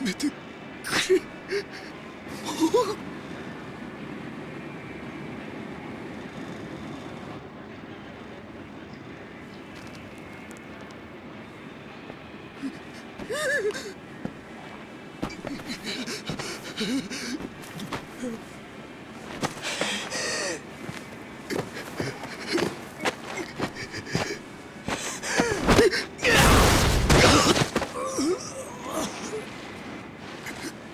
めてくれ。もう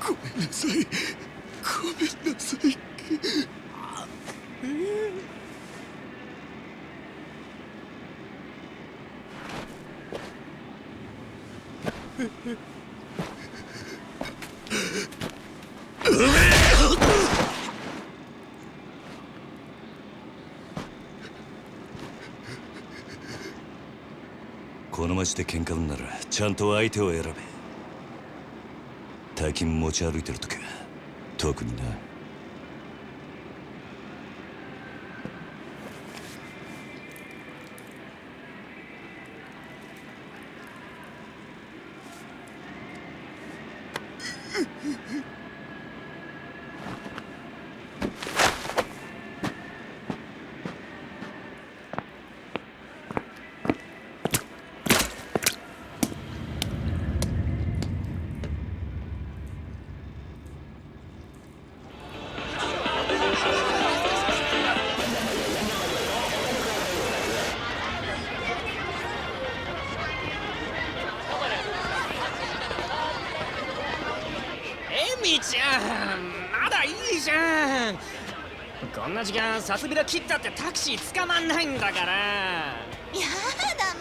ごめんなさい。ごめんなさい。この町で喧嘩売んならちゃんと相手を選べ。大金持ち歩いてるときは特にな。エミちゃん、まだいいじゃん。こんな時間サスビラ切ったってタクシー捕まんないんだから。やだも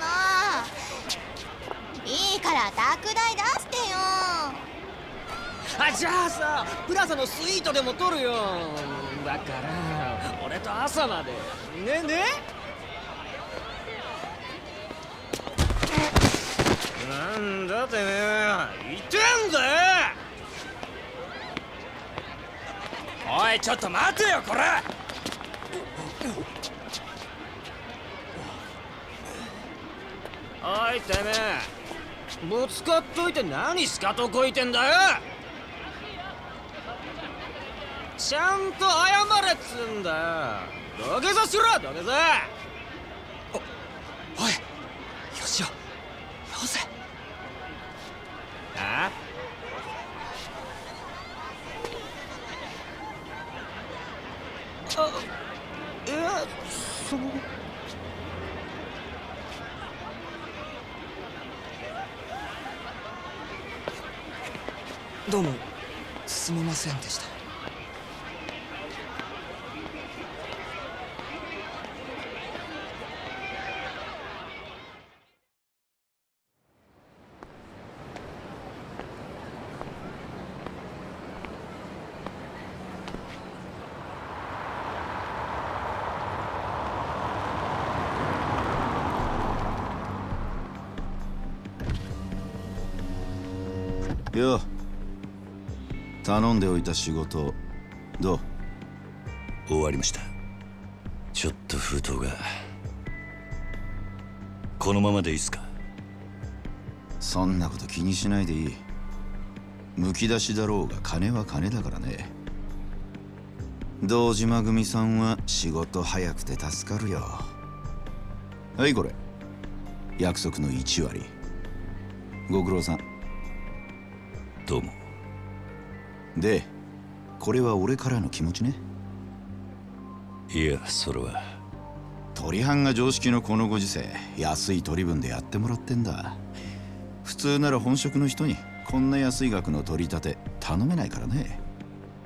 う。いいから宅代出してよ。あ、じゃあさ、プラザのスイートでも取るよ。だから俺と朝までね。なんだてめえ、いてんだよ。おい、ちょっと待てよこれ。おいてめえ、ぶつかっといて何スカとこいてんだよ。ちゃんと謝れっつんだよ。土下座しろ、土下座。おい、よしよ、よせ。あ？いや、そのどうもすみませんでした。よう、頼んでおいた仕事どう？終わりました。ちょっと封筒が。このままでいいっすか？そんなこと気にしないでいい。むき出しだろうが金は金だからね。堂島組さんは仕事早くて助かるよ。はいこれ約束の1割。ご苦労さん。どうも。でこれは俺からの気持ちね。いや、それは取り半が常識のこのご時世、安い取り分でやってもらってんだ。普通なら本職の人にこんな安い額の取り立て頼めないからね。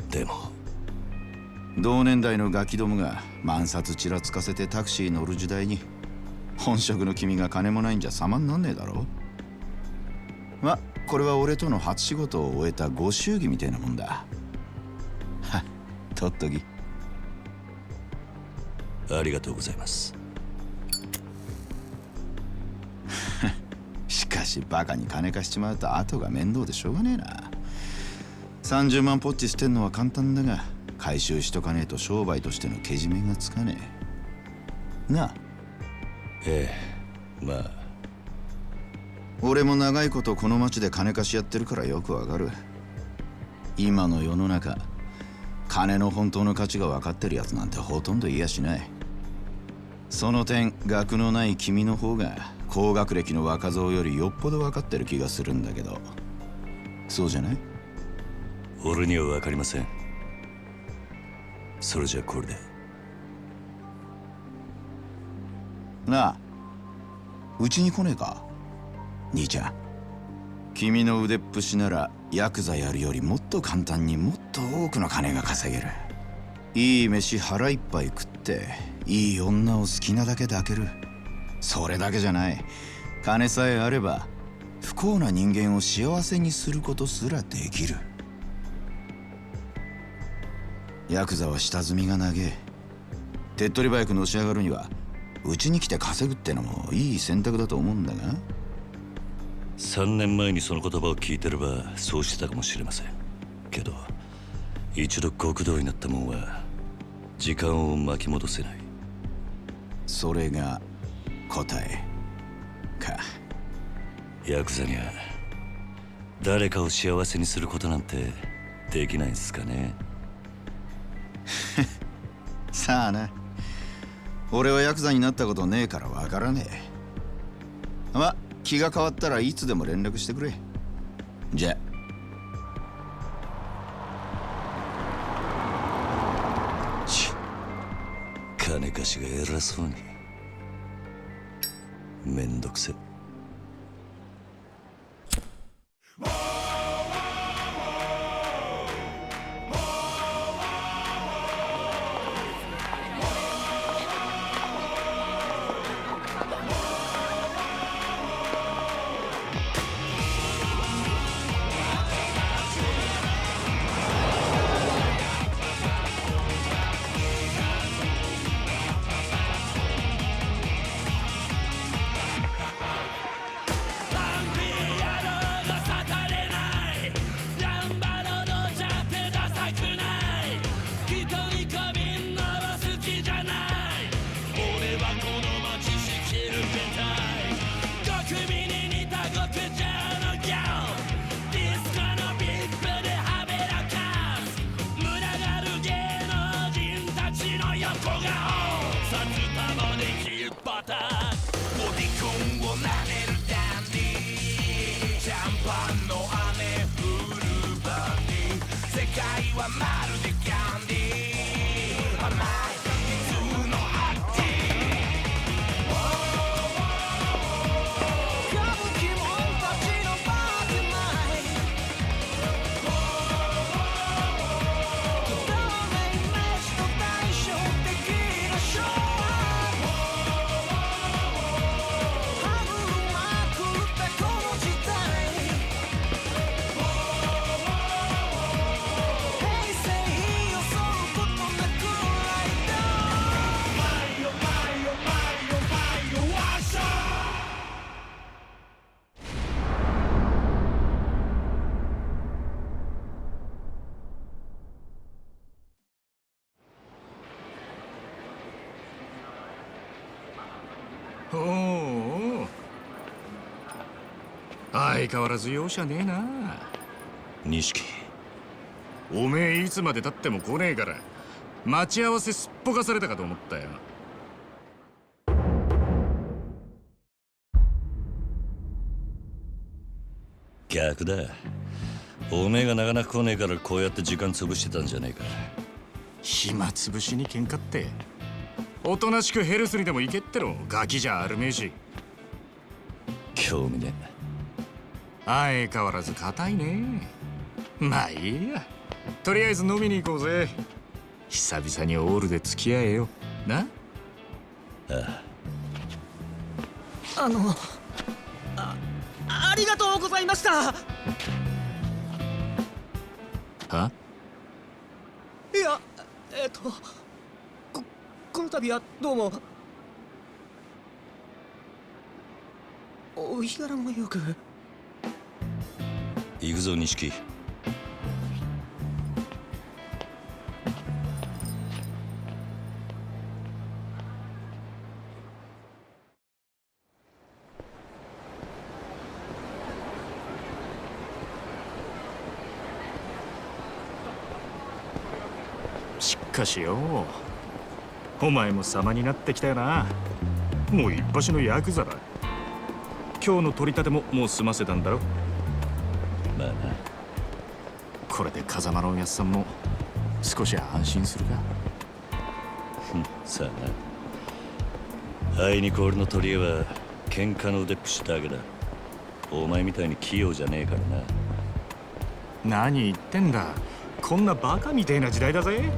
でも同年代のガキどもが万札ちらつかせてタクシー乗る時代に本職の君が金もないんじゃ様になんねえだろ。ま、これは俺との初仕事を終えたご祝儀みたいなもんだ。はっ、取っとき。ありがとうございます。しかしバカに金貸しちまうと後が面倒でしょうがねえな。30万ポッチ捨てんのは簡単だが回収しとかねえと商売としてのけじめがつかねえなあ。ええ、まあ俺も長いことこの町で金貸しやってるからよくわかる。今の世の中、金の本当の価値が分かってるやつなんてほとんどいやしない。その点、学のない君の方が高学歴の若造よりよっぽど分かってる気がするんだけど、そうじゃない？俺には分かりません。それじゃこれで。なあ、うちに来ねえか、兄ちゃん。君の腕っぷしならヤクザやるよりもっと簡単にもっと多くの金が稼げる。いい飯腹いっぱい食っていい女を好きなだけ抱ける。それだけじゃない、金さえあれば不幸な人間を幸せにすることすらできる。ヤクザは下積みが長え。手っ取り早くのし上がるにはうちに来て稼ぐってのもいい選択だと思うんだが。3年前にその言葉を聞いてればそうしてたかもしれませんけど、一度極道になったもんは時間を巻き戻せない。それが答えか。ヤクザには誰かを幸せにすることなんてできないんすかね。さあな、俺はヤクザになったことねえからわからねえ。ま、気が変わったらいつでも連絡してくれ。じゃ。金貸しが偉そうに。めんどくせ。おお、相変わらず容赦ねえな。錦、おめえいつまでたっても来ねえから待ち合わせすっぽかされたかと思ったよ。逆だ。おめえがなかなか来ねえからこうやって時間潰してたんじゃねえか。暇つぶしに喧嘩って、おとなしくヘルスにでも行けっての。ガキじゃあるめえし。興味ね。相変わらず硬いね。まあいいや、とりあえず飲みに行こうぜ。久々にオールで付き合えよな。ああありがとうございました。はいや、この度はどうも。お日柄もよく。行くぞ錦。かしよ、お前も様になってきたよな。もう一発のヤクザだ。今日の取り立てももう済ませたんだろ。まあな。これで風間のおやっさんも少し安心するか。さあな。あいにく俺の取り柄は喧嘩の腕っぷしだけだ。お前みたいに器用じゃねえからな。何言ってんだ。こんなバカみてえな時代だぜ。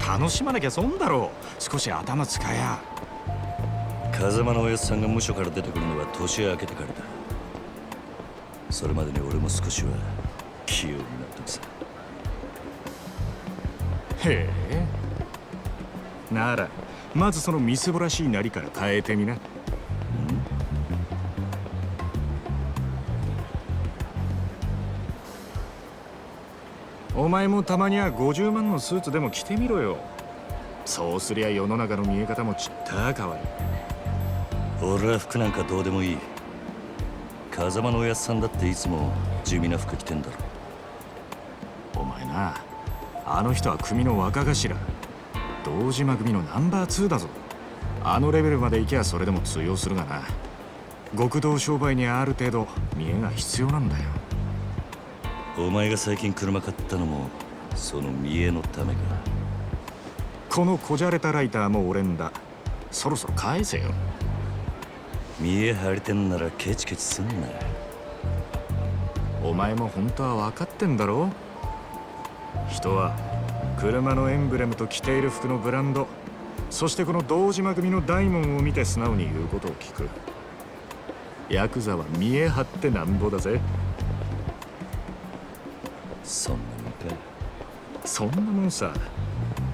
楽しまなきゃ損だろう。少し頭使えや。風間のおやっさんが無所から出てくるのは年明けてからだ。それまでに俺も少しは器用になってくさ。へえ。ならまずそのみすぼらしいなりから変えてみな。お前もたまには50万のスーツでも着てみろよ。そうすりゃ世の中の見え方もちった変わる。俺は服なんかどうでもいい。風間のおやっさんだっていつも地味な服着てんだろ。お前な、あの人は組の若頭、堂島組のナンバー2だぞ。あのレベルまで行けばそれでも通用するがな。極道商売にはある程度見栄が必要なんだよ。お前が最近車買ったのもその見栄のためか。このこじゃれたライターも俺んだ。そろそろ返せよ。見栄張りてんならケチケチすんな。お前も本当は分かってんだろ。人は車のエンブレムと着ている服のブランド、そしてこの堂島組の大門を見て素直に言うことを聞く。ヤクザは見栄張ってなんぼだぜ。そんなもんか。そんなもんさ。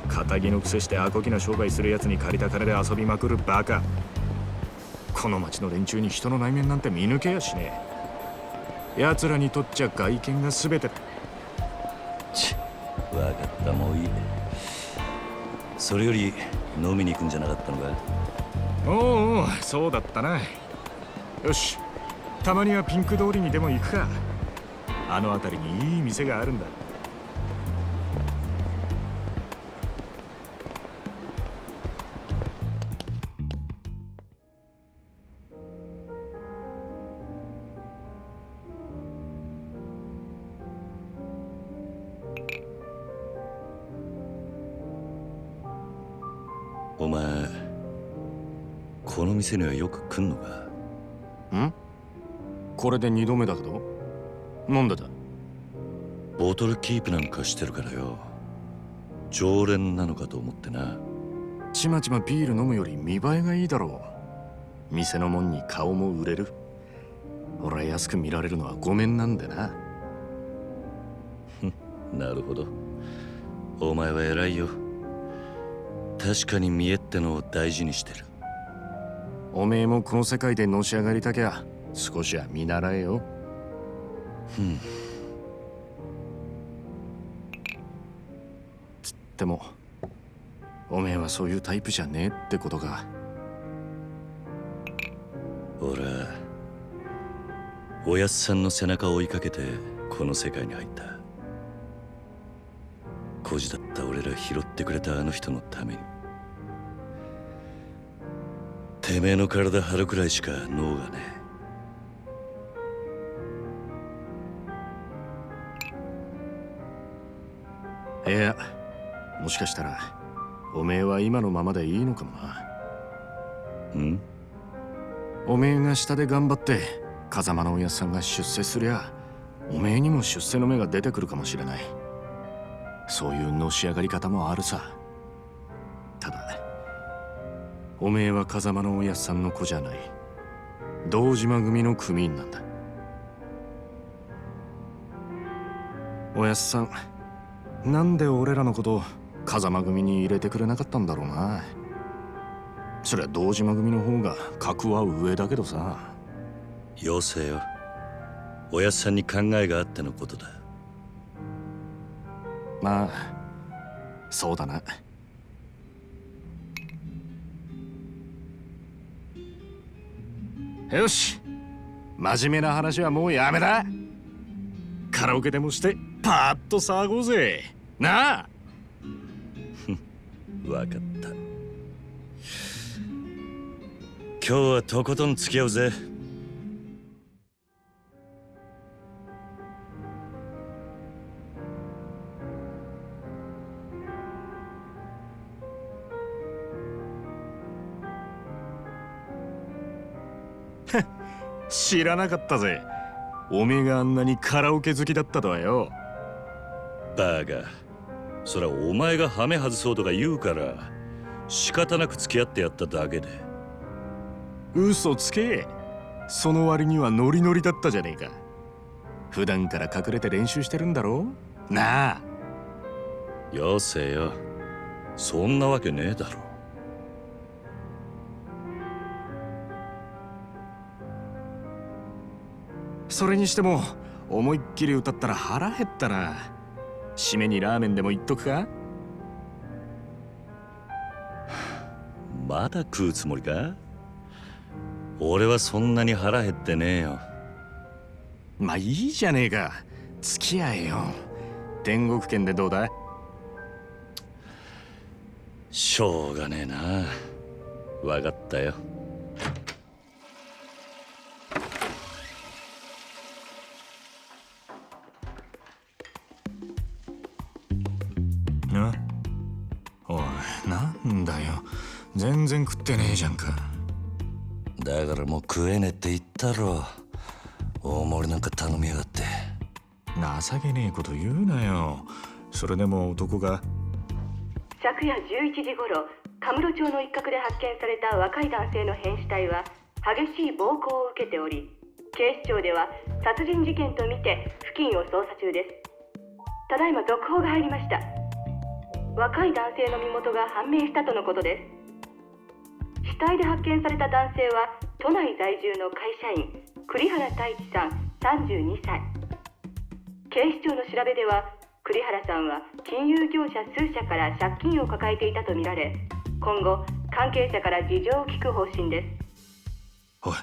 仇の癖してアコギな商売するやつに借りた金で遊びまくるバカ。この町の連中に人の内面なんて見抜けやしねえ。奴らにとっちゃ外見が全てだ。分かった、もういい。それより飲みに行くんじゃなかったのか。おうおう、そうだったな。よし、たまにはピンク通りにでも行くか。あの辺りにいい店があるんだ。お前この店にはよく来んのか。ん？これで2度目だけど。なんでだ？ボトルキープなんかしてるからよ。常連なのかと思ってな。ちまちまビール飲むより見栄えがいいだろう。店のもんに顔も売れる。俺は安く見られるのはごめんなんでな。なるほど。お前は偉いよ。確かに見栄ってのを大事にしてる。おめえもこの世界でのし上がりたきゃ少しは見習えよ。つってもおめえはそういうタイプじゃねえってことか。俺はおやっさんの背中を追いかけてこの世界に入った。孤児だった俺ら拾ってくれたあの人のために。てめえの体張るくらいしか脳がねえ。いや、もしかしたらおめえは今のままでいいのかもな。ん？おめえが下で頑張って風間のおやっさんが出世すりゃ、おめえにも出世の芽が出てくるかもしれない。そういうのし上がり方もあるさ。ただおめえは風間のおやっさんの子じゃない。堂島組の組員なんだ。おやっさん、なんで俺らのこと風間組に入れてくれなかったんだろうな。そりゃ堂島組の方が格は上だけどさ。よせよ。おやっさんに考えがあってのことだ。まあそうだな。よし、真面目な話はもうやめだ。カラオケでもしてパーッと騒ごうぜなあ。わかった。今日はとことん付き合うぜ。知らなかったぜ。おめえがあんなにカラオケ好きだったとはよ。バカ。そりゃお前がハメ外そうとか言うから仕方なく付き合ってやっただけで。嘘つけ。その割にはノリノリだったじゃねえか。普段から隠れて練習してるんだろなあ。よせよ。そんなわけねえだろ。それにしても思いっきり歌ったら腹減ったな。締めにラーメンでも言っとくか。まだ食うつもりか？俺はそんなに腹減ってねえよ。まあいいじゃねえか。付き合えよ。天国圏でどうだ？しょうがねえな。わかったよ。おい、なんだよ。全然食ってねえじゃんか。だからもう食えねえって言ったろ。大盛りなんか頼みやがって。情けねえこと言うなよ。それでも男が。昨夜11時頃、カムロ町の一角で発見された若い男性の変死体は激しい暴行を受けており、警視庁では殺人事件とみて付近を捜査中です。ただいま続報が入りました。若い男性の身元が判明したとのことです。死体で発見された男性は都内在住の会社員栗原太一さん32歳。警視庁の調べでは栗原さんは金融業者数社から借金を抱えていたとみられ、今後関係者から事情を聞く方針です。おい、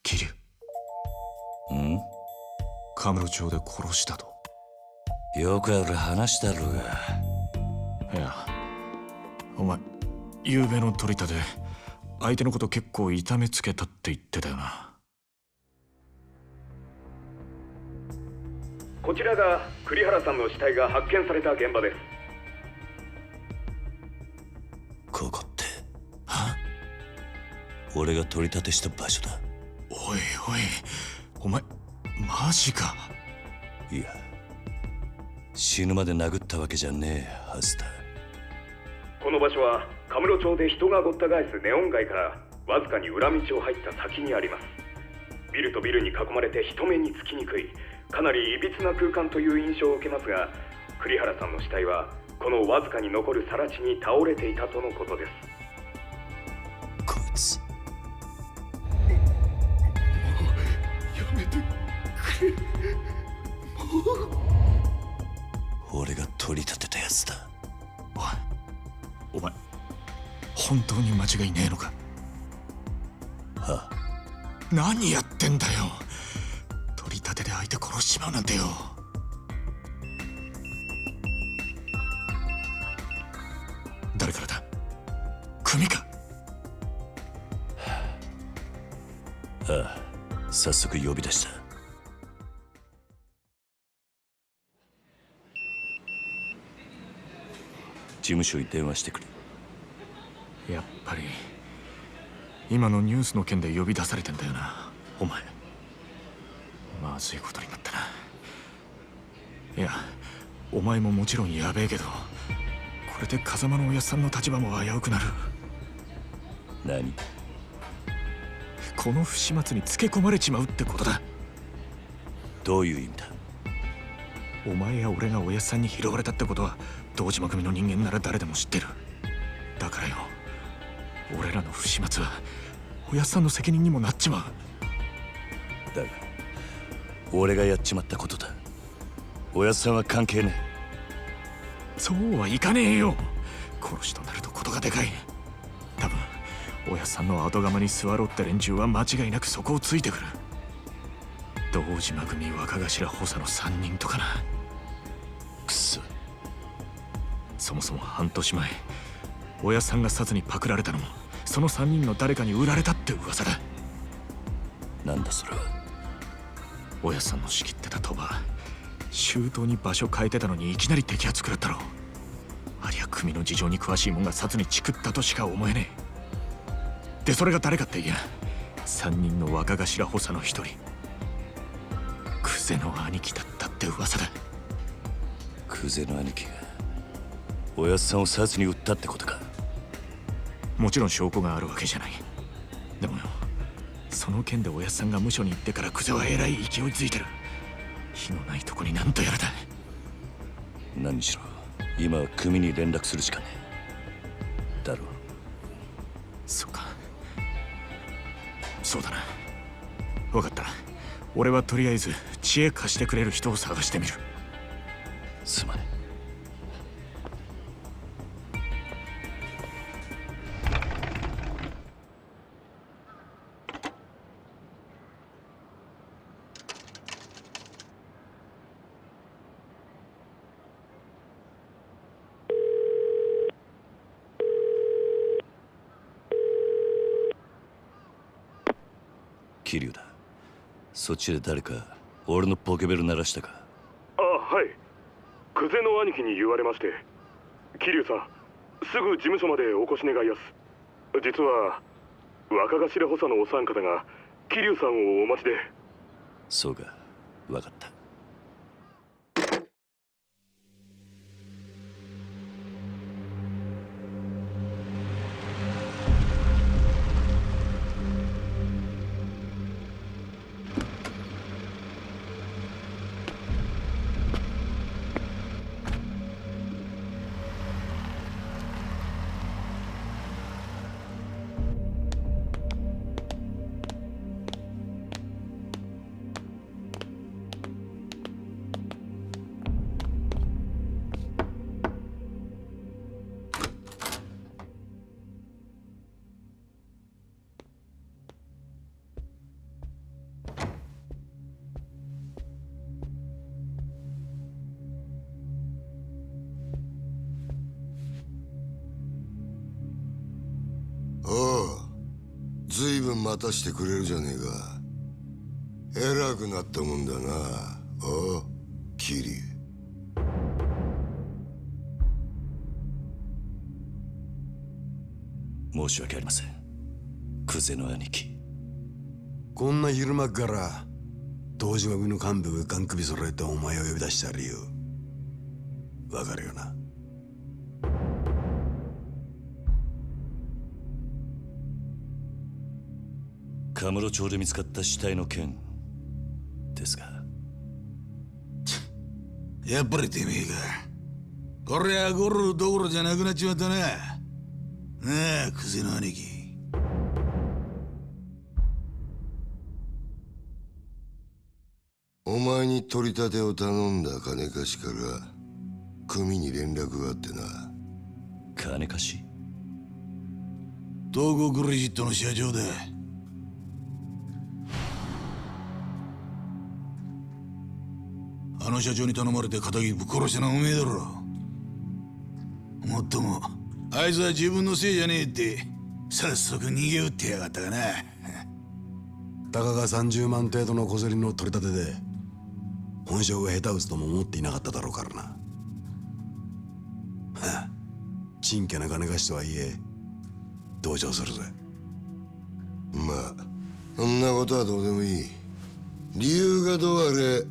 桐生。ん？カムロ町で殺したと。よくある話だろうが。いや、お前昨べの取り立て相手のこと結構痛めつけたって言ってたよな。こちらが栗原さんの死体が発見された現場です。ここって俺が取り立てした場所だ。おいおい、お前マジか。いや、死ぬまで殴ったわけじゃねえはずだ。この場所はカムロ町で人がごった返すネオン街からわずかに裏道を入った先にあります。ビルとビルに囲まれて人目につきにくい、かなりいびつな空間という印象を受けますが、栗原さんの死体はこのわずかに残る更地に倒れていたとのことです。こいつやめてくれ。俺が取り立てたやつだ。お前本当に間違いねえのか？はあ、何やってんだよ。取り立てで相手殺しちまうなんてよ。誰からだ？組か？ああ、早速呼び出した。事務所に電話してくれ。やっぱり今のニュースの件で呼び出されてんだよな、お前。まずいことになったな。いや、お前ももちろんやべえけど、これで風間のおやっさんの立場も危うくなる。何？この不始末につけ込まれちまうってことだ。どういう意味だ？お前や俺がおやっさんに拾われたってことは堂島組の人間なら誰でも知ってる。だからよ、俺らの不始末はおやっさんの責任にもなっちまう。だが俺がやっちまったことだ。おやっさんは関係ねえ。そうはいかねえよ。殺しとなるとことがでかい。多分おやっさんの後釜に座ろうって連中は間違いなくそこをついてくる。堂島組若頭補佐の3人とかな。くそ。そもそも半年前おやっさんがサツにパクられたのもその3人の誰かに売られたって噂だ。なんだそれは。おやっさんの仕切ってた鳥羽、周到に場所変えてたのにいきなり摘発食らったろ。ありゃ組の事情に詳しいもんがサツにチクったとしか思えねえ。でそれが誰かっていや、3人の若頭補佐の一人、クゼの兄貴だったって噂だ。クゼの兄貴がおやっさんをサツに売ったってことか。もちろん証拠があるわけじゃない。でもよ、その件でおやっさんが無所に行ってからクゼはえらい勢いついてる。火のないとこになんとやらだ。何しろ今は組に連絡するしかねえだろう。そっか、そうだな。分かった。俺はとりあえず知恵貸してくれる人を探してみる。すまねえ。桐生だ。そっちで誰か俺のポケベル鳴らしたか。あ、はい。クゼの兄貴に言われまして。桐生さん、すぐ事務所までお越し願いやす。実は若頭補佐のお三方が桐生さんをお待ちで。そうか、分かった。おう、ずいぶん待たしてくれるじゃねえか。偉くなったもんだな。おう、桐生。申し訳ありません、クゼの兄貴。こんな昼間っから東島組の幹部がガン首揃えてお前を呼び出した理由わかるよな。カムロ町で見つかった死体の件ですが。やっぱりてめえか。こりゃゴルどころじゃなくなっちまったな。なあ、クゼの兄貴。お前に取り立てを頼んだ金貸しから組に連絡があってな。金貸し？東郷クレジットの社長だ。あの社長に頼まれて仇ぶっ殺したのはおめえだろ。もっともあいつは自分のせいじゃねえって早速逃げ打ってやがったがな。たかが30万程度の小競りの取り立てで本性が下手打つとも思っていなかっただろうからな。はあ、ちんけな金貸しとはいえ同情するぜ。まあそんなことはどうでもいい。理由がどうあれ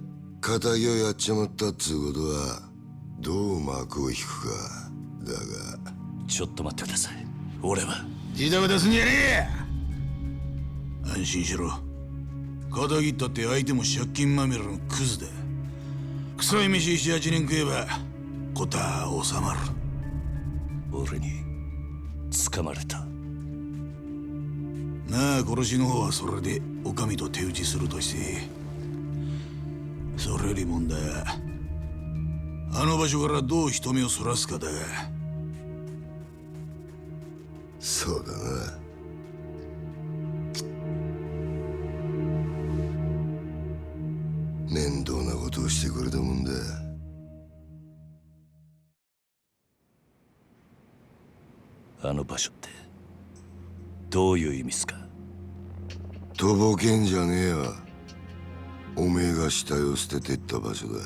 仇をやっちまったっつうことはどう幕を引くかだが。ちょっと待ってください。俺はジタバタすんじゃねえ。安心しろ。仇ったって相手も借金まみれのクズだ。臭い飯7、8年食えば事は収まる。俺に掴まれた。なあ、殺しの方はそれでお上と手打ちするとして、それより問題はあの場所からどう人目をそらすかだが。そうだな。面倒なことをしてくれたもんだ。あの場所ってどういう意味っすか？とぼけんじゃねえわ。おめえが死体を捨ててった場所だ。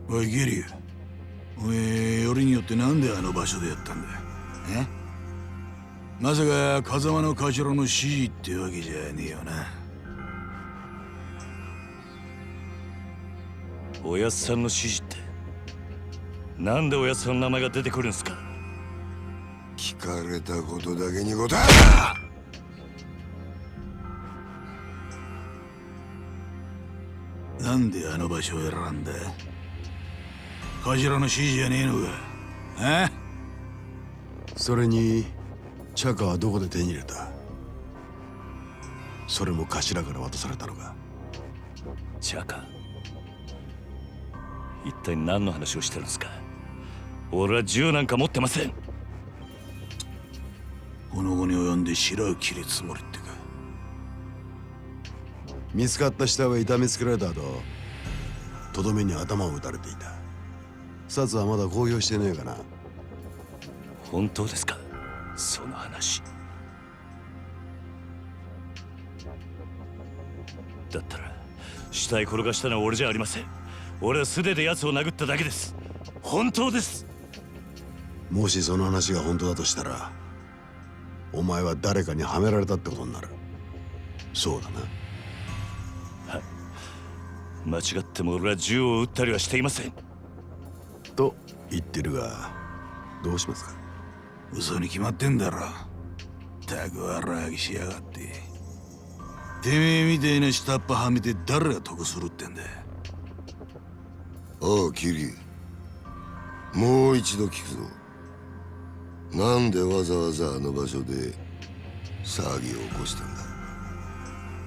おいゲリュー、おめえよりによってなんであの場所でやったんだ？え？まさか風間の頭の指示ってわけじゃねえよな。おやっさんの指示って、なんでおやっさんの名前が出てくるんすか？聞かれたことだけに答えろ。なんであの場所を選んだ？頭の指示じゃねえのか？あ？それにチャカはどこで手に入れた？それも頭から渡されたのか？チャカ、一体何の話をしてるんですか？俺は銃なんか持ってません。この後に及んで白を切るつもりってか？見つかった死体は痛めつけられた後、とどめに頭を撃たれていた。殺はまだ公表してねえかな？本当ですか、その話？だったら死体転がしたのは俺じゃありません。俺は素手で奴を殴っただけです。本当です。もしその話が本当だとしたら、お前は誰かにはめられたってことになる。そうだな。はい。間違っても俺は銃を撃ったりはしていません。と言ってるが、どうしますか？嘘に決まってんだろ。たく笑ぎしやがって。てめえみたいな下っ端はめて誰が得するってんだ？おうキリ、もう一度聞くぞ。なんでわざわざあの場所で騒ぎを起こしたんだ？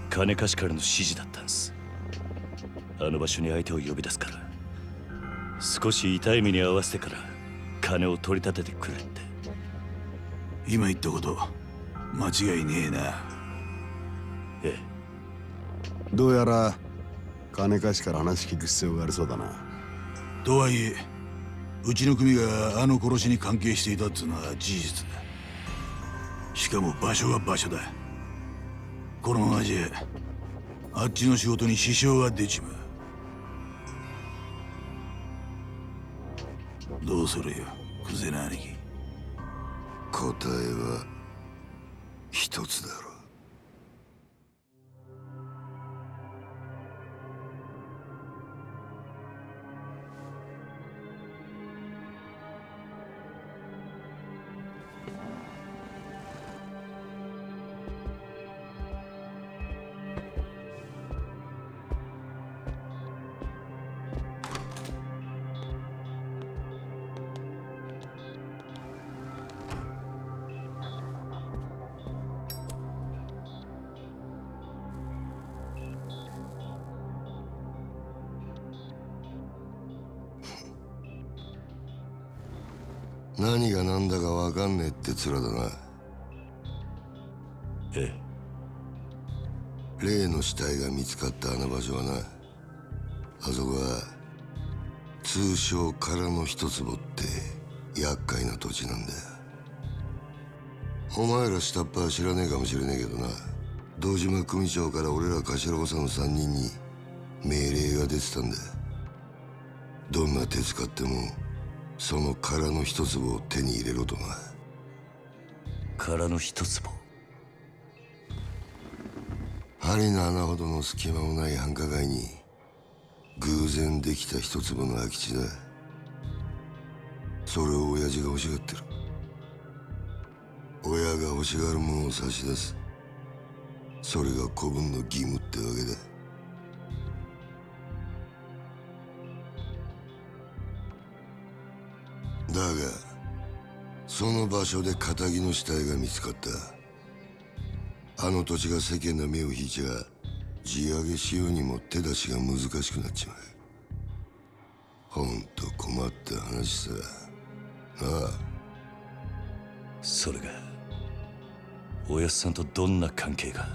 金貸しからの指示だったんです。あの場所に相手を呼び出すから、少し痛い目に合わせてから金を取り立ててくれって。今言ったこと間違いねえな。ええ。どうやら金貸しから話聞く必要がありそうだな。とはいえ、うちの組があの殺しに関係していたっつうのは事実だ。しかも場所が場所だ。このままじゃあっちの仕事に支障が出ちまう。どうするよ、クゼな兄貴。答えは一つだろう。何が何だか分かんねえって面だな。ええ。例の死体が見つかったあの場所はな、あそこは通称空の一坪って厄介な土地なんだよ。お前ら下っ端は知らねえかもしれねえけどな、堂島組長から俺ら頭補佐の3人に命令が出てたんだ。どんな手使ってもその空の一坪を手に入れろとな。空の一坪？針の穴ほどの隙間もない繁華街に偶然できた一坪の空き地だ。それを親父が欲しがってる。親が欲しがるものを差し出す、それが子分の義務ってわけだ。だがその場所で堅気の死体が見つかった。あの土地が世間の目を引いちゃ地上げしようにも手出しが難しくなっちまう。ほんと困った話さ。なあ。それがおやっさんとどんな関係が？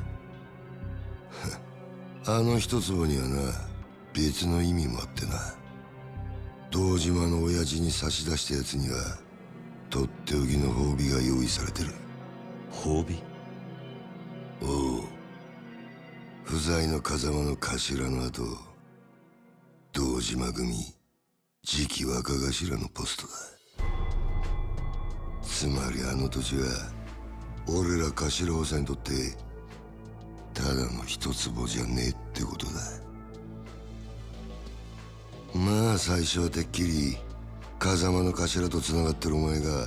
あの一坪にはな、別の意味もあってな。堂島の親父に差し出したやつにはとっておきの褒美が用意されてる。褒美？おう、不在の風間の頭の後、堂島組次期若頭のポストだ。つまりあの土地は俺ら頭補佐にとってただの一坪じゃねえってことだ。まあ最初はてっきり風間の頭とつながってるお前が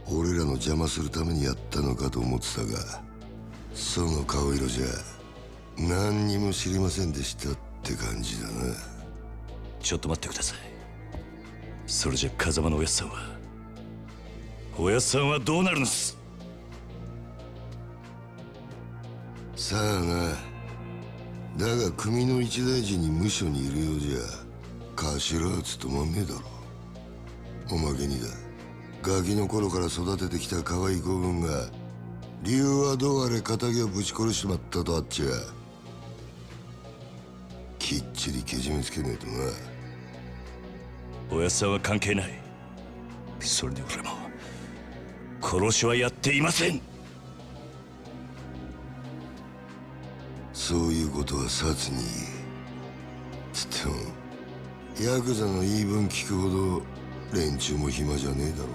俺らの邪魔するためにやったのかと思ってたが、その顔色じゃ何にも知りませんでしたって感じだな。ちょっと待ってください。それじゃ風間のおやっさんはどうなるんです？さあな。だが組の一大事に無所にいるようじゃ頭は務まんねえだろ。おまけにだ、ガキの頃から育ててきた可愛い子分が理由はどうあれ仇をぶち殺しちまったとあっちゃきっちりけじめつけねえとな。おやっさんは関係ない。それで俺も殺しはやっていません。そういうことは殺に言え。つってもヤクザの言い分聞くほど連中も暇じゃねえだろうな。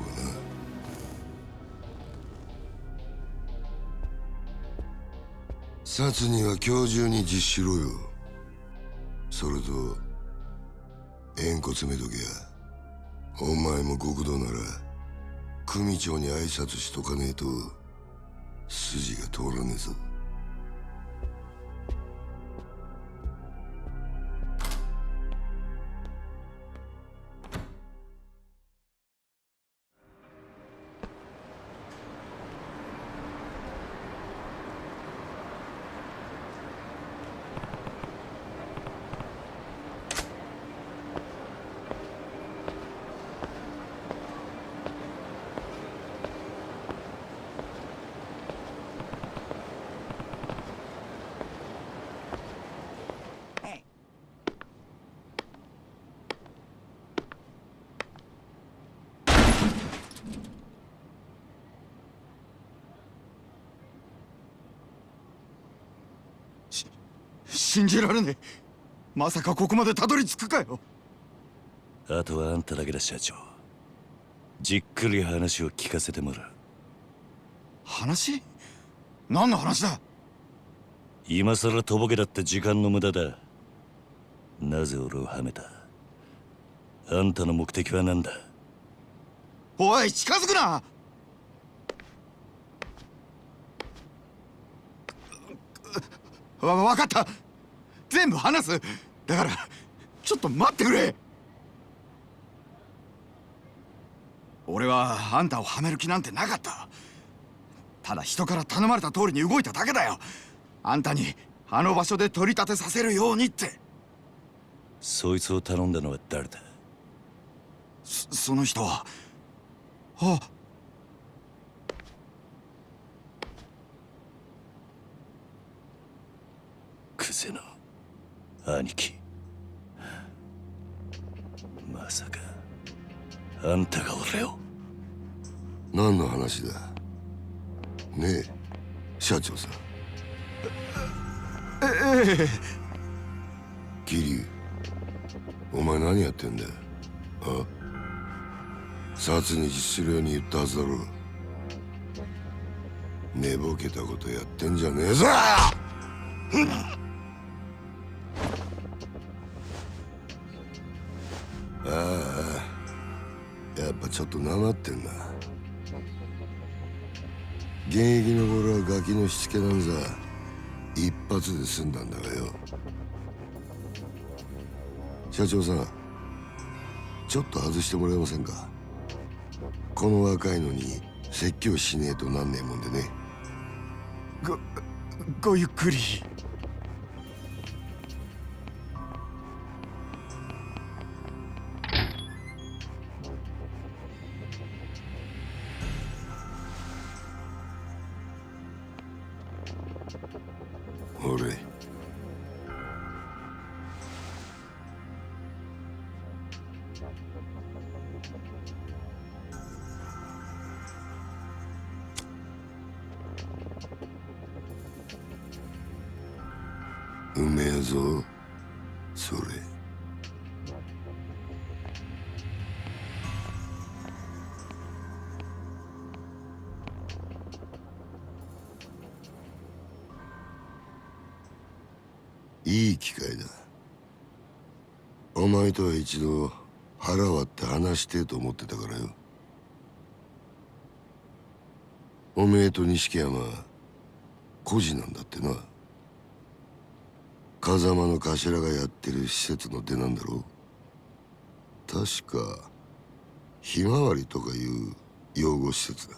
殺には今日中に実施しろよ。それと縁故詰めとけや。お前も極道なら組長に挨拶しとかねえと筋が通らねえぞ。信じられねえ。まさかここまでたどり着くかよ。あとはあんただけだ、社長。じっくり話を聞かせてもらう。話？何の話だ？今さらとぼけだって時間の無駄だ。なぜ俺をはめた？あんたの目的は何だ？おい、近づくな！わかった。全部話す。だからちょっと待ってくれ。俺はあんたをはめる気なんてなかった。ただ人から頼まれた通りに動いただけだよ。あんたにあの場所で取り立てさせるようにって。そいつを頼んだのは誰だ？その人は。あ、クゼの兄貴。まさかあんたが俺を。何の話だねえ社長さん。ええ。桐生、お前何やってんだよ。あ、殺に実施するように言ったはずだろう。寝ぼけたことやってんじゃねえぞ。ああ、やっぱちょっとなまってんな。現役の頃はガキのしつけなんざ一発で済んだんだがよ。社長さん、ちょっと外してもらえませんか。この若いのに説教しねえとなんねえもんでね。ごゆっくり。俺うめえぞそれ。いい機会だ。お前とは一度腹割って話してえと思ってたからよ。おめえと錦山孤児なんだってな。風間の頭がやってる施設の出なんだろう。確かひまわりとかいう養護施設だ。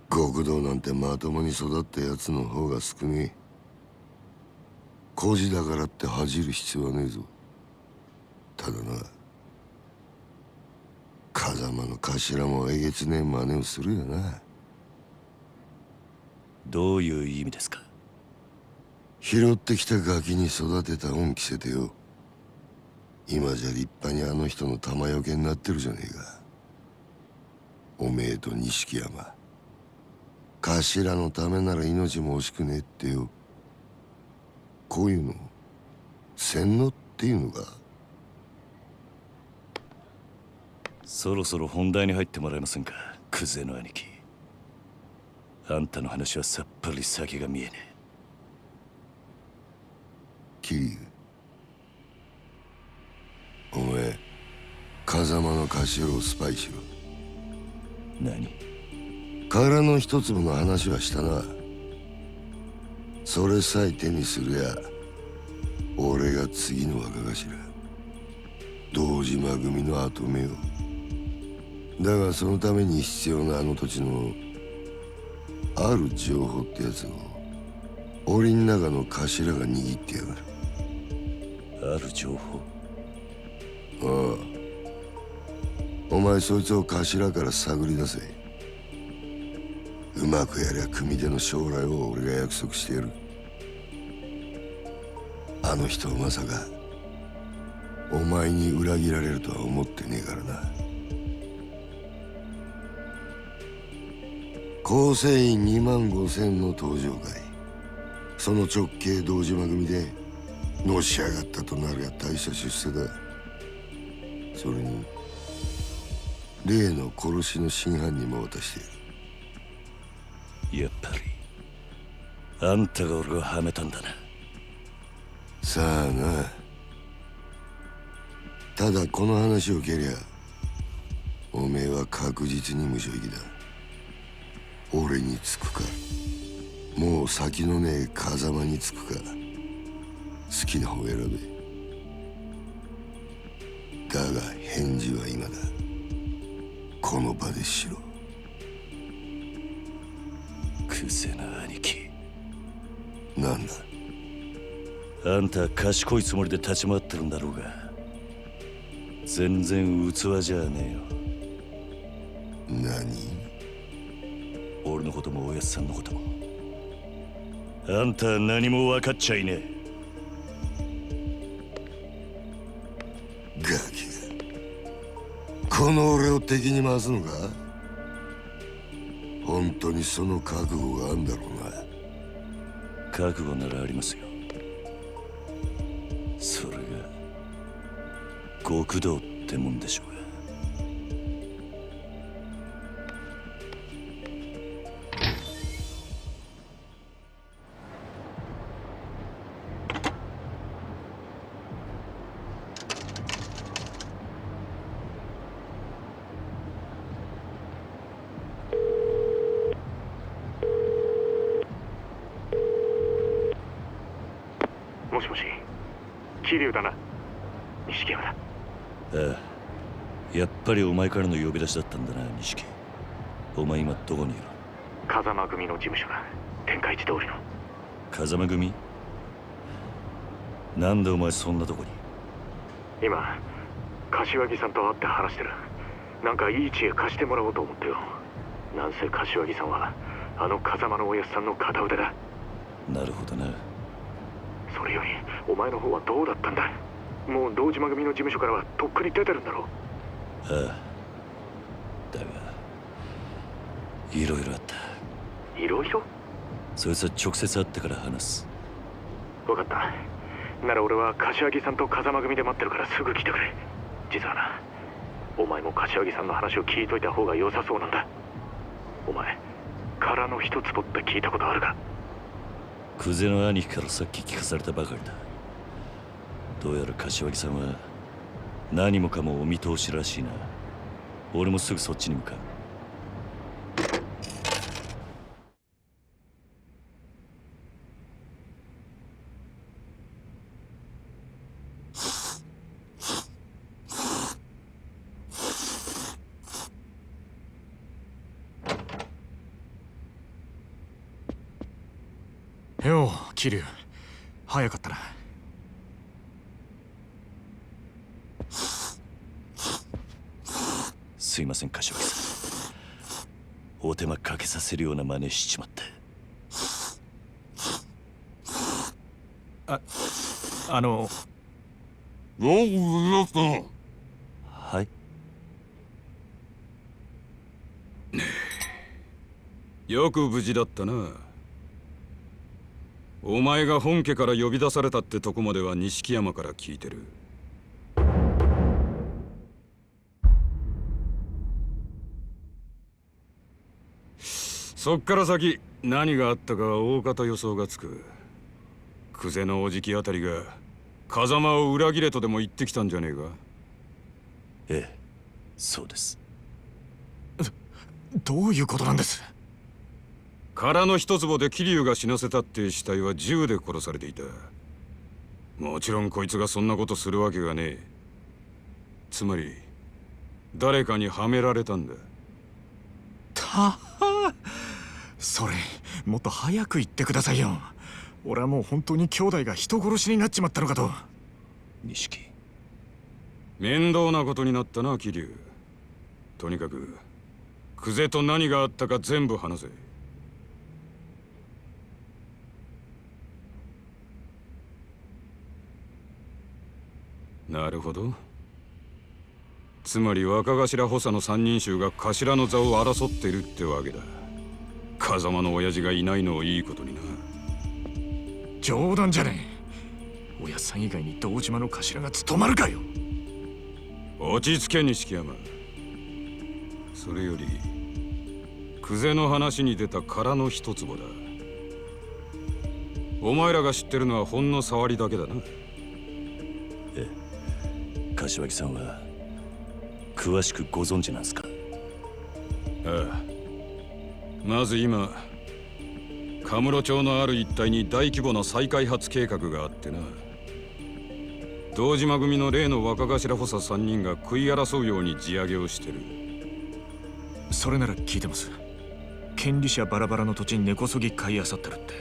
極道なんてまともに育ったやつの方が少ねえ。孤児だからって恥じる必要はねえぞ。ただな、風間の頭もえげつねえ真似をするよな。どういう意味ですか？拾ってきたガキに育てた恩着せてよ。今じゃ立派にあの人の玉よけになってるじゃねえか。おめえと錦山、頭のためなら命も惜しくねえってよ。こういうの洗脳っていうのか。そろそろ本題に入ってもらえませんか、クゼの兄貴。あんたの話はさっぱり先が見えねえ。桐生、お前風間の頭をスパイしろ。何？殻の一粒の話はしたな。それさえ手にするや俺が次の若頭、堂島組の跡目を。だがそのために必要なあの土地のある情報ってやつを檻ん中の頭が握ってやがる。ある情報？ああ、お前そいつを頭から探り出せ。うまくやりゃ組での将来を俺が約束してやる。あの人まさかお前に裏切られるとは思ってねえからな。構成員25000の登場会、その直系堂島組でのし上がったとなるや大した出世だ。それに例の殺しの真犯人も渡してやる。やっぱりあんたが俺をはめたんだな。さあな。ただこの話を蹴りゃおめえは確実に無所行きだ。俺につくか、もう先のねえ風間につくか、好きな方選べ。だが返事は今だ。この場でしろ。クゼな兄貴。なんだ。あんた賢いつもりで立ち回ってるんだろうが、全然器じゃねえよ。何？俺のこともおやっさんのことも。あんたは何も分かっちゃいねえ。ガキがこの俺を敵に回すのか？本当にその覚悟があんだろうな。覚悟ならありますよ。それが極道ってもんでしょうが。もしもし、桐生だな。錦山だ。ああ、やっぱりお前からの呼び出しだったんだな、錦。お前今どこにいる？風間組の事務所だ。天下一通りの。風間組？なんでお前そんなとこに？今柏木さんと会って話してる。なんかいい知恵貸してもらおうと思ってよ。なんせ柏木さんはあの風間のおやっさんの片腕だ。なるほどな。それよりお前の方はどうだったんだ？もう堂島組の事務所からはとっくに出てるんだろう。ああ、だがいろいろあった。いろいろ？そいつは直接会ってから話す。分かった。なら俺は柏木さんと風間組で待ってるからすぐ来てくれ。実はな、お前も柏木さんの話を聞いといた方が良さそうなんだ。お前殻の一坪って聞いたことあるか？クゼの兄貴からさっき聞かされたばかりだ。どうやら柏木さんは何もかもお見通しらしいな。俺もすぐそっちに向かう。よう、桐生。早かったな。すいません、柏木さん。お手間かけさせるような真似しちまって。はい。よく無事だったな。お前が本家から呼び出されたってとこまでは錦山から聞いてる。そっから先何があったかは大方予想がつく。久世のおじきあたりが風間を裏切れとでも言ってきたんじゃねえか。ええ、そうです。どういうことなんです？殻の一坪で桐生が死なせたって死体は銃で殺されていた。もちろんこいつがそんなことするわけがねえ。つまり誰かにはめられたんだ。それもっと早く言ってくださいよ。俺はもう本当に兄弟が人殺しになっちまったのかと。錦、面倒なことになったな桐生。とにかく久世と何があったか全部話せ。なるほど。つまり若頭補佐の三人衆が頭の座を争ってるってわけだ。風間の親父がいないのをいいことにな。冗談じゃねえ。親さん以外に堂島の頭が務まるかよ。落ち着け錦山。それより久世の話に出た殻の一坪だ。お前らが知ってるのはほんの触りだけだな。ええ、柏木さんは詳しくご存知なんすか？ああ。まず今カムロ町のある一帯に大規模な再開発計画があってな。堂島組の例の若頭補佐3人が食い争うように地上げをしてる。それなら聞いてます。権利者バラバラの土地に根こそぎ買い漁ってるって。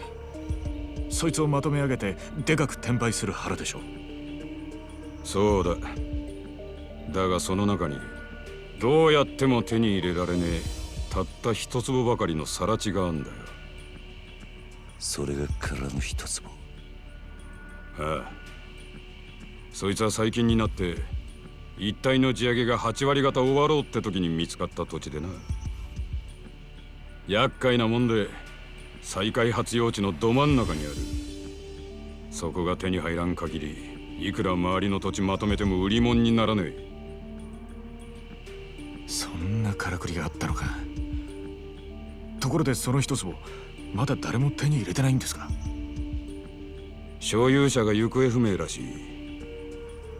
そいつをまとめ上げてでかく転売する腹でしょ。そうだ。だがその中にどうやっても手に入れられねえたった一坪ばかりの更地があんだよ。それが殻の一坪。ああ。そいつは最近になって一帯の地上げが8割方終わろうって時に見つかった土地でな。厄介なもんで再開発用地のど真ん中にある。そこが手に入らん限りいくら周りの土地まとめても売り物にならねえ。そんなからくりがあったのか。ところでその一坪まだ誰も手に入れてないんですか？所有者が行方不明らしい。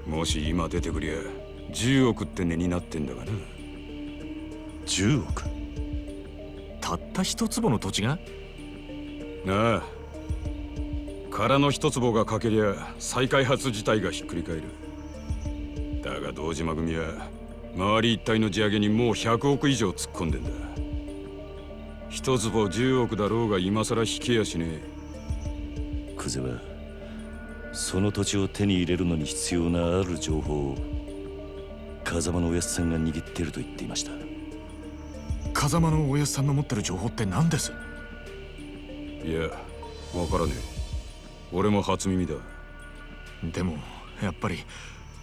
もし今出てくりゃ10億って値になってんだがな。10億？たった一坪の土地が？ああ。殻の一坪が欠けりゃ再開発自体がひっくり返る。だが堂島組は周り一帯の地上げにもう100億以上突っ込んでんだ。一坪10億だろうが今さら引けやしねえ。久世はその土地を手に入れるのに必要なある情報を風間のおやっさんが握っていると言っていました。風間のおやっさんの持ってる情報って何です？いや、わからねえ。俺も初耳だ。でもやっぱり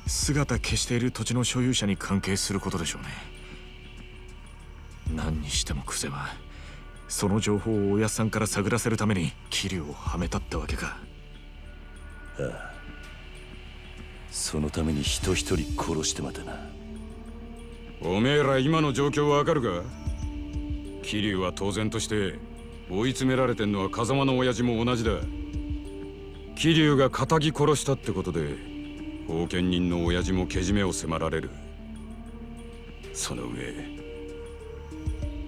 姿消している土地の所有者に関係することでしょうね。何にしても久世はその情報をおやっさんから探らせるために桐生をはめたってわけか。ああ、そのために人一人殺してまたな。おめえら今の状況わかるか？桐生は当然として追い詰められてんのは風間の親父も同じだ。桐生が仇殺したってことで後見人の親父もけじめを迫られる。その上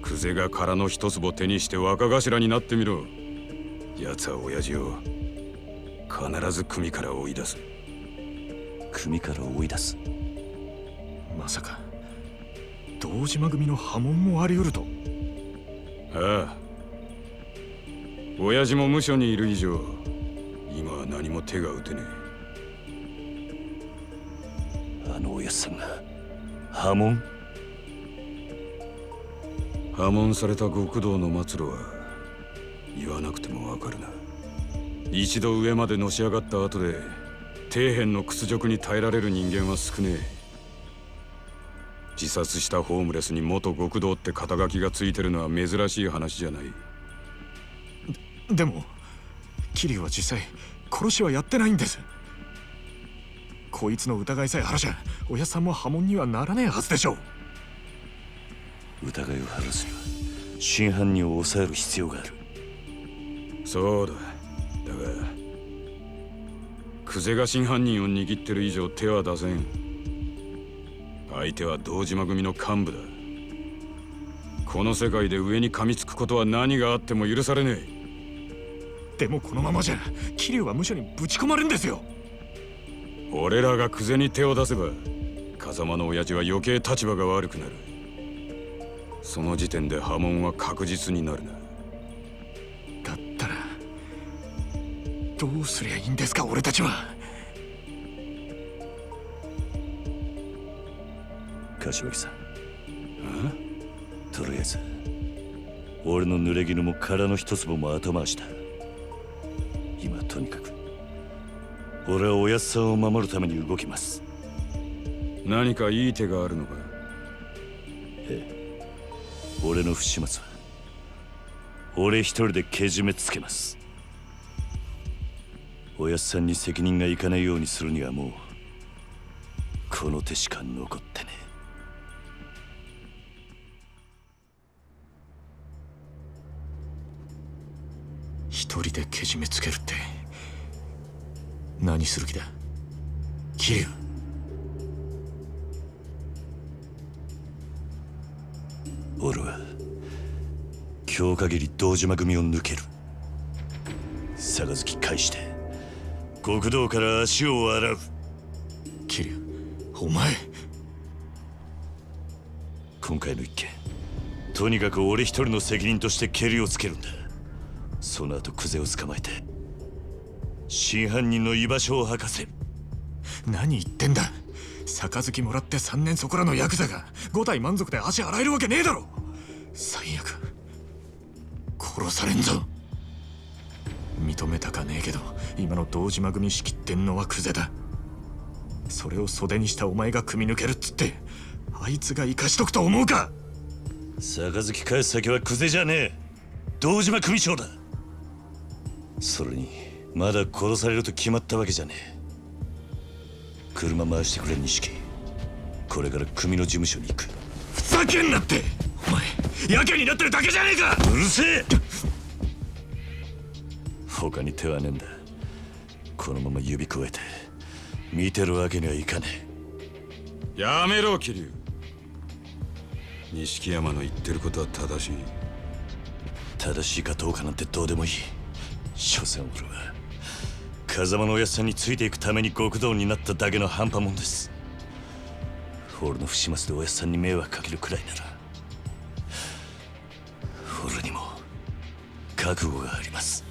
久世が殻の一坪手にして若頭になってみろ。奴は親父を必ず組から追い出す。組から追い出す？まさか堂島組の波紋もあり得ると？ああ、親父も無所にいる以上今は何も手が打てねえ。あのおやっさんが波紋？破門された極道の末路は言わなくてもわかるな。一度上までのし上がった後で底辺の屈辱に耐えられる人間は少ねえ。自殺したホームレスに元極道って肩書きがついてるのは珍しい話じゃない。でも桐生は実際殺しはやってないんです。こいつの疑いさえ晴らしゃおやっさんも波紋にはならねえはずでしょう。疑いを晴らすには真犯人を抑える必要がある。そうだ。だが久世が真犯人を握ってる以上手は出せん。相手は堂島組の幹部だ。この世界で上に噛みつくことは何があっても許されねえ。でもこのままじゃ桐生は無所にぶち込まれるんですよ。俺らが久世に手を出せば風間の親父は余計立場が悪くなる。その時点で波紋は確実になるな。だったらどうすりゃいいんですか俺たちは。柏木さん、とりあえず俺の濡れ衣も殻の一粒も後回しだ。今とにかく俺はおやっさんを守るために動きます。何かいい手があるのか？ええ、俺の不始末は俺一人でけじめつけます。おやっさんに責任がいかないようにするにはもうこの手しか残ってねえ。一人でけじめつけるって何する気だ桐生？俺は今日限り堂島組を抜ける。杯返して極道から足を洗う。桐生、お前今回の一件とにかく俺一人の責任としてケリをつけるんだ。その後久世を捕まえて真犯人の居場所を吐かせる。何言ってんだ。杯もらって3年そこらのヤクザが5体満足で足洗えるわけねえだろ。最悪殺されんぞ。認めたかねえけど今の堂島組仕切ってんのは久世だ。それを袖にしたお前が組み抜けるっつってあいつが生かしとくと思うか？杯返す先は久世じゃねえ、堂島組長だ。それにまだ殺されると決まったわけじゃねえ。車回してくれ錦。これから組の事務所に行く。ふざけんなって。お前やけになってるだけじゃねえか。うるせえ。他に手はねえんだ。このまま指くわえて見てるわけにはいかねえ。やめろ桐生。錦山の言ってることは正しい。正しいかどうかなんてどうでもいい。所詮俺は風間のおやっさんについていくために極道になっただけの半端もんです。俺の不始末でおやっさんに迷惑かけるくらいなら俺にも覚悟があります。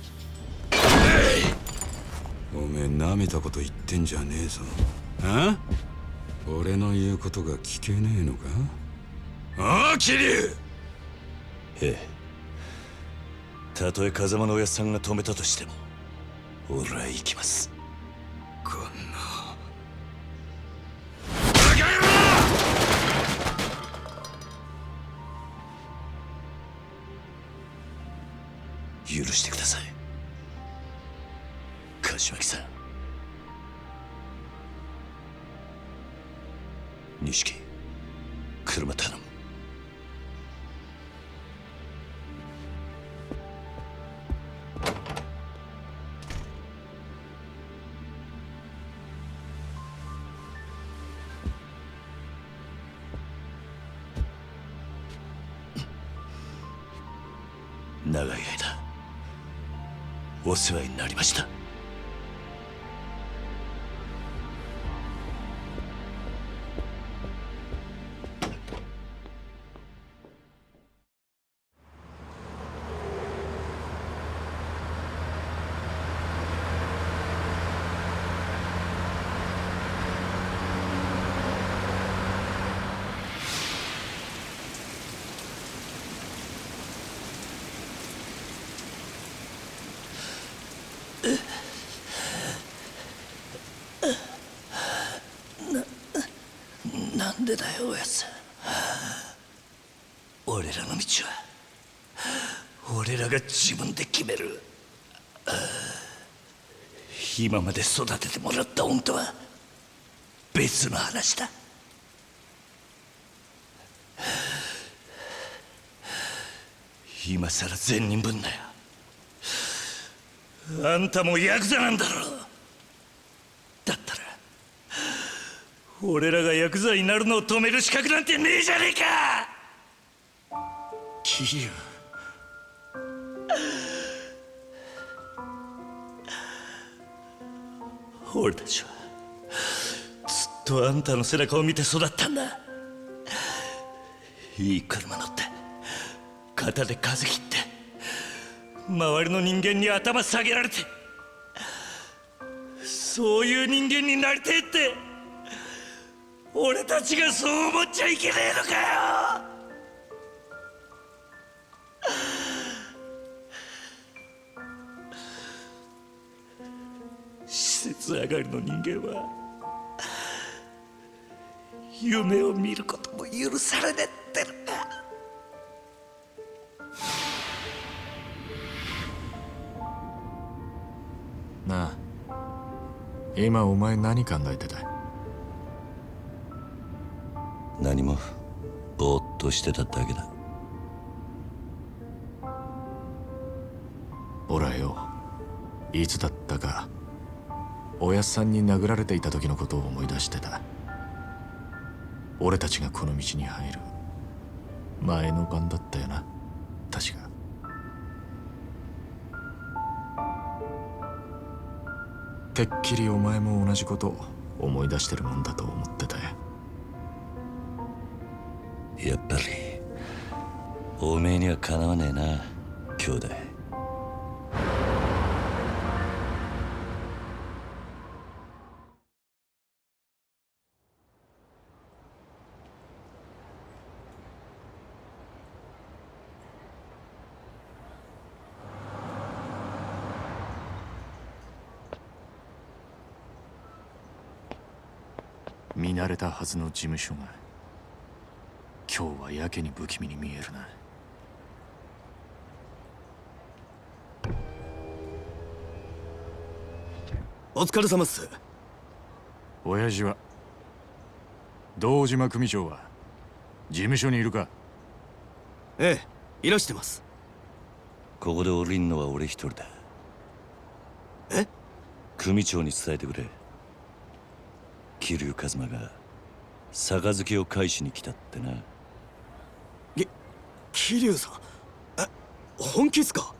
おめえなめたこと言ってんじゃねえぞ。あ？俺の言うことが聞けねえのか？ああ桐生。ええ、たとえ風間のおやっさんが止めたとしても俺は行きます。こんな許してください。柏木さん、錦、車頼む。長い間お世話になりました。なんでだよ、おやつ。俺らの道は俺らが自分で決める。今まで育ててもらった恩とは別の話だ。今さら善人ぶんなよ。あんたもヤクザなんだろ。だったら俺らがヤクザになるのを止める資格なんてねえじゃねえか。桐生、俺たちはずっとあんたの背中を見て育ったんだ。いい車乗って肩で風切って周りの人間に頭下げられて、そういう人間になりてえって俺たちがそう思っちゃいけねえのかよ。施設上がりの人間は夢を見ることも許されねえってのか。なあ、今お前何考えてた？何も、ぼーっとしてただけだ。俺はよ、いつだったかおやっさんに殴られていた時のことを思い出してた。俺たちがこの道に入る前の晩だったよな、確か。てっきりお前も同じこと思い出してるもんだと思ってたよ。やっぱりおめえにはかなわねえな、兄弟。見慣れたはずの事務所が今日はやけに不気味に見えるな。お疲れ様っす。親父は堂島組長は事務所にいるか？ええ、いらしてます。ここで降りんのは俺一人だ。え？組長に伝えてくれ。桐生一馬が杯を返しに来たってな。桐生さん、本気っすか？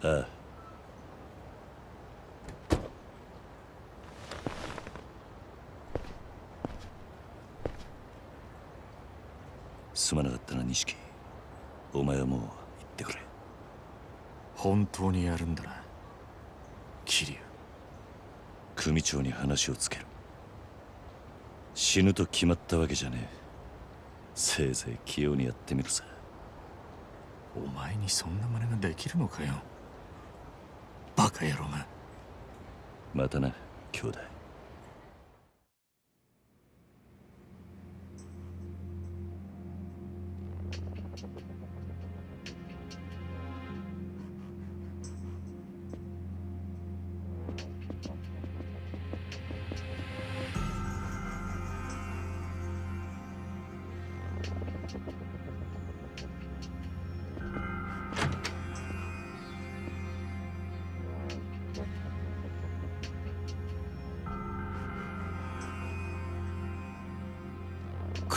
ああ。すまなかったな、錦。お前はもう行ってくれ。本当にやるんだな、桐生。組長に話をつける。死ぬと決まったわけじゃねえ。せいぜい器用にやってみるさ。お前にそんな真似ができるのかよ、バカ野郎が。またな、兄弟。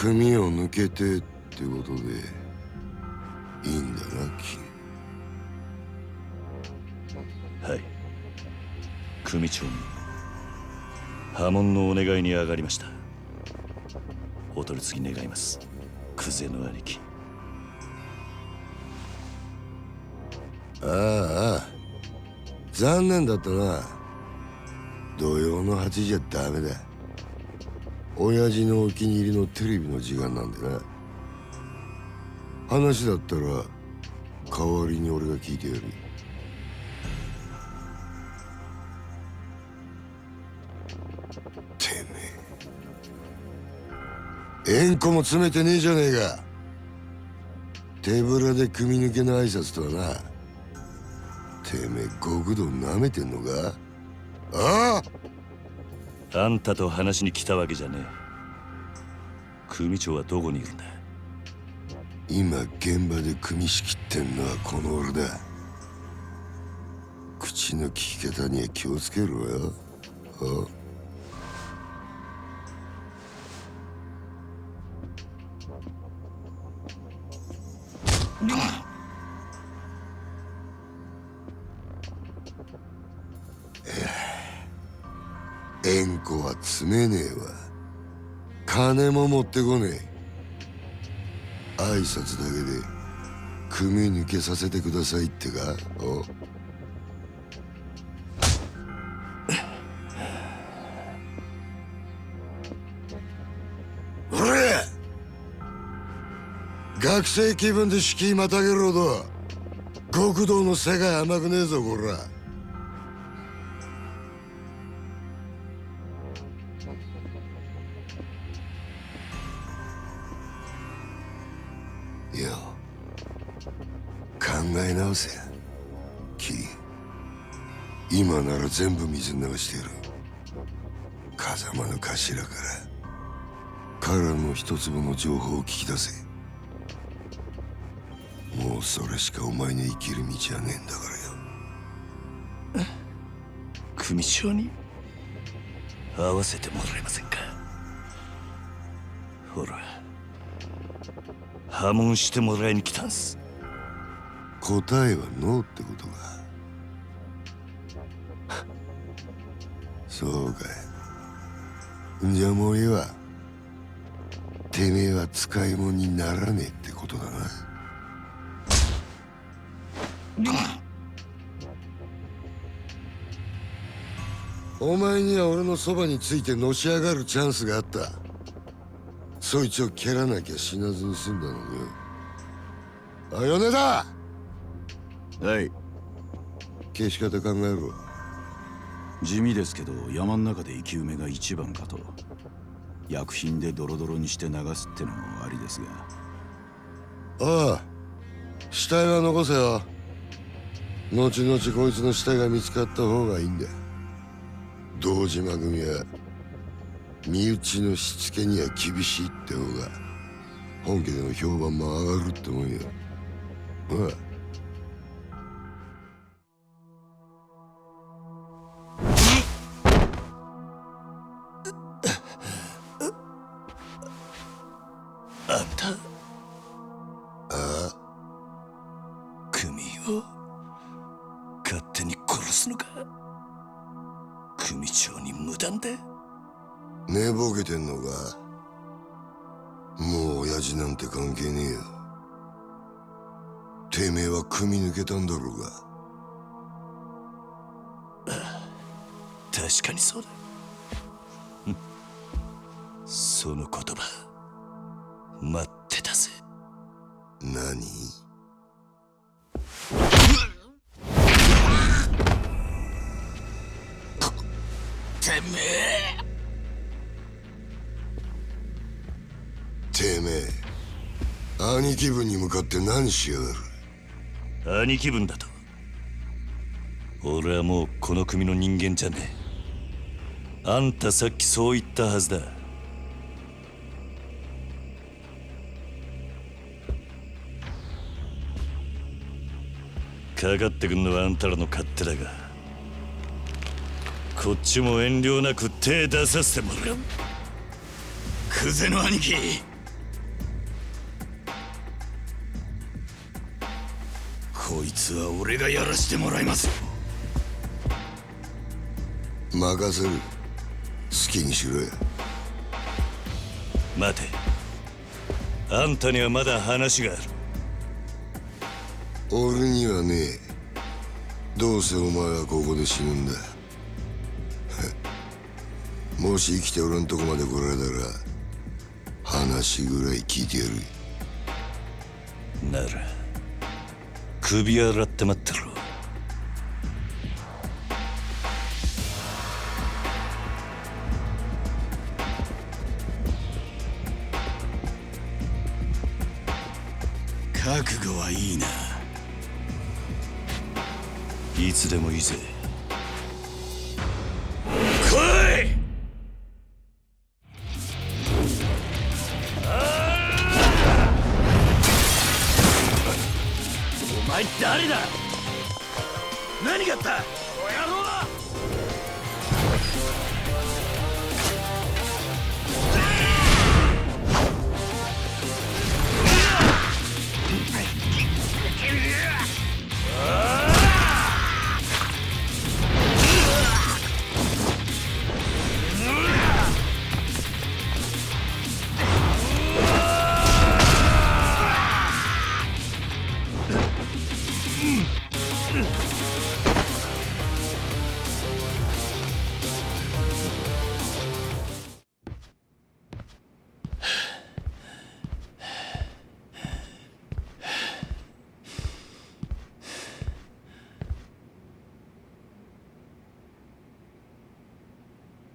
組を抜けてってことでいいんだな、はい。組長に破門のお願いに上がりました。お取り次ぎ願います、クゼの兄貴。ああ、残念だったな。土曜の8時じゃダメだ。親父のお気に入りのテレビの時間なんでな。話だったら代わりに俺が聞いてやる。てめえ、縁故も詰めてねえじゃねえか。手ぶらで組抜けの挨拶とはな。てめえ極道なめてんのか。ああ、あんたと話に来たわけじゃねえ。組長はどこにいるんだ。今現場で組み仕切ってんのはこの俺だ。口の利き方には気をつけろよ。縁故は詰めねえわ。金も持ってこねえ。挨拶だけで組抜けさせてくださいってか。おれ、学生気分で敷居またげるほど極道の世界甘くねえぞこら。よ、考え直せやキリ。今なら全部水流してやる。風間の頭から彼の一粒の情報を聞き出せ。もうそれしかお前の生きる道はねえんだからよ。組長に会わせてもらえませんか。ほら、破門してもらいに来たんす。答えはノーってことか。そうかい。じゃあもういいわ。てめえは使い物にならねえってことだな。お前には俺のそばについてのし上がるチャンスがあった。そいつを蹴らなきゃ死なずに済んだのによ。あ、米田。はい。消し方考えろ。地味ですけど山の中で生き埋めが一番かと。薬品でドロドロにして流すってのもありですが。ああ、死体は残せよ。後々こいつの死体が見つかった方がいいんだ。堂島組は身内のしつけには厳しいって方が本家での評判も上がるってもんよ。あんた、ああ、組を勝手に殺すのか。組長に無断で。寝ぼけてんのか。もう親父なんて関係ねえよ。てめえは組み抜けたんだろうが。確かにそうだ。その言葉待ってたぜ。何？てめえ兄貴分に向かって何しやがる。兄貴分だと。俺はもうこの組の人間じゃねえ。あんたさっきそう言ったはずだ。かかってくんのはあんたらの勝手だが、こっちも遠慮なく手出させてもらう。クゼの兄貴、つは俺がやらせてもらいます。任せる。好きにしろよ。待て、あんたにはまだ話がある。俺にはねえ。どうせお前はここで死ぬんだ。もし生きて俺んとこまで来られたら話ぐらい聞いてやる。なら首洗って待ってろ。覚悟はいいな。いつでもいいぜ。来い！お前誰だ？何があった？お野郎！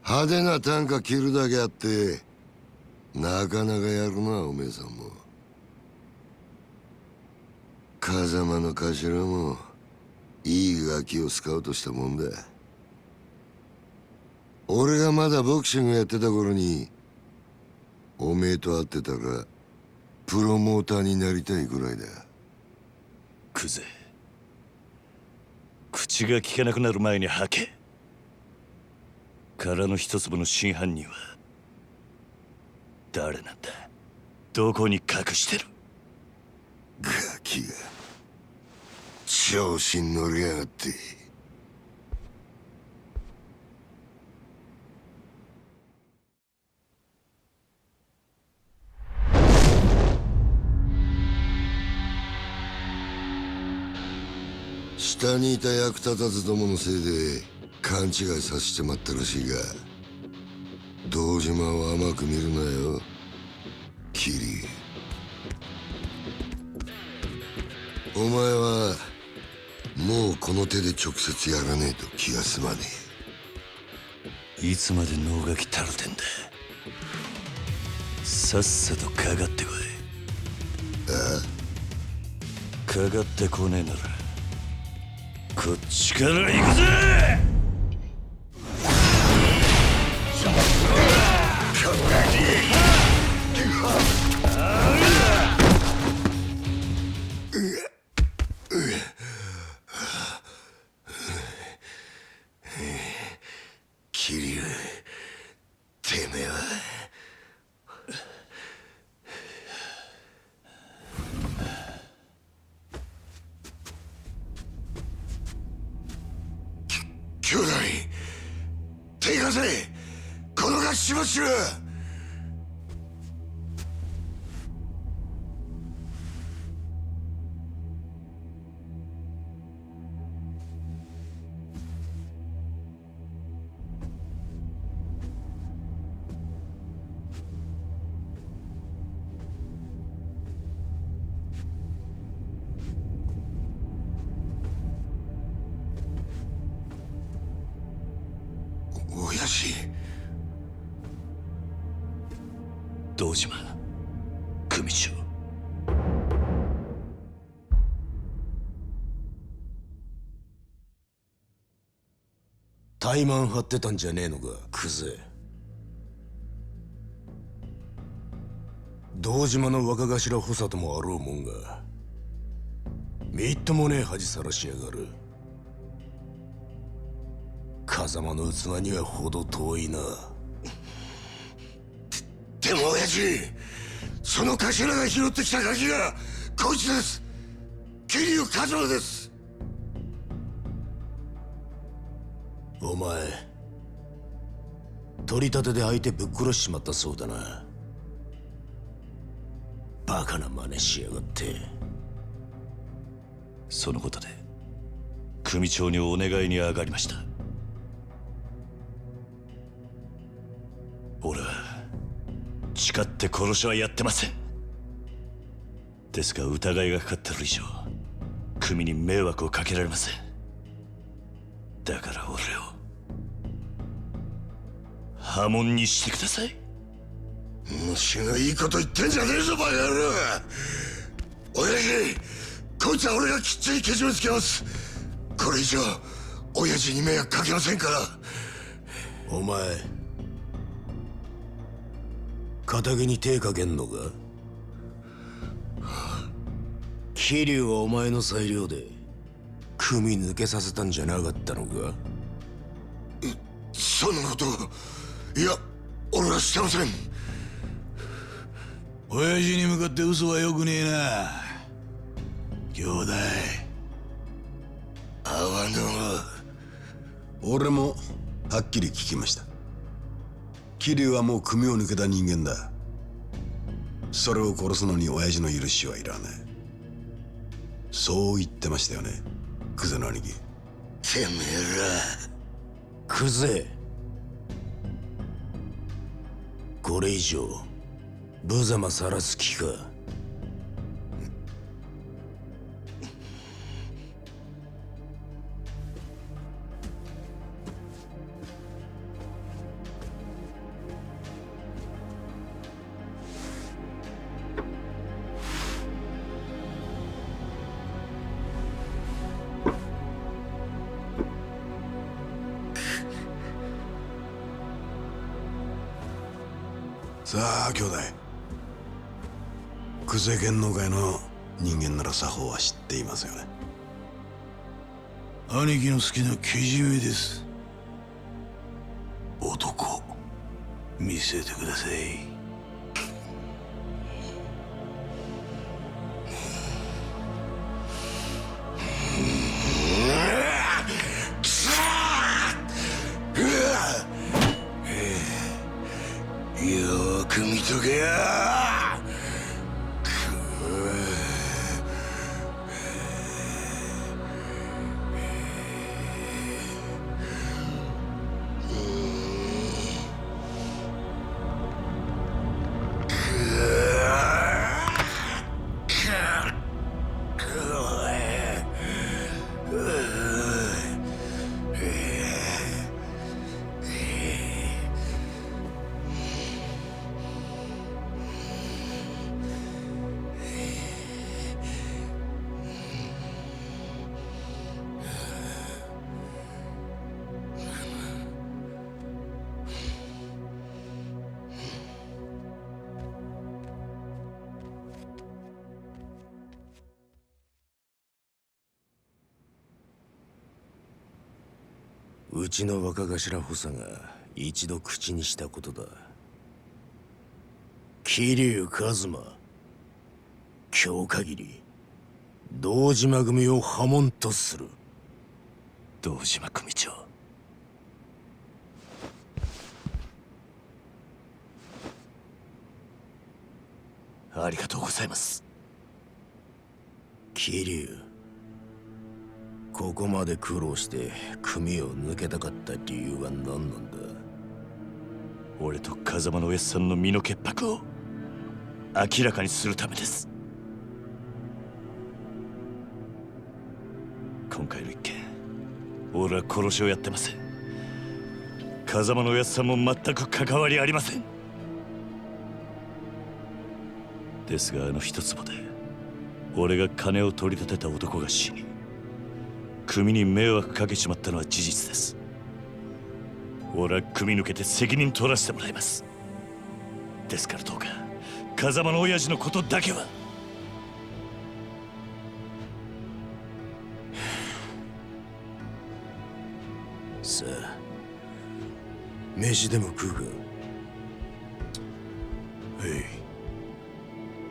派手な短歌切るだけあってなかなかやるな、おめえさんも。風間の頭もいいガキをスカウトしたもんだ。俺がまだボクシングやってた頃におめえと会ってたらプロモーターになりたいぐらいだ。クゼ、口が聞けなくなる前に吐け。殻の一粒の真犯人は誰なんだ？どこに隠してる？ガキが調子に乗りやがって。下にいた役立たずどものせいで勘違いさせてまったらしいが、堂島を甘く見るなよ、キリ。お前はもうこの手で直接やらねえと気が済まねいつまで能書きたるてんだ。さっさとかかってこい。ああ？かかってこねえならこっちから行くぜ！キリュウ、てめえは兄弟手貸せ。このガキ始末しろ。親父。堂島組長。怠慢張ってたんじゃねえのか、クゼ。堂島の若頭補佐ともあろうもんがみっともねえ恥さらしやがる。風間の器には程遠いな。でも親父、その頭が拾ってきたガキがこいつです。桐生一馬です。お前取り立てで相手ぶっ殺しちまったそうだな。バカな真似しやがって。そのことで組長にお願いに上がりました。俺は誓って殺しはやってません。ですが疑いがかかってる以上組に迷惑をかけられません。だから俺を破門にしてください。虫がいいこと言ってんじゃねえぞバカ野郎。親父、こいつは俺がきっちりけじめつけます。これ以上親父に迷惑かけませんから。お前仇に手かけんのか？桐生はお前の裁量で組抜けさせたんじゃなかったのか？そんなこと、いや俺はしてません。親父に向かって嘘はよくねえな兄弟。阿波野。俺もはっきり聞きました。桐生はもう組を抜けた人間だ。それを殺すのに親父の許しはいらない。そう言ってましたよね、クゼの兄貴。てめえらクゼ、これ以上無様さらす気か？さあ兄弟、久世剣能界の人間なら作法は知っていますよね。兄貴の好きなけじめです。男見せてください。よく見とけや。うちの若頭補佐が一度口にしたことだ。桐生一馬、今日限り堂島組を破門とする。堂島組長、ありがとうございます。桐生、ここまで苦労して組を抜けたかった理由は何なんだ？俺と風間のおやっさんの身の潔白を明らかにするためです。今回の一件、俺は殺しをやってません。風間のおやっさんも全く関わりありません。ですがあの一坪で俺が金を取り立てた男が死に、組に迷惑かけちまったのは事実です。俺は組抜けて責任取らせてもらいます。ですからどうか風間の親父のことだけは。さあ、飯でも食うか。はい。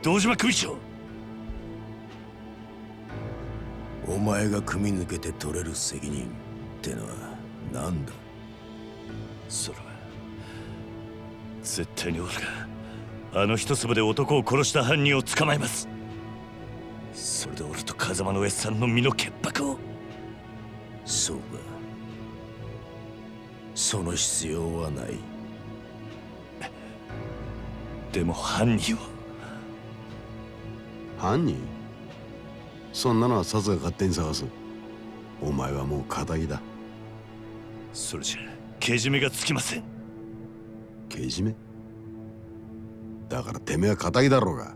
堂島組長、お前が組抜けて取れる責任ってのはなんだ？それは絶対に俺があの一粒で男を殺した犯人を捕まえます。それで俺と風間のおやさんの身の潔白を。そうか。その必要はない。でも犯人を。犯人？そんなのはサツが勝手に探す。お前はもう仇だ。それじゃけじめがつきません。けじめ？だからてめえは仇だろうが。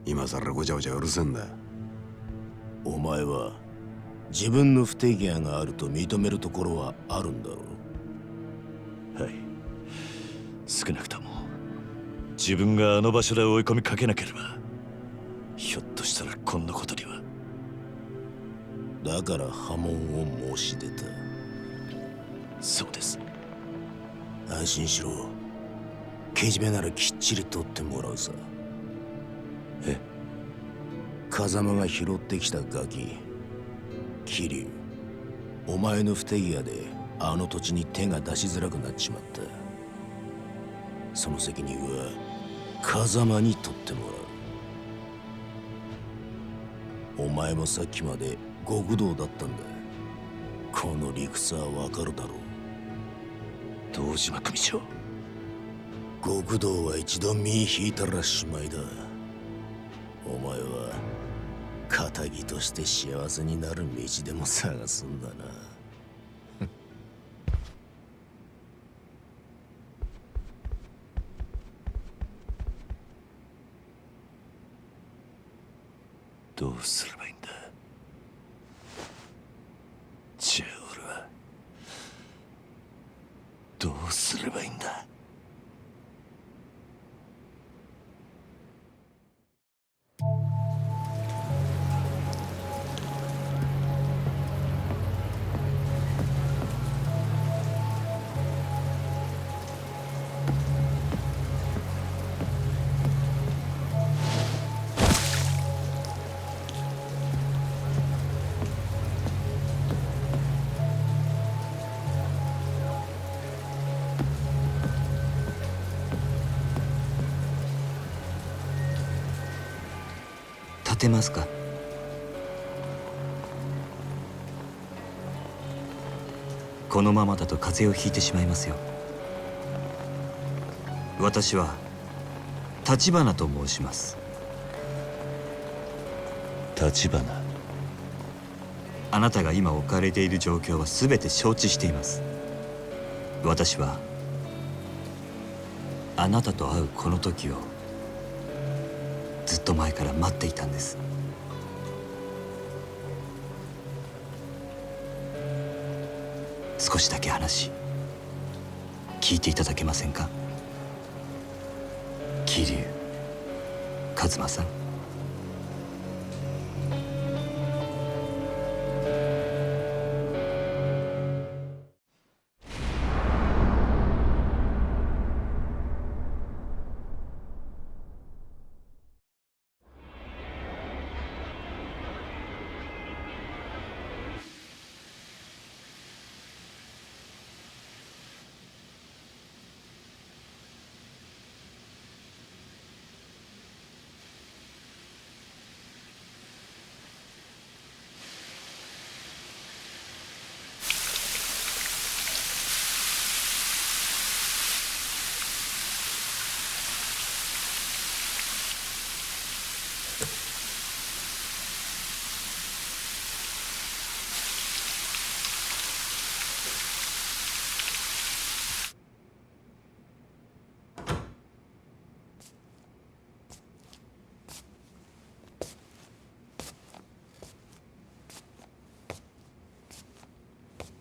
今さらごちゃごちゃうるせえんだ。お前は自分の不手際があると認めるところはあるんだろう。はい。少なくとも自分があの場所で追い込みかけなければ、ひょっとしたらこんなことには。だから破門を申し出た。そうです。安心しろ。けじめならきっちり取ってもらうさ。え？風間が拾ってきたガキ、桐生、お前の不手際であの土地に手が出しづらくなっちまった。その責任は風間に取ってもらう。お前もさっきまで極道だったんだ。この理屈はわかるだろう。堂島組長。極道は一度身引いたらしまいだ。お前は仇として幸せになる道でも探すんだな。どうすればいいんだ。じゃあ俺はどうすればいいんだ。立てますか？このままだと風邪をひいてしまいますよ。私は立花と申します。立花？あなたが今置かれている状況は全て承知しています。私はあなたと会うこの時をずっと前から待っていたんです。少しだけ話聞いていただけませんか？桐生一馬さん。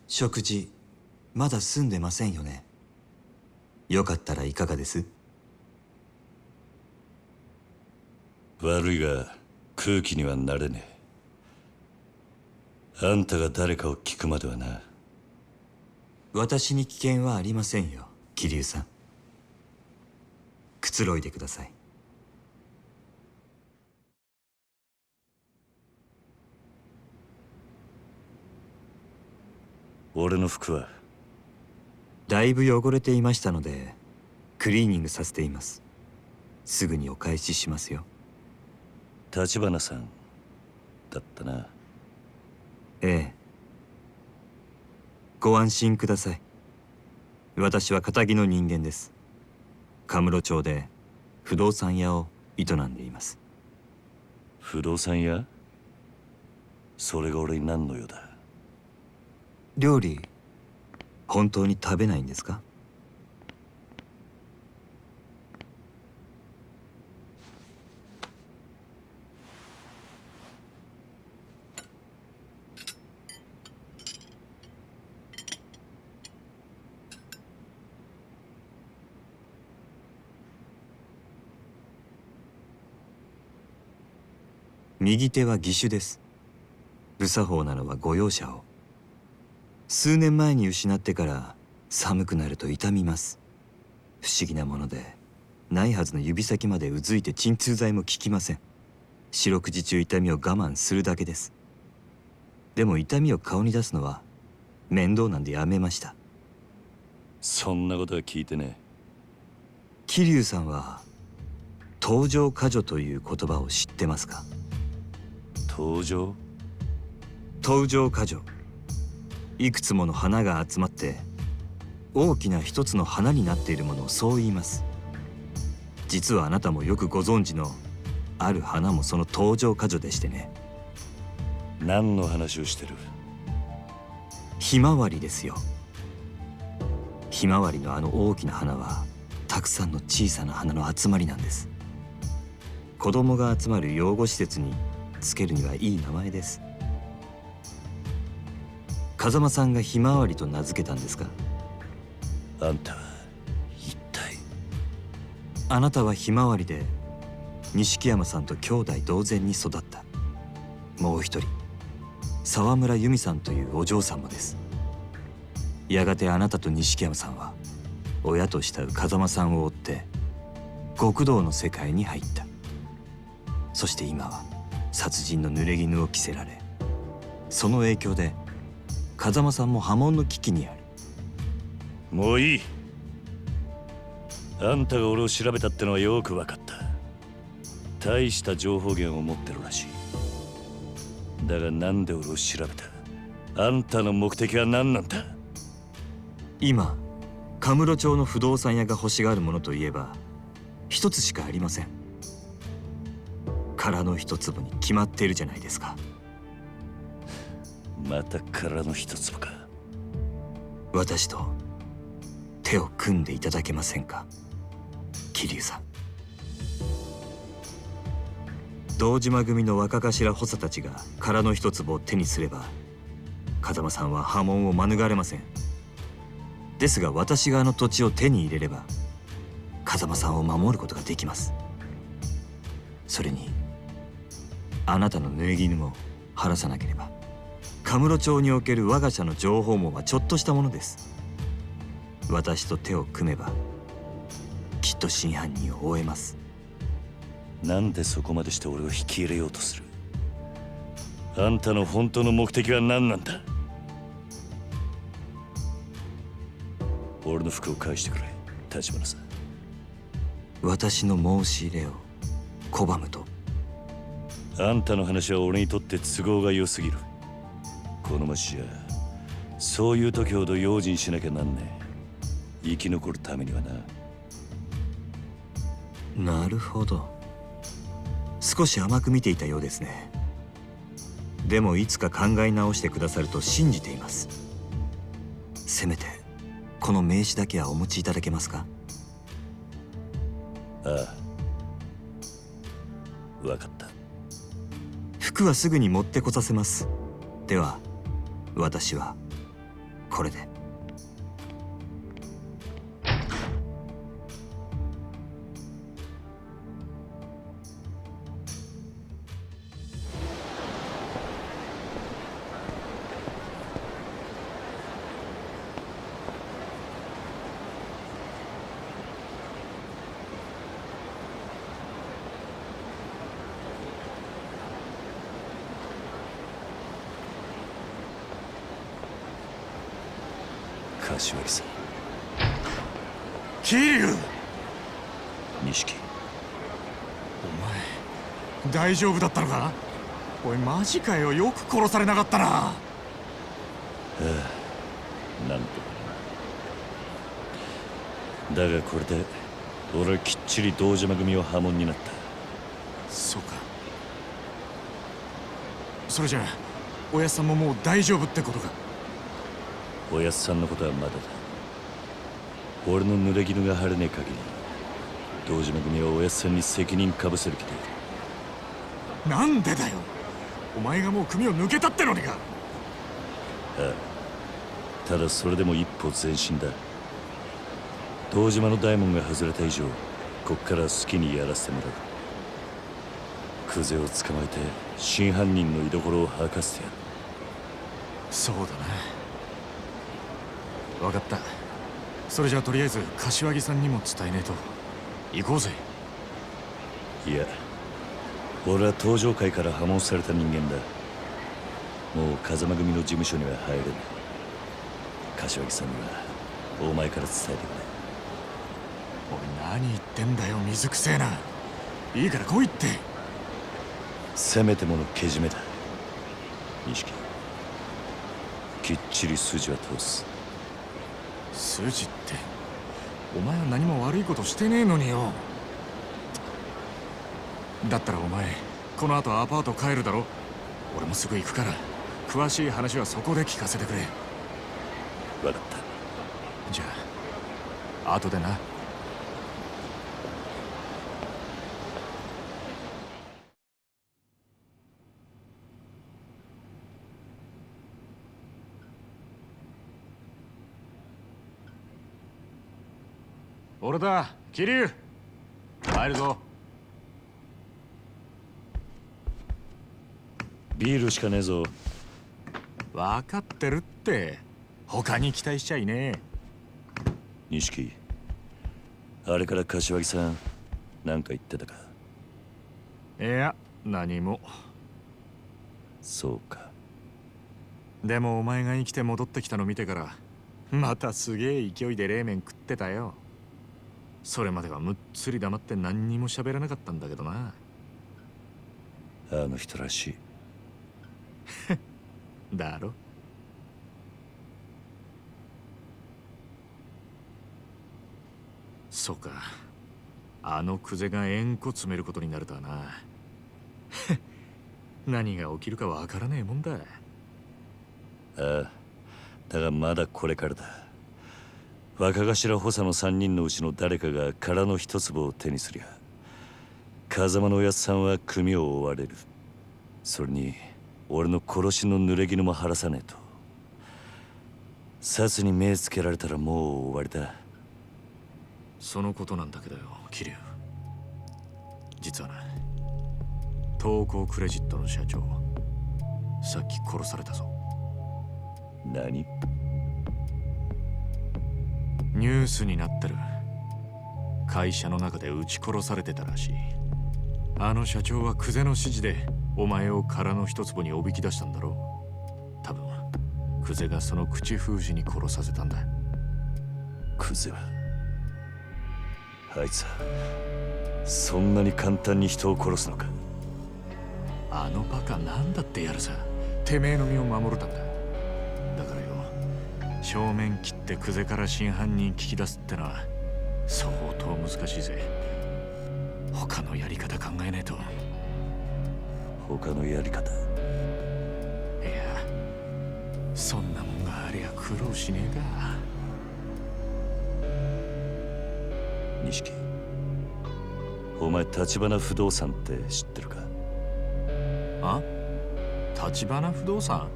食事まだ済んでませんよね。よかったらいかがです？悪いが空気にはなれねえ。あんたが誰かを聞くまではな。私に危険はありませんよ、桐生さん。くつろいでください。俺の服はだいぶ汚れていましたのでクリーニングさせています。すぐにお返ししますよ。立花さんだったな。ええ。ご安心ください。私は堅気の人間です。カムロ町で不動産屋を営んでいます。不動産屋？それが俺に何の用だ？料理本当に食べないんですか？右手は義手です。不作法なのはご容赦を。数年前に失ってから寒くなると痛みます。不思議なものでないはずの指先までうずいて鎮痛剤も効きません。四六時中痛みを我慢するだけです。でも痛みを顔に出すのは面倒なんでやめました。そんなことは聞いてねえ。桐生さんは登場過剰という言葉を知ってますか？登場過剰。いくつもの花が集まって大きな一つの花になっているものをそう言います。実はあなたもよくご存知のある花もその登場過剰でしてね。何の話をしてる？ひまわりですよ。ひまわりのあの大きな花はたくさんの小さな花の集まりなんです。子供が集まる養護施設につけるにはいい名前です。風間さんがひまわりと名付けたんですか？あんたは一体。あなたはひまわりで錦山さんと兄弟同然に育った。もう一人沢村由美さんというお嬢さんもです。やがてあなたと錦山さんは親と慕う風間さんを追って極道の世界に入った。そして今は殺人の濡れ衣を着せられ、その影響で風間さんも破門の危機にある。もういい。あんたが俺を調べたってのはよく分かった。大した情報源を持ってるらしい。だがなんで俺を調べた？あんたの目的は何なんだ？今カムロ町の不動産屋が欲しがるものといえば一つしかありません。殻の一粒に決まっているじゃないですか。また殻の一粒か。私と手を組んでいただけませんか、桐生さん。堂島組の若頭補佐たちが殻の一粒を手にすれば風間さんは破門を免れません。ですが私があの土地を手に入れれば風間さんを守ることができます。それにあなたの濡れ衣も晴らさなければカムロ町における我が社の情報網はちょっとしたものです。私と手を組めばきっと真犯人を追えます。なんでそこまでして俺を引き入れようとする？あんたの本当の目的は何なんだ？俺の服を返してくれ、立花さん。私の申し入れを拒むと？あんたの話は俺にとって都合が良すぎる。この町じゃそういう時ほど用心しなきゃなんねえ。生き残るためにはな。なるほど。少し甘く見ていたようですね。でもいつか考え直してくださると信じています。せめてこの名刺だけはお持ちいただけますか？ああ、分かった。服はすぐに持ってこさせます。では私はこれで。柏木さん。桐生、錦、お前大丈夫だったのか？おいマジかよ、よく殺されなかったな。ああ、なんとかな。だがこれで俺はきっちり堂島組を破門になった。そうか。それじゃあおやっさんももう大丈夫ってことか？おやっさんのことはまだだ。俺の濡れ衣が晴れねえ限り堂島組はおやっさんに責任かぶせる気でいる。なんでだよ、お前がもう組を抜けたってのにか。ああ、ただそれでも一歩前進だ。堂島の大門が外れた以上こっから好きにやらせてもらう。クゼを捕まえて真犯人の居所を吐かせてやる。そうだな、分かった。それじゃあとりあえず柏木さんにも伝えねえと。行こうぜ。いや、俺は登場界から破門された人間だ。もう風間組の事務所には入れない。柏木さんにはお前から伝えてくれ。おい何言ってんだよ、水くせえな。いいから来いって。せめてものけじめだ。錦、きっちり筋は通す。筋ってお前は何も悪いことしてねえのによ。だったらお前この後アパート帰るだろ。俺もすぐ行くから詳しい話はそこで聞かせてくれ。分かった。じゃあ後でな。俺だ、桐生。入るぞ。ビールしかねえぞ。分かってるって。他に期待しちゃいねえ。錦、あれから柏木さん何か言ってたか？いや、何も。そうか。でもお前が生きて戻ってきたの見てからまたすげえ勢いで冷麺食ってたよ。それまではむっつり黙って何にも喋らなかったんだけどな。あの人らしい。だろ。そうか、あのクゼが縁故詰めることになるとはな。何が起きるかわからねえもんだ。ああ、だがまだこれからだ。若頭補佐の3人のうちの誰かが殻の一粒を手にすりゃ風間のおやつさんは組を追われる。それに俺の殺しの濡れ衣も晴らさねえと。殺に目つけられたらもう終わりだ。そのことなんだけどよ、桐生。実はな、東光クレジットの社長さっき殺されたぞ。何？ニュースになってる。会社の中で撃ち殺されてたらしい。あの社長はクゼの指示でお前を殻の一坪におびき出したんだろう。多分クゼがその口封じに殺させたんだ。クゼはあいつはそんなに簡単に人を殺すのか？あのバカなんだってやるさ。てめえの身を守るためだ。だからよ、正面切ってクゼから真犯人聞き出すってのは相当難しいぜ。他のやり方考えねえと。他のやり方？いや、そんなもんがありゃ苦労しねえか。錦、お前橘不動産って知ってるか？あ？橘不動産？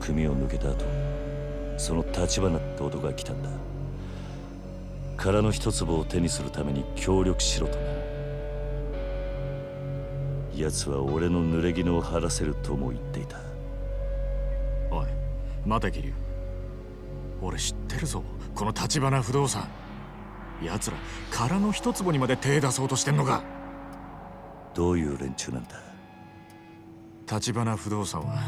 組を抜けた後、その橘って男が来たんだ。殻の一粒を手にするために協力しろとな。奴は俺の濡れ衣を晴らせるとも言っていた。おい、待て桐生。俺知ってるぞ、この橘不動産。奴ら殻の一坪にまで手出そうとしてんのか。どういう連中なんだ？橘不動産は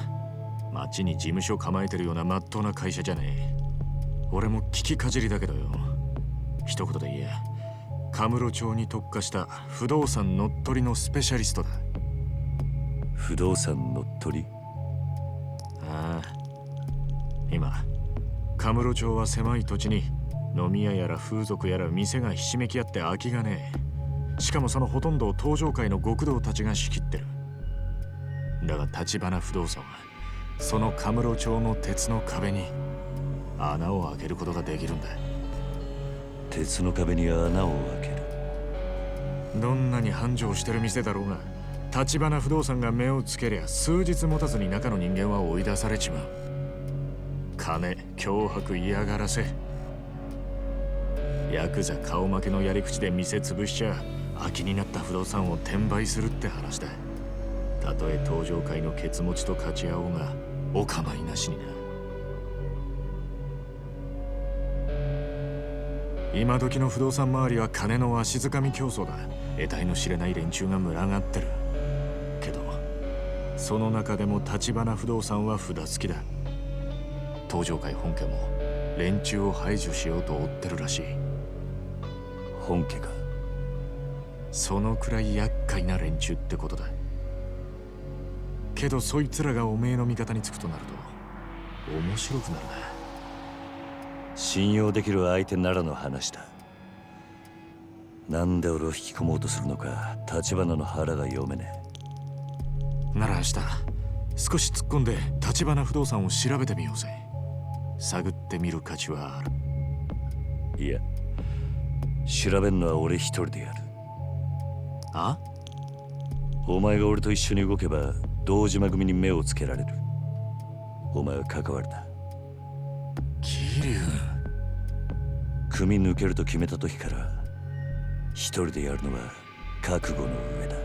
町に事務所構えてるような真っ当な会社じゃねえ。俺も聞きかじりだけどよ。一言で言え、カムロ町に特化した不動産乗っ取りのスペシャリストだ。不動産乗っ取り？ああ、今カムロ町は狭い土地に飲み屋やら風俗やら店がひしめき合って空きがねえ。しかもそのほとんどを東上界の極道たちが仕切ってる。だが橘不動産はそのカムロ町の鉄の壁に穴を開けることができるんだ。鉄の壁に穴を開ける。どんなに繁盛してる店だろうが、橘不動産が目をつけりゃ数日持たずに中の人間は追い出されちまう。金、脅迫、嫌がらせ、ヤクザ顔負けのやり口で店潰しちゃ空きになった不動産を転売するって話だ。たとえ東上界のケツ持ちと勝ち合おうがお構いなしにな。今時の不動産周りは金の足づかみ競争だ。得体の知れない連中が群がってる。けどその中でも橘不動産は札付きだ。東上界本家も連中を排除しようと追ってるらしい。本家か。そのくらい厄介な連中ってことだ。けどそいつらがおめえの味方につくとなると面白くなるな。信用できる相手ならの話だ。なんで俺を引き込もうとするのか橘の腹が読めねえ。なら明日少し突っ込んで橘不動産を調べてみようぜ。探ってみる価値はある。いや、調べんのは俺一人でやる。あ？お前が俺と一緒に動けば堂島組に目をつけられる。お前は関わるな。桐生。組抜けると決めた時から一人でやるのは覚悟の上だ。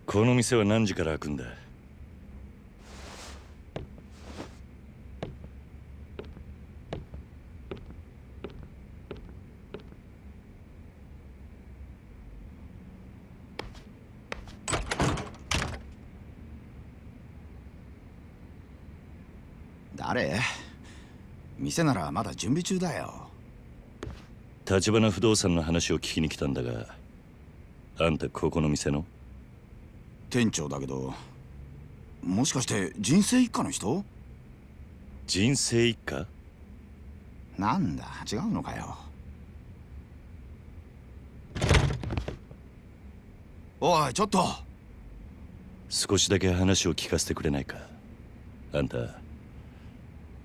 この店は何時から開くんだ？誰？店ならまだ準備中だよ。橘不動産の話を聞きに来たんだが、あんたここの店の？店長だけど、もしかして人生一家の人？人生一家？なんだ、違うのかよ。おい、ちょっと。少しだけ話を聞かせてくれないか。あんた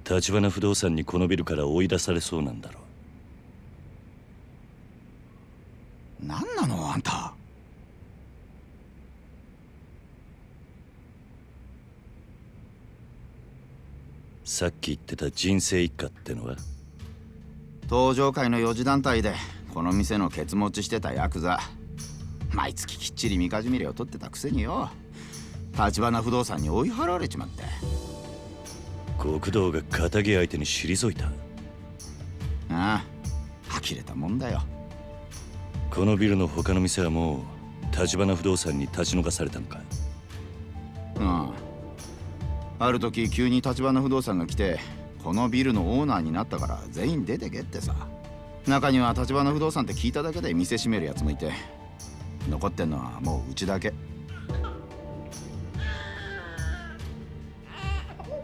橘不動産にこのビルから追い出されそうなんだろう。何なのあんた。さっき言ってた人生一家ってのは？東上界の四次団体でこの店のケツ持ちしてたヤクザ。毎月きっちりみかじめ料を取ってたくせによ、橘不動産に追い払われちまって。極道が仇相手に退いた？ああ、呆れたもんだよ。このビルの他の店はもう橘不動産に立ち退かされたのか？ああ、ある時急に橘不動産が来てこのビルのオーナーになったから全員出てけってさ。中には橘不動産って聞いただけで店閉めるやつもいて、残ってんのはもううちだけ。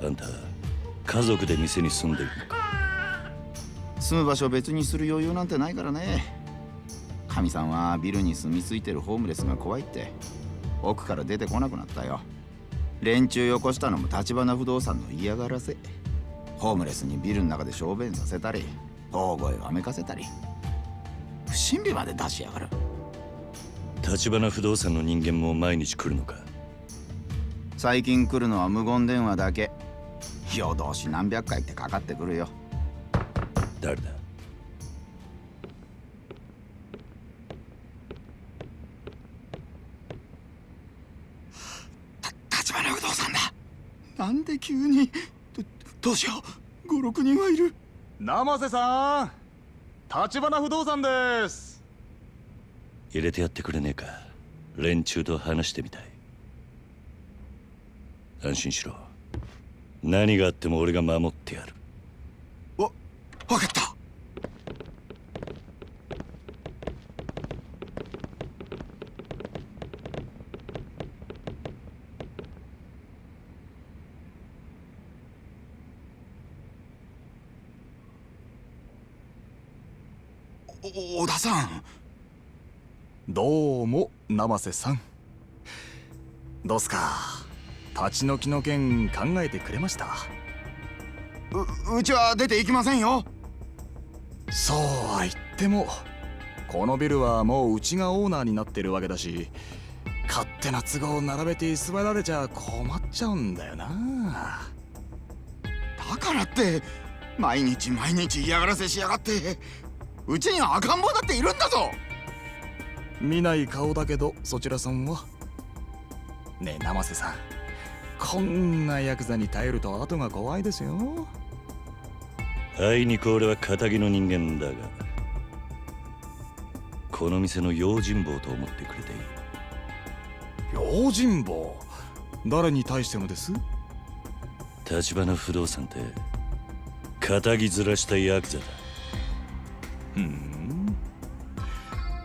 あんた家族で店に住んでいるのか？住む場所別にする余裕なんてないからね。かみさんはビルに住み着いてるホームレスが怖いって奥から出てこなくなったよ。連中よこしたのも橘不動産の嫌がらせ。ホームレスにビルの中で小便させたり大声をあめかせたり、不審火まで出しやがる。橘不動産の人間も毎日来るのか？最近来るのは無言電話だけ。夜通し何百回ってかかってくるよ。誰だ？立花不動産だ。なんで急に。どうしよう、5、6人はいる。生瀬さん、立花不動産です。入れてやってくれねえか。連中と話してみたい。安心しろ。何があっても俺が守ってやる。わかった。小田さん。どうも生瀬さん。どうすか、立ち退きの件考えてくれました？うちは出ていきませんよ。そうは言ってもこのビルはもううちがオーナーになってるわけだし、勝手な都合を並べて居座られちゃ困っちゃうんだよな。だからって毎日毎日嫌がらせしやがって。うちには赤ん坊だっているんだぞ。見ない顔だけどそちらさんは。ねえ生瀬さん、こんなヤクザに頼ると後が怖いですよ。あいにく俺は堅気の人間だが、この店の用心棒と思ってくれていい。用心棒？誰に対してのです？立花不動産って堅気ずらしたヤクザだ。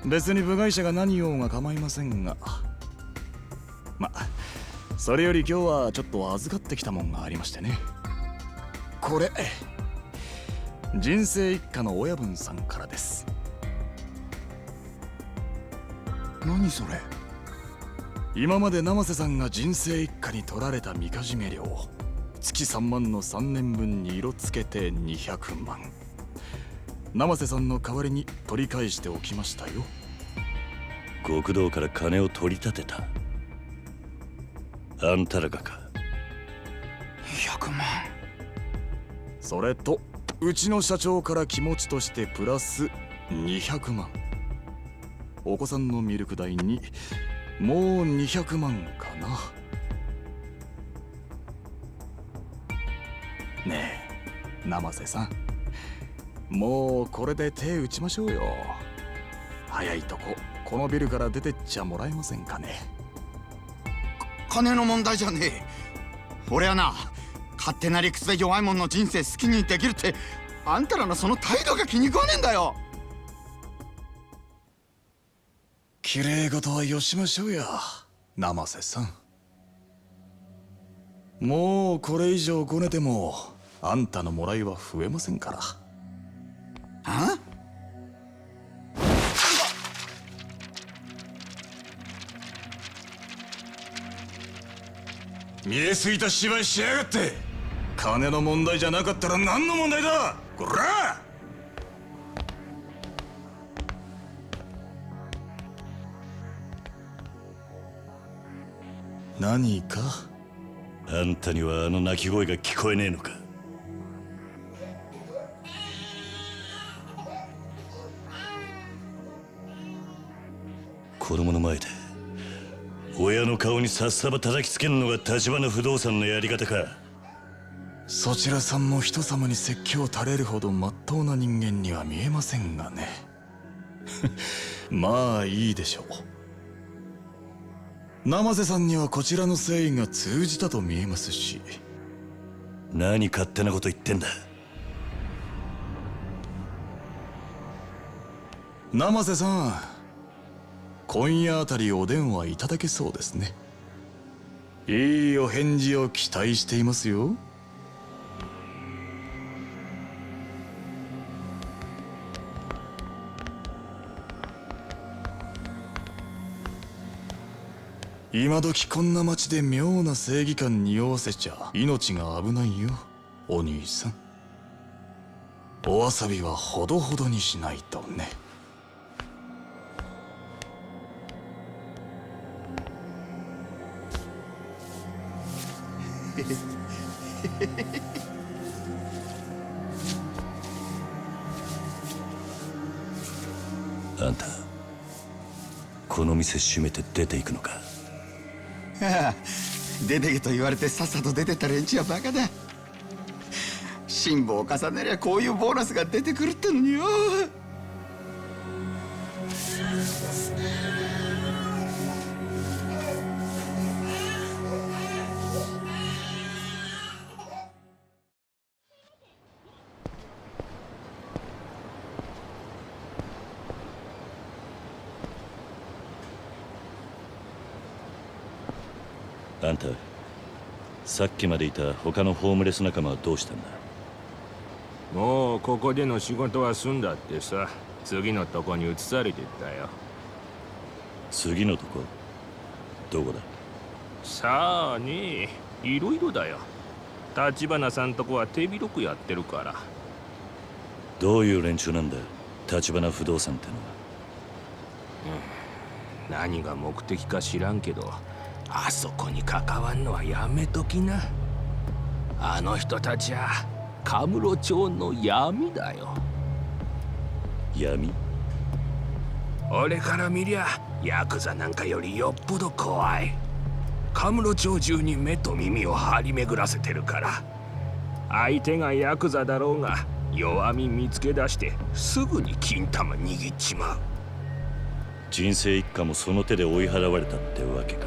別に部外者が何言おうが構いませんが、ま、それより今日はちょっと預かってきたもんがありましてね。これ人生一家の親分さんからです。何それ？今まで生瀬さんが人生一家に取られたみかじめ料、月3万の3年分に色つけて200万。生瀬さんの代わりに取り返しておきましたよ。極道から金を取り立てた。あんたらがか。200万。それとうちの社長から気持ちとしてプラス200万。お子さんのミルク代にもう200万かな。ねえ生瀬さん、もうこれで手打ちましょうよ。早いとここのビルから出てっちゃもらえませんかね。金の問題じゃねえ。俺はな、勝手な理屈で弱い者の人生好きにできるって、あんたらのその態度が気に食わねえんだよ。綺麗事はよしましょうや生瀬さん。もうこれ以上ごねてもあんたのもらいは増えませんから。あ？見えすぎた芝居しやがって。金の問題じゃなかったら何の問題だこら！何か？あんたにはあの鳴き声が聞こえねえのか？子供の前で親の顔にさっさば叩きつけるのが立花不動産のやり方か？そちらさんも人様に説教垂れるほど真っ当な人間には見えませんがね。まあいいでしょう。生瀬さんにはこちらの誠意が通じたと見えますし。何勝手なこと言ってんだ。生瀬さん、今夜あたりお電話いただけそうですね。いいお返事を期待していますよ。今時こんな街で妙な正義感匂わせちゃ命が危ないよお兄さん。おわさびはほどほどにしないとね。あんたこの店閉めて出ていくのか？出てけと言われてさっさと出てった連中はバカだ。辛抱を重ねりゃこういうボーナスが出てくるってのによ。あんたさっきまでいた他のホームレス仲間はどうしたんだ？もうここでの仕事は済んだってさ。次のとこに移されてったよ。次のとこどこだ？さあね、いろいろだよ。橘さんとこは手広くやってるから。どういう連中なんだ橘不動産ってのは。何が目的か知らんけど、あそこに関わんのはやめときな。あの人たちはカムロ町の闇だよ。闇？俺から見りゃヤクザなんかよりよっぽど怖い。カムロ町中に目と耳を張り巡らせてるから、相手がヤクザだろうが弱み見つけ出してすぐに金玉握っちまう。人生一家もその手で追い払われたってわけか。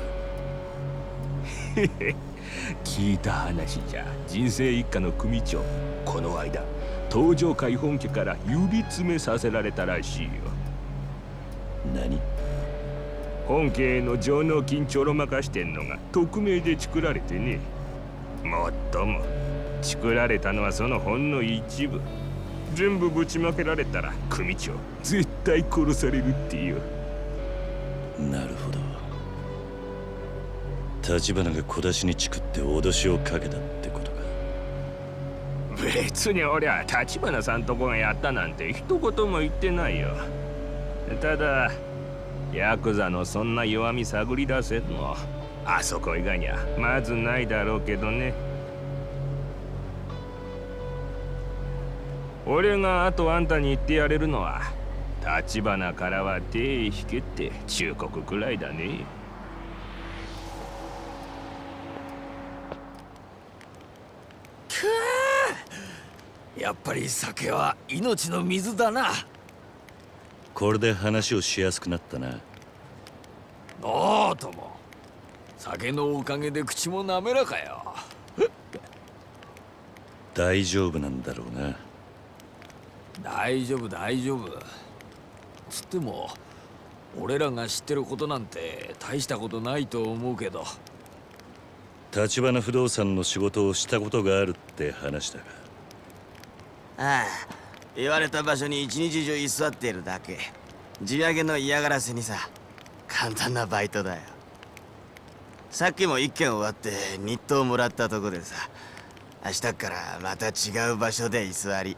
聞いた話じゃ、人生一家の組長この間東条会本家から指詰めさせられたらしいよ。何？本家への上納金ちょろまかしてんのが匿名で作られてね。もっとも作られたのはそのほんの一部。全部ぶちまけられたら組長絶対殺されるってよ。なるほど。橘が小出しにチクって脅しをかけたってことか。別に俺は橘さんとこがやったなんて一言も言ってないよ。ただヤクザのそんな弱み探り出せんのあそこ以外にはまずないだろうけどね。俺があとあんたに言ってやれるのは、橘からは手引けって忠告くらいだね。やっぱり酒は命の水だな。これで話をしやすくなったな。おおとも、酒のおかげで口も滑らかよ。大丈夫なんだろうな。大丈夫大丈夫。つっても俺らが知ってることなんて大したことないと思うけど。橘不動産の仕事をしたことがあるって話だが。ああ、言われた場所に一日中居座っているだけ。地上げの嫌がらせにさ、簡単なバイトだよ。さっきも一件終わって日当もらったとこでさ、明日からまた違う場所で居座り。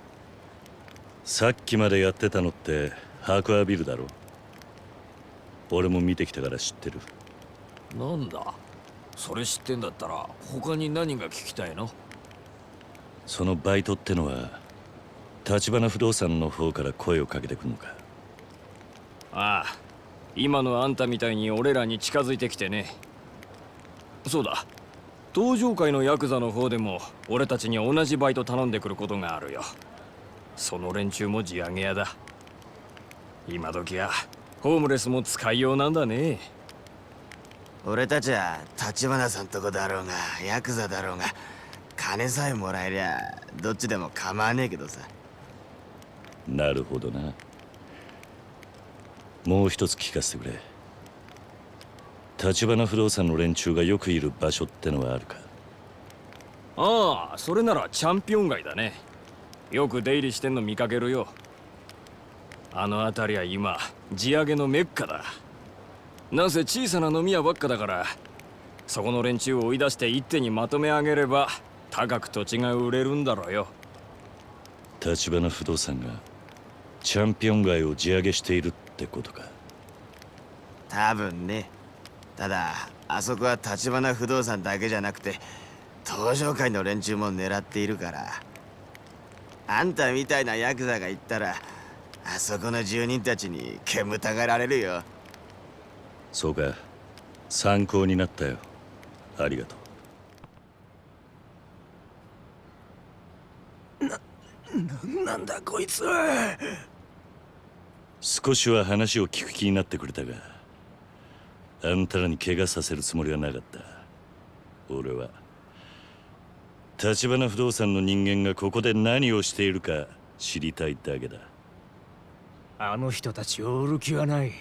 さっきまでやってたのってハークアービルだろ。俺も見てきたから知ってる。なんだ、それ知ってんだったら他に何が聞きたいの？そのバイトってのは橘不動産の方から声をかけてくるのか？ああ、今のあんたみたいに俺らに近づいてきてね。そうだ、東上会のヤクザの方でも俺たちに同じバイト頼んでくることがあるよ。その連中も地上げ屋だ。今時はホームレスも使いようなんだね。俺たちは橘さんとこだろうがヤクザだろうが、金さえもらえりゃどっちでも構わねえけどさ。なるほどな。もう一つ聞かせてくれ。橘不動産の連中がよくいる場所ってのはあるか？ああ、それならチャンピオン街だね。よく出入りしてんの見かけるよ。あの辺りは今地上げのメッカだ。なんせ小さな飲み屋ばっかだから、そこの連中を追い出して一手にまとめ上げれば高く土地が売れるんだろうよ。橘不動産がチャンピオン街を地上げしているってことか？多分ね。ただあそこは橘不動産だけじゃなくて東上会の連中も狙っているから、あんたみたいなヤクザが行ったらあそこの住人たちに煙たがられるよ。そうか、参考になったよ。ありがとう。なんだこいつ。少しは話を聞く気になってくれたが、あんたらに怪我させるつもりはなかった。俺は橘不動産の人間がここで何をしているか知りたいだけだ。あの人たちを売る気はない。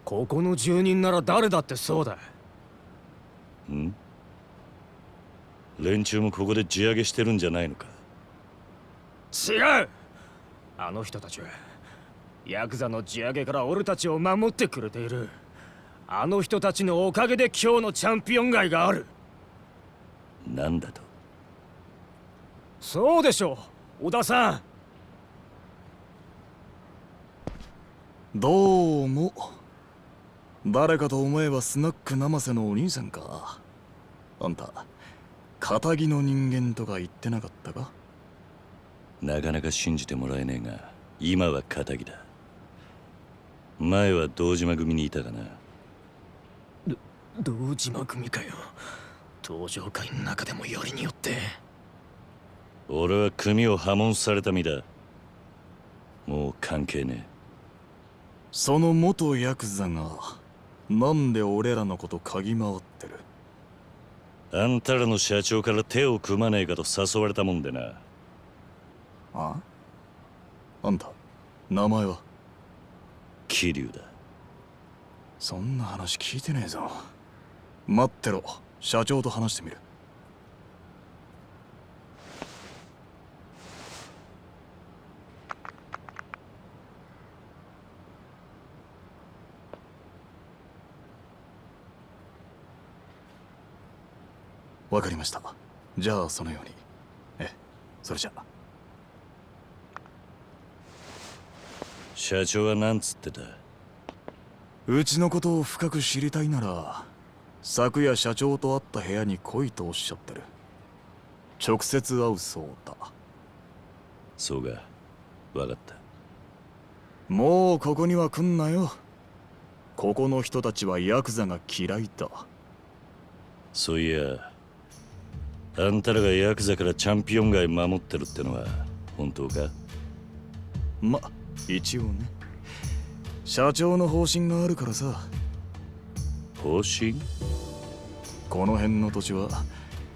ここの住人なら誰だってそうだ。ん？連中もここで地上げしてるんじゃないのか？違う。あの人たちはヤクザの地上げから俺たちを守ってくれている。あの人たちのおかげで今日のチャンピオン街がある。なんだと？そうでしょう、小田さん。どうも。誰かと思えばスナック生瀬のお兄さんか。あんた片木の人間とか言ってなかったか？なかなか信じてもらえねえが、今は片木だ。前は堂島組にいたかな。堂島組かよ。登場会の中でもよりによって。俺は組を破門された身だ。もう関係ねえ。その元ヤクザがなんで俺らのこと嗅ぎ回ってる？あんたらの社長から手を組まねえかと誘われたもんでな。あんた名前は？桐生だ。そんな話聞いてねえぞ。待ってろ、社長と話してみる。わかりました。じゃあそのように。それじゃ。社長は何つってた？うちのことを深く知りたいなら昨夜社長と会った部屋に来いとおっしゃってる。直接会うそうだ。そうか、分かった。もうここには来んなよ。ここの人たちはヤクザが嫌いだ。そういや、あんたらがヤクザからチャンピオン街守ってるってのは本当か？ま、一応ね。社長の方針があるからさ。方針？この辺の土地は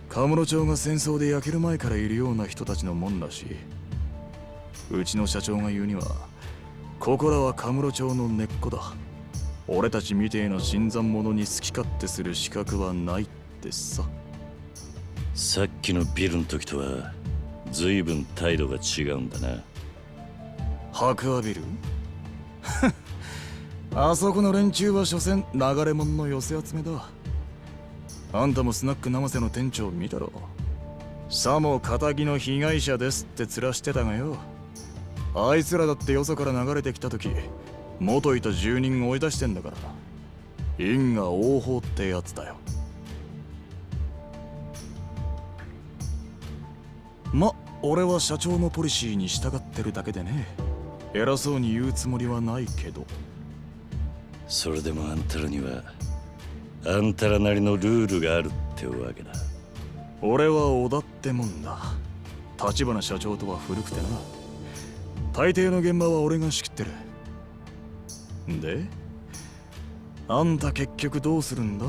カムロ町が戦争で焼ける前からいるような人たちのもんらしい。うちの社長が言うには、ここらはカムロ町の根っこだ。俺たちみてえな新参者に好き勝手する資格はないってさ。さっきのビルの時とは随分態度が違うんだな。白亜ビルあそこの連中は所詮流れ者の寄せ集めだ。あんたもスナック生瀬の店長見たろ。さも仇の被害者ですって面してたがよ。あいつらだってよそから流れてきた時、元いた住人追い出してんだから。因果応報ってやつだよ。ま、俺は社長のポリシーに従ってるだけでね。偉そうに言うつもりはないけど。それでもあんたらにはあんたらなりのルールがあるってわけだ。俺は織田ってもんだ。橘社長とは古くてな。大抵の現場は俺が仕切ってる。で、あんた結局どうするんだ？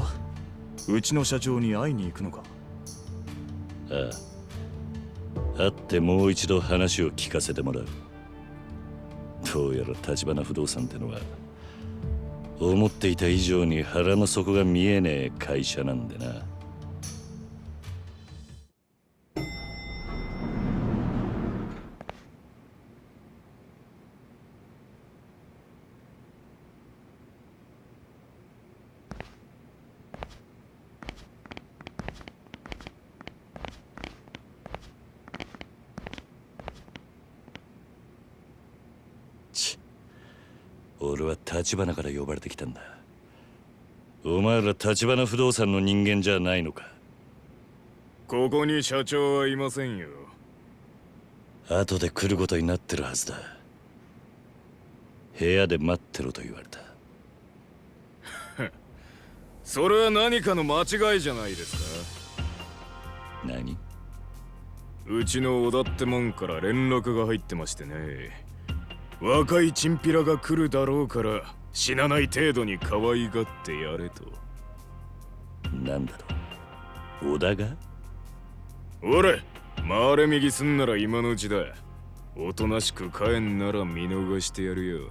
うちの社長に会いに行くのか？ああ、会ってもう一度話を聞かせてもらう。どうやら橘不動産ってのは思っていた以上に腹の底が見えねえ会社なんでな。俺は橘から呼ばれてきたんだ。お前ら橘不動産の人間じゃないのか？ここに社長はいませんよ。後で来ることになってるはずだ。部屋で待ってろと言われた。それは何かの間違いじゃないですか。何？うちの小田ってもんから連絡が入ってましてね。若いチンピラが来るだろうから死なない程度に可愛がってやれと。なんだろう、小田が？俺、回れ右すんなら今のうちだ。おとなしく帰んなら見逃してやるよ。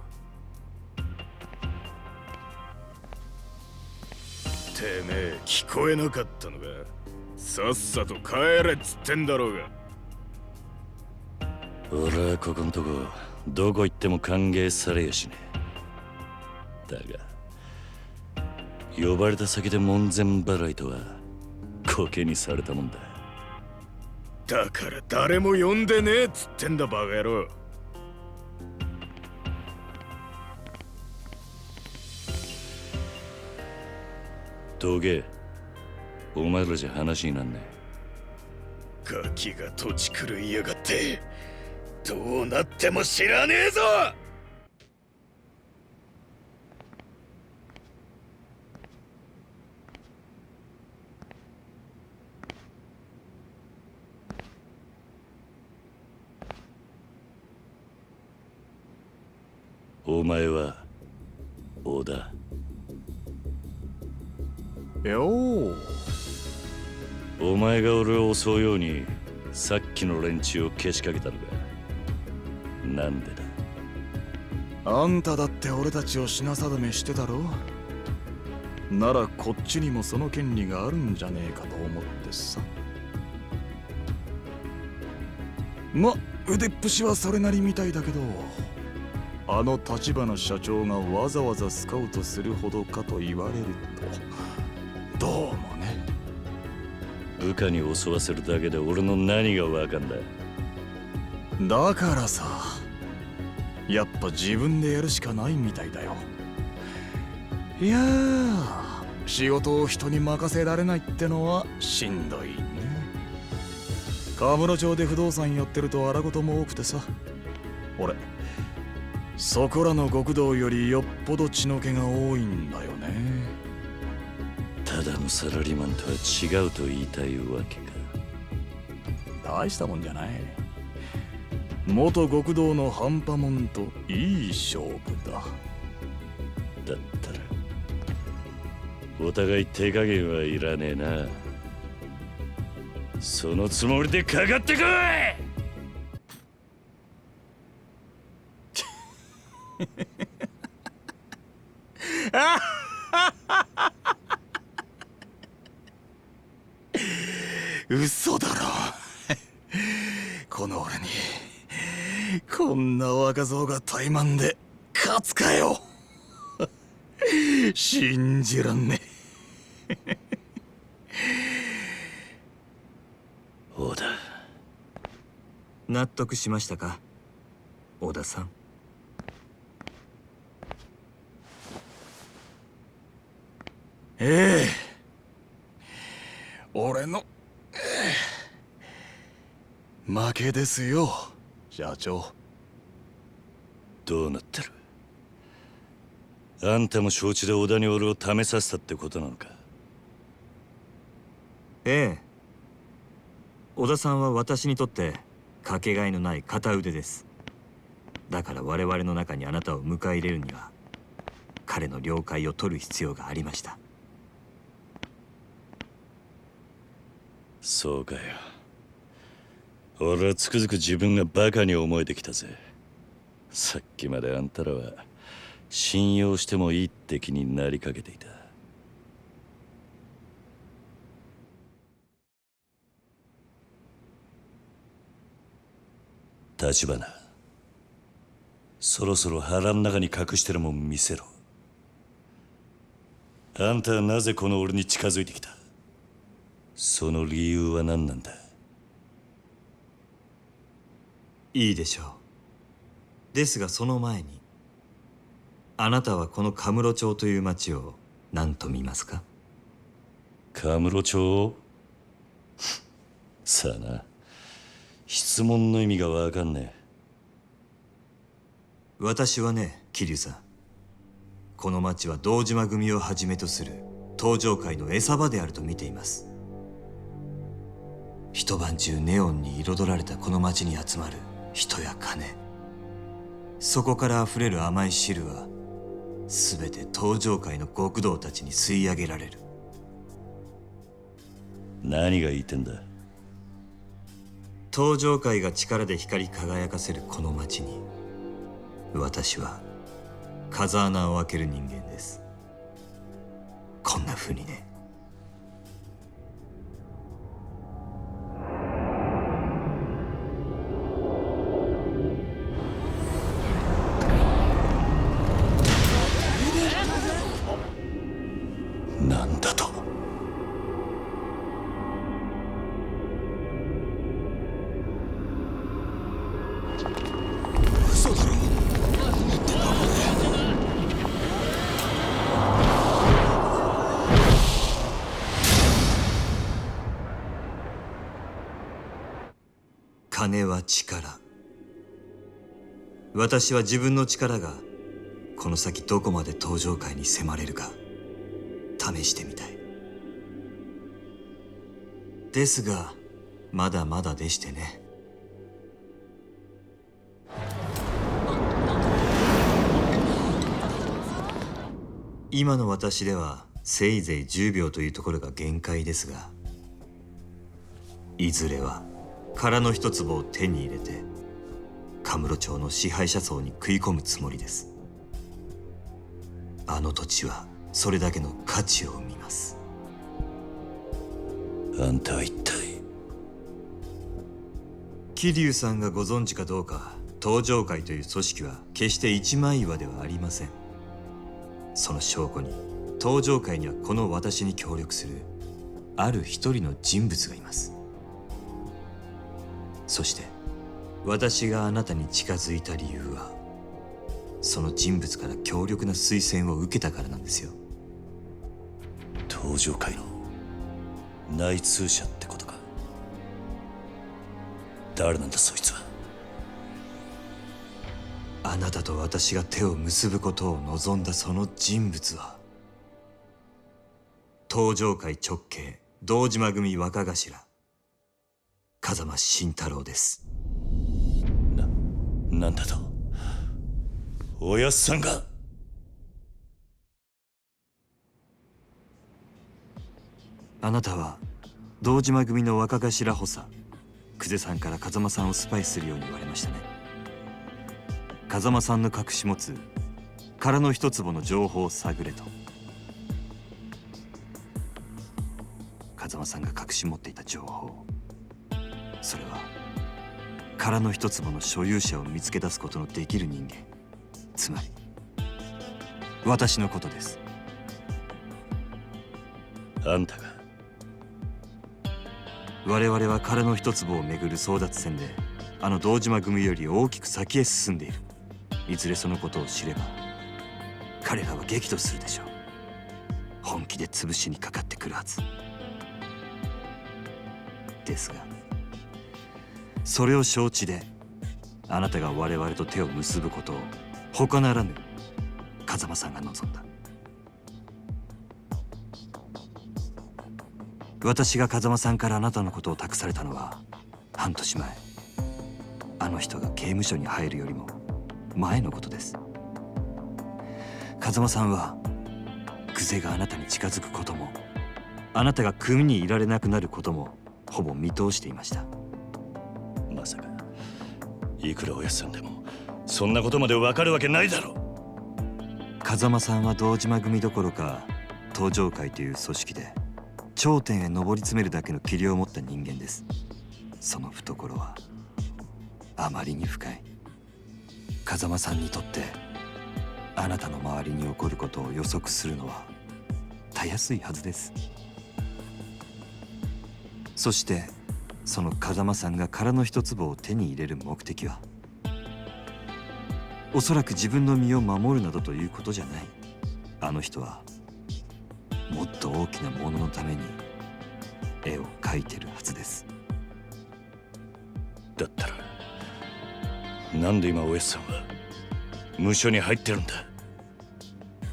てめえ聞こえなかったのか。さっさと帰れっつってんだろうが。俺はここんとこどこ行っても歓迎されやしねえ。だが呼ばれた先で門前払いとはコケにされたもんだ。だから誰も呼んでねえっつってんだバカ野郎。どけ、お前らじゃ話になんねえ。ガキが土地狂いやがってどうなっても知らねえぞ。お前は小田。よう。お前が俺を襲うようにさっきの連中をけしかけたのか。なんでだ？あんただって俺たちを品定めしてたろ。ならこっちにもその権利があるんじゃねえかと思ってさ。ま、腕っぷしはそれなりみたいだけど、あの立花社長がわざわざスカウトするほどかと言われると、どうもね。部下に襲わせるだけで俺の何がわかんだ。だからさ、やっぱ自分でやるしかないみたいだよ。いやー、仕事を人に任せられないってのはしんどいね。カムロ町で不動産やってると荒事も多くてさ、俺そこらの極道よりよっぽど血の気が多いんだよね。ただのサラリーマンとは違うと言いたいわけか。大したもんじゃない。元極道の半端もんといい勝負だ。だったらお互い手加減はいらねえな。そのつもりでかかってこい。嘘だろ。この俺にこんな若造が怠慢で勝つかよ。信じらんねえ。小田、納得しましたか、小田さん。ええ、俺の負けですよ、社長。どうなってる？あんたも承知で小田に俺を試させたってことなのか？ええ、小田さんは私にとってかけがえのない片腕です。だから我々の中にあなたを迎え入れるには彼の了解を取る必要がありました。そうかよ。俺はつくづく自分がバカに思えてきたぜ。さっきまであんたらは信用してもいいって気になりかけていた。立花、そろそろ腹の中に隠してるもん見せろ。あんたはなぜこの俺に近づいてきた？その理由は何なんだ？いいでしょう。ですがその前に、あなたはこのカムロ町という町を何と見ますか？カムロ町？さあな、質問の意味がわかんねえ。私はね、昨桐生さん、この町は堂島組をはじめとする登場界の餌場であると見ています。一晩中ネオンに彩られたこの町に集まる人や金、そこからあふれる甘い汁は全て登場界の極道たちに吸い上げられる。何が言いてんだ。登場界が力で光り輝かせるこの町に、私は風穴を開ける人間です。こんな風にね。なんだと。嘘だろ。金は力。私は自分の力がこの先どこまで登場界に迫れるか試してみたい。ですがまだまだでしてね。今の私ではせいぜい10秒というところが限界ですが、いずれは殻の一粒を手に入れてカムロ町の支配者層に食い込むつもりです。あの土地はそれだけの価値を生みます。あんたは一体。桐生さんがご存知かどうか、登場会という組織は決して一枚岩ではありません。その証拠に登場会にはこの私に協力するある一人の人物がいます。そして私があなたに近づいた理由は、その人物から強力な推薦を受けたからなんですよ。登場界の内通者ってことか。誰なんだそいつは。あなたと私が手を結ぶことを望んだその人物は、登場界直系堂島組若頭風間慎太郎です。なんだと。おやっさんが。あなたは堂島組の若頭補佐久世さんから風間さんをスパイするように言われましたね。風間さんの隠し持つ殻の一坪の情報を探れと。風間さんが隠し持っていた情報、それは殻の一坪の所有者を見つけ出すことのできる人間、つまり私のことです。あんたが。我々は殻の一坪をめぐる争奪戦であの堂島組より大きく先へ進んでいる。いずれそのことを知れば彼らは激怒するでしょう。本気で潰しにかかってくるはずですが、それを承知であなたが我々と手を結ぶことを他ならぬ風間さんが望んだ。私が風間さんからあなたのことを託されたのは半年前、あの人が刑務所に入るよりも前のことです。風間さんは久世があなたに近づくこともあなたが組にいられなくなることもほぼ見通していました。まさかいくらおやっさんでもそんなことまでわかるわけないだろ。風間さんは堂島組どころか登場会という組織で頂点へ上り詰めるだけの器量を持った人間です。その懐はあまりに深い。風間さんにとってあなたの周りに起こることを予測するのはたやすいはずです。そしてその風間さんが殻の一粒を手に入れる目的は、おそらく自分の身を守るなどということじゃない。あの人はもっと大きなもののために絵を描いてるはずです。だったらなんで今おやっさんは無所に入ってるんだ。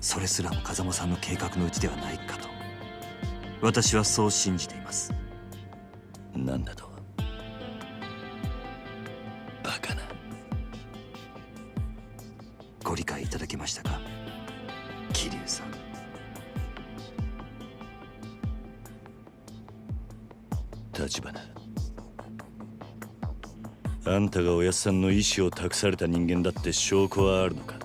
それすらも風間さんの計画のうちではないかと私はそう信じています。なんだと？バカな。ご理解いただけましたか、桐生さん。立花、あんたがおやっさんの意志を託された人間だって証拠はあるのか？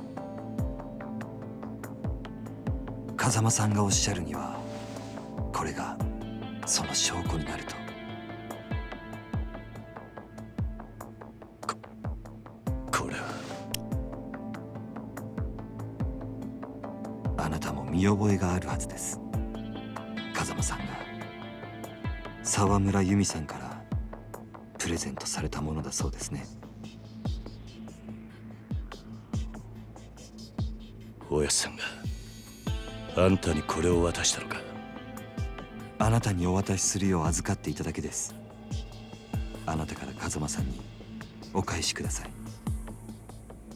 風間さんがおっしゃるにはこれがその証拠になると。これはあなたも見覚えがあるはずです。風間さんが沢村由美さんからプレゼントされたものだそうですね。おやっさんがあんたにこれを渡したのか？あなたにお渡しするよう預かっていただけです。あなたから風間さんにお返しください。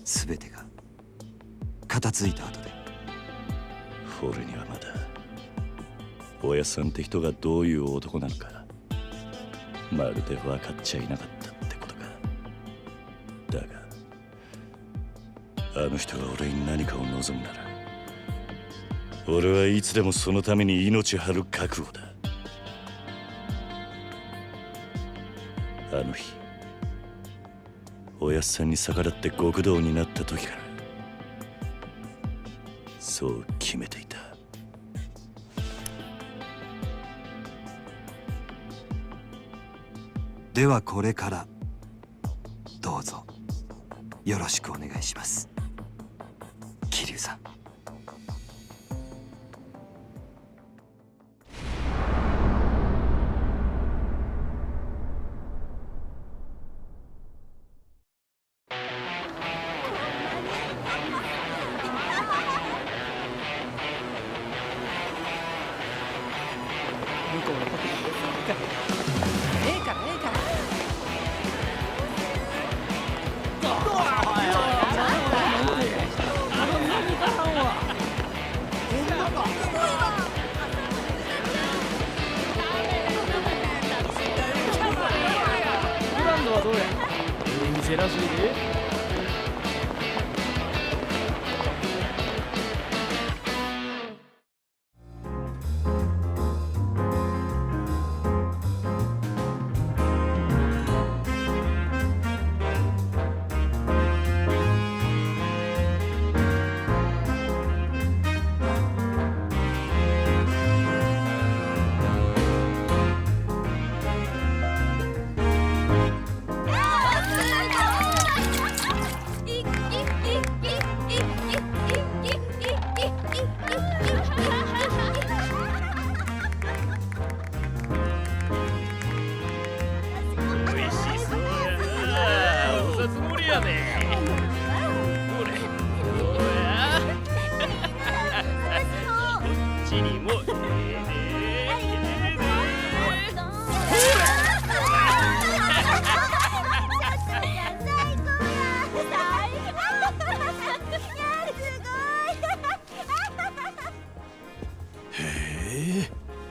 すべてが片付いた後で。俺にはまだおやっさんって人がどういう男なのかまるで分かっちゃいなかったってことか。だがあの人が俺に何かを望むなら俺はいつでもそのために命張る覚悟だ。あの日おやっさんに逆らって極道になった時からそう決めていた。ではこれからどうぞよろしくお願いします、桐生さん。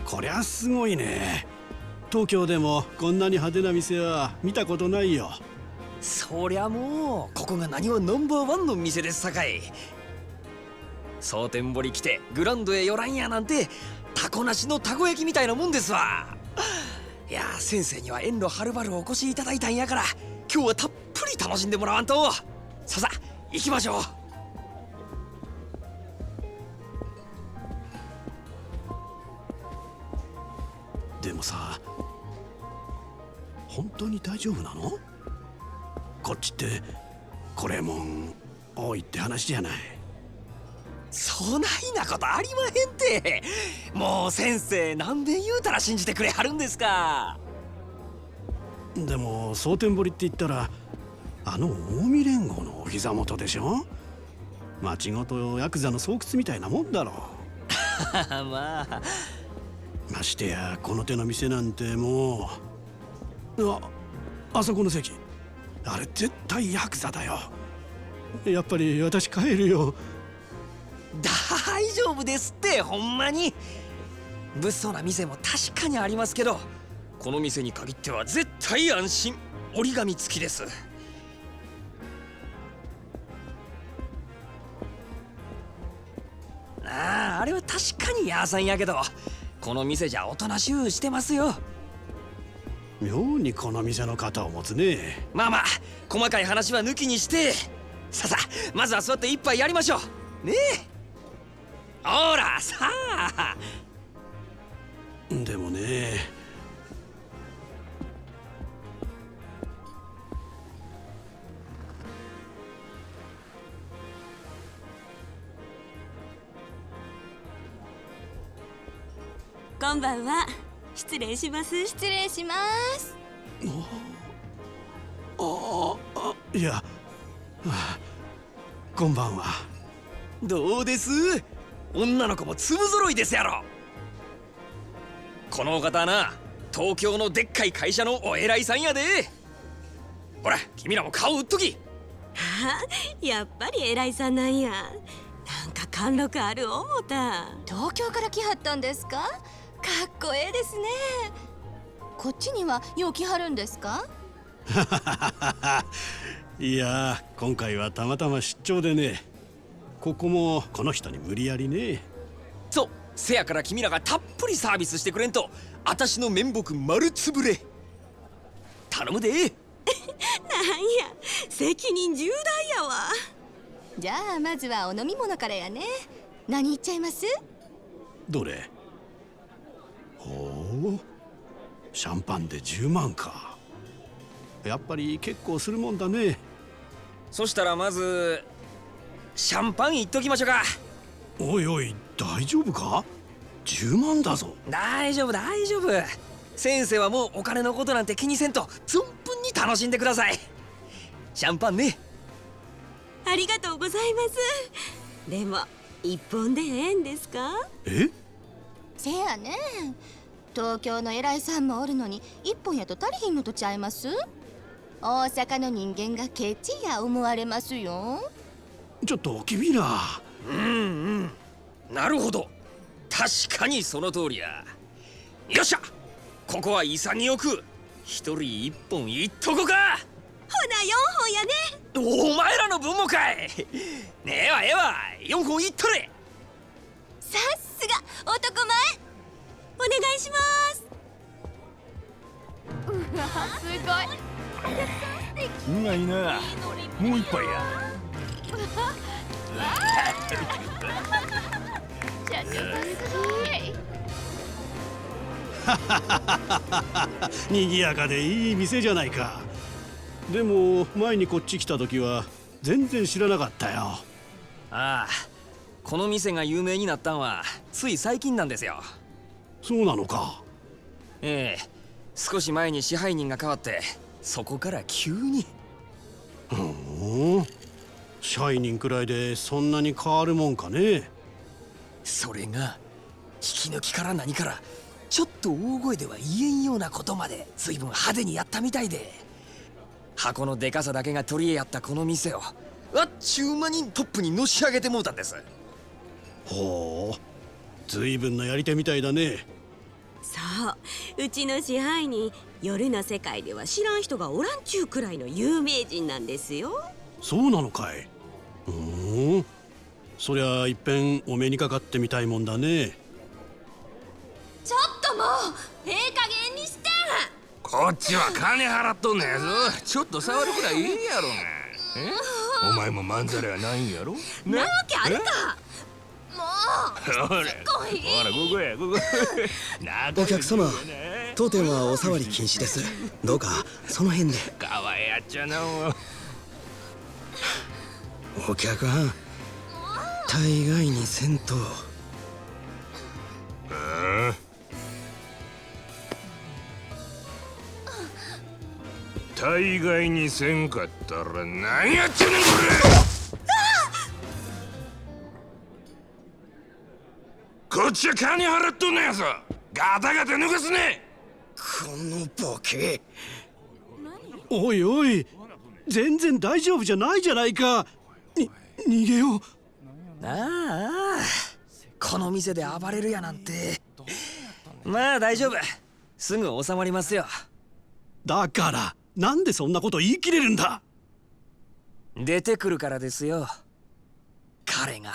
こりゃすごいね。東京でもこんなに派手な店は見たことないよ。そりゃもうここが何はナンバーワンの店ですさかい。蒼天堀来てグランドへ寄らんやなんてタコなしのたこ焼きみたいなもんですわ。いや先生には遠路はるばるお越しいただいたんやから今日はたっぷり楽しんでもらわんと。ささ行きましょう。でもさ、本当に大丈夫なの？こっちってこれもん多いって話じゃない。そないなことありまへんて。もう先生何べん言うたら信じてくれはるんですか。でも蒼天堀って言ったらあの近江連合のお膝元でしょ。町ごとヤクザの巣窟みたいなもんだろう。まあましてやこの手の店なんてもう、あそこの席あれ絶対ヤクザだよ。やっぱり私帰るよ。大丈夫ですって、ほんまに。物騒な店も確かにありますけど、この店に限っては絶対安心。折り紙付きです。あれは確かに屋さんやけど、この店じゃおとなしゅうしてますよ。妙にこの店の肩を持つね。まあまあ、細かい話は抜きにして、さあまずは座って一杯やりましょうねえ。ほらさあ。でもね、こんばんは。失礼します。失礼します。いや、こんばんは。どうです？女の子も粒揃いですやろ。このお方はな、東京のでっかい会社のお偉いさんやで。ほら、君らも顔売っとき。やっぱり偉いさんなんや。なんか貫禄ある思た。東京から来はったんですか？かっこええですね。こっちにはよう来はるんですか？いや、今回はたまたま出張でね。ここもこの人に無理やりね。そう、せやから君らがたっぷりサービスしてくれんと、あたしの面目丸つぶれ。頼むで。なんや、責任重大やわ。じゃあまずはお飲み物からやね。何言っちゃいます？どれ？ほう、シャンパンで10万か。やっぱり結構するもんだね。そしたらまずシャンパンいっときましょうか。おいおい、大丈夫か？10万だぞ。大丈夫大丈夫。先生はもうお金のことなんて気にせんと存分に楽しんでください。シャンパンね。ありがとうございます。でも一本でええんですか？え？せやね。東京の偉いさんもおるのに一本やと足りひんのとちゃいます？大阪の人間がケチや思われますよ。ちょっと君ら。なるほど、確かにその通りや。よっしゃ、ここは潔く一人一本いっとこか。ほな4本やね。お前らの分もかい。ねえわええわ、4本いっとれ。さすが男前。お願いします。うわ、すごい。うまいな。もう一杯や。にぎやかでいい店じゃないか。でも前にこっち来た時は全然知らなかったよ。ああ、この店が有名になったんはつい最近なんですよ。そうなのか。ええ、少し前に支配人が変わって、そこから急に。ふん、支配人くらいでそんなに変わるもんかね。それが引き抜きから何からちょっと大声では言えんようなことまで随分派手にやったみたいで、箱のでかさだけが取り柄やったこの店をあっちゅう間にトップにのし上げてもうたんです。ほう、随分なやり手みたいだね。そう、うちの支配人、夜の世界では知らん人がおらんちゅうくらいの有名人なんですよ。そうなのかい。そりゃいっぺんお目にかかってみたいもんだね。ちょっともうええ加減にして。こっちは金払っとんねやぞ。ちょっと触るくらいいいやろが。お前もまんざらやないんやろ。なわけあるか。もうほら、こここやここ。お客様、当店はお触り禁止です。どうかその辺で。かわいやっちゃなもう。お客はん、大概にせんと。大概にせんかったら何やってんねんこれ。こっちは金払っとんねやぞ。ガタガタ抜かすね。このボケ。おいおい、全然大丈夫じゃないじゃないか。逃げよう。ああ、この店で暴れるやなんて。まあ大丈夫、すぐ収まりますよ。だからなんでそんなこと言い切れるんだ。出てくるからですよ、彼が。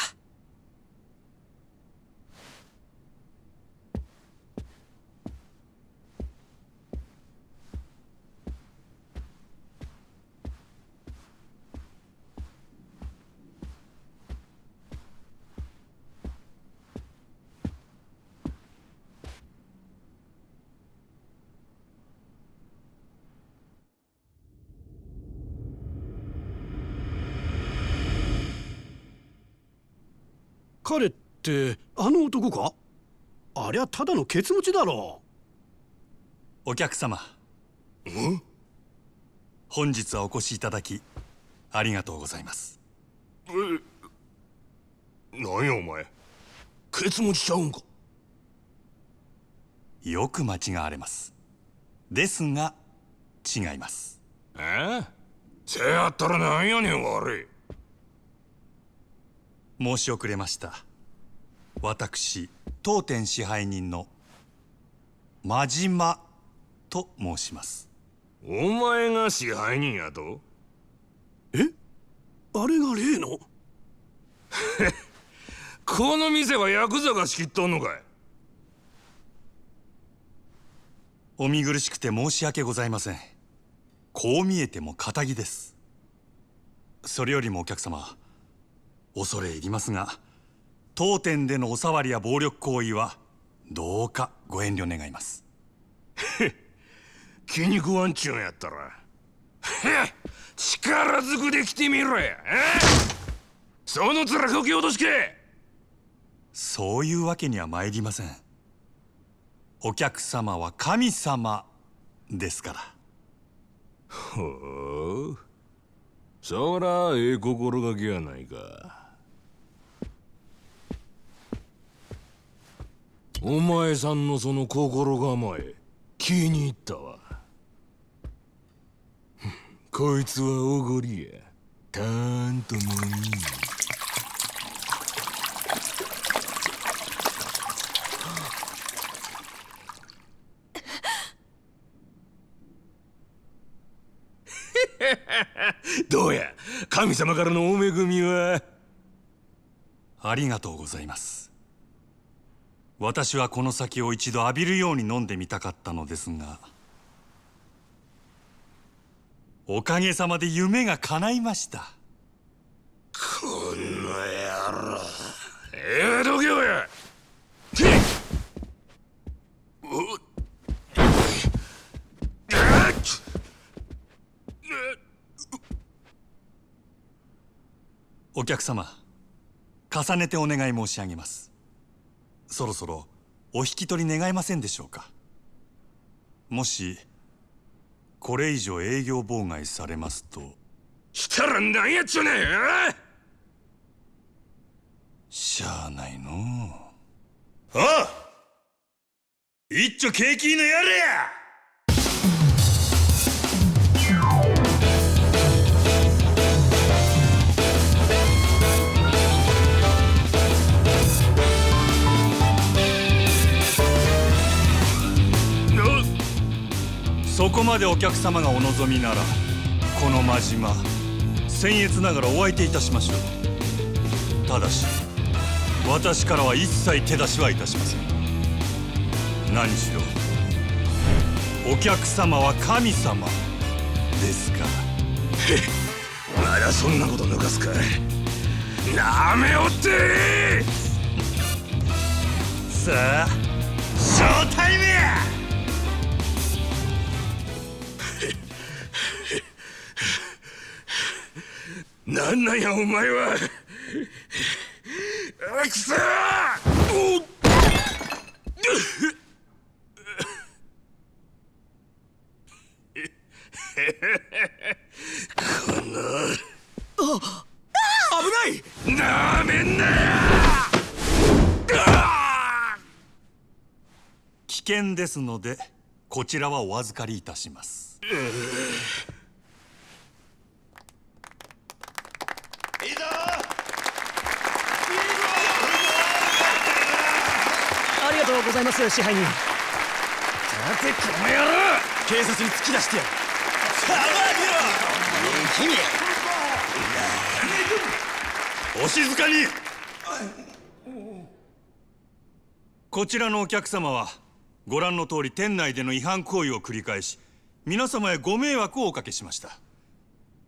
彼ってあの男か？ありゃただのケツ持ちだろう。お客様、本日はお越しいただきありがとうございます。何やお前、ケツ持ちちゃうんか？よく間違われます。ですが違います。せやったらなんやねん悪い。申し遅れました。私当店支配人の真島と申します。お前が支配人やと？あれが例のこの店はヤクザが仕切っとんのかい？お見苦しくて申し訳ございません。こう見えても堅気です。それよりもお客様、恐れ入りますが、当店でのお触りや暴力行為はどうかご遠慮願います。気に食わんちゅうんやったら力ずくで来てみろや。その面こき落としけ。そういうわけには参りません。お客様は神様ですから。ほう、そらええ心がけやないか。お前さんのその心構え気に入ったわ。こいつはおごりや。たーんともに。どうや、神様からのお恵みは？ありがとうございます。私はこの酒を一度浴びるように飲んでみたかったのですが、おかげさまで夢が叶いました。この野郎。どけよや。お客様、重ねてお願い申し上げます。そろそろお引き取り願えませんでしょうか。もしこれ以上営業妨害されますと。したら何やっちゅうねん。しゃあないのう。ああ、一丁景気のやれや。そこまでお客様がお望みなら、この真島僭越ながらお相手いたしましょう。ただし私からは一切手出しはいたしません。何しろお客様は神様ですから。まだそんなこと抜かすか。なめおってさあ、ショータイムや。なんなんやお前は。くそー。この危ない。なめんなや。危険ですのでこちらはお預かりいたします。いいぞ。うございます支配人。さてこの野郎、警察に突き出してやる。君お静かに。こちらのお客様はご覧の通り店内での違反行為を繰り返し、皆様へご迷惑をおかけしました。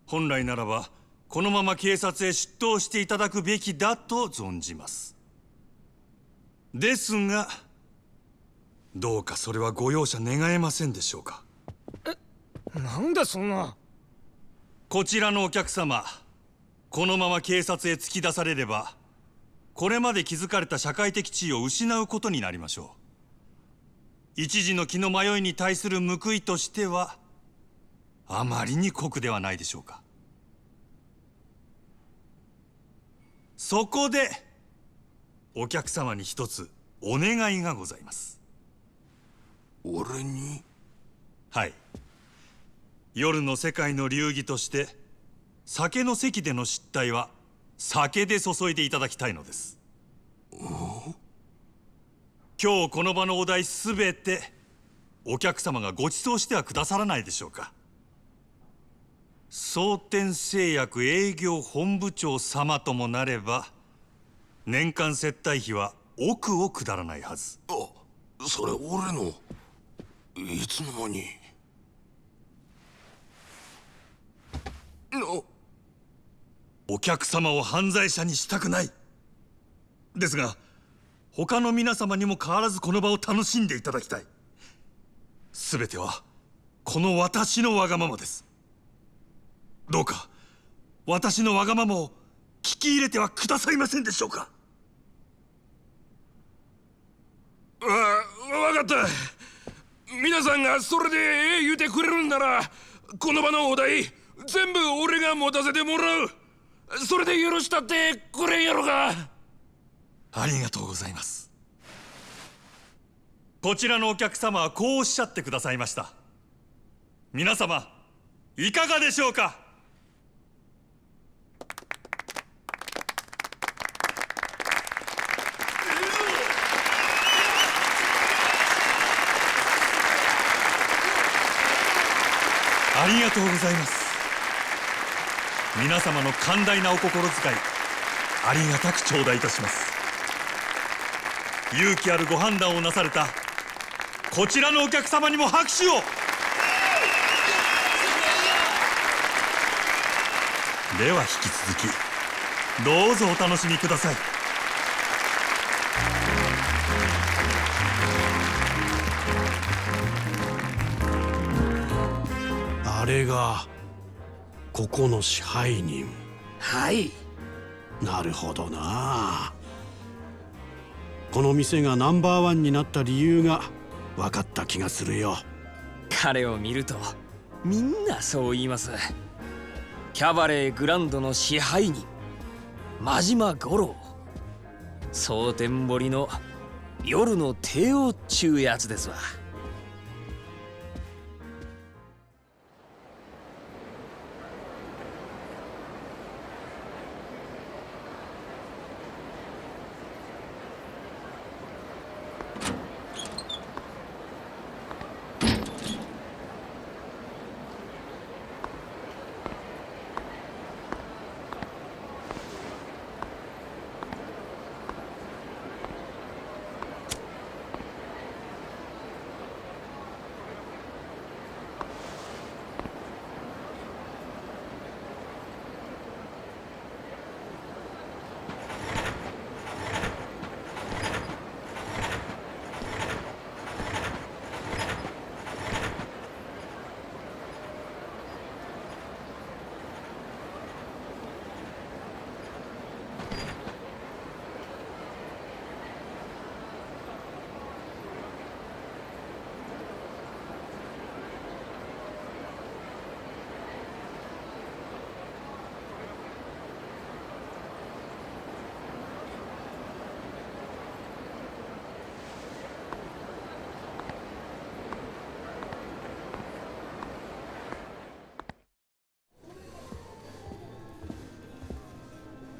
本来ならばこのまま警察へ出頭していただくべきだと存じます。ですがどうかそれはご容赦願えませんでしょうか。なんでそんな。こちらのお客様、このまま警察へ突き出されればこれまで築かれた社会的地位を失うことになりましょう。一時の気の迷いに対する報いとしてはあまりに酷ではないでしょうか。そこでお客様に一つお願いがございます。俺に？はい。夜の世界の流儀として酒の席での失態は酒で注いでいただきたいのです。今日この場のお題すべてお客様がご馳走してはくださらないでしょうか。蒼天製薬営業本部長様ともなれば年間接待費は億を下らないはず。それ俺のいつの間に。お客様を犯罪者にしたくない。ですが他の皆様にも変わらずこの場を楽しんでいただきたい。すべてはこの私のわがままです。どうか私のわがままを聞き入れてはくださいませんでしょうか。わかった。皆さんがそれでええ言うてくれるんならこの場のお題全部俺が持たせてもらう。それで許したってくれんやろか。ありがとうございます。こちらのお客様はこうおっしゃってくださいました。皆様いかがでしょうか。ありがとうございます。皆様の寛大なお心遣いありがたく頂戴いたします。勇気あるご判断をなされたこちらのお客様にも拍手を。では引き続きどうぞお楽しみください。あれがここの支配人。はい。なるほどな。この店がナンバーワンになった理由が分かった気がするよ。彼を見るとみんなそう言います。キャバレーグランドの支配人真島五郎、蒼天堀の夜の帝王っちゅうやつですわ。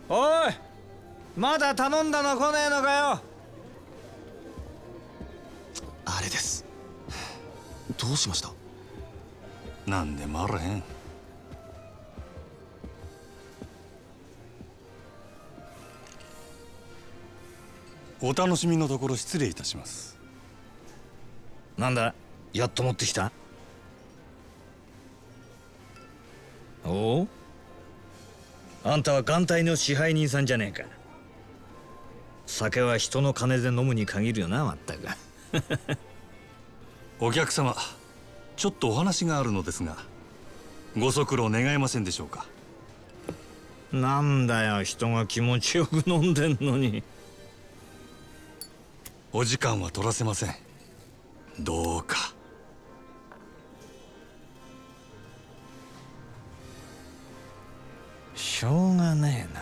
おい、まだ頼んだの来ねえのかよ。どうしました？なんでもあらへん。お楽しみのところ失礼いたします。なんだ、やっと持ってきた？おお、あんたは艦隊の支配人さんじゃねえか。酒は人の金で飲むに限るよな、まったく。お客様、ちょっとお話があるのですが、ご足労願えませんでしょうか。なんだよ、人が気持ちよく飲んでんのに。お時間は取らせません。どうか。しょうがねえな。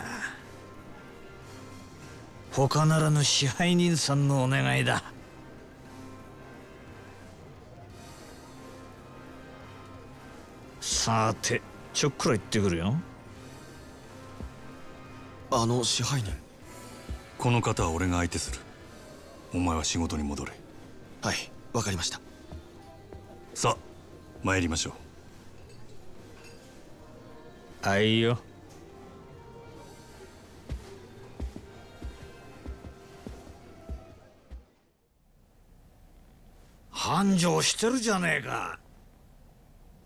他ならぬ支配人さんのお願いだ。さて、ちょっくら行ってくるよ。支配人。この方は俺が相手する。お前は仕事に戻れ。はい、わかりました。さあ、参りましょう。あいよ。繁盛してるじゃねえか。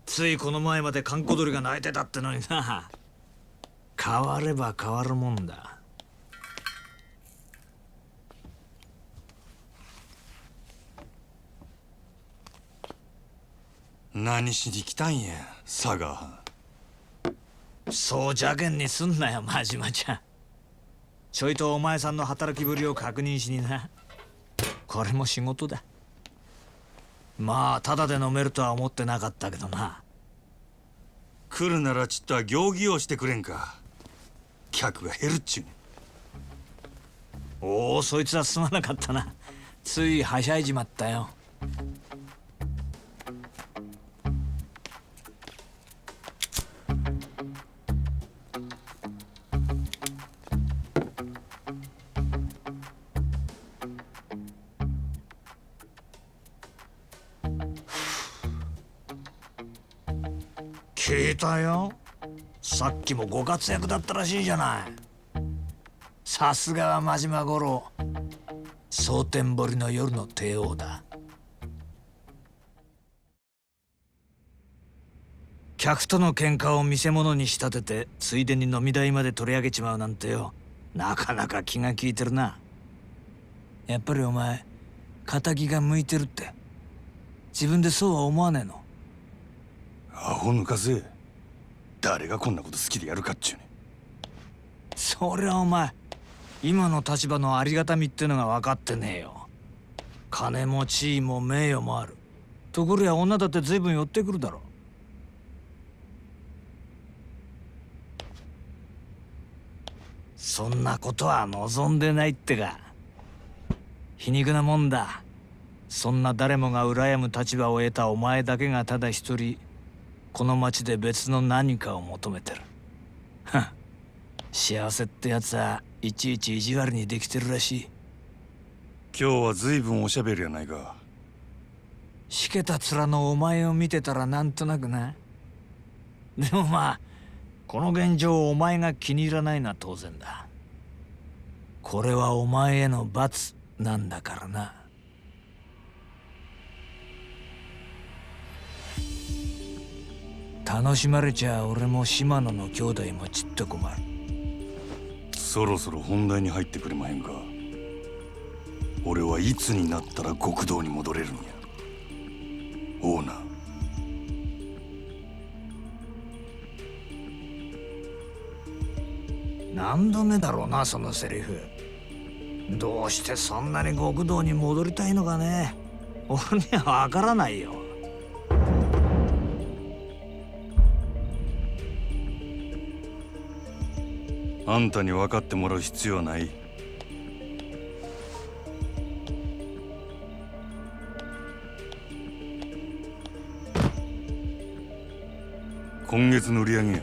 ついこの前まで閑古鳥が鳴いてたってのにな。変われば変わるもんだ。何しに来たんや、佐賀。そう邪険にすんなよ、真島ちゃん。ちょいとお前さんの働きぶりを確認しにな。これも仕事だ。まあ、ただで飲めるとは思ってなかったけどな。来るならちっとは行儀をしてくれんか。客が減るっちゅうね。おお、そいつはすまなかったな。ついはしゃいじまったよ。聞いたよ。さっきもご活躍だったらしいじゃない。さすがは真島五郎。蒼天堀の夜の帝王だ。客との喧嘩を見せ物に仕立てて、ついでに飲み代まで取り上げちまうなんてよ。なかなか気が利いてるな。やっぱりお前、仇が向いてるって。自分でそうは思わねえの？アホ抜かせ。誰がこんなこと好きでやるかっちゅうね。そりゃお前、今の立場のありがたみってのが分かってねえよ。金も地位も名誉もある。ところや女だって随分寄ってくるだろ。そんなことは望んでないってか。皮肉なもんだ。そんな誰もが羨む立場を得たお前だけがただ一人、この町で別の何かを求めてる。幸せってやつはいちいち意地悪にできてるらしい。今日は随分おしゃべりやないか。しけた面のお前を見てたらなんとなくな。でもまあ、この現状をお前が気に入らないのは当然だ。これはお前への罰なんだからな。楽しまれちゃ俺も島野の兄弟もちっと困る。そろそろ本題に入ってくれまへんか。俺はいつになったら極道に戻れるんや。オーナー。何度目だろうな、そのセリフ。どうしてそんなに極道に戻りたいのかね。俺には分からないよ。あんたに分かってもらう必要はない。今月の売り上げや。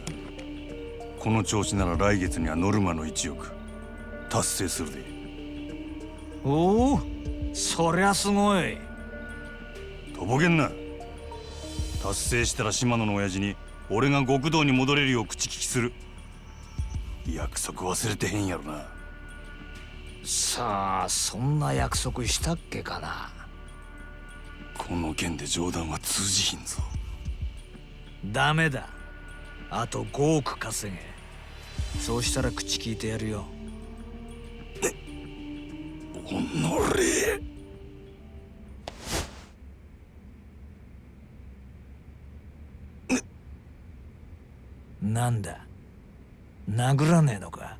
この調子なら来月にはノルマの1億達成するで。おお、そりゃすごい。とぼけんな。達成したら島野の親父に俺が極道に戻れるよう口利きする。約束忘れてへんやろな。さあ、そんな約束したっけかな。この件で冗談は通じひんぞ。ダメだ。あと5億稼げ。そうしたら口聞いてやるよ。おのれ。なんだ、殴らねえのか。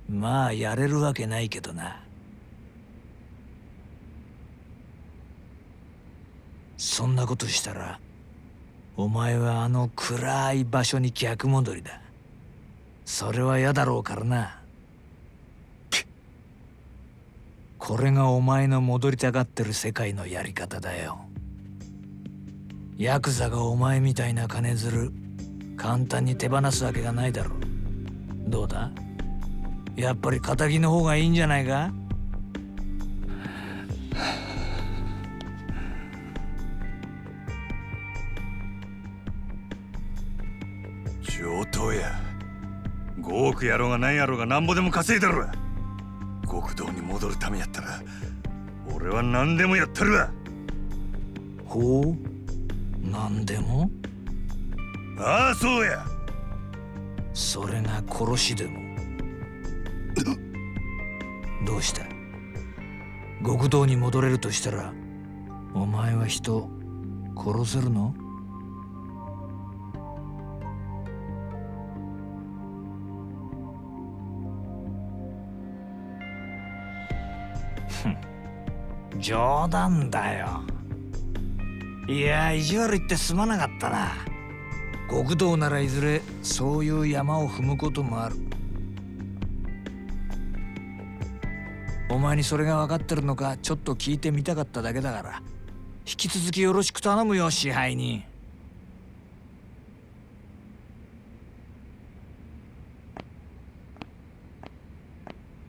まあやれるわけないけどな。そんなことしたらお前はあの暗い場所に逆戻りだ。それは嫌だろうからな。これがお前の戻りたがってる世界のやり方だよ。ヤクザがお前みたいな金づる簡単に手放すわけがないだろう。どうだ、やっぱり仇の方がいいんじゃないか。上等や。5億やろうが何やろうがなんぼでも稼いだろ。極道に戻るためやったら俺は何でもやったるわ。ほう、何でも。ああ、そうや。それが殺しでも。どうした、極道に戻れるとしたらお前は人殺せるの？冗談だよ。いや、意地悪言ってすまなかったな。極道ならいずれそういう山を踏むこともある。お前にそれが分かってるのかちょっと聞いてみたかっただけだから、引き続きよろしく頼むよ、支配人。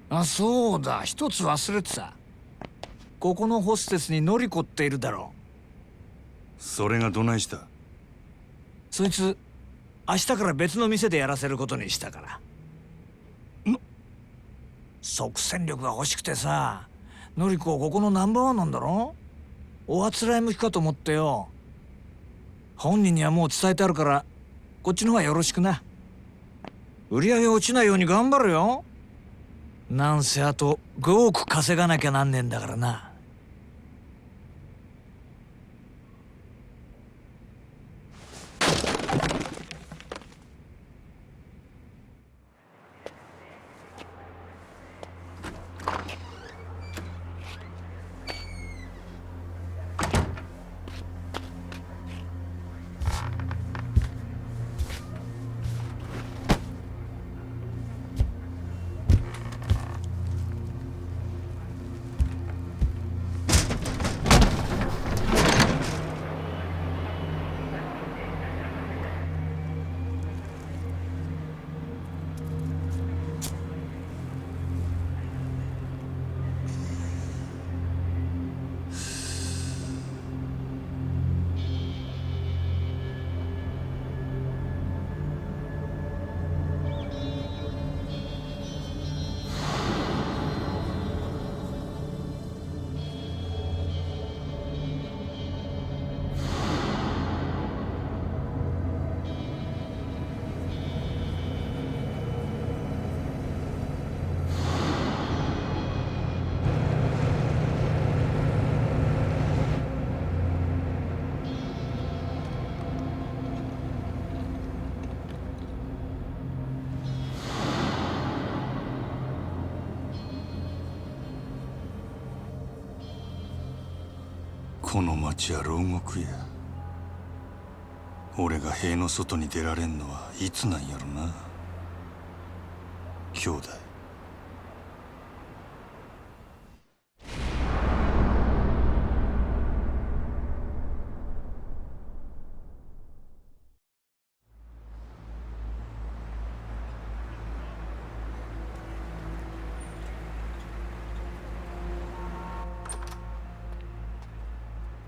あ、そうだ、一つ忘れてた。ここのホステスにノリコっているだろう。それがどないした？そいつ明日から別の店でやらせることにしたから。即戦力が欲しくてさ。ノリコここのナンバーワンなんだろ。おあつらい向きかと思ってよ。本人にはもう伝えてあるからこっちの方がよろしくな。売り上げ落ちないように頑張るよ。なんせあと5億稼がなきゃなんねえんだからな。この町は牢獄や。俺が塀の外に出られんのはいつなんやろな、兄弟。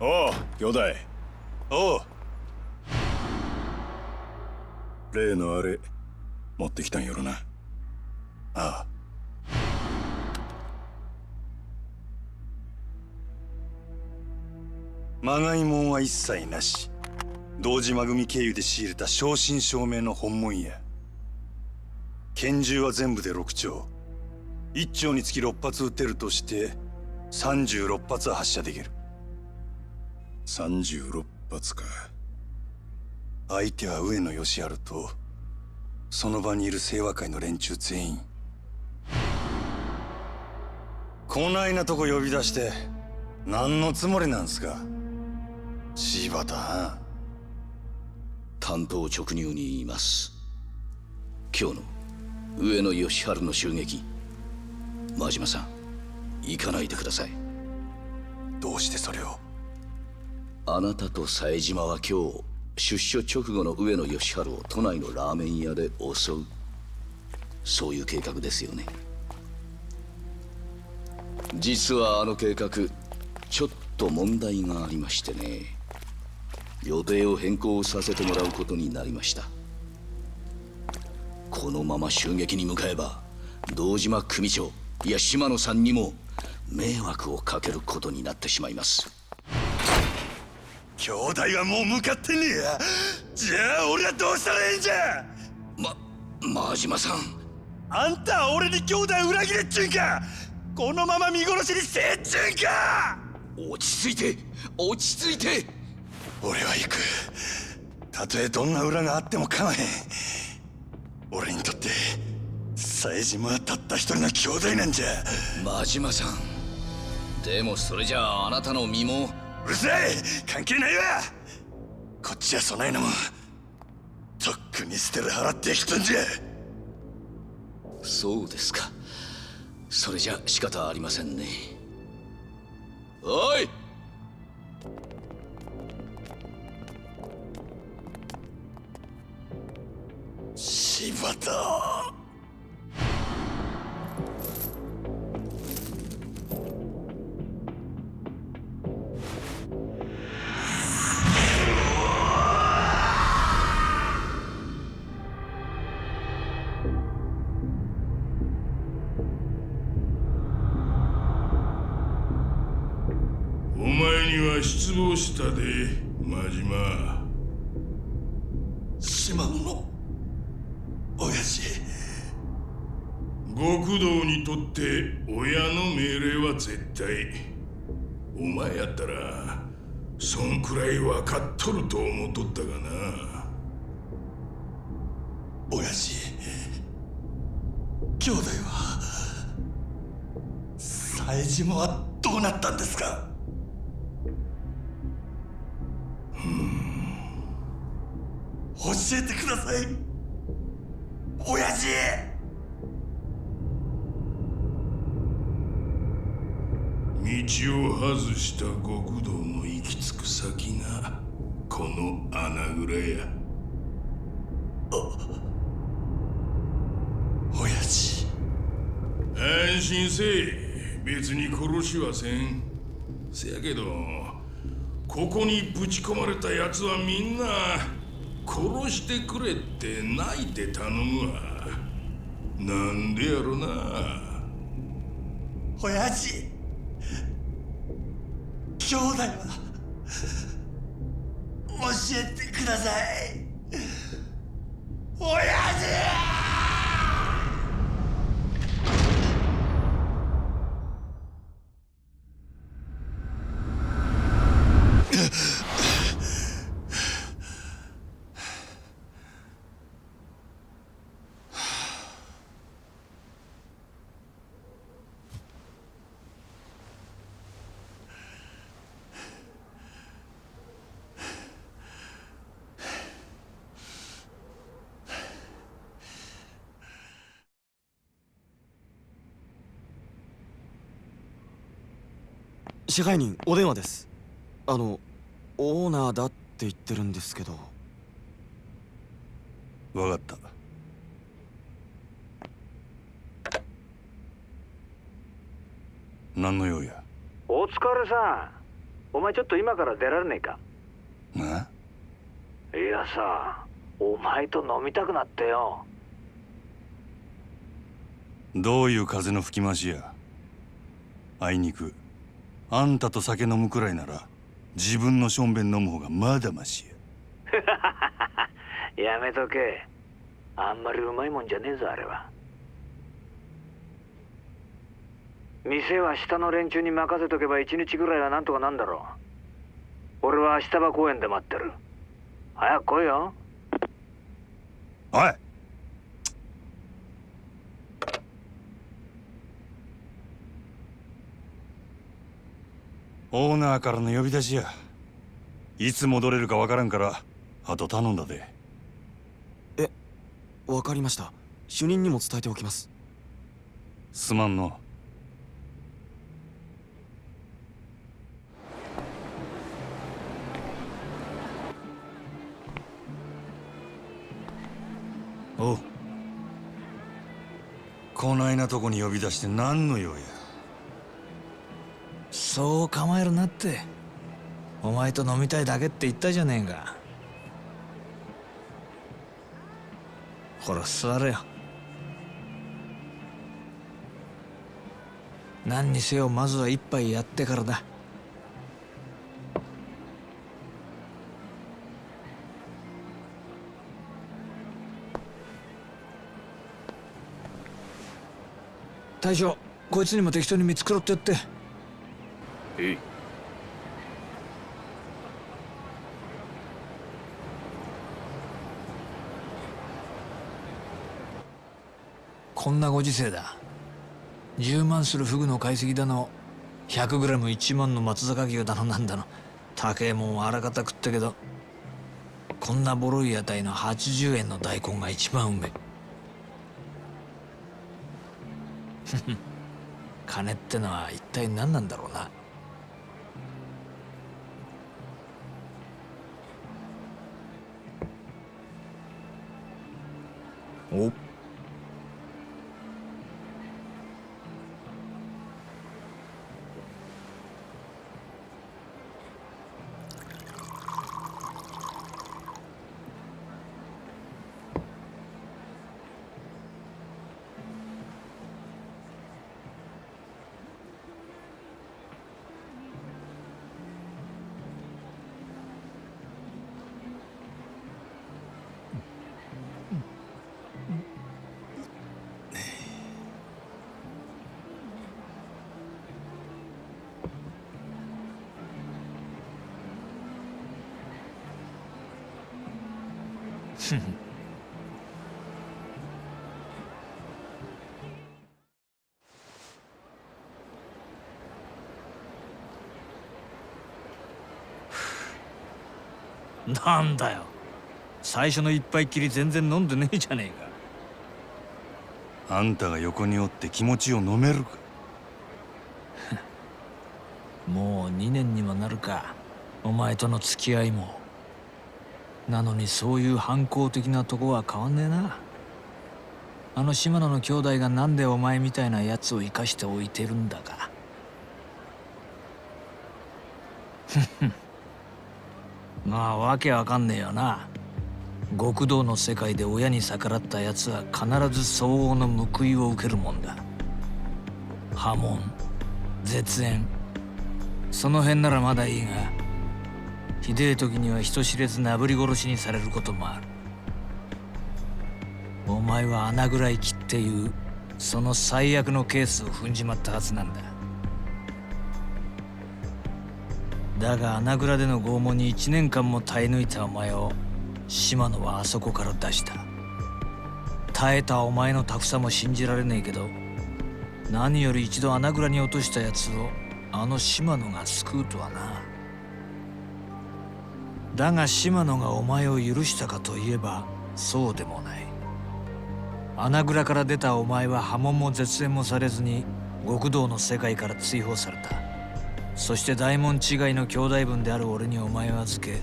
おう、兄弟。おう、例のあれ持ってきたんやろな。ああ。まがいもんは一切なし。堂島組経由で仕入れた正真正銘の本物や。拳銃は全部で6丁。1丁につき6発撃てるとして36発は発射できる。36発か。相手は上野義治とその場にいる清和会の連中全員。こないなとこ呼び出して何のつもりなんすか柴田。単刀直入に言います。今日の上野義治の襲撃、真島さん行かないでください。どうしてそれを？あなたと冴島は今日出所直後の上野義治を都内のラーメン屋で襲う、そういう計画ですよね。実はあの計画ちょっと問題がありましてね、予定を変更させてもらうことになりました。このまま襲撃に向かえば堂島組長、いや島野さんにも迷惑をかけることになってしまいます。兄弟はもう向かってんねや。じゃあ俺はどうしたらええんじゃ。真島さん、あんたは俺に兄弟裏切れっちゅうんか。このまま見殺しにせえっちゅうんか。落ち着いて落ち着いて。俺は行く。たとえどんな裏があっても構へん。俺にとって冴島はたった一人の兄弟なんじゃ。真島さん、でもそれじゃああなたの身も。うるさい、関係ないわ。こっちはそないなもんとっくに捨てる払ってきたんじゃ。そうですか。それじゃ仕方ありませんね。おい、柴田。お前には失望したで、真島。島野の親父。極道にとって親の命令は絶対。お前やったらそんくらい分かっとると思っとったがな。親父、兄弟は冴島はどうなったんですか？教えてください親父。道を外した極道の行き着く先がこの穴蔵や。親父、安心せえ。別に殺しはせん。せやけどここにぶち込まれたやつはみんな殺してくれって泣いて頼むわ。なんでやろな。親父、兄弟は教えてください親父。支配人、お電話です。オーナーだって言ってるんですけど。分かった。何の用や。お疲れさん。お前ちょっと今から出られねえか。な。いやさ、お前と飲みたくなってよ。どういう風の吹き回しや。あいにくあんたと酒飲むくらいなら自分のしょんべん飲む方がまだましや。やめとけ。あんまりうまいもんじゃねえぞあれは。店は下の連中に任せとけば1日ぐらいはなんとかなんだろう。俺は足場公園で待ってる。早く来いよ。おい。オーナーからの呼び出しや。いつ戻れるかわからんからあと頼んだで。わかりました。主任にも伝えておきます。すまんの。おう。こないなとこに呼び出して何の用や。そう構えるなって。お前と飲みたいだけって言ったじゃねえか。ほら座れよ。何にせよまずは一杯やってからだ。大将、こいつにも適当に見繕ってやって。えい。こんなご時世だ。10万するフグの解析だの、100グラム1万の松阪牛だのなんだの、高えもんはあらかた食ったけど、こんなボロい屋台の80円の大根が一番うめえ。金ってのは一体何なんだろうな。お。なんだよ、最初の一杯きり全然飲んでねえじゃねえか。あんたが横におって気持ちを飲めるか。もう2年にもなるか、お前との付き合いも。なのにそういう反抗的なとこは変わんねえな。あの島野の兄弟がなんでお前みたいなやつを生かしておいてるんだか。まあわけわかんねえよな。極道の世界で親に逆らったやつは必ず相応の報いを受けるもんだ。破門、絶縁、その辺ならまだいいが、ひでえ時には人知れずなぶり殺しにされることもある。お前は穴蔵行きっていうその最悪のケースを踏んじまったはずなんだ。だが穴蔵での拷問に1年間も耐え抜いたお前を島野はあそこから出した。耐えたお前のタフさも信じられねえけど、何より一度穴蔵に落としたやつをあの島野が救うとはな。だが島野がお前を許したかといえばそうでもない。穴蔵から出たお前は破門も絶縁もされずに極道の世界から追放された。そして大門違いの兄弟分である俺にお前を預け、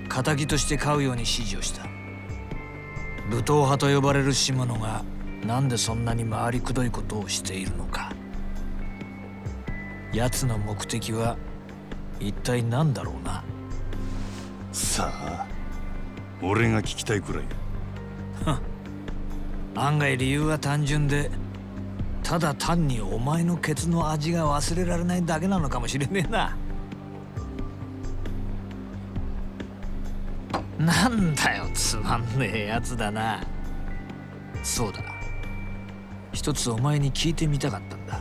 仇として飼うように指示をした。武闘派と呼ばれる島野がなんでそんなに回りくどいことをしているのか。奴の目的は一体何だろうな。さあ、俺が聞きたいくらいや。案外理由は単純で、ただ単にお前のケツの味が忘れられないだけなのかもしれねえな。なんだよ、つまんねえやつだな。そうだ、一つお前に聞いてみたかったんだ。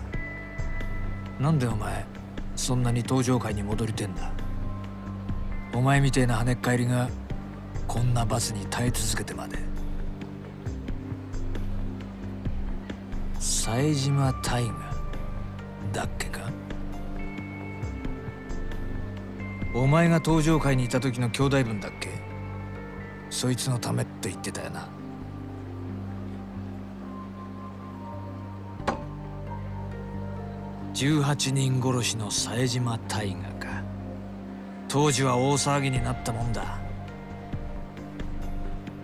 なんでお前そんなに登場界に戻りてんだ。お前みてえな跳ねっ返りがこんな罰に耐え続けてまで。冴島大河だっけか。お前が登場界にいた時の兄弟分だっけ。そいつのためって言ってたよな。18人殺しの冴島大河か。当時は大騒ぎになったもんだ。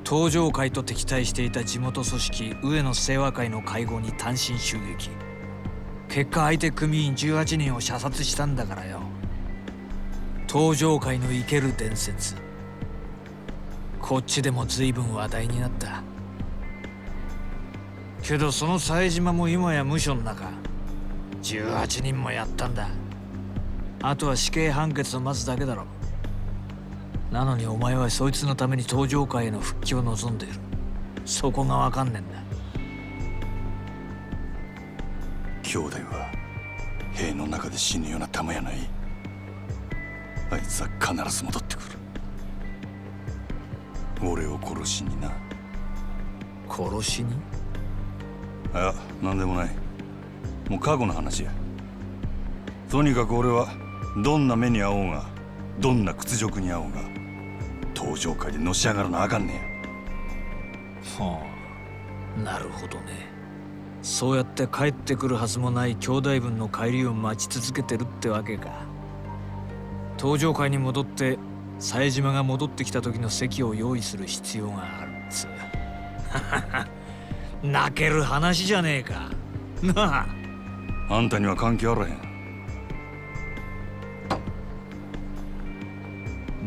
登場会と敵対していた地元組織上野清和会の会合に単身襲撃。結果相手組員18人を射殺したんだからよ。登場会の生ける伝説、こっちでも随分話題になった。けどその冴島も今や無所の中。18人もやったんだ。あとは死刑判決を待つだけだろ。なのにお前はそいつのために登場界への復帰を望んでいる。そこがわかんねえんだ。兄弟は兵の中で死ぬような玉やない。あいつは必ず戻ってくる。俺を殺しにな。殺しに？あ、なんでもない。もう過去の話や。とにかく俺はどんな目に遭おうが、どんな屈辱に遭おうが、登場界でのし上がらなあかんねや。はあ、なるほどね。そうやって帰ってくるはずもない兄弟分の帰りを待ち続けてるってわけか。登場界に戻って冴島が戻ってきた時の席を用意する必要があるっつう。泣ける話じゃねえか。なあ。あんたには関係あらへん。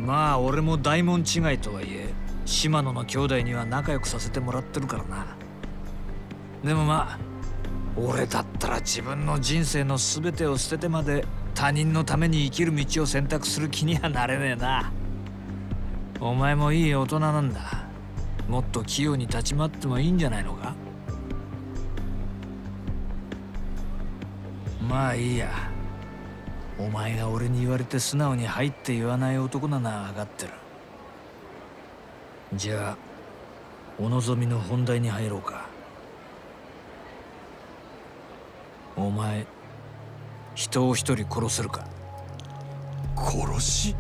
まあ俺も大門違いとはいえ島野の兄弟には仲良くさせてもらってるからな。でもまあ俺だったら自分の人生の全てを捨ててまで他人のために生きる道を選択する気にはなれねえな。お前もいい大人なんだ。もっと器用に立ち回ってもいいんじゃないのか。まあいいや。お前が俺に言われて素直に入って言わない男なら分かってる。じゃあお望みの本題に入ろうか。お前人を一人殺せるか。殺し？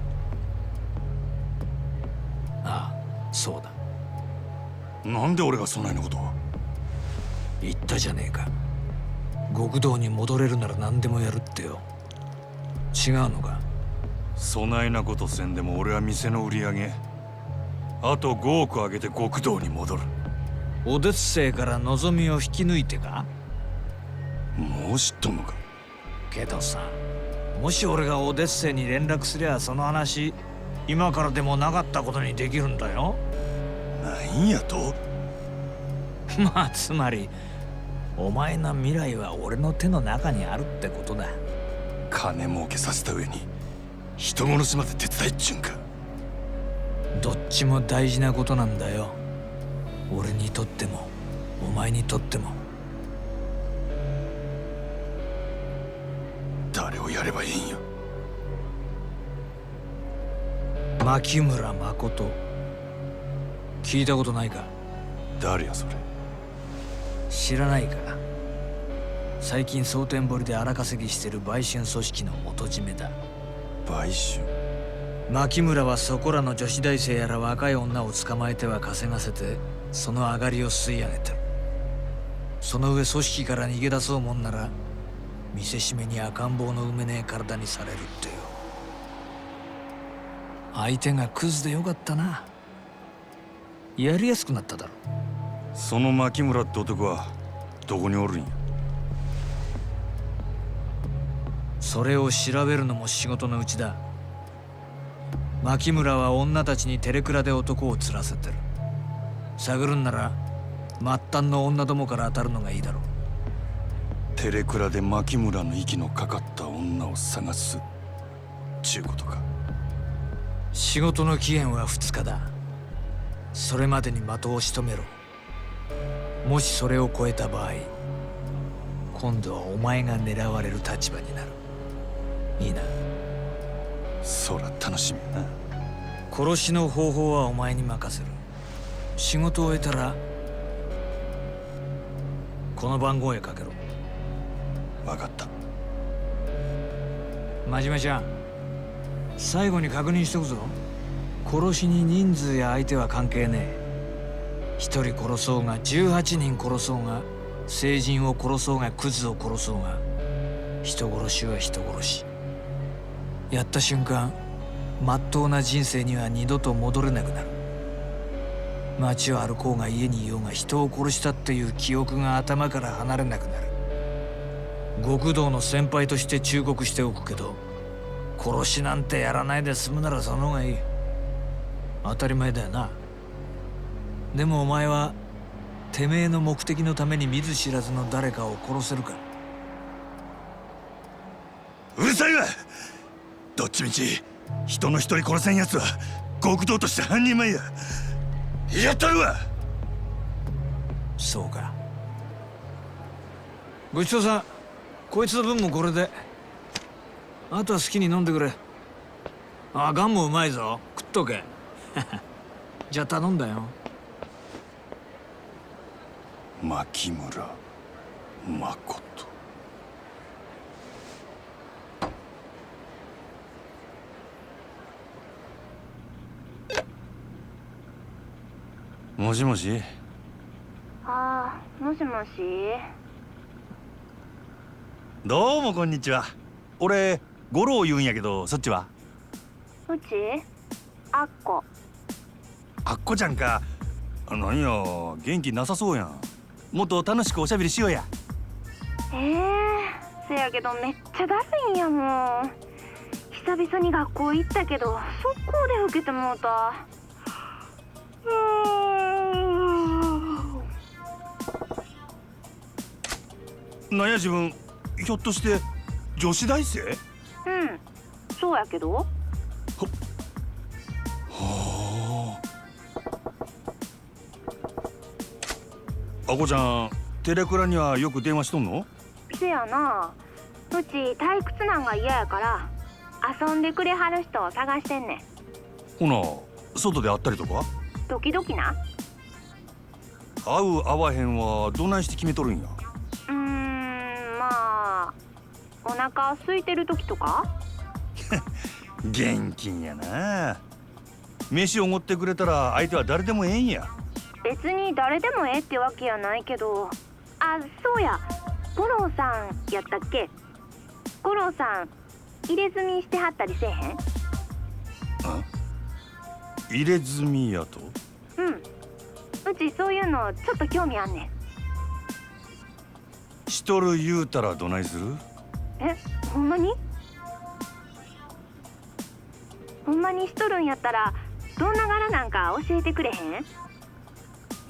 ああ、そうだ。なんで俺がそんなようなことを。言ったじゃねえか。極道に戻れるなら何でもやるってよ。違うのか。そないなことせんでも俺は店の売り上げあと5億上げて極道に戻る。オデッセイから望みを引き抜いてか。もう知っとんのか。けどさ、もし俺がオデッセイに連絡すりゃその話今からでもなかったことにできるんだよ。なんやと？まあつまりお前の未来は俺の手の中にあるってことだ。金儲けさせた上に人殺しまで手伝いっちゅうんか。どっちも大事なことなんだよ。俺にとってもお前にとっても。誰をやればいいんよ。牧村誠、聞いたことないか。誰やそれ。知らないか。最近蒼天堀で荒稼ぎしてる売春組織の元締めだ。売春？牧村はそこらの女子大生やら若い女を捕まえては稼がせてその上がりを吸い上げてる。その上組織から逃げ出そうもんなら見せしめに赤ん坊の産めねえ体にされるってよ。相手がクズでよかったな。やりやすくなっただろ。その牧村って男はどこにおるんや。それを調べるのも仕事のうちだ。牧村は女たちにテレクラで男を釣らせてる。探るんなら末端の女どもから当たるのがいいだろう。テレクラで牧村の息のかかった女を探すちゅうことか。仕事の期限は2日だ。それまでに的を仕留めろ。もしそれを超えた場合、今度はお前が狙われる立場になる。いいな。そら楽しみやな。殺しの方法はお前に任せる。仕事を終えたらこの番号へかけろ。分かった。真島ちゃん、最後に確認しとくぞ。殺しに人数や相手は関係ねえ。1人殺そうが18人殺そうが成人を殺そうがクズを殺そうが、人殺しは人殺し。やった瞬間、まっとうな人生には二度と戻れなくなる。街を歩こうが家にいようが人を殺したっていう記憶が頭から離れなくなる。極道の先輩として忠告しておくけど、殺しなんてやらないで済むならその方がいい。当たり前だよな。でもお前はてめえの目的のために見ず知らずの誰かを殺せるか。うるさいわ。どっちみち人の一人殺せんやつは極道として半人前や。やったるわ。そうか。ごちそうさん。こいつの分もこれで。あとは好きに飲んでくれ。あ、ガンもうまいぞ。食っとけ。じゃあ頼んだよ。牧村誠。もしもし。ああ、もしもし。どうもこんにちは。俺五郎言うんやけど、そっちは？うちあっこ。あっこちゃんか。何や元気なさそうやん。もっと楽しくおしゃべりしようや。せやけどめっちゃだるいんやもん。久々に学校行ったけど速攻で受けてもうた。なんや自分、ひょっとして女子大生？うん、そうやけど。はあ。あこちゃん、テレクラにはよく電話しとんの？せやな。うち退屈なんが嫌やから遊んでくれはる人を探してんねん。ほな、外で会ったりとか？時々な。会う会わへんはどないして決めとるんや？まあお腹空いてる時とか。現金やな。飯おごってくれたら相手は誰でもええんや。別に誰でもええってわけやないけど。あ、そうや、五郎さんやったっけ。五郎さん入れ墨してはったりせえへん？あ、入れ墨やと？うん、うちそういうのちょっと興味あんねん。しとる言うたらどないする？え、ほんまに？ほんまにしとるんやったらどんな柄なんか教えてくれへ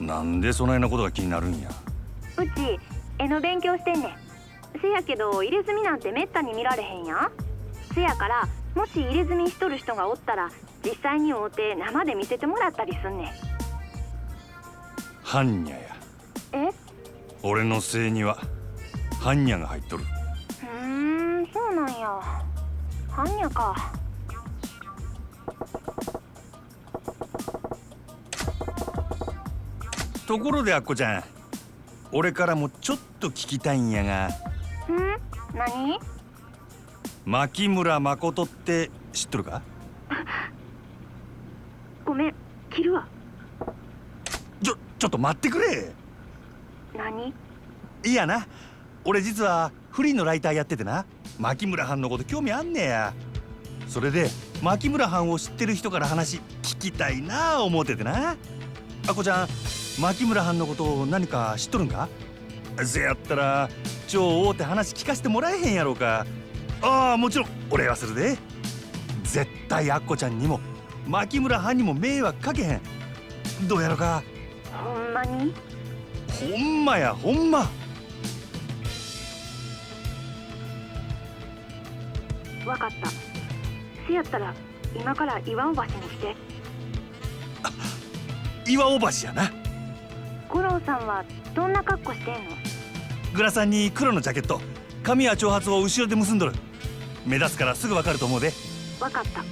ん？なんでそないなことが気になるんや？うち絵の勉強してんねん。せやけど入れ墨なんてめったに見られへんやん。せやからもし入れ墨しとる人がおったら実際に会うて生で見せてもらったりすんねん。般若や。え？俺の姓には般若が入っとる。そうなんや。般若か。ところであっこちゃん、俺からもちょっと聞きたいんやが。何？牧村誠って知っとるか？ごめん、切るわ。ちょっと待ってくれ。何？いやな、俺実はフリーのライターやっててな、牧村藩のこと興味あんねや。それで牧村藩を知ってる人から話聞きたいなあ思っててな。あこちゃん、牧村藩のことを何か知っとるんか？せやったら超大手話聞かせてもらえへんやろうか。ああ、もちろんお礼はするで。絶対あっこちゃんにも牧村藩にも迷惑かけへん。どうやろか。ほんまに？ほんまやほんま。わかった。せやったら今から岩尾橋にして。岩尾橋やな。五郎さんはどんな格好してんの？グラサンに黒のジャケット、髪は長髪を後ろで結んどる。目立つからすぐわかると思うで。わかった。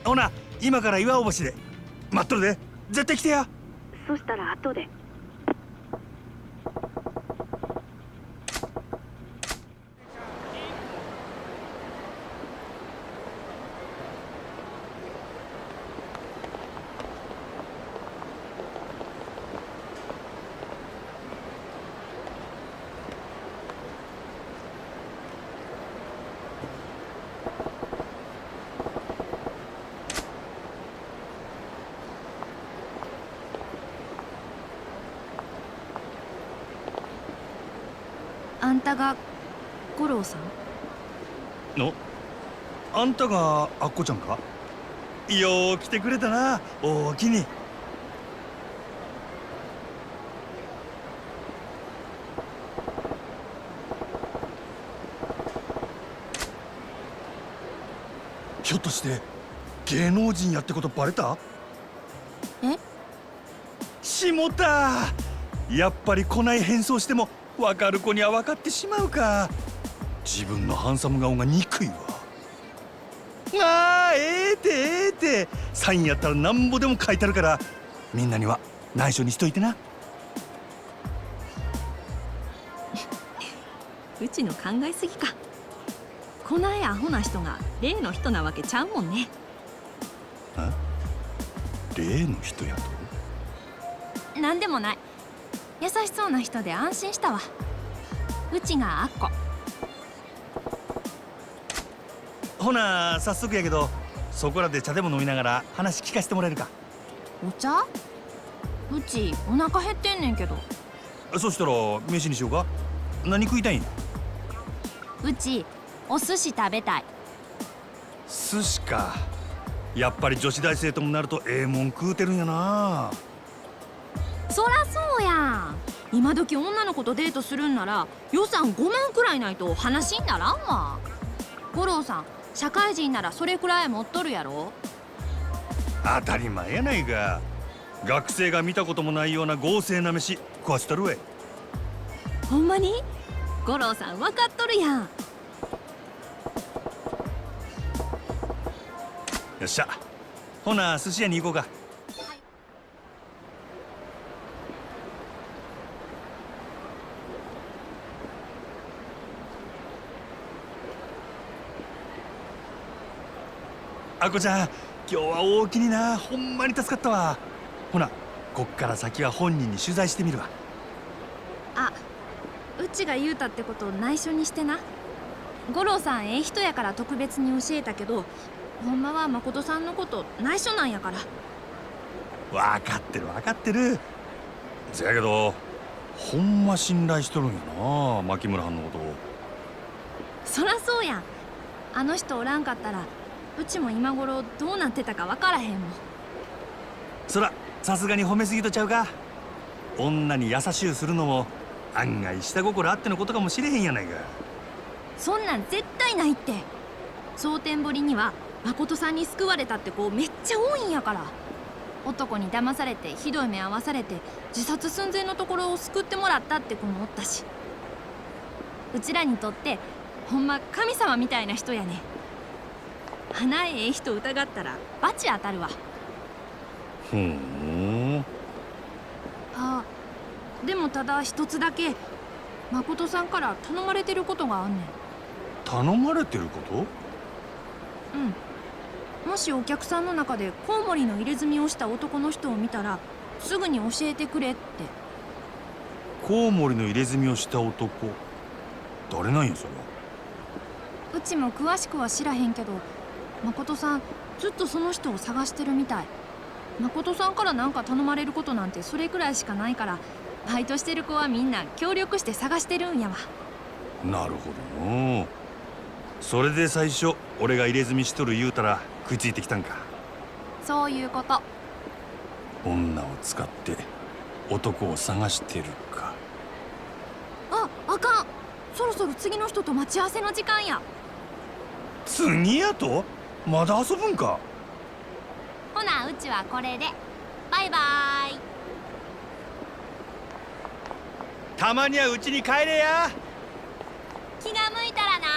ほな今から岩尾橋で待っとるで。絶対来てや。そしたら後で。あんたが五郎さん？のあんたがアッコちゃんか。よう来てくれたな。おおきに。ひょっとして芸能人やってことバレた？え？しもた。やっぱりこない変装しても分かる子には分かってしまうか。自分のハンサム顔が憎いわ。ええてサインやったらなんぼでも書いてあるから、みんなには内緒にしといてな。うちの考えすぎか。こないアホな人が例の人なわけちゃうもんね。例の人やと？なんでもない。優しそうな人で安心したわ。うちがアッコ。ほな早速やけど、そこらで茶でも飲みながら話聞かせてもらえるか。お茶？うちお腹減ってんねんけど。そしたら飯にしようか。何食いたいん？うちお寿司食べたい。寿司か。やっぱり女子大生ともなるとええもん食うてるんやな。そらそうやん。今時女の子とデートするんなら予算5万くらいないと話にならんわ。五郎さん社会人ならそれくらい持っとるやろ。当たり前やないか。学生が見たこともないような豪勢な飯食わしたるわい。ほんまに？五郎さん分かっとるやん。よっしゃ。ほな寿司屋に行こうか。あこちゃん、今日は大きにな。ほんまに助かったわ。ほなこっから先は本人に取材してみるわ。あ、うちが言うたってことを内緒にしてな。五郎さんええ人やから特別に教えたけど、ほんまは誠さんのこと内緒なんやから。分かってる分かってる。せやけどほんま信頼しとるんやな、牧村藩のことを。そらそうやん。あの人おらんかったらうちも今頃どうなってたか分からへんもん。そらさすがに褒めすぎとちゃうか。女に優しゅうするのも案外下心あってのことかもしれへんやないか。そんなん絶対ないって。蒼天堀には誠さんに救われたって子めっちゃ多いんやから。男に騙されてひどい目合わされて自殺寸前のところを救ってもらったって子もおったし、うちらにとってほんま神様みたいな人やね。花ええ人疑ったら罰当たるわ。ふん。あ、でもただ一つだけ誠さんから頼まれてることがあんねん。頼まれてること？うん。もしお客さんの中でコウモリの入れ墨をした男の人を見たらすぐに教えてくれって。コウモリの入れ墨をした男、誰なんやそれは。うちも詳しくは知らへんけど、誠さんずっとその人を探してるみたい。誠さんから何か頼まれることなんてそれくらいしかないから、バイトしてる子はみんな協力して探してるんやわ。なるほどの。それで最初俺が入れ墨しとる言うたら食いついてきたんか。そういうこと。女を使って男を探してるか。あかん、そろそろ次の人と待ち合わせの時間や。次やと？まだ遊ぶんか？ほなうちはこれでバイバーイ。たまにはうちに帰れや。気が向いたらな。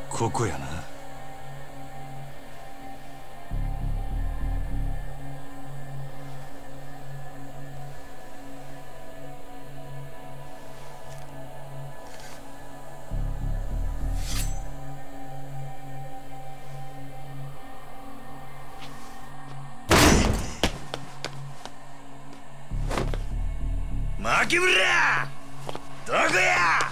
ここやな。牧村！どこや！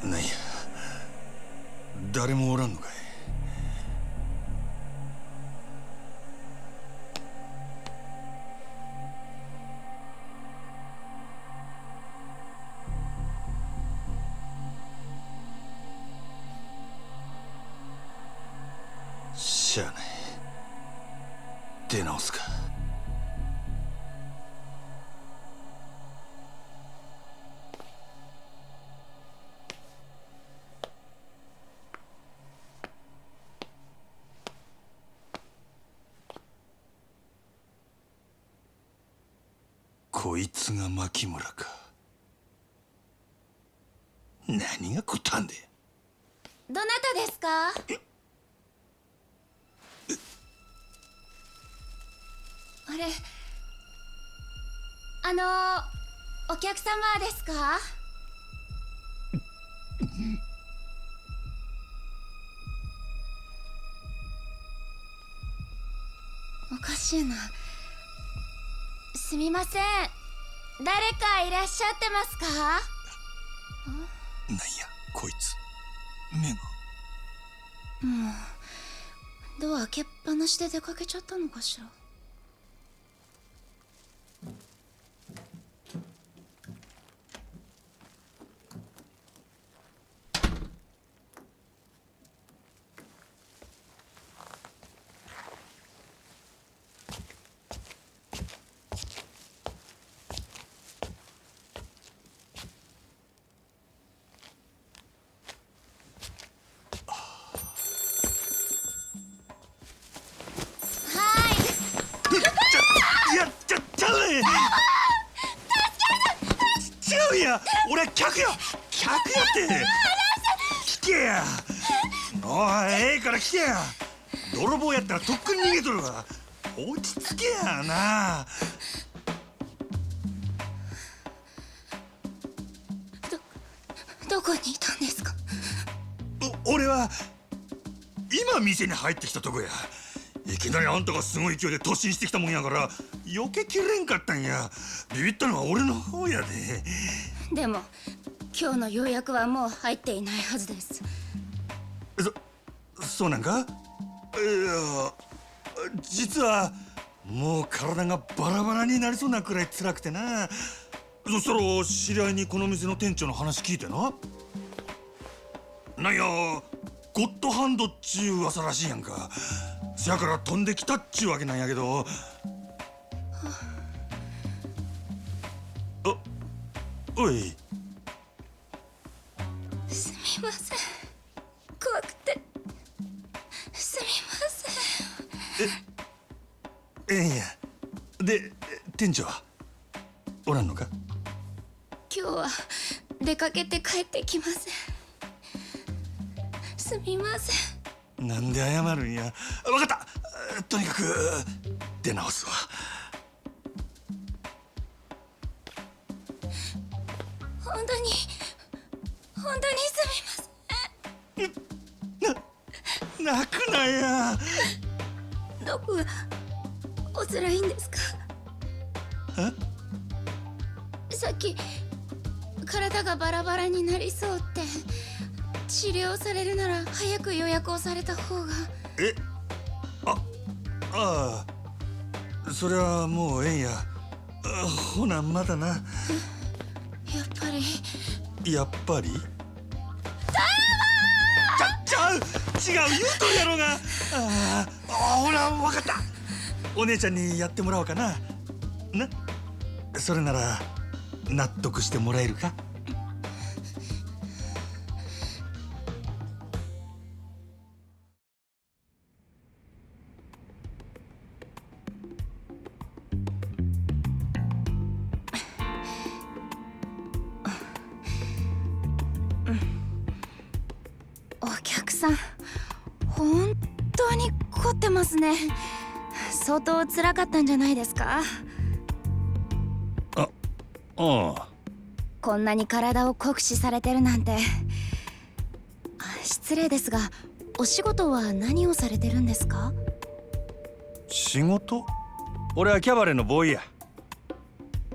なんや、誰もおらんのかい。しゃあない、出直すか。こいつが牧村か。何がこったんで。どなたですか？あれ、お客様ですか？おかしいな。すみません、誰かいらっしゃってますか？なんやこいつ、目が。もうドア開けっぱなしで出かけちゃったのかしら。違うや、俺は客や。客やって聞けや。おい、ええから聞けや。泥棒やったらとっくに逃げとるわ。落ち着けやな。どこにいたんですか？俺は今店に入ってきたとこや。いきなりあんたがすごい勢いで突進してきたもんやから避けきれんかったんや。ビビったのは俺の方やで。でも今日の予約はもう入っていないはずです。そうなんか？いや、実はもう体がバラバラになりそうなくらい辛くてな。そしたら知り合いにこの店の店長の話聞いてな。なんやゴッドハンドっちゅう噂らしいやんか。せやから飛んできたっちゅうわけなんやけど。おい、すみません。店長はおらんのか？今日は出かけて帰ってきません。すみません。なんで謝るんや。分かった。とにかく出直すわ。本当にすみません。泣くなや。どこがお辛いんですか？さっき体がバラバラになりそうって治療されるなら早く予約をされた方が。ああ、それはもうええんや。ほなまだな。やっぱりやっぱり違う言うとるやろが。ほら分かった。お姉ちゃんにやってもらおうかな。それなら納得してもらえるか？お客さん本当に凝ってますね。相当辛かったんじゃないですか？ああ、こんなに体を酷使されてるなんて。失礼ですがお仕事は何をされてるんですか？仕事？俺はキャバレーのボーイや。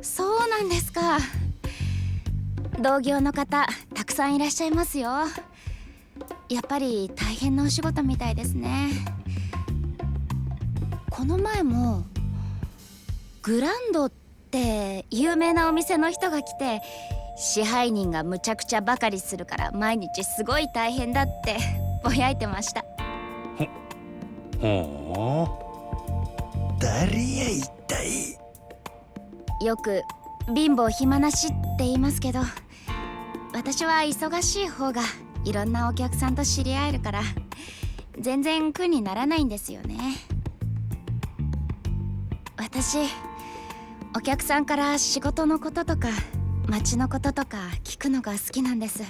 そうなんですか。同業の方たくさんいらっしゃいますよ。やっぱり大変なお仕事みたいですね。この前もグランドって有名なお店の人が来て、支配人がむちゃくちゃバカりするから毎日すごい大変だってぼやいてました。ほう、誰や一体。よく貧乏暇なしって言いますけど、私は忙しい方がいろんなお客さんと知り合えるから全然苦にならないんですよね。私お客さんから仕事のこととか街のこととか聞くのが好きなんです。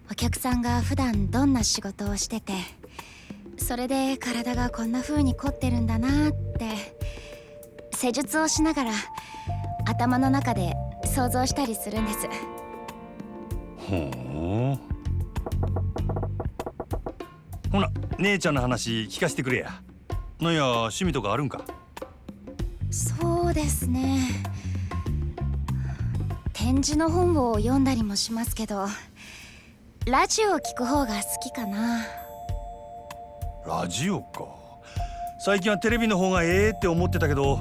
お客さんが普段どんな仕事をしてて、それで体がこんな風に凝ってるんだなって施術をしながら頭の中で想像したりするんです。ほう。ほな姉ちゃんの話聞かせてくれや。なんや趣味とかあるんか？そうですね、展示の本を読んだりもしますけど、ラジオを聞く方が好きかな。ラジオか。最近はテレビの方がええって思ってたけど、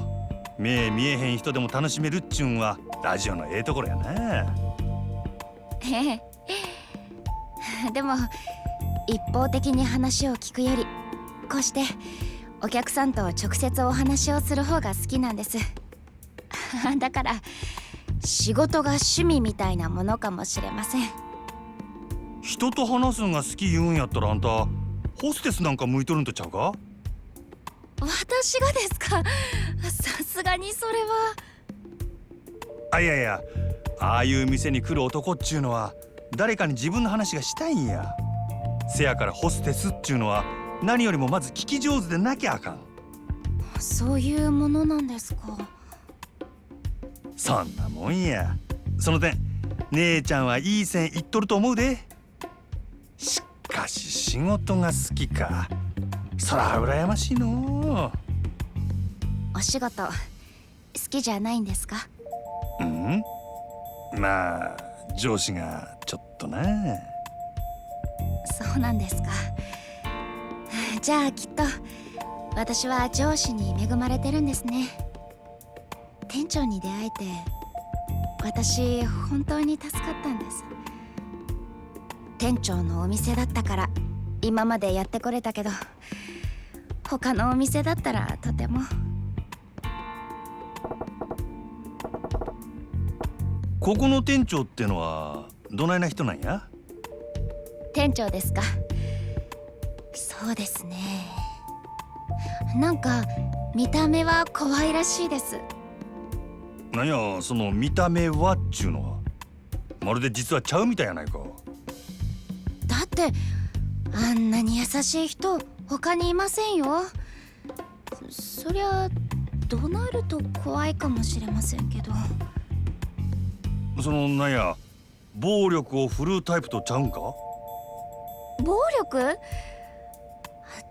目見えへん人でも楽しめるっちゅうんはラジオのええところやな。でも一方的に話を聞くより、こうしてお客さんと直接お話をする方が好きなんです。だから仕事が趣味みたいなものかもしれません。人と話すんが好き言うんやったら、あんたホステスなんか向いとるんとちゃうか？私がですか？さすがにそれは。いやああいう店に来る男っちゅうのは誰かに自分の話がしたいんや。せやからホステスっちゅうのは何よりもまず聞き上手でなきゃあかん。そういうものなんですか？そんなもんや。その点姉ちゃんはいい線いっとると思うで。しかし仕事が好きか。そら羨ましいのう。お仕事好きじゃないんですか？うん？まあ上司がちょっとな。そうなんですか。じゃあきっと私は上司に恵まれてるんですね。店長に出会えて私本当に助かったんです。店長のお店だったから今までやってこれたけど、他のお店だったらとても。ここの店長ってのはどないな人なんや？店長ですか？そうですね、なんか見た目は可愛らしいです。なんやその見た目はっちゅうのはまるで実はちゃうみたいやないか。だってあんなに優しい人他にいませんよ。そりゃ怒鳴ると怖いかもしれませんけど。そのなんや暴力を振るうタイプとちゃうんか。暴力？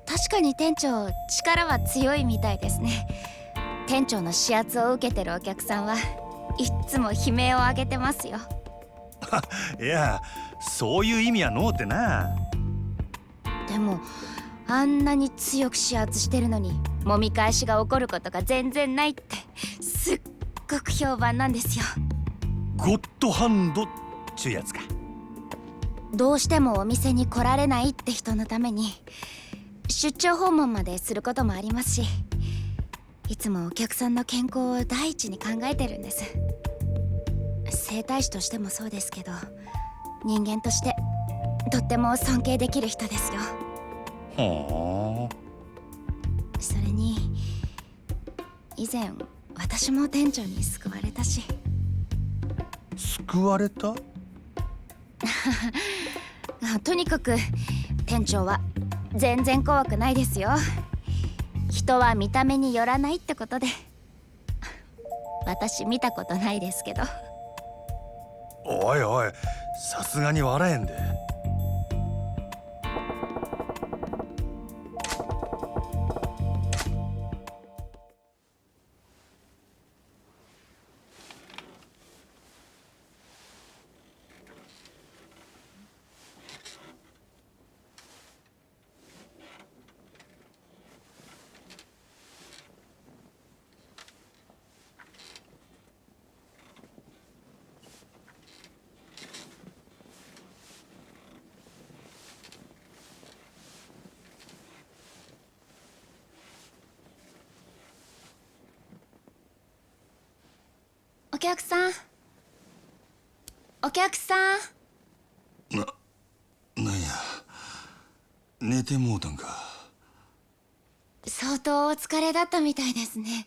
確かに店長力は強いみたいですね。店長の指圧を受けてるお客さんはいっつも悲鳴を上げてますよ。いやそういう意味やのうってな。でもあんなに強く指圧してるのに揉み返しが起こることが全然ないってすっごく評判なんですよ。ゴッドハンドっちゅうやつか。どうしてもお店に来られないって人のために出張訪問まですることもありますし、いつもお客さんの健康を第一に考えてるんです。整体師としてもそうですけど、人間としてとっても尊敬できる人ですよ。はあ。それに以前私も店長に救われたし。救われた？とにかく店長は全然怖くないですよ。人は見た目によらないってことで。私見たことないですけど。おいおいさすがに笑えんで。お客さん、お客さん。なんや寝てもうたんか。相当お疲れだったみたいですね。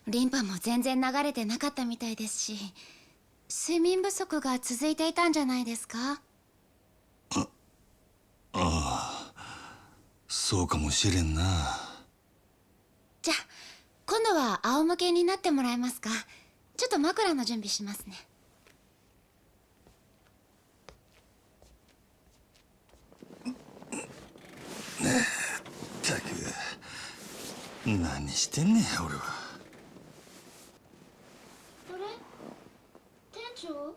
リンパも全然流れてなかったみたいですし、睡眠不足が続いていたんじゃないですか。ああそうかもしれんな。じゃあ今度は仰向けになってもらえますか。ちょっと枕の準備しますね。ったく何してんねん俺は。あれ店長？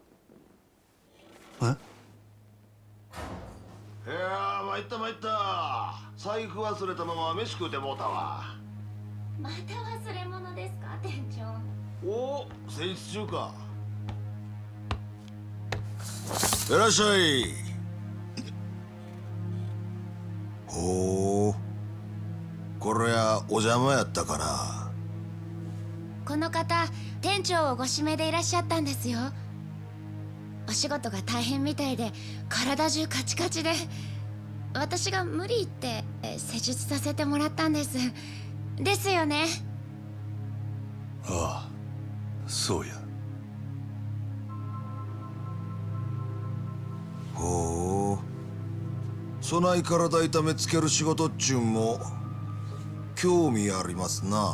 いや参った参った。財布忘れたまま飯食うてもうたわ。また忘れ物ですか店長。おお戦術中か。いらっしゃい。ほうこれはお邪魔やったかな。この方店長をご指名でいらっしゃったんですよ。お仕事が大変みたいで体中カチカチで、私が無理言って施術させてもらったんです。ですよね。ああそうや。ほうそない体痛めつける仕事っちゅうんも興味ありますな。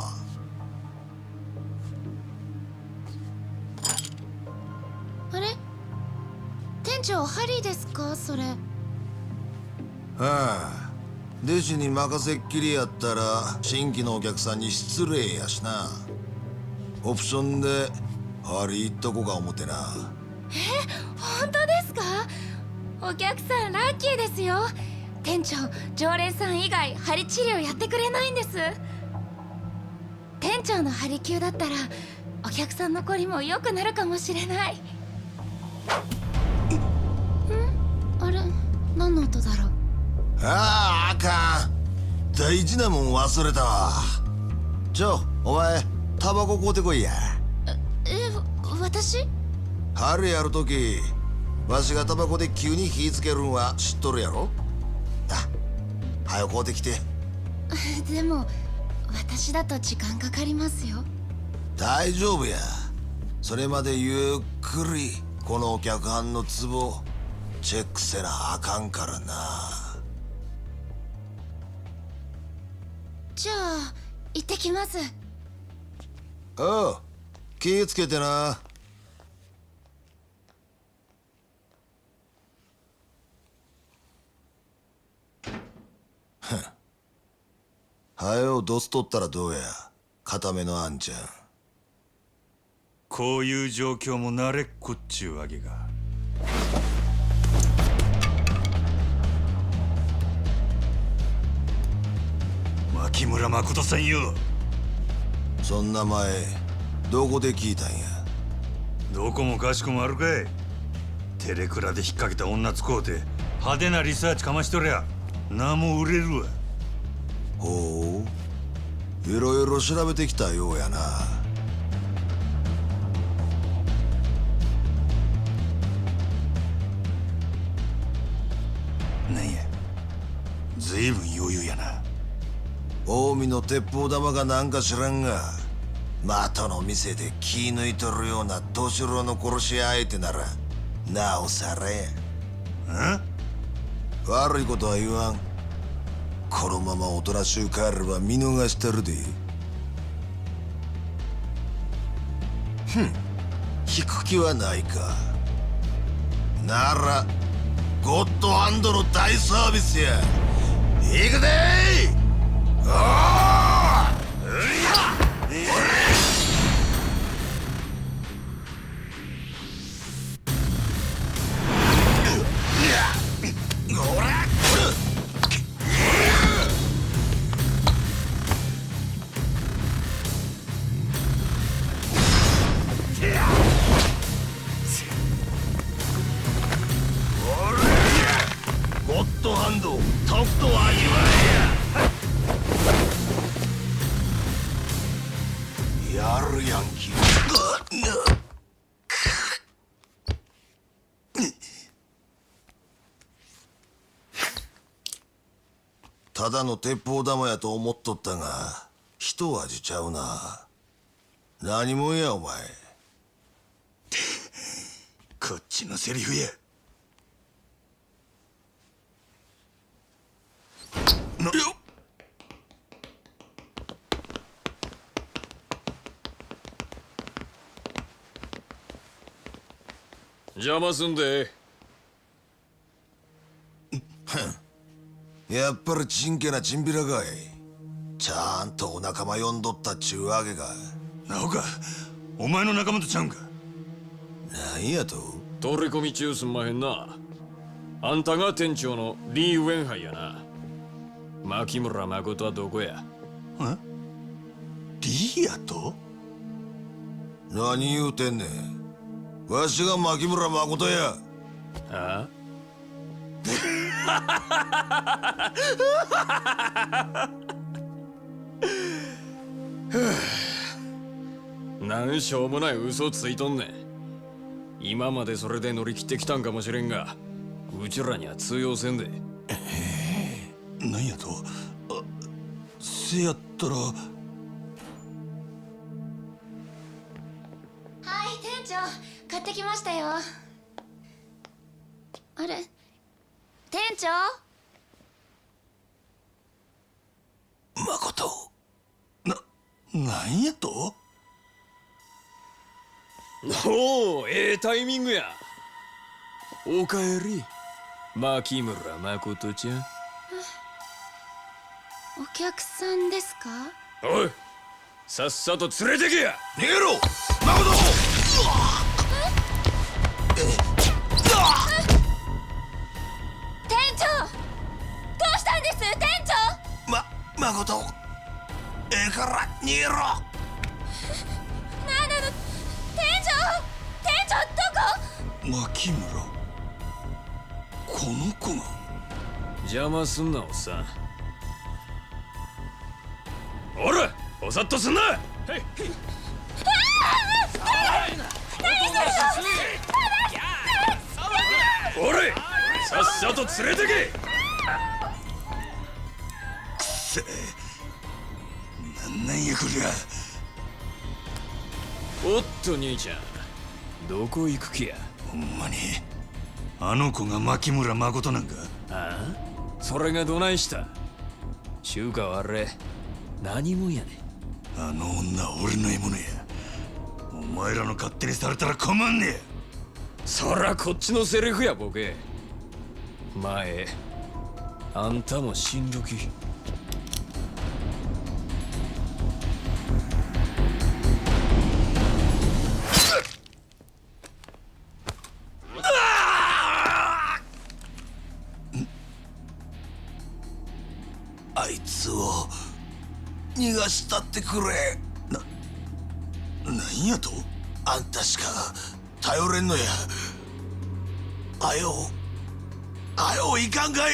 あれ店長ハリーですかそれ。はあ弟子に任せっきりやったら新規のお客さんに失礼やしな。オプションでハリー行っとこか思てな。本当ですか。お客さんラッキーですよ。店長常連さん以外針治療やってくれないんです。店長の針灸だったらお客さんのこりも良くなるかもしれない。あれ何の音だろう。あああかん大事なもん忘れたわ。お前タバコ買うてこいや。私？春やるときわしがタバコで急に火つけるんは知っとるやろ。はよ買うてきて。でも私だと時間かかりますよ。大丈夫や。それまでゆっくりこのお客はんの壺チェックせなあかんからな。じゃあ行ってきます。おう、気ぃつけてな。はよドス取ったらどうや、固めのあんちゃん。こういう状況も慣れっこっちゅうわけが。牧村誠さんよ。そんな前どこで聞いたんや。どこもかしこもあるかい。テレクラで引っ掛けた女使うて派手なリサーチかましとりゃ名も売れるわ。ほう、いろいろ調べてきたようやな。なんや、ずいぶん余裕やな。近江の鉄砲玉がなんか知らんが、的の店で気抜いとるような年郎の殺し相手ならなおさらや。悪いことは言わん。このままおとなしゅう帰れば見逃してるで。引く気はないか。ならゴッドハンドの大サービスや。行くでー。ゴッドハンド、とくと味わえや。やるやんき。ただの鉄砲玉やと思っとったが、一味ちゃうな。何もんやお前。こっちのセリフや。邪魔すんで。やっぱりちんけなチンピラかい。ちゃんとお仲間呼んどったっちゅうわけか。なおか、お前の仲間とちゃうんか。なんやと。取り込み中すんまへんな。あんたが店長のリー・ウェンハイやな。牧村誠はどこや。リーやと。何言うてんねん。わしが牧村誠や。あなんしょうもない嘘ついとんねん。今までそれで乗り切ってきたんかもしれんが、うちらには通用せんで。なんやと。せやったら。はい店長、買ってきましたよ。あれ、店長。誠、なんやと。おお、ええタイミングや。おかえり、牧村誠ちゃん。お客さんですか。おい、さっさと連れてけや。逃げろ誠。店長、どうしたんです店長。誠、ええから逃げろ。なんなの店長どこ。牧村、この子が。邪魔すんなおっさん。おら、おさっとすんな。おれ、さっさと連れてけ。くせえ、ななんやこりゃ。おっと兄ちゃん、どこ行く気や。ほんまにあの子が牧村誠なんか。ああ、それがどないした。中華はあれ何もんやね。あの女は俺の獲物や。お前らの勝手にされたら困んねえ。そらこっちのセリフやボケ。前あんたも死んどき。あいつを逃がしたってくれ。なんやと。あんたしか頼れんのや。あよいかんかい。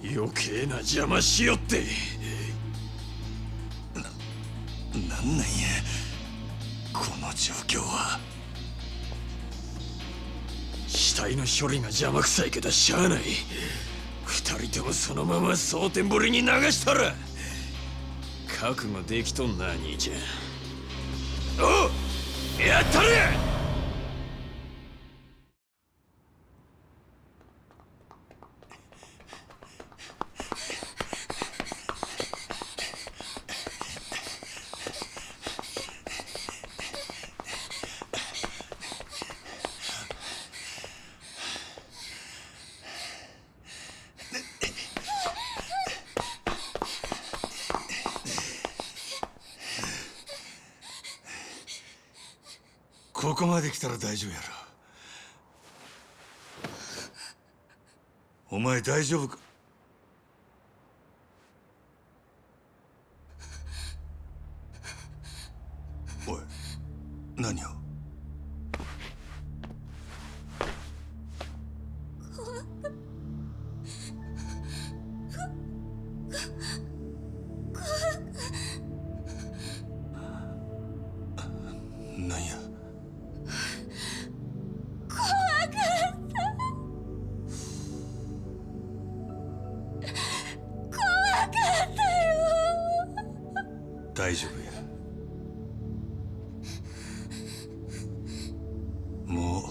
余計な邪魔しよって。なんなんやこの状況は。死体の処理が邪魔くさいけどしゃあない。二人ともそのまま蒼天堀に流したら。覚悟できとんな兄ちゃん。おう、やったれ。ここまで来たら大丈夫やろ。お前大丈夫か。おい、何を。なんや。大丈夫や。もう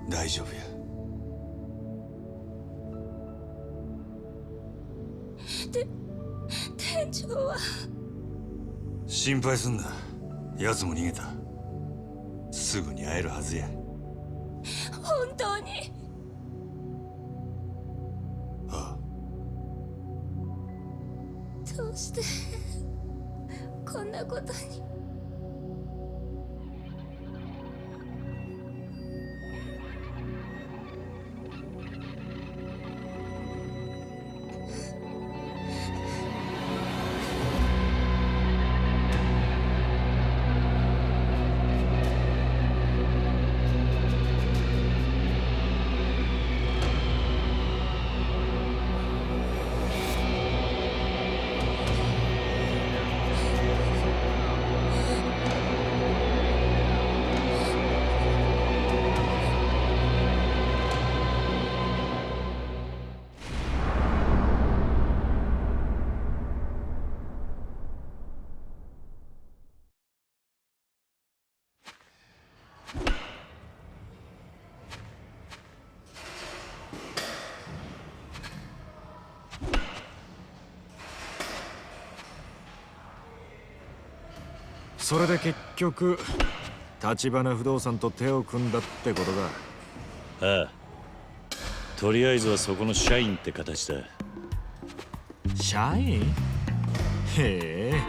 大丈夫や。店長は。心配すんな。奴も逃げた。すぐに会えるはずや。本当に。ああ。どうしてこんなことに。それで結局橘不動産と手を組んだってことだ。ああ、とりあえずはそこの社員って形だ。社員？へえ、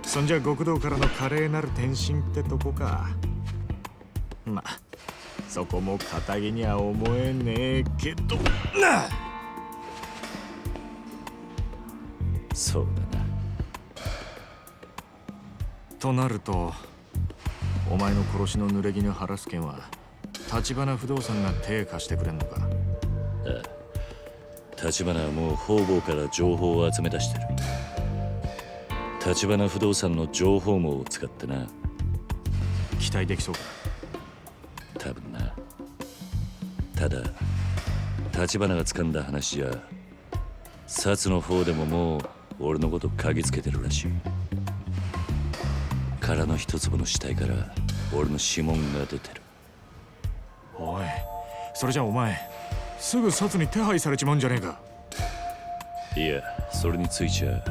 そんじゃ極道からの華麗なる転身ってとこか。まあそこも堅気には思えねえけどな。そうだな。となるとお前の殺しの濡れ衣晴らす件は橘不動産が手貸してくれんのか。ああ、橘はもう方々から情報を集め出してる。橘不動産の情報網を使ってな。期待できそうか。多分な。ただ立花が掴んだ話じゃ薩の方でももう俺のこと嗅ぎつけてるらしい。殻の一粒の死体から俺の指紋が出てる。おい、それじゃお前すぐ薩に手配されちまうんじゃねえか。いや、それについちゃ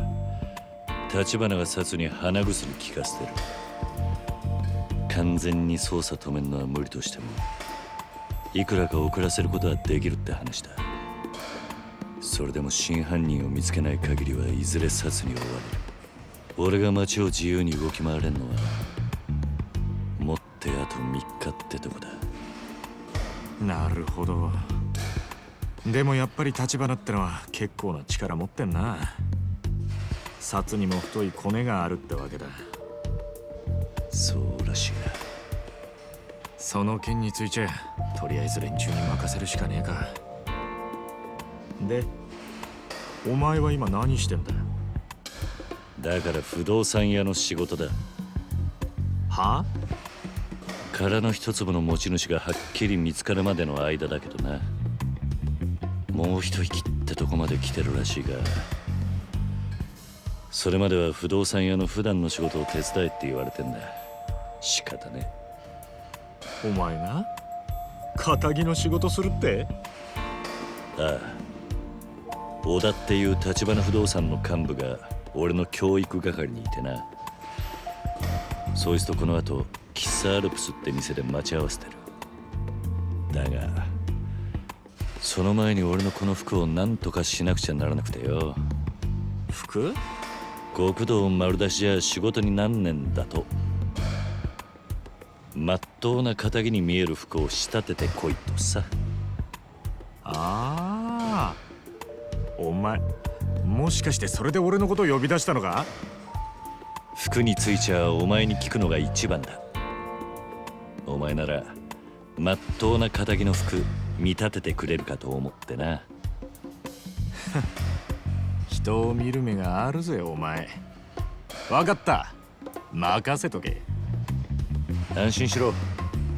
立花が薩に鼻薬効かせてる。完全に捜査止めるのは無理としてもいくらか遅らせることはできるって話だ。それでも真犯人を見つけない限りはいずれ薩に追われる。俺が街を自由に動き回れんのはもってあと3日ってとこだ。なるほど。でもやっぱり立花ってのは結構な力持ってんな。薩にも太いコネがあるってわけだ。そうらしいな。その件についてとりあえず連中に任せるしかねえか。で、お前は今何してんだ？だから不動産屋の仕事だ。は？殻の一粒の持ち主がはっきり見つかるまでの間だけどな。もう一息ってとこまで来てるらしいが、それまでは不動産屋の普段の仕事を手伝えって言われてんだ。仕方ね。お前が堅気の仕事するって？ああ、小田っていう立花不動産の幹部が俺の教育係にいてな。そいつとこの後喫茶アルプスって店で待ち合わせてる。だがその前に俺のこの服を何とかしなくちゃならなくてよ。服？極道丸出しじゃ仕事になんねんだと。まっとうな堅気に見える服を仕立ててこいとさ。ああ、お前もしかしてそれで俺のことを呼び出したのか？服についちゃお前に聞くのが一番だ。お前ならまっとうな堅気の服見立ててくれるかと思ってな。人を見る目があるぜお前。わかった、任せとけ。安心しろ、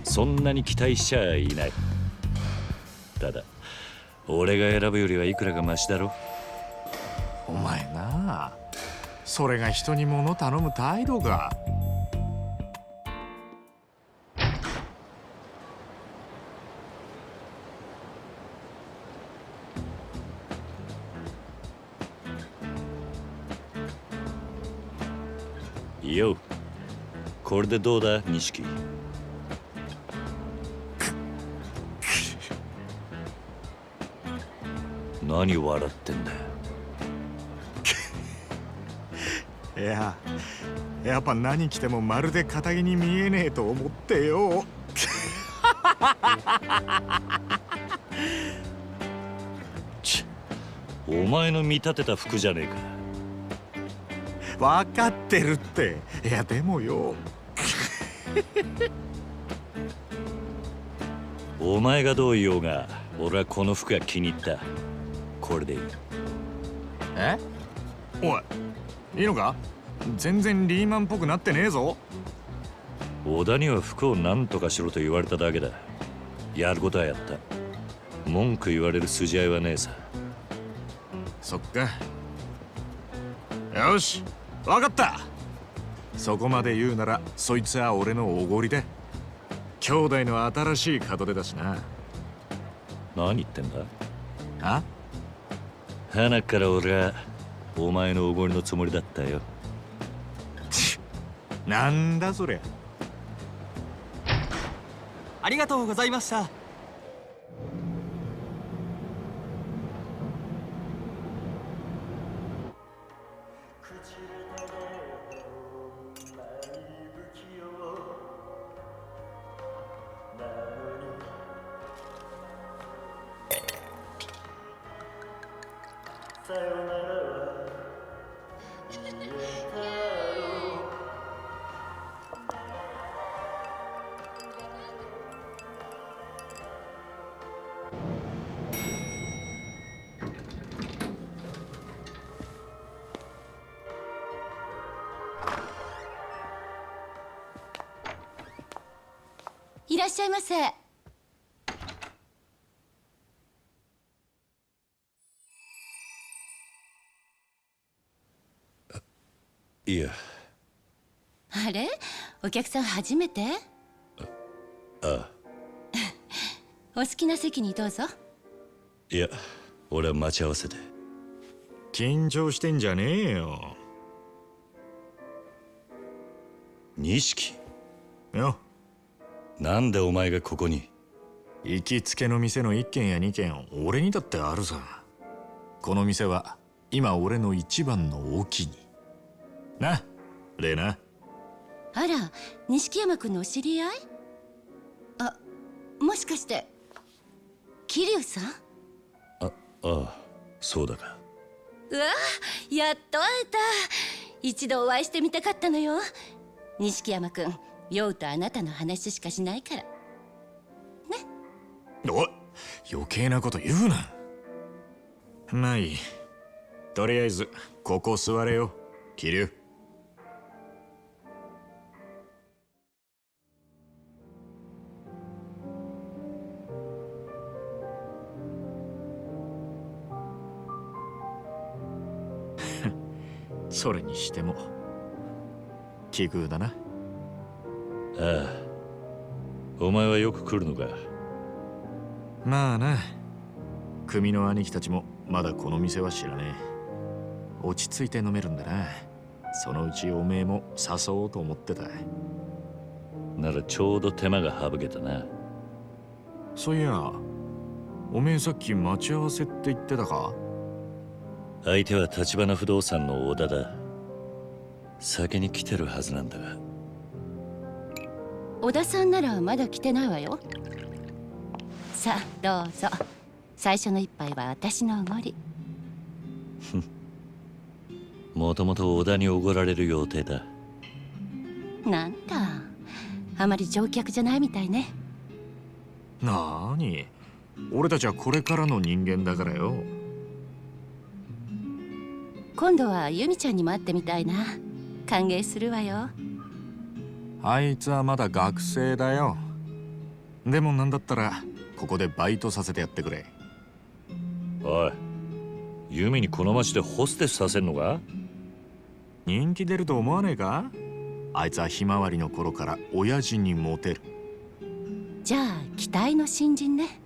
そんなに期待しちゃいない。ただ俺が選ぶよりはいくらかマシだろ。お前なあ、それが人に物頼む態度か。よ、これでどうだ錦。何笑ってんだよ。いや、やっぱ何着てもまるで堅気に見えねえと思ってよ。お前の見立てた服じゃねえか。分かってるって。いやでもよ。お前がどう言おうが俺はこの服が気に入った。これでいい。え？おい、いいのか？全然リーマンっぽくなってねえぞ。小田には服を何とかしろと言われただけだ。やることはやった。文句言われる筋合いはねえさ。そっか。よし、わかった。そこまで言うならそいつは俺のおごりだ。兄弟の新しい門出だしな。何言ってんだ？あ？鼻から俺はお前のおごりのつもりだったよ。なんだそりゃ。ありがとうございました。いらっしゃいませ。いや。あれ、お客さん初めて？ああ。お好きな席にどうぞ。いや、俺は待ち合わせで。緊張してんじゃねえよ。錦よ。なんでお前がここに？行きつけの店の1軒や2軒俺にだってあるさ。この店は今俺の一番のお気にな、レイナ。あら、錦山君のお知り合い？あ、もしかして桐生さん？ああ、そうだが。うわ、やっと会えた。一度お会いしてみたかったのよ。錦山君、酔うとあなたの話しかしないから。おい、余計なこと言うな。まあいい。とりあえずここ座れよ、桐生。それにしても奇遇だな。ああ、お前はよく来るのか？まあな、組の兄貴たちもまだこの店は知らねえ。落ち着いて飲めるんだな。そのうちおめえも誘おうと思ってた。ならちょうど手間が省けたな。そういや、おめえさっき待ち合わせって言ってたか？相手は橘不動産の小田だ。先に来てるはずなんだが。小田さんならまだ来てないわよ。さあどうぞ。最初の一杯は私のおごり。もともと小田におごられる予定だ。なんだ、あまり乗客じゃないみたいね。なーに、俺たちはこれからの人間だからよ。今度は由美ちゃんにも会ってみたいな。歓迎するわよ。あいつはまだ学生だよ。でもなんだったらここでバイトさせてやってくれ。おい、ユミにこの町でホステスさせんのか？人気出ると思わねえか？あいつはひまわりの頃から親父にモテる。じゃあ期待の新人ね。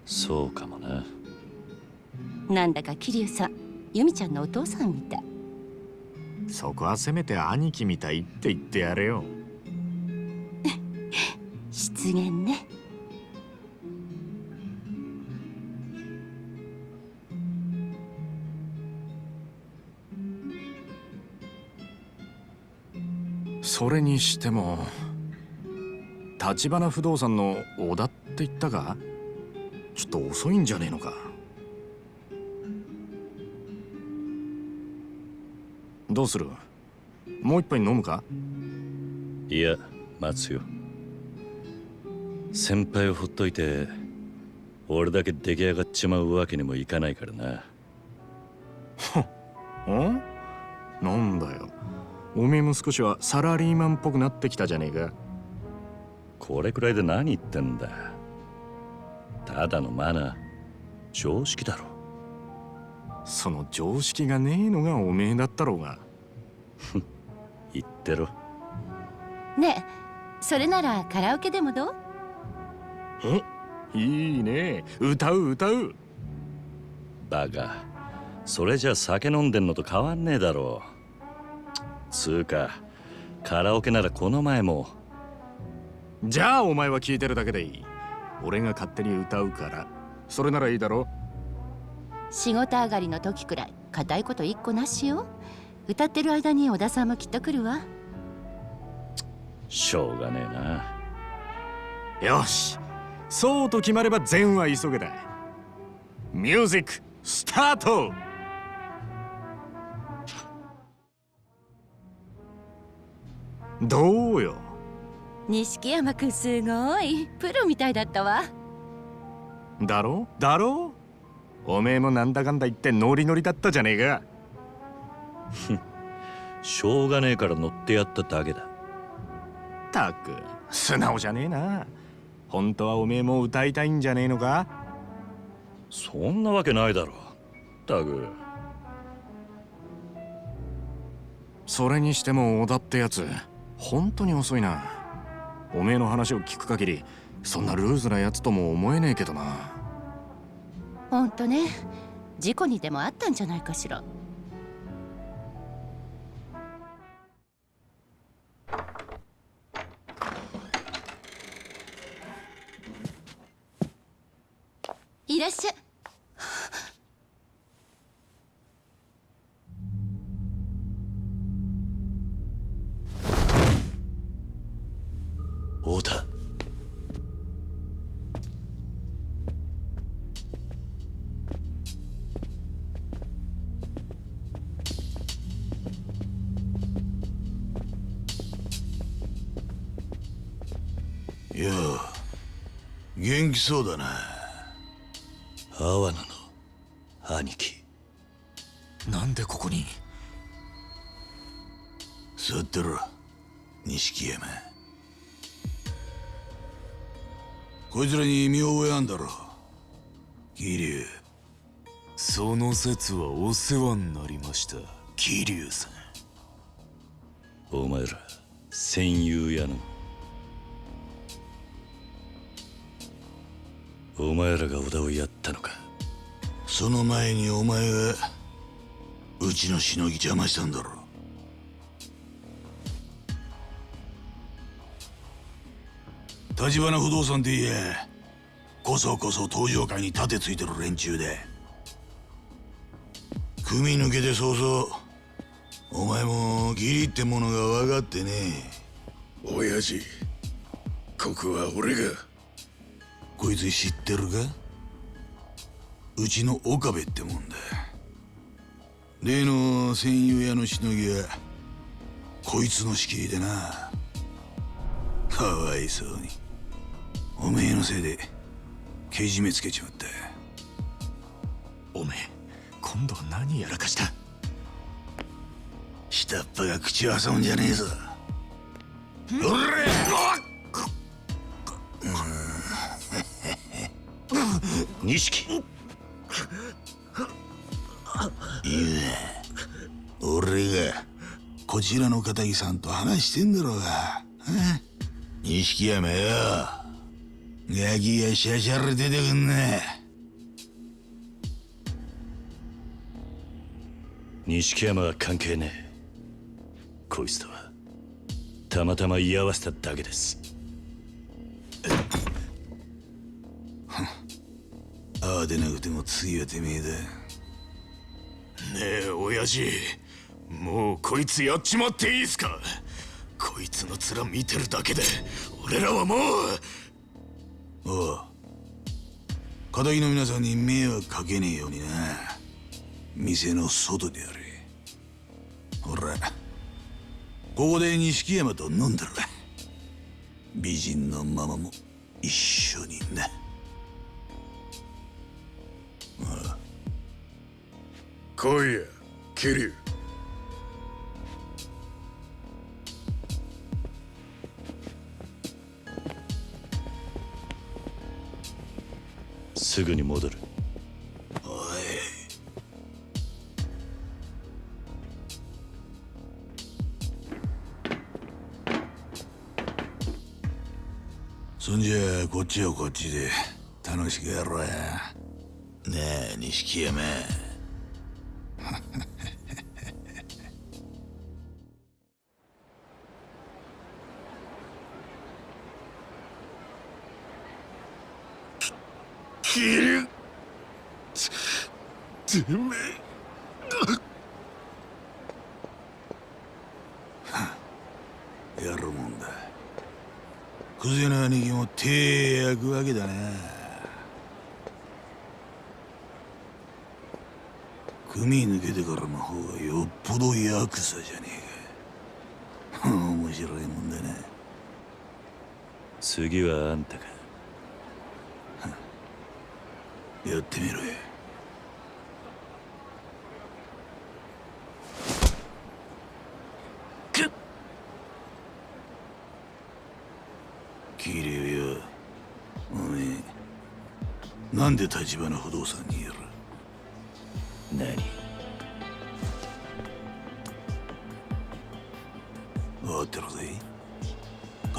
そうかもな。なんだか桐生さん、由美ちゃんのお父さんみたい。そこはせめて兄貴みたいって言ってやれよ。失言ね。それにしても橘不動産の小田って言ったか？ちょっと遅いんじゃねえのか。どうする？もう一杯飲むか？いや、待つよ。先輩をほっといて俺だけ出来上がっちまうわけにもいかないからな。ん？なんだよ、おめえも少しはサラリーマンっぽくなってきたじゃねえか。これくらいで何言ってんだ。ただのマナー、常識だろ。その常識がねえのがおめえだったろうが。言ってろ。ねえ、それならカラオケでもどう？いいね、歌う歌う。バカ、それじゃ酒飲んでんのと変わんねえだろう。つうかカラオケならこの前も。じゃあお前は聞いてるだけでいい。俺が勝手に歌うから、それならいいだろ。仕事上がりの時くらい固いこと一個なしよ。歌ってる間に小田さんもきっと来るわ。しょうがねえな。よし、そうと決まれば善は急げだ。ミュージックスタート。どうよ。錦山くんすごいプロみたいだったわ。だろだろ。おめえもなんだかんだ言ってノリノリだったじゃねえか。しょうがねえから乗ってやっただけだ。たく素直じゃねえな。本当はおめえも歌いたいんじゃねえのか？そんなわけないだろ。たくそれにしても小田ってやつ本当に遅いな。おめえの話を聞く限りそんなルーズなやつとも思えねえけどな。ほんとね、事故にでもあったんじゃないかしら。いらっしゃい。太田。いや、元気そうだな。阿波野の兄貴。なんでここに？座ってろ、錦山。こいつらに見覚えあんだろ、桐生。その説はお世話になりました、桐生さん。お前ら戦友やの。お前らが小田をやったのか。その前にお前がうちのしのぎ邪魔したんだろ。橘不動産って言え、こそこそ東上界に盾ついてる連中で、組抜けて早々お前も義理ってものが分かってねえ。親父、ここは俺が。こいつ知ってるか？うちの岡部ってもんだ。例の戦友屋のしのぎはこいつの仕切りでな。かわいそうにおめえのせいでけじめつけちまった。おめえ今度は何やらかした？下っ端が口を挟むんじゃねえぞ。おら！錦。いいね、俺がこちらの片木さんと話してんだろうが。錦山よ、ガキがシャシャレ出てくんな。錦山は関係ねえ。こいつとはたまたま居合わせただけです。ああでなくても次はてめえだ。ねえ親父、もうこいつやっちまっていいっすか？こいつの面見てるだけで俺らはもう。おう、片木の皆さんに迷惑かけねえようにな。店の外でやれ。ほら、ここで錦山と飲んだら美人のママも一緒にな。来いや、桐生。すぐに戻る。おい、そんじゃこっちはこっちで楽しくやろうや。ねえ錦山。桐生、てめえ。やるもんだ。クゼの兄貴も手焼くわけだな。組抜けてからの方がよっぽどヤクザじゃねえか。面白いもんだな。次はあんたか。やってみろよ。桐生よ、おめえなんで橘不動産にいる？何？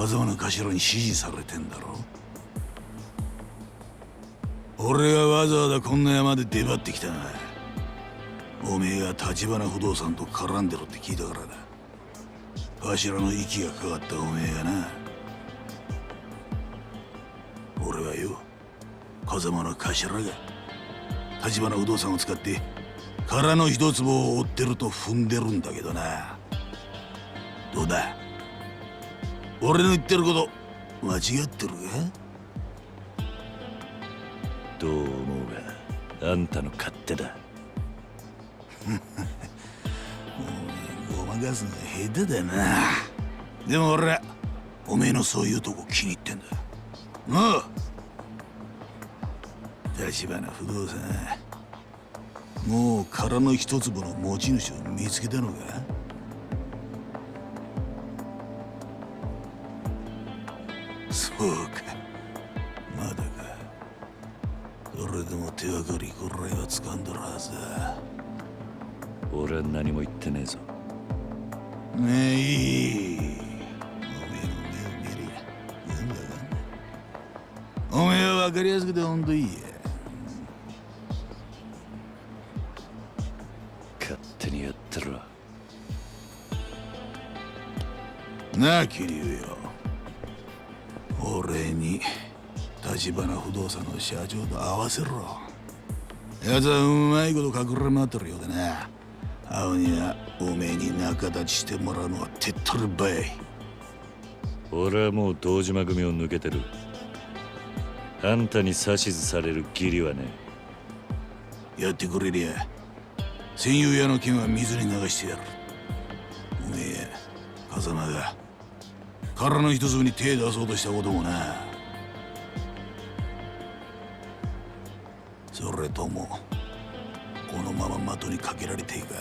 風間の頭に指示されてんだろ。俺がわざわざこんな山で出張ってきたな。おめえが橘不動産と絡んでろって聞いたからだ。頭の息がかかったおめえがな。俺はよ、風間の頭が橘不動産を使って殻の一坪を追ってると踏んでるんだけどな。どうだ、俺の言ってること間違ってるか？どう思うがあんたの勝手だ。ごまかすのが下手だな。でも俺はおめえのそういうとこ気に入ってんだ。なあ橘不動産、もう殻の一粒の持ち主を見つけたのか？そうか、まだか。それでも手がかりぐらいは掴んだるはずだ。俺は何も言ってねえぞ。ねえ、いい。おめえの目を見りゃ全部わかんない。おめえは分かりやすくてほんといいや。勝手にやってろ。なあ桐生よ、俺に橘不動産の社長と合わせろ。奴はうまいこと隠れ回ってるようでな。青にはおめえに仲立ちしてもらうのは手っ取り早い。俺はもう堂島組を抜けてる。あんたに指図される義理はね。やってくれりゃ戦友屋の剣は水に流してやる。おめえや風間が殻の一粒に手出そうとしたこともな。それともこのまま的にかけられていか？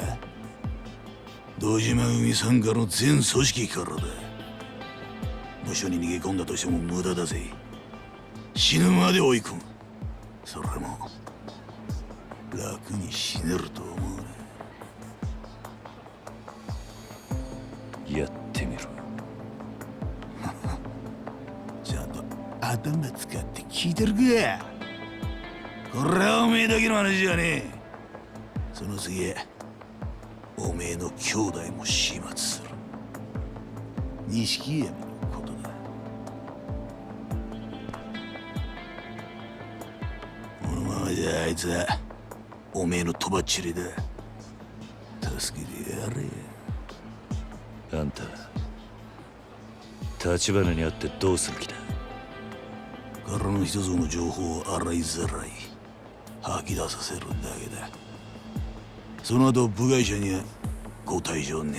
堂島組傘下の全組織からだ。無所に逃げ込んだとしても無駄だぜ。死ぬまで追い込む。それも楽に死ねると思うな。やってみろ。ちゃんと頭使って聞いてるか？これはおめえだけの話じゃねえ。その次はおめえの兄弟も始末する。錦山のことだ。このままじゃあいつはおめえのとばっちりだ。助けてやれ。あんた橘に会ってどうする気だ？殻の一つの情報を洗いざらい吐き出させるだけだ。その後部外者にはご退場願う。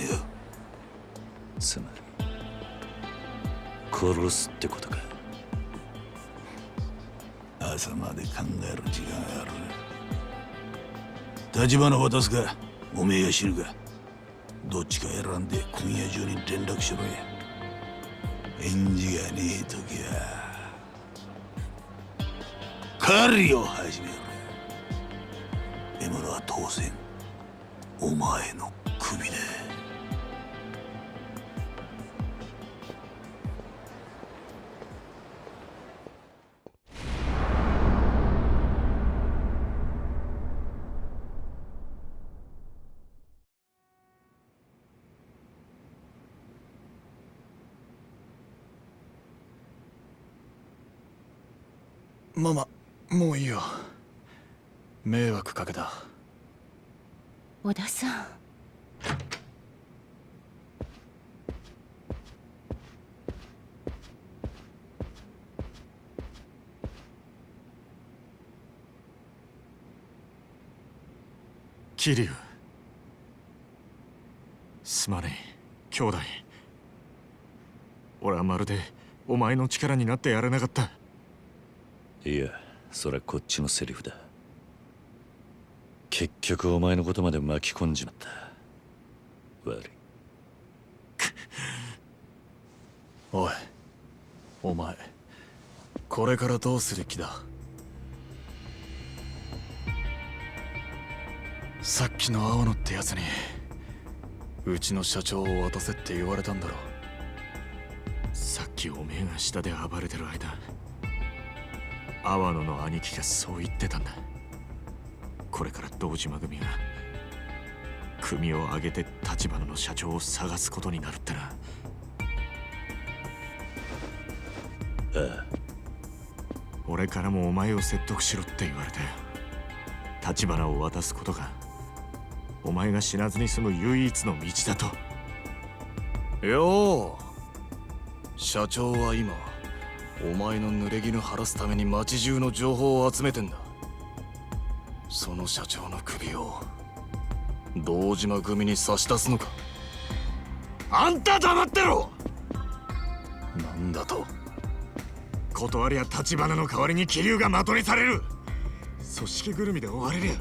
つまり殺すってことか。朝まで考える時間がある。橘渡すかおめえが死ぬか、どっちか選んで今夜中に連絡しろや。返事がねえ時は狩りを始める。獲物は当然お前の首だ。ママ、もういいよ。迷惑かけた。小田さん。桐生、すまねえ兄弟。俺はまるでお前の力になってやれなかった。いや、それはこっちのセリフだ。結局お前のことまで巻き込んじまった。悪い。おい、お前これからどうする気だ？さっきの青野ってやつにうちの社長を渡せって言われたんだろ。さっきおめえが下で暴れてる間、阿波野の兄貴がそう言ってたんだ。これから堂島組が組を挙げて橘の社長を探すことになるってな。ああ、俺からもお前を説得しろって言われて、橘を渡すことがお前が死なずに済む唯一の道だと。よう、社長は今お前の濡れ衣晴らすために町中の情報を集めてんだ。その社長の首を堂島組に差し出すのか。あんた黙ってろ。なんだと。断りゃ橘の代わりに桐生が的にされる。組織ぐるみで追われりゃ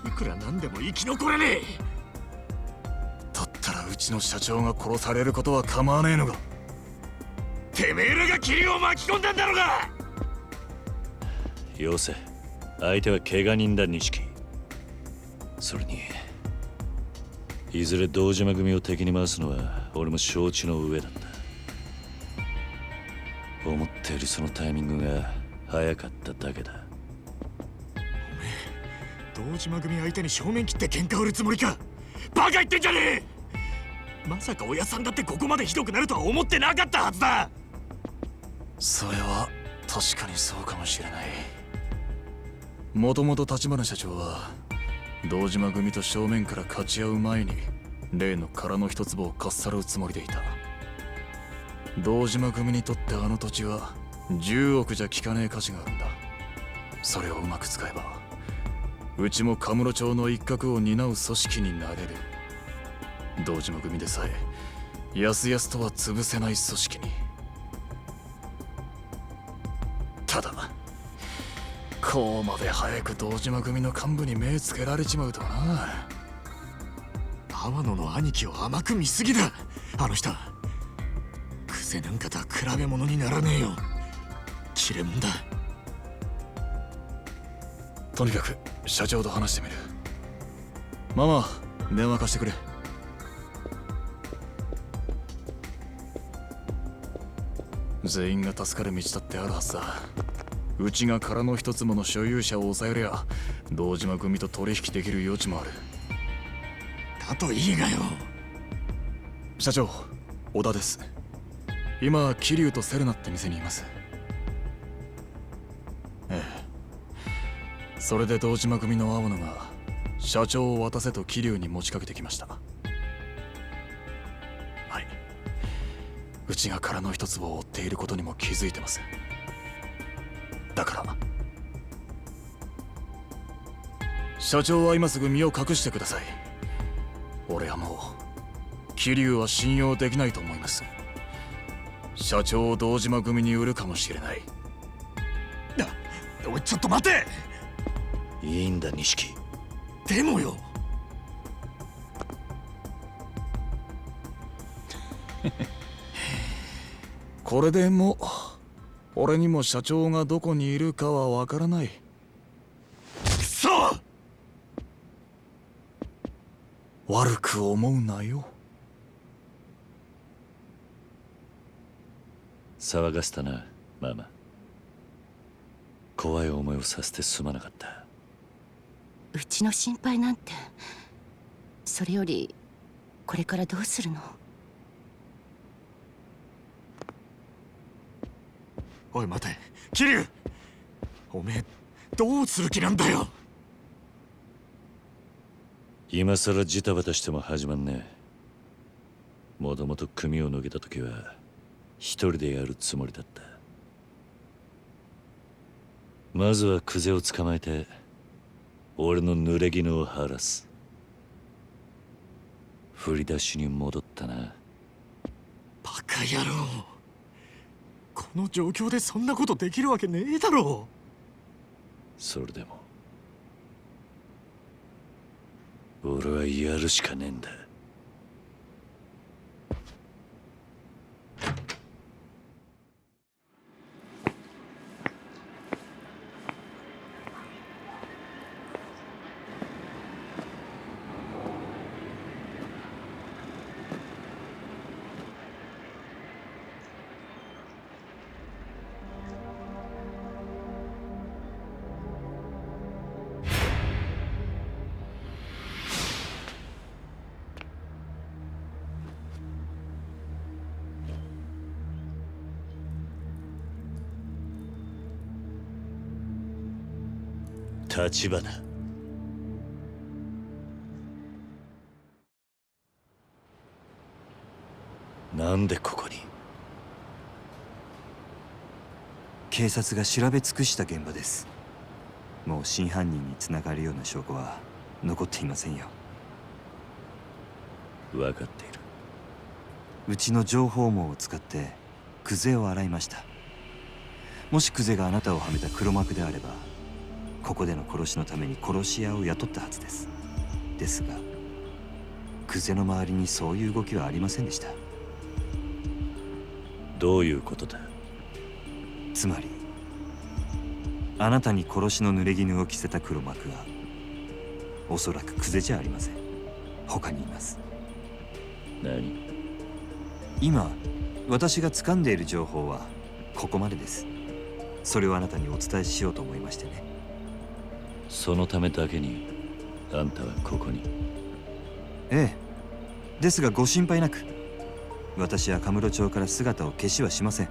いくらなんでも生き残れねえ。だったらうちの社長が殺されることは構わねえのか。てめえらが桐生を巻き込んだんだろうが。よせ、相手は怪我人だ、錦。それにいずれ堂島組を敵に回すのは俺も承知の上だった。思ったよりそのタイミングが早かっただけだ。おめえ堂島組相手に正面切って喧嘩売るつもりか。バカ言ってんじゃねえ。まさか親さんだってここまでひどくなるとは思ってなかったはずだ。それは確かにそうかもしれない。もともと橘社長は堂島組と正面から勝ち合う前に例の殻の一坪をかっさらうつもりでいた。堂島組にとってあの土地は10億じゃ効かねえ価値があるんだ。それをうまく使えばうちもカムロ町の一角を担う組織になれる。堂島組でさえやすやすとは潰せない組織に。ただこうまで早く堂島組の幹部に目つけられちまうとはな。阿波野の兄貴を甘く見すぎだ。あの人クセなんかとは比べ物にならねえよ。切れ者だ。とにかく社長と話してみる。ママ、電話貸してくれ。全員が助かる道だってあるはずだ。うちが殻の一つもの所有者を抑えりゃ堂島組と取引できる余地もある。だといいがよ。社長、小田です。今桐生とセルナって店にいます。ええ、それで堂島組の青野が社長を渡せと桐生に持ちかけてきました。はい、うちが殻の一坪を追っていることにも気づいてます。だから社長は今すぐ身を隠してください。俺はもう桐生は信用できないと思います。社長を堂島組に売るかもしれない。おい、ちょっと待て。いいんだ、錦。でもよこれでもう俺にも社長がどこにいるかはわからない。くそ！悪く思うなよ。騒がせたな、ママ。怖い思いをさせてすまなかった。うちの心配なんて。それよりこれからどうするの？おい待て、桐生。おめえどうする気なんだよ。今さらジタバタしても始まんねえ。もともと組を抜けた時は一人でやるつもりだった。まずはクゼを捕まえて俺の濡れ衣を晴らす。振り出しに戻ったな。バカ野郎、この状況でそんなことできるわけねえだろ。それでも俺はやるしかねえんだ。立花。なんでここに？警察が調べ尽くした現場です。もう真犯人につながるような証拠は残っていませんよ。分かっている。うちの情報網を使ってクゼを洗いました。もしクゼがあなたをはめた黒幕であれば、ここでの殺しのために殺し屋を雇ったはずです。ですがクゼの周りにそういう動きはありませんでした。どういうことだ？つまりあなたに殺しの濡れ衣を着せた黒幕はおそらくクゼじゃありません。他にいます。何？今私が掴んでいる情報はここまでです。それをあなたにお伝えしようと思いましてね。そのためだけにあんたはここに？ええ。ですがご心配なく、私はカムロ町から姿を消しはしません。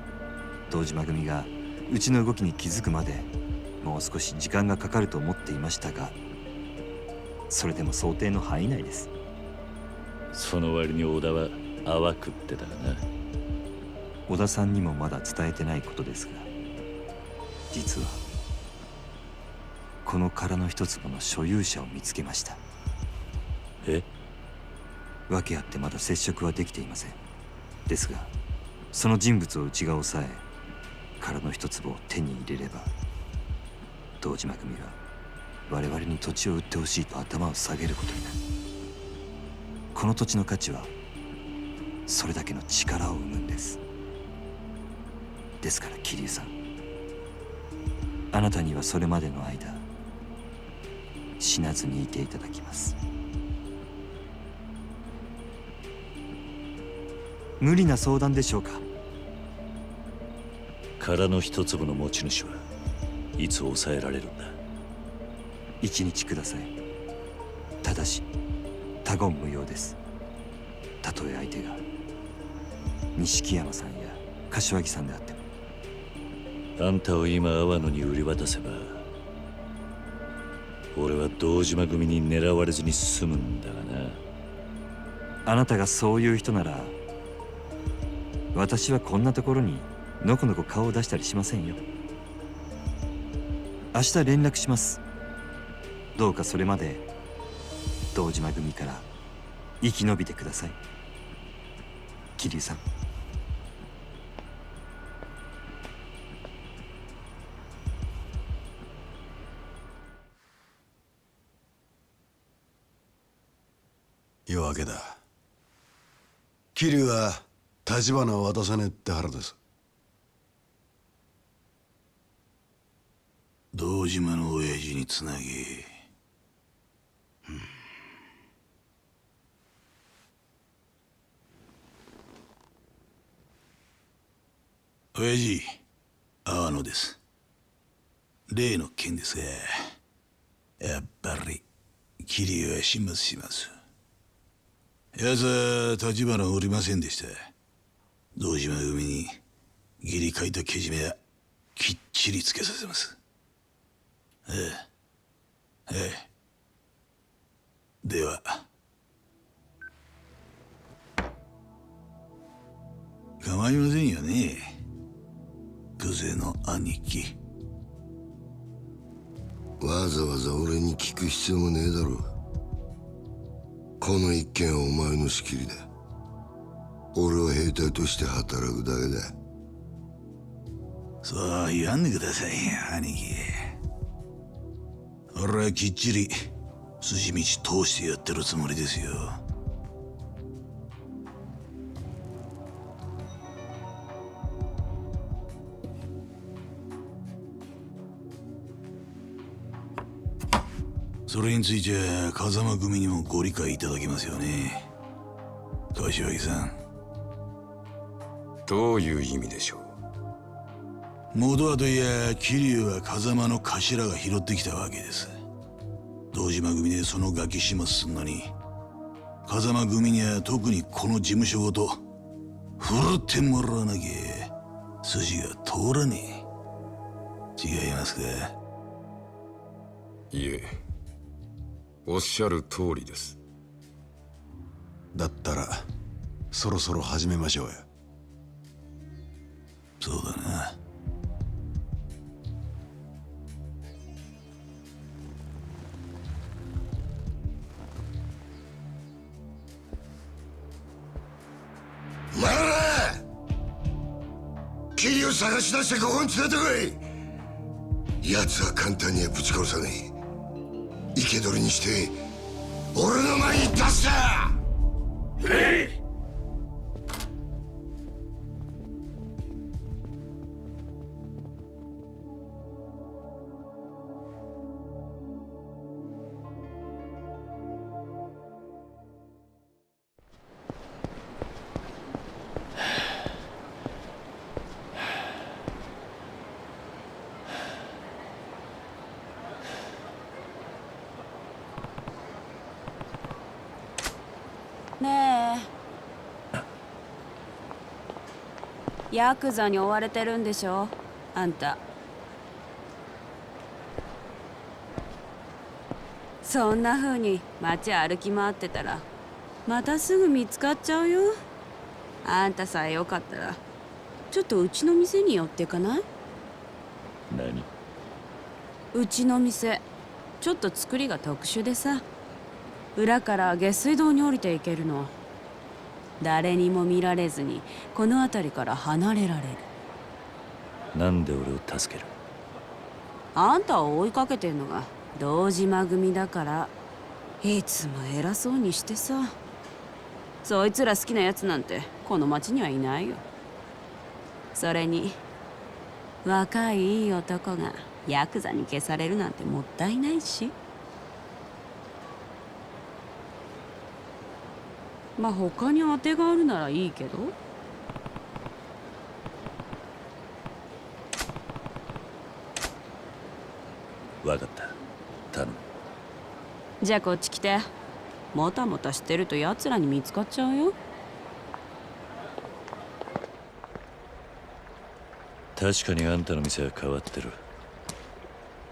堂島組がうちの動きに気づくまでもう少し時間がかかると思っていましたが、それでも想定の範囲内です。その割に小田は淡くってたがな。小田さんにもまだ伝えてないことですが、実はこの殻の一坪の所有者を見つけました。え？訳あってまだ接触はできていません。ですがその人物をうちが抑え、殻の一坪を手に入れれば、堂島組は我々に土地を売ってほしいと頭を下げることになる。この土地の価値はそれだけの力を生むんです。ですから桐生さん、あなたにはそれまでの間死なずにいていただきます。無理な相談でしょうか？殻の一粒の持ち主はいつ抑えられるんだ？1日ください。ただし他言無用です。たとえ相手が錦山さんや柏木さんであっても。あんたを今阿波野に売り渡せば、俺は堂島組に狙われずに済むんだがな。あなたがそういう人なら、私はこんなところにのこのこ顔を出したりしませんよ。明日連絡します。どうかそれまで堂島組から生き延びてください。桐生さん。夜明けだ。桐生は立花を渡さねえって腹です。堂島の親父につなぎ、親父、阿波野です。例の件ですが、やっぱり桐生は始末します。奴は立花を売りませんでした。堂島組に義理書いたけじめはきっちりつけさせます。ええ、ええ。では。構いませんよね、久世の兄貴。わざわざ俺に聞く必要もねえだろ。この一件はお前の仕切りだ。俺は兵隊として働くだけだ。そう言わんでくださいよ、兄貴。俺はきっちり筋道通してやってるつもりですよ。それについては風間組にもご理解いただけますよね、柏木さん。どういう意味でしょう？元はといや桐生は風間の頭が拾ってきたわけです。堂島組でそのガキ始末すんのに、風間組には特にこの事務所ごと振るってもらわなきゃ筋が通らねえ。違いますか？いえ、おっしゃる通りです。だったらそろそろ始めましょうや。そうだな。マララ、キリを探し出してここに連れてこい。奴は簡単にはぶち殺さねえ。生け捕りにして俺の前に出した。ねえ、ヤクザに追われてるんでしょあんた。そんな風に街歩き回ってたらまたすぐ見つかっちゃうよ。あんたさえよかったらちょっとうちの店に寄ってかない？何？うちの店ちょっと作りが特殊でさ、裏から下水道に降りていけるの。誰にも見られずにこの辺りから離れられる。なんで俺を助ける？あんたを追いかけてんのが堂島組だから。いつも偉そうにしてさ。そいつら好きなやつなんてこの町にはいないよ。それに若いいい男がヤクザに消されるなんてもったいないし。まあ他に当てがあるならいいけど。わかった。頼む。じゃあこっち来て。もたもたしてると奴らに見つかっちゃうよ。確かにあんたの店は変わってる。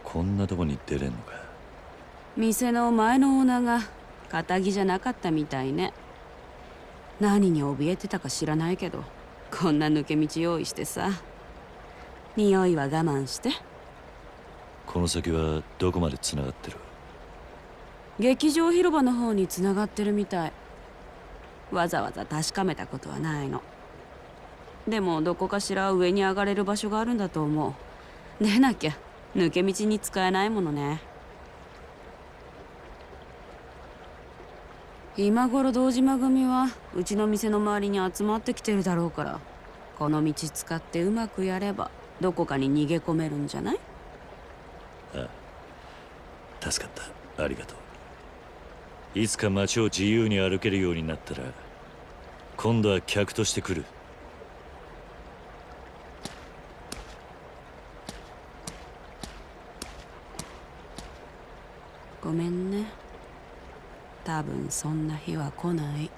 こんなとこに出れんのか。店の前のオーナーが堅気じゃなかったみたいね。何に怯えてたか知らないけど、こんな抜け道用意してさ。匂いは我慢して。この先はどこまでつながってる？劇場広場の方につながってるみたい。わざわざ確かめたことはないの。でもどこかしら上に上がれる場所があるんだと思う。でなきゃ抜け道に使えないものね。今頃堂島組はうちの店の周りに集まってきてるだろうから、この道使ってうまくやればどこかに逃げ込めるんじゃない？ああ、助かった。ありがとう。いつか街を自由に歩けるようになったら今度は客として来る。ごめんね。多分そんな日は来ない。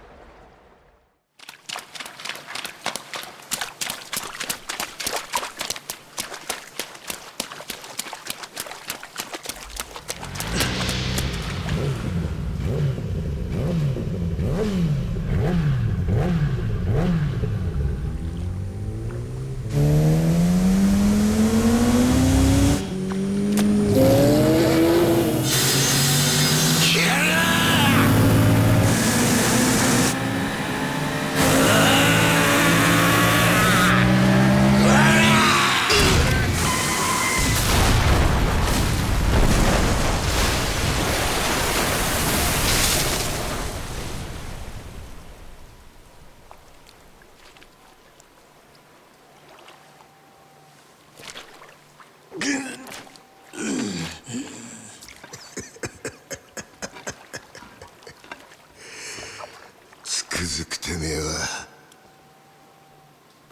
つくづくてめえは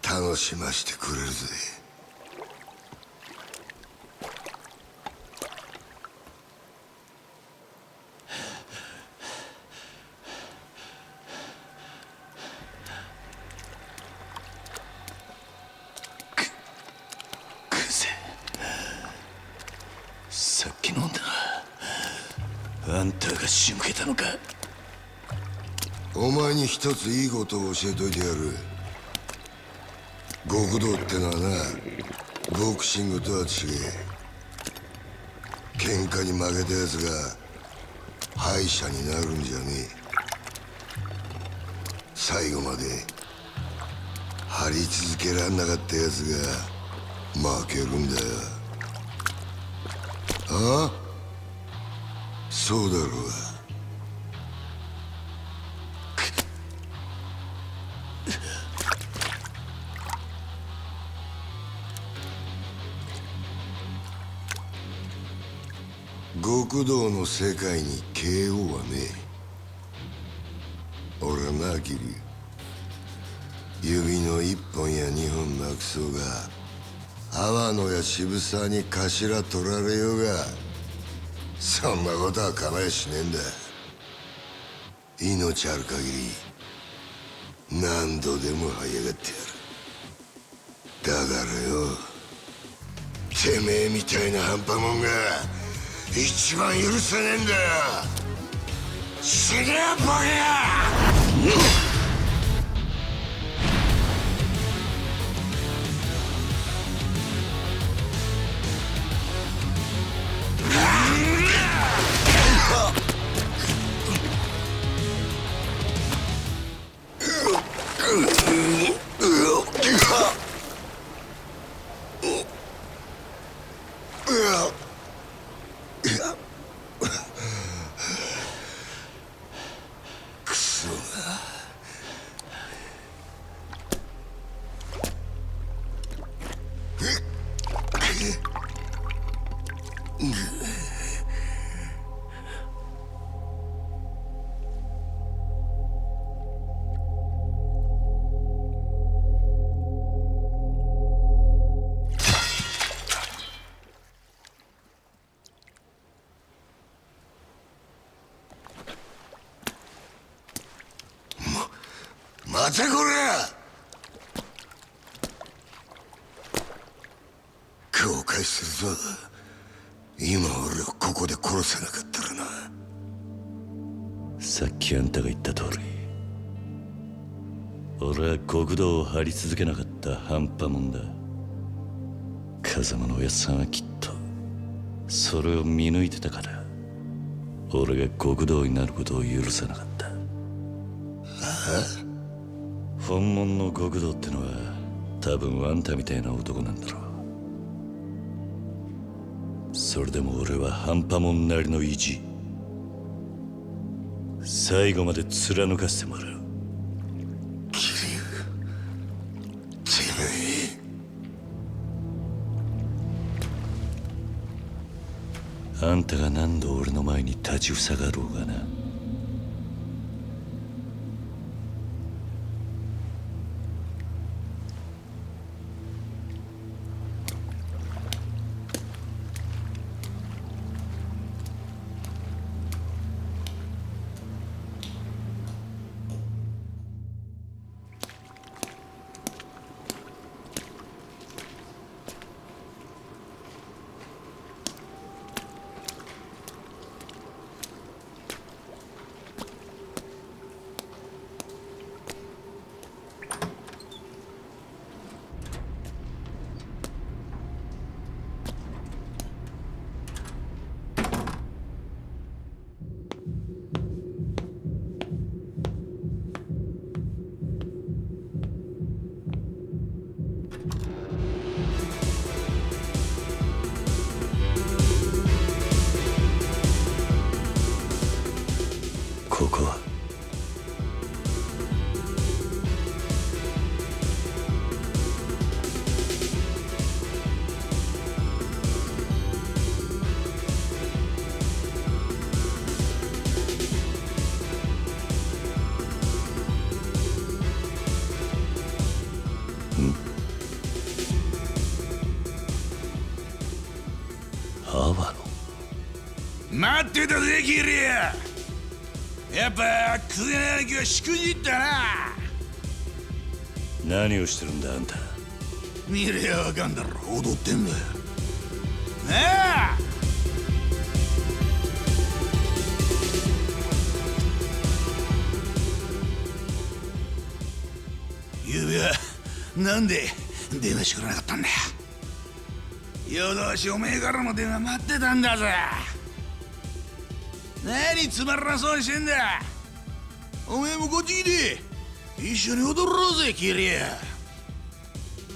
楽しましてくれるぜ。さっき飲んだが仕向けたのか。お前に一ついいことを教えといてやる。極道ってのはな、ボクシングとは違え。喧嘩に負けたやつが敗者になるんじゃねえ。最後まで張り続けらんなかったやつが負けるんだよ。ああ、そうだろうが。極道の世界に KO はねえ。俺はな、桐生、指の1本や2本なくそうが、阿波野や渋沢に頭取られようが、そんなことは構えしねえんだ。命ある限り何度でも這い上がってやる。だからよ、てめえみたいな半端もんが一番許せねえんだよ。死ねやボケや。またこれ。後悔するぞ。今俺をここで殺せなかったらな。さっきあんたが言った通り、俺は極道を張り続けなかった半端もんだ。風間のおやっさんはきっとそれを見抜いてたから、俺が極道になることを許さなかった。本物の極道ってのは多分あんたみたいな男なんだろう。それでも俺は半端もんなりの意地、最後まで貫かせてもらう。あんたが何度俺の前に立ちふさがろうがな。ここは阿波野。待ってたぜキリア。やっぱクエナ兄貴はしくじったな。何をしてるんだあんた。見りゃわかんだろ、踊ってんだよなあ。なんで電話してくれなかったんだよ。夜通しおめえからの電話待ってたんだぜ。何つまらなそうにしてんだ。おめえもこっち来て一緒に踊ろうぜキリア。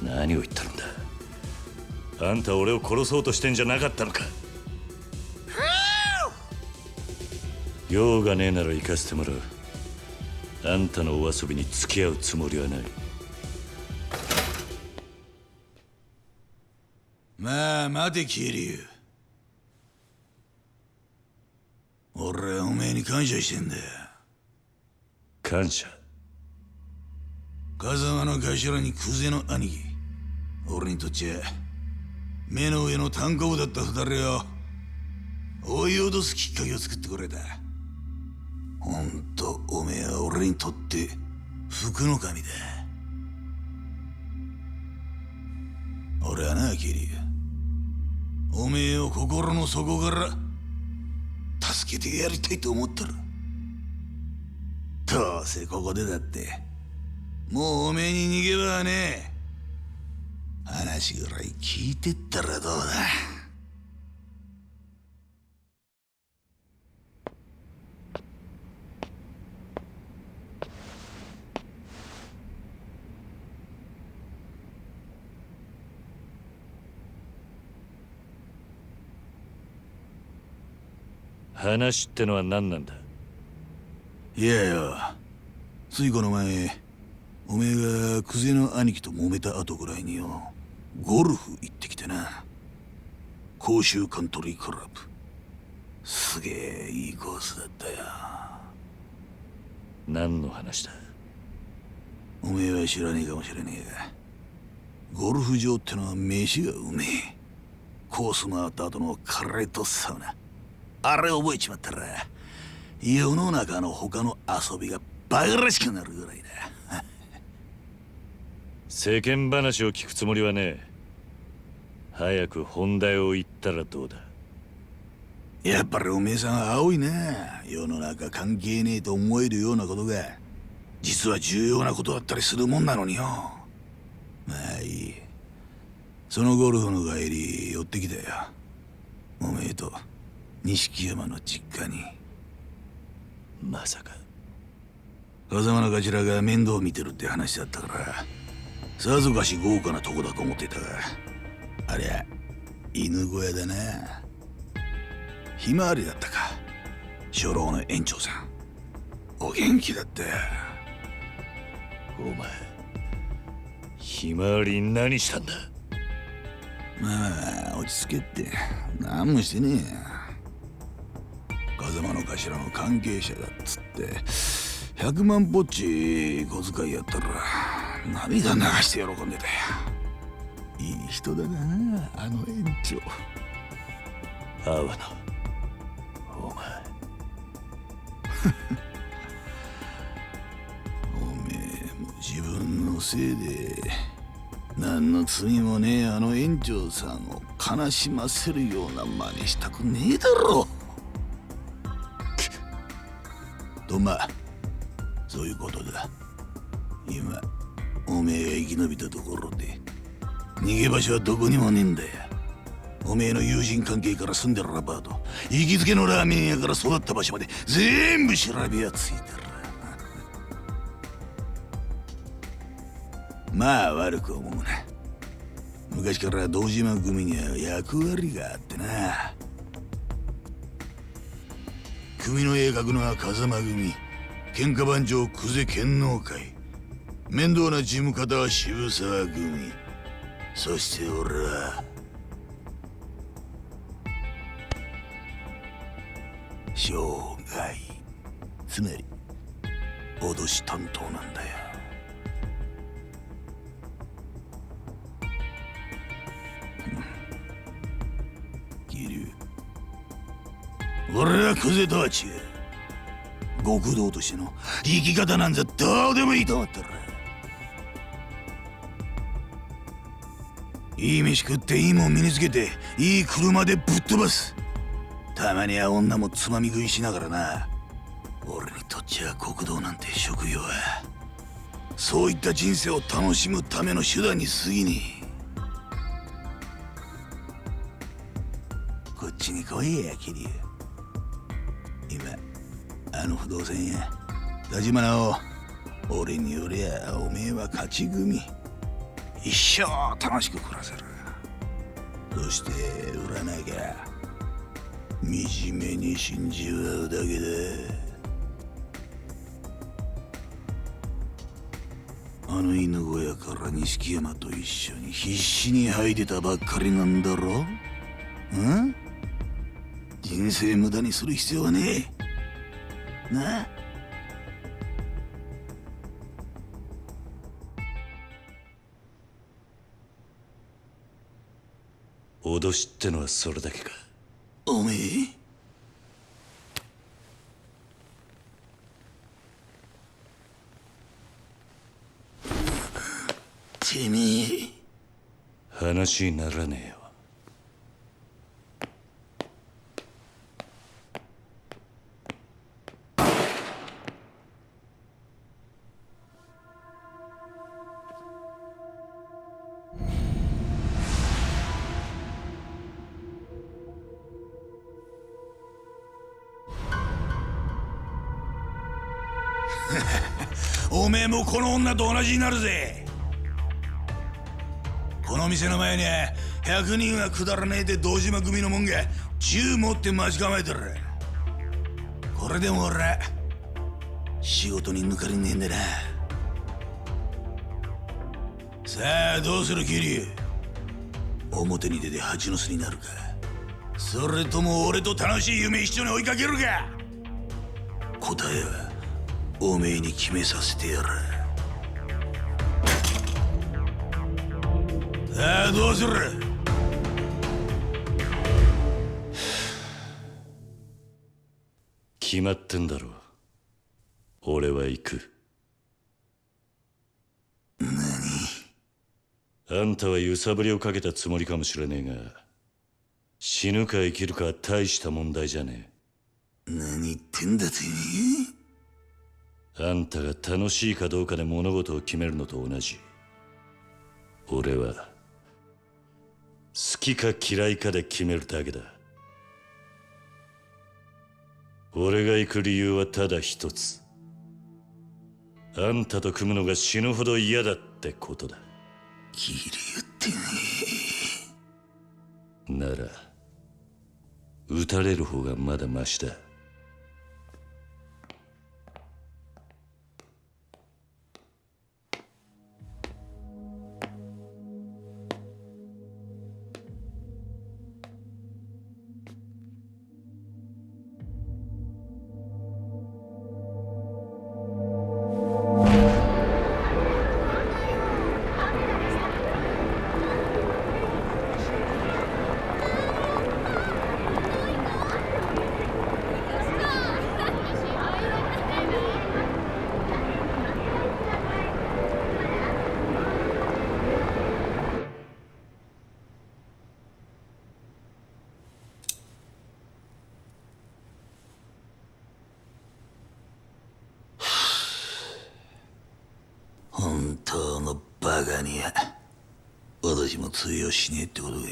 何を言ってるんだ。あんた俺を殺そうとしてんじゃなかったのか。用がねえなら行かせてもらう。あんたのお遊びに付き合うつもりはない。まあ待てキリュウ。俺はおめえに感謝してんだよ。感謝？風間の頭にクゼの兄貴。俺にとっちゃ目の上の単行部だった二人を追い落とすきっかけを作ってくれた。ほんとおめえは俺にとって福の神だ。俺はなキリュウ、おめえを心の底から助けてやりたいと思ったら、どうせここでだってもうおめえに逃げ場はねえ。話ぐらい聞いてったらどうだ。話ってのは何なんだ。いやよ、ついこの前おめえがクゼの兄貴と揉めた後ぐらいによ、ゴルフ行ってきてな。甲州カントリークラブ、すげえいいコースだったよ。何の話だ。おめえは知らねえかもしれねえが、ゴルフ場ってのは飯がうめえ。コース回った後のカレーとサウナ、あれ覚えちまったら世の中の他の遊びがバカらしくなるぐらいだ。世間話を聞くつもりはねえ。早く本題を言ったらどうだ。やっぱりおめえさんは青いな。世の中関係ねえと思えるようなことが実は重要なことだったりするもんなのによ。まあいい。そのゴルフの帰り寄ってきたよ、おめえと錦山の実家に。まさか風間の頭が面倒見てるって話だったからさぞかし豪華なとこだと思ってたが、ありゃ犬小屋だな。ひまわりだったか、初老の園長さん。お元気だったよ。お前ひまわりに何したんだ。まあ落ち着けって何もしてねえや。風間の頭の関係者だっつって100万ぽっち小遣いやったら涙流して喜んでたよ。いい人だなあの園長。阿波野、お前おめえも自分のせいで何の罪もねえあの園長さんを悲しませるような真似したくねえだろ。とまあそういうことだ。今おめえが生き延びたところで逃げ場所はどこにもねえんだよ。おめえの友人関係から住んでるアパート、行きつけのラーメン屋から育った場所まで全部調べはついてる。まあ悪く思うな。昔から堂島組には役割があってな。組の絵描くのは風間組、喧嘩番長久世剣能会、面倒な事務方は渋沢組、そして俺は生涯、つまり脅し担当なんだよ。俺はクゼとは違う。極道としての生き方なんざどうでもいいと思ったら、いい飯食っていいもん身につけていい車でぶっ飛ばす。たまには女もつまみ食いしながらな。俺にとっちゃ極道なんて職業はそういった人生を楽しむための手段に過ぎねえ。こっちに来いや、桐生。今あの不動産屋田島直、俺によりゃおめえは勝ち組。一生楽しく暮らせる。そして売らなきゃ惨めに死んじまうだけだ。あの犬小屋から錦山と一緒に必死に這い出たばっかりなんだろ。ん？人生無駄にする必要はねえ。なあ？脅しってのはそれだけか。おめえてめえ話にならねえよ。おめえもこの女と同じになるぜ。この店の前に100人はくだらねえで堂島組のもんが銃持って待ち構えてる。これでも俺仕事に抜かりねえんだな。さあどうする桐生。表に出て蜂の巣になるか、それとも俺と楽しい夢一緒に追いかけるか。答えはおめえに決めさせてやる。さあどうする。決まってんだろう。俺は行く。あんたは揺さぶりをかけたつもりかもしれねえが、死ぬか生きるかは大した問題じゃねえ。何言ってんだてめえ。あんたが楽しいかどうかで物事を決めるのと同じ。俺は好きか嫌いかで決めるだけだ。俺が行く理由はただ一つ。あんたと組むのが死ぬほど嫌だってことだ。桐生ってね。なら撃たれる方がまだマシだ。本当のバカには私も通用しねえってことかい。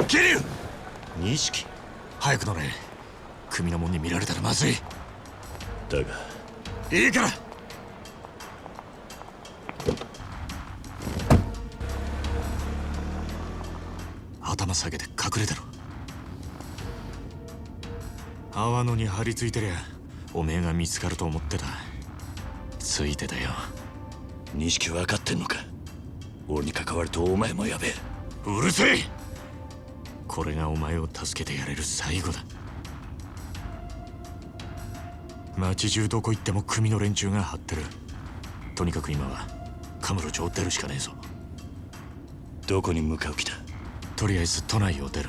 桐生！錦？早く乗れ。組の者に見られたらまずい。だがいいから。頭下げて隠れてろ。泡野に張り付いてりゃおめえが見つかると思ってた。ついてたよ。錦分かってんのか。俺に関わるとお前もやべえ。うるせえ。これがお前を助けてやれる最後だ。町中どこ行っても組の連中が張ってる。とにかく今はカムロ町を出るしかねえぞ。どこに向かう気だ。とりあえず都内を出る。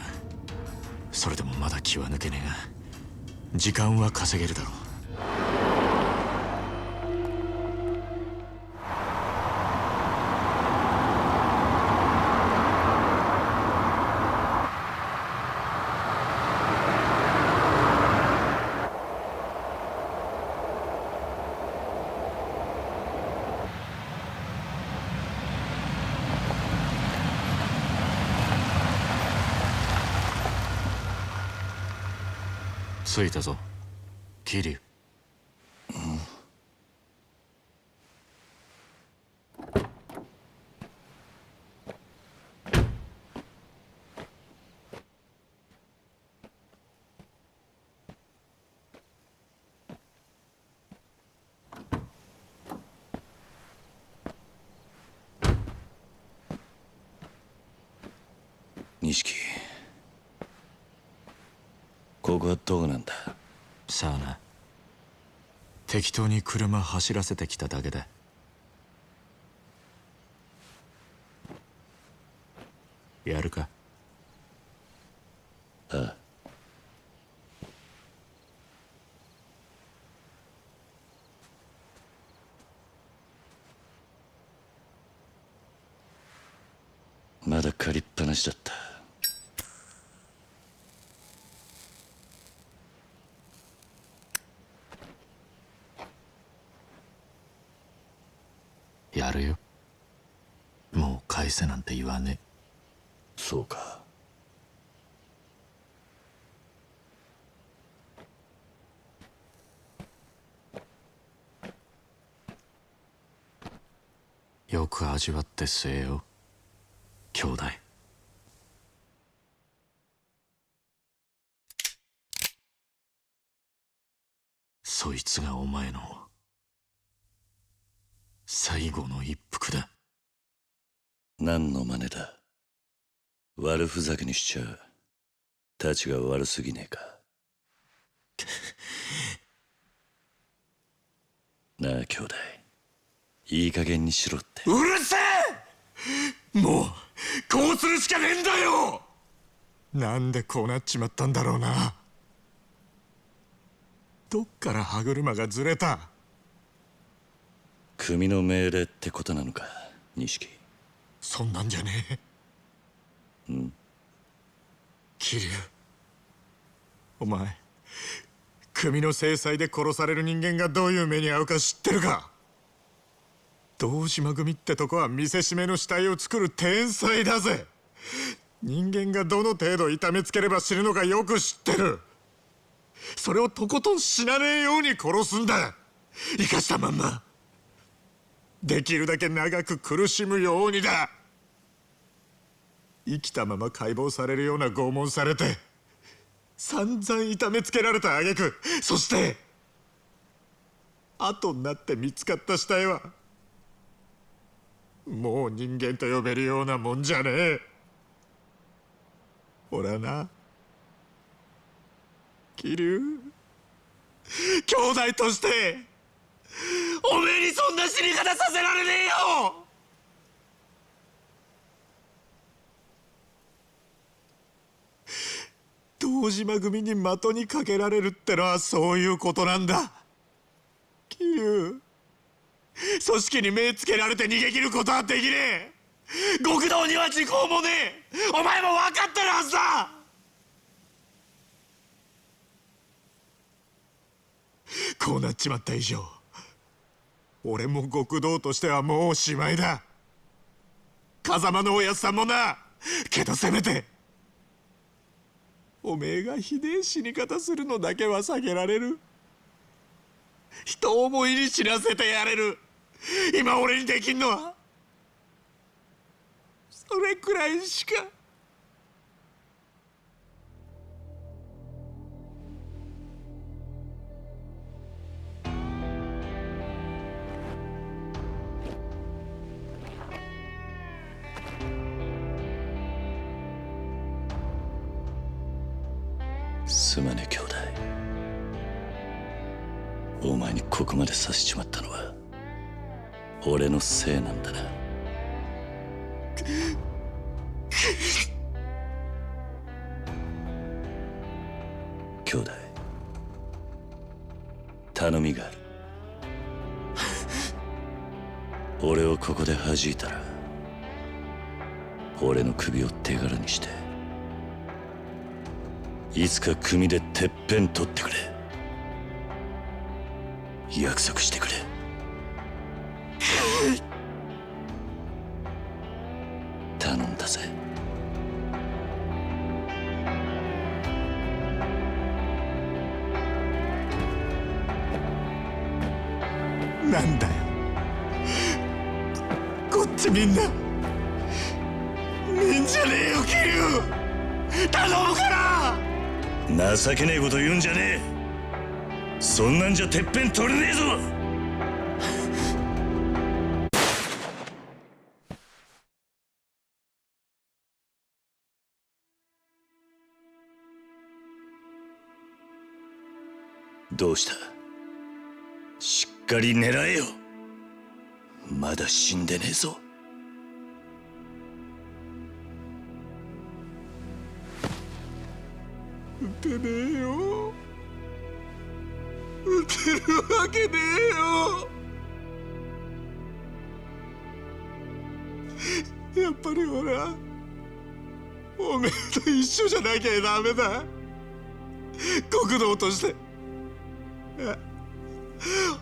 それでもまだ気は抜けねえが時間は稼げるだろう。着いたぞ桐生。錦、ここはどこなんだ？さあな。適当に車走らせてきただけだ。やるか？ああ。まだ借りっぱなしだった。やるよ。もう返せなんて言わねえ。そうか。よく味わって据えよ、兄弟。そいつがお前の最後の一服だ。何の真似だ。悪ふざけにしちゃたちが悪すぎねえか。なあ兄弟、いい加減にしろって。うるせえ！もうこうするしかねえんだよ。なんでこうなっちまったんだろうな。どっから歯車がずれた？組の命令ってことなのか、錦。そんなんじゃねえ。桐生、お前組の制裁で殺される人間がどういう目に遭うか知ってるか？堂島組ってとこは見せしめの死体を作る天才だぜ。人間がどの程度痛めつければ死ぬのかよく知ってる。それをとことん死なねえように殺すんだ。生かしたまんまできるだけ長く苦しむようにだ。生きたまま解剖されるような拷問されて散々痛めつけられた挙句、そして後になって見つかった死体はもう人間と呼べるようなもんじゃねえ。俺はな、桐生、兄弟としておめえにそんな死に方させられねえよ。堂島組に的にかけられるってのはそういうことなんだ。桐生、組織に目つけられて逃げ切ることはできねえ。極道には時効もねえ。お前も分かってるはずだ。こうなっちまった以上、俺も極道としてはもうおしまいだ。風間のおやつさんもな。けどせめておめえがひでえ死に方するのだけは避けられる。人思いに死なせてやれる。今俺にできんのはそれくらいしか。すまねえ兄弟。お前にここまでさせちまったのは俺のせいなんだな。兄弟、頼みがある。俺をここで弾いたら俺の首を手柄にしていつか組でてっぺん取ってくれ。約束してくれ。頼んだぜ。なんだよ、こっちみんな見んじゃねえよ桐生、頼むから情けねえこと言うんじゃねえ。そんなんじゃてっぺん取れねえぞ。どうした？しっかり狙えよ。まだ死んでねえぞ。撃てねえよ、撃てるわけねえよ。やっぱり俺はおめえと一緒じゃなきゃダメだ。極道として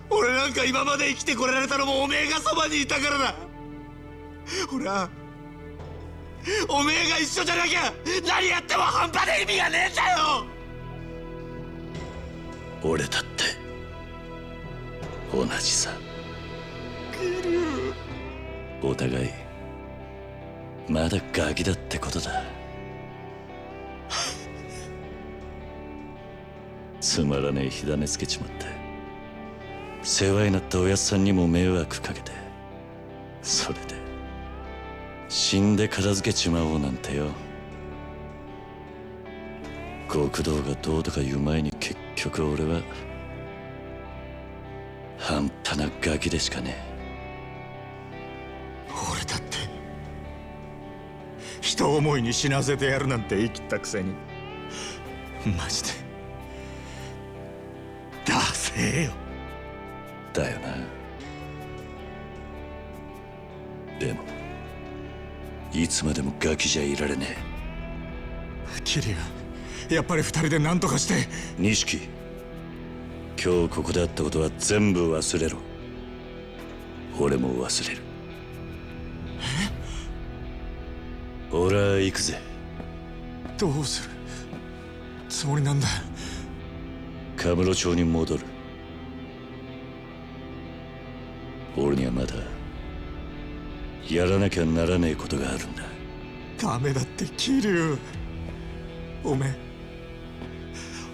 俺なんか今まで生きてこられたのもおめえがそばにいたからだ。俺はおめえが一緒じゃなきゃ何やっても半端で意味がねえんだよ。俺だって同じさ。お互いまだガキだってことだ。つまらねえ火種つけちまって、世話になったおやっさんにも迷惑かけて、それで死んで片付けちまおうなんてよ。極道がどうとか言う前に結局俺は半端なガキでしかねえ。俺だって人思いに死なせてやるなんて言い切ったくせに、マジでダセえよ。だよな。でもいつまでもガキじゃいられねえ。桐生、やっぱり二人で何とかして。錦、今日ここであったことは全部忘れろ。俺も忘れる。俺は行くぜ。どうするつもりなんだ。カムロ町に戻る。俺にはまだやらなきゃならねえことがあるんだ。ダメだって桐生、おめえ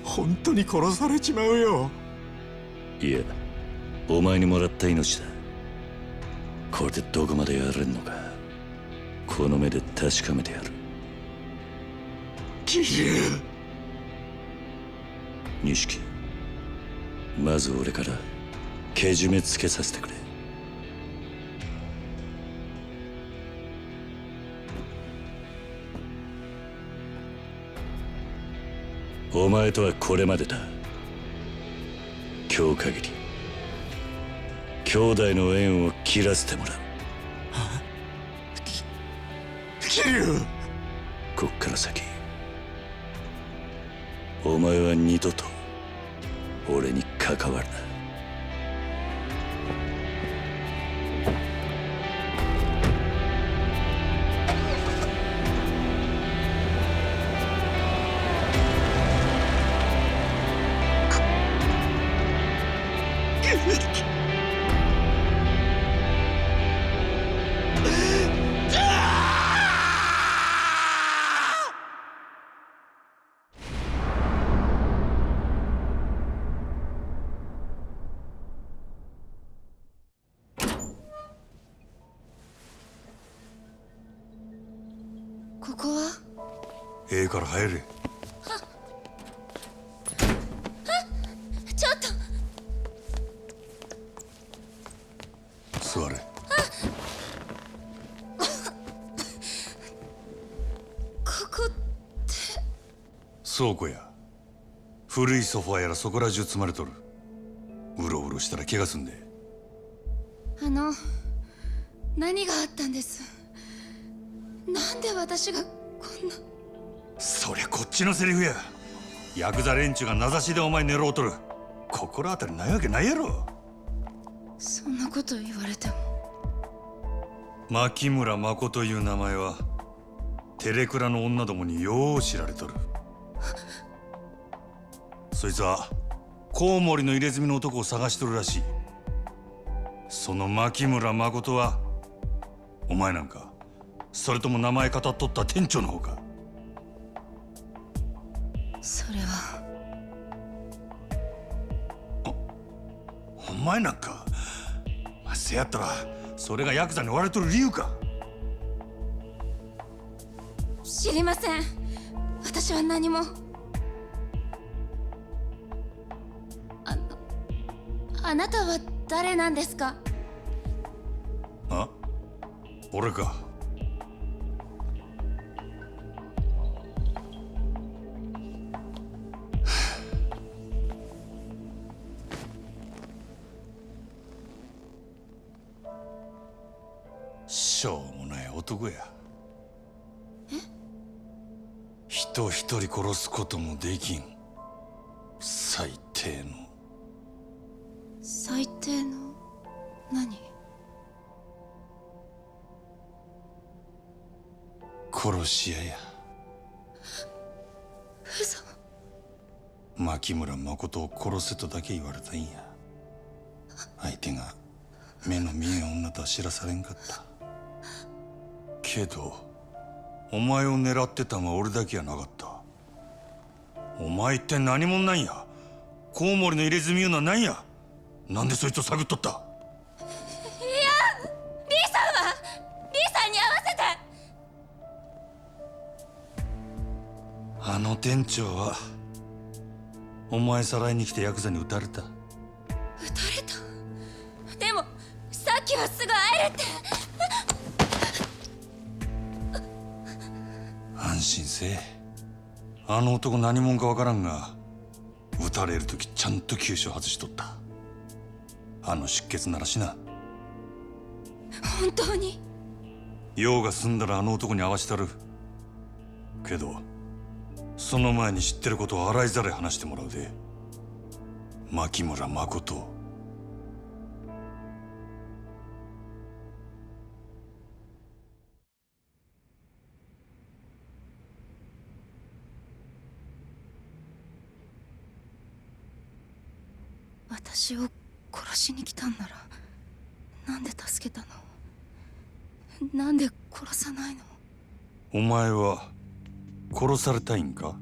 本当に殺されちまうよ。いや、お前にもらった命だ。これでどこまでやれんのか、この目で確かめてやる。桐生。錦、まず俺からけじめつけさせてくれ。お前とはこれまでだ。今日限り兄弟の縁を切らせてもらう。桐生、こっから先お前は二度と俺に関わるな。ここは？ええから入れ。ちょっと座れ。ここって倉庫や。古いソファーやらそこら中積まれとる。うろうろしたら怪我すんで。何があったんです？なんで私がこんな。そりゃこっちのセリフや。ヤクザ連中が名指しでお前狙おうとる。心当たりないわけないやろ。そんなこと言われても。牧村誠という名前はテレクラの女どもによう知られとる。そいつはコウモリの入れ墨の男を探しとるらしい。その牧村誠はお前なんか、それとも名前かたっとった店長の方か？それはお前なんか、せやったらそれがヤクザに追われとる理由か？知りません。私は何も。あなたは誰なんですか？あ、俺か。しょうもない男や。人一人殺すこともできん最低の。最低の何？殺し屋や。嘘。牧村誠を殺せとだけ言われたんや。相手が目の見えん女とは知らされんかった。けどお前を狙ってたのは俺だけやなかった。お前って何者なんや？コウモリの入れ墨いうのは何や？なんでそいつを探っとった？いや、リーさんはリーさんに合わせて。あの店長はお前さらいに来てヤクザに撃たれた。撃たれた？でもさっきはすぐ会えるって。安心せえ。あの男何者かわからんが、撃たれる時ちゃんと急所外しとった。あの出血ならしな。本当に？用が済んだらあの男に会わしたる。けどその前に知ってることを洗いざらい話してもらうで。牧村誠。私を殺しに来たんならなんで助けたの？なんで殺さないの？お前は殺されたいんか？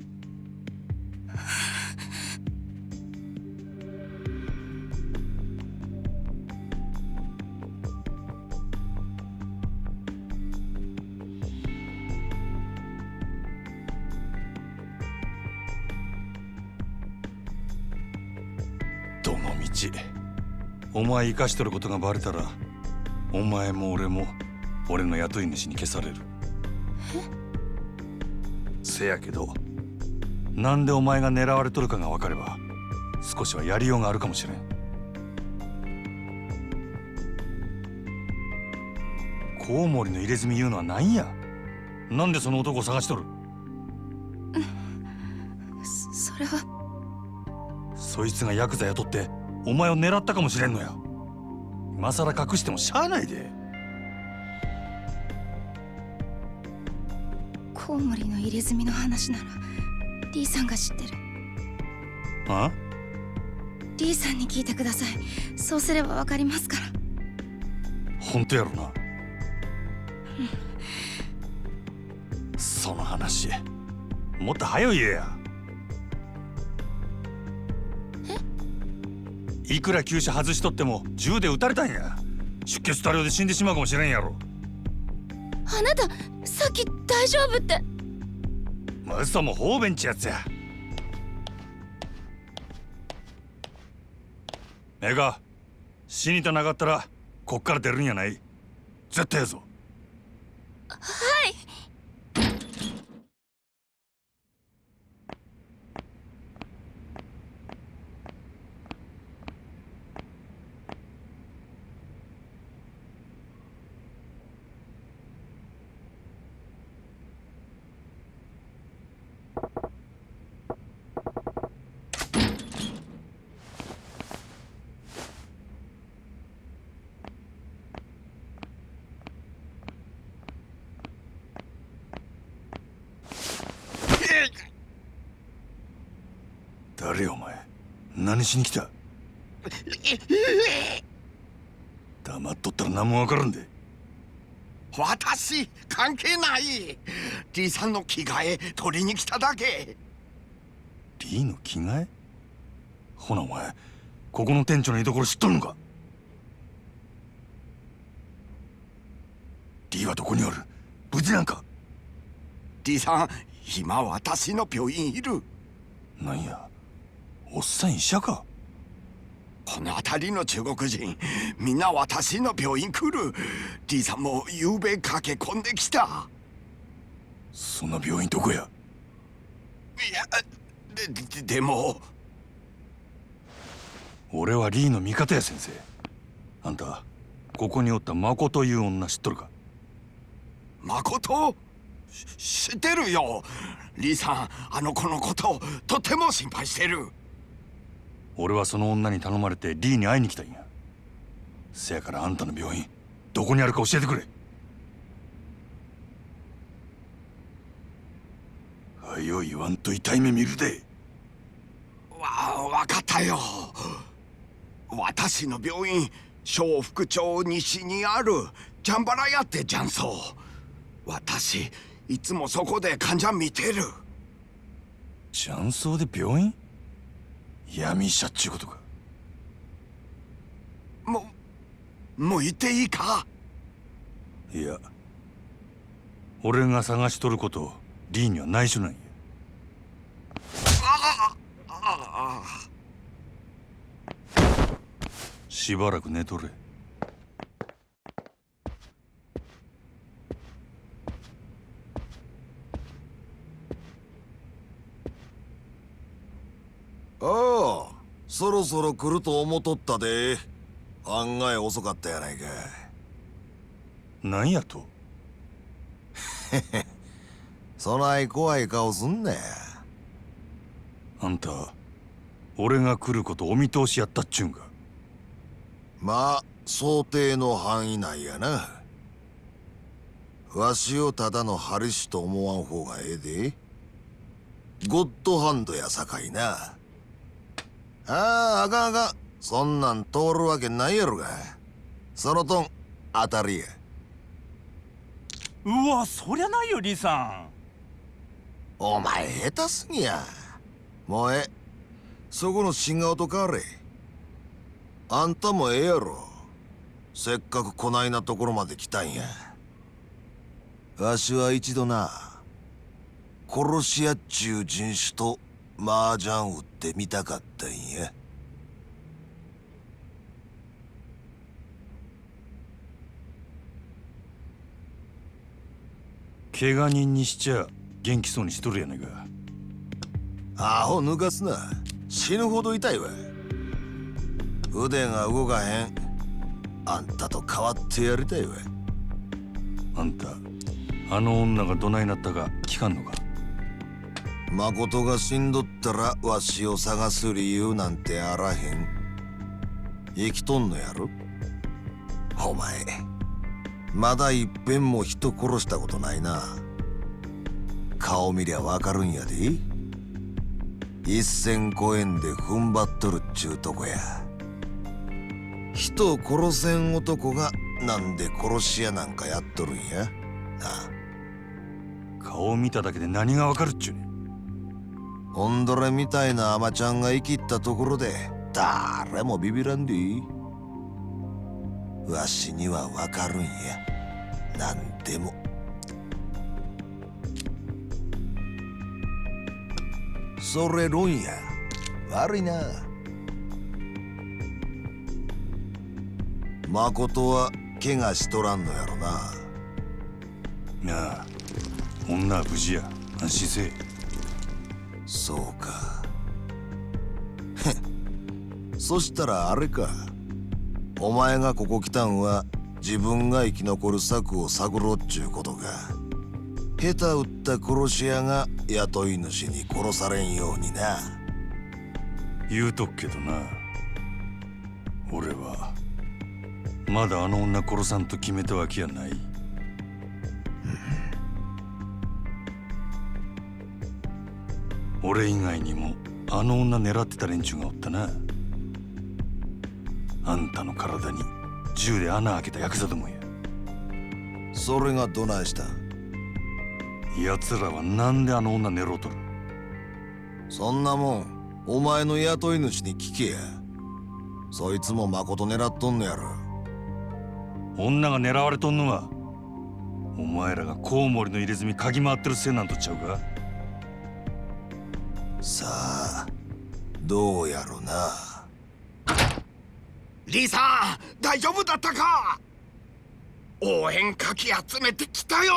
どの道お前生かしとることがバレたら、お前も俺も俺の雇い主に消される。せやけど、なんでお前が狙われとるかが分かれば少しはやりようがあるかもしれん。コウモリの入れ墨言うのは何や？なんでその男を探しとる？それはそいつがヤクザ雇ってお前を狙ったかもしれんのや。今さら隠してもしゃあないで。コウモリの入れ墨の話ならリーさんが知ってる。あ？リーさんに聞いてください。そうすればわかりますから。本当やろな。その話もっと早い言えや。いくら急所外しとっても銃で撃たれたんや。出血多量で死んでしまうかもしれんやろ。あなたさっき大丈夫って。嘘も方便ちやつや。ええか、死にたなかったらこっから出るんやない。絶対やぞ。はい。誰お前、何しに来た？黙っとったら何もわからんで。私関係ない。リーさんの着替え取りに来ただけ。リーの着替え？ほなお前ここの店長の居所知っとるのか？リーはどこにおる？無事なんか？リーさん今私の病院いる。なんやおっさん医者か？この辺りの中国人みんな私の病院来る。リーさんも夕べ駆け込んできた。そんな病院どこや？いやでも俺はリーの味方や。先生、あんたここにおったマコという女知っとるか？マコト？知ってるよ。リーさんあの子のこととても心配してる。俺はその女に頼まれてリーに会いに来たんや。せやからあんたの病院どこにあるか教えてくれ。はよ言わんと痛い目見るで。わかったよ。私の病院小福町西にあるジャンバラ屋ってジャンソー。私いつもそこで患者見てる。ジャンソーで病院？闇医者っちゅうことか？もう言っていいか？いや、俺が探しとることリーには内緒なんや。しばらく寝とれ。ああ、そろそろ来ると思っとったで。案外遅かったやないか。なんやと？そない怖い顔すんなや。あんた俺が来ることお見通しやったっちゅうんか？まあ想定の範囲内やな。わしをただのハリシと思わん方がええで。ゴッドハンドやさかいな。あかんあかん。そんなん通るわけないやろが。そのとん当たりや。うわ、そりゃないよリーさん。お前下手すぎや。もうそこの新顔と変われ。あんたもええやろ。せっかくこないなところまで来たんや。わしは一度な、殺し屋っちゅう人種と麻雀打ってみたかったんや。怪我人にしちゃ元気そうにしとるやないか。アホ抜かすな。死ぬほど痛いわ。腕が動かへん。あんたと変わってやりたいわ。あんたあの女がどないなったか聞かんのか？誠が死んどったらわしを探す理由なんてあらへん。生きとんのやろ？お前まだいっぺんも人殺したことないな。顔見りゃわかるんやで。一線越えんで踏ん張っとるっちゅうとこや。人を殺せん男がなんで殺し屋なんかやっとるんや。顔を見ただけで何がわかるっちゅうねん。オンドレみたいなアマちゃんが生きったところで誰もビビらんでいい。わしにはわかるんや。なんでも。それ論や。悪いな。誠は怪我しとらんのやろな。なあ、女は無事や。安心せえ。そうか。そしたらあれか。お前がここ来たんは自分が生き残る策を探ろうっちゅうことか。下手打った殺し屋が雇い主に殺されんようにな。言うとくけどな、俺はまだあの女殺さんと決めたわけやない。俺以外にもあの女狙ってた連中がおったな。あんたの体に銃で穴開けたヤクザどもや。それがどないした？奴らはなんであの女狙うとる？そんなもんお前の雇い主に聞けや。そいつも誠狙っとんのやろ。女が狙われとんのはお前らがコウモリの入れ墨嗅ぎ回ってるせいなんとちゃうか？さあどうやろな。リーさん大丈夫だったか？応援かき集めてきたよ。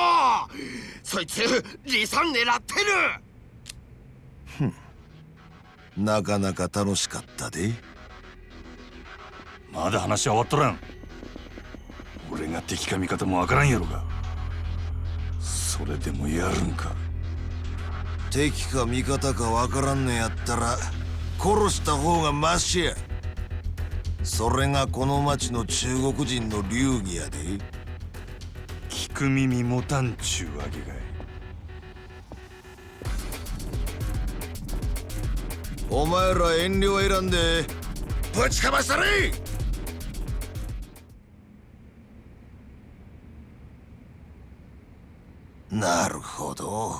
そいつリーさん狙ってる。なかなか楽しかったで。まだ話は終わっとらん。俺が敵か味方もわからんやろが。それでもやるんか？敵か味方かわからんのやったら殺した方がマシや。それがこの町の中国人の流儀やで。聞く耳持たんちゅうわけかい。お前ら遠慮選んでぶちかましたれ。なるほど。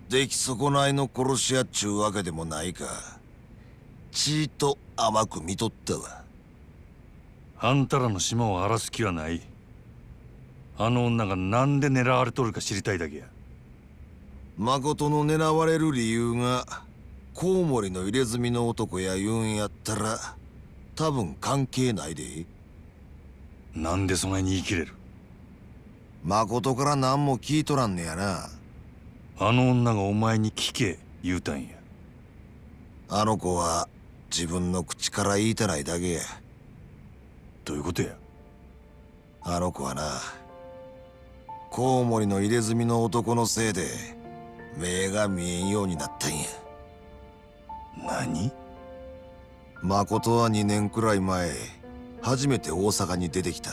出来損ないの殺し屋っちゅうわけでもないか。ちいと甘く見とったわ。あんたらの島を荒らす気はない。あの女がなんで狙われとるか知りたいだけや。誠の狙われる理由がコウモリの入れ墨の男や言うんやったら多分関係ないで。なんでそないに言い切れる？誠から何も聞いとらんねやな。あの女がお前に聞け言うたんや。あの子は自分の口から言いたないだけや。どういうことや？あの子はな、コウモリの入れ墨の男のせいで目が見えんようになったんや。何？誠は2年くらい前初めて大阪に出てきた。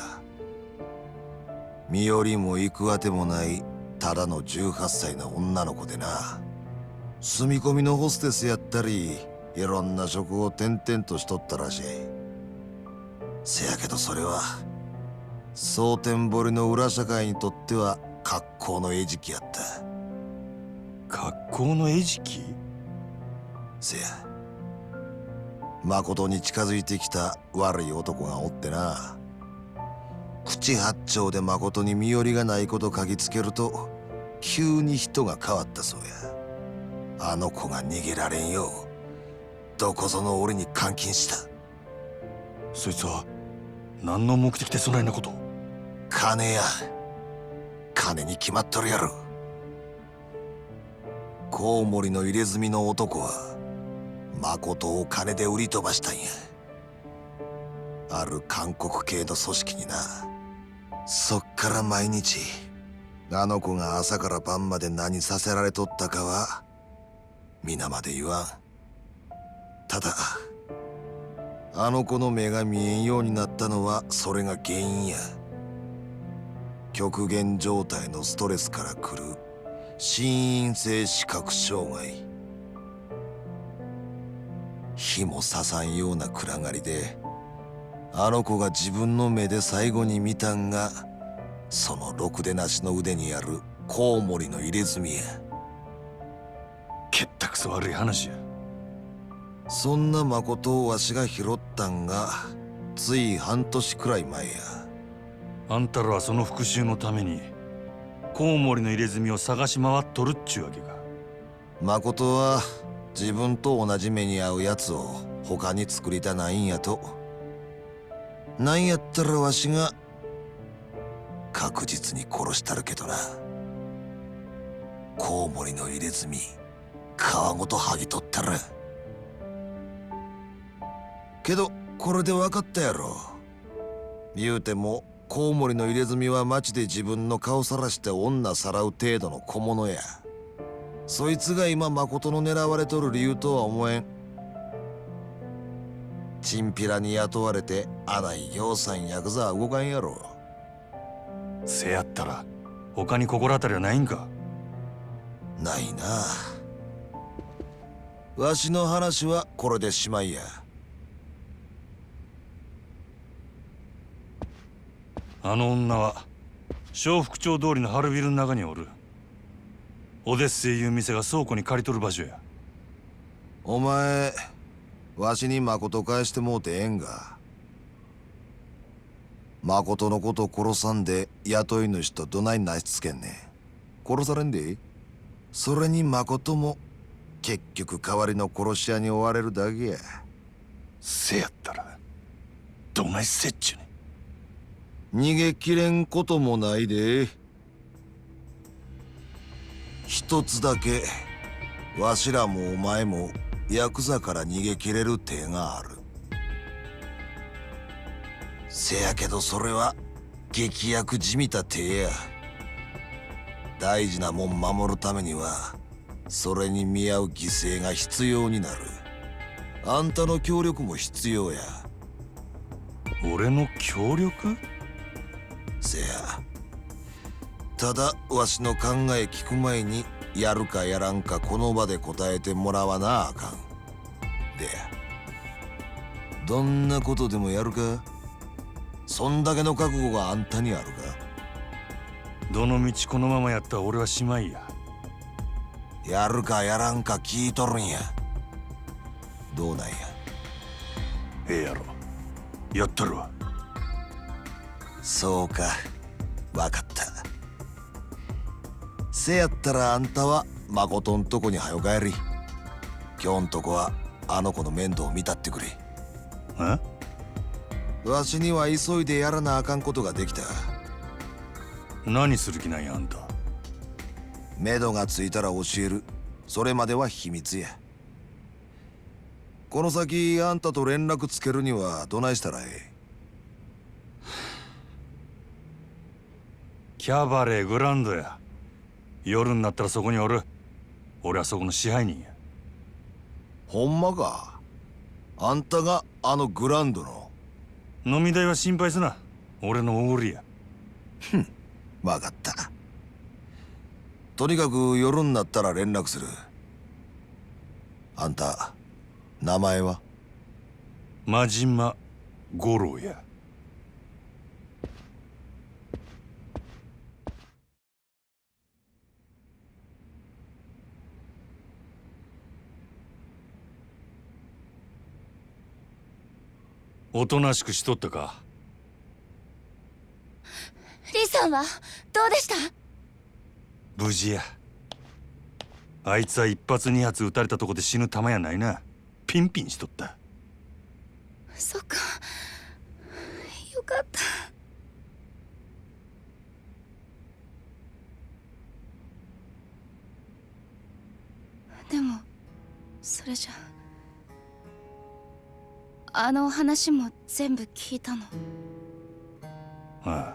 身寄りも行くあてもないただの18歳の女の子でな。住み込みのホステスやったりいろんな職を転々としとったらしい。せやけどそれは蒼天堀の裏社会にとっては格好の餌食やった。格好の餌食？せや、誠に近づいてきた悪い男がおってな。口八丁で誠に身寄りがないこと嗅ぎつけると急に人が変わったそうや。あの子が逃げられんようどこぞの俺に監禁した。そいつは何の目的でそないなこと？金や。金に決まっとるやろ。コウモリの入れ墨の男は誠を金で売り飛ばしたんや。ある韓国系の組織にな。そっから毎日あの子が朝から晩まで何させられとったかは皆まで言わん。ただあの子の目が見えんようになったのはそれが原因や。極限状態のストレスから来る心因性視覚障害。火も刺さんような暗がりであの子が自分の目で最後に見たんがそのろくでなしの腕にあるコウモリの入れ墨や。けったくそ悪い話や。そんな誠をわしが拾ったんがつい半年くらい前や。あんたらはその復讐のためにコウモリの入れ墨を探し回っとるっちゅうわけか。誠は自分と同じ目に遭うやつを他に作りたないんやと。なんやったらわしが確実に殺したるけどな。コウモリの入れ墨皮ごと剥ぎ取ったる。けどこれで分かったやろ。言うてもコウモリの入れ墨は町で自分の顔さらして女さらう程度の小物や。そいつが今誠の狙われとる理由とは思えん。チンピラに雇われてあないようさんヤクザは動かんやろ。せやったら他に心当たりはないんか？ないな。わしの話はこれでしまいや。あの女は小福町通りの春ビルの中におる。オデッセイいう店が倉庫に借り取る場所や。お前わしに誠返してもうてええんが。誠のこと殺さんで雇い主とどないなしつけんねん。殺されんで。それに誠も結局代わりの殺し屋に追われるだけや。せやったらどないせっちゅうねん。逃げきれんこともないで。一つだけわしらもお前もヤクザから逃げきれる手がある。せやけどそれは劇薬じみた手や。大事なもん守るためにはそれに見合う犠牲が必要になる。あんたの協力も必要や。俺の協力？せや。ただわしの考え聞く前にやるかやらんかこの場で答えてもらわなあかん。でどんなことでもやるか。そんだけの覚悟があんたにあるか。どの道このままやったら俺はしまいや。やるかやらんか聞いとるんや。どうなんや。ええやろ。やったるわ。そうか、わかった。せやったらあんたは誠んとこにはよ帰り。今日んとこはあの子の面倒を見たってくれ。わしには急いでやらなあかんことができた。何する気なんやあんた。目処がついたら教える。それまでは秘密や。この先あんたと連絡つけるにはどないしたらええ？キャバレーグランドや。夜になったらそこにおる。俺はそこの支配人や。ほんまか？あんたがあのグランドの？飲み代は心配すな。俺のおごりや。ふん、わかった。とにかく夜になったら連絡する。あんた名前は？真島五郎や。おとなしくしとったか。リさんはどうでした？無事や。あいつは一発二発撃たれたとこで死ぬ玉やないな。ピンピンしとった。そっか、よかった。でもそれじゃあの話も全部聞いたの？ああ。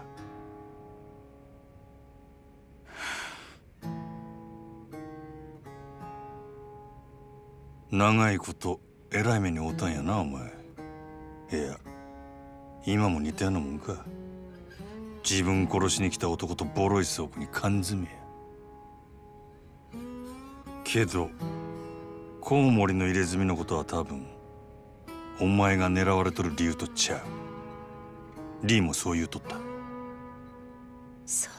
長いことえらい目に遭うたんやなお前。いや今も似たようなもんか。自分殺しに来た男とボロい倉庫に缶詰や。けどコウモリの入れ墨のことは多分お前が狙われとる理由とちゃう。リーもそう言うとった。そう。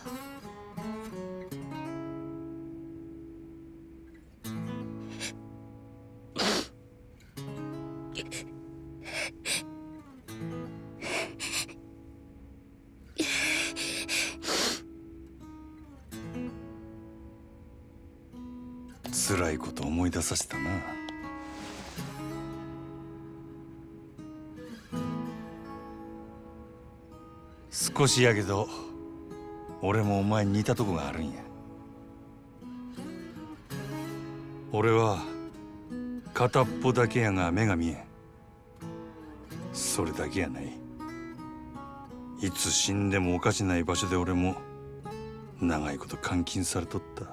辛いこと思い出させたな。少しやけど俺もお前に似たとこがあるんや。俺は片っぽだけやが目が見えん。それだけやない。いつ死んでもおかしない場所で俺も長いこと監禁されとった。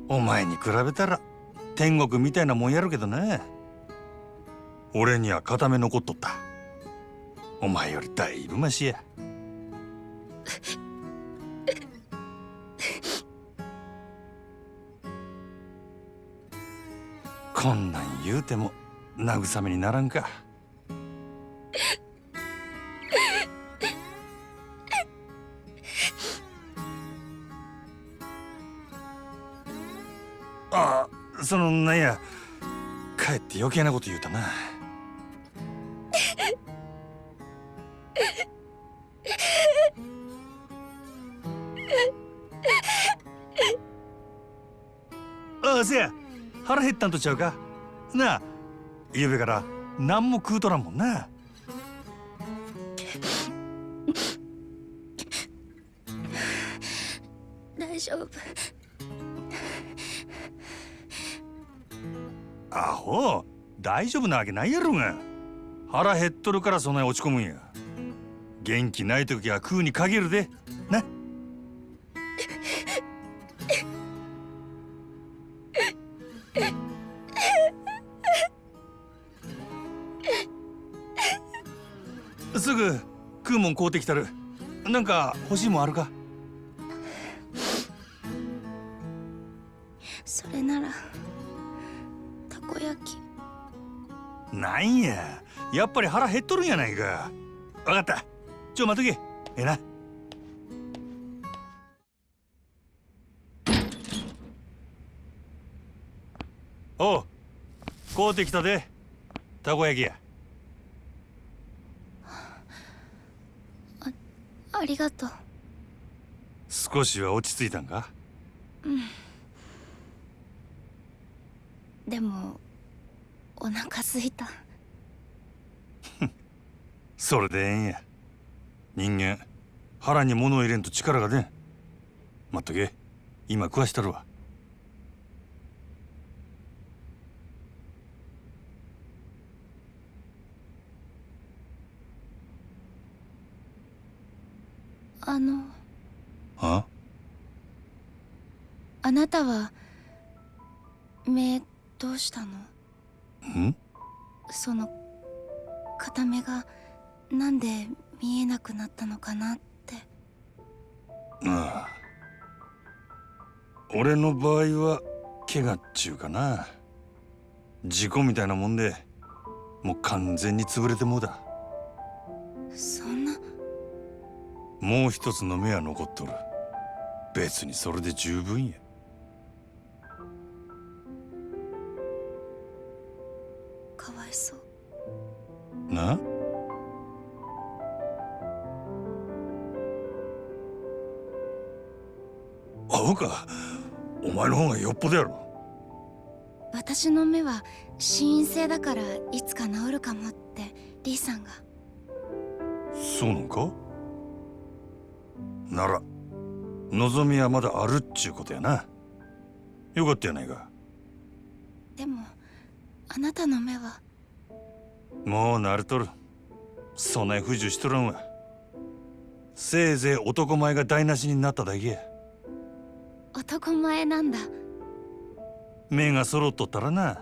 お前に比べたら天国みたいなもんやるけどな。俺には片目残っとった。お前よりだいぶマシや。こんなん言うても慰めにならんか。ああ、なんや、かえって余計なこと言うたな。ああ、せや、腹減ったんとちゃうか。なあ、ゆうべから何も食うとらんもんな。大丈夫。アホ、大丈夫なわけないやろが。腹減っとるからそんなに落ち込むんや。元気ない時は食うに限るでな。すぐ食うもん買うてきたる。なんか欲しいもんあるか？それならたこ焼き。なんや、やっぱり腹減っとるんやないか。わかった、待っとけ。ええな。おう、買うてきたで、たこ焼きや。ありがとう。少しは落ち着いたんか？うん。でもお腹すいた。それでええんや。人間腹に物を入れんと力が出ん。待っとけ、今食わしたるわ。あ？あなたは目どうしたの？ん？片目がなんで見えなくなったのかなって。ああ、俺の場合は怪我っちゅうかな。事故みたいなもんでもう完全に潰れてもうだ。そんな。もう一つの目は残っとる。別にそれで十分や。かわいそう。な？アホか、お前の方がよっぽどやろ。私の目は心因性だからいつか治るかもってリーさんが。そうなんか？なら望みはまだあるっちゅうことやな。よかったやないか。でもあなたの目は。もう慣れとる。そない不自由しとらんわ。せいぜい男前が台無しになっただけや。男前なんだ。目が揃っとったらな、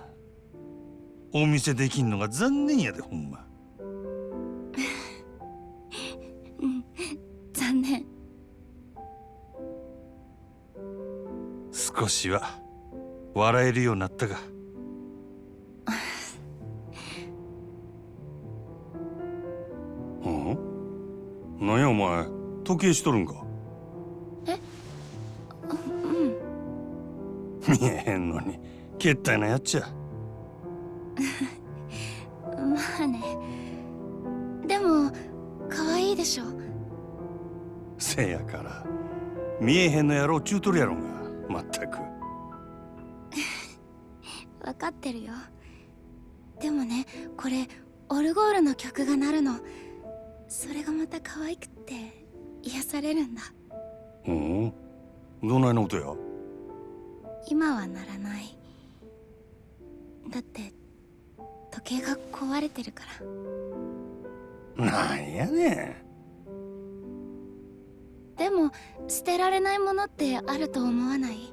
お見せできんのが残念やで、ほんま。うん、残念。少しは笑えるようになったか。うん？なんやお前、時計しとるんか？見えへんのにけったいなやっちゃ。まあね。でも可愛いでしょ。せやから見えへんのやろうちゅうとるやろが、まったく。分かってるよ。でもね、これオルゴールの曲が鳴るの。それがまた可愛くって癒されるんだ。うん？どないなことや？今はならない。だって時計が壊れてるから。なんやねん。でも捨てられないものってあると思わない？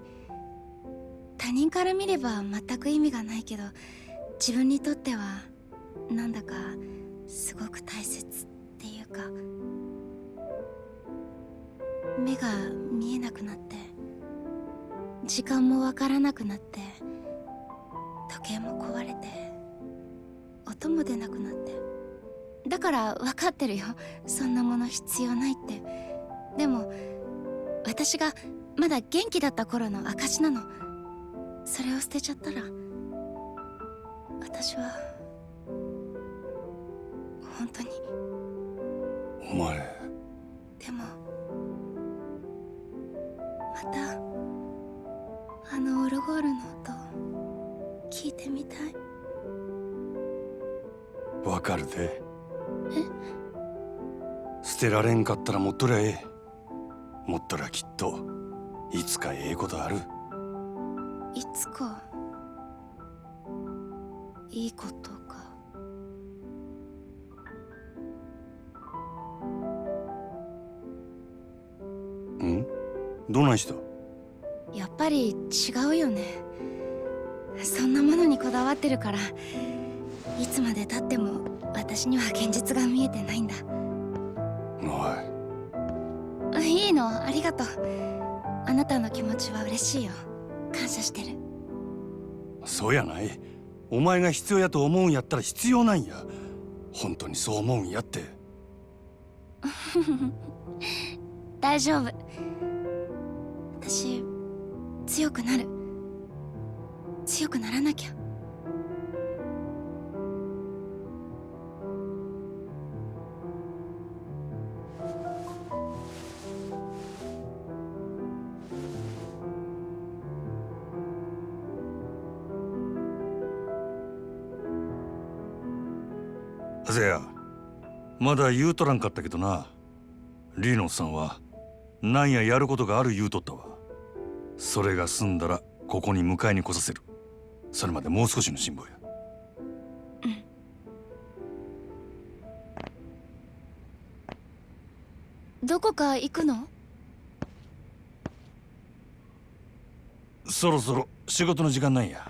他人から見れば全く意味がないけど、自分にとってはなんだかすごく大切っていうか。目が見えなくなって時間もわからなくなって時計も壊れて音も出なくなって。だから分かってるよ、そんなもの必要ないって。でも私がまだ元気だった頃の証なの。それを捨てちゃったら私は本当に。お前。でもまたあのオルゴールの音聞いてみたい。わかるで。え？捨てられんかったら持っとりゃええ。持っとりゃきっといつかええことある。いつかいいことか。ん？どないした？やっぱり違うよね。そんなものにこだわってるから、いつまで経っても私には現実が見えてないんだ。おい。いいの、ありがとう。あなたの気持ちは嬉しいよ。感謝してる。そうやない。お前が必要やと思うんやったら必要なんや。本当にそう思うんやって。大丈夫。私強くなる。強くならなきゃ。せや、まだ言うとらんかったけどな。リーノさんはなんややることがある言うとったわ。それが済んだらここに迎えに来させる。それまでもう少しの辛抱や。どこか行くの？そろそろ仕事の時間なんや。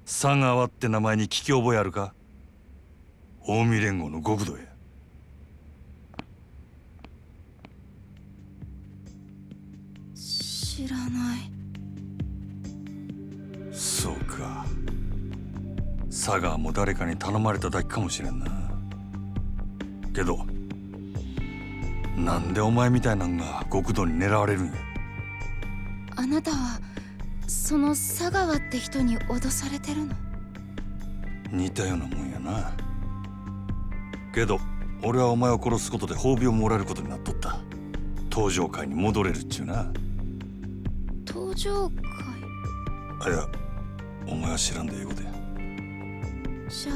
佐川って名前に聞き覚えあるか？近江連合の極道や。知らない。そうか。佐川も誰かに頼まれただけかもしれんな。けどなんでお前みたいなんが極道に狙われるんや？あなたはその佐川って人に脅されてるの？似たようなもんやな。けど俺はお前を殺すことで褒美をもらえることになっとった。登場界に戻れるっちゅうな。登場界？あ、いや、お前は知らんで英語で。じゃ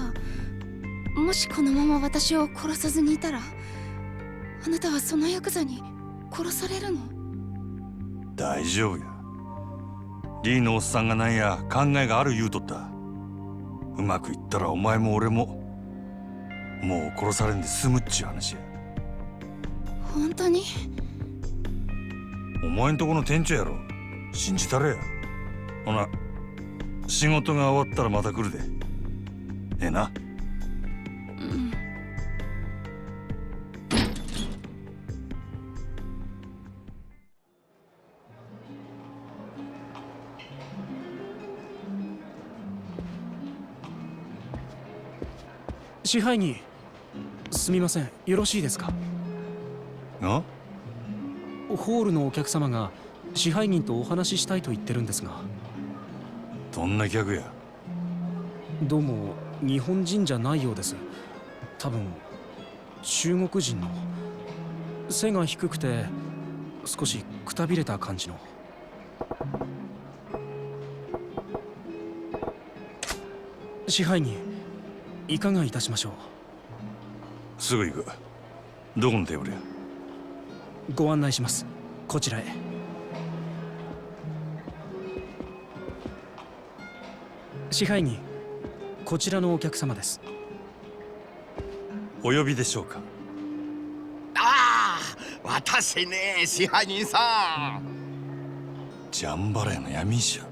あもしこのまま私を殺さずにいたら、あなたはそのヤクザに殺されるの？大丈夫や。リーのおっさんがなんや考えがある言うとった。うまくいったらお前も俺ももう殺されんで済むっちゅう話や。本当に？お前んとこの店長やろ。信じたれや。ほな仕事が終わったらまた来るで。ええな。うん。支配人、すみません、よろしいですか？あ？ホールのお客様が支配人とお話ししたいと言ってるんですが。どんな客や？どうも日本人じゃないようです。多分中国人の。背が低くて少しくたびれた感じの。支配人、いかがいたしましょう？すぐ行く。どこのテーブルや？ご案内します。こちらへ。支配人、こちらのお客様です。お呼びでしょうか？ああ、私ね、支配人さん。ジャンバラヤの闇医者。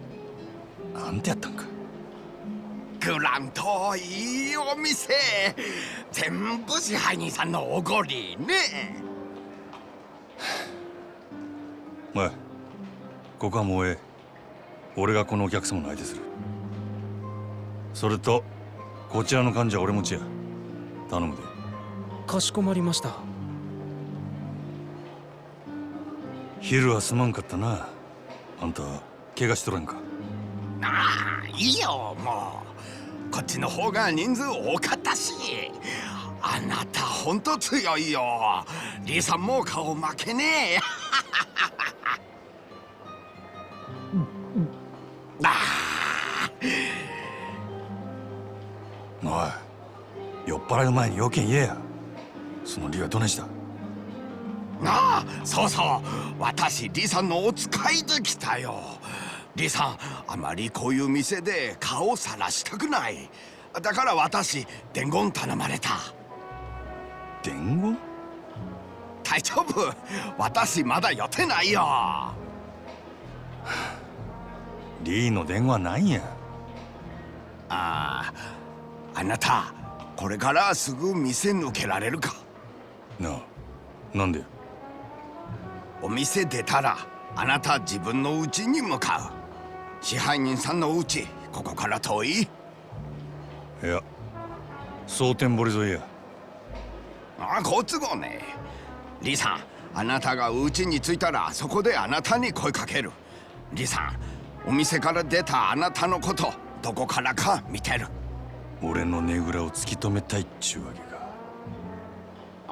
なんてやったんか。グランといいお店。全部支配人さんのおごりね。おい、ここはもうええ。俺がこのお客様の相手する。それとこちらの患者は俺持ちや。頼むで。かしこまりました。昼はすまんかったな。あんた怪我しとらんか？ああ、いいよ、もう。こっちの方が人数多かったし。あなたほんと強いよ。リーさんも顔負けねえ。おい、酔っ払う前に要件言えや。その理はどねした？ああ、そうそう、私リさんのお使いで来たよ。リさん、あまりこういう店で顔さらしたくない。だから私伝言頼まれた。伝言？大丈夫、私まだ予定ないよ。リーの電話ないんや。あなたこれからすぐ店抜けられるか？なんで？お店出たらあなた自分の家に向かう。支配人さんの家、ここから遠い？いや、蒼天堀沿いや。好都合ね。リーさん、あなたが家に着いたらそこであなたに声かける。リーさん、お店から出たあなたのことどこからか見てる。俺のねぐらを突き止めたいっちゅうわけか。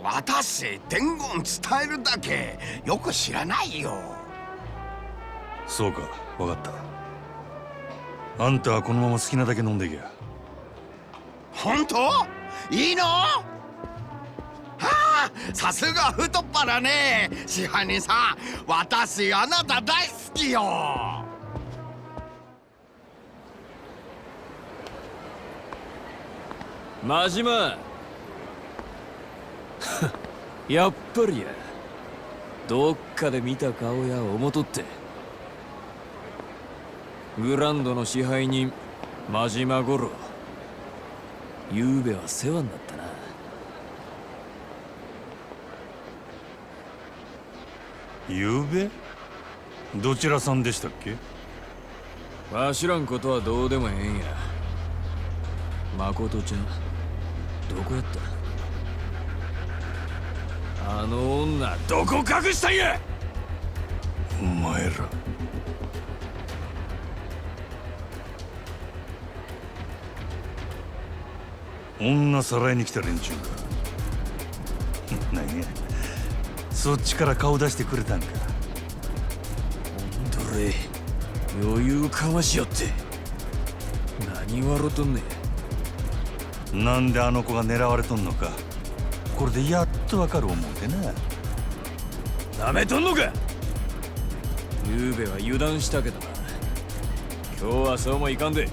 私伝言伝えるだけよく知らないよ。そうか、分かった。あんたはこのまま好きなだけ飲んでけや。本当？いいの？はあ、さすが太っ腹ね。支配人さん、私あなた大好きよ。真島やっぱりや。どっかで見た顔や思とって。グランドの支配人真島五郎、ゆうべは世話になったな。ゆうべ？どちらさんでしたっけ？わしらんことはどうでもええんや。誠ちゃんどこやった？あの女どこ隠したんや！お前ら女さらいに来た連中か。何や、そっちから顔出してくれたんか。どれ余裕かましよって何笑とんねん。なんであの子が狙われとんのか、これでやっとわかる思うてな。なめとんのか。ゆうべは油断したけどな、今日はそうもいかんで。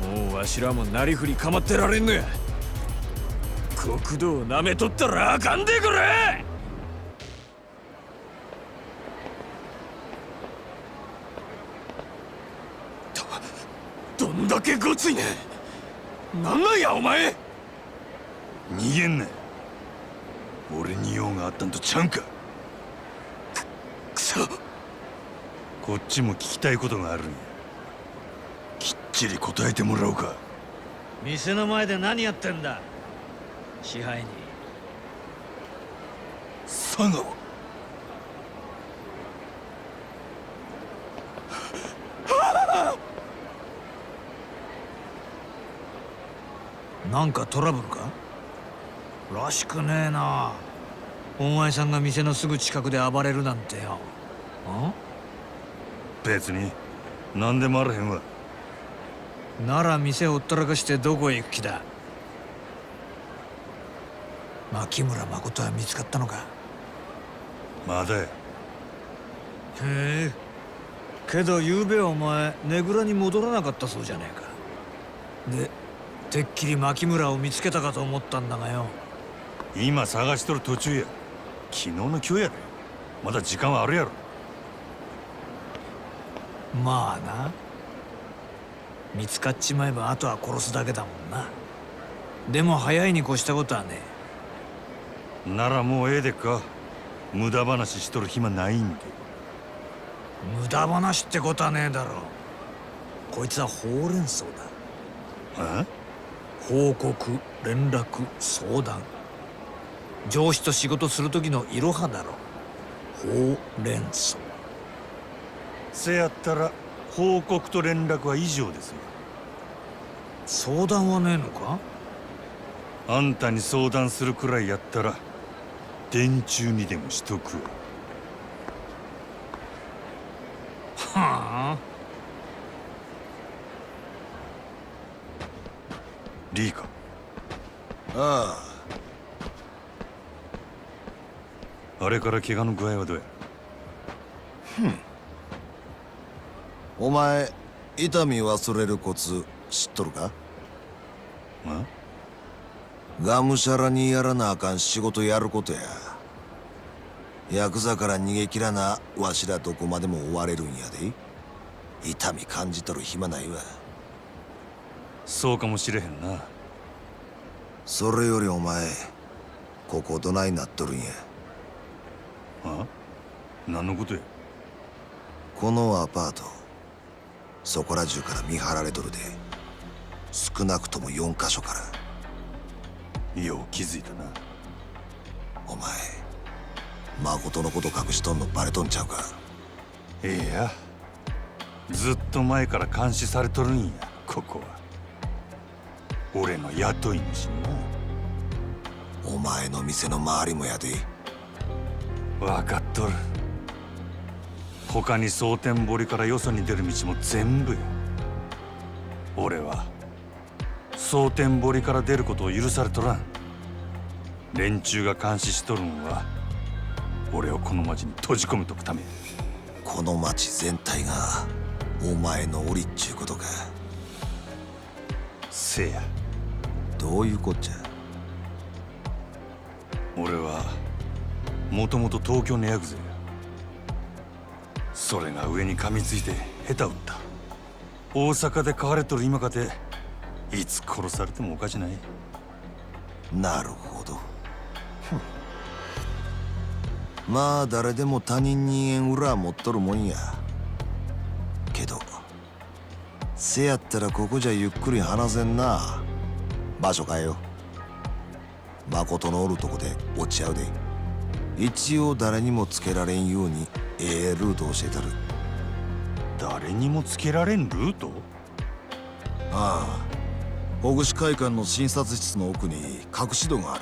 もうわしらもなりふり構ってられんのや。国土をなめとったらあかんでくれ。どんだけごついねん。なんなんやお前。逃げんな。俺に用があったんとちゃうんか。くそ。こっちも聞きたいことがあるんや。きっちり答えてもらおうか。店の前で何やってんだ支配人。佐川。なんかトラブルからしくねえな。お前さんが店のすぐ近くで暴れるなんてよ。別に何でもあらへんわ。なら店ほったらかしてどこへ行く気だ。牧村誠は見つかったのか。まだや。へえ。けどゆうべお前ねぐらに戻らなかったそうじゃねえか。でてっきり牧村を見つけたかと思ったんだがよ。今探しとる途中や。昨日の今日やで。まだ時間はあるやろ。まあな。見つかっちまえばあとは殺すだけだもんな。でも早いに越したことはねならもうええでっか。無駄話しとる暇ないんで。無駄話ってことはねえだろ。こいつはほうれん草だ。報告、連絡、相談。上司と仕事する時のいろはだろ。ほうれん草。せやったら報告と連絡は以上ですよ。相談はねえのか？あんたに相談するくらいやったら電柱にでもしとくわ。はあ。リーか。ああれから怪我の具合はどうや？お前痛み忘れるコツ知っとるか？がむしゃらにやらなあかん仕事やることや。ヤクザから逃げ切らなわしらどこまでも追われるんやで。痛み感じとる暇ないわ。そうかもしれへんな。それよりお前ここどないなっとるんや。何のことや？このアパートそこら中から見張られとるで。少なくとも4カ所から。よう気づいたな。お前誠のこと隠しとんのバレとんちゃうか？ええや、ずっと前から監視されとるんや。ここは俺の雇い主にな。お前の店の周りもやで。分かっとる。他に蒼天堀からよそに出る道も全部や。俺は蒼天堀から出ることを許されとらん。連中が監視しとるんは俺をこの町に閉じ込めとくため。この町全体がお前の檻っちゅうことか？せや。どういうこっちゃ？俺はもともと東京のヤクザや。それが上に噛みついて下手打った。大阪で飼われとる今かていつ殺されてもおかしない。なるほど。まあ誰でも他人に縁裏は持っとるもんや。けどせやったらここじゃゆっくり話せんな。場所変えよ。誠のおるとこで落ち合うで。一応誰にもつけられんようにルート教えたる。誰にもつけられんルート？ああ、ほぐし会館の診察室の奥に隠し戸があ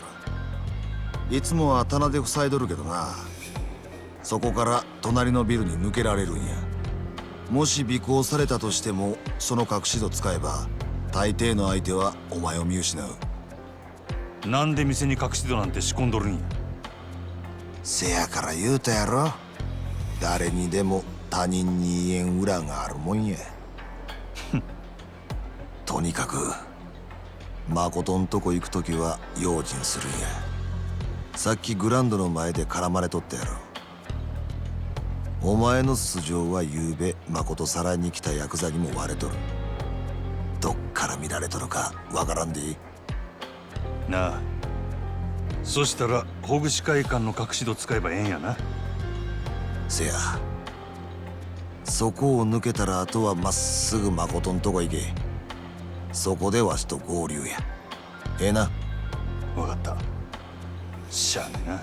る。いつもは棚で塞いどるけどな。そこから隣のビルに抜けられるんや。もし尾行されたとしてもその隠し戸使えば大抵の相手はお前を見失う。なんで店に隠し戸なんて仕込んどるんや？せやから言うたやろ。誰にでも他人に言えん裏があるもんや。とにかく誠んとこ行くときは用心するんや。さっきグランドの前で絡まれとったやろ。お前の素性はゆうべ誠さらに来たヤクザにも割れとる。どっから見られとるかわからんでいいなあ。そしたらほぐし会館の隠し戸使えばええんやな。せや。そこを抜けたらあとはまっすぐ誠んとこ行け。そこでわしと合流や。ええな？わかった。しゃあねえな。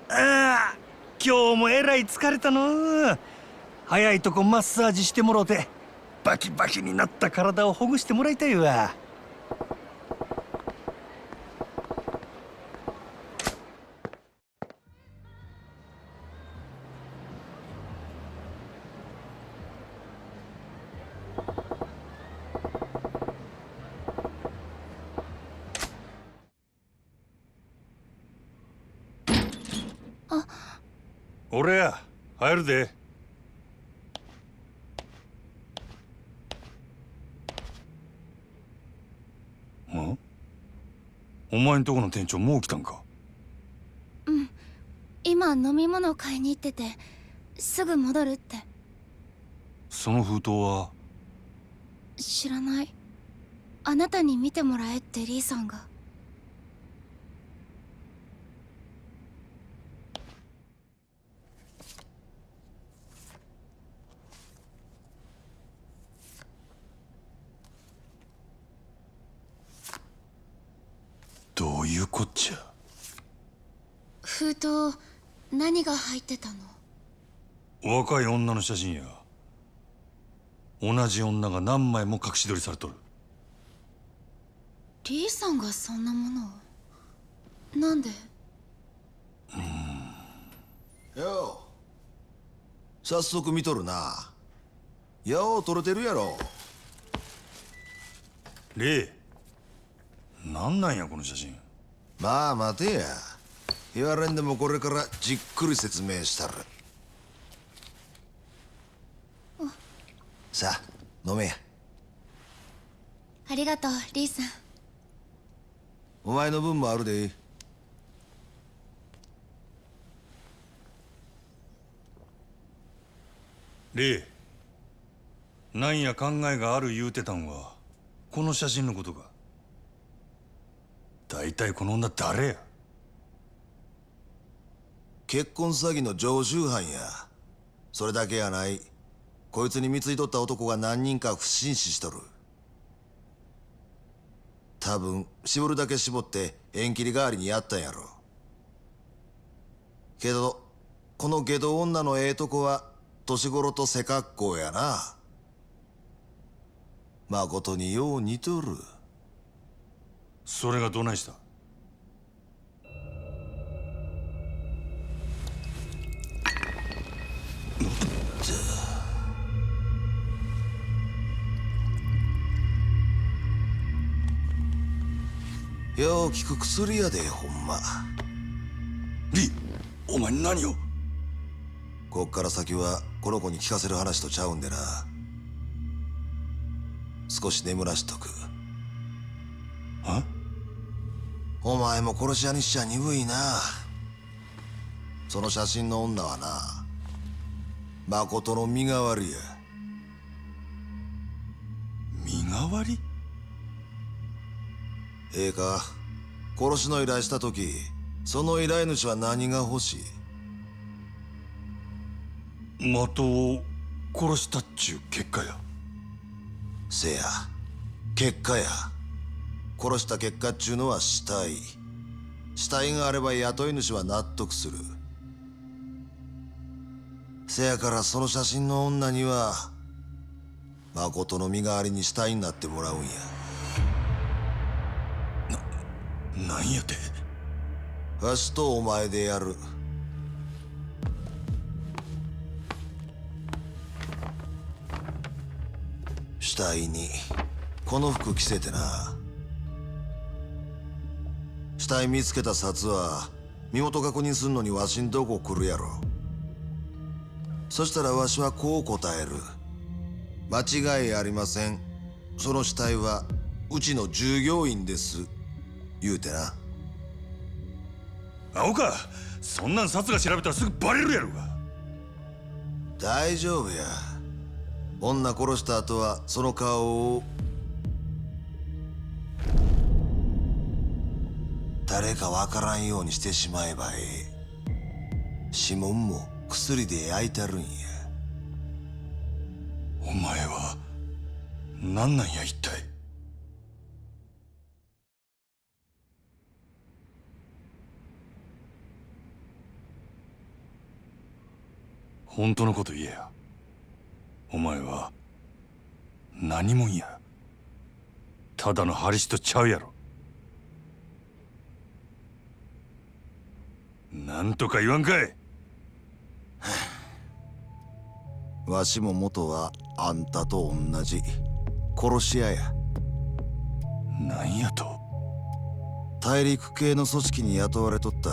ああ、今日もえらい疲れたの。早いとこマッサージしてもろてバキバキになった体をほぐしてもらいたいわ。俺や入るで。お前んとこの店長もう来たんか？うん、今飲み物買いに行ってて、すぐ戻るって。その封筒は？知らない。あなたに見てもらえってリーさんが。どういうこっちゃ。封筒何が入ってたの？若い女の写真や。同じ女が何枚も隠し撮りされとる。リーさんがそんなものを。なんで？よう、早速見とるな。よう撮れてるやろ。レイ、なんなんやこの写真。まあ待てや。言われんでもこれからじっくり説明したる。さあ飲めや。ありがとうリーさん。お前の分もあるで。レイ、なんや考えがある言うてたんはこの写真のことか。大体この女誰や。結婚詐欺の常習犯や。それだけやない。こいつに貢いとった男が何人か不審死しとる。多分絞るだけ絞って縁切り代わりにやったんやろ。けどこの下道女のええとこは年頃と背格好やな。まことによう似とる。それがどないした。よう効く薬やで、ほんま。リ、お前何を。こっから先はこの子に聞かせる話とちゃうんでな。少し眠らしとく。あ？お前も殺し屋にしちゃ鈍いな。その写真の女はな、誠の身代わりや。身代わり？ええか、殺しの依頼した時、その依頼主は何が欲しい？的を殺したっちゅう結果や。せや、結果や。殺した結果っちゅうのは死体。死体があれば雇い主は納得する。せやからその写真の女には誠の身代わりに死体になってもらうんや。なんやて。わしとお前でやる。死体にこの服着せてな。死体見つけた札は身元確認すんのにわしんとこ来るやろ。そしたらわしはこう答える。間違いありません。その死体はうちの従業員です。言うてな。青か、そんなん札が調べたらすぐバレるやろが。大丈夫や。女殺した後はその顔を誰かわからんようにしてしまえばええ。指紋も薬で焼いてるんや。お前は何なんや一体。本当のこと言えや。お前は何もんや。ただのハリスとちゃうやろ。なんとか言わんかい。わしも元はあんたと同じ殺し屋や。なんやと。大陸系の組織に雇われとった。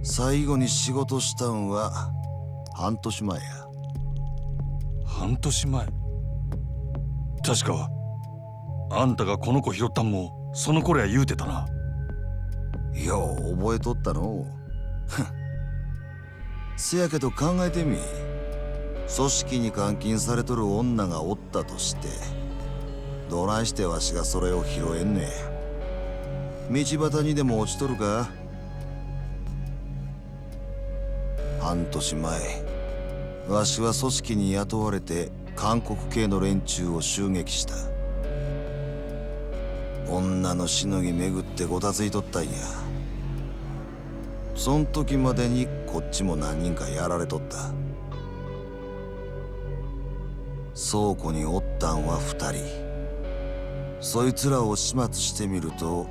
最後に仕事したんは半年前や。半年前。確かあんたがこの子拾ったんもその頃や言うてたな。よう覚えとったのう。せやけど考えてみ。組織に監禁されとる女がおったとして、どないしてわしがそれを拾えんねん。道端にでも落ちとるか。半年前、わしは組織に雇われて韓国系の連中を襲撃した。女のしのぎ巡ってごたついとったんや。そん時までにこっちも何人かやられとった。倉庫におったんは2人。そいつらを始末してみると、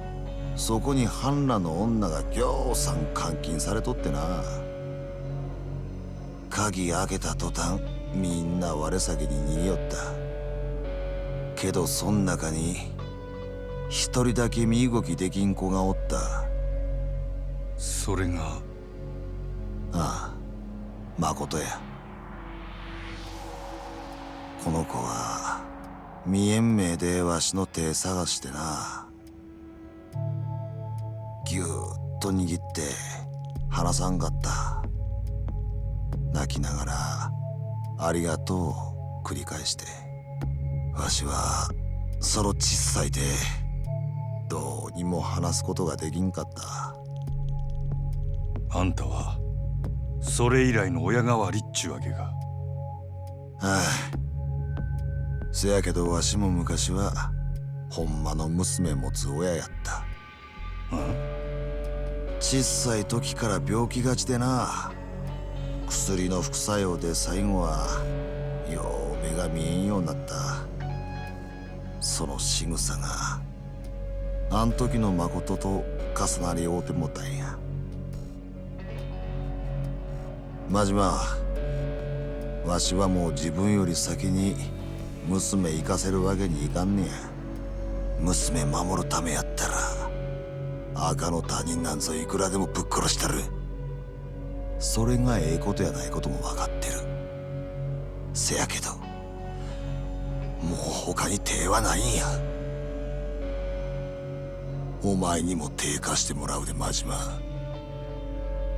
そこに半裸の女がぎょうさん監禁されとってな。鍵開けた途端、みんな我先に逃げよった。けどそん中に一人だけ身動きできん子がおった。それが。ああ、誠や。この子は未延命でわしの手探してな。ぎゅーっと握って離さんかった。泣きながらありがとうを繰り返して。わしはその小さい手どうにも離すことができんかった。あんたはそれ以来の親代わりっちゅうわけか。ああ、せやけどわしも昔はほんまの娘持つ親やった。小さい時から病気がちでな。薬の副作用で最後はよう目が見えんようになった。その仕草があん時の誠と重なり合うてもたんや。真島、わしはもう自分より先に娘行かせるわけにいかんねや。娘守るためやったら赤の他人なんぞいくらでもぶっ殺したる。それがええことやないことも分かってる。せやけどもう他に手はないんや。お前にも手貸してもらうで真島。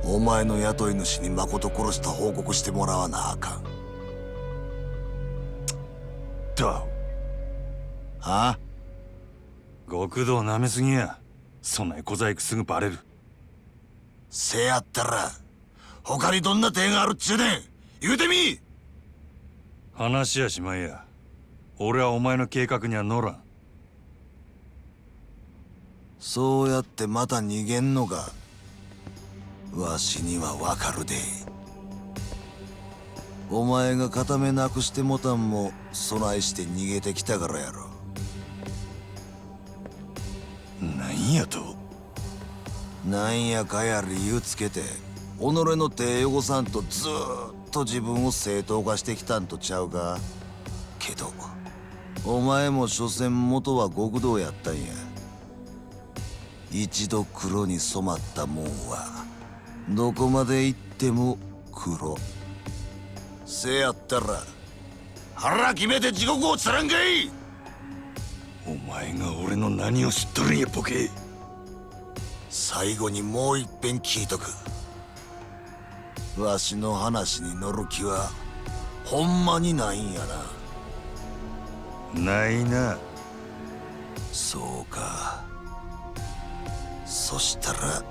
お前の雇い主に誠殺した報告してもらわなあかん。だ。あ？極道なめすぎや。そんな小細工すぐバレる。せやったら他にどんな手があるっちゅうねん。言うてみ。話やしまいや。俺はお前の計画には乗らん。そうやってまた逃げんのか。わしにはわかるで。お前が片目なくしてもたんも備えして逃げてきたからやろ。なんやと。なんやかや理由つけて己の手汚さんとずーっと自分を正当化してきたんとちゃうか。けどお前も所詮元は極道やったんや。一度黒に染まったもんはどこまで行っても黒。せやったら腹決めて地獄をつらんかい。お前が俺の何を知っとるんやボケ。最後にもう一遍聞いとく。わしの話に乗る気はほんまにないんやな。ないな。そうか。そしたら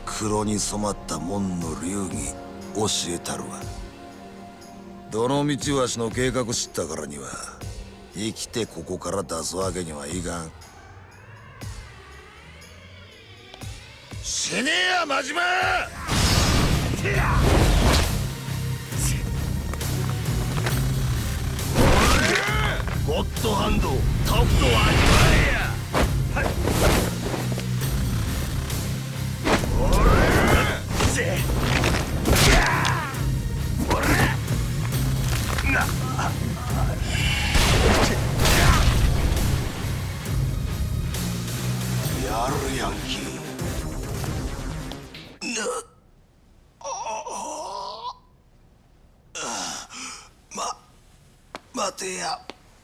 黒に染まった門の流儀教えたるわ。どの道わしの計画知ったからには生きてここから出すわけにはいかん。死ねや真島。ゴッドハンドタフトを味わえや。やるやんけ。待てや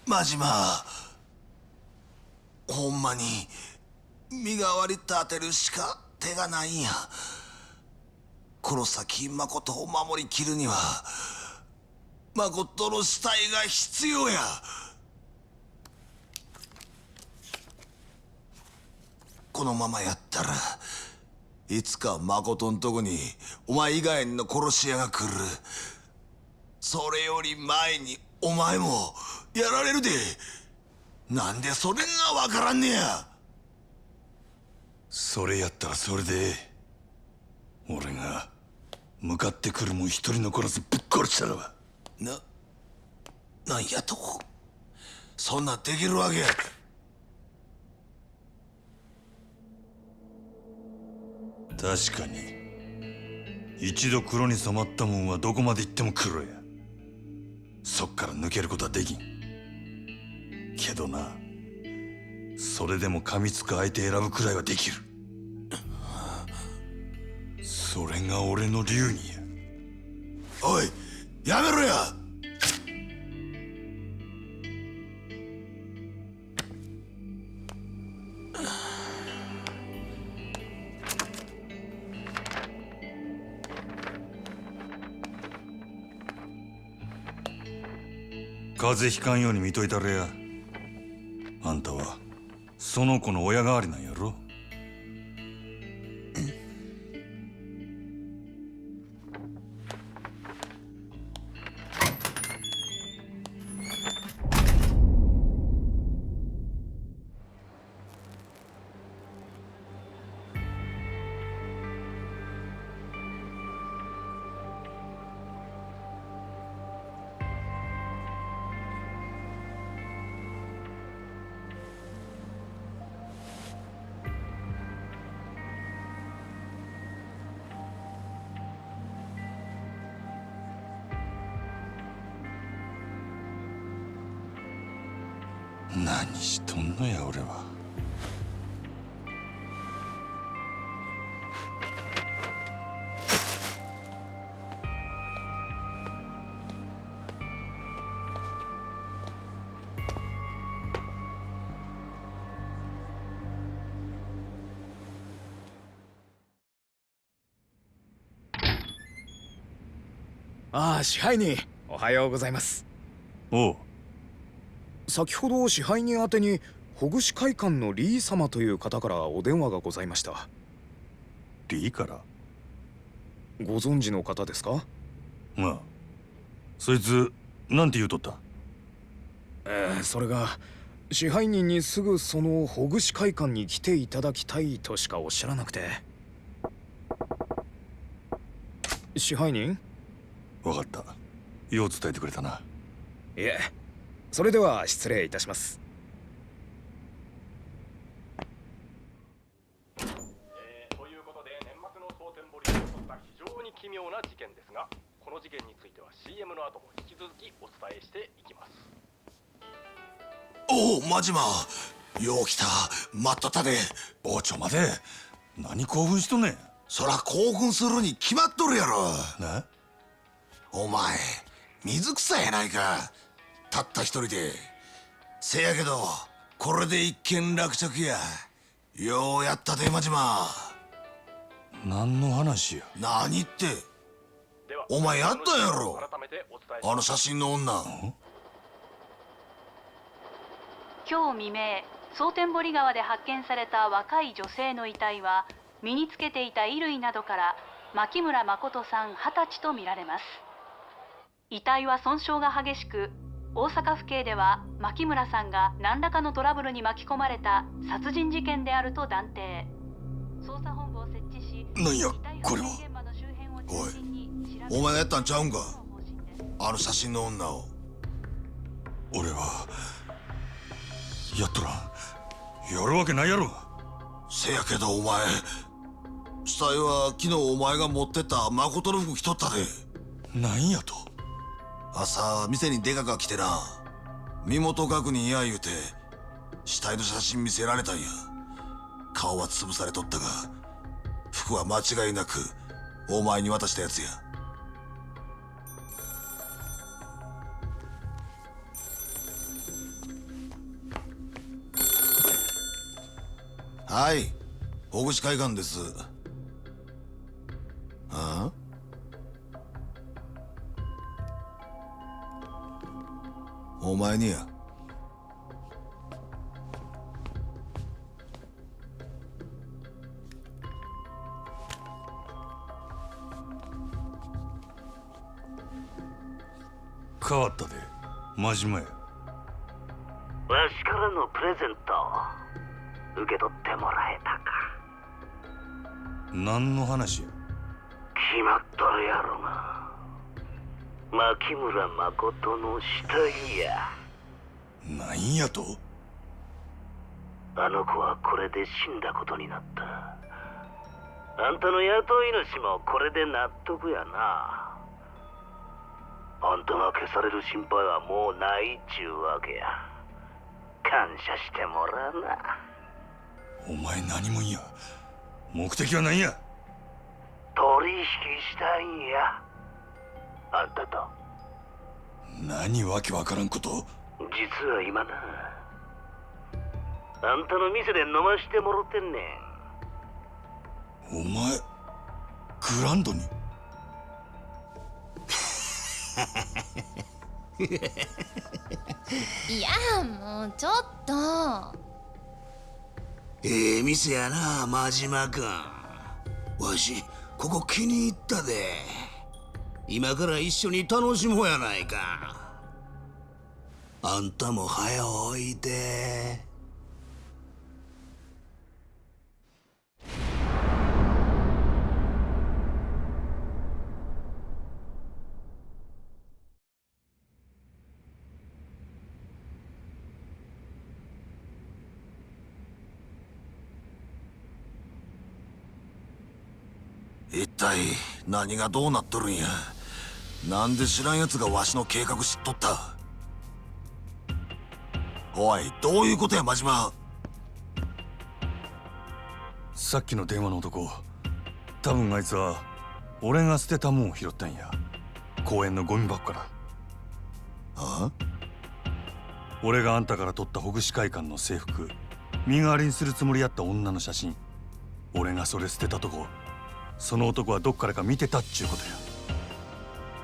真島。ほんまに身代わり立てるしか手がないんや。黒崎誠を守りきるには誠の死体が必要や。このままやったらいつか誠んとこにお前以外の殺し屋が来る。それより前にお前もやられるで。なんでそれがわからんねや。それやったらそれで俺が向かってくるもん一人残らずぶっ殺したらば。なんやと。そんなできるわけや。確かに一度黒に染まったもんはどこまで行っても黒や。そっから抜けることはできんけどな、それでも噛みつく相手選ぶくらいはできる。それが俺の流儀や。おい、やめろや。風邪ひかんように見といたれや。あんたはその子の親代わりなんやろ。何しとんのや俺は。ああ、支配人、おはようございます。おう。先ほど支配人宛てにほぐし会館のリー様という方からお電話がございました。リーから？ご存知の方ですか？まあ、そいつなんて言うとった？それが支配人にすぐそのほぐし会館に来ていただきたいとしかおっしゃらなくて。支配人？分かった。よう伝えてくれたな。いえ、それでは失礼いたします。ということで年末の蒼天堀で起こった非常に奇妙な事件ですが、この事件については CM の後も引き続きお伝えしていきます。おお、マジマよう来た。待っとったで。おちょ待て。何興奮しとんねん。そら興奮するに決まっとるやろ。な？お前水草やないか。たった一人で。せやけどこれで一件落着や。ようやったでマジマ。何の話や。何って。お前やったんやろ、あの写真の女。今日未明、蒼天堀川で発見された若い女性の遺体は身につけていた衣類などから牧村誠さん20歳とみられます。遺体は損傷が激しく、大阪府警では牧村さんが何らかのトラブルに巻き込まれた殺人事件であると断定。捜査本部を設置し、なんやこれは。おい、お前がやったんちゃうんか、あの写真の女を。俺はやっとらん。やるわけないやろ。せやけどお前、死体は昨日お前が持ってった誠の服着とったで。なんやと。朝店にデカが来てな、身元確認や言うて死体の写真見せられたんや。顔は潰されとったが服は間違いなくお前に渡したやつや。はい、ほぐし会館です。あ？お前にや。変わったで、真島や。わしからのプレゼント受け取ってもらえたか。何の話や。決まっとるやろが、牧村誠の死体や。なんやと？あの子はこれで死んだことになった。あんたの雇い主もこれで納得やな。あんたが消される心配はもうないっちゅうわけや。感謝してもらうな。お前何もんや。目的は何や。取引したいんや、あんたと。何わけわからんこと。実は今な、あんたの店で飲ましてもろてんねん。お前グランドに？いや、もうちょっと。ええ店やな、真島君。わしここ気に入ったで。今から一緒に楽しもうやないか。あんたも早おいで。一体何がどうなっとるんや。なんで知らん奴がわしの計画知っとった。おい、どういうことや真島。さっきの電話の男、多分あいつは俺が捨てたもんを拾ったんや。公園のゴミ箱から。あ？俺があんたから取ったほぐし会館の制服、身代わりにするつもりやった女の写真、俺がそれ捨てたとこ、その男はどっからか見てたっちゅうことや。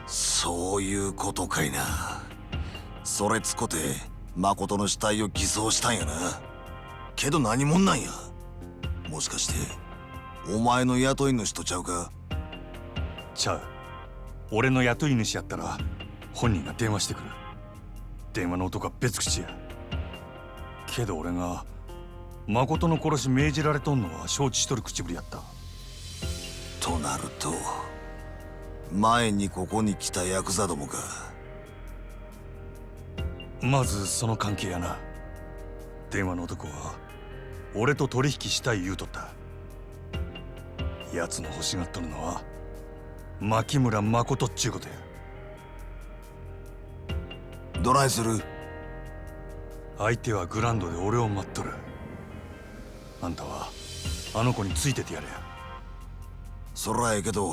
そういうことかいな。それつこて誠の死体を偽装したんやな。けど何者なんや。もしかしてお前の雇い主とちゃうか？ちゃう。俺の雇い主やったら本人が電話してくる。電話の男は別口や。けど俺が誠の殺し命じられとんのは承知しとる口ぶりやった。となると前にここに来たヤクザどもか。まずその関係やな。電話の男は俺と取引したい言うとった。奴の欲しがっとるのは牧村誠っちゅうことや。どないする？相手はグランドで俺を待っとる。あんたはあの子についててやれや。そらええけど、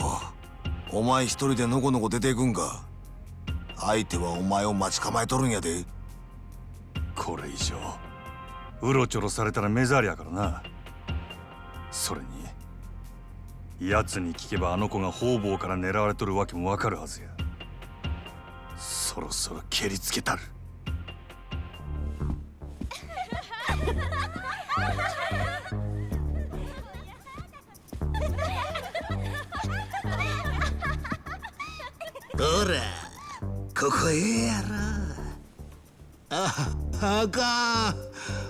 お前一人でのこのこ出ていくんか。相手はお前を待ち構えとるんやで。これ以上うろちょろされたら目障りやからな。それに奴に聞けばあの子が方々から狙われとるわけもわかるはずや。そろそろ蹴りつけたる。ほら、ここええやろ。あか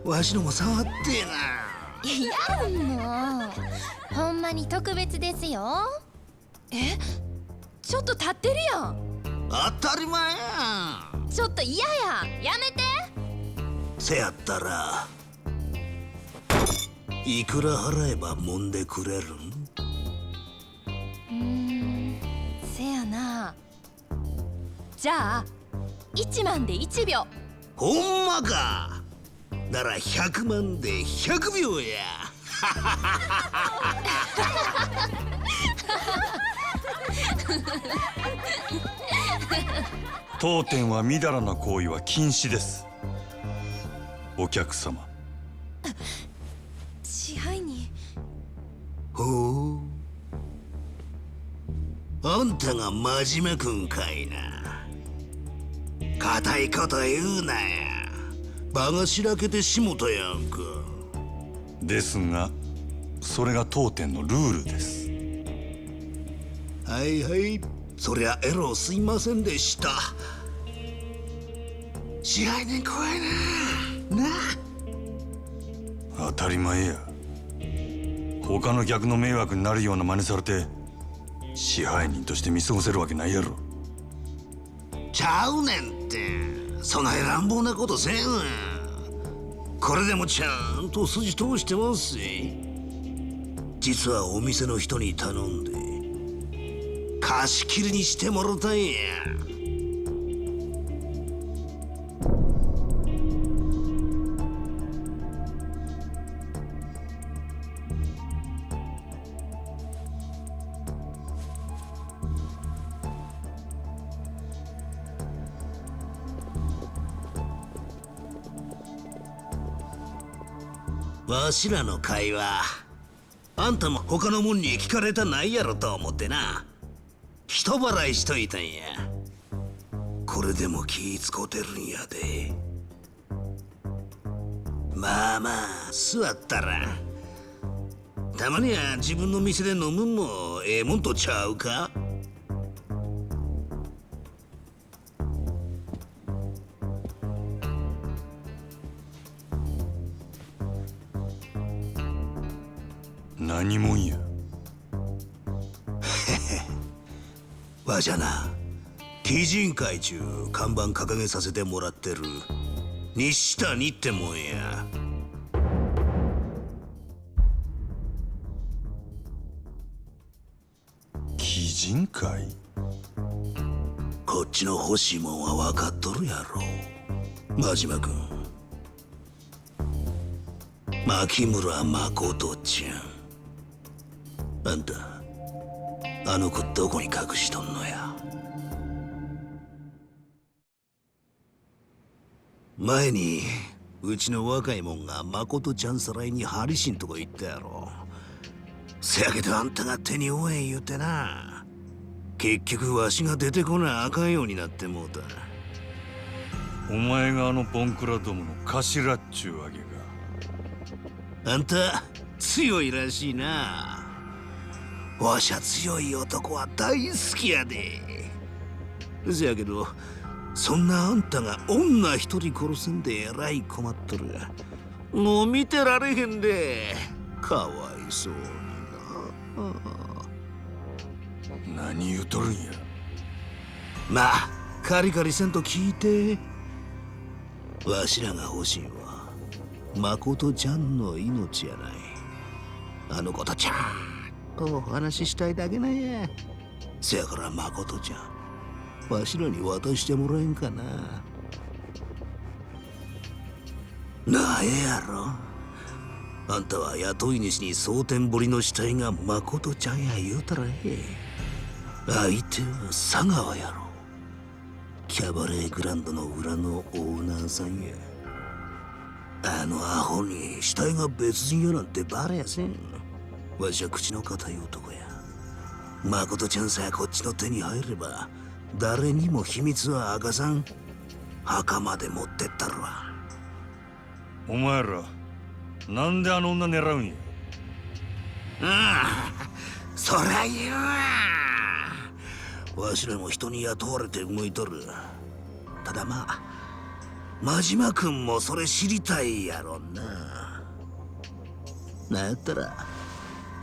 ん。わしのも触ってな。いや、もうほんまに特別ですよ。え、ちょっと立ってるやん。当たり前やん。ちょっと嫌や。やめて。せやったらいくら払えば揉んでくれるん？せやな。じゃあ1万で1秒。ほんまか。なら100万で100秒や。当店はみだらな行為は禁止です。お客様。支配人。ほう。あんたが真島君かいな。固いこと言うなや。場がしらけてしもたやんか。ですがそれが当店のルールです。はいはい、そりゃエロすいませんでした。支配人怖いな。なあ。当たり前や。他の客の迷惑になるような真似されて支配人として見過ごせるわけないやろ。ちゃうねんって、そない乱暴なことせんわ。これでもちゃんと筋通してますし。実はお店の人に頼んで貸し切りにしてもろたんや。わしらの会話、あんたも他のもんに聞かれたないやろと思ってな、人払いしといたんや。これでも気使うてるんやで。まあまあ座ったら、たまには自分の店で飲むんもええもんとちゃうか。何もんや。わしゃな、鬼人会中看板掲げさせてもらってる西谷ってもんや。鬼人会？こっちの欲しいもんは分かっとるやろ、真島君。牧村誠ちゃん。あんた、あの子どこに隠しとんのや。前にうちの若いもんが誠ちゃんさらいにハリシンとこ行ったやろ。せやけどあんたが手に負えん言うてな、結局わしが出てこなあかんようになってもうた。お前があのボンクラどもの頭っちゅうわけか。あんた強いらしいな。わしゃ強い男は大好きやで。せやけどそんなあんたが女一人殺せんでえらい困っとる。もう見てられへんで、かわいそうにな。何言うとるんや。まあカリカリせんと聞いて。わしらが欲しいんは誠ちゃんの命やない。あの子とちゃんとお話ししたいだけなんや。せやから誠ちゃん、わしらに渡してもらえんかな。なえやろ。あんたは雇い主に蒼天堀の死体が誠ちゃんや言うたらええ。相手は佐川やろ。キャバレーグランドの裏のオーナーさんや。あのアホに死体が別人やなんてバレやせん。わしは口の固い男や。誠ちゃんさえこっちの手に入れば誰にも秘密は明かさん。墓まで持ってったるわ。お前らなんであの女狙うんや。そりゃ言うわ。わしらも人に雇われて動いとる。ただまあ真島君もそれ知りたいやろな。なんやったら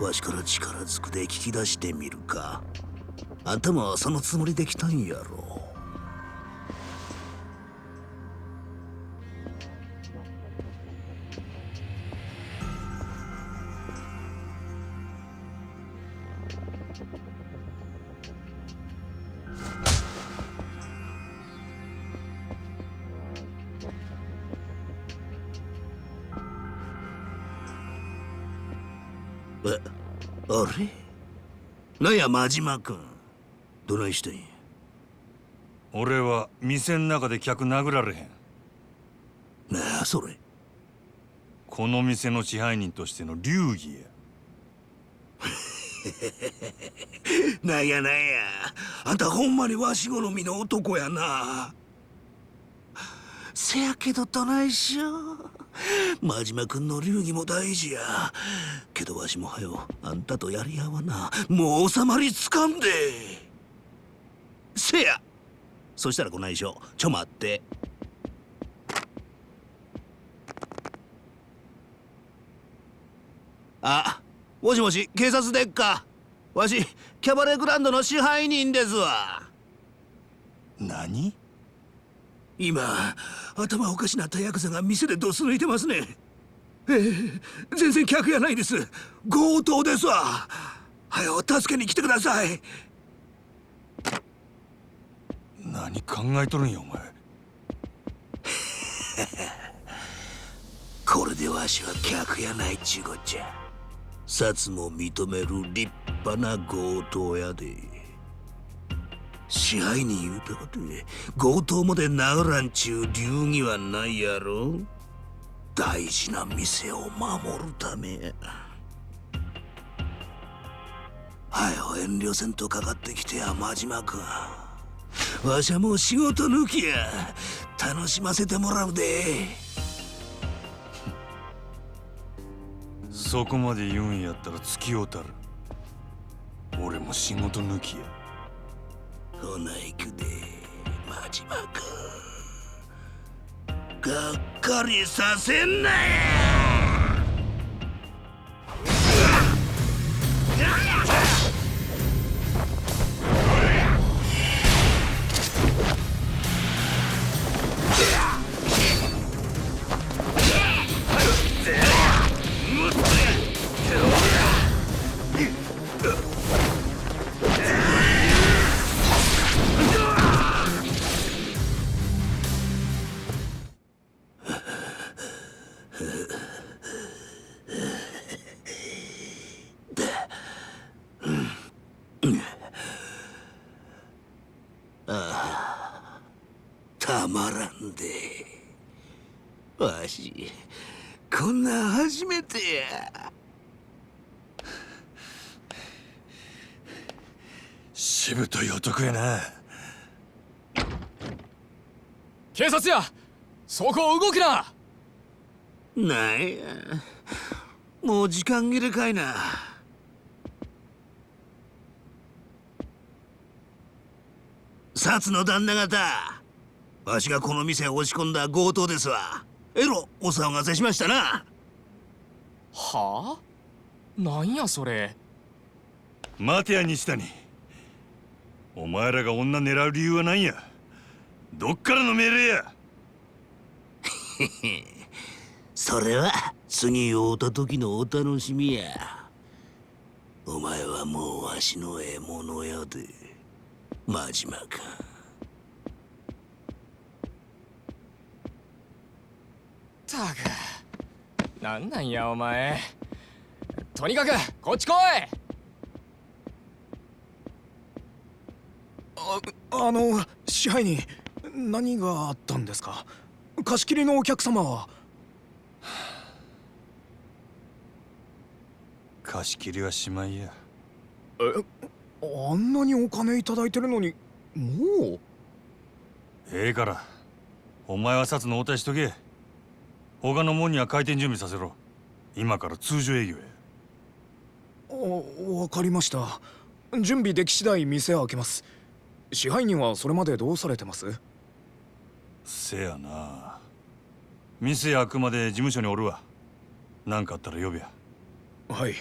わしから力ずくで聞き出してみるか。あんたもそのつもりで来たんやろ。あれなんや真島君、どないしたんや。俺は店ん中で客殴られへん。なあそれ。この店の支配人としての流儀や。なんやなんや、あんたほんまにわし好みの男やな。せやけどどないしよう。真島君の流儀も大事や。けどわしもはよあんたとやり合わな。もう収まりつかんで。せや、そしたらこないしょ、ちょ待って。あ、もしもし、警察でっか。わしキャバレーグランドの支配人ですわ。何？今頭おかしなったヤクザが店でドス抜いてますね。全然客やないです。強盗ですわ。はよ助けに来てください。何考えとるんやお前。これでわしは客やないちゅうこっちゃ。札も認める立派な強盗やで。支配人言うたことで強盗まで殴らんちゅう流儀はないやろ。大事な店を守るためや。はよ遠慮せんとかかってきてや、真島君。わしはもう仕事抜きや。楽しませてもらうで。そこまで言うんやったら付き合うたる。俺も仕事抜きや。ほな行くで、真島君。がっかりさせんなや。たまらんで。わしこんなん初めてや。しぶとい男やな。警察や、そこを動くな。なんや、もう時間切れかいな。薩の旦那方、わしがこの店を押し込んだ強盗ですわ。えろお騒がせしましたな。はあ、なんやそれ。待てや西谷。お前らが女狙う理由は何や。どっからの命令や。それは次会うた時のお楽しみや。お前はもうわしの獲物やで、真島君。たく、なんやお前。とにかくこっち来い。支配人、何があったんですか。貸し切りのお客様は。貸し切りはしまいや。あんなにお金いただいてるのに、もう。ええから、お前は札の応対しとけ。他の門には開店準備させろ。今から通常営業や。わかりました。準備でき次第店を開けます。支配人はそれまでどうされてます？せやな。店開くまで事務所におるわ。何かあったら呼べや。はい。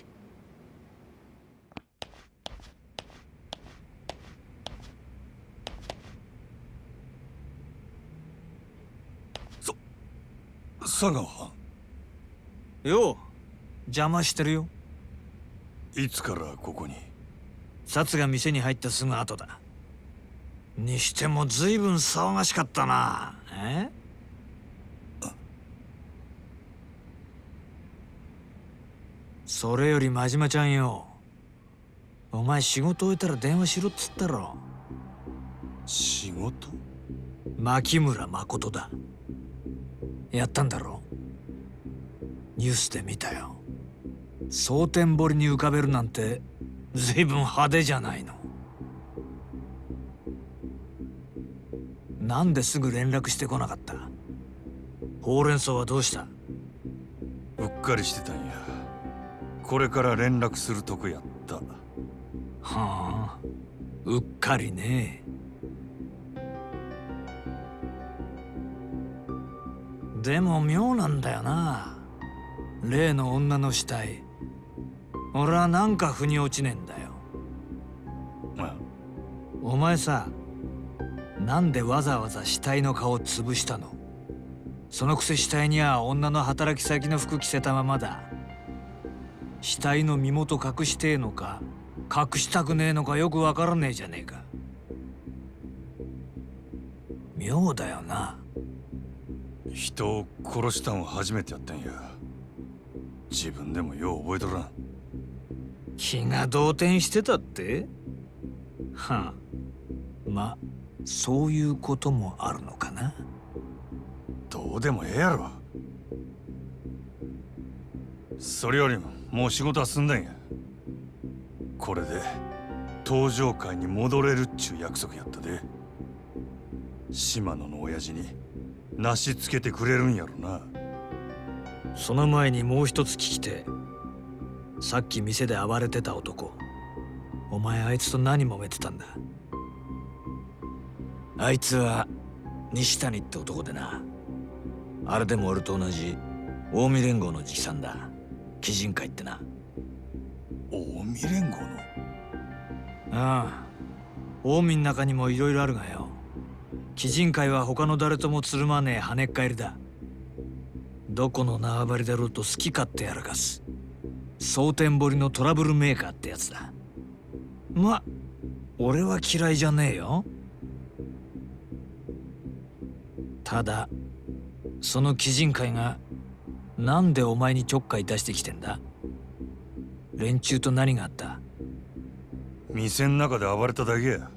佐川。よう、邪魔してるよ。いつからここに？札が店に入ったすぐ後だ。にしても随分騒がしかったな。それより真島ちゃんよ、お前仕事終えたら電話しろっつったろ。仕事？牧村誠だ。やったんだろ。ニュースで見たよ。蒼天堀に浮かべるなんてずいぶん派手じゃないの。なんですぐ連絡してこなかった？ほうれん草はどうした？うっかりしてたんや。これから連絡するとこやった。はあ、うっかりね。でも妙なんだよな、例の女の死体。俺はなんか腑に落ちねえんだよ。お前さ、なんでわざわざ死体の顔を潰したの？そのくせ死体には女の働き先の服着せたままだ。死体の身元隠してえのか隠したくねえのかよくわからねえじゃねえか。妙だよな。人を殺したんは初めてやったんや。自分でもよう覚えとらん。気が動転してたって？はあ、ま、そういうこともあるのかな。どうでもええやろ。それよりももう仕事は済んだんや。これで登場会に戻れるっちゅう約束やったで。島野の親父になしつけてくれるんやろな。その前にもう一つ聞きて。さっき店で暴れてた男、お前あいつと何揉めてたんだ？あいつは西谷って男でな。あれでも俺と同じ近江連合の直参だ。鬼人会ってな。近江連合の？ああ、近江の中にもいろいろあるがよ。鬼人会は他の誰ともつるまねえ跳ねっ返りだ。どこの縄張りだろうと好き勝手やらかす蒼天堀のトラブルメーカーってやつだ。ま、俺は嫌いじゃねえよ。ただその鬼人会がなんでお前にちょっかい出してきてんだ？連中と何があった？店の中で暴れただけや。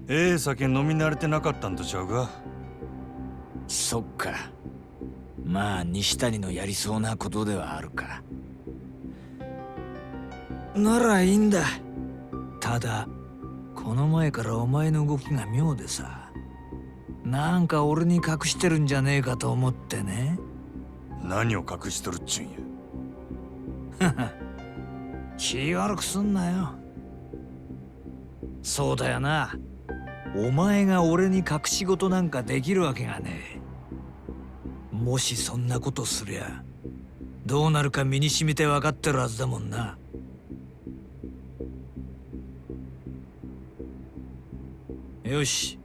ええ酒飲み慣れてなかったんとちゃうか？そっか。まあ西谷のやりそうなことではあるか。ならいいんだ。ただこの前からお前の動きが妙でさ、なんか俺に隠してるんじゃねえかと思ってね。何を隠しとるっちゅうんや。気悪くすんなよ。そうだよな。お前が俺に隠し事なんかできるわけがねえ。もしそんなことすりゃどうなるか身に染みて分かってるはずだもんな。よし、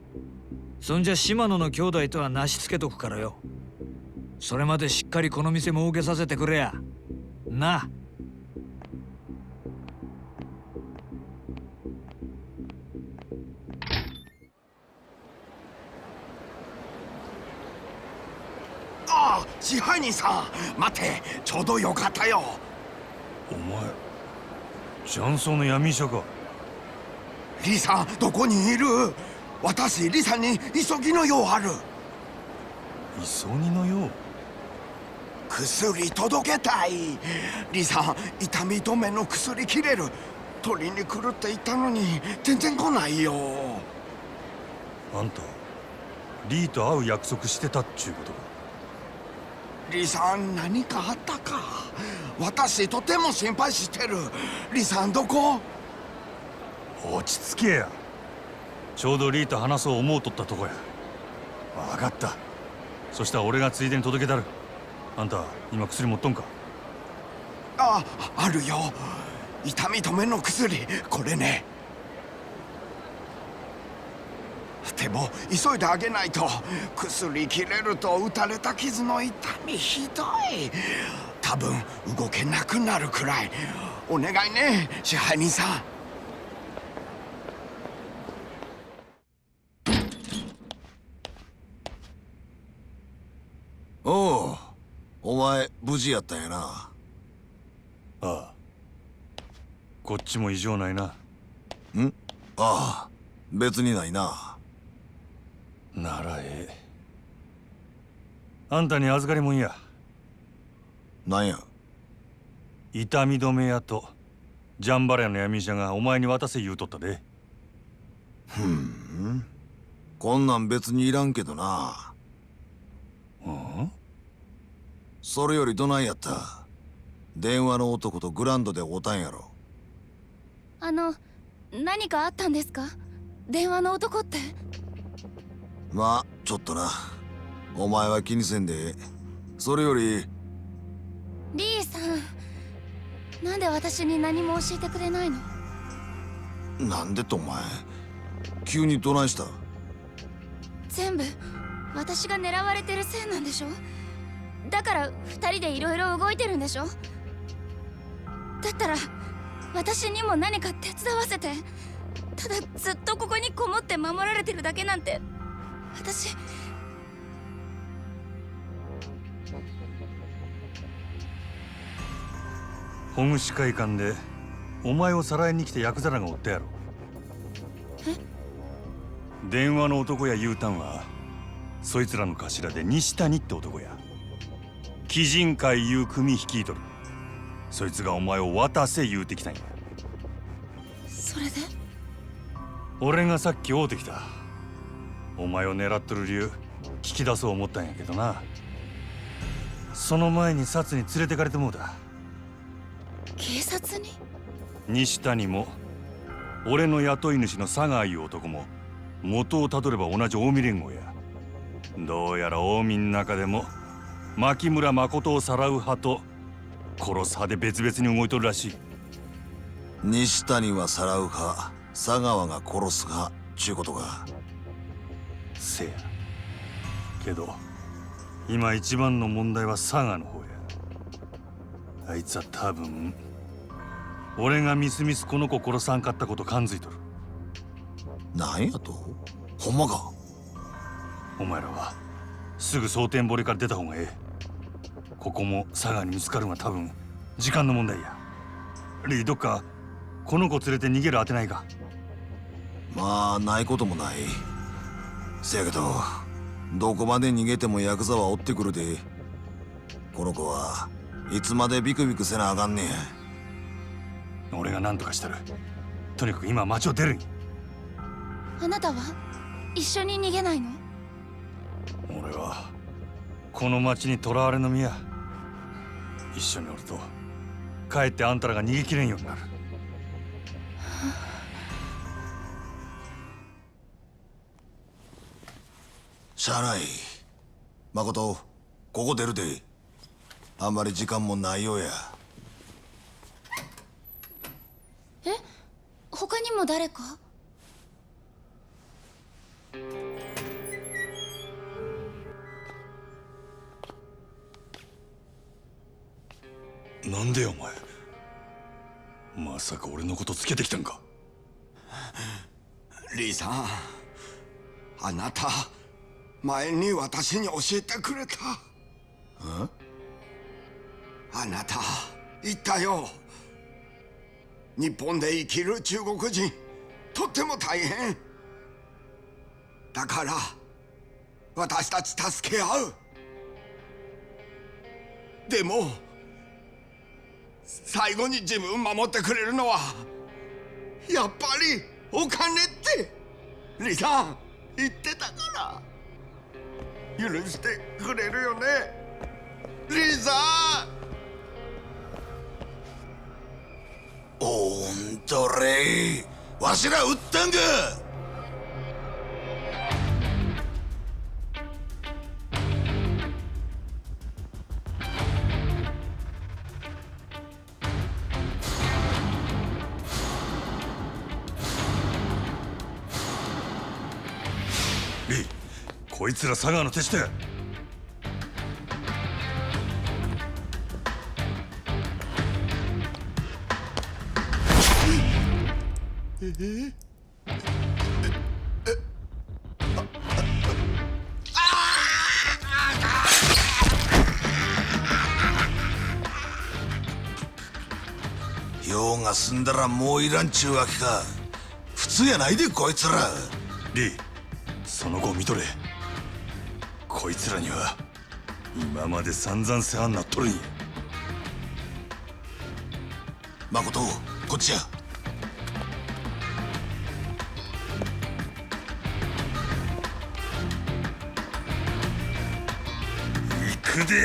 そんじゃ島野の兄弟とはなしつけとくからよ。それまでしっかりこの店儲けさせてくれやな。ああ、支配人さん、待て、ちょうどよかったよ。お前雀荘の闇医者か？リさん、どこにいる？私、リさんに急ぎの用ある。急ぎの用？薬届けたい。リさん、痛み止めの薬切れる。取りに来るって言ったのに全然来ないよ。あんたリーと会う約束してたっちゅうことか？リさん、何かあったか？私とても心配してる。リさん、どこ？落ち着けや。ちょうどリーと話そう思うとったとこや。分かった。そしたら俺がついでに届けたる。あんた今薬持っとんか？あ、あるよ。痛み止めの薬、これね。でも急いであげないと。薬切れると打たれた傷の痛みひどい。多分動けなくなるくらい。お願いね、支配人さん。おう、お前無事やったんやな。ああ、こっちも異常ないな。ん？ああ、別にないな。ならええ。あんたに預かりもんや。なんや？痛み止め屋とジャンバラヤの闇医者がお前に渡せ言うとったで。こんなん別にいらんけどな。それよりどないやった？電話の男とグランドで会うたんやろ。何かあったんですか？電話の男って。まあちょっとな。お前は気にせんでええ。それよりリーさん、なんで私に何も教えてくれないの？なんでとお前急にどないした？全部私が狙われてるせいなんでしょ？だから2人でいろいろ動いてるんでしょ？だったら私にも何か手伝わせて。ただずっとここにこもって守られてるだけなんて私。保護司会館でお前をさらいに来てヤクザらがおったやろ。電話の男や言うたんはそいつらの頭で西谷って男や。鬼人会いう組率いとる。そいつがお前を渡せ言うてきたんや。それで俺がさっき会うてきた。お前を狙っとる理由聞き出そう思ったんやけどな。その前に札に連れてかれてもうた。警察に？西谷も俺の雇い主の佐川いう男も元をたどれば同じ近江連合や。どうやら近江の中でも牧村誠をさらう派と殺す派で別々に動いとるらしい。西谷はさらう派、佐川が殺す派ちゅうことか。せやけど今一番の問題は佐川の方や。あいつは多分俺がみすみすこの子殺さんかったこと感づいとる。なんやと？ほんまか？お前らはすぐ蒼天堀から出た方がええ。ここも佐川に見つかるのは多分時間の問題や。リー、どっかこの子連れて逃げる当てないか？まあないこともない。せやけどどこまで逃げてもヤクザは追ってくるで。この子はいつまでビクビクせなあかんねん。俺が何とかしたる。とにかく今は町を出るに。あなたは一緒に逃げないの？俺はこの町に囚われの身や。一緒におるとかえってあんたらが逃げきれんようになる。しゃあない。誠、ここ出るで。あんまり時間もないようや。え？他にも誰か？なんでよお前。まさか俺のことつけてきたんか？リーさん、あなた前に私に教えてくれた。あなた言ったよ。日本で生きる中国人とっても大変だから私たち助け合う。でも最後に自分守ってくれるのはやっぱりお金ってリさん言ってたから許してくれるよね、リさん。おんとれわしら撃ったんか。リー、こいつら佐川の手下や。用が済んだらもういらんちゅうわけか。普通やないでこいつら。リー、その後を見とれ。こいつらには今まで散々世話になっとるんや。誠、こっちや。行くで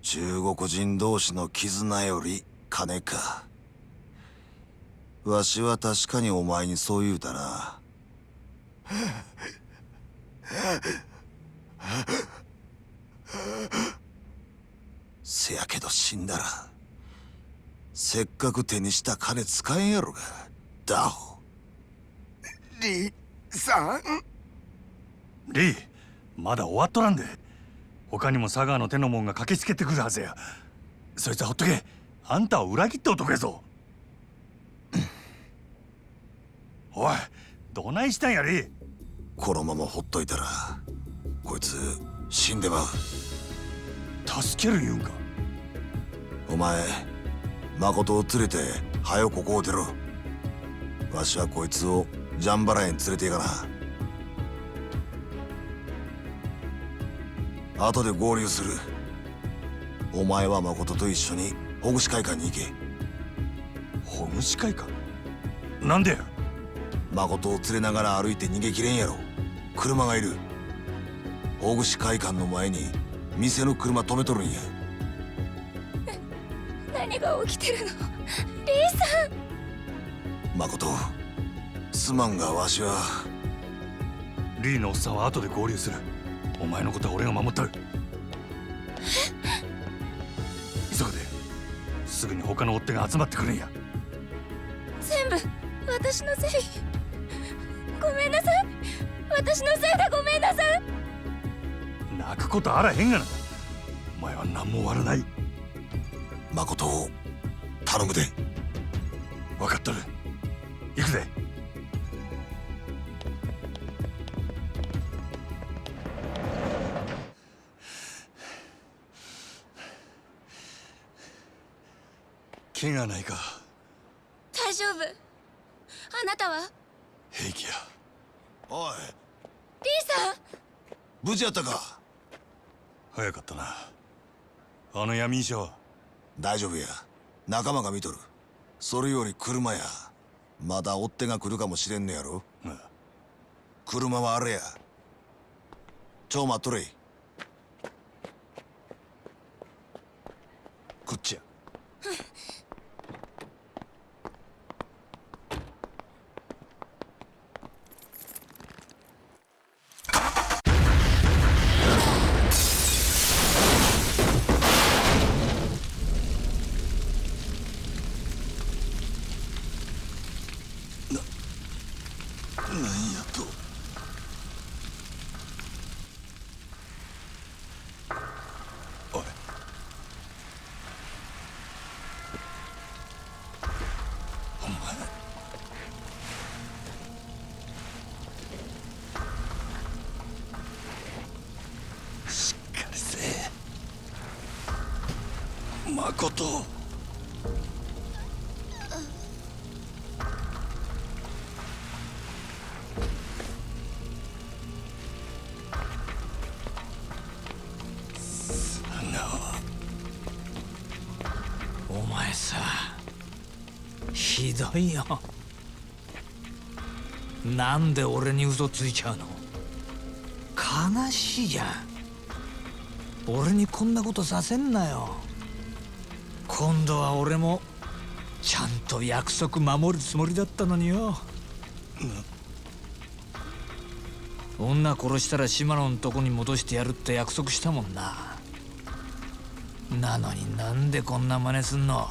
中国人同士の絆より金か。わしは確かにお前にそう言うたな。せやけど死んだらせっかく手にした金使えんやろが、ダホ。リさん。リー、まだ終わっとらんで。他にも佐川の手の者が駆けつけてくるはずや。そいつはほっとけ。あんたを裏切った男やぞ。おい、どないしたんやリー。このままほっといたらこいつ死んでまう。助ける言うんか。お前誠を連れて早よここを出ろ。わしはこいつをジャンバラへ連れて行かな。後で合流する。お前は誠と一緒に保護司会館に行け。保護司会館？なんでや。誠を連れながら歩いて逃げきれんやろ。車がいる。保護司会館の前に店の車止めとるんや。何が起きてるの？リーさん。誠、すまんがわしは。リーのおっさんは後で合流する。お前のことは俺が守ったる。急ぐで。すぐに他の追っ手が集まってくるんや。全部私のせい。ごめんなさい。私のせいでごめんなさい。泣くことあらへんがな。お前は何も悪ない。誠を頼むで。分かっとる。行くぜ。怪我ないか。大丈夫。あなたは？平気や。おい、リーさん。無事やったか。早かったな。あの闇医者は。大丈夫や。仲間が見とる。それより車や。まだ追っ手が来るかもしれんねやろ。車はあれや。ちょ待っとれ。こっちや。なんやと。おい。お前。しっかりせえ。誠。お前さ、ひどいよ。なんで俺に嘘ついちゃうの？悲しいじゃん。俺にこんなことさせんなよ。今度は俺もちゃんと約束守るつもりだったのによ。女殺したら島野のとこに戻してやるって約束したもんな。なのになんでこんな真似すんの？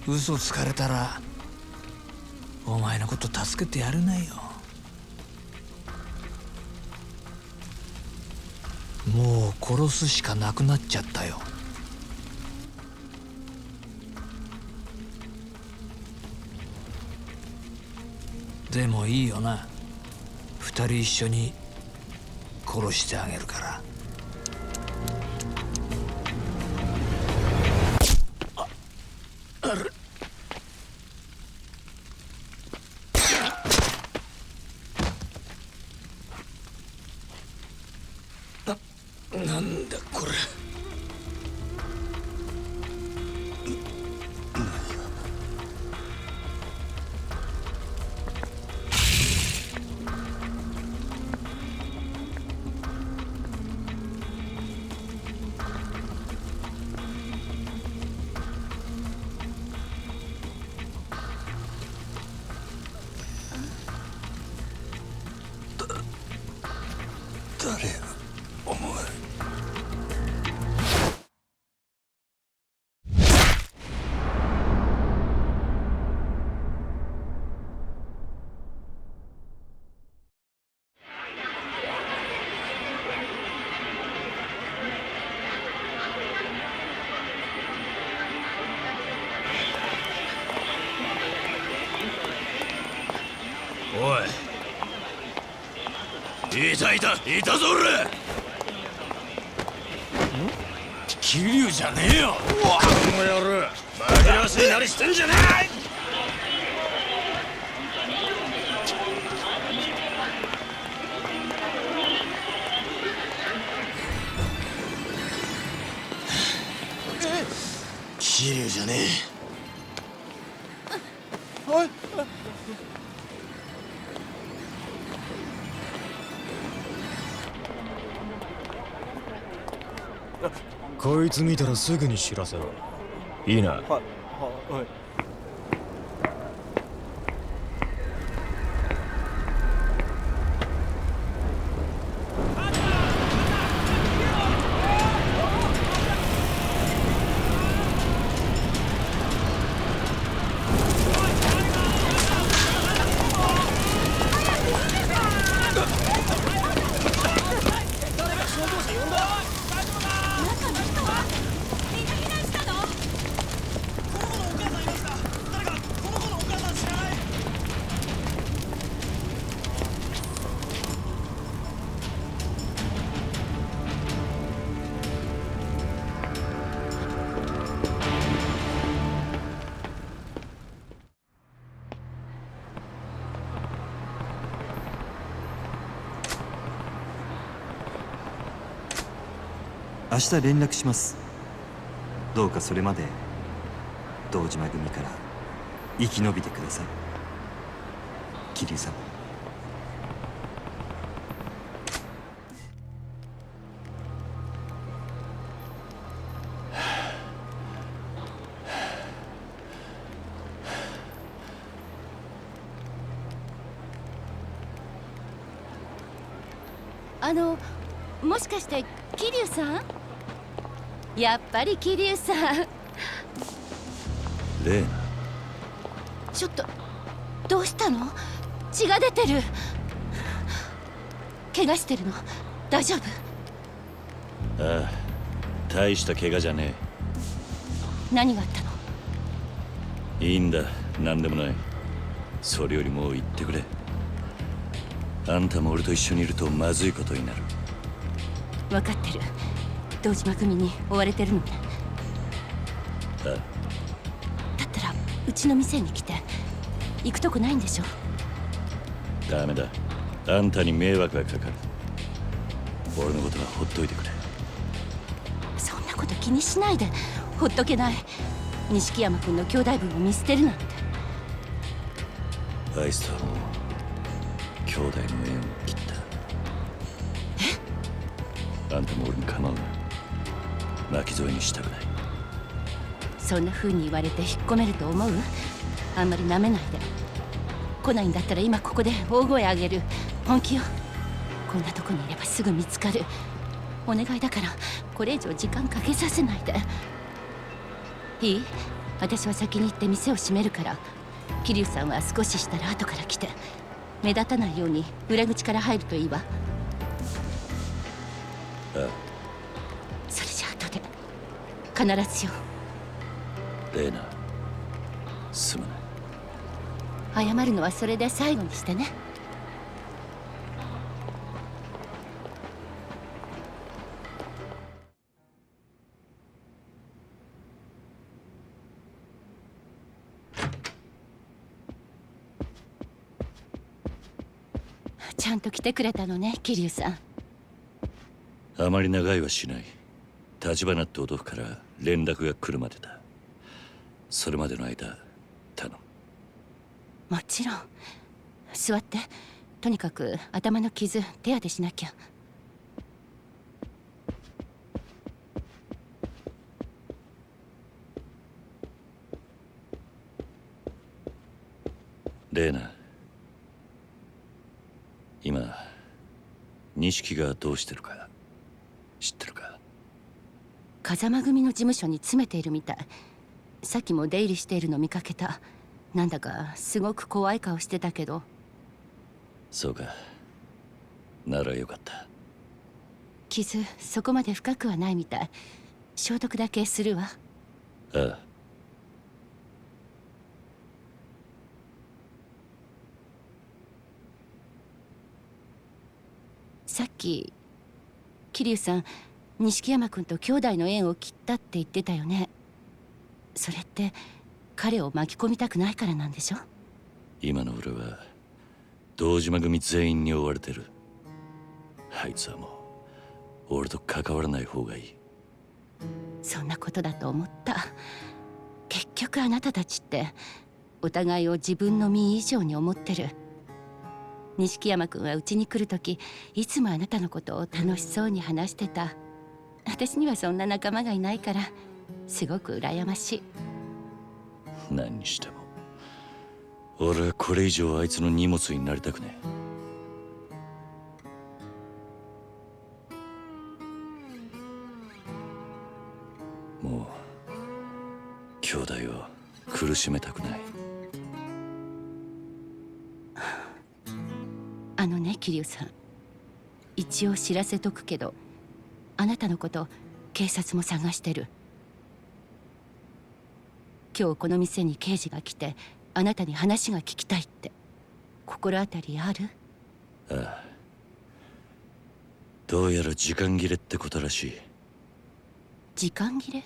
嘘つかれたらお前のこと助けてやれないよ。もう殺すしかなくなっちゃったよ。でもいいよな。二人一緒に殺してあげるから。あれ。なんだこれ。誰やお前。おい、いたぞ俺。桐生じゃねえよ。うわ、この野郎、紛らわしいなりしてんじゃねえ。桐生じゃねえ。おい。こいつ見たらすぐに知らせろ。いいな。はい。明日連絡します。どうかそれまで堂島組から生き延びてください。桐生さん。もしかして桐生さん？やっぱり桐生さん。レイナ。ちょっとどうしたの？血が出てる。怪我してるの？大丈夫？ああ、大した怪我じゃね何があったの？え。いいんだ、何でもない。それよりもう言ってくれ。あんたも俺と一緒にいるとまずいことになる。分かってる。堂島組に追われてるのね。あだったらうちの店に来て。行くとこないんでしょ？ダメだ、あんたに迷惑がかかる。俺のことはほっといてくれ。そんなこと気にしないで。ほっとけない。錦山君の兄弟分を見捨てるなんて。あいつとはもう兄弟の縁を切った。あんたも俺に構うな。巻き添えにしたくない。そんな風に言われて引っ込めると思う？あんまり舐めないで。来ないんだったら今ここで大声あげる。本気よ。こんなとこにいればすぐ見つかる。お願いだからこれ以上時間かけさせないで。いい？私は先に行って店を閉めるから、桐生さんは少ししたら後から来て。目立たないように裏口から入るといいわ。ああ、それじゃあ後で必ずよ。レイナ、すまない。謝るのはそれで最後にしてね。ちゃんと来てくれたのね、桐生さん。あまり長いはしない。立花って男から連絡が来るまでだ。それまでの間頼む。もちろん。座って。とにかく頭の傷手当てしなきゃ。レーナ、今錦がどうしてるか知ってるか？風間組の事務所に詰めているみたい。さっきも出入りしているの見かけた。なんだかすごく怖い顔してたけど。そうか。ならよかった。傷そこまで深くはないみたい。消毒だけするわ。ああ。さっき桐生さん、錦山君と兄弟の縁を切ったって言ってたよね。それって彼を巻き込みたくないからなんでしょ？今の俺は堂島組全員に追われてる。あいつはもう俺と関わらない方がいい。そんなことだと思った。結局あなたたちってお互いを自分の身以上に思ってる。錦山君はうちに来るときいつもあなたのことを楽しそうに話してた。私にはそんな仲間がいないからすごく羨ましい。何にしても俺はこれ以上あいつの荷物になりたくねえ。もう兄弟を苦しめたくない。あのね、桐生さん、一応知らせとくけど、あなたのこと警察も探してる。今日この店に刑事が来てあなたに話が聞きたいって。心当たりある？ああ、どうやら時間切れってことらしい。時間切れ？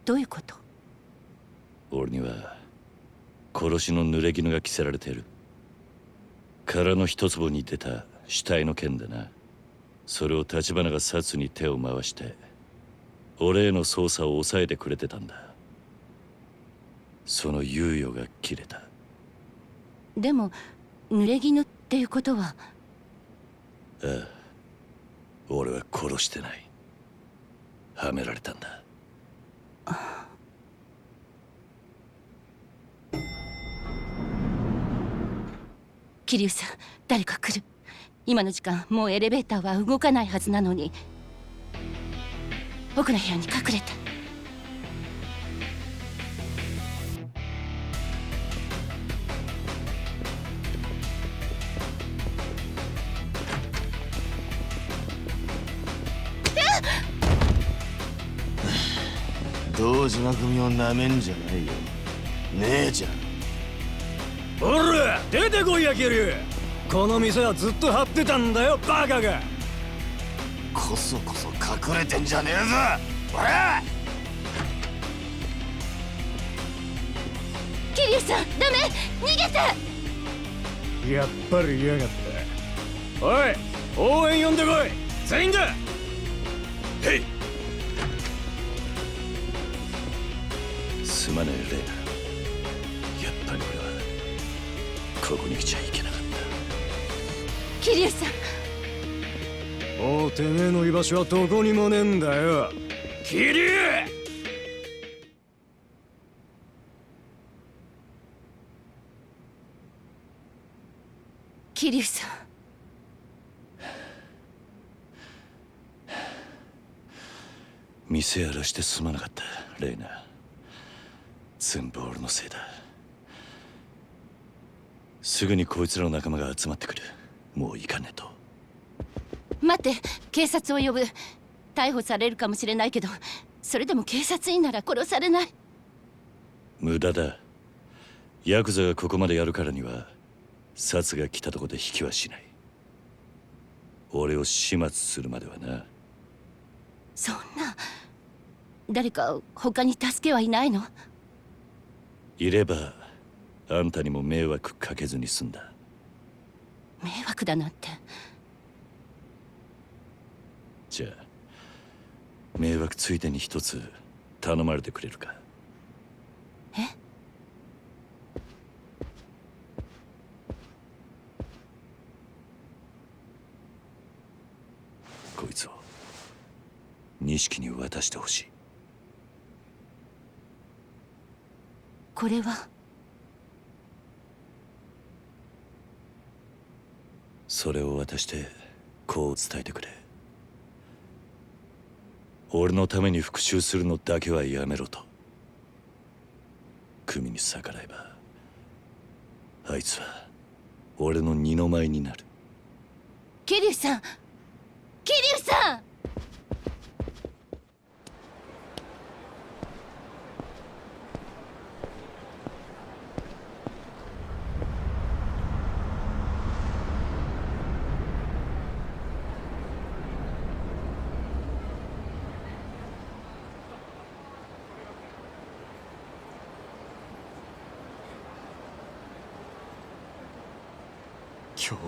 どういうこと？俺には殺しの濡れ衣が着せられている。殻の一坪に出た死体の件でな。それを立花が殺に手を回して俺への捜査を抑えてくれてたんだ。その猶予が切れた。でも濡れ衣っていうことは？ああ、俺は殺してない。はめられたんだ。桐生さん、誰か来る。今の時間もうエレベーターは動かないはずなのに。奥の部屋に隠れて。堂島組をなめんじゃないよ、姉ちゃん。おら出てこいや、桐生。この店はずっと張ってたんだよ、バカが。こそこそ隠れてんじゃねえぞ、おら！桐生さん、ダメ！逃げて！やっぱり嫌がった。おい、応援呼んでこい、全員だ！へい！すまねえ、レイナ。やっぱり俺はここに来ちゃいけなかった。桐生さん、もうてめえの居場所はどこにもねえんだよ、桐生！桐生さん。店荒らしてすまなかった、レイナ。全部俺のせいだ。すぐにこいつらの仲間が集まってくる。もう行かねえと。待って、警察を呼ぶ。逮捕されるかもしれないけど、それでも警察員なら殺されない。無駄だ。ヤクザがここまでやるからには殺が来たとこで引きはしない。俺を始末するまではな。そんな、誰か他に助けはいないの？いればあんたにも迷惑かけずに済んだ。迷惑だなんて。じゃあ迷惑ついでに一つ頼まれてくれるか？こいつを錦に渡してほしい。これはそれを渡してこう伝えてくれ。俺のために復讐するのだけはやめろと。組に逆らえばあいつは俺の二の舞になる。桐生さん、桐生さん。兄弟。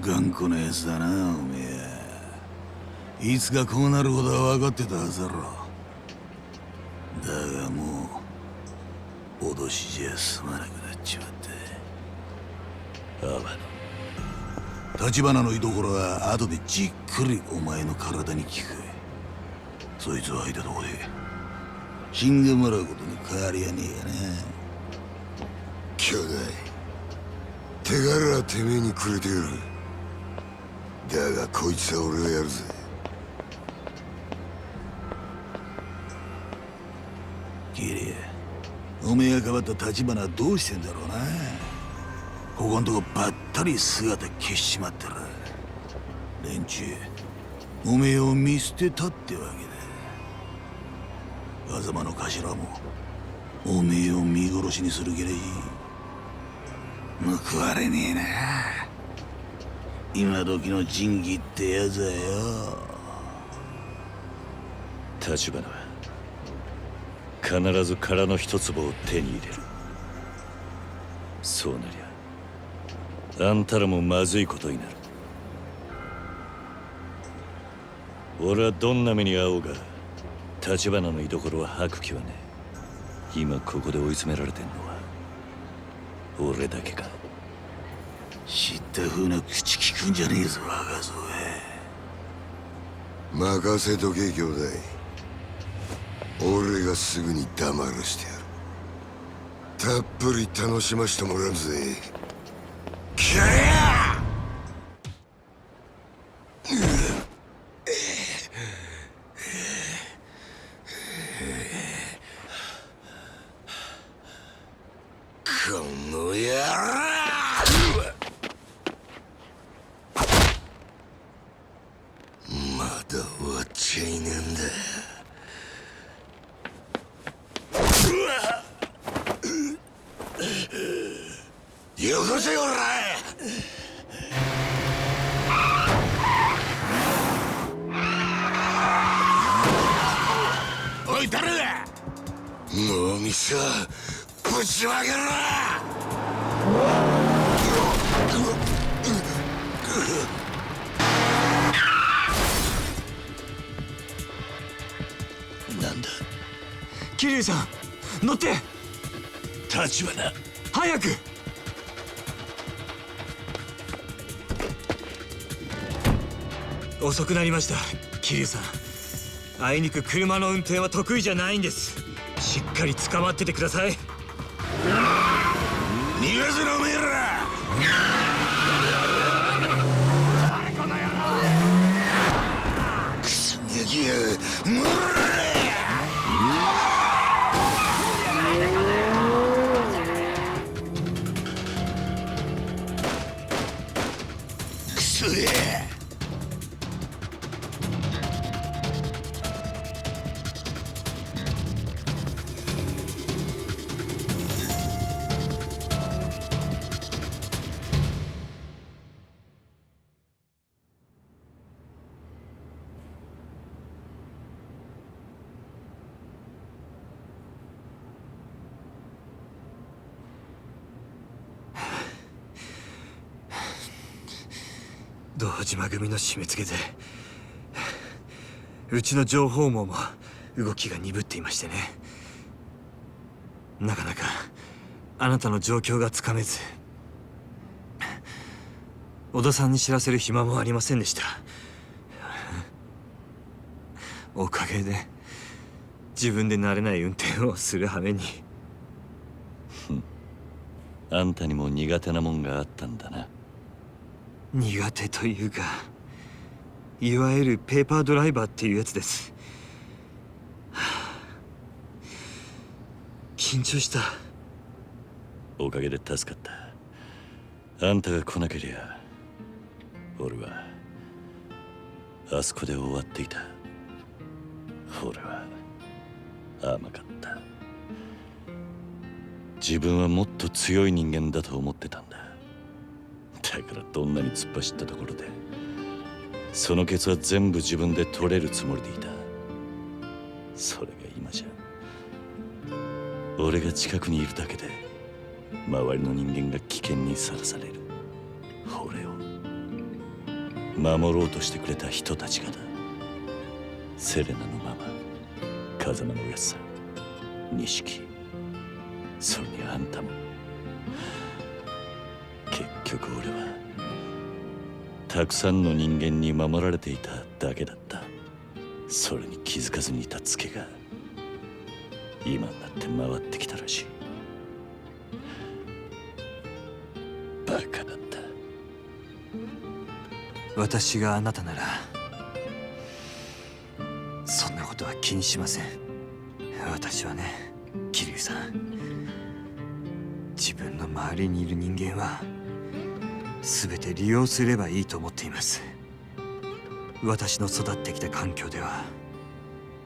頑固なやつだな、おめえ。いつかこうなることは分かってたはずだろ。だがもう脅しじゃ済まなくなっちまった。あわの橘の居所は後でじっくりお前の体に効く。そいつを相手とこで死んでもらうことに変わりはねえがな。兄弟、手柄はてめえにくれてやる。だがこいつは俺がやるぜ。キリ、おめえが変わった橘はどうしてんだろうな。ここんとこばったり姿消しちまったら連中おめえを見捨てたってわけだ。狭間の頭もおめえを見殺しにする気らしい。報われねえな、今時の仁義ってやつはよ。橘は必ず殻の一粒を手に入れる。そうなりゃあんたらもまずいことになる。俺はどんな目に遭おうが橘の居所は吐く気はねえ。今ここで追い詰められてんのは俺だけか。知った風な口聞くんじゃねえぞ若造。任せとけ兄弟。俺がすぐに黙らしてやる。たっぷり楽しましてもらうぜ。キャリアこの野郎。まだ終わっちゃいねえんだ。よこせよら。おい誰だ。脳みそぶちまけろ。なんだ桐生さん、乗って。橘、早く。遅くなりました桐生さん。あいにく車の運転は得意じゃないんです。しっかり捕まっててください。逃がせろおめえら。クソガキやもらクソや。堂島組の締め付けでうちの情報網も動きが鈍っていましてね。なかなかあなたの状況がつかめず、小田さんに知らせる暇もありませんでした。おかげで自分で慣れない運転をする羽目に。あんたにも苦手なもんがあったんだな。苦手というか、いわゆるペーパードライバーっていうやつです。緊張した。おかげで助かった。あんたが来なけりゃ俺はあそこで終わっていた。俺は甘かった。自分はもっと強い人間だと思ってたんだ。だからどんなに突っ走ったところでそのケツは全部自分で取れるつもりでいた。それが今じゃ俺が近くにいるだけで周りの人間が危険にさらされる。俺を守ろうとしてくれた人たちがだ。セレナのママ、風間のおやっさん、錦、それにあんたも。結局俺はたくさんの人間に守られていただけだった。それに気づかずにいたツケが今になって回ってきたらしい。バカだった。私があなたならそんなことは気にしません。私はね、桐生さん、自分の周りにいる人間は全て利用すればいいと思っています。私の育ってきた環境では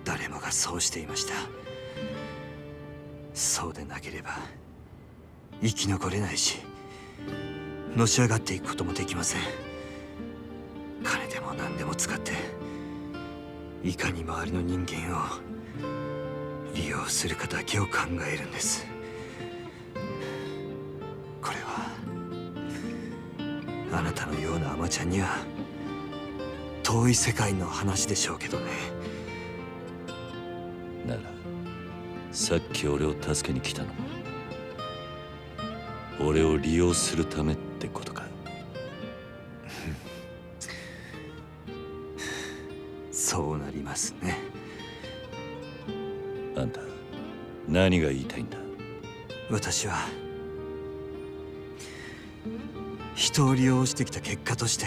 誰もがそうしていました。そうでなければ生き残れないし、のし上がっていくこともできません。金でも何でも使っていかに周りの人間を利用するかだけを考えるんです。これはあなたのようなアマちゃんには遠い世界の話でしょうけどね。ならさっき俺を助けに来たのも俺を利用するためってことか。そうなりますね。あんた何が言いたいんだ。私は人を利用してきた結果として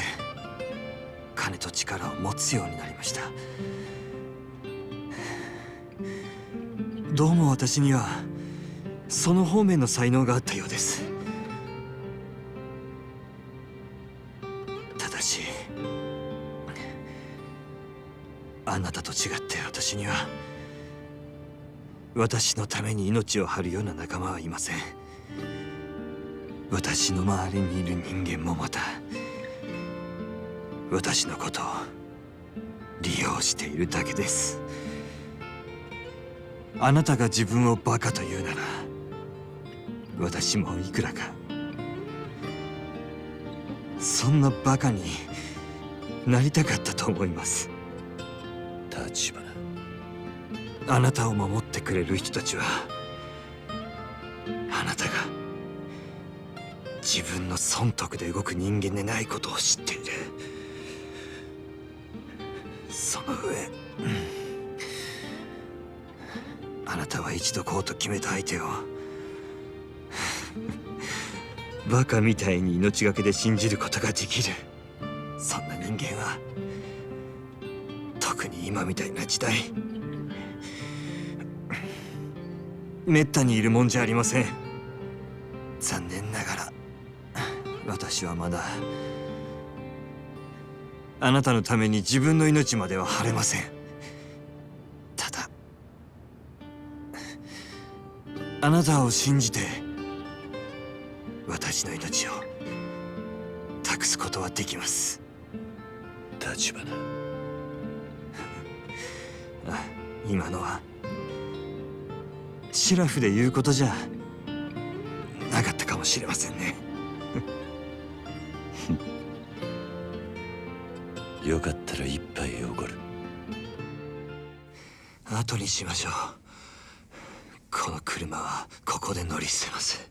金と力を持つようになりました。どうも私にはその方面の才能があったようです。ただしあなたと違って私には私のために命を張るような仲間はいません。私の周りにいる人間もまた私のことを利用しているだけです。あなたが自分をバカと言うなら私もいくらかそんなバカになりたかったと思います。立花、あなたを守ってくれる人たちはあなたが自分の損得で動く人間でないことを知っている。その上あなたは一度こうと決めた相手をバカみたいに命がけで信じることができる。そんな人間は特に今みたいな時代めったにいるもんじゃありません。残念ながら私はまだあなたのために自分の命までは張れません。ただあなたを信じて私の命を託すことはできます。立花、今のはシラフで言うことじゃなかったかもしれませんね。よかったら一杯おごる。後にしましょう。この車はここで乗り捨てます。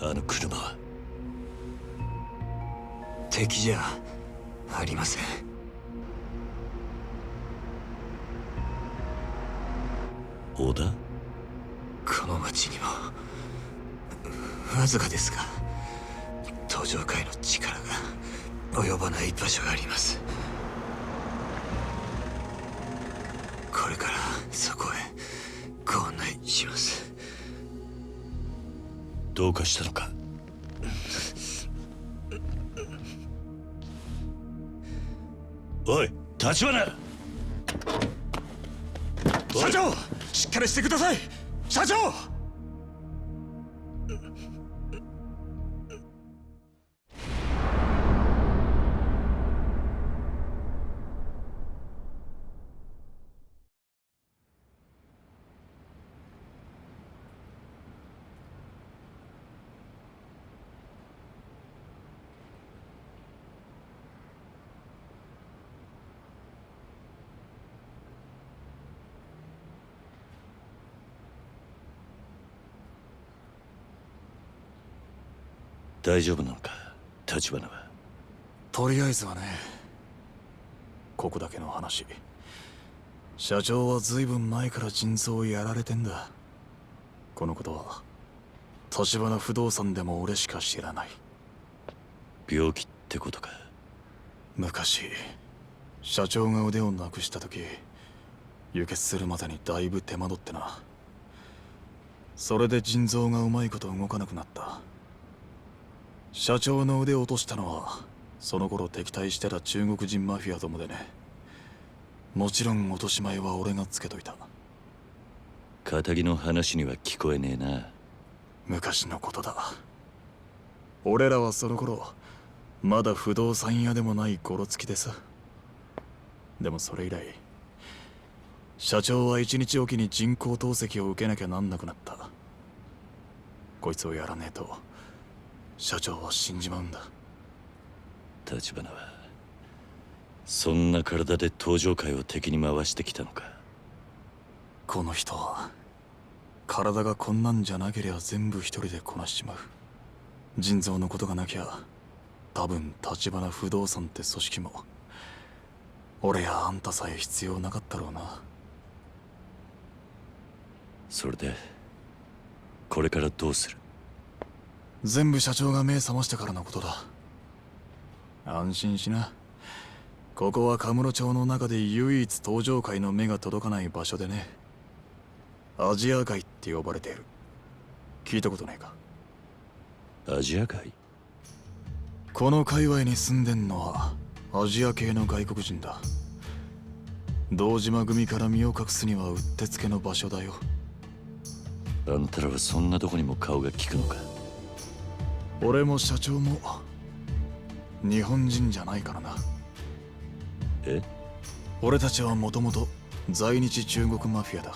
あの車は敵じゃありません。織田？この町にもわずかですが登場界の力が及ばない場所があります。これからそこへご案内します。どうかしたのか？おい、立花！社長、しっかりしてください。社長！大丈夫なのか、立花は。とりあえずはね。ここだけの話。社長は随分前から腎臓をやられてんだ。このことは立花不動産でも俺しか知らない。病気ってことか。昔社長が腕をなくした時、輸血するまでにだいぶ手間取ってな。それで腎臓がうまいこと動かなくなった。社長の腕を落としたのはその頃敵対してた中国人マフィアどもでね。もちろん落とし前は俺がつけといた。仇の話には聞こえねえな。昔のことだ。俺らはその頃まだ不動産屋でもないゴロつきでさ。でもそれ以来社長は一日おきに人工透析を受けなきゃなんなくなった。こいつをやらねえと社長は死んじまうんだ。立花はそんな体で登場界を敵に回してきたのか。この人は体がこんなんじゃなけりゃ全部一人でこなしちまう。腎臓のことがなきゃ多分立花不動産って組織も俺やあんたさえ必要なかったろうな。それでこれからどうする？全部社長が目覚ましてからのことだ。安心しな。ここはカムロ町の中で唯一登場界の目が届かない場所でね。アジア界って呼ばれている。聞いたことないか？アジア界？この界隈に住んでんのはアジア系の外国人だ。堂島組から身を隠すにはうってつけの場所だよ。あんたらはそんなとこにも顔が利くのか？俺も社長も日本人じゃないからな。え？俺たちはもともと在日中国マフィアだ。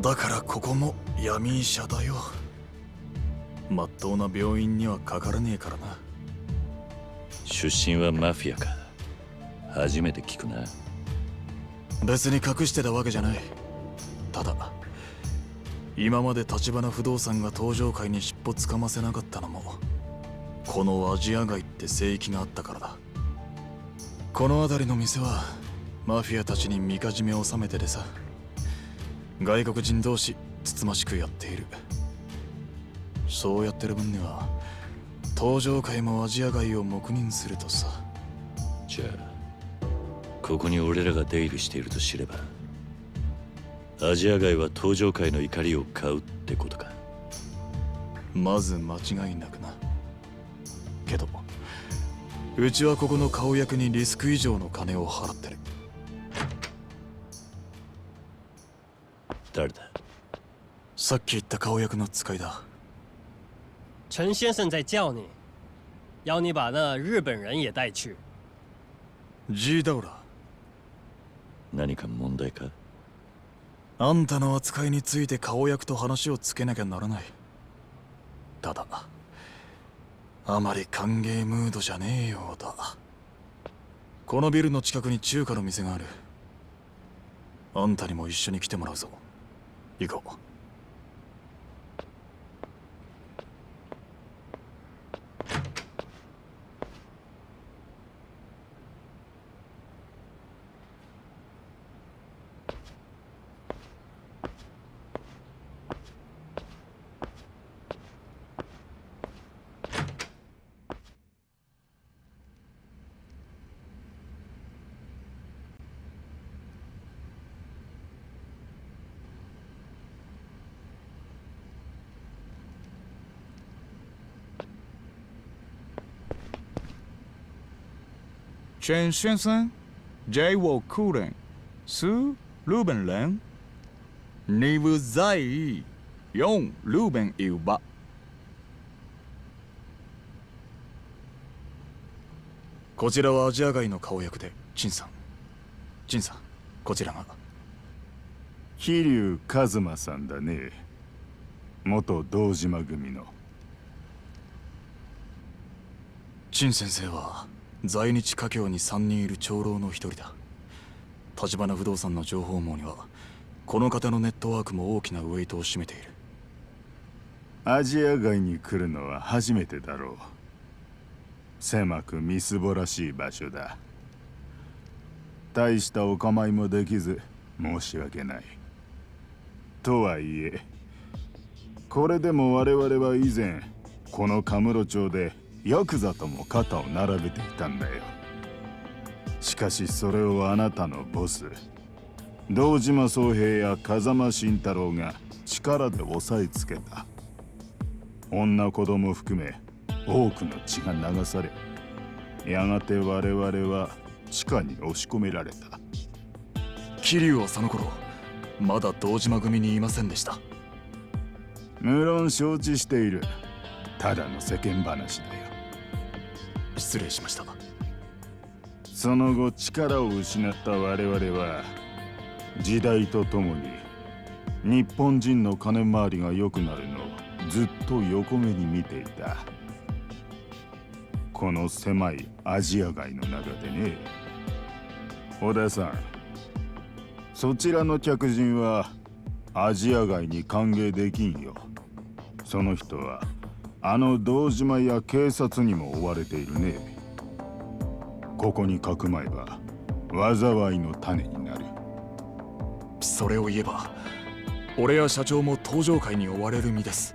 だからここも闇医者だよ。まっとうな病院にはかからねえからな。出身はマフィアか。初めて聞くな。別に隠してたわけじゃない。ただ今まで橘不動産が登場界に尻尾つかませなかったのもこのアジア街って聖域があったからだ。この辺りの店はマフィアたちにみかじめを収めてでさ、外国人同士つつましくやっている。そうやってる分には登場界もアジア街を黙認するとさ。じゃあここに俺らが出入りしていると知ればアジア街は登場界の怒りを買うってことか。まず間違いなくな。けどうちはここの顔役にリスク以上の金を払ってる。誰だ？さっき言った顔役の使いだ。陳先生在叫你，要你把那日本人也带去。G ダウラ。何か問題か？あんたの扱いについて顔役と話をつけなきゃならない。ただあまり歓迎ムードじゃねえようだ。このビルの近くに中華の店がある。あんたにも一緒に来てもらうぞ。行こう。陈先生，这我客人是日本人。你不在意用日本语吧？こちらはアジア街の顔役で陳さん。陳さん、こちらが。桐生一馬さんだね。元堂島組の。陳先生は在日華僑に3人いる長老の一人だ。橘不動産の情報網にはこの方のネットワークも大きなウェイトを占めている。アジア街に来るのは初めてだろう。狭くみすぼらしい場所だ。大したお構いもできず申し訳ない。とはいえこれでも我々は以前このカムロ町でヤクザとも肩を並べていたんだよ。しかしそれをあなたのボス堂島宗平や風間慎太郎が力で押さえつけた。女子供含め多くの血が流され、やがて我々は地下に押し込められた。桐生はその頃まだ堂島組にいませんでした。無論承知している。ただの世間話だよ。失礼しました。その後力を失った我々は時代とともに日本人の金回りが良くなるのをずっと横目に見ていた。この狭いアジア街の中でね。小田さん、そちらの客人はアジア街に歓迎できんよ。その人はあの堂島や警察にも追われているね。ここにかくまえば災いの種になる。それを言えば俺や社長も登場会に追われる身です。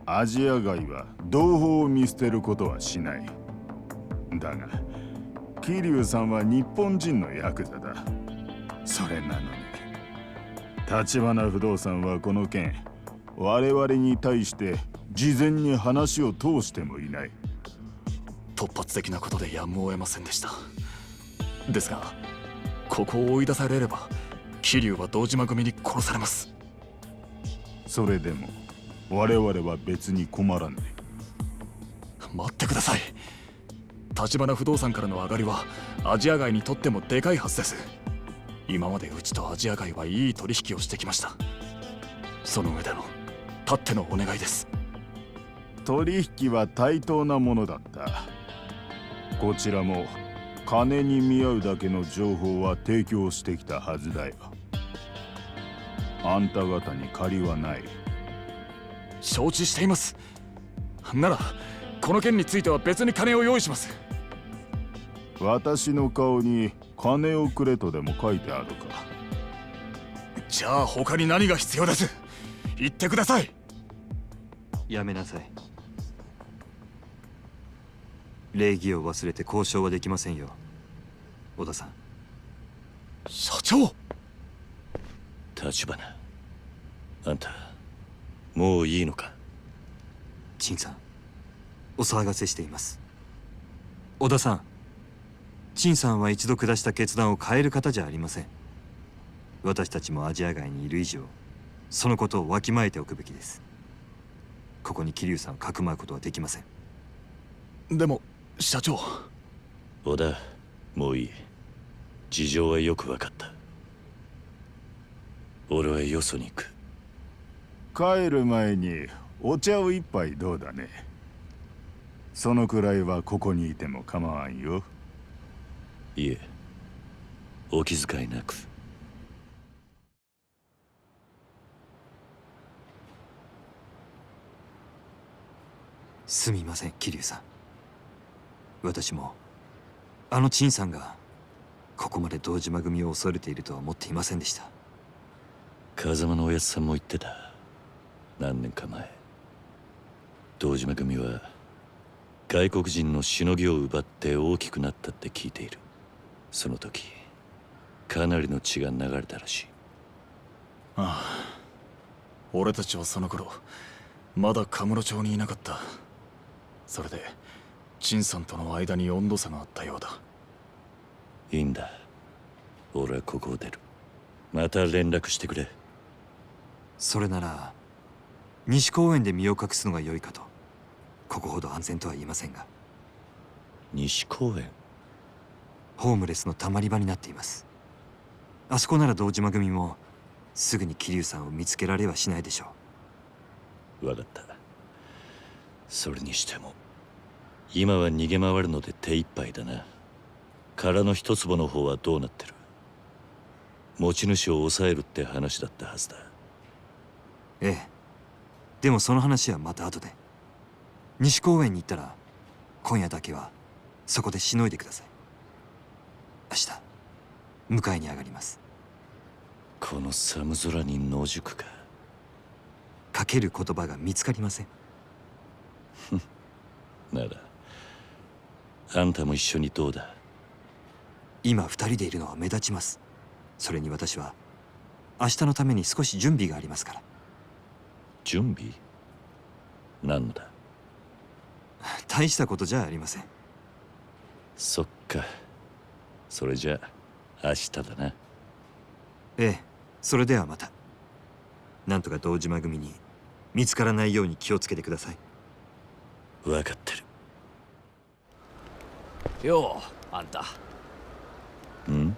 アジア街は同胞を見捨てることはしない。だが桐生さんは日本人のヤクザだ。それなのに橘不動産はこの件我々に対して事前に話を通してもいない。突発的なことでやむを得ませんでした。ですがここを追い出されれば桐生は堂島組に殺されます。それでも我々は別に困らない。待ってください。橘不動産からの上がりはアジア街にとってもでかいはずです。今までうちとアジア街はいい取引をしてきました。その上でのたってのお願いです。取引は対等なものだった。こちらも金に見合うだけの情報は提供してきたはずだよ。あんた方に借りはない。承知しています。ならこの件については別に金を用意します。私の顔に金をくれとでも書いてあるか。じゃあ他に何が必要です。言ってください。やめなさい。礼儀を忘れて交渉はできませんよ、小田さん。社長。橘、あんたもういいのか？陳さん、お騒がせしています。小田さん、陳さんは一度下した決断を変える方じゃありません。私たちもアジア街にいる以上、そのことをわきまえておくべきです。ここに桐生さんをかくまうことはできません。でも社長。小田、もういい。事情はよく分かった。俺はよそに行く。帰る前にお茶を一杯どうだね。そのくらいはここにいても構わんよ。いえ、お気遣いなく。すみません、桐生さん。私もあの陳さんがここまで堂島組を恐れているとは思っていませんでした。風間のおやつさんも言ってた。何年か前、堂島組は外国人のしのぎを奪って大きくなったって聞いている。その時かなりの血が流れたらしい。ああ、俺たちはその頃まだカムロ町にいなかった。それで陳さんとの間に温度差があったようだ。いいんだ、俺はここを出る。また連絡してくれ。それなら西公園で身を隠すのが良いかと。ここほど安全とは言いませんが。西公園？ホームレスのたまり場になっています。あそこなら堂島組もすぐに桐生さんを見つけられはしないでしょう。分かった。それにしても今は逃げ回るので手一杯だな。殻の一坪の方はどうなってる？持ち主を抑えるって話だったはずだ。ええ、でもその話はまた後で。西公園に行ったら今夜だけはそこでしのいでください。明日迎えに上がります。この寒空に野宿か。かける言葉が見つかりません。ならあんたも一緒にどうだ？今二人でいるのは目立ちます。それに私は明日のために少し準備がありますから。準備？何のだ？大したことじゃありません。そっか。それじゃあ明日だな。ええ、それではまた。なんとか堂島組に見つからないように気をつけてください。分かってる。よう、あんた。ん？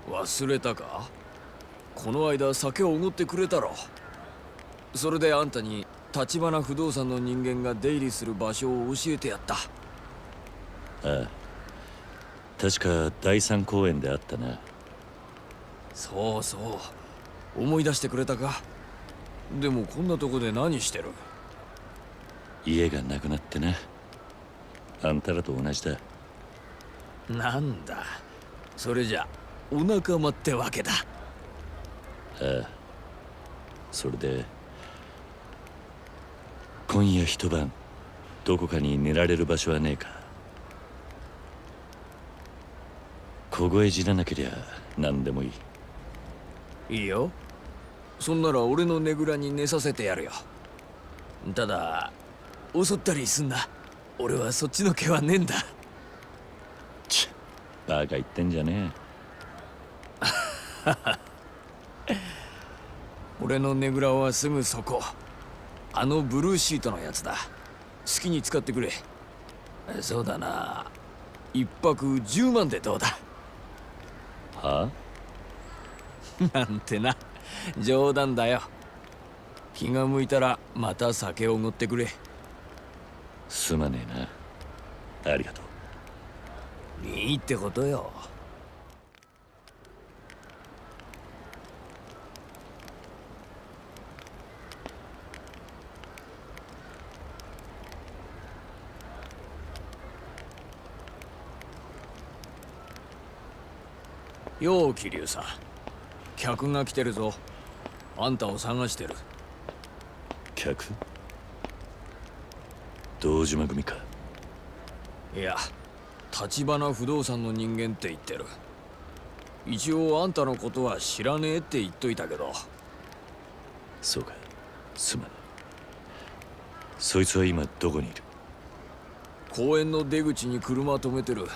忘れたか？この間酒をおごってくれたろ。それであんたに橘不動産の人間が出入りする場所を教えてやった。ああ、確か第三公園であったな。そうそう、思い出してくれたか。でもこんなとこで何してる？家がなくなってな。あんたらと同じだ。なんだ、それじゃお仲間ってわけだ。ああ、それで今夜一晩どこかに寝られる場所はねえか？凍え死ななけりゃ何でもいい。いいよ。そんなら俺のねぐらに寝させてやるよ。ただ襲ったりすんな。俺はそっちの気はねえんだ。ちっ、バカ言ってんじゃねえ。俺のねぐらはすぐそこ。あのブルーシートのやつだ。好きに使ってくれ。そうだな、一泊10万でどうだ？はあ？なんてな、冗談だよ。気が向いたらまた酒をおごってくれ。すまねえな。ありがとう。いいってことよ。よう、桐生さん。客が来てるぞ。あんたを探してる。客？堂島組か？いや、橘不動産の人間って言ってる。一応あんたのことは知らねえって言っといたけど。そうか、すまない。そいつは今どこにいる？公園の出口に車止めてる。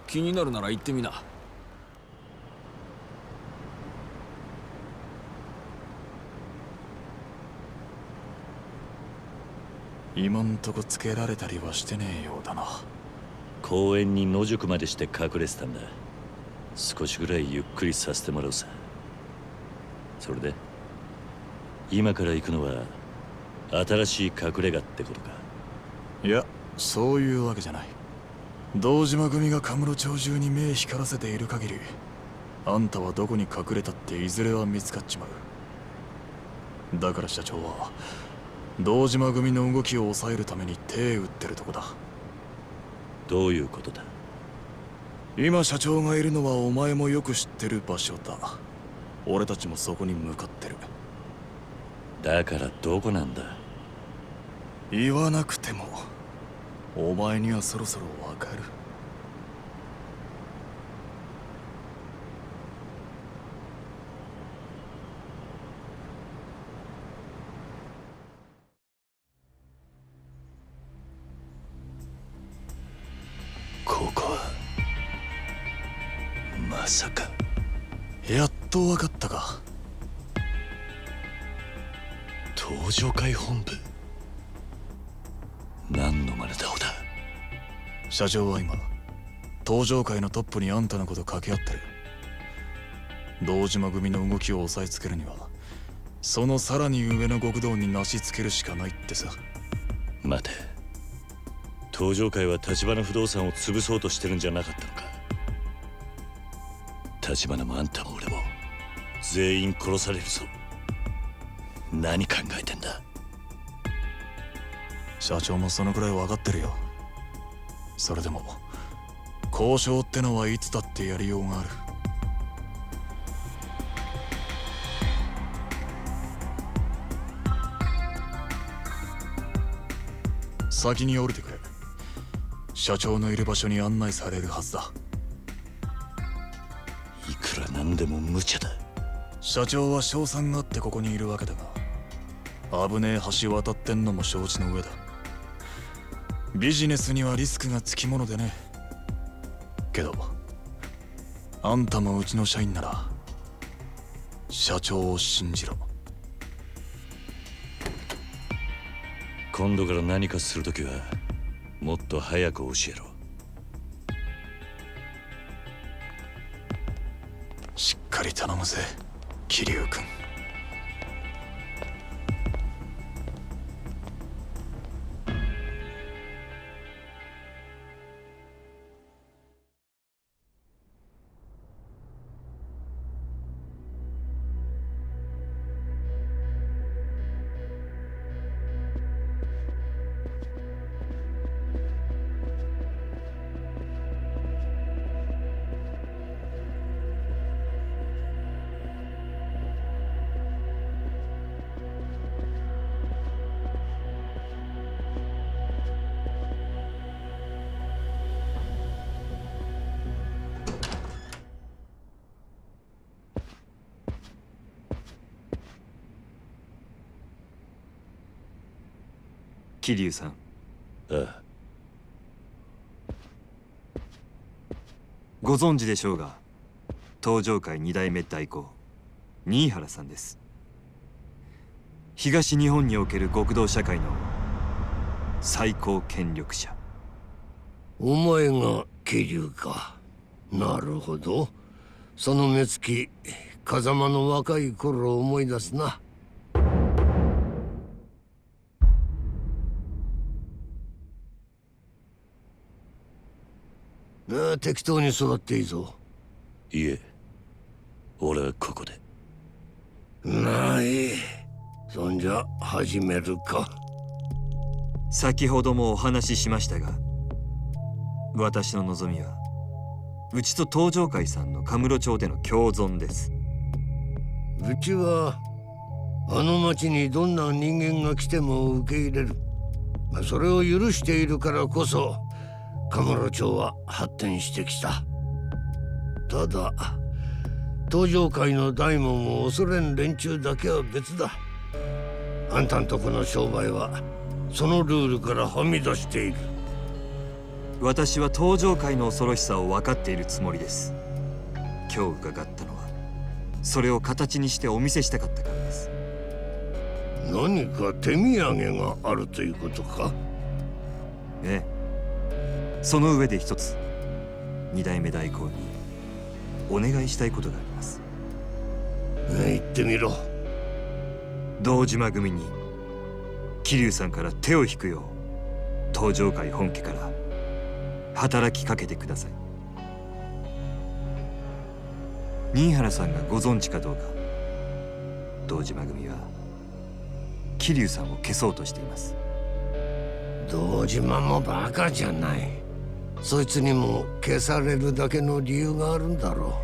気になるなら行ってみな。今んとこつけられたりはしてねえようだな。公園に野宿までして隠れてたんだ。少しぐらいゆっくりさせてもらうさ。それで今から行くのは新しい隠れ家ってことか？いや、そういうわけじゃない。堂島組がカムロ町中に目光らせている限り、あんたはどこに隠れたっていずれは見つかっちまう。だから社長は堂島組の動きを抑えるために手打ってるとこだ。どういうことだ？今社長がいるのはお前もよく知ってる場所だ。俺たちもそこに向かってる。だからどこなんだ？言わなくてもお前にはそろそろわかる。ここはまさか。やっとわかったか。登場会本部。何の真似だおだ。社長は今登場会のトップにあんたのこと掛け合ってる。堂島組の動きを抑えつけるにはそのさらに上の極道になしつけるしかないってさ。待て、登場会は橘不動産を潰そうとしてるんじゃなかったのか？橘もあんたも俺も全員殺されるぞ。何考えてんだ？社長もそのくらい分かってるよ。それでも交渉ってのはいつだってやりようがある。先に降りてくれ。社長のいる場所に案内されるはずだ。いくらなんでも無茶だ。社長は賞賛があってここにいるわけだが、危ねえ橋渡ってんのも承知の上だ。ビジネスにはリスクがつきものでね。けどあんたもうちの社員なら社長を信じろ。今度から何かするときはもっと早く教えろ。しっかり頼むぜ桐生君。桐生さん。ああ。ご存知でしょうが、登場会2代目代行新原さんです。東日本における極道社会の最高権力者。お前が桐生か。なるほど。その目つき、風間の若い頃を思い出すな。適当に育っていいぞ。いえ、俺はここで。ない。そんじゃ始めるか。先ほどもお話ししましたが、私の望みはうちと登場会さんのカムロ町での共存です。うちはあの町にどんな人間が来ても受け入れる。それを許しているからこそカムロ町は発展してきた。ただ登場会の大門を恐れん連中だけは別だ。あんたんとこの商売はそのルールからはみ出している。私は登場会の恐ろしさを分かっているつもりです。今日伺ったのはそれを形にしてお見せしたかったからです。何か手土産があるということか？ええ。その上で一つ、2代目代行にお願いしたいことがあります。言ってみろ。堂島組に桐生さんから手を引くよう東上会本家から働きかけてください。新原さんがご存知かどうか、堂島組は桐生さんを消そうとしています。堂島もバカじゃない。そいつにも消されるだけの理由があるんだろ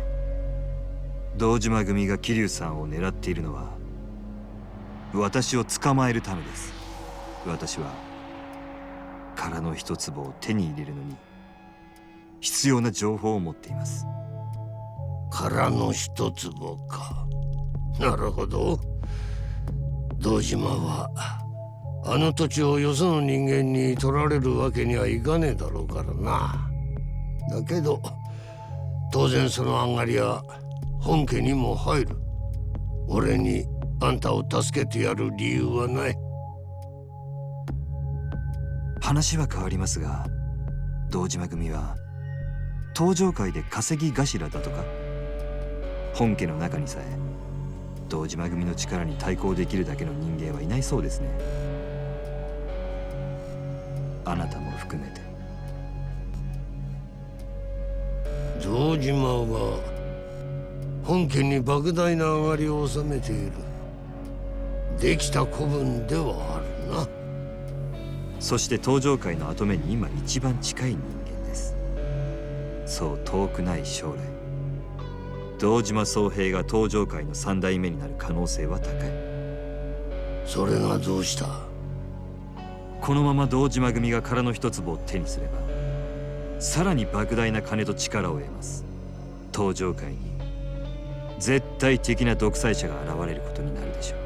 う。堂島組が桐生さんを狙っているのは私を捕まえるためです。私は殻の一粒を手に入れるのに必要な情報を持っています。殻の一粒か。なるほど。堂島はあの土地をよその人間に取られるわけにはいかねえだろうからな。だけど当然その上がりは本家にも入る。俺にあんたを助けてやる理由はない。話は変わりますが、堂島組は東上界で稼ぎ頭だとか。本家の中にさえ堂島組の力に対抗できるだけの人間はいないそうですね。あなたも含めて。堂島は本家に莫大な上がりを収めている。できた子分ではあるな。そして東上界の跡目に今一番近い人間です。そう遠くない将来、堂島宗平が東上界の三代目になる可能性は高い。それがどうした？このまま堂島組が殻の一粒を手にすれば、さらに莫大な金と力を得ます。東上界に絶対的な独裁者が現れることになるでしょう。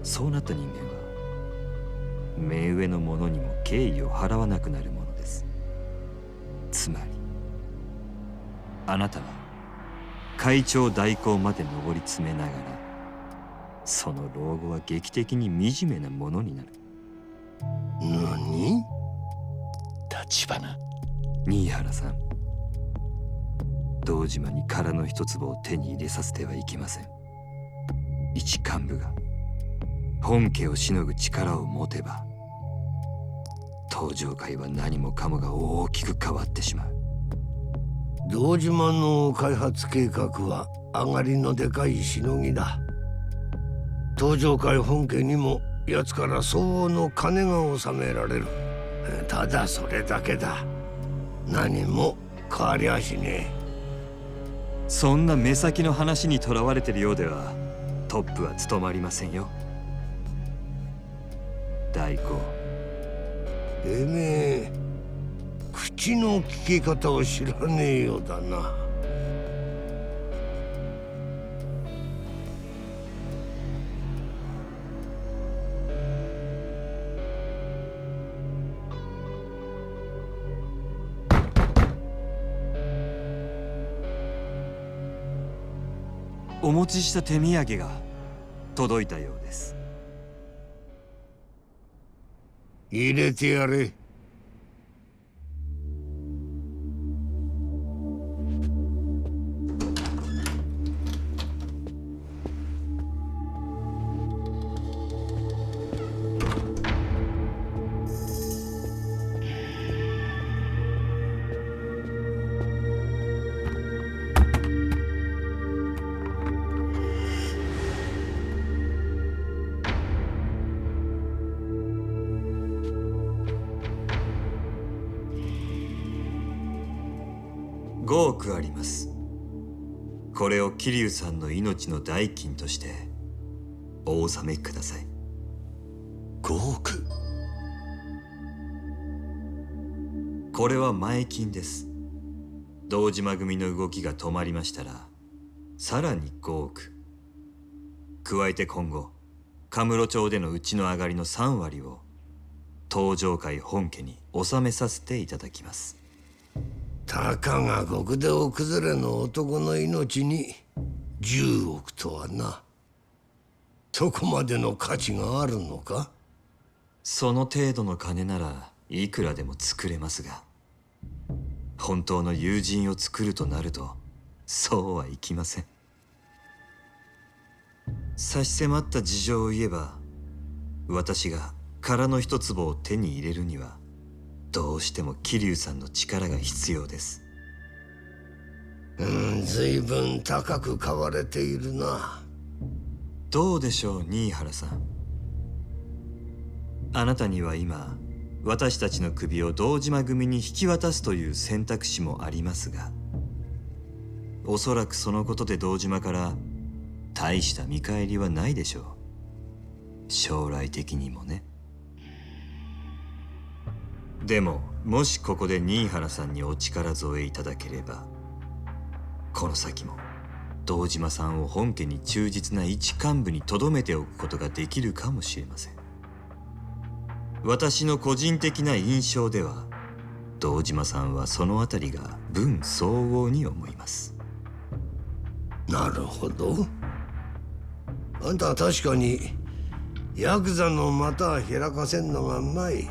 そうなった人間は目上の者にも敬意を払わなくなるものです。つまりあなたは会長代行まで上り詰めながら、その老後は劇的に惨めなものになる。何？立花。新原さん、堂島に殻の一粒を手に入れさせてはいけません。一幹部が本家をしのぐ力を持てば、東上界は何もかもが大きく変わってしまう。堂島の開発計画は上がりのでかいしのぎだ。東上界本家にも奴から相応の金が納められる。ただそれだけだ。何も変わりゃしねえ。そんな目先の話にとらわれてるようではトップは務まりませんよ。代行。てめえ口の利き方を知らねえようだな。お持ちした手土産が届いたようです。入れてやれ。5億あります。これを桐生さんの命の代金としてお納めください。5億？これは前金です。堂島組の動きが止まりましたらさらに5億。加えて今後カムロ町でのうちの上がりの3割を東上界本家に納めさせていただきます。たかが極道崩れの男の命に10億とはな。そこまでの価値があるのか？その程度の金ならいくらでも作れますが、本当の友人を作るとなるとそうはいきません。差し迫った事情を言えば、私が殻の一粒を手に入れるにはどうしても桐生さんの力が必要です。随分高く買われているな。どうでしょう、新原さん。あなたには今、私たちの首を堂島組に引き渡すという選択肢もありますが、おそらくそのことで堂島から大した見返りはないでしょう。将来的にもね。でも、もしここで新原さんにお力添えいただければ、この先も堂島さんを本家に忠実な一幹部に留めておくことができるかもしれません。私の個人的な印象では、堂島さんはそのあたりが分相応に思います。なるほど。あんたは確かにヤクザの股は開かせんのがうまい。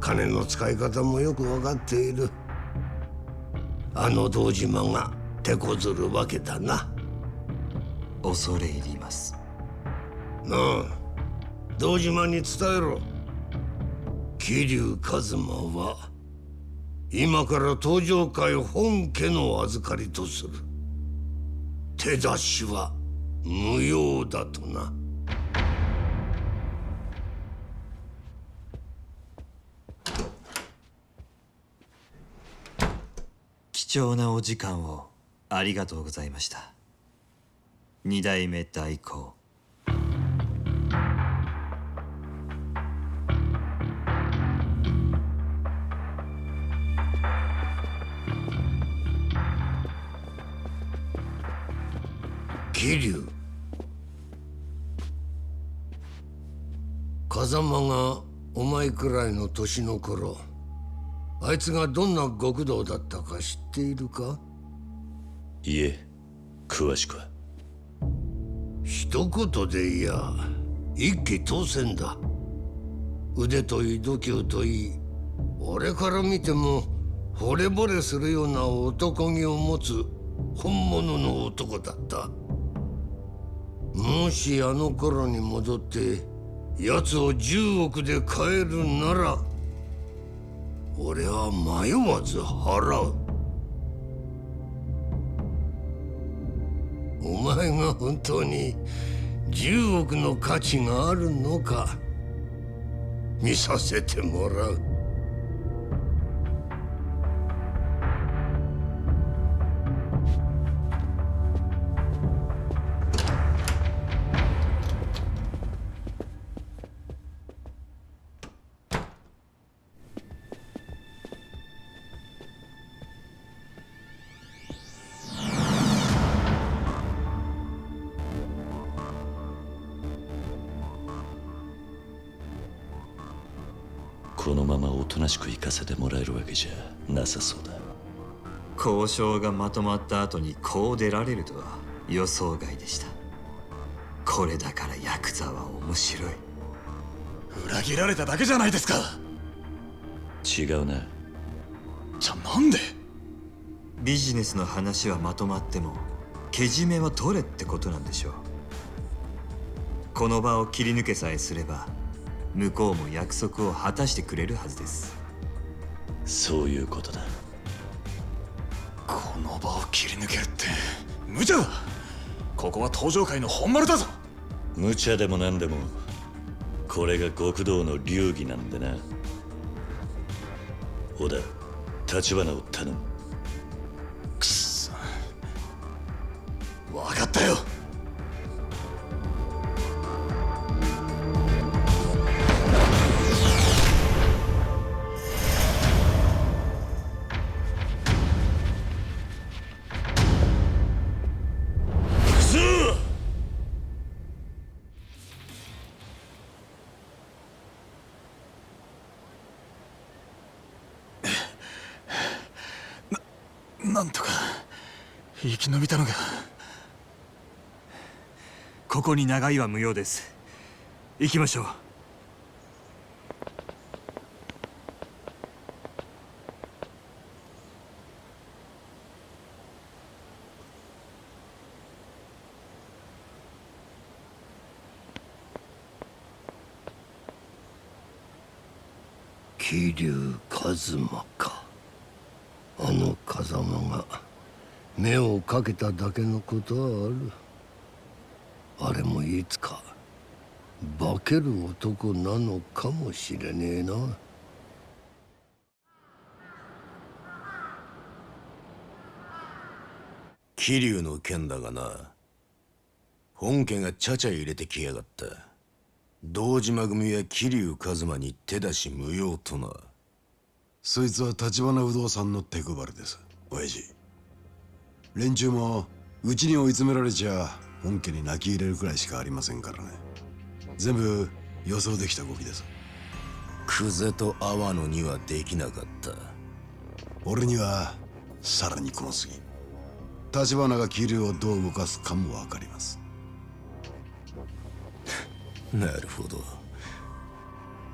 金の使い方もよく分かっている。あの堂島が手こずるわけだな。恐れ入ります。なあ、堂島に伝えろ。桐生一馬は今から東上会本家の預かりとする。手出しは無用だとな。貴重なお時間をありがとうございました。二代目代行。桐生、風間がお前くらいの年の頃、あいつがどんな極道だったか知っているか？いえ、詳しくは。一言で言や一騎当千だ。腕といい度胸といい、俺から見ても惚れ惚れするような男気を持つ本物の男だった。もしあの頃に戻って奴を10億で買えるなら、俺は迷わず払う。お前が本当に10億の価値があるのか見させてもらう。このままおとなしく行かせてもらえるわけじゃなさそうだ。交渉がまとまった後にこう出られるとは予想外でした。これだからヤクザは面白い。裏切られただけじゃないですか。違うな。じゃあなんで？ビジネスの話はまとまってもけじめは取れってことなんでしょう。この場を切り抜けさえすれば向こうも約束を果たしてくれるはずです。そういうことだ。この場を切り抜けるって無茶だ。ここは東上界の本丸だぞ。無茶でも何でもこれが極道の流儀なんでな。小田、立花を頼む。くっそ、分かったよ。なんとか生き延びたのが。ここに長居は無用です。行きましょう。桐生一馬か。あの風間が目をかけただけのことはある。あれもいつか化ける男なのかもしれねえな。桐生の件だがな、本家がちゃちゃ入れてきやがった。堂島組や桐生一馬に手出し無用とな。そいつは橘不動産の手配りです、親父。連中もうちに追い詰められちゃ本家に泣き入れるくらいしかありませんからね。全部予想できた動きです。久世と阿波野にはできなかった。俺にはさらにこの次、橘が桐生をどう動かすかも分かります。なるほど。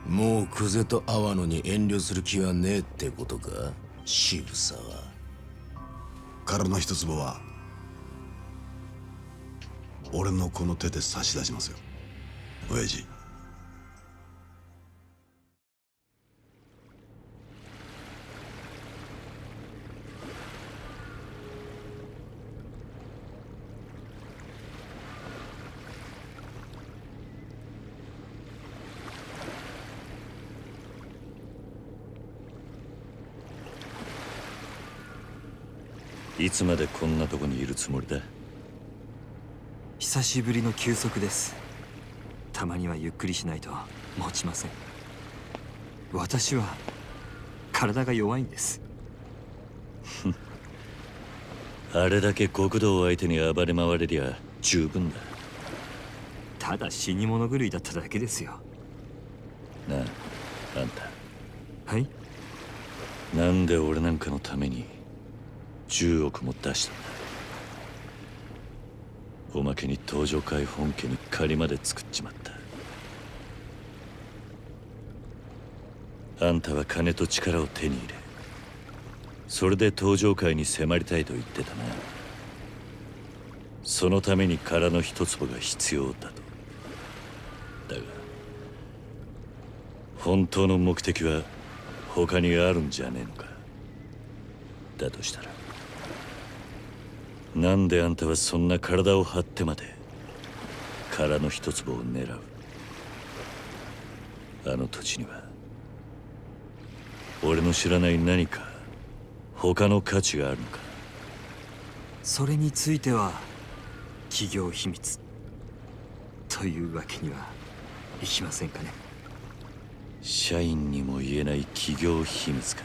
もう久世と阿波野に遠慮する気はねえってことか、渋沢。殻の一坪は俺のこの手で差し出しますよ、親父。いつまでこんなとこにいるつもりだ？久しぶりの休息です。たまにはゆっくりしないと持ちません。私は体が弱いんです。あれだけ極道を相手に暴れ回れりゃ十分だ。ただ死に物狂いだっただけですよ。なあ、あんた。はい？なんで俺なんかのために10億も出したんだ。おまけに登場会本家に借りまで作っちまった。あんたは金と力を手に入れ、それで登場会に迫りたいと言ってたな。そのために殻の一坪が必要だと。だが本当の目的は他にあるんじゃねえのか。だとしたらなんであんたはそんな体を張ってまで殻の一坪を狙う？あの土地には俺の知らない何か他の価値があるのか？それについては企業秘密というわけにはいきませんかね。社員にも言えない企業秘密か。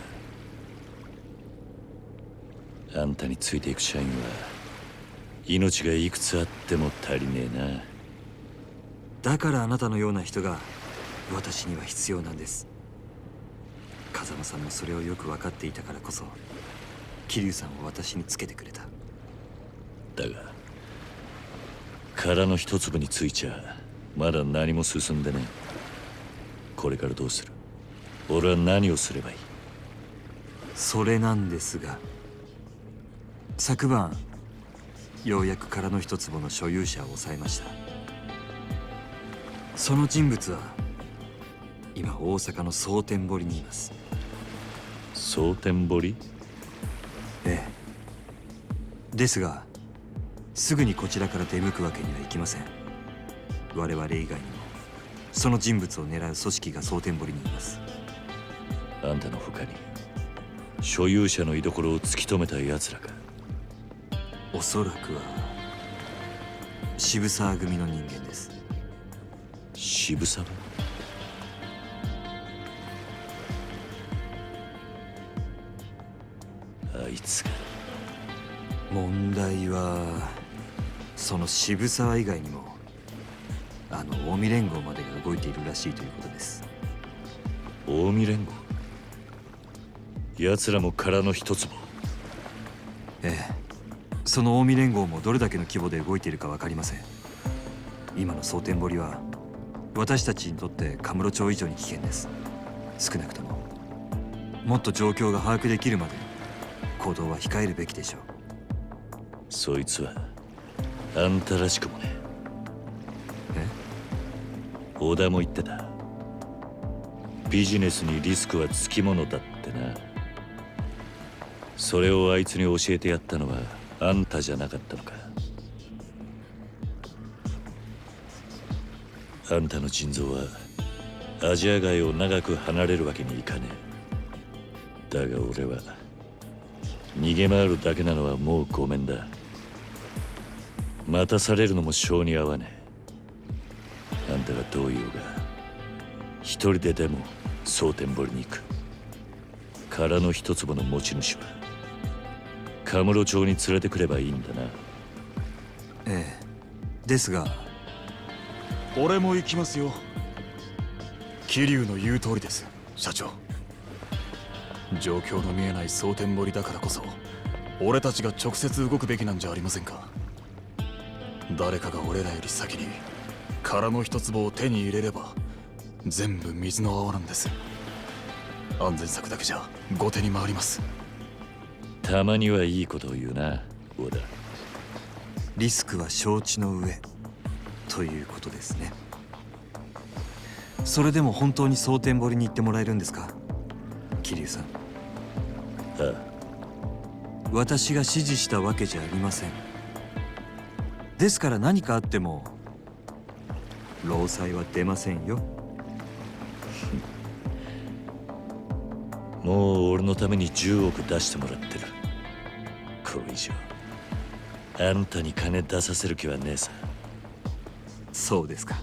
あんたについていく社員は命がいくつあっても足りねえな。だからあなたのような人が私には必要なんです。風間さんもそれをよく分かっていたからこそ桐生さんを私につけてくれた。だが殻の一粒についちゃまだ何も進んでねえ。これからどうする？俺は何をすればいい？それなんですが、昨晩ようやく殻の一坪の所有者を抑えました。その人物は今大阪の蒼天堀にいます。蒼天堀？ええ。ですがすぐにこちらから出向くわけにはいきません。我々以外にもその人物を狙う組織が蒼天堀にいます。あんたの他に所有者の居所を突き止めた奴らか？おそらくは渋沢組の人間です。渋沢？あいつが。問題はその渋沢以外にもあの近江連合までが動いているらしいということです。近江連合？奴らも殻の一坪？ええ。その近江連合もどれだけの規模で動いているか分かりません。今の蒼天堀は私たちにとってカムロ町以上に危険です。少なくとももっと状況が把握できるまで行動は控えるべきでしょう。そいつはあんたらしくもね。え？織田も言ってた。ビジネスにリスクはつきものだってな。それをあいつに教えてやったのはあんたじゃなかったのか。あんたの腎臓はアジア外を長く離れるわけにいかねえ。だが俺は逃げ回るだけなのはもうごめんだ。待たされるのも性に合わねえ。あんたがどう言おうが一人ででも蒼天堀に行く。殻の一坪の持ち主はカムロ町に連れてくればいいんだな。ええ、ですが俺も行きますよ。桐生の言う通りです、社長。状況の見えない蒼天堀だからこそ俺たちが直接動くべきなんじゃありませんか。誰かが俺らより先に殻の一坪を手に入れれば全部水の泡なんです。安全策だけじゃ後手に回ります。たまにはいいことを言うな、小田。リスクは承知の上ということですね。それでも本当に蒼天堀に行ってもらえるんですか、桐生さん。ああ、私が指示したわけじゃありません。ですから何かあっても労災は出ませんよ。もう俺のために10億出してもらってる。これ以上あんたに金出させる気はねえさ。そうですか。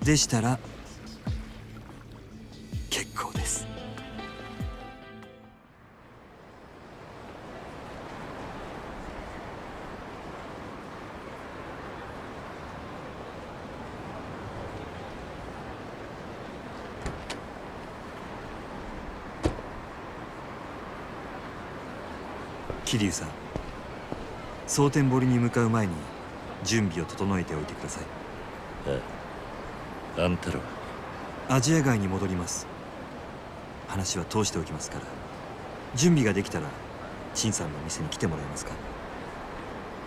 でしたら結構です。桐生さん、蒼天堀に向かう前に準備を整えておいてください。あんたらはアジア街に戻ります。話は通しておきますから、準備ができたら陳さんの店に来てもらえますか。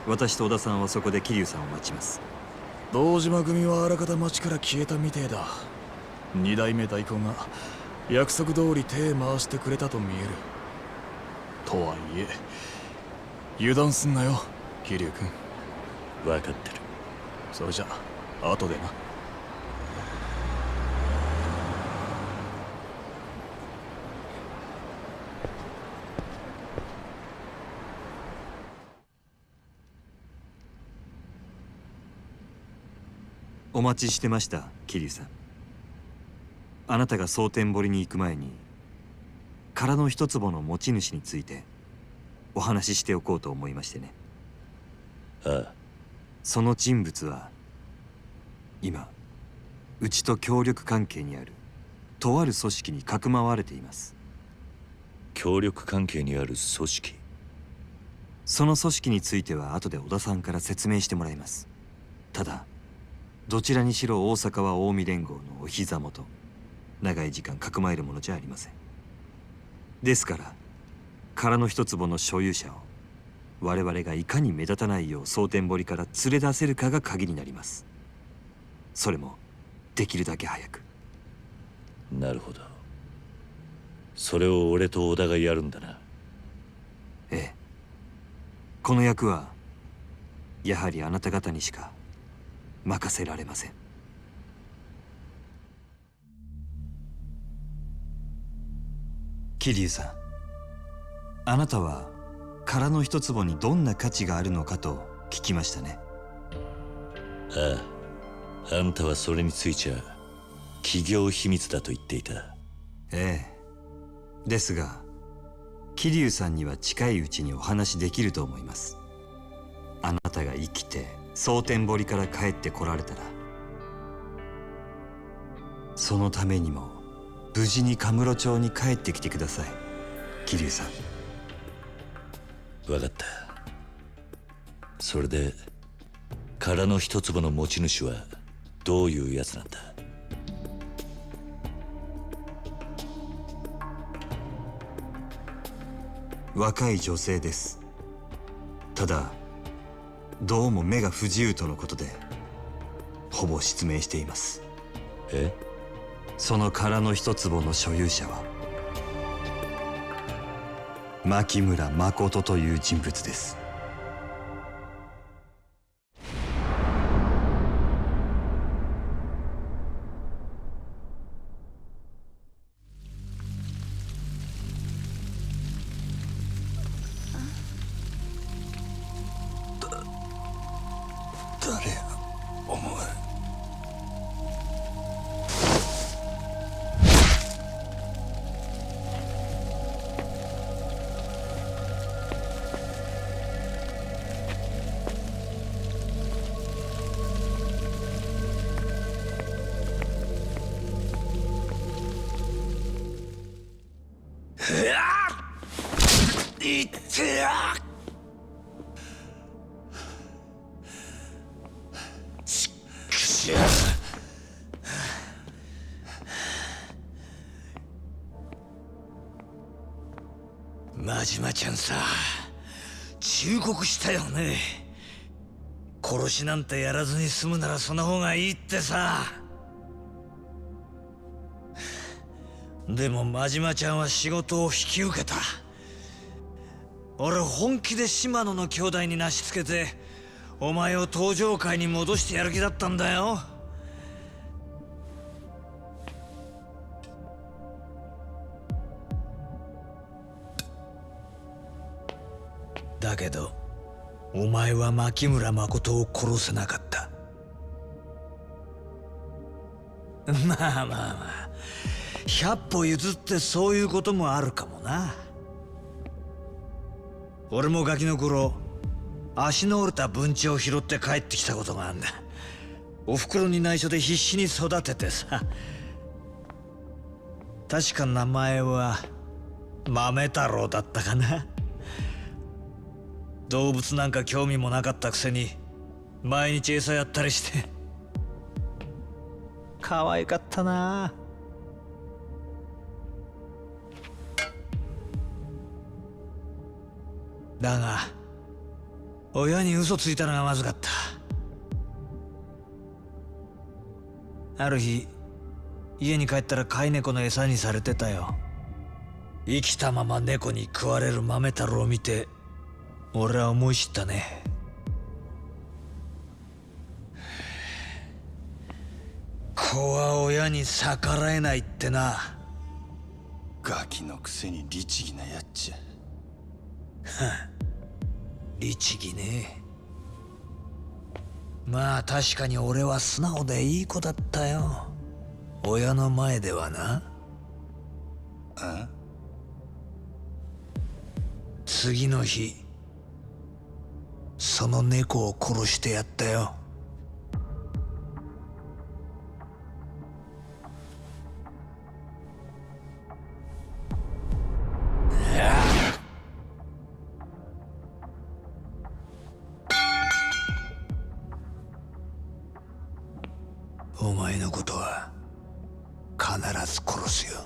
私と小田さんはそこで桐生さんを待ちます。堂島組はあらかた町から消えたみてえだ。二代目代行が約束通り手回してくれたと見える。とはいえ油断すんなよ、桐生君。分かってる。それじゃ後でな。お待ちしてました、桐生さん。あなたが蒼天堀に行く前に殻の一坪の持ち主についてお話ししておこうと思いましてね。ああ。その人物は今うちと協力関係にあるとある組織にかくまわれています。協力関係にある組織？その組織については後で小田さんから説明してもらいます。ただどちらにしろ大阪は近江連合のお膝元、長い時間かくまえるものじゃありません。ですから殻の一坪の所有者を我々がいかに目立たないよう蒼天堀から連れ出せるかが鍵になります。それもできるだけ早く。なるほど。それを俺と小田がやるんだな。ええ。この役はやはりあなた方にしか任せられません。桐生さん、あなたは殻の一坪にどんな価値があるのかと聞きましたね。ああ、あんたはそれについちゃ企業秘密だと言っていた。ええ。ですが桐生さんには近いうちにお話できると思います。あなたが生きて蒼天堀から帰ってこられたら、そのためにも無事にカムロ町に帰ってきてください、桐生さん。分かった。それで殻の一坪の持ち主はどういうやつなんだ？若い女性です。ただどうも目が不自由とのことでほぼ失明しています。え？その殻の一坪の所有者は牧村誠という人物です。誰やお前。いってや真島ちゃんさ、忠告したよね。殺しなんてやらずに済むならその方がいいってさ。でも真島ちゃんは仕事を引き受けた。俺本気で島野の兄弟になしつけてお前を登場界に戻してやる気だったんだよ。だけどお前は牧村誠を殺せなかった。まあまあまあ、100歩譲ってそういうこともあるかもな。俺もガキの頃足の折れた文鳥を拾って帰ってきたことがあるんだ。おふくろに内緒で必死に育ててさ。確か名前は豆太郎だったかな。動物なんか興味もなかったくせに毎日餌やったりして可愛かったな。だが親に嘘ついたのがまずかった。ある日家に帰ったら飼い猫の餌にされてたよ。生きたまま猫に食われる豆太郎を見て俺は思い知ったね。子は親に逆らえないってな。ガキのくせに律儀なやっちゃ。律儀ね。まあ確かに俺は素直でいい子だったよ。親の前ではな。次の日その猫を殺してやったよ。お前のことは必ず殺すよ。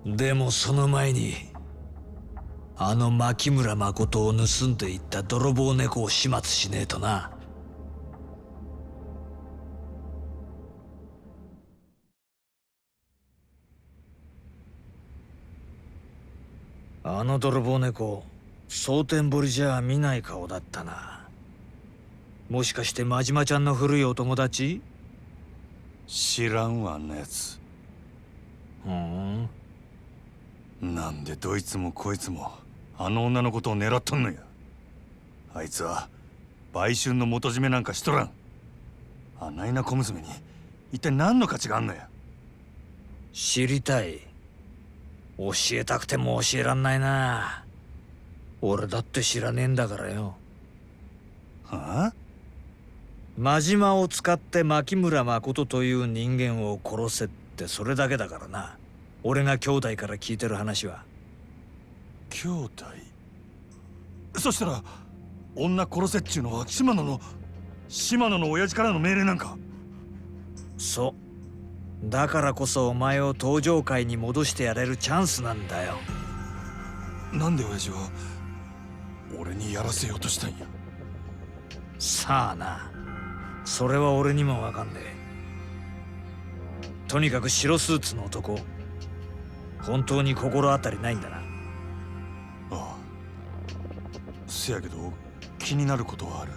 でもその前にあの牧村誠を盗んでいった泥棒猫を始末しねえとな。あの泥棒猫、蒼天堀じゃ見ない顔だったな。もしかして真島ちゃんの古いお友達？知らんわ、あんなやつ。なんでどいつもこいつもあの女のことを狙っとんのや。あいつは売春の元締めなんかしとらん。あないな小娘に一体何の価値があんのや。知りたい。教えたくても教えらんないな。俺だって知らねえんだからよ。はあ？真島を使って牧村誠という人間を殺せってそれだけだからな。俺が兄弟から聞いてる話は。兄弟？そしたら女殺せっちゅうのは島野の親父からの命令なんか？そう。だからこそお前を登場界に戻してやれるチャンスなんだよ。なんで親父は俺にやらせようとしたんや。さあな。それは俺にもわかんねえ。とにかく白スーツの男、本当に心当たりないんだな。ああ、せやけど気になることはある。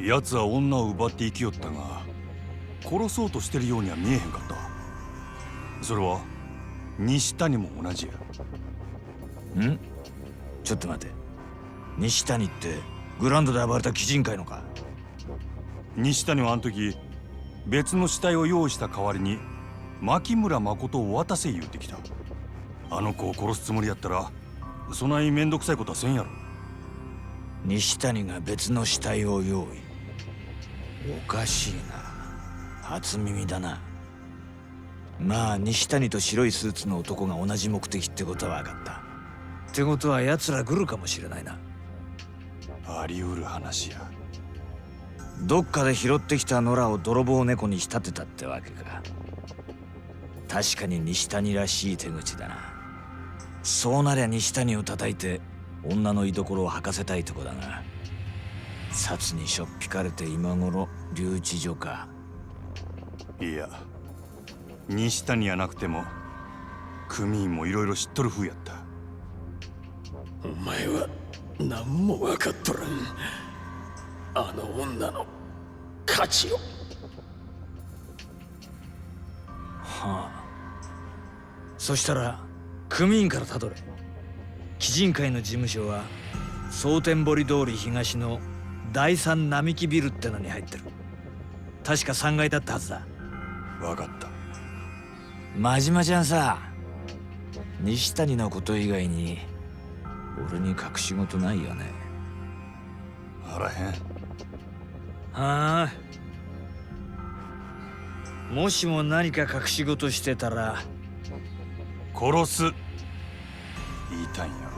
奴は女を奪って生きよったが、殺そうとしてるようには見えへんかった。それは西谷も同じや。ん？ちょっと待て。西谷ってグランドで暴れた鬼人会のか？西谷はあの時別の死体を用意した代わりに牧村誠を渡せ言うてきた。あの子を殺すつもりやったらそないめんどくさいことはせんやろ。西谷が別の死体を用意。おかしいな。初耳だな。まあ西谷と白いスーツの男が同じ目的ってことは分かった。ってことは奴ら来るかもしれないな。あり得る話や。どっかで拾ってきた野良を泥棒猫に仕立てたってわけか。確かに西谷らしい手口だな。そうなりゃ西谷を叩いて女の居所を吐かせたいとこだが、札にしょっぴかれて今頃留置所か。いや、西谷やなくても組員もいろいろ知っとる風やった。お前は何も分かっとらん。あの女の価値を。はあ。そしたら組員からたどれ。鬼人会の事務所は蒼天堀通り東の第三並木ビルってのに入ってる。確か3階だったはずだ。分かった。真島ちゃんさ、西谷のこと以外に俺に隠し事ないよね。あらへん。はあ。もしも何か隠し事してたら殺す言いたいんや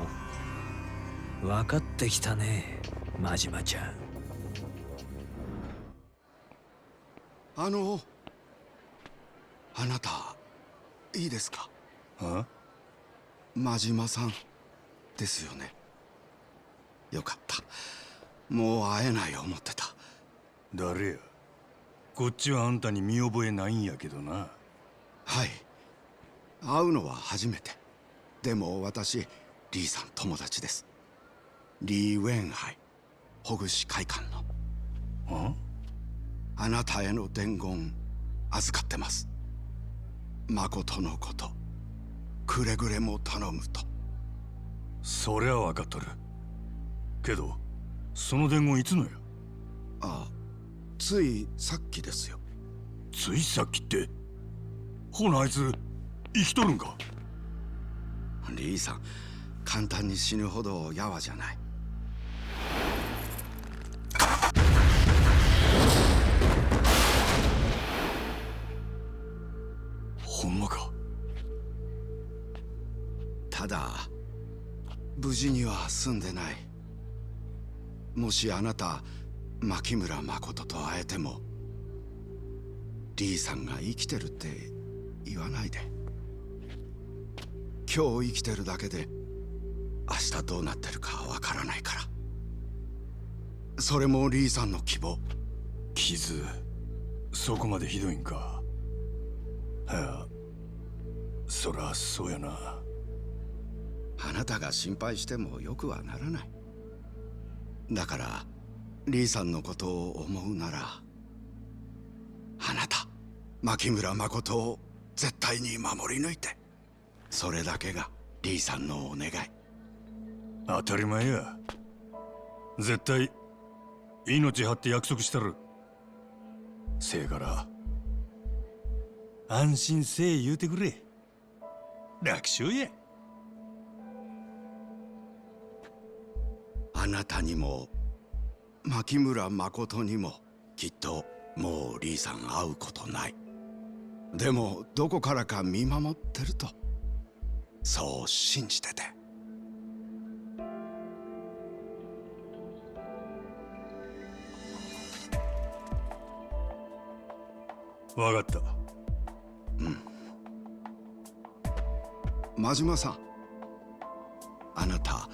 ろ。分かってきたね、真島ちゃん。あなたいいですか？あ？真島さんですよね。よかった。もう会えない思ってた。誰や？こっちはあんたに見覚えないんやけどな。はい、会うのは初めて。でも私リーさん友達です。リー・ウェンハイ、ほぐし会館の。あなたへの伝言預かってます。誠のことくれぐれも頼むと。そりゃ分かっとるけど、その伝言いつのや？ああ、ついさっきですよ。ついさっきって？ほなあいつ生きとるんか？リーさん、簡単に死ぬほどやわじゃない。ほんまか？ただ無事には済んでない。もしあなた牧村誠と会えても、リーさんが生きてるって言わないで。今日生きてるだけで明日どうなってるかわからないから。それもリーさんの希望。傷そこまでひどいんか？はあ、そらそうやな。あなたが心配してもよくはならない。だからリーさんのことを思うなら、あなた牧村誠を絶対に守り抜いて。それだけがリーさんのお願い。当たり前や。絶対命張って約束したる。せやから安心せえ言うてくれ。楽勝や。あなたにも牧村誠にもきっともうリーさん会うことない。でもどこからか見守ってると、そう信じてて。わかった。真島さん、あなた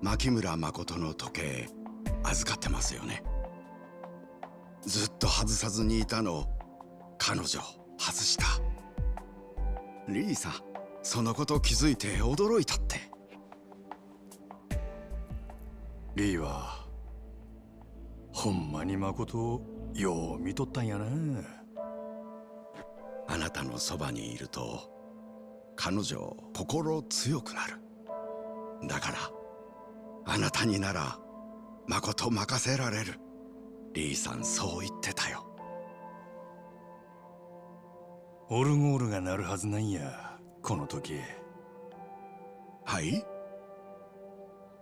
牧村誠の時計預かってますよね。ずっと外さずにいたの彼女外した。リーさん、そのこと気づいて驚いたって。リーはほんまに誠をよう見とったんやな。あなたのそばにいると彼女心強くなる。だからあなたになら誠任せられる。リーさんそう言ってたよ。オルゴールが鳴るはずなんや、この時。はい？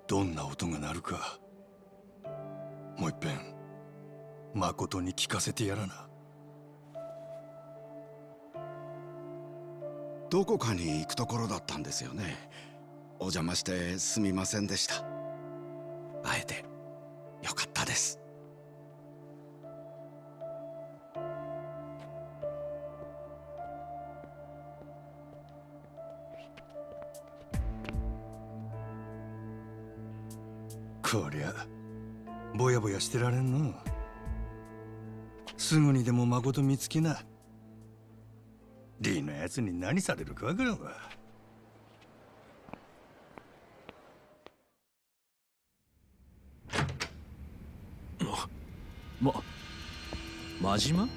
どんな音が鳴るかもう一遍誠に聞かせてやらな。どこかに行くところだったんですよね。お邪魔してすみませんでした。会えてよかったです。こりゃぼやぼやしてられんの。すぐにでも誠見つけな。リーのやつに何されるかわからんわ。真島？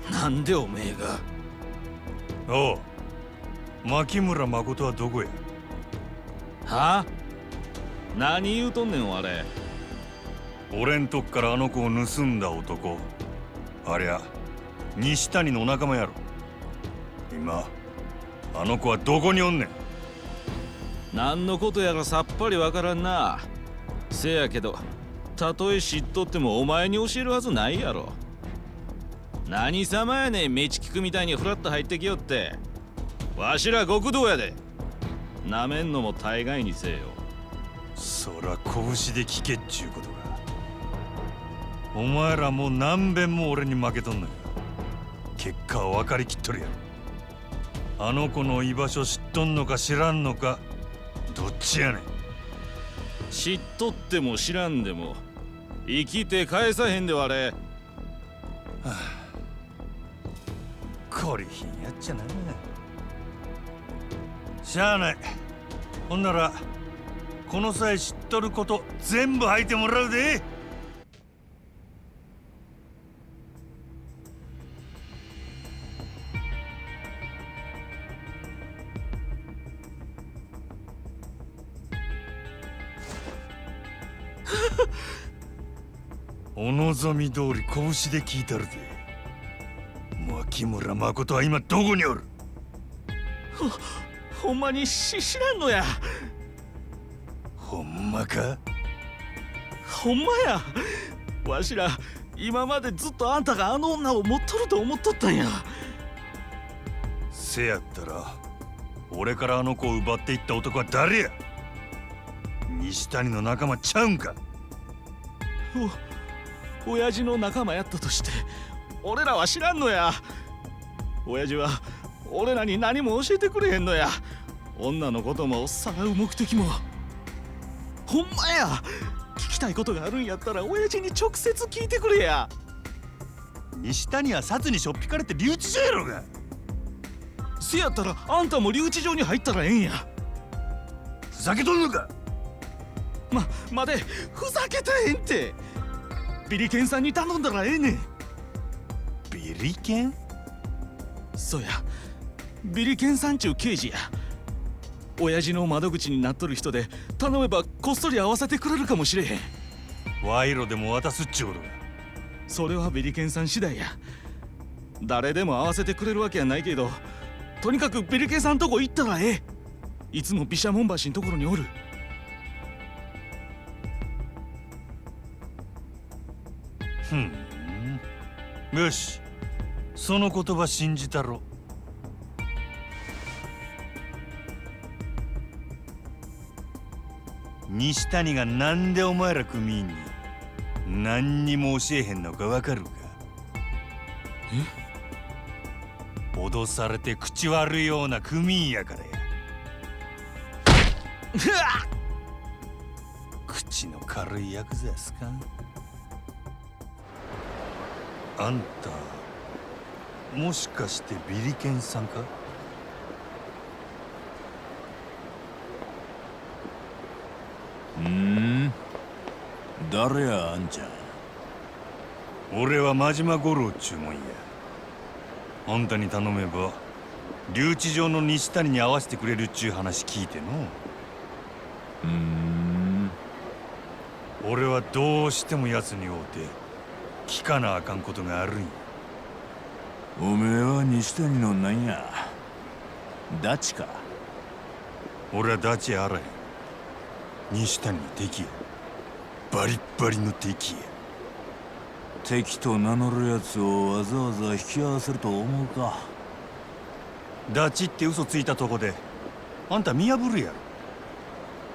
なんでおめえが。おう、牧村誠はどこや？はあ？何言うとんねんあれ。俺んとこからあの子を盗んだ男、ありゃ西谷の仲間やろ。今あの子はどこにおんねん？何のことやらさっぱりわからんな。せやけどたとえ知っとってもお前に教えるはずないやろ。何様やねん、メチキクみたいにフラッと入ってきよって。わしら極道やで。なめんのも大概にせえよ。そら拳で聞けっちゅうことか。お前らもう何遍も俺に負けとんのよ。結果は分かりきっとるやろ。あの子の居場所知っとんのか知らんのか、どっちやねん。知っとっても知らんでも生きて返さへんでわれ。はあ、こりひんやっちゃな。しゃあない。ほんならこの際知っとること全部吐いてもらうで。お望み通り拳で聞いたるで。牧村誠は今どこにおる？ほんまに知らんのや。ほんまか？ほんまや。わしら今までずっとあんたがあの女を持っとると思っとったんや。せやったら俺からあの子を奪っていった男は誰や？西谷の仲間ちゃうんか？親父の仲間やったとして俺らは知らんのや。親父は俺らに何も教えてくれへんのや。女のこともさらう目的も。ほんまや。聞きたいことがあるんやったら親父に直接聞いてくれや。西谷は札にしょっぴかれて留置所やろが。せやったらあんたも留置場に入ったらええんや。ふざけとんのか？待て、ふざけたへんって。ビリケンさんに頼んだらええねん。ビリケン？そうや、ビリケンさんちゅう刑事や。親父の窓口になっとる人で頼めばこっそり会わせてくれるかもしれへん。賄賂でも渡すっちゅうことか？それはビリケンさん次第や。誰でも会わせてくれるわけやないけど、とにかくビリケンさんとこ行ったらええ。いつも毘沙門橋のところにおる。よし、その言葉信じたろ。西谷がなんでお前ら組員に何にも教えへんのかわかるか？脅されて口悪いような組員やからや。口の軽いヤクザやすか？あんたもしかしてビリケンさんか？誰やあんちゃん。俺は真島五郎っちゅうもんや。あんたに頼めば留置場の西谷に会わせてくれるっちゅう話聞いての。俺はどうしても奴に会うて聞かなあかんことがあるんや。おめえは西谷のなんや、ダチか？俺はダチやあらへん。西谷の敵や。バリッバリの敵や。敵と名乗るやつをわざわざ引き合わせると思うか？ダチって嘘ついたとこであんた見破るやろ。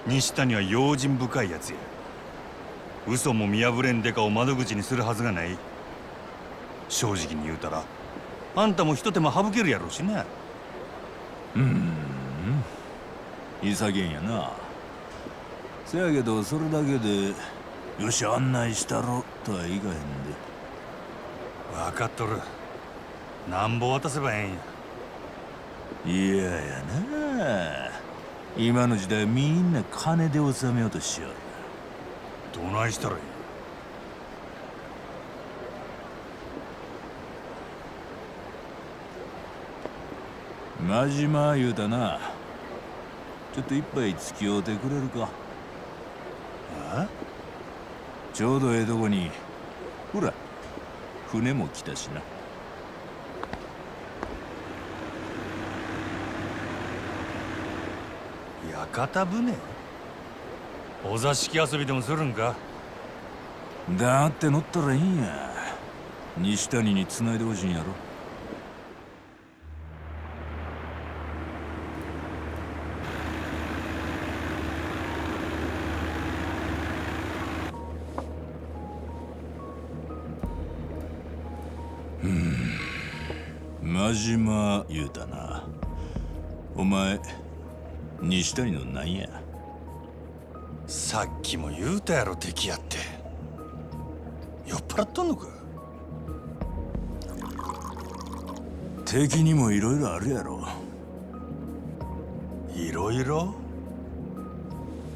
西谷は用心深いやつや。嘘も見破れんデカを窓口にするはずがない。正直に言うたらあんたも一手間省けるやろうしな。潔げんやな。せやけどそれだけでよし案内したろとはいかへんで。分かっとる。なんぼ渡せばええんや。いややな、今の時代みんな金で収めようとしよる。どないしたらいい？真島言うたな。ちょっと一杯付き合うてくれるか？あ？ちょうどええとこにほら船も来たしな。屋形船？お座敷遊びでもするんか？だって乗ったらいいんや。西谷に繋いでほしいんやろ。真島言うたな。お前西谷のなんや？さっきも言うたやろ敵やって。酔っ払っとんのか？敵にもいろいろあるやろ。いろいろ？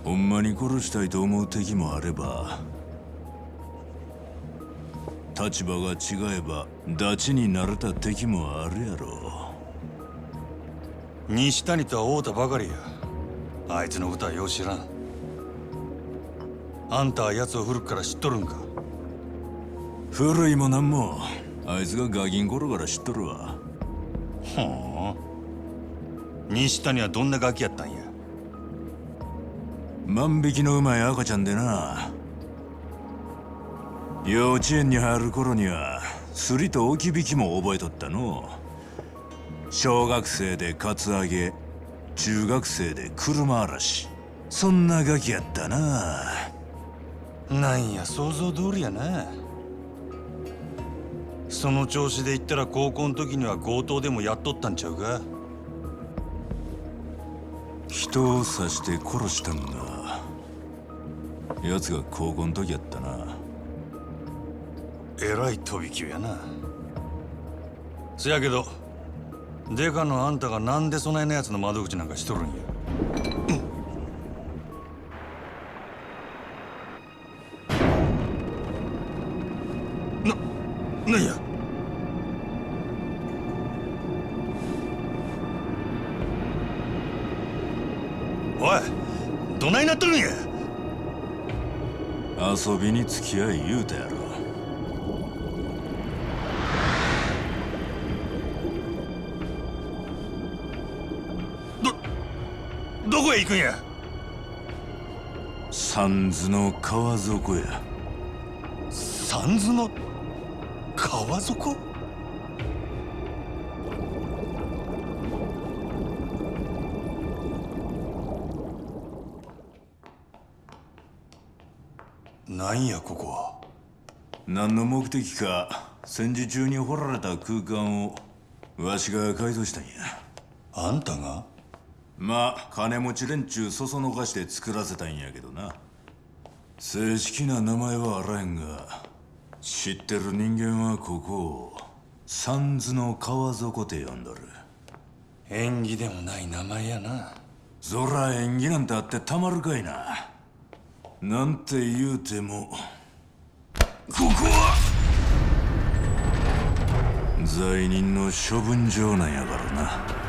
ほんまに殺したいと思う敵もあれば、立場が違えばダチになれた敵もあるやろ。西谷とは会うたばかりや。あいつのことはよう知らん。あんたは奴を古くから知っとるんか？古いもなんもあいつがガキン頃から知っとるわ。ほう。西谷はどんなガキやったんや？万引きのうまい赤ちゃんでな。幼稚園に入る頃にはすりと置き引きも覚えとったの。小学生でカツアゲ、中学生で車荒らし、そんなガキやったな。なんや想像通りやな。その調子で言ったら高校の時には強盗でもやっとったんちゃうか？人を刺して殺したんが奴が高校の時やったな。えらい飛び級やな。せやけどデカのあんたがなんでそないなやつの窓口なんかしとるんや？なんや？おい、どないなっとるんや？遊びに付き合い言うたやろ。どこへ行くんや？三途の川底や。三途の川底？なんやここは？何の目的か戦時中に掘られた空間をわしが改造したんや。あんたが？まあ金持ち連中そそのかして作らせたんやけどな。正式な名前はあらへんが、知ってる人間はここを三途の川底って呼んどる。縁起でもない名前やな。そら縁起なんてあってたまるかいな。なんて言うてもここは罪人の処分場なんやからな。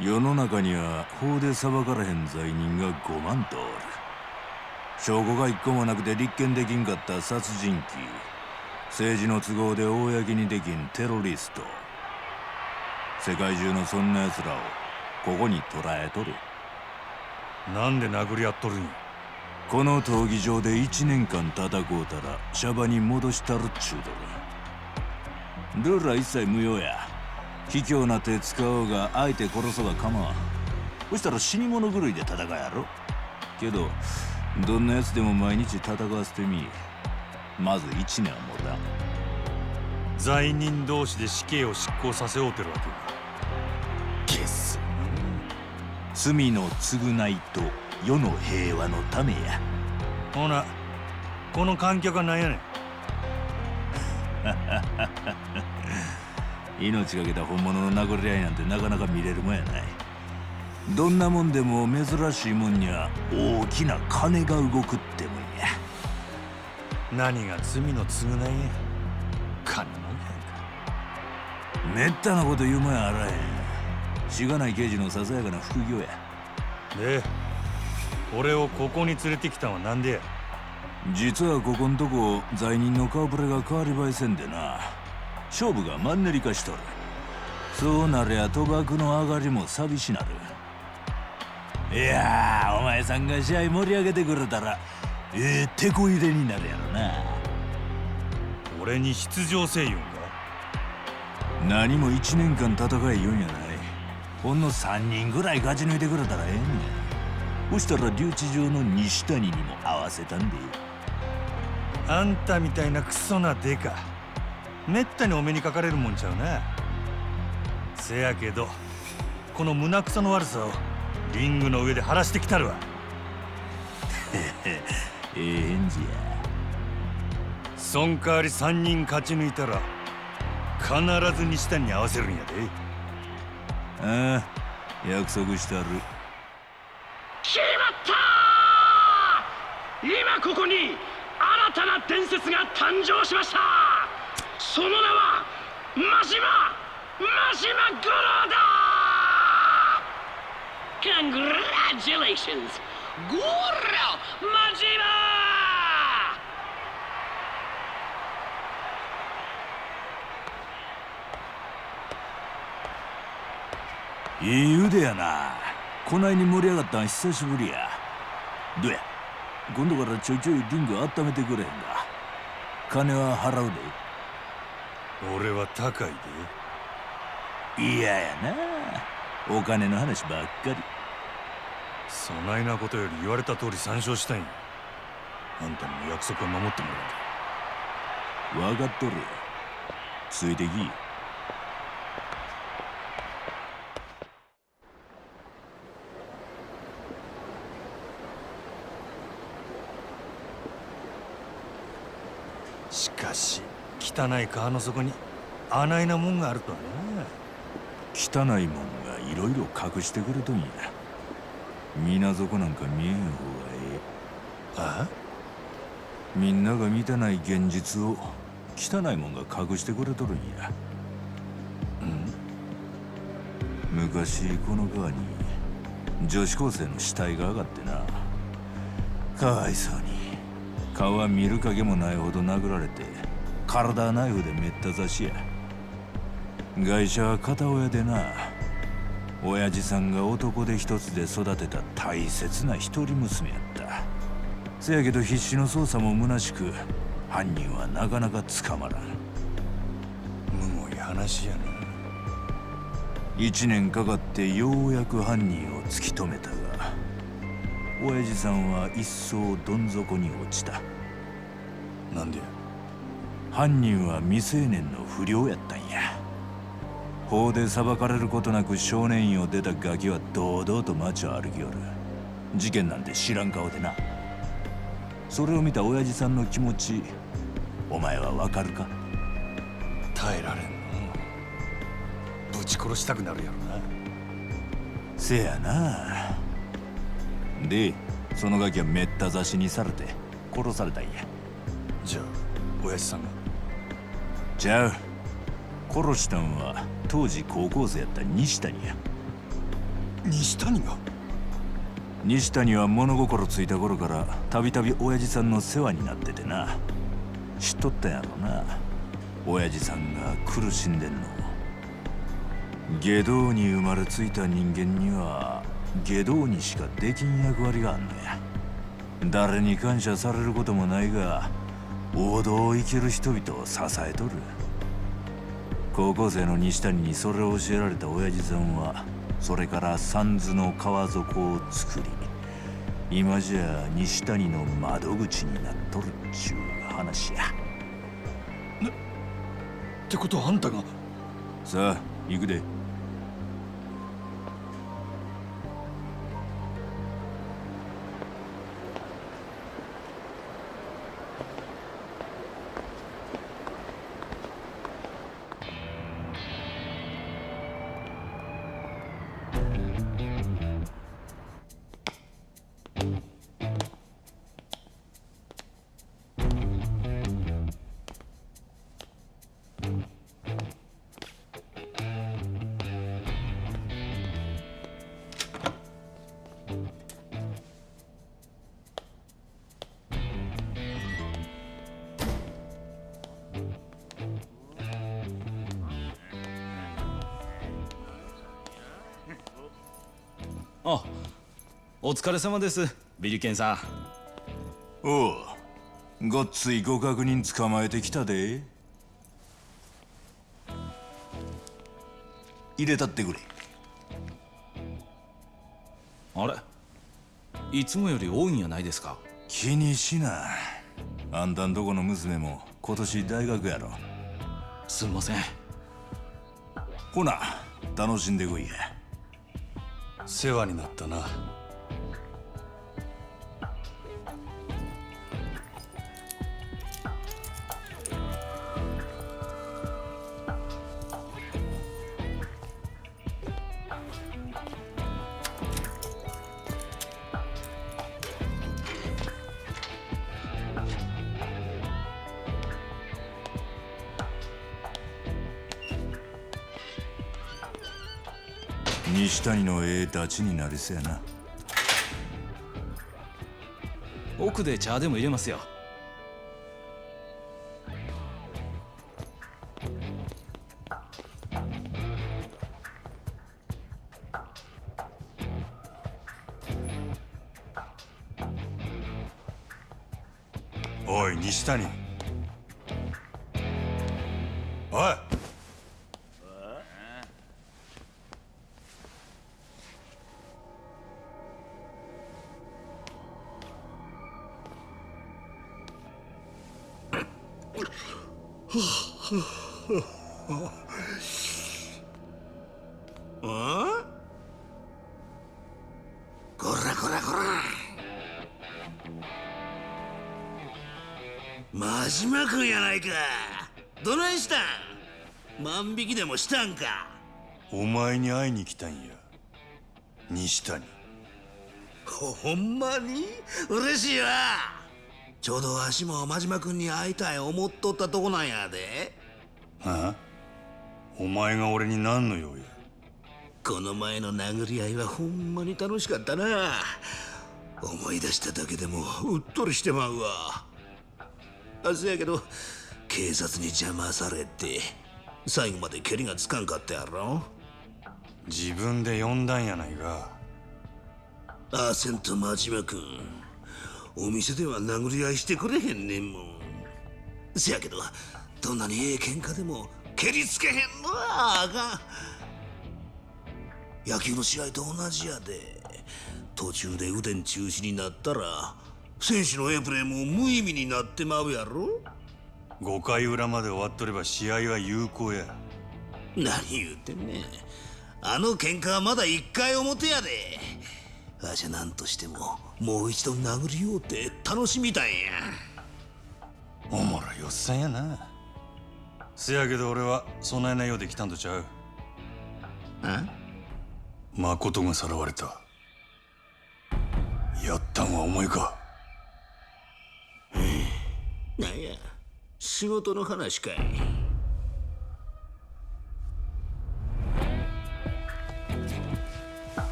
世の中には法で裁かれへん罪人が5万とおる。証拠が一個もなくて立件できんかった殺人鬼、政治の都合で公にできんテロリスト、世界中のそんな奴らをここに捕らえとる。なんで殴り合っとるんや。この闘技場で1年間戦うたらシャバに戻したるっちゅうとる。ルールは一切無用や。卑怯な手使おうが相手殺そうが構わん。そしたら死に物狂いで戦うやろ。けどどんな奴でも毎日戦わせてみ。まず1年はもたん。罪人同士で死刑を執行させようてるわけ。ゲス。罪の償いと世の平和のためや。ほなこの観客は何やねん。命かけた本物の殴り合いなんてなかなか見れるもんやない。どんなもんでも珍しいもんには大きな金が動くってもんや。何が罪の償いや。金もんやんか。めったなこと言うもんやあらへん。しがない刑事のささやかな副業や。で俺をここに連れてきたんはなんでや。実はここんとこ罪人の顔ぶれが変わり映えせんでな。勝負がマンネリ化しとる。そうなりゃ賭博の上がりも寂しなる。いやー、お前さんが試合盛り上げてくれたら手こ入れになるやろな。俺に出場せい言うんか。何も1年間戦い言うんやない。ほんの3人ぐらい勝ち抜いてくれたらええねん。そしたら留置場の西谷にも合わせたんで。あんたみたいなクソなデカめったにお目にかかれるもんちゃうな。せやけどこの胸くその悪さをリングの上で晴らしてきたるわ。ええ返事や。そん代わり3人勝ち抜いたら必ず西谷に合わせるんやで。ああ、約束したる。決まったー！今ここに新たな伝説が誕生しました。その名は真島五郎だ。 Congratulations ゴロ真島。いい腕やな。こないに盛り上がったん久しぶりや。どうや、今度からちょいちょいリング温めてくれへんか。金は払うで。俺は高いで。嫌やな、お金の話ばっかり。そないなことより言われた通り参照したいんや。あんたにも約束を守ってもらうで。分かっとるよ。ついてき。しかし汚い川の底にあないなもんがあるとはな。汚いもんがいろいろ隠してくれとんや。水底なんか見えん方がええ。ああ、みんなが見てない現実を汚いもんが隠してくれとるんや。昔この川に女子高生の死体が上がってな。かわいそうに顔は見る影もないほど殴られて、体はナイフでめった刺しや。ガイシャは片親でな。親父さんが男手一つで育てた大切な一人娘やった。せやけど必死の捜査も虚しく、犯人はなかなか捕まらん。むごい話やな。1年かかってようやく犯人を突き止めたが、親父さんは一層どん底に落ちた。なんでや？犯人は未成年の不良やったんや。法で裁かれることなく少年院を出たガキは堂々と街を歩きよる。事件なんて知らん顔でな。それを見た親父さんの気持ち、お前はわかるか？耐えられんの。ぶち殺したくなるやろな。せやな。で、そのガキはめった刺しにされて殺されたんや。じゃあ親父さんが？ちゃう。殺したんは当時高校生やった西谷や。西谷が？西谷は物心ついた頃からたびたび親父さんの世話になっててな。知っとったやろな、親父さんが苦しんでんの。外道に生まれついた人間には外道にしかできん役割があんのや。誰に感謝されることもないが、王道を生きる人々を支えとる。高校生の西谷にそれを教えられた親父さんは、それから三途の川底を作り、今じゃ西谷の窓口になっとるっちゅう話や。ってことはあんたが？さあ行くで。あ、お疲れ様です、ビリケンさん。おう、ごっついご確認捕まえてきたで。入れたってくれ。あれ、いつもより多いんやないですか？気にしな。あんたんとこの娘も今年大学やろ。すんません。ほな、楽しんでこいや。世話になったな。西谷のええダチになりそうやな。奥で茶でも入れますよ。おい西谷、おい。こらこらこら、真島君やないか。どないしたん？万引きでもしたんか？お前に会いに来たんや、西谷。ほんまに嬉しいわ。ちょうどわしも真島君に会いたい思っとったとこなんやで。はあ？お前が俺に何の用や？この前の殴り合いはほんまに楽しかったな。思い出しただけでもうっとりしてまうわ。せやけど警察に邪魔されて最後まで蹴りがつかんかったやろ。自分で呼んだんやないか。アーセンと真島君、お店では殴り合いしてくれへんねんもん。せやけどどんなにええ喧嘩でも蹴りつけへんのはあかん。野球の試合と同じやで。途中で腕中止になったら選手のええプレーも無意味になってまうやろ。5回裏まで終わっとれば試合は有効や。何言うてんねん。あの喧嘩はまだ1回表やで。わしは何としてももう一度殴り合うて楽しみたいんや。おもろいおっさんやな。せやけど俺は備えないようで来たんとちゃう。誠がさらわれた。やったんはお前か。なんや、仕事の話かい。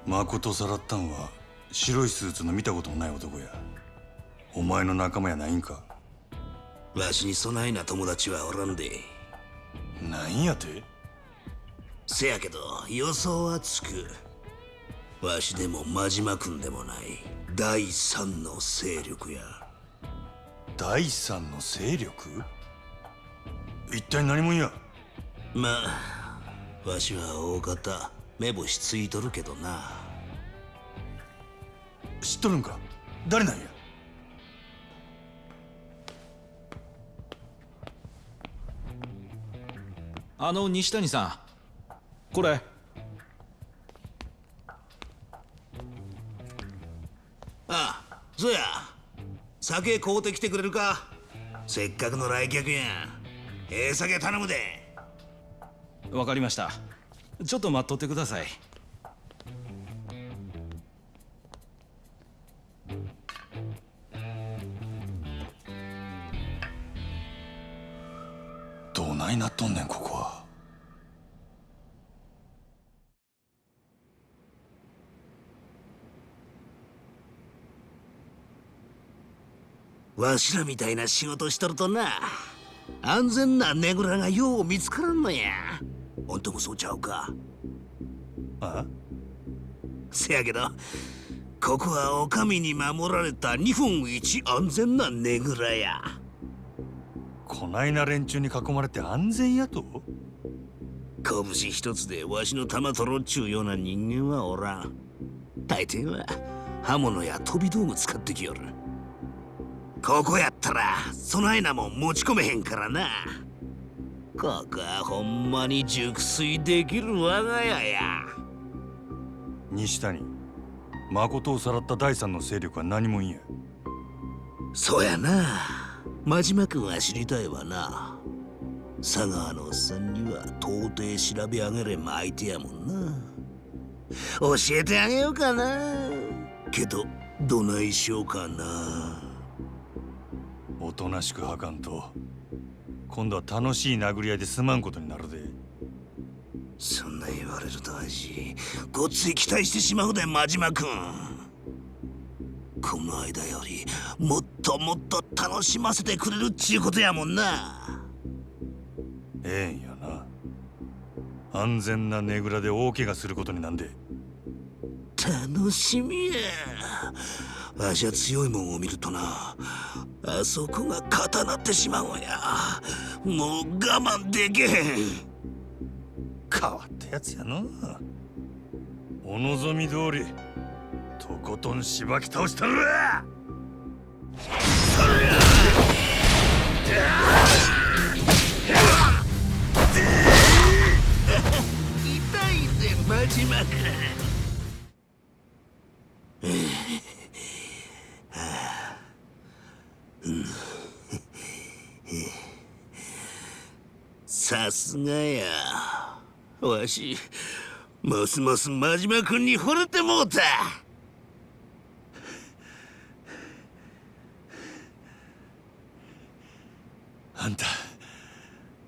誠さらったんは白いスーツの見たこともない男や。お前の仲間やないんか。わしにそないな友達はおらんで。なんやて。せやけど予想はつく。わしでも真島君でもない第三の勢力や。第三の勢力？一体何者や。まあわしは大方目星ついとるけどな。知っとるんか。誰なんや。西谷さん、これ。ああ、そうや。酒買うてきてくれるか。せっかくの来客やん。ええ酒頼むで。わかりました。ちょっと待っとってください。どないなっとんねんここは。わしらみたいな仕事しとるとな、安全なねぐらがよう見つからんのや。ほんともそうちゃうか。せやけどここはお上に守られた日本一安全なねぐらや。こないな連中に囲まれて安全やと。拳一つでわしの玉取ろうっちゅうような人間はおらん。大抵は刃物や飛び道具使ってきよる。ここやったらそないなもん持ち込めへんからな。ここはほんまに熟睡できる我が家や。西谷、誠をさらった第三の勢力は何もんや。そうやな。真島君は知りたいわな。佐川のおっさんには到底調べ上げれん相手やもんな。教えてあげようかな。けどどないしようかな。おとなしくはかんと今度は楽しい殴り合いで済まんことになるで。そんな言われるとわしごっつい期待してしまうで。真島君、この間よりもっともっと楽しませてくれるっちゅうことやもんな。ええんやな。安全なねぐらで大怪我することになんで。楽しみや。わしは強いもんを見るとな、あそこが固なってしまうんや。もう我慢できへん。変わったやつやな。お望み通りとことんしばき倒したるわ。痛いぜ真島君。さすがや。わしますます真島君に惚れてもうた。あんた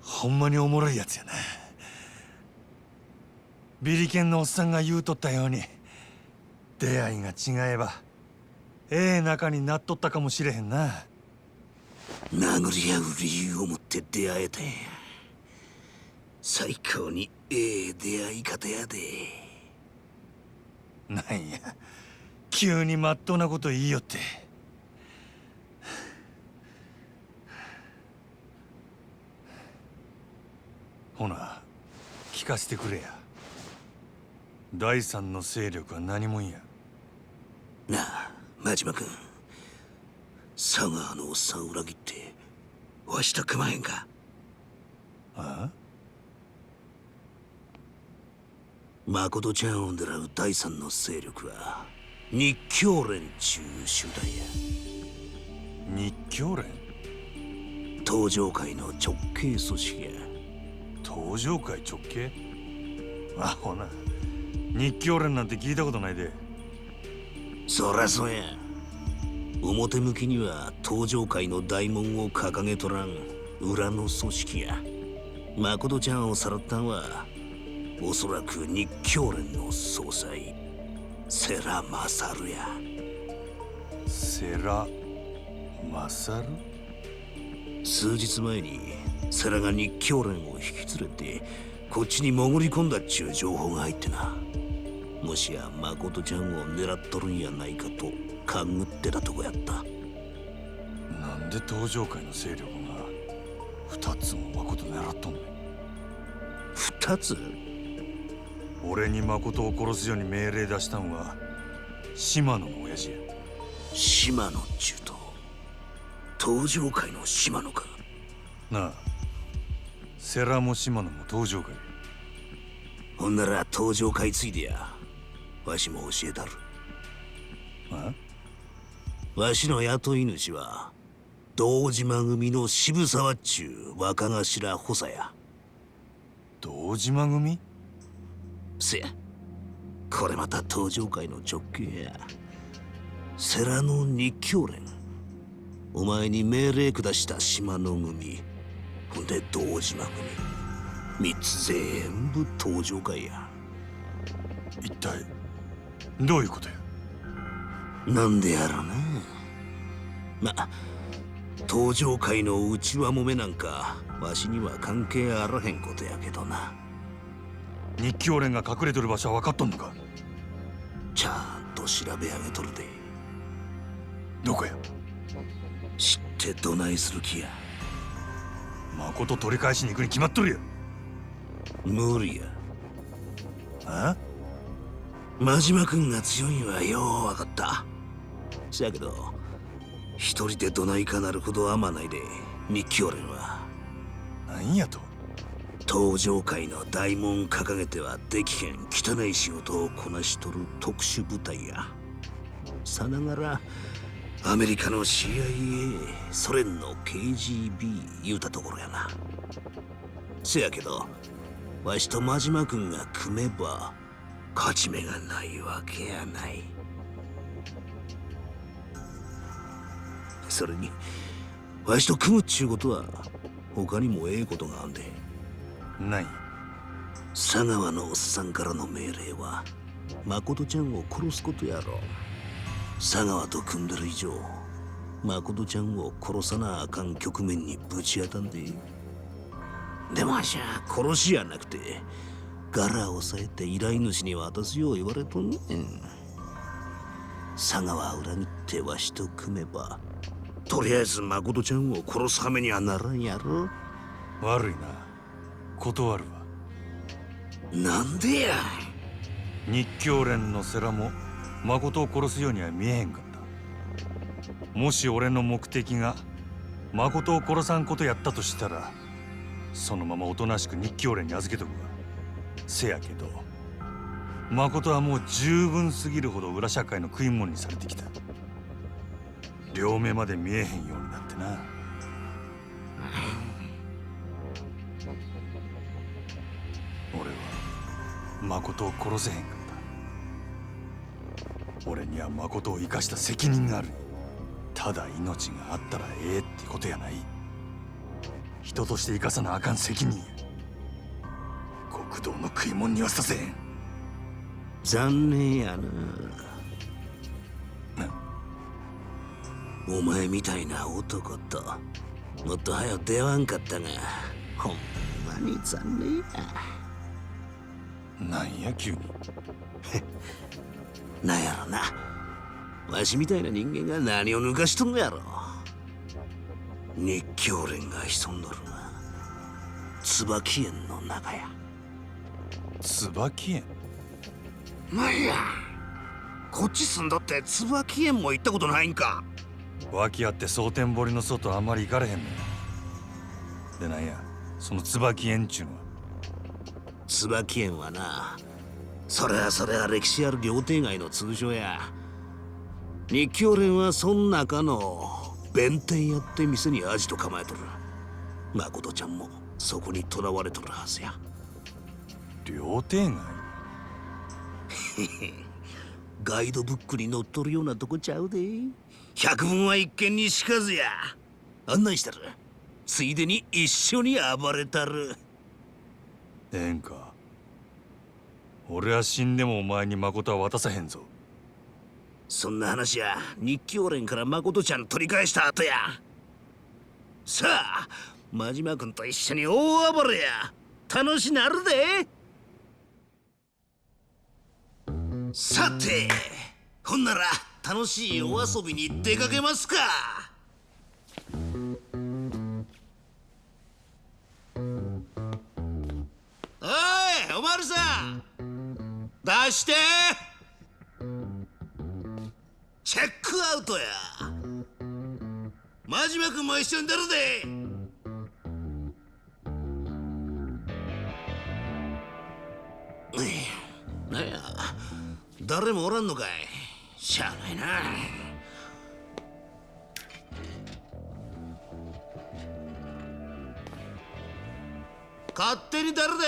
ほんまにおもろいやつやな。ビリケンのおっさんが言うとったように、出会いが違えば仲になっとったかもしれへんな。殴り合う理由を持って出会えたんや。最高に出会い方やで。なんや急にまっとうなこと言いよって。ほな聞かせてくれや。第三の勢力は何もんや。なあ真島君、佐川のおっさん裏切ってわしと組まへんか。ああ、誠ちゃんを狙う第三の勢力は日教連ちゅう集団や。日教連？東上会の直系組織や。東上会直系？あほな、日教連なんて聞いたことないで。そらそうや。表向きには東上会の大門を掲げとらん裏の組織や。誠ちゃんをさらったんはおそらく日教連の総裁世良勝や。世良勝？数日前に世良が日教連を引き連れてこっちに潜り込んだっちゅう情報が入ってな。もしや誠ちゃんを狙っとるんやないかと勘ぐってたとこやった。なんで東上会の勢力が2つも誠狙っとんねん。2つ？俺に誠を殺すように命令出したんは島野の親父や。島野っちゅうと東上会の島野か。なあ、世良も島野も東上会。ほんなら東上会ついでや。わしも教えたる。あ？わしの雇い主は堂島組の渋沢っちゅう若頭補佐や。堂島組？せや、これまた東上会の直系や。世良の日教連、お前に命令下した島野組、ほんで堂島組、3つ全部東上会や。一体どういうことや。なんでやろな。ま、東上会の内輪もめなんかわしには関係あらへんことやけどな。日教連が隠れとる場所は分かっとんのか。ちゃんと調べ上げとるで。どこや。知ってどないする気や。誠取り返しに行くに決まっとるや。無理や。あ？真島君が強いんはよう分かった。せやけど一人でどないかなるほど甘ないで。日教連は何やと。東上会の大門掲げてはできへん汚い仕事をこなしとる特殊部隊や。さながらアメリカの CIA、ソ連の KGB 言うたところやな。せやけどわしと真島君が組めば勝ち目がないわけやない。それにわしと組むっちゅうことは他にもええことがあんで。何？佐川のおっさんからの命令は誠ちゃんを殺すことやろ。佐川と組んでる以上誠ちゃんを殺さなあかん局面にぶち当たんで。でもわしゃ殺しやなくて柄を押さえて依頼主に渡すよう言われとんねん。佐川裏切ってわしと組めばとりあえず誠ちゃんを殺すはめにはならんやろ。悪いな、断るわ。なんでや。日教連の世良も誠を殺すようには見えへんかった。もし俺の目的が誠を殺さんことやったとしたらそのままおとなしく日教連に預けとくわ。せやけど誠はもう十分すぎるほど裏社会の食い物にされてきた。両目まで見えへんようになってな。俺は誠を殺せへんかった。俺には誠を生かした責任がある。ただ命があったらええってことやない。人として生かさなあかん責任や。極道の食い物にはさせん。残念やな。お前みたいな男ともっと早く出会わんかったが、ほんまに残念や。なんや急に。なんやろな、わしみたいな人間が何を抜かしとんのやろ。日教連が潜んどるな、椿園の中や。椿園？なんや、こっち住んどって椿園も行ったことないんか。脇あって蒼天堀の外あんまり行かれへんねん。でなんや、その椿園っちゅうのは。椿園はな、それは歴史ある料亭街の通称や。日教連はそん中の弁天やって店にアジト構えとる。誠ちゃんもそこに囚われとるはずや。料亭街？ガイドブックに載っとるようなとこちゃうで。百聞は一見にしかずや。案内したる。ついでに一緒に暴れたる。ええんか。俺は死んでもお前に誠は渡さへんぞ。そんな話や日教連から誠ちゃん取り返した後や。さあ真島君と一緒に大暴れや。楽しなるで。さてほんなら楽しいお遊びに出かけますか。おいおまるさん、出して。チェックアウトや。真島君も一緒に出るで。なんや、誰もおらんのかい。しゃあないな。勝手に出るで。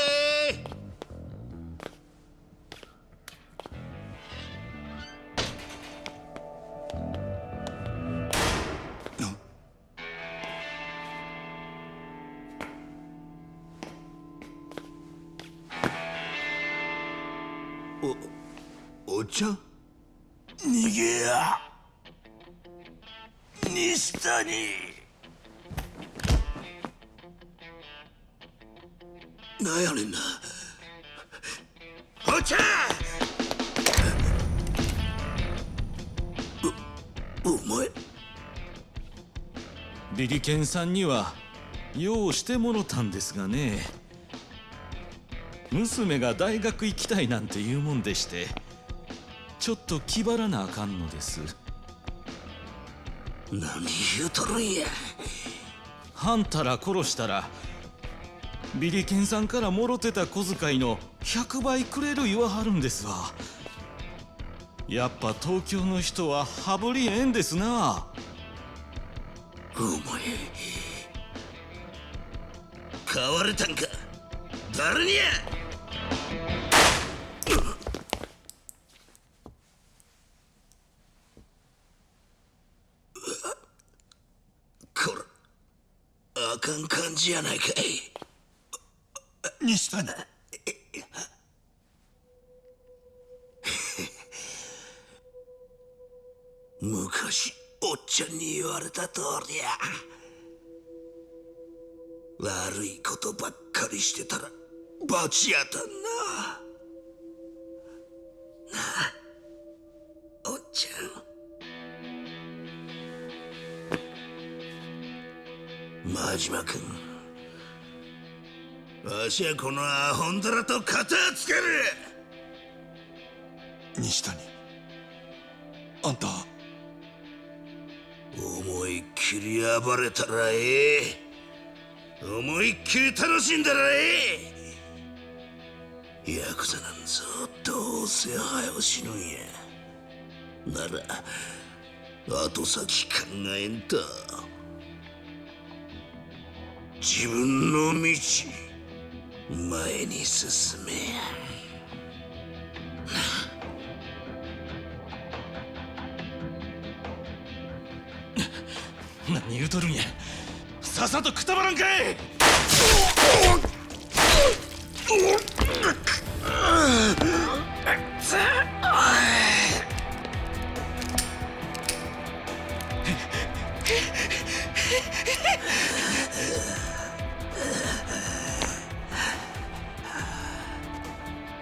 お茶？逃げや西谷。なんやねんな。お茶！お前ビリケンさんにはようしてもろたんですがね。娘が大学行きたいなんて言うもんでして、ちょっと気張らなあかんのです。何言うとるんや。はんたら殺したらビリケンさんからもろてた小遣いの100倍くれる言わはるんですわ。やっぱ東京の人は羽振りええんですな。お前買われたんか。誰にや。これあかん感じやないかい。西谷。昔おっちゃんに言われた通りや。悪いことばっかりしてたら罰やたんな。なあおっちゃん。真島君、わしはこのアホンダラと片つける。西谷、あんた思いっきり暴れたらええ。思いっきり楽しんだらええ。ヤクザなんぞどうせ早う死ぬんや。なら後先考えんと。自分の道前に進めや。何言うとるんや。さっさとくたばらんかい。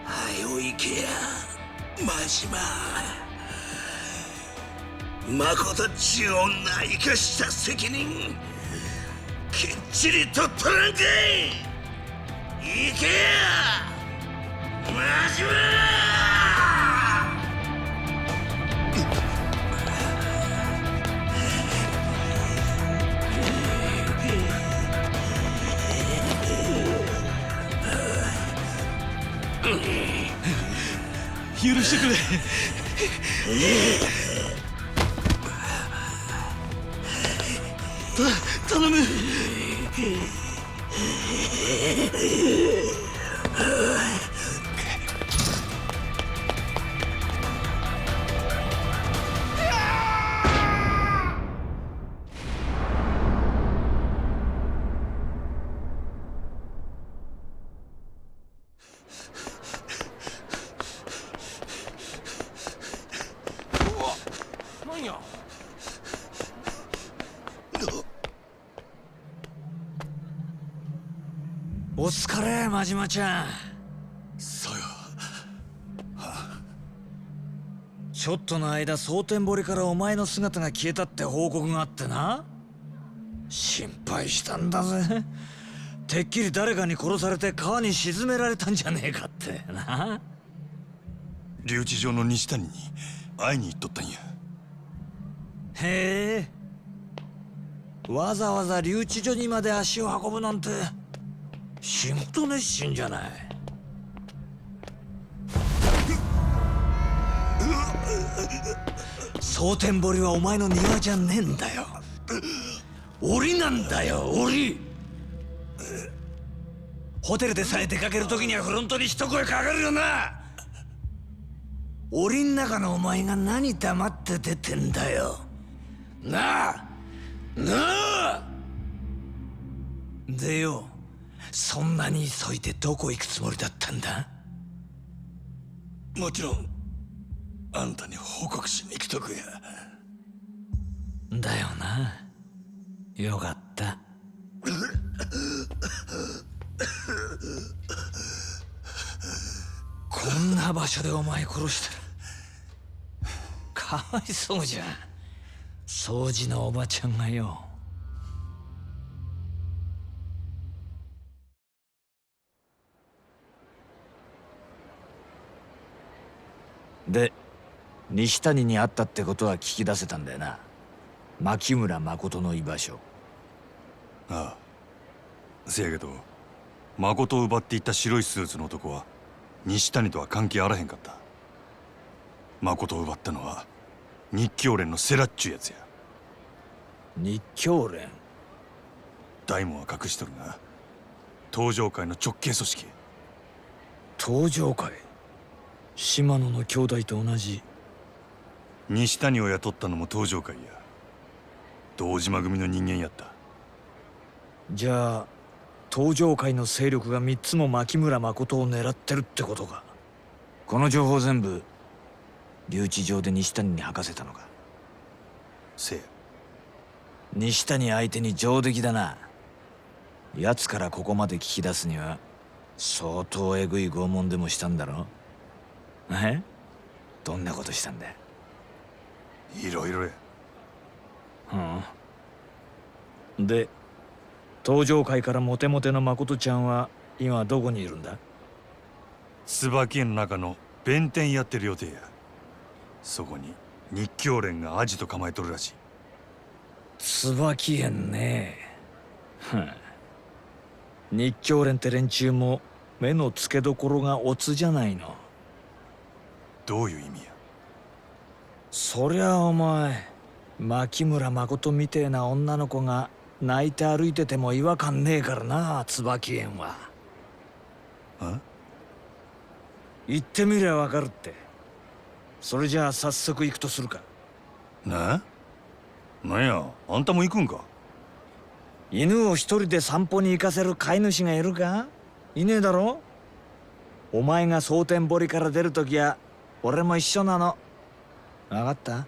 はよ行けや真島。まことっちゅう女生かした責任きっちりと取らんかい。行けや真島。許してくれ。頼む。何や。お疲れ真島ちゃん。そうよ。ちょっとの間蒼天堀からお前の姿が消えたって報告があってな。心配したんだぜ。てっきり誰かに殺されて川に沈められたんじゃねえかってな。留置場の西谷に会いに行っとったんや。へえ、わざわざ留置所にまで足を運ぶなんて仕事熱心じゃない。蒼天堀はお前の庭じゃねえんだよ。檻なんだよ、檻。ホテルでさえ出かける時にはフロントに一声かかるよな。檻ん中のお前が何黙って出てんだよ。なあなあ。でよ、そんなに急いでどこ行くつもりだったんだ。もちろんあんたに報告しに来とくや。だよな。よかった。こんな場所でお前殺したらかわいそうじゃん、掃除のおばちゃんがよ。で、西谷に会ったってことは聞き出せたんだよな。牧村誠の居場所。ああ、せやけど誠を奪っていった白いスーツの男は西谷とは関係あらへんかった。誠を奪ったのは日教連のセラっちゅうやつや。日教連？大門は隠しとるが東上会の直系組織。東上会？島野の兄弟と同じ。西谷を雇ったのも東上会や。堂島組の人間やった。じゃあ東上会の勢力が3つも牧村誠を狙ってるってことか。この情報全部留置場で西谷に吐かせたのか。せや。西谷相手に上出来だな。奴からここまで聞き出すには相当えぐい拷問でもしたんだろ。え？どんなことしたんだよ。いろいろや。で、東上会からモテモテの誠ちゃんは今どこにいるんだ？椿園の中の弁天やってる予定や。そこに日教連がアジト構えとるらしい。椿園ね。日教連って連中も目の付けどころがオツじゃないの。どういう意味や。そりゃお前牧村誠みてえな女の子が泣いて歩いてても違和感ねえからな、椿園は。行ってみりゃわかるって。それじゃあ早速行くとするか。なんや、あんたも行くんか。犬を一人で散歩に行かせる飼い主がいるか？いねえだろ？お前が蒼天堀から出るときは俺も一緒なの。分かった？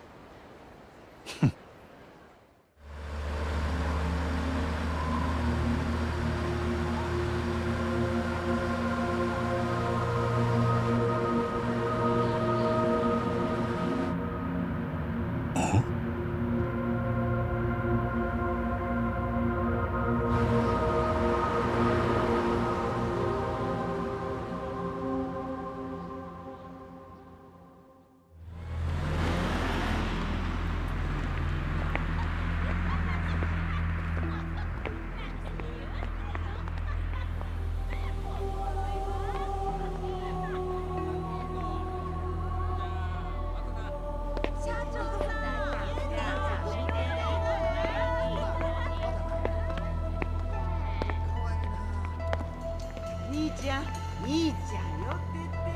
兄ちゃん、兄ちゃんよってって。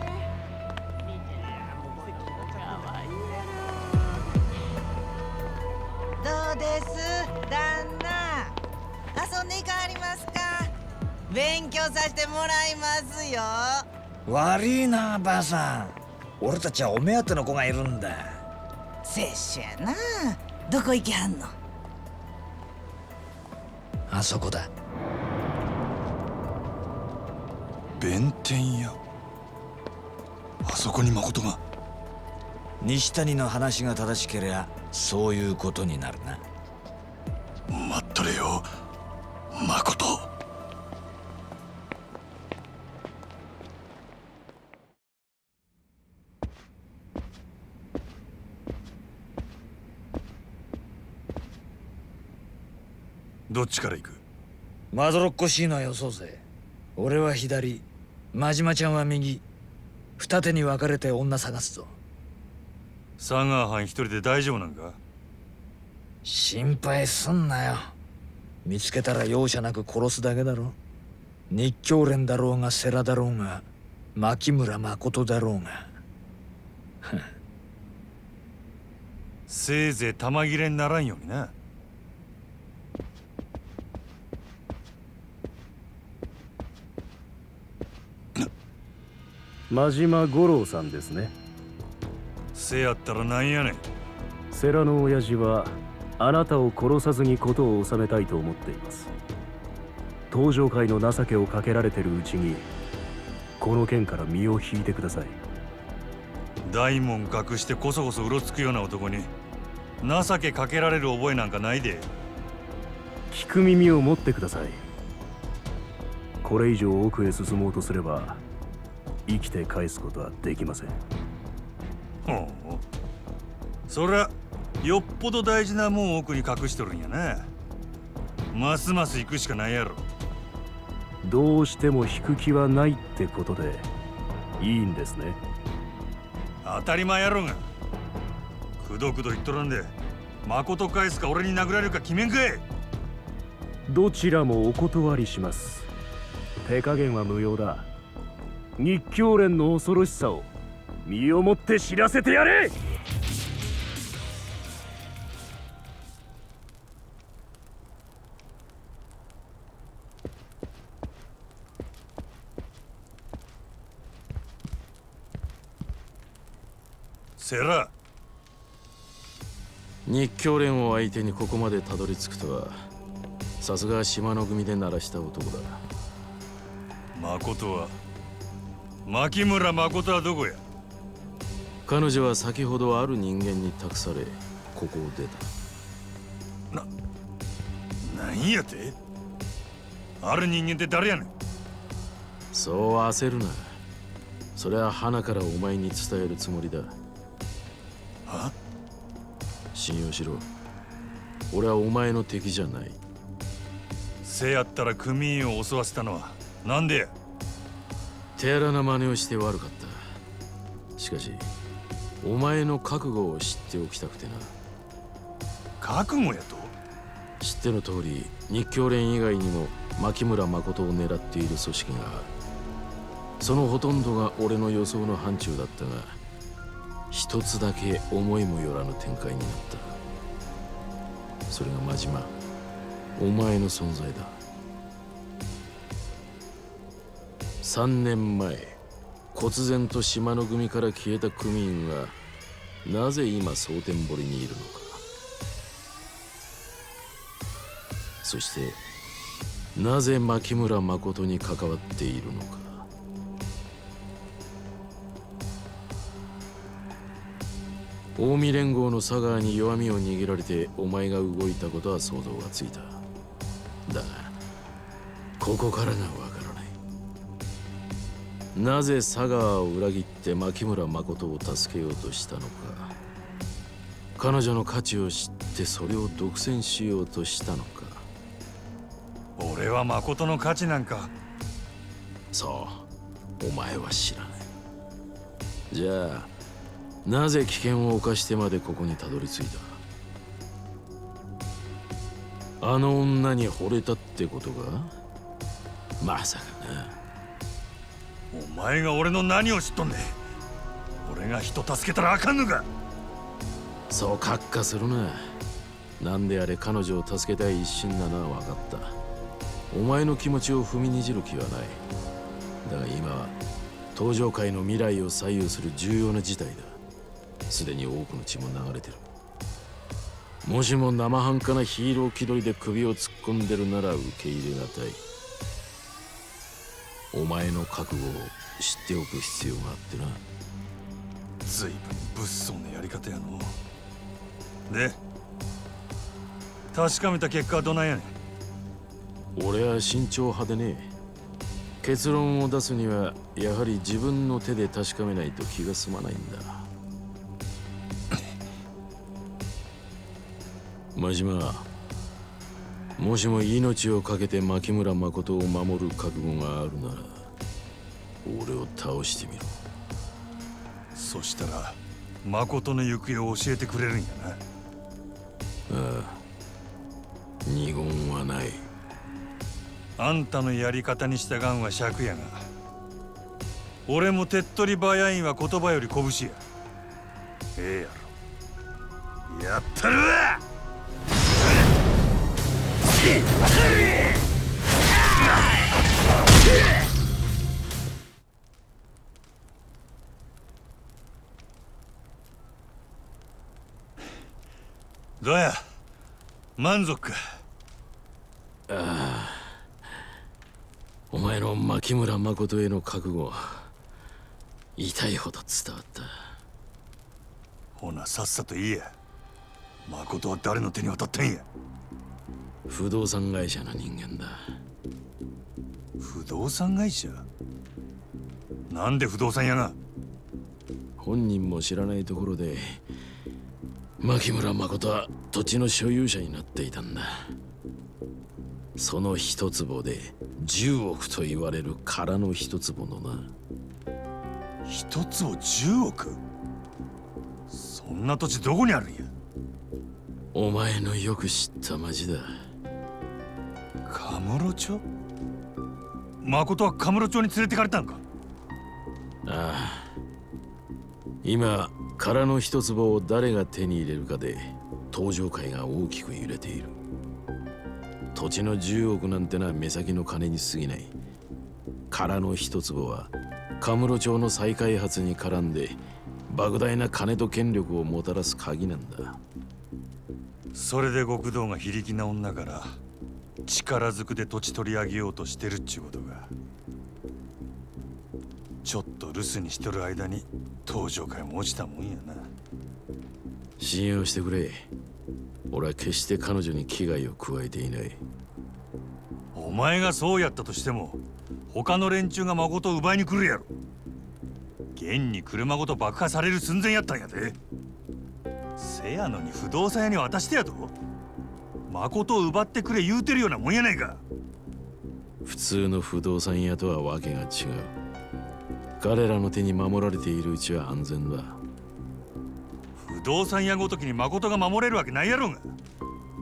どうです旦那、遊んでいかはりますか？勉強させてもらいますよ。悪いなばあさん、俺たちはお目当ての子がいるんだ。拙者やな。どこ行きはんの？あそこだ。弁天屋。あそこに誠が。西谷の話が正しけりゃそういうことになるな。待っとれよ誠。どっちから行く？まどろっこしいのはよそうぜ。俺は左、真島ちゃんは右。二手に分かれて女探すぞ。佐川藩一人で大丈夫なんか？心配すんなよ。見つけたら容赦なく殺すだけだろ。日教連だろうが世良だろうが牧村誠だろうが。せいぜい玉切れにならんようにな。真島五郎さんですね。せやったらなんやねん。世良の親父はあなたを殺さずに事を収めたいと思っています。東上界の情けをかけられてるうちにこの件から身を引いてください。大門隠してこそこそうろつくような男に情けかけられる覚えなんかないで。聞く耳を持ってください。これ以上奥へ進もうとすれば生きて返すことはできません。ほう、そりゃよっぽど大事なもん奥に隠しとるんやな。ますます行くしかないやろ。どうしても引く気はないってことでいいんですね。当たり前やろが。くどくど言っとらんで誠返すか俺に殴られるか決めんかい。どちらもお断りします。手加減は無用だ。日教連の恐ろしさを身をもって知らせてやれ。セラ。日教連を相手にここまでたどり着くとはさすが島の組で鳴らした男だ。誠は牧村誠はどこや？彼女は先ほどある人間に託されここを出た。なんやて？ある人間って誰やねん？そう焦るな。それは花からお前に伝えるつもりだ。は？信用しろ。俺はお前の敵じゃない。せやったら組員を襲わせたのはなんでや？手荒な真似をして悪かった。しかしお前の覚悟を知っておきたくてな。覚悟やと？知っての通り日教連以外にも牧村誠を狙っている組織がある。そのほとんどが俺の予想の範疇だったが一つだけ思いもよらぬ展開になった。それが真島。お前の存在だ。3年前忽然と島の組から消えた組員がなぜ今蒼天堀にいるのか、そしてなぜ牧村誠に関わっているのか。近江連合の佐川に弱みを握られてお前が動いたことは想像がついた。だがここからがわからない。なぜ佐川を裏切って牧村誠を助けようとしたのか、彼女の価値を知ってそれを独占しようとしたのか。俺は誠の価値なんか。そう、お前は知らない。じゃあなぜ危険を冒してまでここにたどり着いた。あの女に惚れたってことか。まさかな。お前が俺の何を知っとんねん。俺が人助けたらあかんのか。そうカッカするな。なんであれ彼女を助けたい一心なのは分かった。お前の気持ちを踏みにじる気はない。だが今は東上界の未来を左右する重要な事態だ。すでに多くの血も流れてる。もしも生半可なヒーロー気取りで首を突っ込んでるなら受け入れがたい。お前の覚悟を知っておく必要があってな。随分物騒なやり方やの。で確かめた結果はどないやねん。俺は慎重派でね。結論を出すにはやはり自分の手で確かめないと気が済まないんだ。真島、もしも命を懸けて牧村誠を守る覚悟があるなら俺を倒してみろ。そしたら誠の行方を教えてくれるんやな。ああ、二言はない。あんたのやり方に従うんは尺やが、俺も手っ取り早いんは言葉より拳や。ええやろ。やったるわ。どうや、満足か。ああ、お前の牧村誠への覚悟痛いほど伝わった。ほなさっさと言えや。誠は誰の手に渡ったんや。不動産会社の人間だ。不動産会社？なんで不動産屋が？本人も知らないところで牧村誠は土地の所有者になっていたんだ。その一坪で10億と言われる空の一坪のな。一坪10億？そんな土地どこにあるんや？お前のよく知った町だ。カムロ町？誠はカムロ町に連れてかれたんか？ああ、今空の一坪を誰が手に入れるかで東上界が大きく揺れている。土地の10億なんてのは目先の金に過ぎない。空の一坪はカムロ町の再開発に絡んで莫大な金と権力をもたらす鍵なんだ。それで極道が非力な女から力ずくで土地取り上げようとしてるっちゅうことが。ちょっと留守にしとる間に東上界も落ちたもんやな。信用してくれ。俺は決して彼女に危害を加えていない。お前がそうやったとしても他の連中が誠を奪いに来るやろ。現に車ごと爆破される寸前やったんやで。せやのに不動産屋に渡してやと誠を奪ってくれ言うてるようなもんやないか。普通の不動産屋とはわけが違う。彼らの手に守られているうちは安全だ。不動産屋ごときに誠が守れるわけないやろが。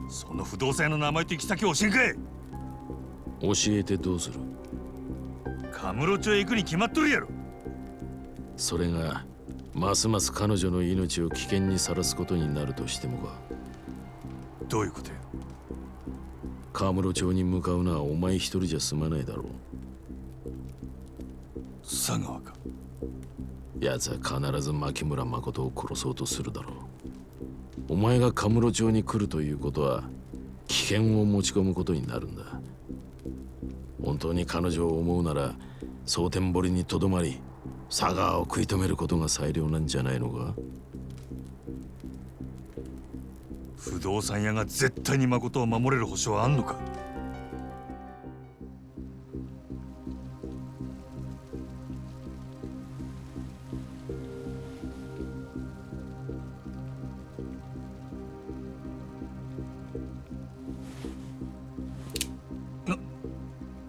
その不動産屋の名前と行き先を教えんかい。教えてどうする？カムロ町へ行くに決まっとるやろ。それがますます彼女の命を危険にさらすことになるとしてもか。どういうことや？カムロ町に向かうのはお前一人じゃ済まないだろう。佐川か。奴は必ず牧村誠を殺そうとするだろう。お前がカムロ町に来るということは危険を持ち込むことになるんだ。本当に彼女を思うなら蒼天堀にとどまり佐川を食い止めることが最良なんじゃないのか。不動産屋が絶対に誠を守れる保証はあんのか。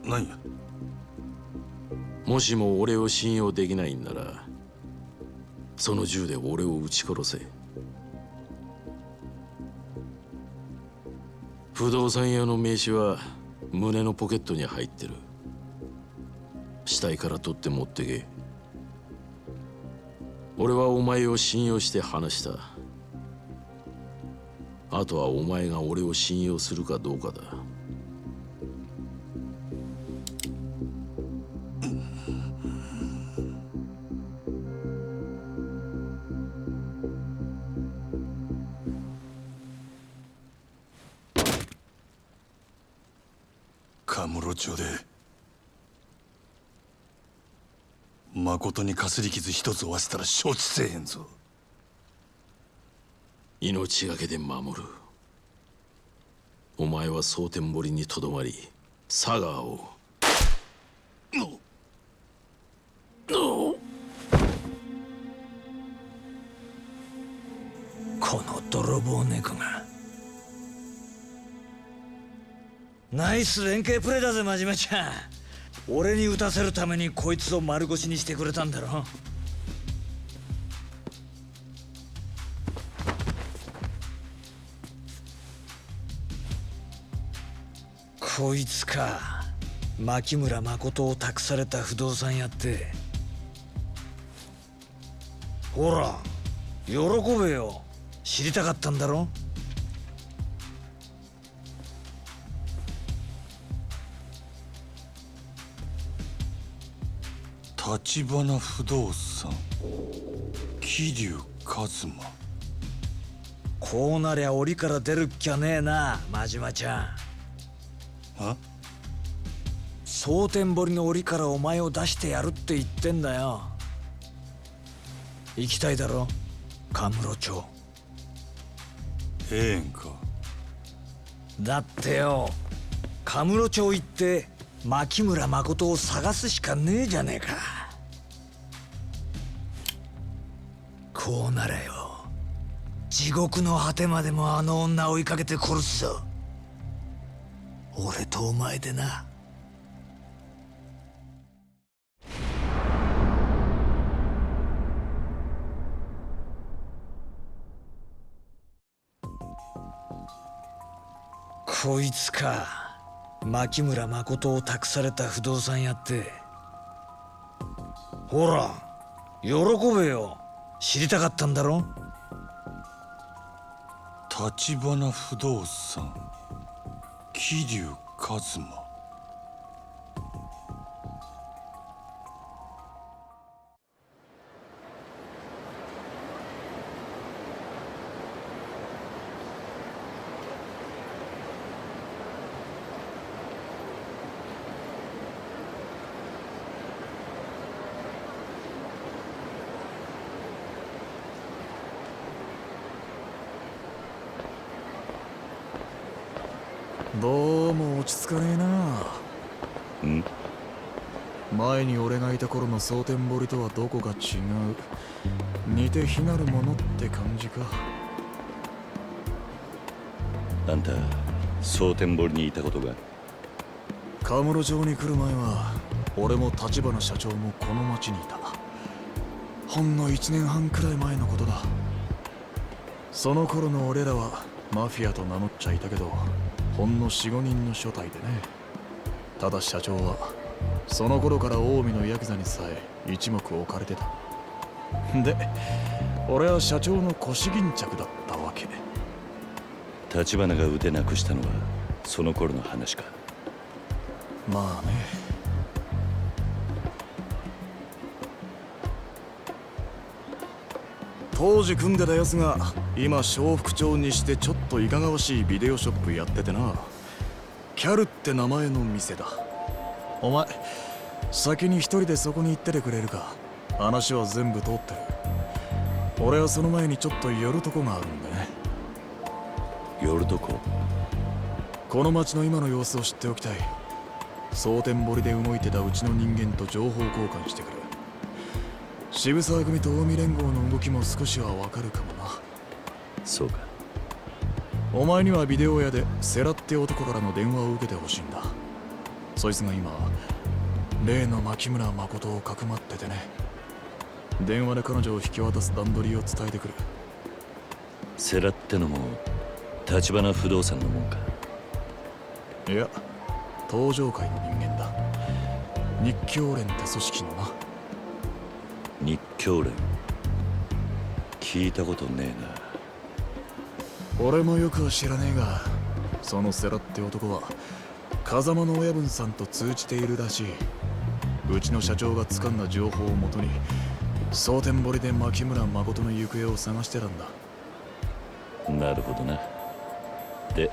何や。もしも俺を信用できないんならその銃で俺を撃ち殺せ。不動産屋の名刺は胸のポケットに入ってる。死体から取って持ってけ。俺はお前を信用して話した。あとはお前が俺を信用するかどうかだ。カムロ町で誠にかすり傷一つ負わせたら承知せえへんぞ。命がけで守る。お前は蒼天堀にとどまり佐川をこの泥棒猫が。ナイス連携プレーだぜ真島ちゃん。俺に撃たせるためにこいつを丸腰にしてくれたんだろ。こいつか。牧村誠を託された不動産屋って。ほら喜べよ。知りたかったんだろ。橘不動産桐生一馬。こうなりゃ檻から出るっきゃねえな真島ちゃん。は？蒼天堀の檻からお前を出してやるって言ってんだよ。行きたいだろカムロ町。ええんか。だってよ、カムロ町行って牧村誠を探すしかねえじゃねえか。こうならよ、地獄の果てまでもあの女追いかけて殺すぞ。俺とお前でな。こいつか。牧村誠を託された不動産屋って。ほら喜べよ。知りたかったんだろ。橘不動産桐生一馬。どうも落ち着かねえな。ん？前に俺がいた頃の蒼天堀とはどこか違う。似て非なるものって感じか。あんた蒼天堀にいたことが。カムロ町に来る前は俺も橘社長もこの町にいた。ほんの1年半くらい前のことだ。その頃の俺らはマフィアと名乗っちゃいたけど、ほんの 4,5 人の所帯でね。ただ社長はその頃から近江のヤクザにさえ一目置かれてた。で俺は社長の腰巾着だったわけ。橘が腕なくしたのはその頃の話か。まあね。当時組んでたやつが今小副長にしてちょっといかがわしいビデオショップやっててな。キャルって名前の店だ。お前先に一人でそこに行っててくれるか。話は全部通ってる。俺はその前にちょっと寄るとこがあるんでね。寄るとこ？この町の今の様子を知っておきたい。蒼天堀で動いてたうちの人間と情報交換してくる。渋沢組と近江連合の動きも少しはわかるかもな。そうか。お前にはビデオ屋でセラって男からの電話を受けてほしいんだ。そいつが今例の牧村誠をかくまっててね。電話で彼女を引き渡す段取りを伝えてくる。セラってのも橘不動産のもんか？いや、東上界の人間だ。日教連って組織のな。日教連、聞いたことねえな。俺もよくは知らねえが、そのセラって男は風間の親分さんと通じているらしい。うちの社長が掴んだ情報をもとに蒼天堀で牧村誠の行方を探してたんだ。なるほどな。で、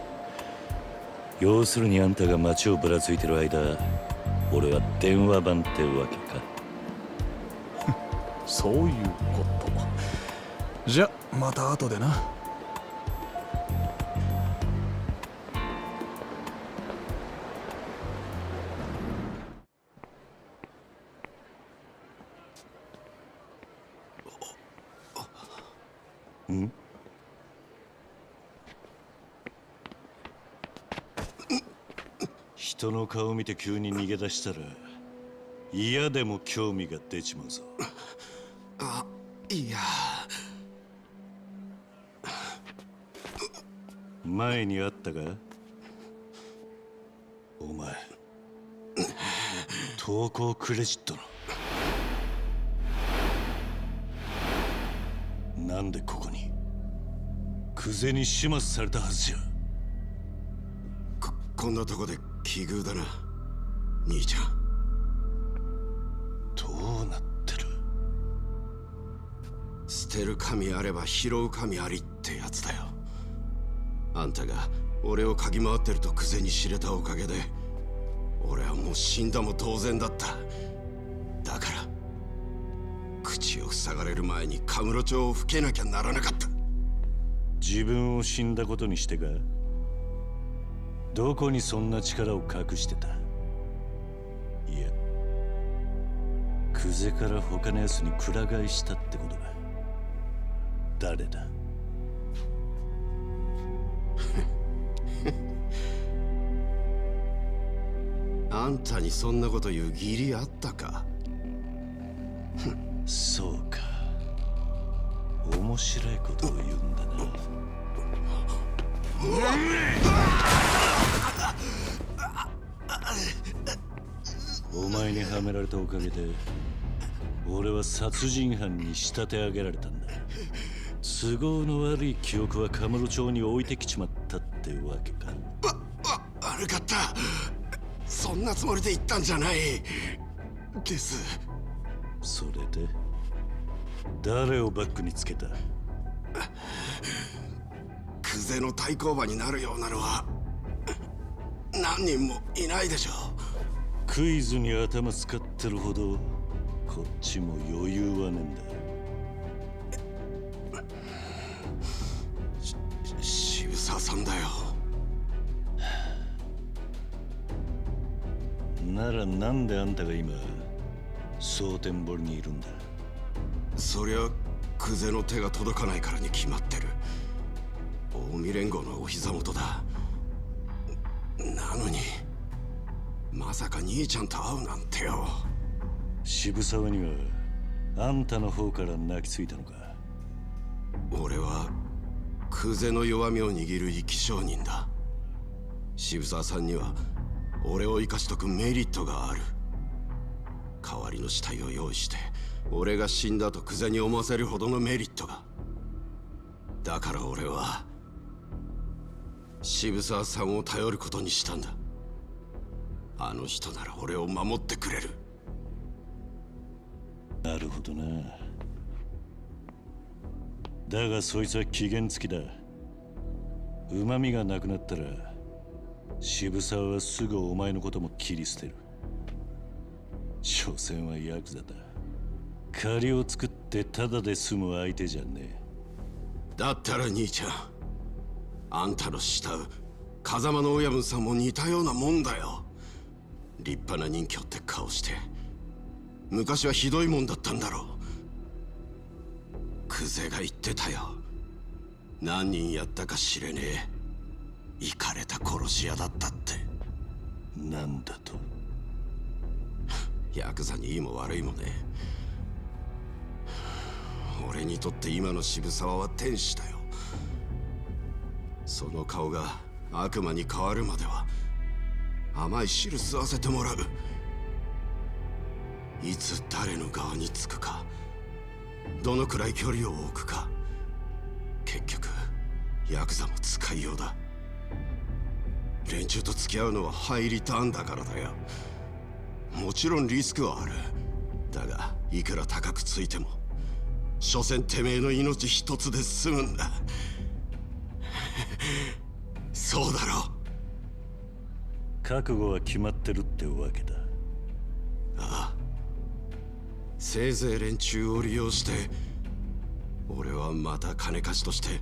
要するにあんたが街をぶらついてる間、俺は電話番ってわけか。そういうこと。じゃ、また後でな。ん？人の顔見て急に逃げ出したら嫌でも興味が出ちまうぞ。あ、いや。前にあったか？お前投稿クレジットのなんでここに？久世に始末されたはずじゃ。こんなとこで奇遇だな、兄ちゃん。どうなってる？捨てる神あれば拾う神ありってやつだよ。あんたが俺を嗅ぎ回ってると久世に知れたおかげで俺はもう死んだも同然だった。だから口を塞がれる前にカムロ町を吹けなきゃならなかった。自分を死んだことにしてか？どこにそんな力を隠してた？いや、久世から他の奴にくら替えしたってことだ。誰だ？あんたにそんなこと言う義理あったか？そうか。面白いことを言うんだな。お前にはめられたおかげで俺は殺人犯に仕立て上げられたんだ。都合の悪い記憶はカムロ町に置いてきちまったってわけか。悪かった。そんなつもりで言ったんじゃないです。それで誰をバックにつけた？久世の対抗馬になるようなのは何人もいないでしょう。クイズに頭使ってるほどこっちも余裕はねえんだ。渋沢さんだよ。ならなんであんたが今蒼天堀にいるんだ？そりゃ久世の手が届かないからに決まってる。近江連合のお膝元だ。なのにまさか兄ちゃんと会うなんてよ。渋沢にはあんたの方から泣きついたのか？俺は久世の弱みを握る生き証人だ。渋沢さんには俺を生かしとくメリットがある。代わりの死体を用意して俺が死んだと久世に思わせるほどのメリットが。だから俺は渋沢さんを頼ることにしたんだ。あの人なら俺を守ってくれる。なるほどな。だがそいつは期限付きだ。旨味がなくなったら渋沢はすぐお前のことも切り捨てる。所詮はヤクザだ。借りを作ってタダで済む相手じゃねえ。だったら兄ちゃん、あんたの慕う風間の親分さんも似たようなもんだよ。立派な人侠って顔して、昔はひどいもんだったんだろう。クゼが言ってたよ。何人やったか知れねえイカれた殺し屋だったって。なんだと？ヤクザにいいも悪いもね。俺にとって今の渋沢は天使だよ。その顔が悪魔に変わるまでは甘い汁吸わせてもらう。いつ誰の側につくか、どのくらい距離を置くか、結局ヤクザも使いようだ。連中と付き合うのはハイリターンだからだよ。もちろんリスクはある。だがいくら高くついても所詮てめえの命一つで済むんだ。そうだろう。覚悟は決まってるってわけだ。ああ、せいぜい連中を利用して俺はまた金貸しとして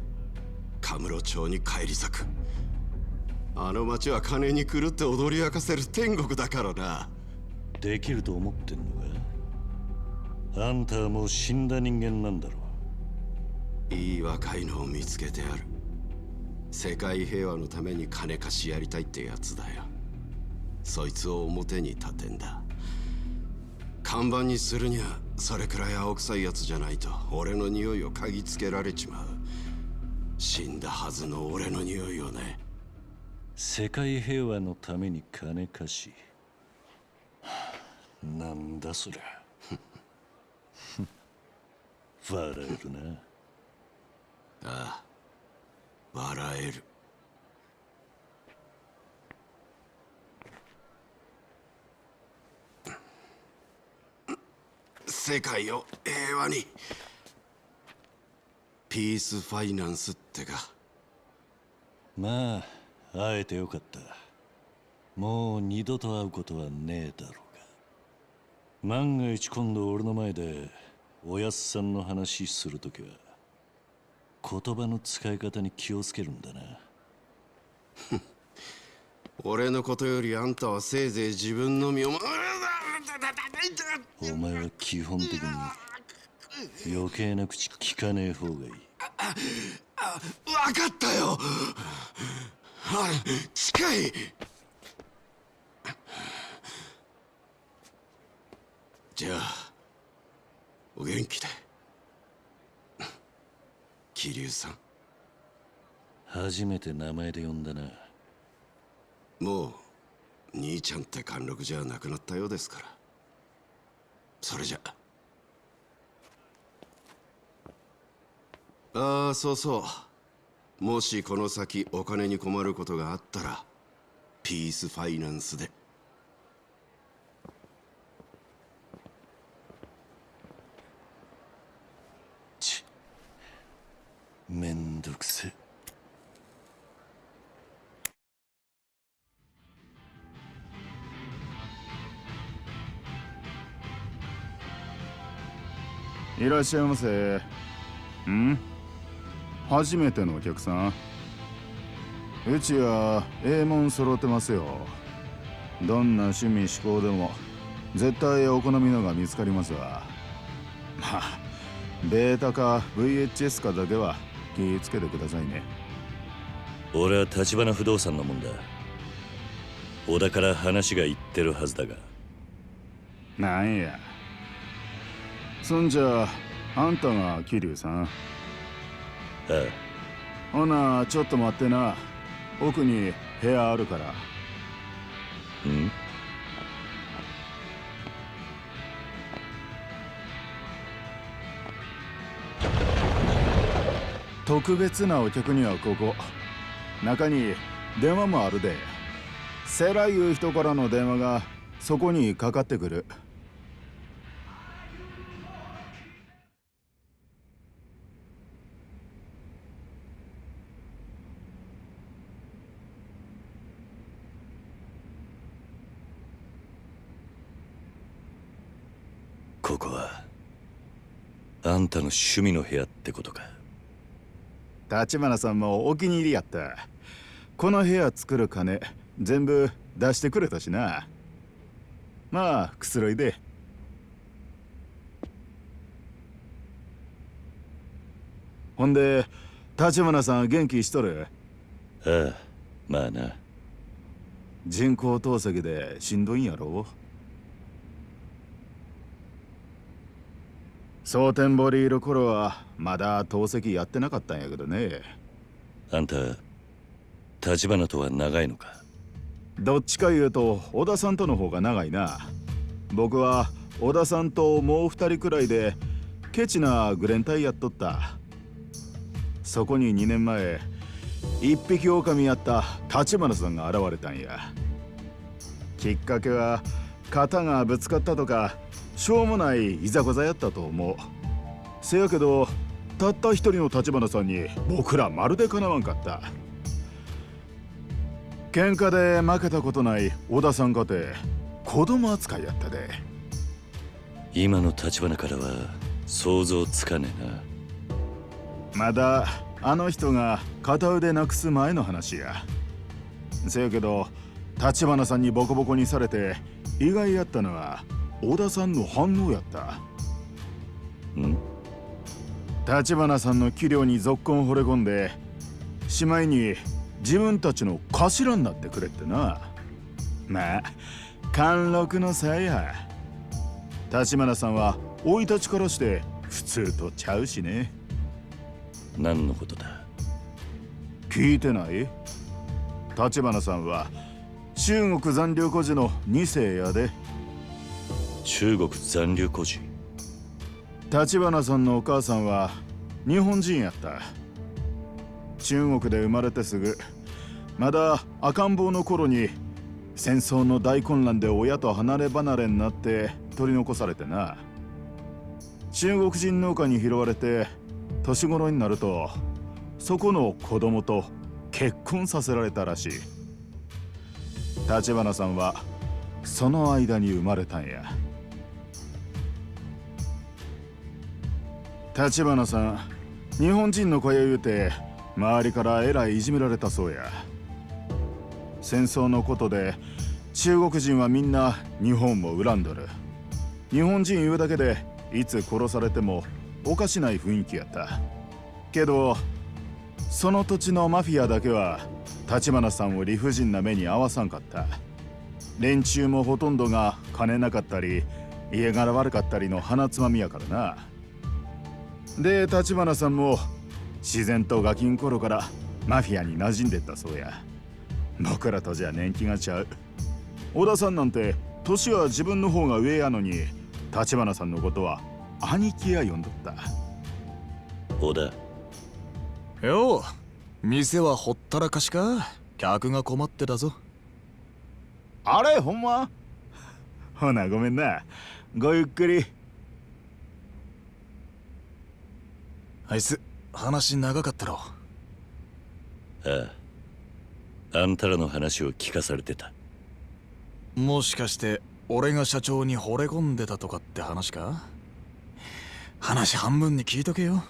カムロ町に返り咲く。あの町は金に狂って踊り明かせる天国だからな。できると思ってんのか？あんたはもう死んだ人間なんだろう。いい若いのを見つけてやる。世界平和のために金貸しやりたいってやつだよ。そいつを表に立てんだ。看板にするにはそれくらい青臭いやつじゃないと俺の匂いを嗅ぎつけられちまう。死んだはずの俺の匂いをね。世界平和のために金貸し。なんだそりゃ。笑えるな。ああ、笑える。世界を平和に。ピースファイナンスってか。まあ会えてよかった。もう二度と会うことはねえだろうが。万が一今度俺の前でおやっさんの話するときは言葉の使い方に気をつけるんだな。俺のことよりあんたはせいぜい自分の身をお前は基本的に余計な口聞かねえ方がいい。分かったよ。近い。じゃあお元気で。桐生さん。初めて名前で呼んだな。もう兄ちゃんって貫禄じゃなくなったようですから。それじゃ。ああ、そうそう。もしこの先お金に困ることがあったらピースファイナンスで。めんどくせ。いらっしゃいませ。初めてのお客さん？うちはええもん揃ってますよ。どんな趣味嗜好でも絶対お好みのが見つかりますわ。まあベータか VHS かだけは気ぃつけてくださいね。俺は橘不動産のもんだ。小田から話が言ってるはずだが。なんや、そんじゃあんたが桐生さん？ああ。ほなちょっと待ってな。奥に部屋あるから。特別なお客にはここ。中に電話もあるで。セラいう人からの電話がそこにかかってくる。ここはあんたの趣味の部屋ってことか。橘さんもお気に入りやった。この部屋作る金全部出してくれたしな。まあくつろいで。ほんで橘さん元気しとる？ああ、まあな。人工透析でしんどいんやろ。蒼天堀いる頃はまだ透析やってなかったんやけどね。あんた橘とは長いのか？どっちか言うと小田さんとの方が長いな。僕は小田さんともう2人くらいでケチなグレン隊やっとった。そこに2年前一匹狼やった橘さんが現れたんや。きっかけは肩がぶつかったとかしょうもないいざこざやったと思う。せやけどたった一人の橘さんに僕らまるでかなわんかった。喧嘩で負けたことない小田さんかて子供扱いやったで。今の橘からは想像つかねえな。まだあの人が片腕なくす前の話や。せやけど橘さんにボコボコにされて意外やったのは小田さんの反応やった。橘さんの器量にぞっこん惚れ込んでしまいに自分たちの頭になってくれってな。まあ貫禄の差や。橘さんは生い立ちからして普通とちゃうしね。何のことだ？聞いてない？橘さんは中国残留孤児の2世やで。中国残留孤児？橘さんのお母さんは日本人やった。中国で生まれてすぐまだ赤ん坊の頃に戦争の大混乱で親と離れ離れになって取り残されてな。中国人農家に拾われて年頃になるとそこの子供と結婚させられたらしい。橘さんはその間に生まれたんや。橘さん日本人の子や言うて周りからえらいいじめられたそうや。戦争のことで中国人はみんな日本も恨んどる。日本人言うだけでいつ殺されてもおかしない雰囲気やった。けどその土地のマフィアだけは橘さんを理不尽な目に遭わさんかった。連中もほとんどが金なかったり家柄悪かったりの鼻つまみやからな。で橘さんも自然とガキン頃からマフィアに馴染んでったそうや。僕らとじゃ年季がちゃう。小田さんなんて年は自分の方が上やのに橘さんのことは兄貴や呼んどった。小田よう、店はほったらかしか？客が困ってたぞ。あれほんま？ほなごめんな。ごゆっくり。あいつ話長かったろ。ああ、あんたらの話を聞かされてた。もしかして俺が社長に惚れ込んでたとかって話か？話半分に聞いとけよ。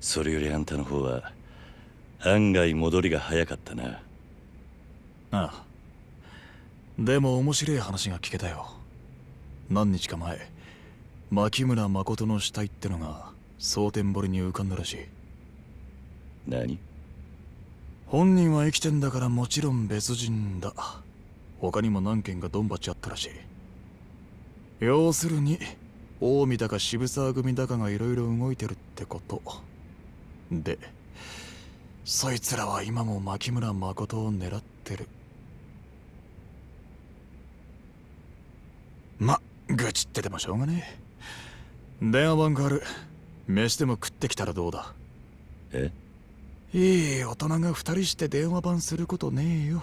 それよりあんたの方は案外戻りが早かったな。ああ、でも面白い話が聞けたよ。何日か前牧村誠の死体ってのが蒼天堀に浮かんだらしい。何？本人は生きてんだからもちろん別人だ。他にも何件かドンパチあったらしい。要するに近江だか渋沢組だかがいろいろ動いてるってことで、そいつらは今も牧村誠を狙ってる。ま、愚痴っててもしょうがねえ。電話番号ある。飯でも食ってきたらどうだ？え？いい大人が二人して電話番することねえよ。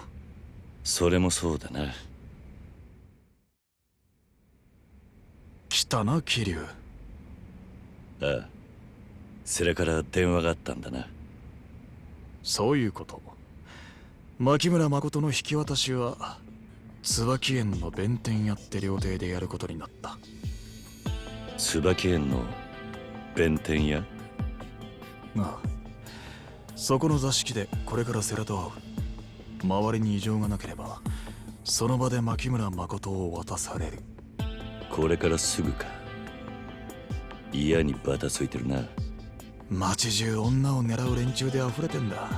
それもそうだな。来たな桐生。ああ、それから電話があったんだな。そういうこと。牧村誠の引き渡しは椿園の弁天屋って料亭でやることになった。椿園の弁天屋？ああ、そこの座敷でこれから世良と会う。周りに異常がなければその場で牧村誠を渡される。これからすぐか。嫌にバタついてるな。街中女を狙う連中で溢れてんだ。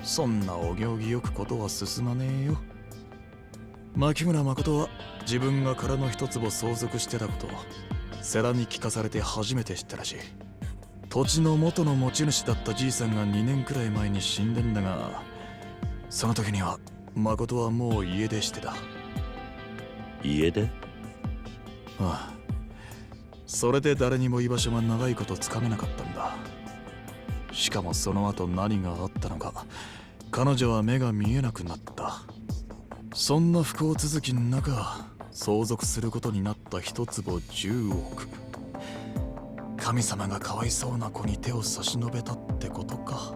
そんなお行儀よくことは進まねえよ。牧村誠は自分が殻の一坪相続してたことを世良に聞かされて初めて知ったらしい。土地の元の持ち主だったじいさんが2年くらい前に死んでんだが、その時には誠はもう家出してた。家出？ああ、それで誰にも居場所が長いことつかめなかったんだ。しかもその後何があったのか彼女は目が見えなくなった。そんな不幸続きの中相続することになった一坪10億。神様がかわいそうな子に手を差し伸べたってことか。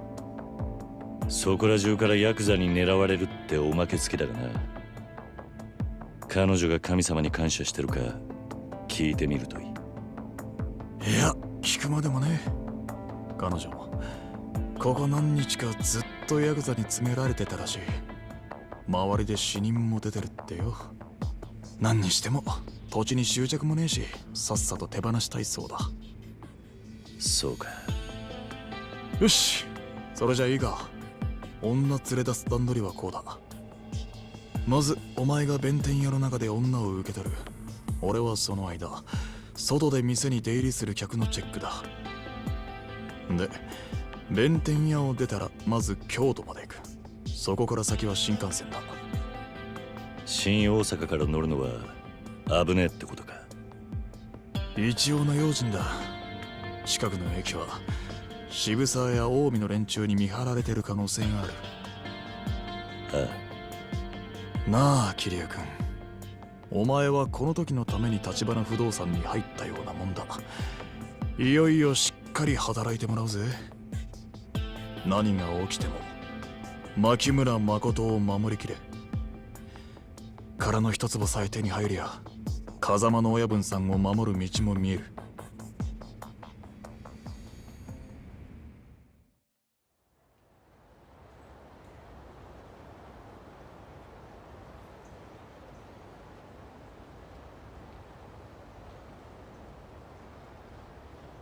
そこら中からヤクザに狙われるっておまけつきだがな。彼女が神様に感謝してるか聞いてみるといい。いや、聞くまでもね。彼女ここ何日かずっとヤクザに詰められてたらしい。周りで死人も出てるってよ。何にしても土地に執着もねえし、さっさと手放したいそうだ。そうか。よし、それじゃいいか。女連れ出す段取りはこうだ。まずお前が弁天屋の中で女を受け取る。俺はその間外で店に出入りする客のチェックだ。で、弁天屋を出たらまず京都まで行く。そこから先は新幹線だ。新大阪から乗るのは危ねえってことか。一応な用心だ。近くの駅は渋沢や近江の連中に見張られてる可能性がある。ああ。なあ桐生君、お前はこの時のために橘不動産に入ったようなもんだ。いよいよしっかり働いてもらうぜ。何が起きても牧村誠を守りきれ。殻の一坪さえ手に入りゃ風間の親分さんを守る道も見える。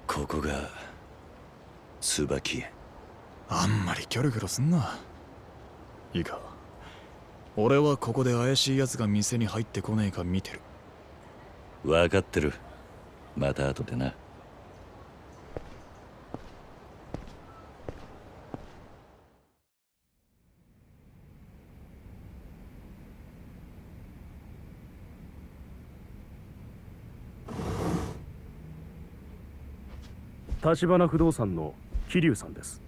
ここが椿園。あんまりキョロキョロすんな。いいか、俺はここで怪しい奴が店に入ってこねえか見てる。分かってる。また後でな。橘不動産の桐生さんです。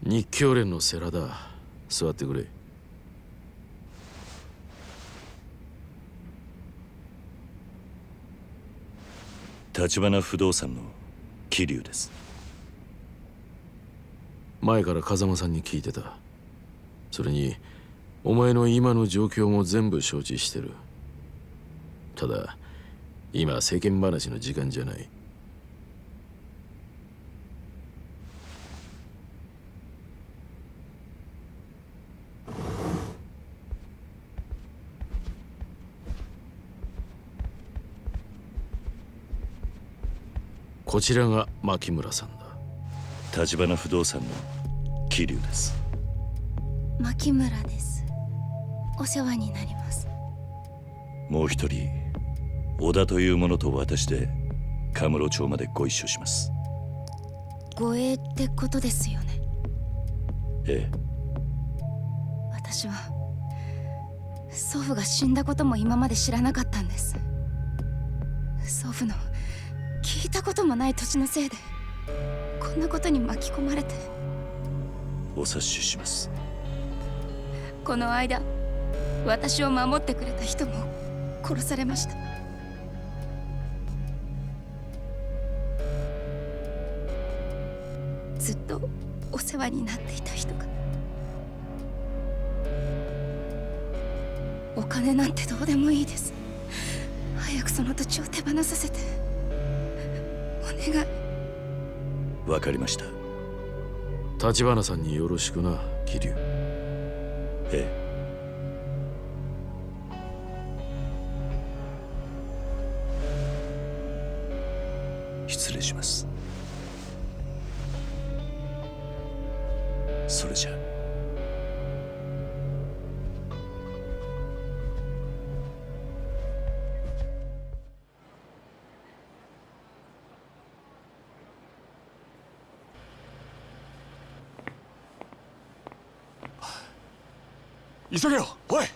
日教連の世良だ。座ってくれ。橘不動産の桐生です。前から風間さんに聞いてた。それにお前の今の状況も全部承知してる。ただ今世間話の時間じゃない。こちらが牧村さんだ。橘不動産の桐生です。牧村です。お世話になります。もう一人小田という者と私でカムロ町までご一緒します。護衛ってことですよね。ええ。私は祖父が死んだことも今まで知らなかったんです。祖父の聞いたこともない土地のせいでここんなことに巻き込まれて。お察しします。この間私を守ってくれた人も殺されました。ずっとお世話になっていた人が。お金なんてどうでもいいです。早くその土地を手放させて。お願い。わかりました。立花さんによろしくな、桐生。ええ。失礼します。それじゃ。急げよ、おい、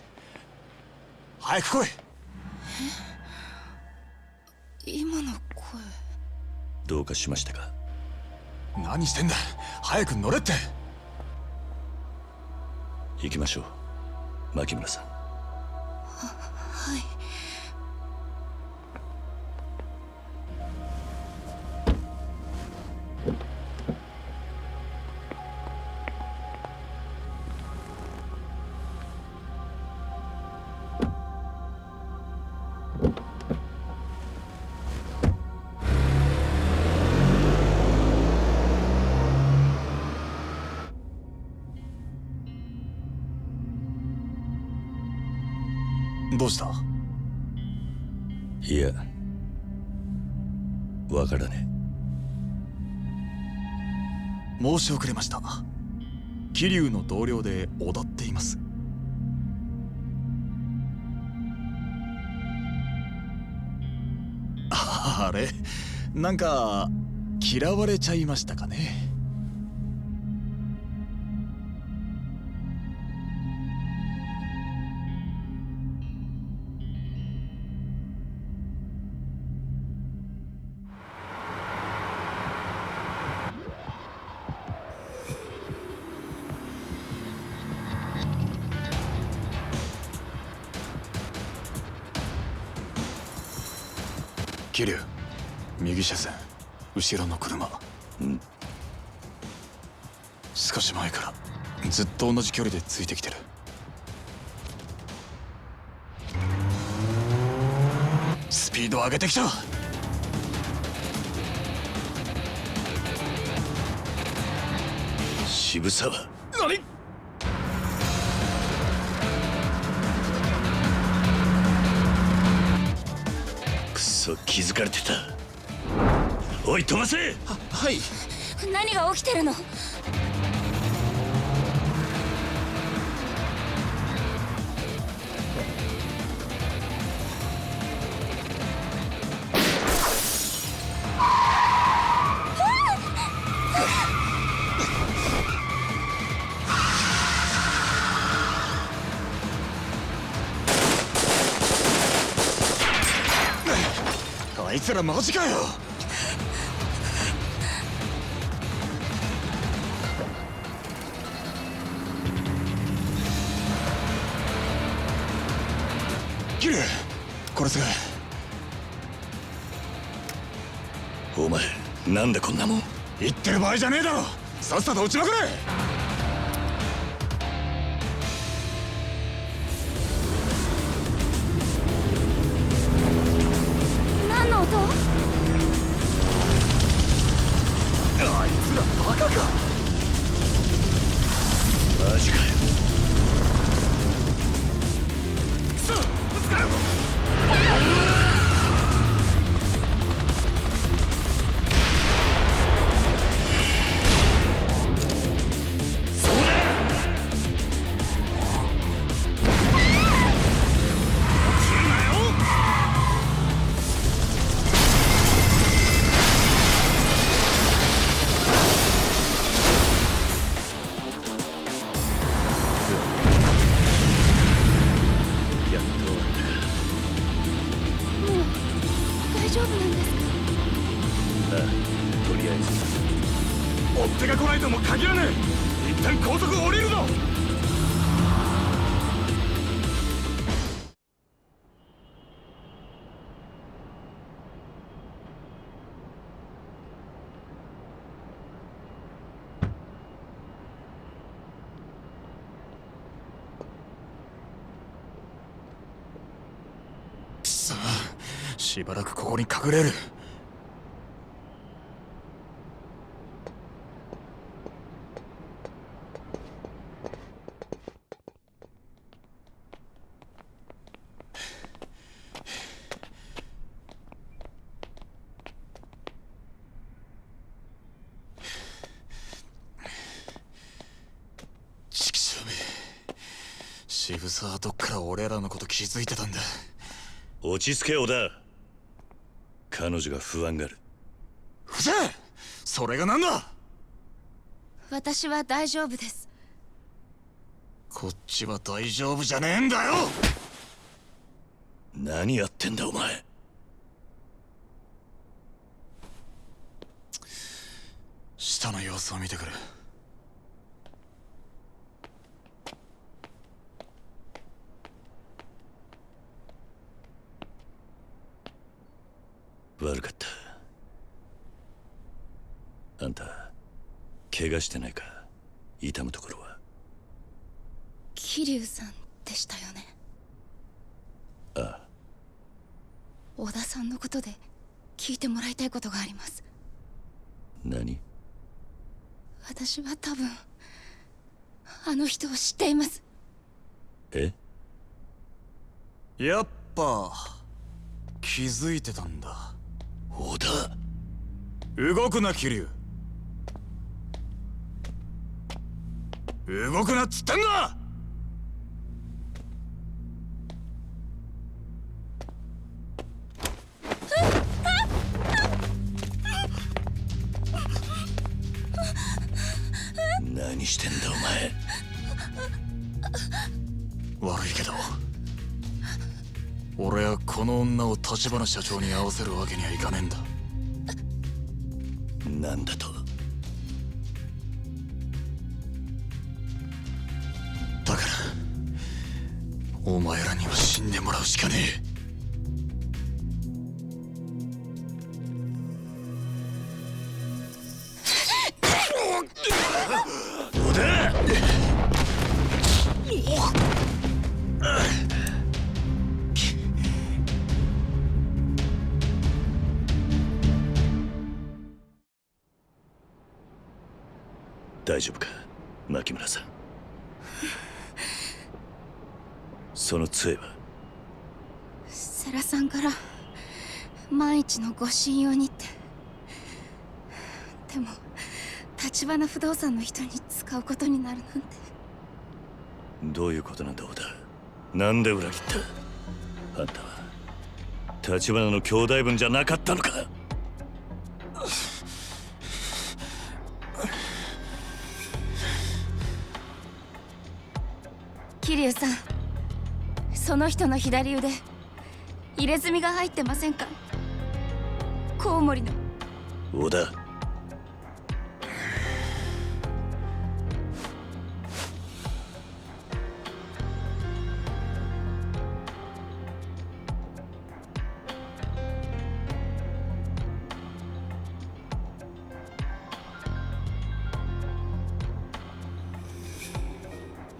早く来い。今の声。どうかしましたか？何してんだ、早く乗れって。行きましょう、牧村さん。はい。どうした？いや、わからねえ。申し遅れました。桐生の同僚で織田っています。あれ、なんか嫌われちゃいましたかね。桐生、右車線、後ろの車。少し前からずっと同じ距離でついてきてる。スピード上げてきた。渋沢。何？くそ、気づかれてた。おい、飛ばせ。はい。何が起きてるの？あいつらマジかよ。キル、これすぐ。お前、なんでこんなもん。言ってる場合じゃねえだろ。さっさと撃ちまくれ。何の音？あいつらバカか。マジかよ。くそ、ぶつかる。追っ手が来ないとも限らねえ。一旦高速降りるぞ。さあ、しばらくここに隠れる。チキショめ、渋沢はどっから俺らのこと気づいてたんだ。落ち着け織田。彼女が不安がる。うぜえ、それがなんだ。私は大丈夫です。こっちは大丈夫じゃねえんだよ。何やってんだお前。下の様子を見てくる。悪かった。あんた怪我してないか。痛むところは。桐生さんでしたよね。ああ。織田さんのことで聞いてもらいたいことがあります。何？私は多分あの人を知っています。え？やっぱ気づいてたんだ。織田、動くな桐生。動くなっつってんだ。何してんだお前。悪いけど俺はこの女を橘社長に会わせるわけにはいかねえんだ。なんだと？だからお前らには死んでもらうしかねえ。大丈夫か牧村さん。その杖は？世良さんから万一のご信用にって。でも橘不動産の人に使うことになるなんて。どういうことなんだ織田。なんで裏切った？あんたは橘の兄弟分じゃなかったのか？桐生さん、その人の左腕入れ墨が入ってませんか？コウモリの。織田、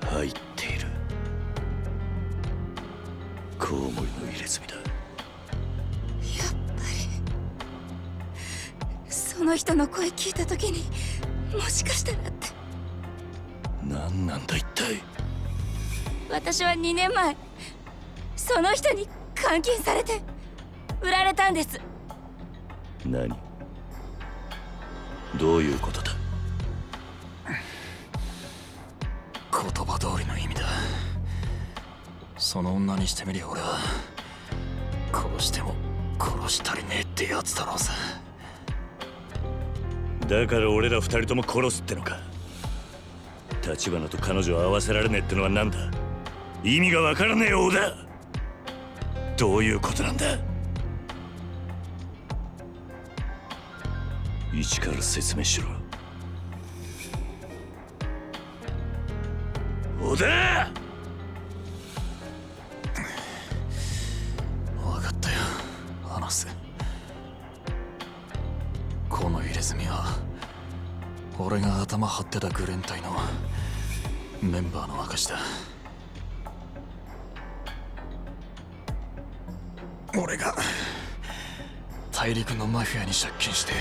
入っている。コウモリの入れ墨だ。やっぱりその人の声聞いた時にもしかしたらって。何なんだ一体。私は2年前その人に監禁されて売られたんです。何？どういうことだ？言葉通りの意味だ。その女にしてみりゃ俺は殺しても殺し足りねえってやつだろうさ。だから俺ら二人とも殺すってのか？橘と彼女を会わせられねえってのは何だ？意味がわからねえよ織田。どういうことなんだ？一から説明しろ。織田。分かったよ、話す。この入れ墨は俺が頭張ってたグレン隊のメンバーの証だ。俺が大陸のマフィアに借金して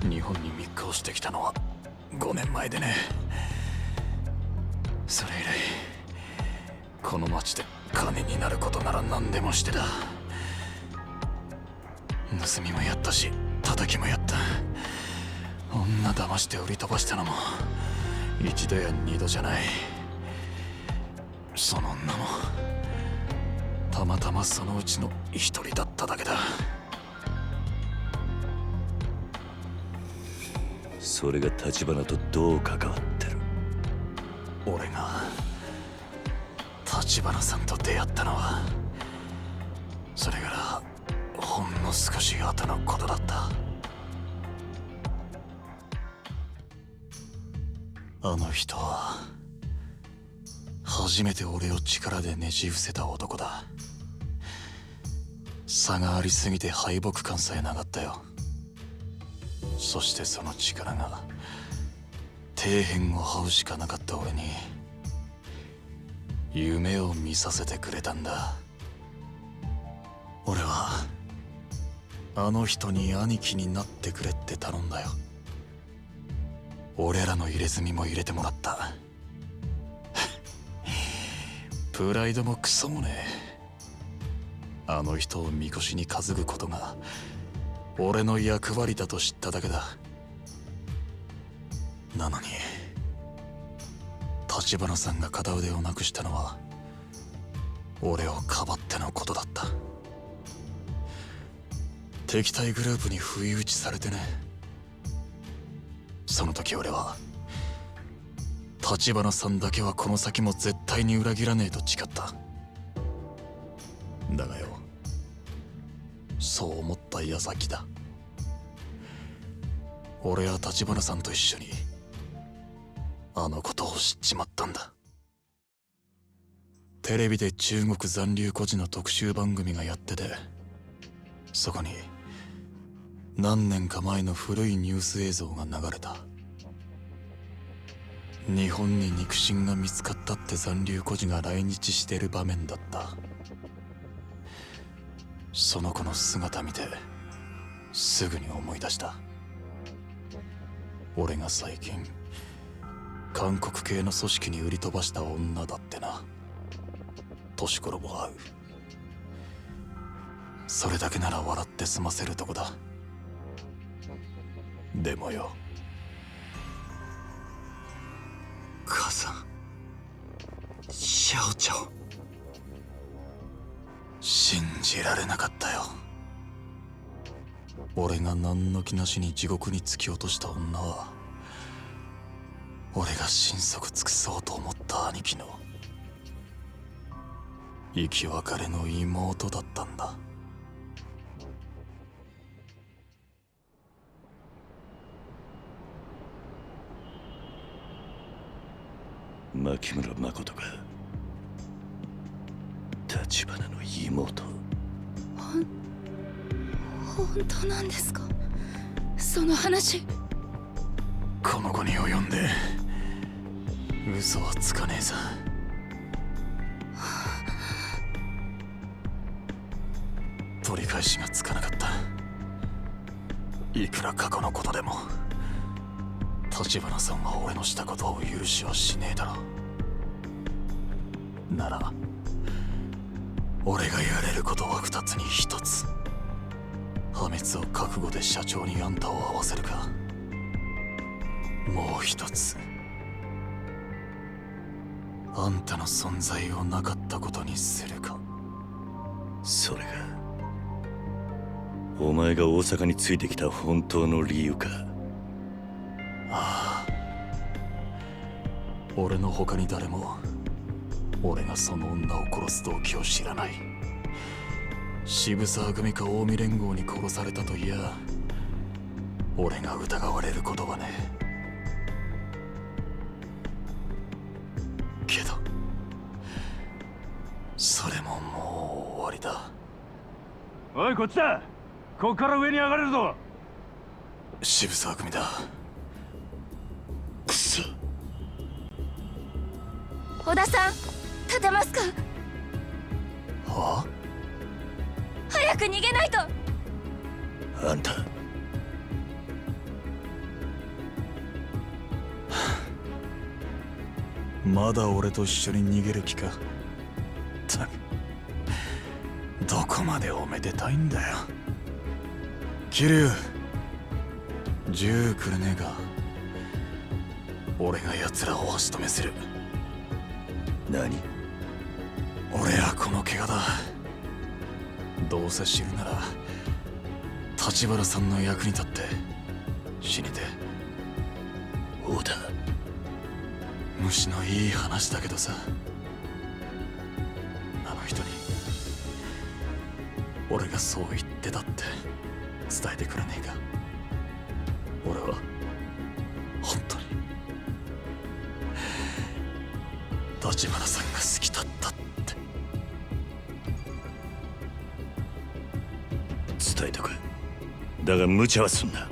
日本に密航してきたのは5年前でね。それ以来この町で金になることなら何でもしてた。盗みもやったし叩きもやった。女騙して売り飛ばしたのも一度や二度じゃない。その女もたまたまそのうちの一人だっただけだ。それが橘とどう関わってる？俺が橘さんと出会ったのはそれからほんの少し後のことだった。あの人は初めて俺を力でねじ伏せた男だ。差がありすぎて敗北感さえなかったよ。そしてその力が底辺を這うしかなかった俺に夢を見させてくれたんだ。俺はあの人に兄貴になってくれって頼んだよ。俺らの入れ墨も入れてもらった。プライドもクソもねえ。あの人をみこしに担ぐことが俺の役割だと知っただけだ。なのに橘さんが片腕をなくしたのは俺をかばってのことだった。敵対グループに不意打ちされてね。その時俺は橘さんだけはこの先も絶対に裏切らねえと誓った。だがよ、そう思った矢先だ。俺は橘さんと一緒にあのことを知っちまったんだ。テレビで中国残留孤児の特集番組がやってて、そこに何年か前の古いニュース映像が流れた。日本に肉親が見つかったって残留孤児が来日してる場面だった。その子の姿見てすぐに思い出した。俺が最近韓国系の組織に売り飛ばした女だってな。年頃も合う。それだけなら笑って済ませるとこだ。でもよ、母さん、シャオちゃん、信じられなかったよ。俺が何の気なしに地獄に突き落とした女は俺が心底尽くそうと思った兄貴の生き別れの妹だったんだ。牧村誠が橘の妹。本当なんですか、その話。この子に及んで嘘はつかねえさ。取り返しがつかなかった。いくら過去のことでも橘さんは俺のしたことを許しはしねえだろ。なら俺がやれることは2つに1つ。破滅を覚悟で社長にあんたを会わせるか、もう1つあんたの存在をなかったことにするか。それがお前が大阪についてきた本当の理由か。ああ、俺の他に誰も俺がその女を殺す動機を知らない。渋沢組か近江連合に殺されたといや俺が疑われることはね。けどおいこっちだ。こっから上に上がれるぞ。渋沢組だ。くそ。織田さん、立てますか？はあ？早く逃げないと。あんたまだ俺と一緒に逃げる気か。ったくどこまでおめでたいんだよ。桐生、銃くれねえか。俺が奴らを押し止めする。何？俺はこの怪我だ。どうせ死ぬなら立花さんの役に立って死にて。そうだ。虫のいい話だけどさ、あの人に俺がそう言ってたって伝えてくれねえか。俺は本当に立花さんが好きだったって。伝えとく。だが無茶はすんな。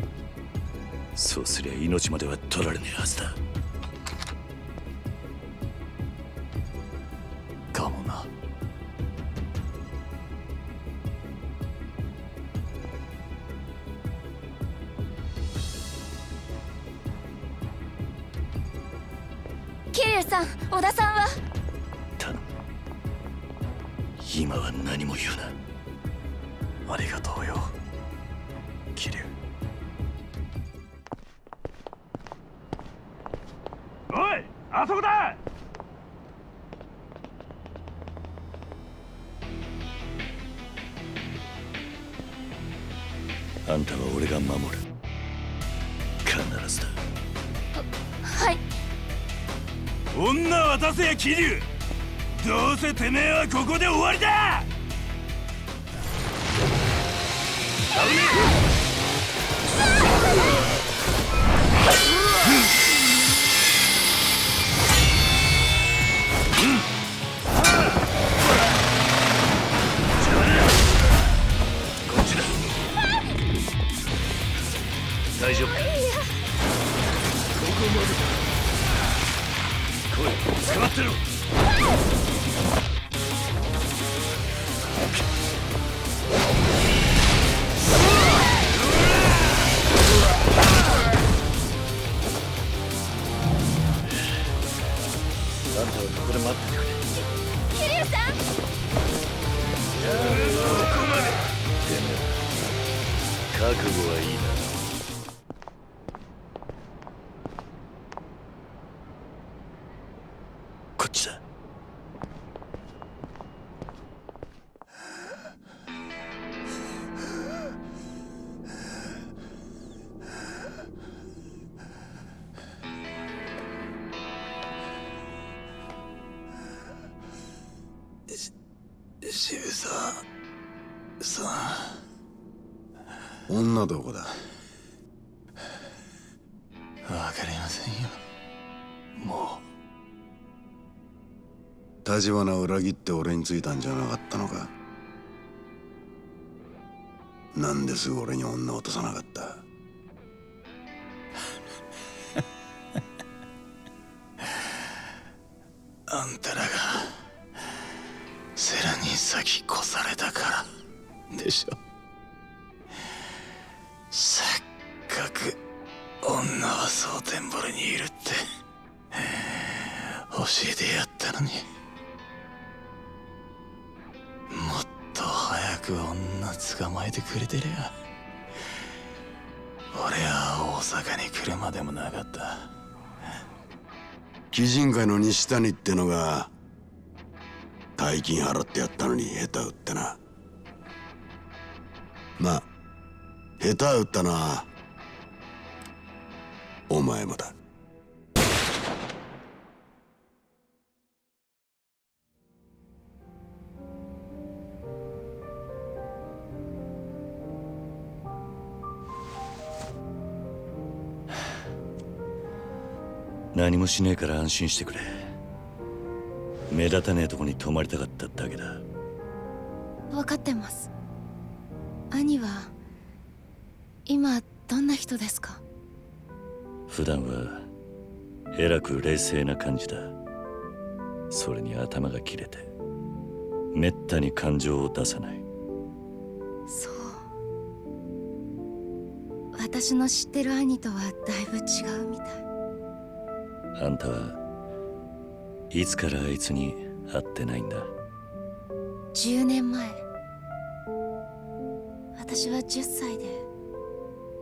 そうすりゃ命までは取られねえはずだ。かもな。桐生さん、織田さんは？頼む。今は何も言うな。ありがとうよ、桐生。おい、あそこだ。あんたは俺が守る。必ずだ。はい。女渡せや桐生。どうせてめえはここで終わりだ。こっちだ。大丈夫か？ここまでだ。来い、捕まってろ。あんたはここで待っててくれ。桐生さん。ここまで。てめえ覚悟はいいな。こっちだ。渋沢さん。女どこだ？わかりませんよ。もう立花を裏切って俺についたんじゃなかったのか？なんですぐ俺に女を落とさなかった？あんたらが世良に先越されたからでしょ。せっかく女は蒼天堀にいるって教えてやったのに、もっと早く女捕まえてくれてりゃ俺は大阪に来るまでもなかった。鬼人会の西谷ってのが大金払ってやったのに下手打ってな。まあ下手打ったのはお前もだ。何もしねえから安心してくれ。目立たねえとこに泊まりたかっただけだ。分かってます。兄は今どんな人ですか？普段はえらく冷静な感じだ。それに頭が切れてめったに感情を出さない。そう。私の知ってる兄とはだいぶ違うみたい。あんたはいつからあいつに会ってないんだ？10年前。私は10歳で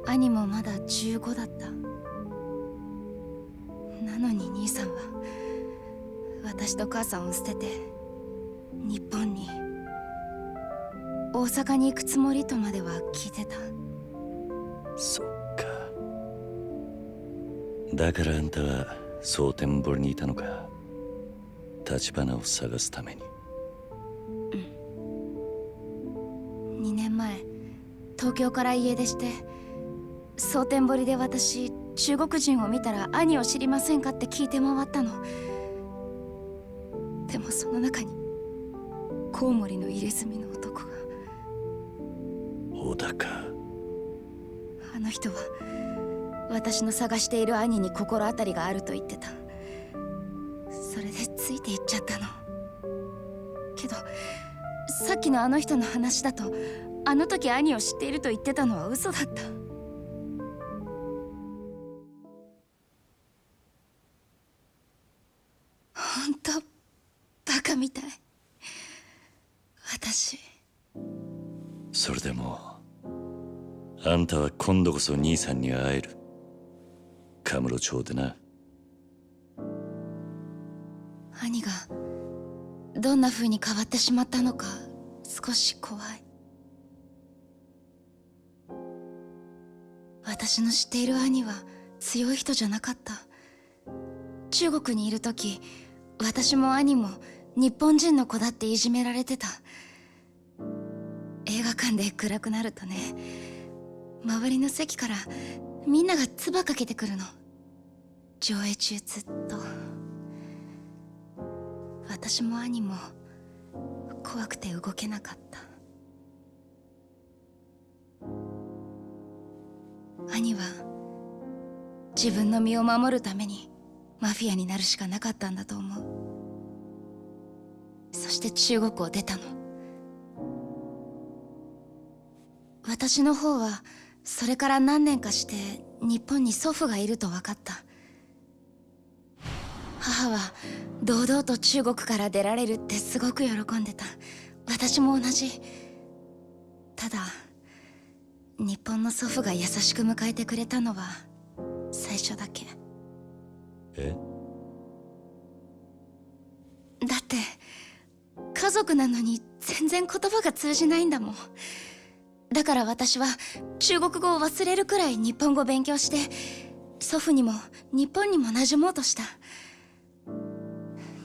兄もまだ15だった。なのに兄さんは私と母さんを捨てて日本に、大阪に行くつもりとまでは聞いてた。そっか。だからあんたは蒼天堀にいたのか。橘を探すために。2年前東京から家出して、蒼天堀で私中国人を見たら兄を知りませんかって聞いて回ったの。でもその中にコウモリの入れ墨の男が。小高。あの人は私の探している兄に心当たりがあると言ってた。それでついていっちゃったの。けどさっきのあの人の話だと、あの時兄を知っていると言ってたのは嘘だった。ほんとバカみたい私。それでもあんたは今度こそ兄さんに会える。カムロ町でな。兄がどんな風に変わってしまったのか少し怖い。私の知っている兄は強い人じゃなかった。中国にいる時、私も兄も日本人の子だっていじめられてた。映画館で暗くなるとね、周りの席からみんなが唾かけてくるの。上映中ずっと。私も兄も怖くて動けなかった。兄は自分の身を守るためにマフィアになるしかなかったんだと思う。そして中国を出たの。私の方はそれから何年かして日本に祖父がいると分かった。母は堂々と中国から出られるってすごく喜んでた。私も同じ。ただ日本の祖父が優しく迎えてくれたのは最初だけ。え？だって家族なのに全然言葉が通じないんだもん。だから私は中国語を忘れるくらい日本語勉強して、祖父にも日本にも馴染もうとした。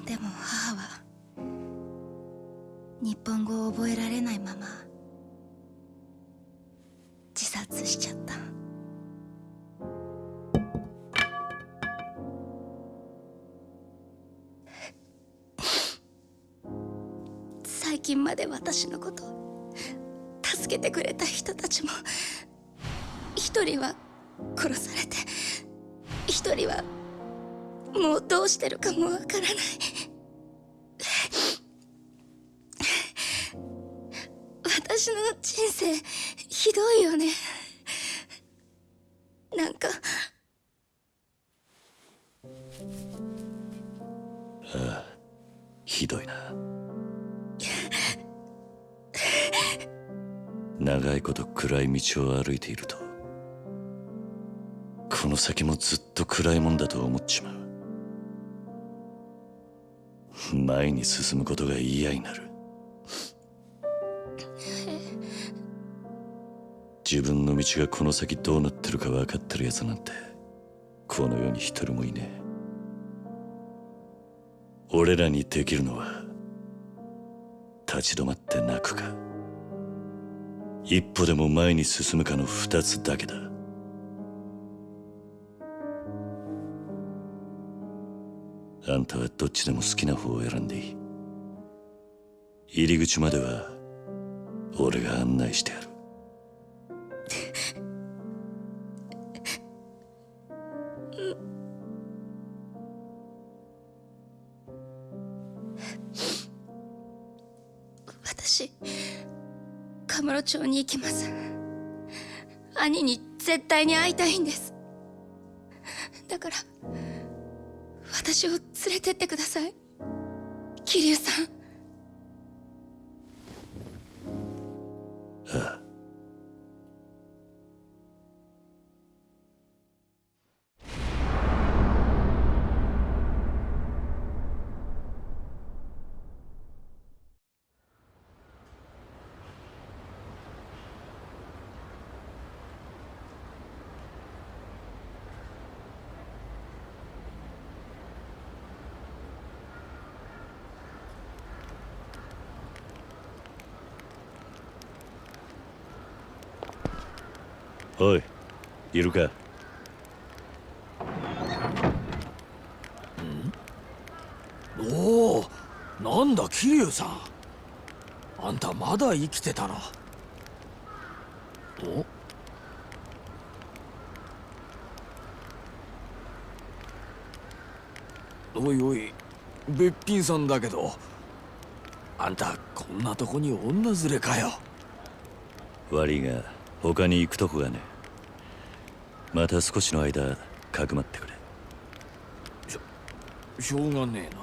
でも母は日本語を覚えられないまま自殺しちゃった。最近まで私のこと助けてくれた人たちも、一人は殺されて、一人はもうどうしてるかもわからない。私の人生ひどいよね。なんかああ、ひどいな。長いこと暗い道を歩いていると、この先もずっと暗いもんだと思っちまう。前に進むことが嫌になる。自分の道がこの先どうなってるか分かってるやつなんてこの世に一人もいねえ。俺らにできるのは立ち止まって泣くか、一歩でも前に進むかの二つだけだ。あんたはどっちでも好きな方を選んでいい。入り口までは俺が案内してやる。私カムロ町に行きます。兄に絶対に会いたいんです。だから私を連れてってください、桐生さん。ああ。おい、いるか？おお、なんだ桐生さん、あんたまだ生きてたな。おいおい、べっぴんさんだけど、あんたこんなとこに女連れかよ。悪いが他に行くとこがね。また少しの間かくまってくれ。しょうがねえな。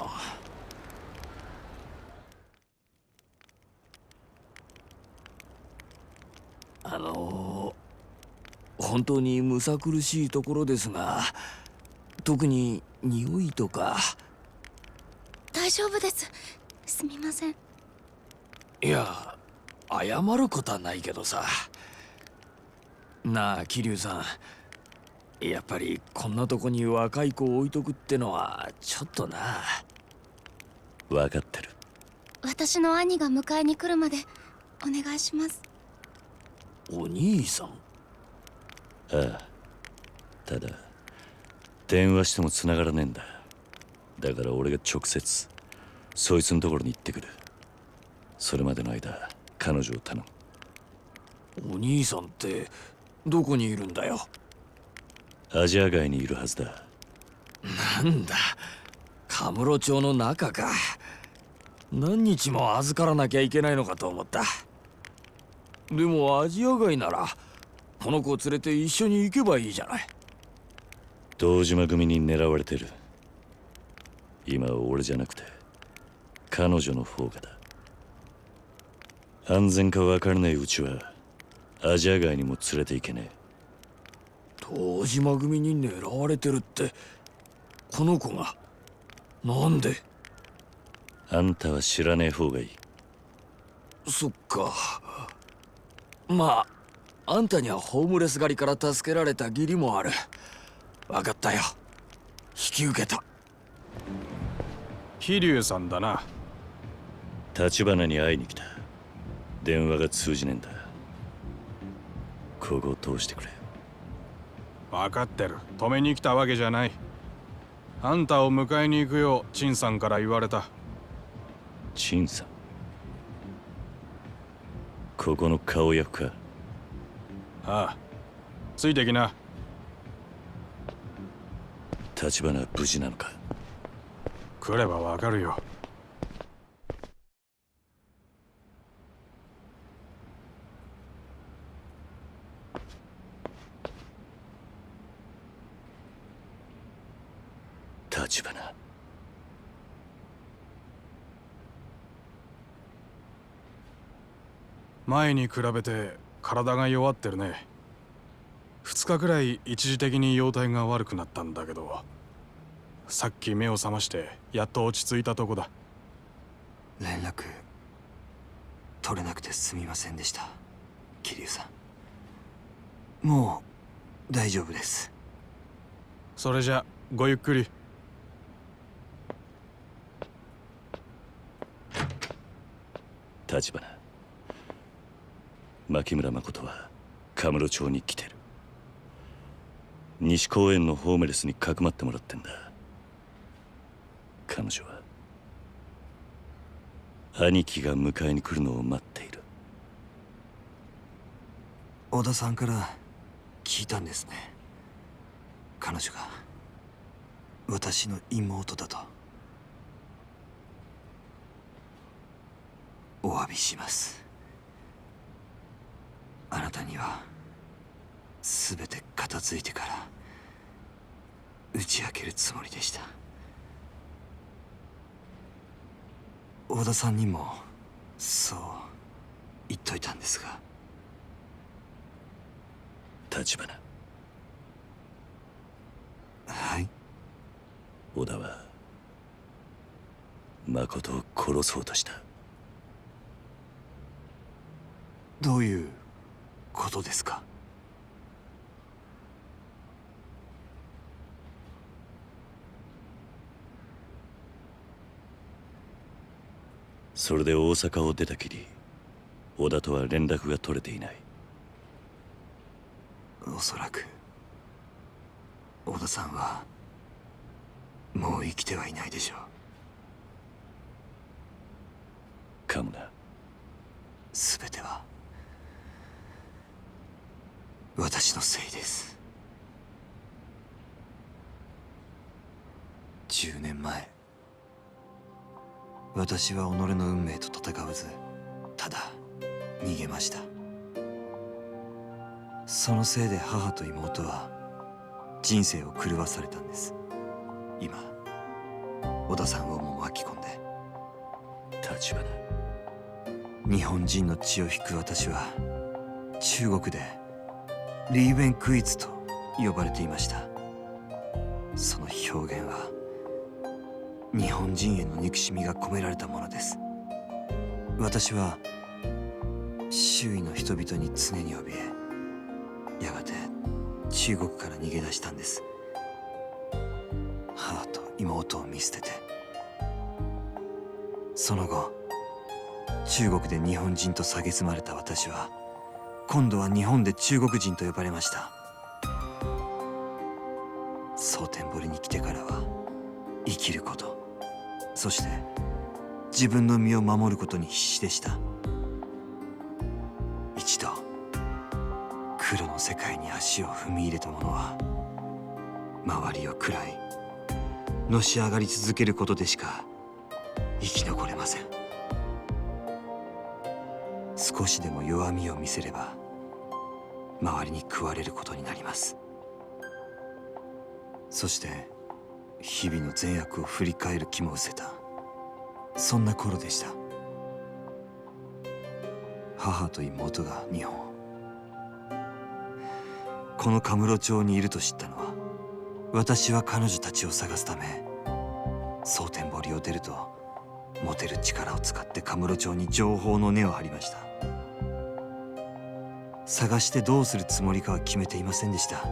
本当にむさ苦しいところですが、特に匂いとか。大丈夫です、すみません。いや、謝ることはないけどさ。なあ桐生さん、やっぱりこんなとこに若い子を置いとくってのはちょっとな。分かってる。私の兄が迎えに来るまでお願いします。お兄さん？ああ、ただ電話しても繋がらねえんだ。だから俺が直接そいつのところに行ってくる。それまでの間彼女を頼む。お兄さんってどこにいるんだよ？アジア街にいるはずだ。なんだ、カムロ町の中か。何日も預からなきゃいけないのかと思った。でもアジア街ならこの子を連れて一緒に行けばいいじゃない。堂島組に狙われてる。今は俺じゃなくて彼女の方がだ。安全か分からないうちはアジア街にも連れて行けねえ。堂島組に狙われてるって、この子がなんで？あんたは知らねえ方がいい。そっか。まああんたにはホームレス狩りから助けられた義理もある。分かったよ、引き受けた。桐生さんだな。橘に会いに来た。電話が通じねえんだ。ここを通してくれ。分かってる。止めに来たわけじゃない。あんたを迎えに行くよう陳さんから言われた。陳さん？ここの顔役か？ああ、ついてきな。橘は無事なのか？来ればわかるよ。橘。前に比べて体が弱ってるね。2日くらい一時的に容体が悪くなったんだけど、さっき目を覚ましてやっと落ち着いたとこだ。連絡取れなくてすみませんでした、桐生さん。もう大丈夫です。それじゃごゆっくり。橘、牧村誠はカムロ町に来てる。西公園のホームレスにかくまってもらってんだ。彼女は兄貴が迎えに来るのを待っている。小田さんから聞いたんですね。彼女が私の妹だと。お詫びします。あなたには全て片付いてから打ち明けるつもりでした。大田さんにもそう言っといたんですが。立花。はい。織田は誠を殺そうとした。どういうことですか？それで大阪を出たきり、織田とは連絡が取れていない。おそらく織田さんはもう生きてはいないでしょう。かもな。全ては私のせいです。10年前、私は己の運命と戦わず、ただ逃げました。そのせいで母と妹は人生を狂わされたんです。今織田さんをも巻き込んで。立花。日本人の血を引く私は中国でリーベンクイズと呼ばれていました。その表現は日本人への憎しみが込められたものです。私は周囲の人々に常に怯え、やがて中国から逃げ出したんです。母と妹を見捨てて。その後中国で日本人と蔑まれた私は、今度は日本で中国人と呼ばれました。蒼天堀に来てからは生きること、そして自分の身を守ることに必死でした。一度黒の世界に足を踏み入れた者は、周りを喰らいのし上がり続けることでしか生き残れません。少しでも弱みを見せれば周りに食われることになります。そして日々の善悪を振り返る気も失せた、そんな頃でした。母と妹が日本、このカムロ町にいると知ったのは、私は彼女たちを探すため蒼天堀を出ると、持てる力を使ってカムロ町に情報の根を張りました。探してどうするつもりかは決めていませんでした。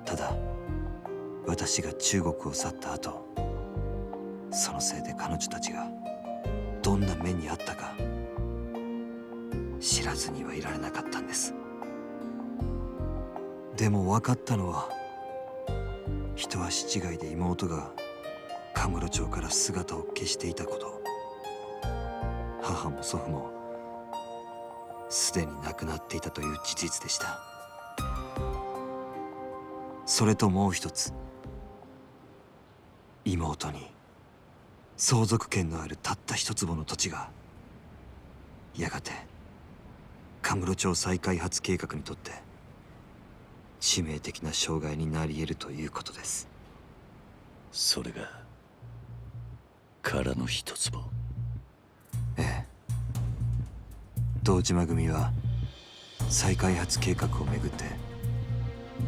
ただ私が中国を去った後、そのせいで彼女たちがどんな目にあったか知らずにはいられなかったんです。でも分かったのは、一足違いで妹がカムロ町から姿を消していたこと。母も祖父もすでに亡くなっていたという事実でした。それともう一つ、妹に相続権のあるたった一坪の土地が、やがてカムロ町再開発計画にとって致命的な障害になり得るということです。それが殻の一坪。ええ。堂島組は再開発計画をめぐって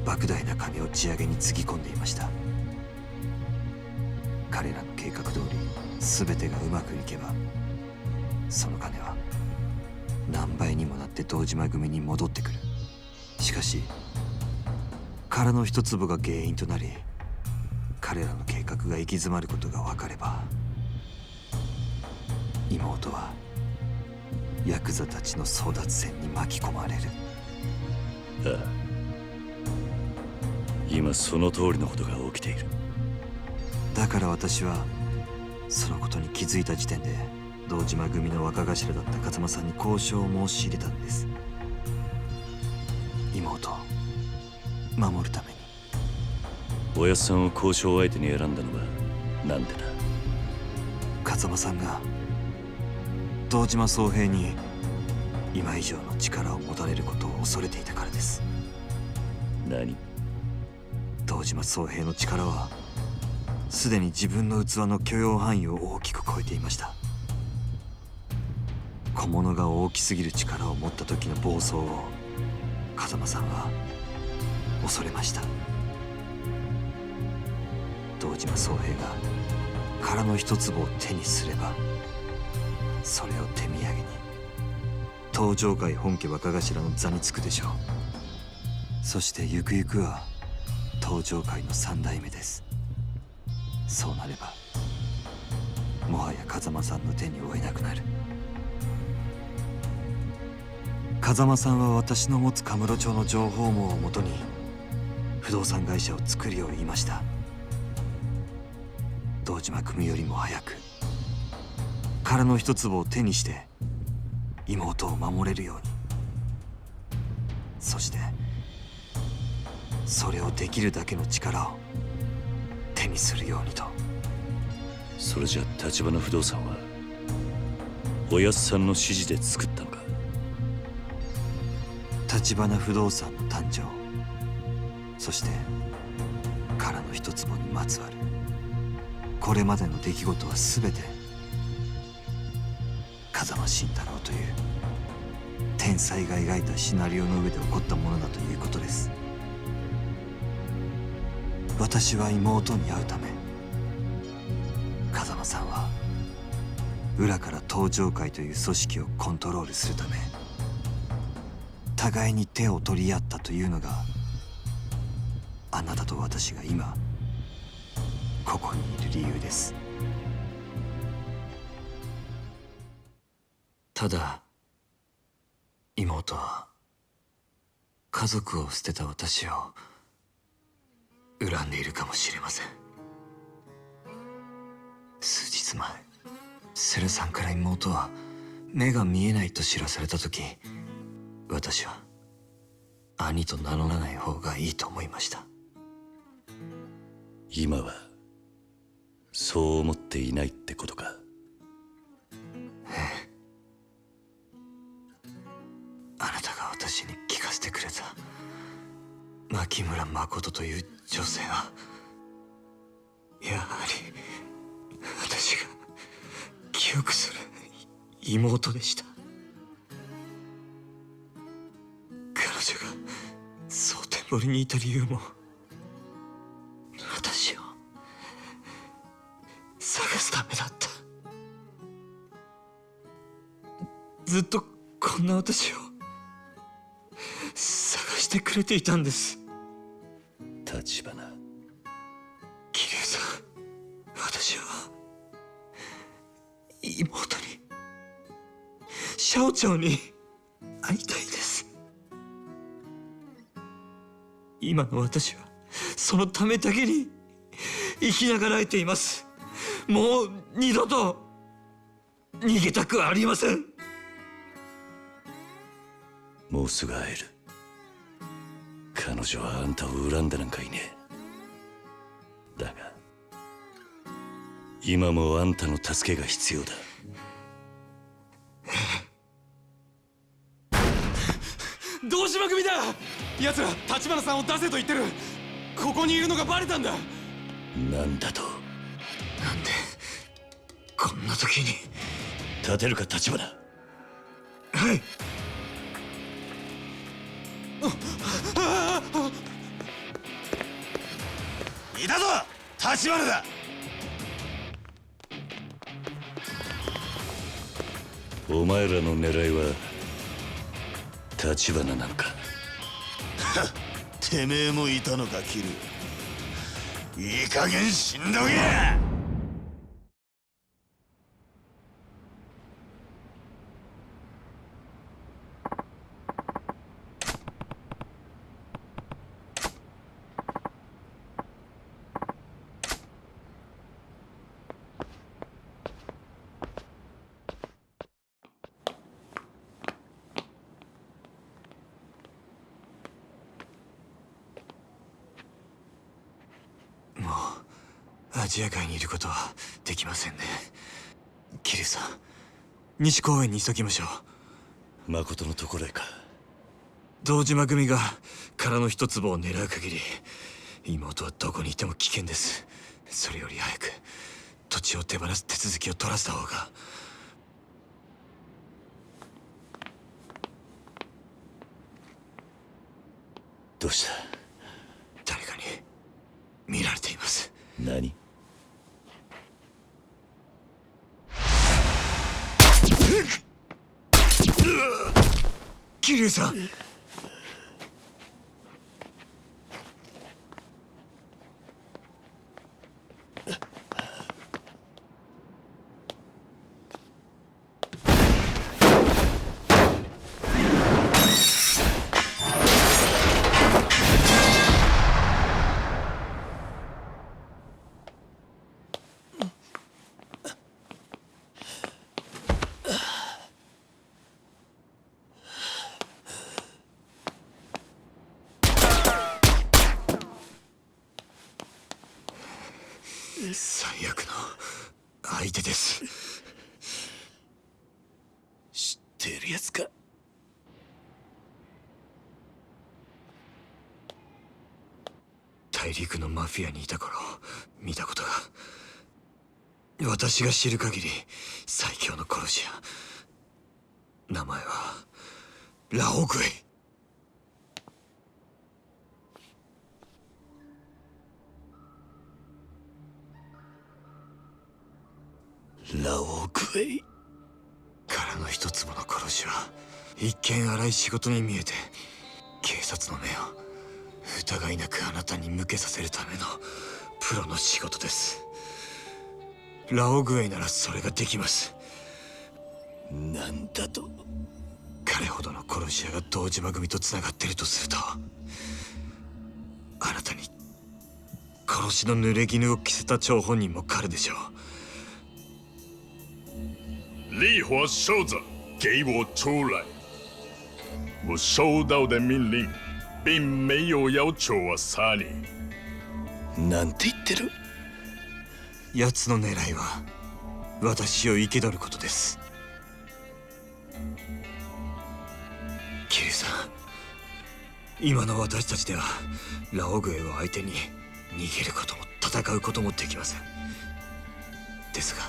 莫大な金を地上げにつぎ込んでいました。彼らの計画通り全てがうまくいけば、その金は何倍にもなって堂島組に戻ってくる。しかし殻の一粒が原因となり、彼らの計画が行き詰まることが分かれば、妹はヤクザたちの争奪戦に巻き込まれる。ああ、今その通りのことが起きている。だから私はそのことに気づいた時点で、堂島組の若頭だった勝間さんに交渉を申し入れたんです。妹を守るために。おやっさんを交渉相手に選んだのはなんでだ？勝間さんが堂島宗平に今以上の力を持たれることを恐れていたからです。何？堂島宗平の力はすでに自分の器の許容範囲を大きく超えていました。小物が大きすぎる力を持った時の暴走を風間さんは恐れました。堂島宗平が殻の一粒を手にすれば、それを手土産に東上界本家若頭の座につくでしょう。そしてゆくゆくは東上界の三代目です。そうなればもはや風間さんの手に負えなくなる。風間さんは私の持つカムロ町の情報網をもとに不動産会社を作るよう言いました。堂島組よりも早く殻の一粒を手にして妹を守れるように、そしてそれをできるだけの力を手にするようにと。それじゃ橘不動産はおやっさんの指示で作ったのか？橘不動産の誕生、そして殻の一坪にまつわるこれまでの出来事は全て風間慎太郎という天才が描いたシナリオの上で起こったものだということです。私は妹に会うため、風間さんは裏から東上会という組織をコントロールするため互いに手を取り合ったというのが、あなたと私が今ここにいる理由です。ただ妹は家族を捨てた私を恨んでいるかもしれません。数日前、セルさんから妹は目が見えないと知らされた時、私は兄と名乗らない方がいいと思いました。今はそう思っていないってことか？ええ。あなたが私に聞かせてくれた牧村誠という女性は、やはり私が記憶する妹でした。彼女が蒼天堀にいた理由も、私を探すためだった。ずっとこんな私を探してくれていたんです。橘、桐生さん、私は妹に、シャオちゃんに会いたいです。今の私はそのためだけに生きながらえています。もう二度と逃げたくありません。もうすぐ会える。彼女はあんたを恨んでなんかいねえ。だが今もあんたの助けが必要だ。堂島組だ。奴ら橘さんを出せと言ってる。ここにいるのがバレたんだ。なんだと？なんでこんな時に。立てるか橘？はい。いたぞ、橘だ。お前らの狙いは橘なんか？てめえもいたのか、キル。いい加減死んどけ。アジア界にいることはできませんね。キリさん、西公園に急ぎましょう。誠のところへか。堂島組が殻の一粒を狙う限り妹はどこにいても危険です。それより早く土地を手放す手続きを取らせた方が。どうした？誰かに見られています。何？桐生さん。最悪の相手です。知っているやつか？大陸のマフィアにいた頃見たことが。私が知る限り最強の殺し屋。名前はラオグエイ。ラオグエイ。殻の一粒の殺しは一見荒い仕事に見えて、警察の目を疑いなくあなたに向けさせるためのプロの仕事です。ラオグエイならそれができます。なんだと？彼ほどの殺し屋が堂島組とつながっているとすると、あなたに殺しの濡れ衣を着せた張本人も彼でしょう。烈火守者，给我出来！我收到的命令，并没有要求我杀你。なんて言ってる？奴の狙いは私を生け捕ることです。桐生さん、今の私たちではラオグエを相手に逃げることも戦うこともできません。ですが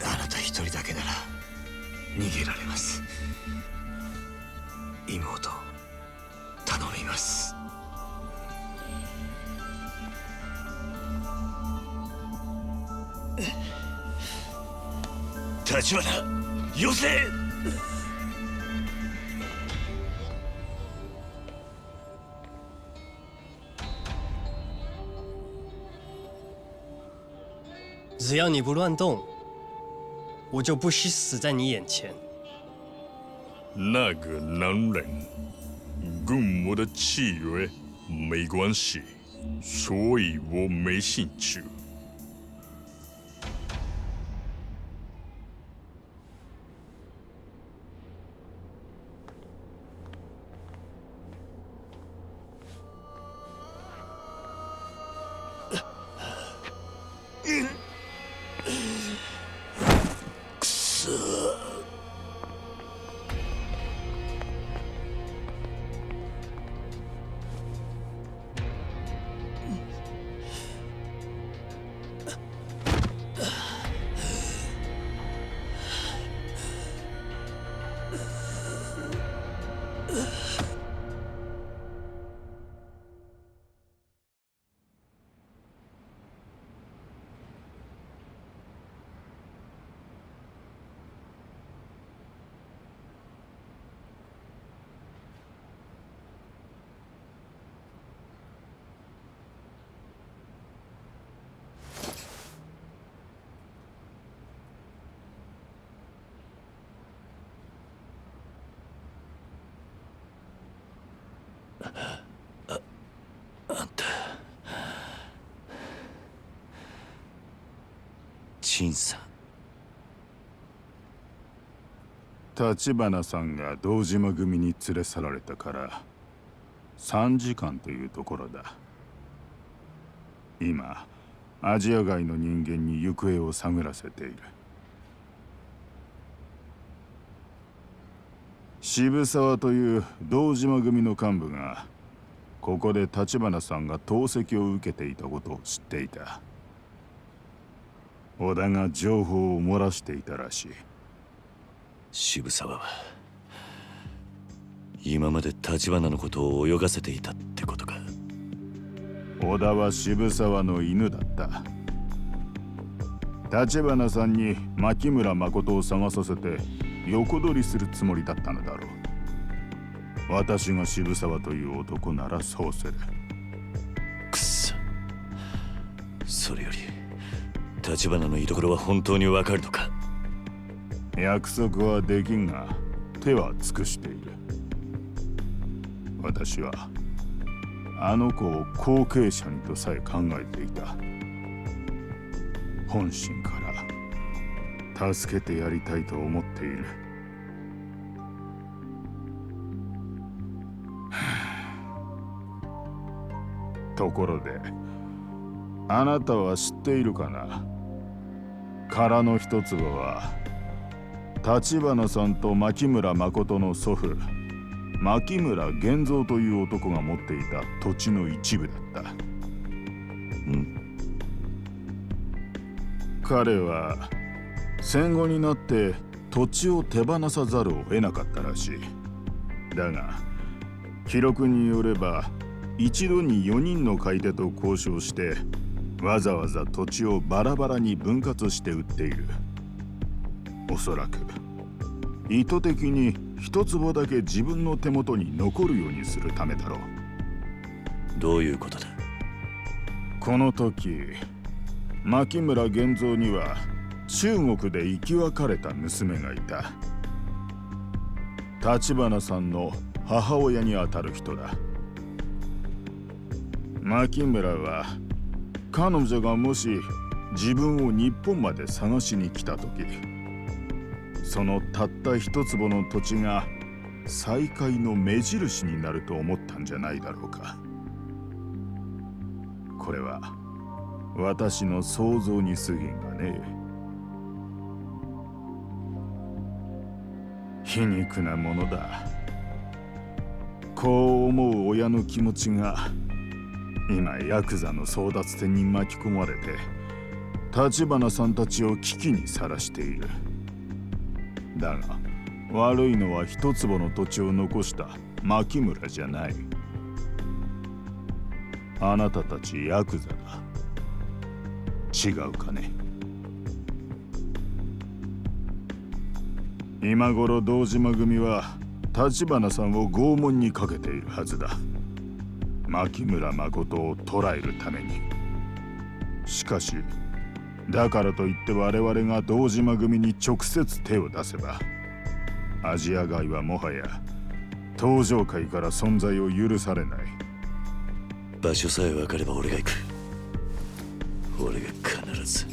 あなた一人だけなら逃げられます。妹、頼みます。立花、よせ！只要你不乱动，我就不惜死在你眼前。那个男人跟我的契约没关系，所以我没兴趣。くそ。あんた、陳さん。立花さんが堂島組に連れ去られたから3時間というところだ。今アジア外の人間に行方を探らせている。渋沢という堂島組の幹部がここで橘さんが投石を受けていたことを知っていた。織田が情報を漏らしていたらしい。渋沢は今まで橘のことを泳がせていたってことか。織田は渋沢の犬だった。橘さんに牧村誠を探させて横取りするつもりだったのだろう。私が渋沢という男ならそうする。くっそ。それより橘の居所は本当にわかるのか。約束はできんが手は尽くしている。私はあの子を後継者にとさえ考えていた。本心から助けてやりたいと思っている。ところであなたは知っているかな。空の一坪は橘さんと牧村誠の祖父牧村源三という男が持っていた土地の一部だった。彼は戦後になって土地を手放さざるを得なかったらしい。だが記録によれば一度に4人の買い手と交渉してわざわざ土地をバラバラに分割して売っている。おそらく意図的に一坪だけ自分の手元に残るようにするためだろう。どういうことだ。この時牧村源三には中国で生き別れた娘がいた。橘さんの母親にあたる人だ。牧村は彼女がもし自分を日本まで探しに来た時、そのたった一坪の土地が再会の目印になると思ったんじゃないだろうか。これは私の想像に過ぎんがね。皮肉なものだ。こう思う親の気持ちが今ヤクザの争奪戦に巻き込まれて橘さんたちを危機にさらしている。だが悪いのは一坪の土地を残した牧村じゃない。あなたたちヤクザだ。違うかね。今頃堂島組は橘さんを拷問にかけているはずだ。牧村誠を捕らえるために。しかしだからといって我々が堂島組に直接手を出せばアジア外はもはや東上界から存在を許されない。場所さえ分かれば俺が行く。俺が必ず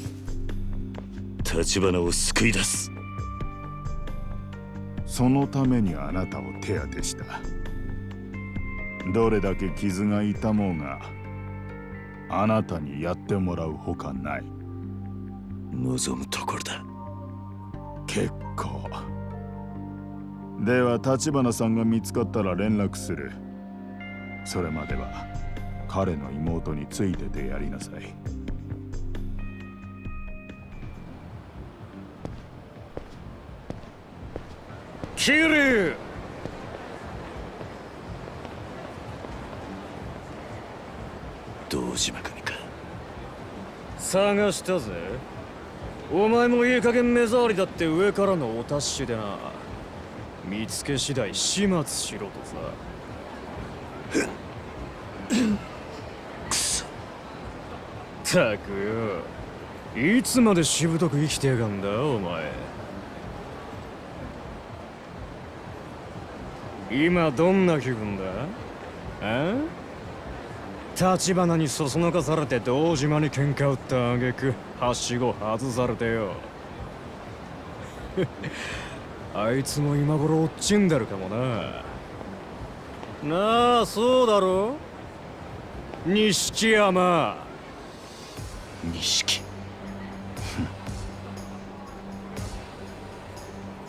橘を救い出す。そのためにあなたを手当てした。どれだけ傷が痛もうがあなたにやってもらうほかない。望むところだ。結構。では橘さんが見つかったら連絡する。それまでは彼の妹についててやりなさい。キリ堂島組か。探したぜ。お前もいい加減目障りだって上からのお達しでな。見つけ次第始末しろとさ。くそ。ったくよ、いつまでしぶとく生きてやがんだお前。今どんな気分だ？橘にそそのかされて堂島に喧嘩売った挙句はしご外されてよ。あいつも今頃落ちんだるかもな。なあ、そうだろ錦山。錦。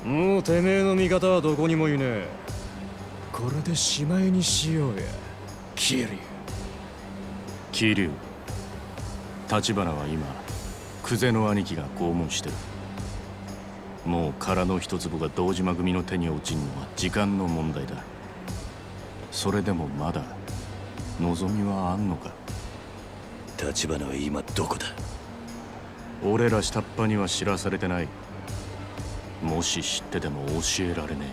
もうてめえの味方はどこにもいねえ。これでしまいにしようや、桐生。桐生、橘は今久世の兄貴が拷問してる。もう殻の一坪が堂島組の手に落ちんのは時間の問題だ。それでもまだ望みはあんのか。橘は今どこだ？俺ら下っ端には知らされてない。もし知ってても教えられね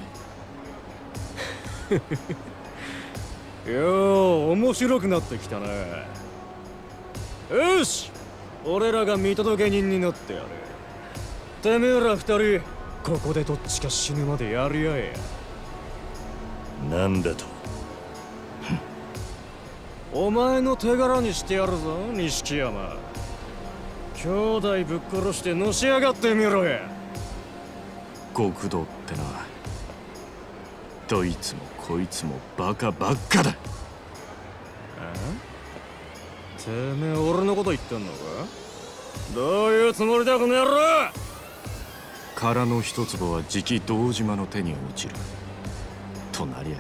え。よう面白くなってきたね。よし、俺らが見届け人になってやる。てめえら二人ここでどっちか死ぬまでやり合えや。なんだと？お前の手柄にしてやるぞ、錦山。兄弟ぶっ殺してのし上がってみろや。極道ってな、どいつもこいつもバカばっかだ。てめえ俺のこと言ってんのか？どういうつもりだこの野郎！殻の一坪はじき堂島の手に落ちるとなりゃ、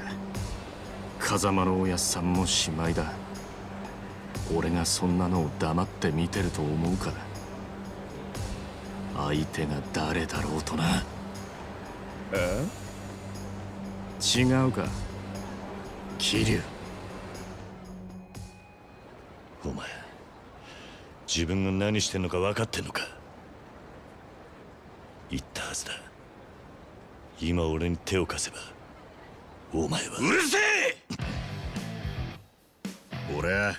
風間のおやっさんもしまいだ。俺がそんなのを黙って見てると思うか。相手が誰だろうとな。違うか、桐生。お前、自分が何してんのか分かってんのか？言ったはずだ。今俺に手を貸せばお前は。うるせえ！俺は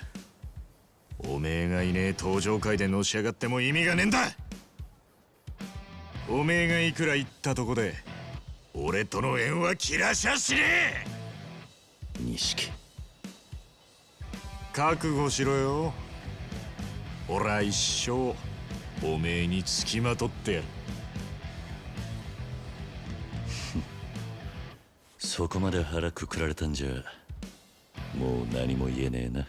おめえがいねえ登場会でのし上がっても意味がねえんだ。おめえがいくら言ったとこで俺との縁は切らしゃしねえ。錦、覚悟しろよ。俺は一生おめえにつきまとってやる。そこまで腹くくられたんじゃもう何も言えねえな。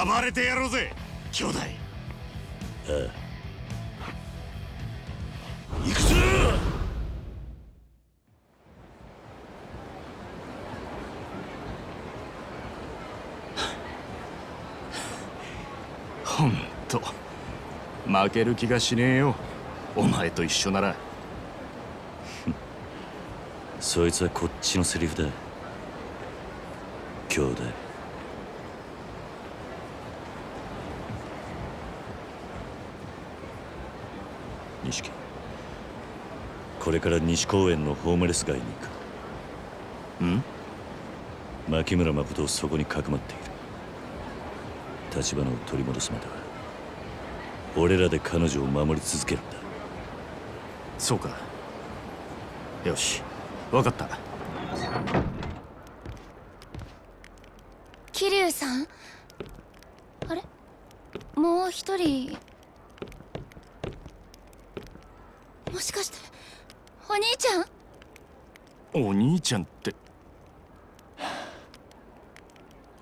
暴れてやろうぜ、兄弟。ああ、行くぞ！ほんと負ける気がしねえよ、お前と一緒なら。そいつはこっちのセリフだ。兄弟。錦、これから西公園のホームレス街に行く。牧村誠をそこにかくまっている。橘を取り戻すまでは俺らで彼女を守り続けるんだ。そうか、よし、分かった。桐生さん、あれ、もう一人。もしかしてお兄ちゃん？お兄ちゃんって。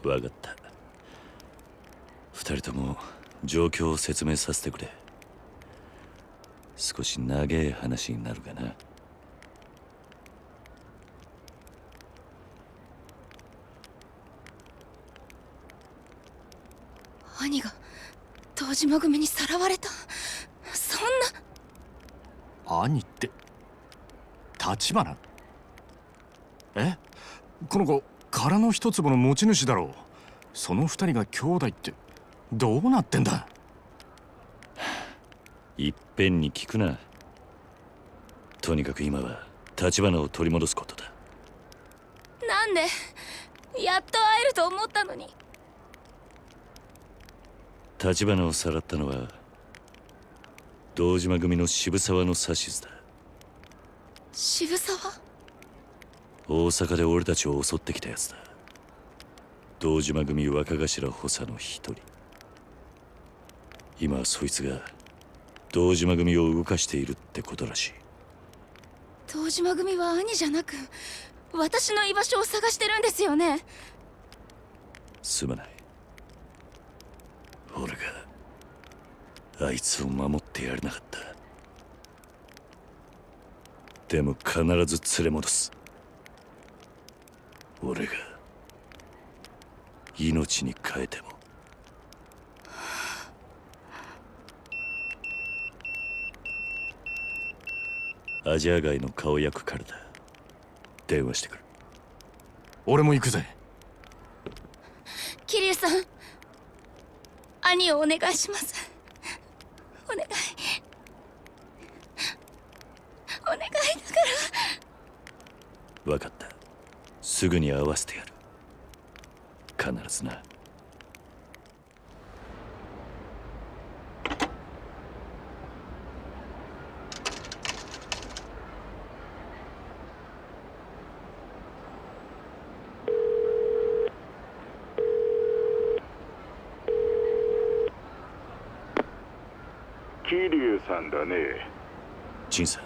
分かった。二人とも状況を説明させてくれ。少し長い話になるがな。兄が堂島組にさらわれた。そんな。兄って橘？え、この子殻の一坪の持ち主だろう。その二人が兄弟ってどうなってんだ？いっぺんに聞くな。とにかく今は橘を取り戻すことだ。なんでやっと会えると思ったのに。橘をさらったのは堂島組の渋沢の指図だ。渋沢？大阪で俺たちを襲ってきたやつだ。堂島組若頭補佐の一人。今はそいつが堂島組を動かしているってことらしい。堂島組は兄じゃなく私の居場所を探してるんですよね。すまない。俺があいつを守ってやれなかった。でも必ず連れ戻す。俺が命に変えても。アジア街の顔役からだ。電話してくる。俺も行くぜ。桐生さん、兄をお願いします。お願いだから。分かった。すぐに会わせてやる。必ずな。桐生さんだね。陳さん、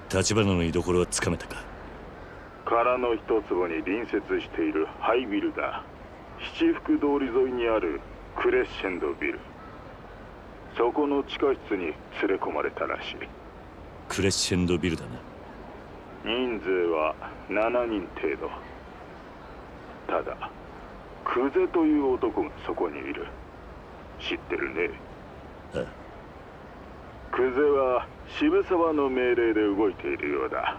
橘の居所はつかめたか？殻の一坪に隣接しているハイビルだ。七福通り沿いにあるクレッシェンドビル。そこの地下室に連れ込まれたらしい。クレッシェンドビルだな。人数は7人程度。ただクゼという男がそこにいる。知ってるね。ああ。クゼは渋沢の命令で動いているようだ。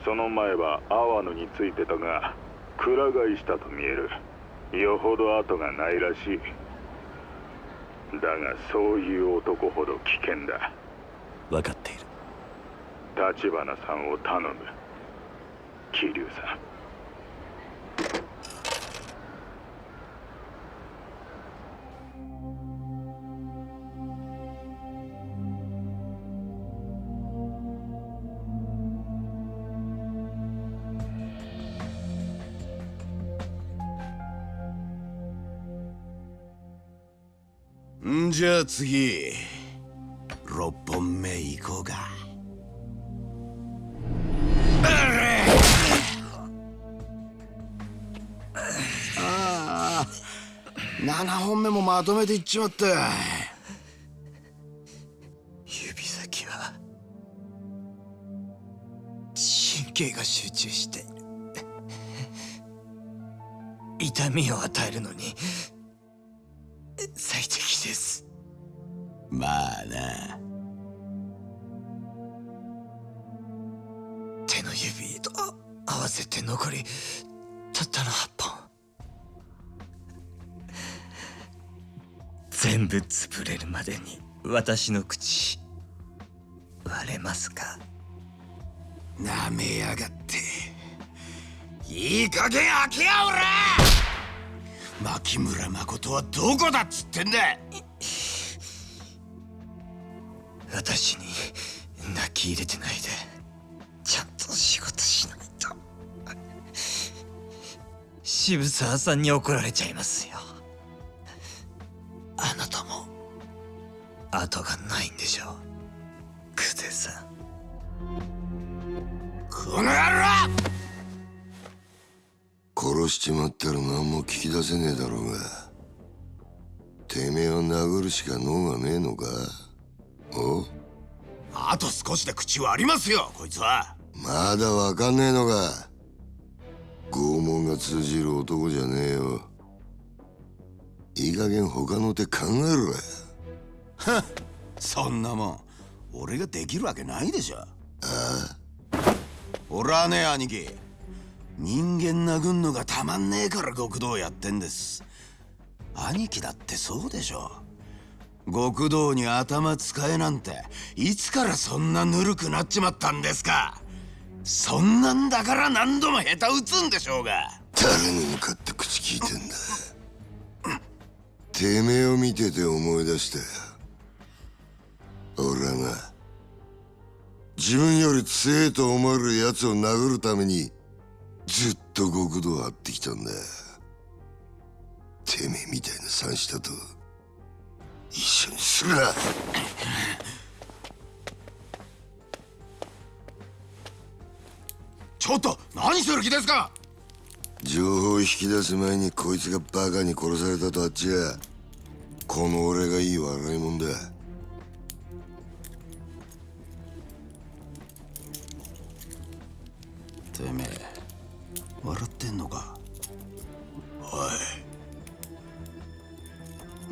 その前は阿波野についてたがくら替えしたと見える。よほど後がないらしい。だがそういう男ほど危険だ。分かっている。橘さんを頼む、桐生さん。んじゃあ次6本目行こうか。ああ、7本目もまとめていっちまった。指先は神経が集中している。痛みを与えるのに最適です。まあな。手の指と合わせて残りたったの8本。全部潰れるまでに私の口割れますか？なめやがって。いい加減開けやおら。牧村誠はどこだっつってんだ。私に泣き入れてないでちゃんと仕事しないと渋沢さんに怒られちゃいますよ。あなたも後がないんでしょう、クゼさん。この野郎！殺しちまったら何も聞き出せねえだろうが、てめえを殴るしか能がねえのか？お？あと少しで口割りますよ、こいつは。まだわかんねえのか？拷問が通じる男じゃねえよ。いい加減他の手考えろや。はっ、そんなもん俺ができるわけないでしょ。ああ、俺はね、兄貴、人間殴んのがたまんねえから極道やってんです。兄貴だってそうでしょ。極道に頭使えなんていつからそんなぬるくなっちまったんですか。そんなんだから何度も下手打つんでしょうが。誰に向かって口聞いてんだ。てめえを見てて思い出したよ。俺はな、自分より強えと思える奴を殴るためにずっと極道を張ってきたんだ。てめえみたいな三下と一緒にするな。ちょっと何する気ですか。情報を引き出す前にこいつがバカに殺されたとあっちゃ、この俺がいい笑いもんだ。てめえ笑ってんのか。おい、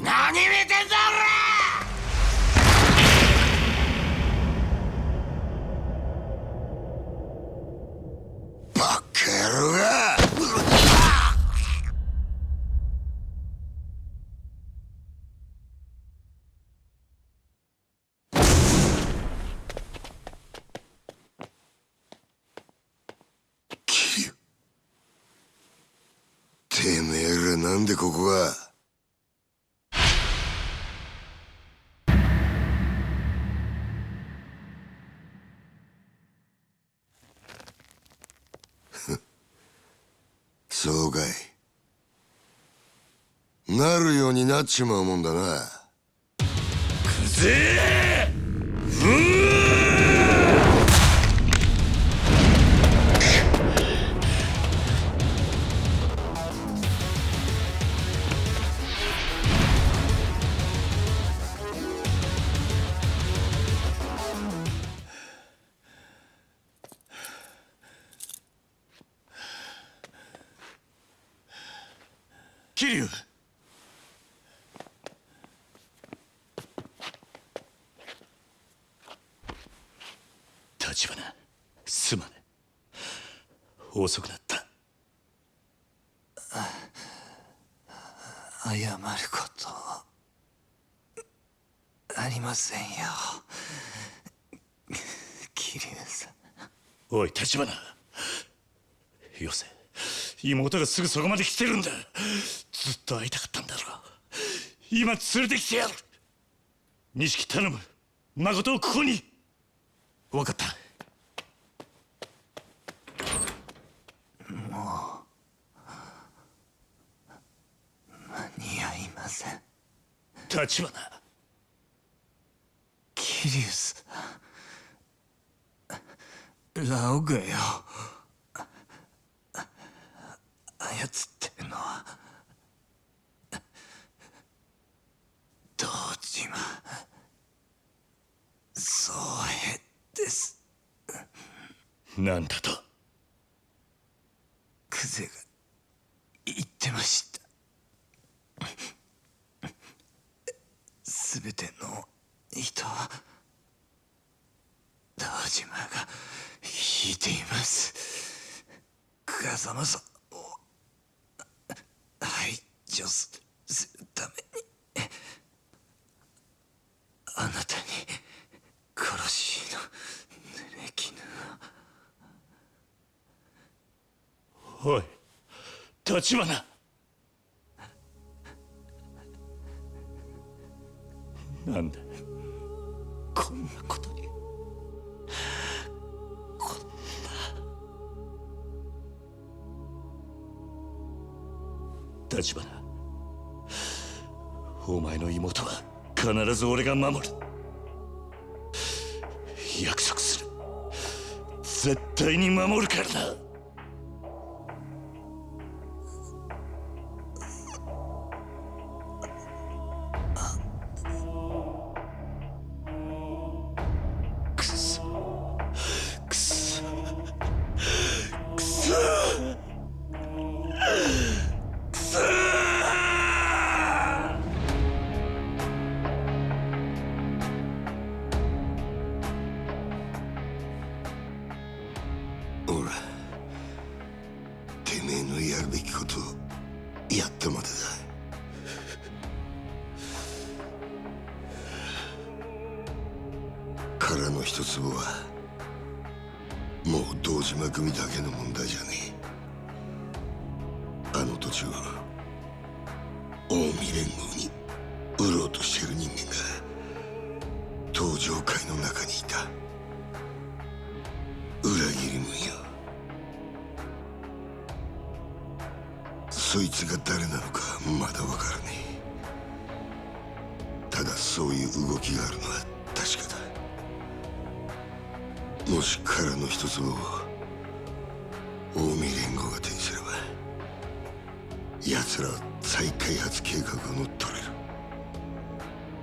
何見てんだバカ野郎が。桐生、てめえらなんでここが。そうかい。なるようになっちまうもんだな。くぜ桐生、立花、すまね。遅くなった。謝ることありませんよ、桐生さん。おい立花、よせ。妹がすぐそこまで来てるんだ。ずっと会いたかったんだろう。今連れてきてやる。錦頼む、誠をここに。分かった。もう間に合いません。立花、桐生さん、ラオガよ。操ってるのは堂島宗平です。なんだと。クゼが言ってました。すべての人は堂島が引いています。風間さんを排除するために、あなたに殺しの濡れ衣を。おい立花、なんでこんなことに。立花、お前の妹は必ず俺が守る。約束する。絶対に守るからな。ほら、てめえのやるべきことをやったまでだ。殻の一粒はもう堂島組だけの問題じゃねの土地を近江連合に売ろうとしている人間が東上会の中にいた。裏切り者よ。そいつが誰なのかまだわからねえ。ただそういう動きがあるのは確かだ。もし殻の一つを近江連合が手にすれば、奴らは再開発計画を乗っ取れる。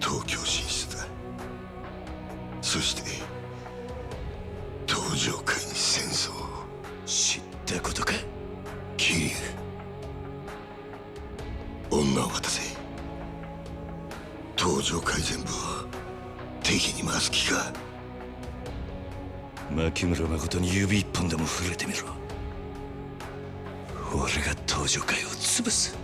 東京進出だ。そして東上界に戦争を。知ったことか桐生。女を渡せ。東上界全部を敵に回す気か。牧村誠に指一本でも触れてみろ。俺が東上界を潰す。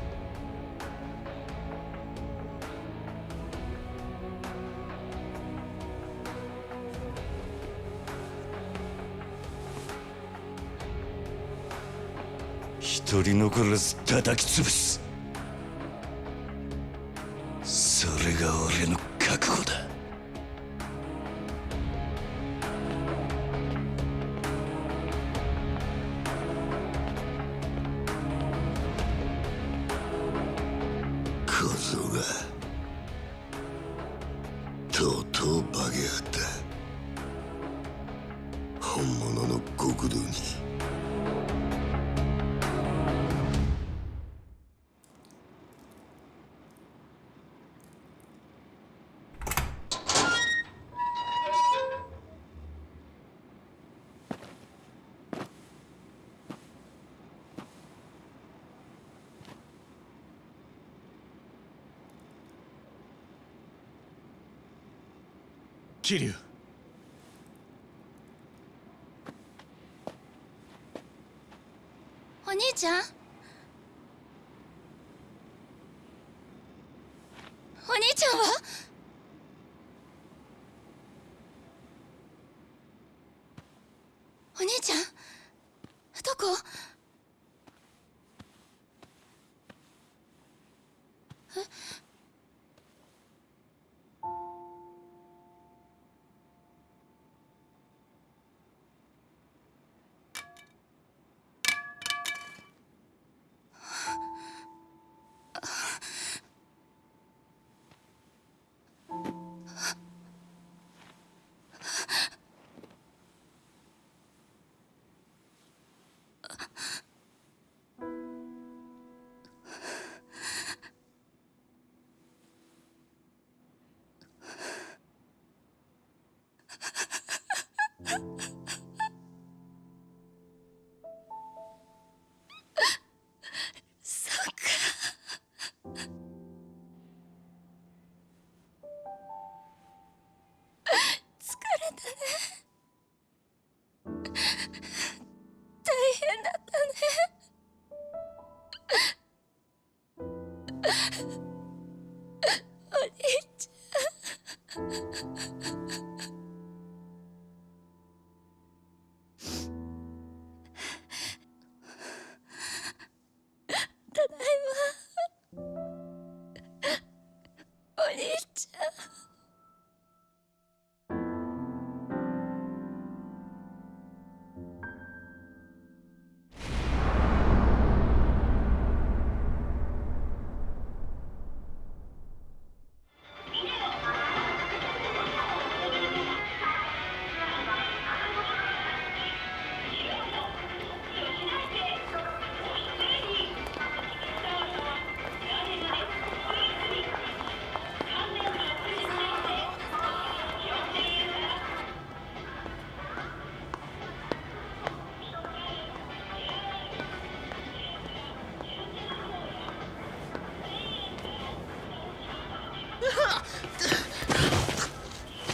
一人残らず叩き潰す。それが俺の覚悟だ。小僧がとうとう化けやがった。本物の極道に。桐生。お兄ちゃん、お兄ちゃんは？お兄ちゃんどこ？え？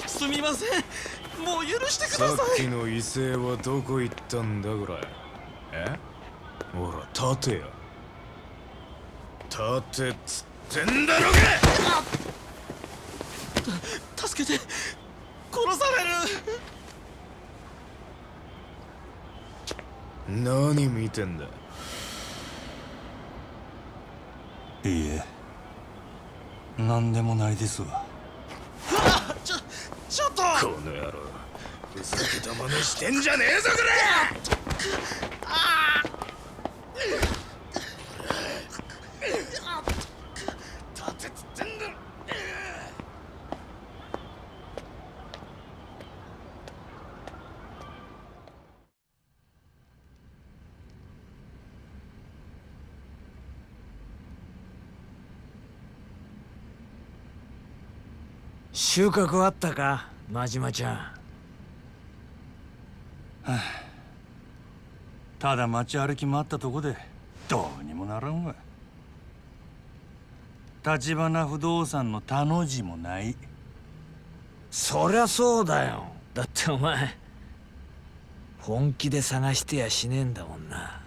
すみません、もう許してください。さっきの威勢はどこ行ったんだぐらい。え？ほら立てや。立てっつってんだろが！助けて、殺される。何見てんだ。いいえ、何でもないですわ。ちょっとこの野郎、ふざけた真似してんじゃねえぞこれ。立てつってんだ。収穫あったか、真島ちゃん。ただ街歩き回ったとこでどうにもならんわ。橘不動産の他の字もない。そりゃそうだよ。だってお前本気で探してやしねえんだもんな。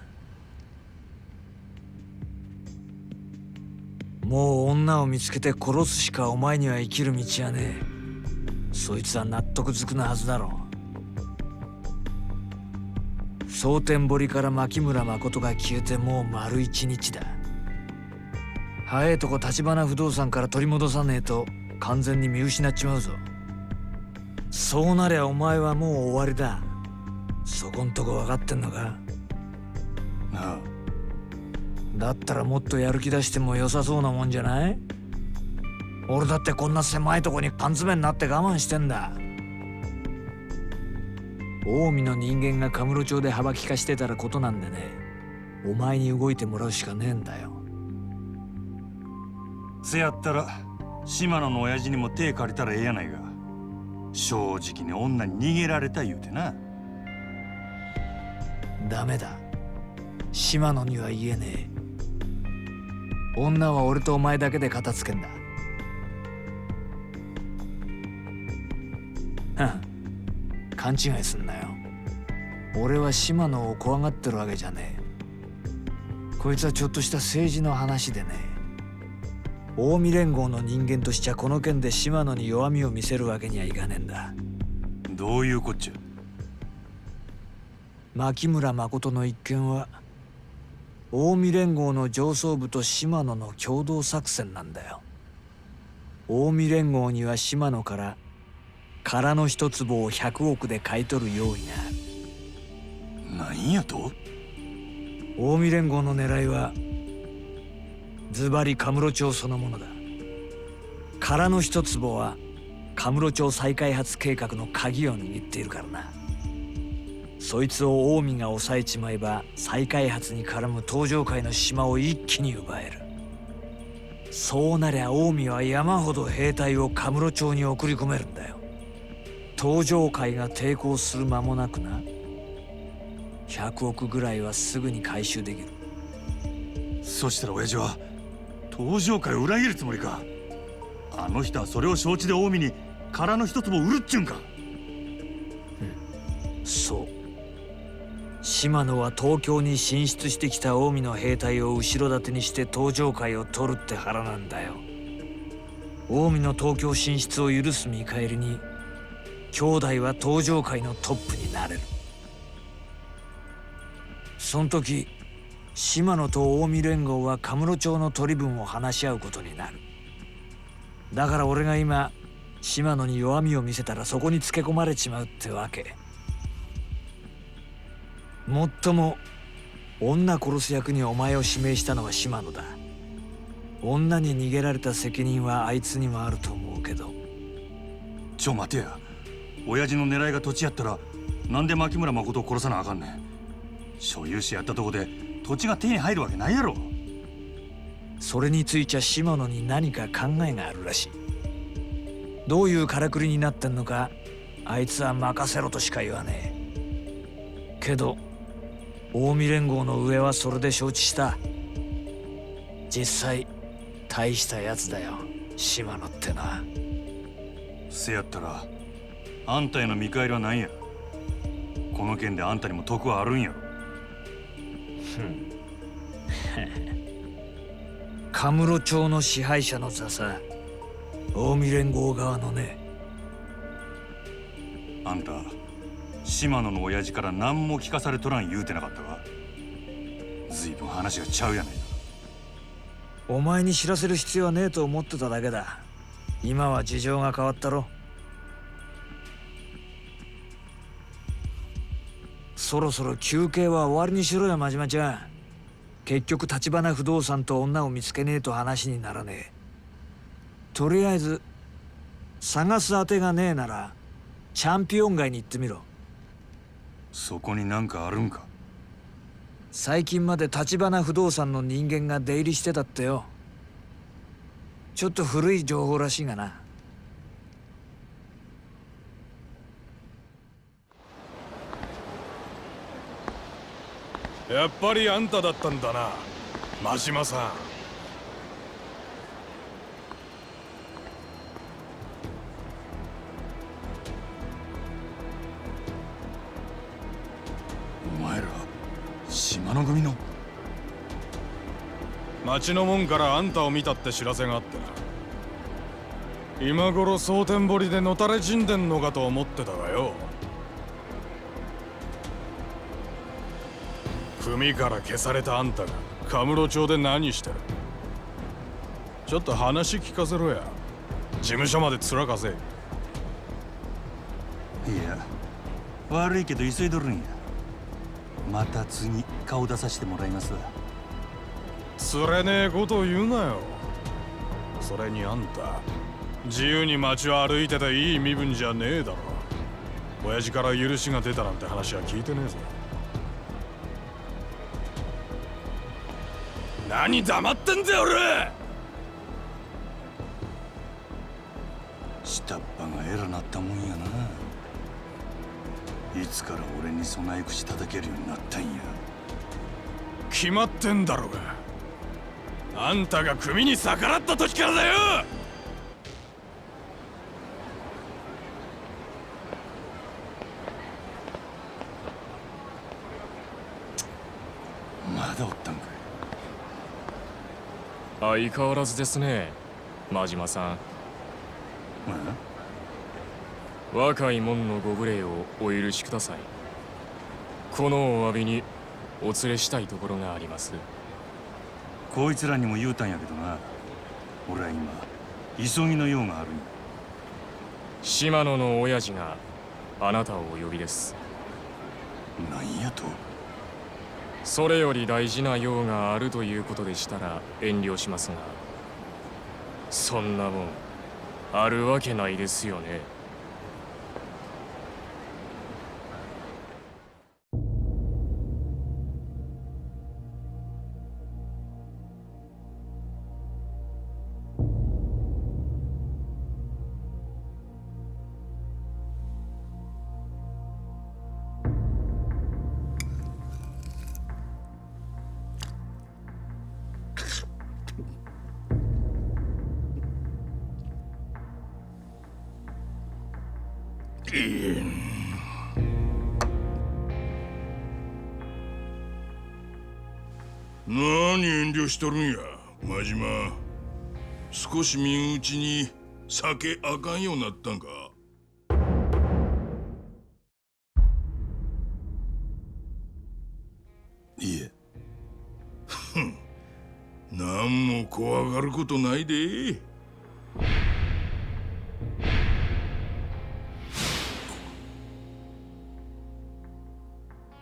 もう女を見つけて殺すしかお前には生きる道はねえ。そいつは納得づくなはずだろう。蒼天堀から牧村誠が消えてもう丸1日だ。早いとこ橘不動産から取り戻さねえと完全に見失っちまうぞ。そうなりゃお前はもう終わりだ。そこんとこ分かってんのか？ああ。だったらもっとやる気出しても良さそうなもんじゃない？俺だってこんな狭いとこに缶詰になって我慢してんだ。近江の人間がカムロ町で幅利かしてたらことなんでね、お前に動いてもらうしかねえんだよ。せやったら島野の親父にも手借りたらええやないか。正直に女に逃げられた言うてな。ダメだ、島野には言えねえ。女は俺とお前だけで片付けんだ。勘違いすんなよ。俺は島野を怖がってるわけじゃねえ。こいつはちょっとした政治の話でね。近江連合の人間としちゃこの件で島野に弱みを見せるわけにはいかねえんだ。どういうこっちゃ？牧村誠の一件は近江連合の上層部と島野の共同作戦なんだよ。近江連合には島野から空の一坪を100億で買い取る用意がある。何やと？近江連合の狙いはズバリカムロ町そのものだ。空の一坪はカムロ町再開発計画の鍵を握っているからな。そいつを近江が抑えちまえば再開発に絡む東上界の島を一気に奪える。そうなりゃ近江は山ほど兵隊をカムロ町に送り込めるんだよ。東上界が抵抗する間もなくな。100億ぐらいはすぐに回収できる。そしたら親父は東上界を裏切るつもりか？あの人はそれを承知で近江に空の一坪を売るっちゅうんか？そう。島野は東京に進出してきた近江の兵隊を後ろ盾にして東上界を取るって腹なんだよ。近江の東京進出を許す見返りに兄弟は東上界のトップになれる。その時島野と近江連合はカムロ町の取り分を話し合うことになる。だから俺が今島野に弱みを見せたらそこにつけ込まれちまうってわけ。もっとも女殺す役にお前を指名したのは島野だ。女に逃げられた責任はあいつにもあると思うけど。ちょ待てや、親父の狙いが土地やったらなんで牧村誠を殺さなあかんねん。所有者やったとこで土地が手に入るわけないやろ。それについちゃ島野に何か考えがあるらしい。どういうからくりになってんのかあいつは任せろとしか言わねえ。けど近江連合の上はそれで承知した。実際大したやつだよ島野ってのは。せやったらあんたへの見返りは何や？この件であんたにも得はあるんやろ。カムロ町の支配者の座さ、近江連合側のね。あんた島野の親父から何も聞かされとらん言うてなかったか？ずいぶん話がちゃうやないか。お前に知らせる必要はねえと思ってただけだ。今は事情が変わったろ。そろそろ休憩は終わりにしろよ、真島ちゃん。結局橘不動産と女を見つけねえと話にならねえ。とりあえず探す当てがねえならチャンピオン街に行ってみろ。そこになんかあるんか？最近まで橘不動産の人間が出入りしてたってよ。ちょっと古い情報らしいがな。やっぱりあんただったんだな、真島さん。お前ら島の組の？町の門からあんたを見たって知らせがあってな。今頃蒼天堀でのたれ死んでんのかと思ってたがよ。組から消されたあんたがカムロ町で何してる？ちょっと話聞かせろや。事務所まで面かせ。いや、悪いけど急いどるんや。また次顔出させてもらいますわ。つれねえこと言うなよ。それにあんた自由に街を歩いてていい身分じゃねえだろ。親父から許しが出たなんて話は聞いてねえぞ。何黙ってんだよ俺。下っ端が偉なったもんやな。いつから俺に備え口叩けるようになったんや。決まってんだろうが。あんたが組に逆らった時からだよ。まだおったんかい。相変わらずですね、真島さん。若い者のご無礼をお許しください。このお詫びにお連れしたいところがあります。こいつらにも言うたんやけどな。俺は今急ぎの用があるんや。島野の親父があなたをお呼びです。なんやと？それより大事な用があるということでしたら遠慮しますが、そんなもんあるわけないですよね。何遠慮しとるんや、真島。少し身内に酒あかんようになったんか？いえ。なんも怖がることないで。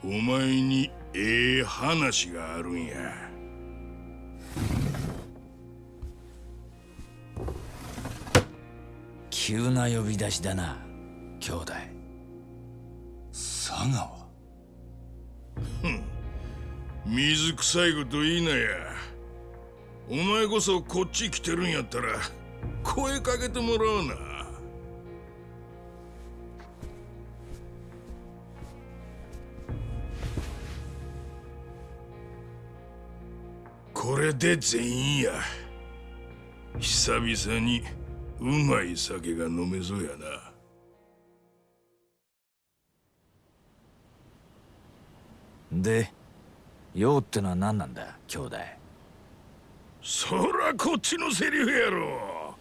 お前にええ話があるんや。急な呼び出しだな、兄弟。佐川？水臭いこと言いなや。お前こそこっち来てるんやったら声かけてもらうな。これで全員や。久々にうまい酒が飲めそうやな。で、用ってのは何なんだ、兄弟。そらこっちのセリフやろ。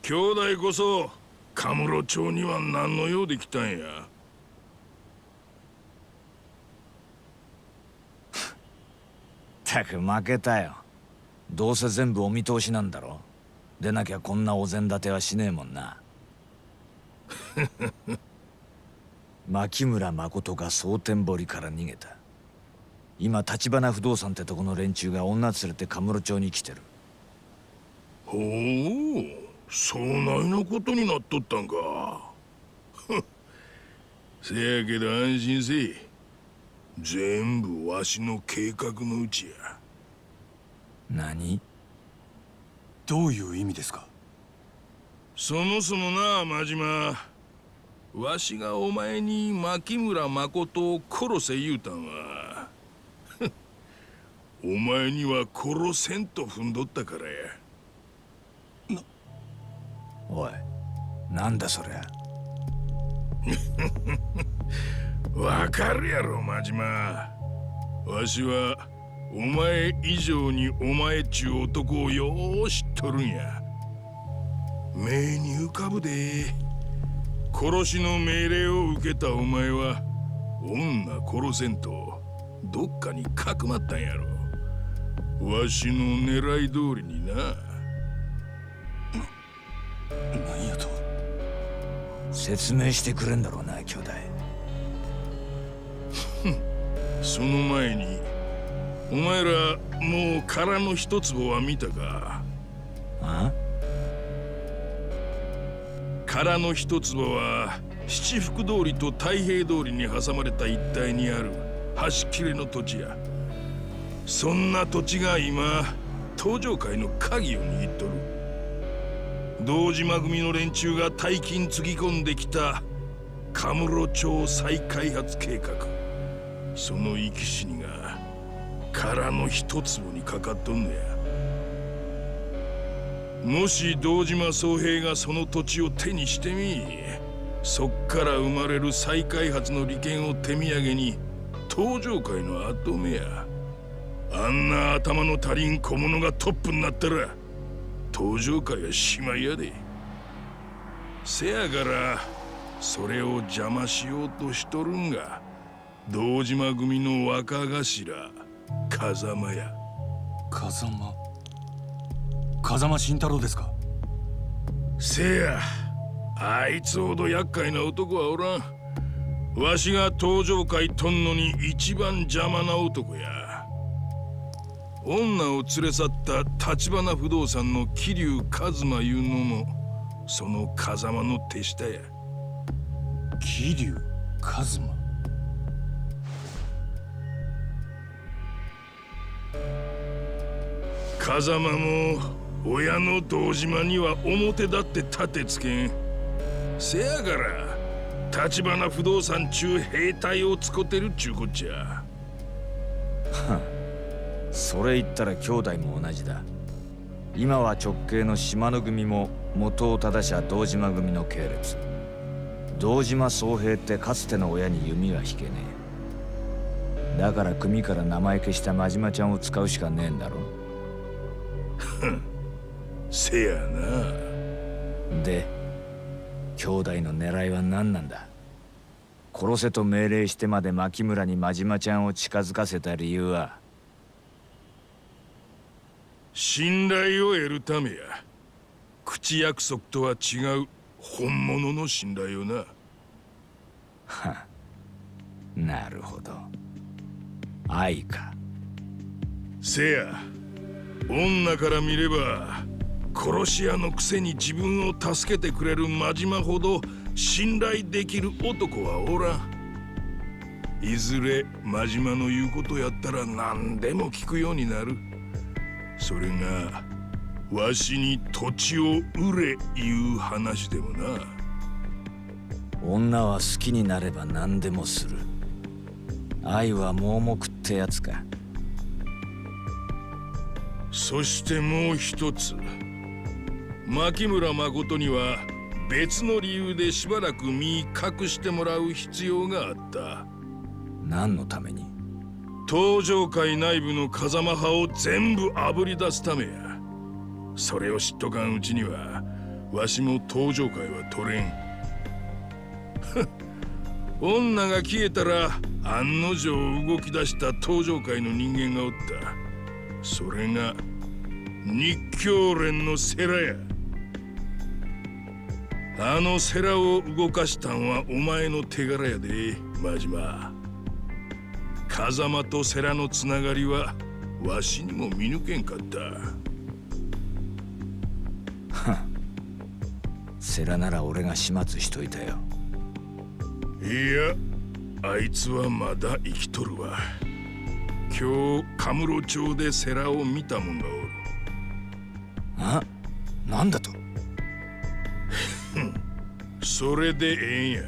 兄弟こそカムロ町には何の用で来たんや。ったく負けたよ。どうせ全部お見通しなんだろ。でなきゃこんなお膳立てはしねえもんな。牧村誠が蒼天堀から逃げた。今橘不動産ってとこの連中が女連れてカムロ町に来てる。ほう、そないなことになっとったんか。せやけど安心せい。全部わしの計画のうちや。何？どういう意味ですか？そもそもな、真島。わしがお前に牧村誠を殺せ言うたんはお前には殺せんと踏んどったからや。おい、なんだそりゃ。わかるやろ、真島。わしはお前以上にお前っちゅう男をよう知っとるんや。目に浮かぶで。殺しの命令を受けたお前は女殺せんとどっかにかくまったんやろ。わしの狙い通りにな。何やと？説明してくれんだろうな、兄弟。その前にお前らもう殻の一坪は見たか？あ？殻の一坪は七福通りと太平通りに挟まれた一帯にある端切れの土地や。そんな土地が今東上界の鍵を握っとる。堂島組の連中が大金つぎ込んできたカムロ町再開発計画、その生き死にが殻の一坪にかかっとんのや。もし堂島宗平がその土地を手にしてみ、そっから生まれる再開発の利権を手土産に東上界の跡目や。あんな頭の足りん小物がトップになったら東上界はしまいやで。せやからそれを邪魔しようとしとるんが堂島組の若頭風間や。風間慎太郎ですか？せや、あいつほど厄介な男はおらん。わしが東上界とんのに一番邪魔な男や。女を連れ去った橘不動産の桐生一馬いうのもその風間の手下や。桐生一馬？風間も親の堂島には表立って立てつけん。せやから橘不動産中兵隊を使ってるっちゅうこっちゃ。それ言ったら兄弟も同じだ。今は直系の島野組も元を正しゃ堂島組の系列。堂島宗平ってかつての親に弓は引けねえ。だから組から名前消した真島ちゃんを使うしかねえんだろ。せやな。で、兄弟の狙いは何なんだ？殺せと命令してまで牧村に真島ちゃんを近づかせた理由は？信頼を得るためや。口約束とは違う本物の信頼をな。は、なるほど。愛か。せや、女から見れば殺し屋のくせに自分を助けてくれる真島ほど信頼できる男はおらん。いずれ真島の言うことやったら何でも聞くようになる。それがわしに土地を売れいう話でもな。女は好きになれば何でもする。愛は盲目ってやつか。そしてもう一つ、牧村誠には別の理由でしばらく身隠してもらう必要があった。何のために？東上界内部の風間派を全部あぶり出すためや。それを知っとかんうちにはわしも東上界は取れん。女が消えたら案の定動き出した東上界の人間がおった。それが日教連の世良や。あの世良を動かしたんはお前の手柄やで、真島。風間と世良のつながりはわしにも見抜けんかった。世良なら俺が始末しといたよ。いや、あいつはまだ生きとるわ。今日カムロ町で世良を見たもんがおる。あ、なんだと？それでええんや。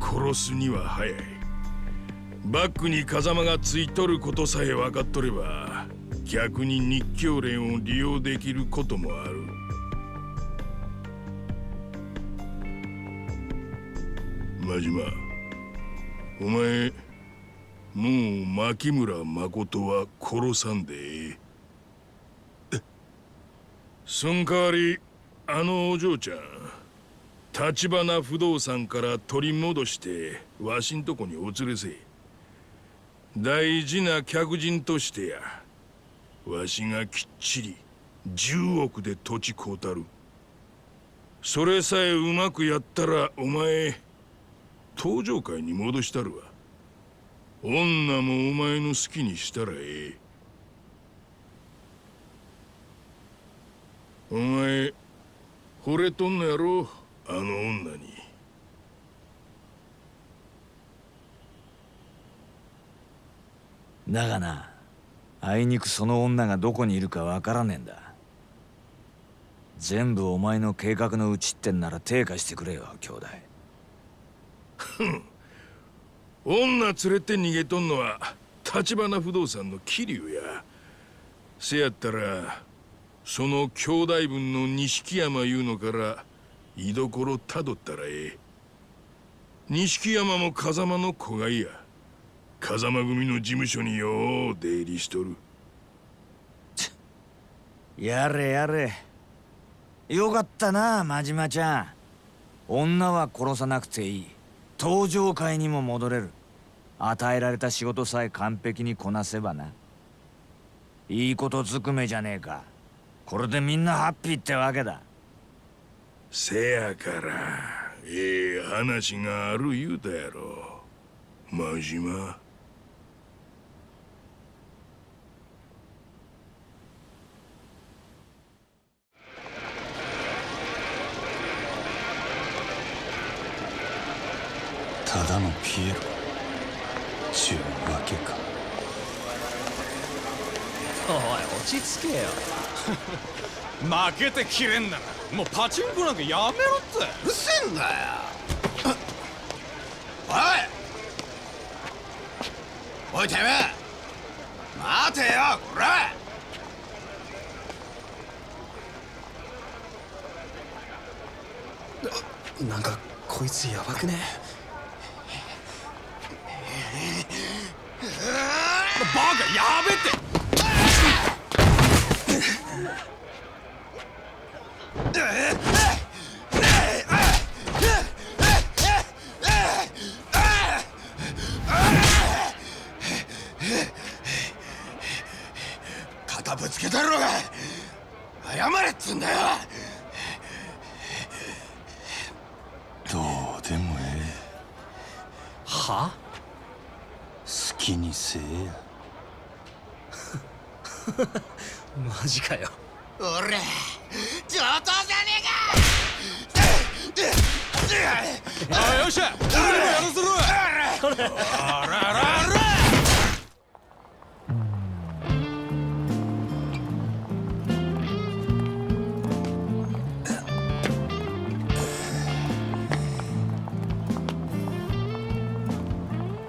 殺すには早い。バックに風間がついとることさえ分かっとれば、逆に日教連を利用できることもある。真島、お前もう牧村誠は殺さんでええ。そん代わりあのお嬢ちゃん、橘不動産から取り戻してわしんとこにお連れせえ。大事な客人としてや。わしがきっちり10億で土地買うたる。それさえうまくやったらお前登場会に戻したるわ。女もお前の好きにしたらええ。お前惚れとんのやろ、あの女に。だがな、あいにくその女がどこにいるかわからねえんだ。全部お前の計画のうちってんなら手貸してくれよ、兄弟。女連れて逃げとんのは橘不動産の桐生や。せやったらその兄弟分の錦山いうのから居所たどったらええ。錦山も風間の子がいや。風間組の事務所によう出入りしとる。やれやれ。よかったな、真島ちゃん。女は殺さなくていい。登場会にも戻れる。与えられた仕事さえ完璧にこなせばな。いいことずくめじゃねえか。これでみんなハッピーってわけだ。せやからええ話がある言うたやろ、真島。ただのピエロちゅうわけか。おい落ち着けよ。負けてきれんならもうパチンコなんかやめろって。うるせえんだよ。おいてめえ、待てよこら。なんかこいつやばくね？バカやべって。肩ぶつけたろうが。謝れっつんだよ。どうでもええ。は？好きにせえや。マジかよ。俺上等じゃねえか。あ、よっしゃ、俺にもやらせろ。あららら。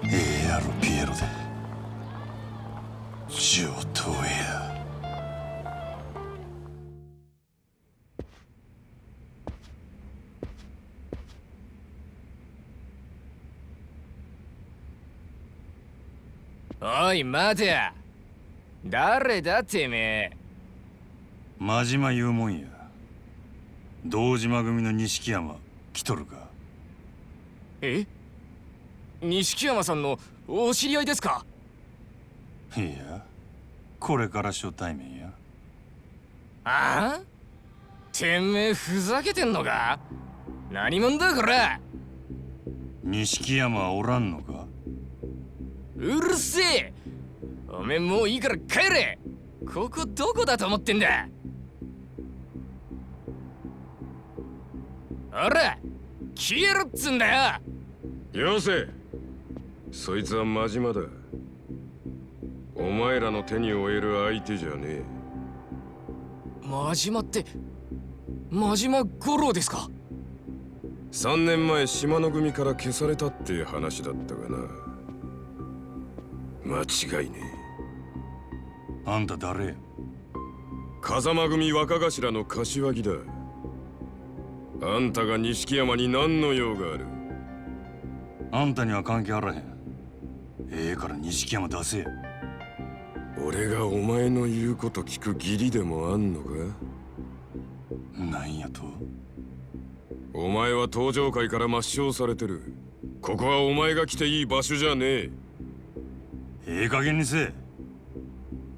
ええやろピエロで上等や。おい待てや。誰だてめえ。真島言うもんや。堂島組の錦山来とるか。え？錦山さんのお知り合いですか？いや、これから初対面や。ああ、てめえふざけてんのか？何者だこれ。錦山はおらんのか？うるせえ。おめえもういいから帰れ。ここどこだと思ってんだ。ほら消えろっつんだよ。よせ、そいつは真島だ。お前らの手に負える相手じゃねえ。真島って真島五郎ですか？3年前島の組から消されたって話だったがな。間違いねえ。あんた誰？風間組若頭の柏木だ。あんたが錦山に何の用がある？あんたには関係あらへん。から錦山出せ。俺がお前の言うこと聞く義理でもあんのか？なんやと？お前は登場界から抹消されてる。ここはお前が来ていい場所じゃねえ。加減にせえ。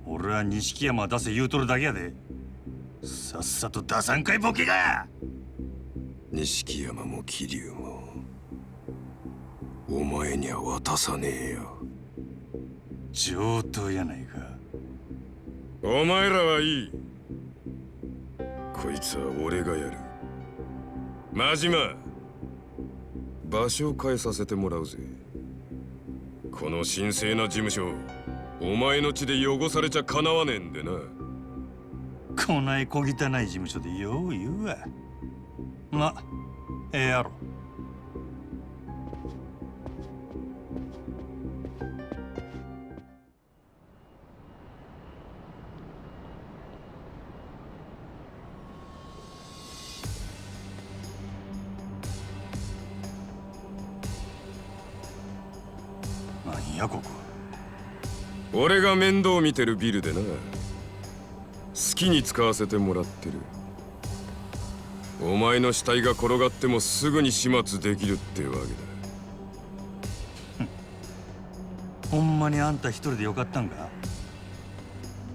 俺は錦山出せ言うとるだけやで。さっさと出さんかいボケが。錦山も桐生もお前には渡さねえよ。上等やないか。お前らはいい。こいつは俺がやる。真島、場所を変えさせてもらうぜ。この神聖な事務所、お前の血で汚されちゃかなわねえんでな。こない小汚い事務所でよう言うわ。ま、やろ。何やここ。俺が面倒見てるビルでな。好きに使わせてもらってる。お前の死体が転がってもすぐに始末できるってわけだ。ほんまにあんた一人でよかったんか？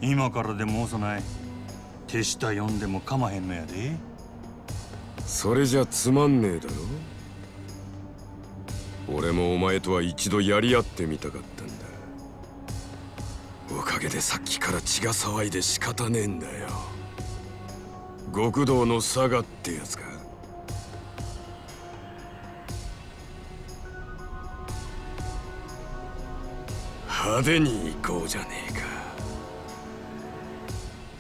今からでも遅ない。手下呼んでもかまへんのやで。それじゃつまんねえだろ。俺もお前とは一度やり合ってみたかったんだ。おかげでさっきから血が騒いで仕方ねえんだよ。極道の佐賀ってやつか。派手に行こうじゃねえか。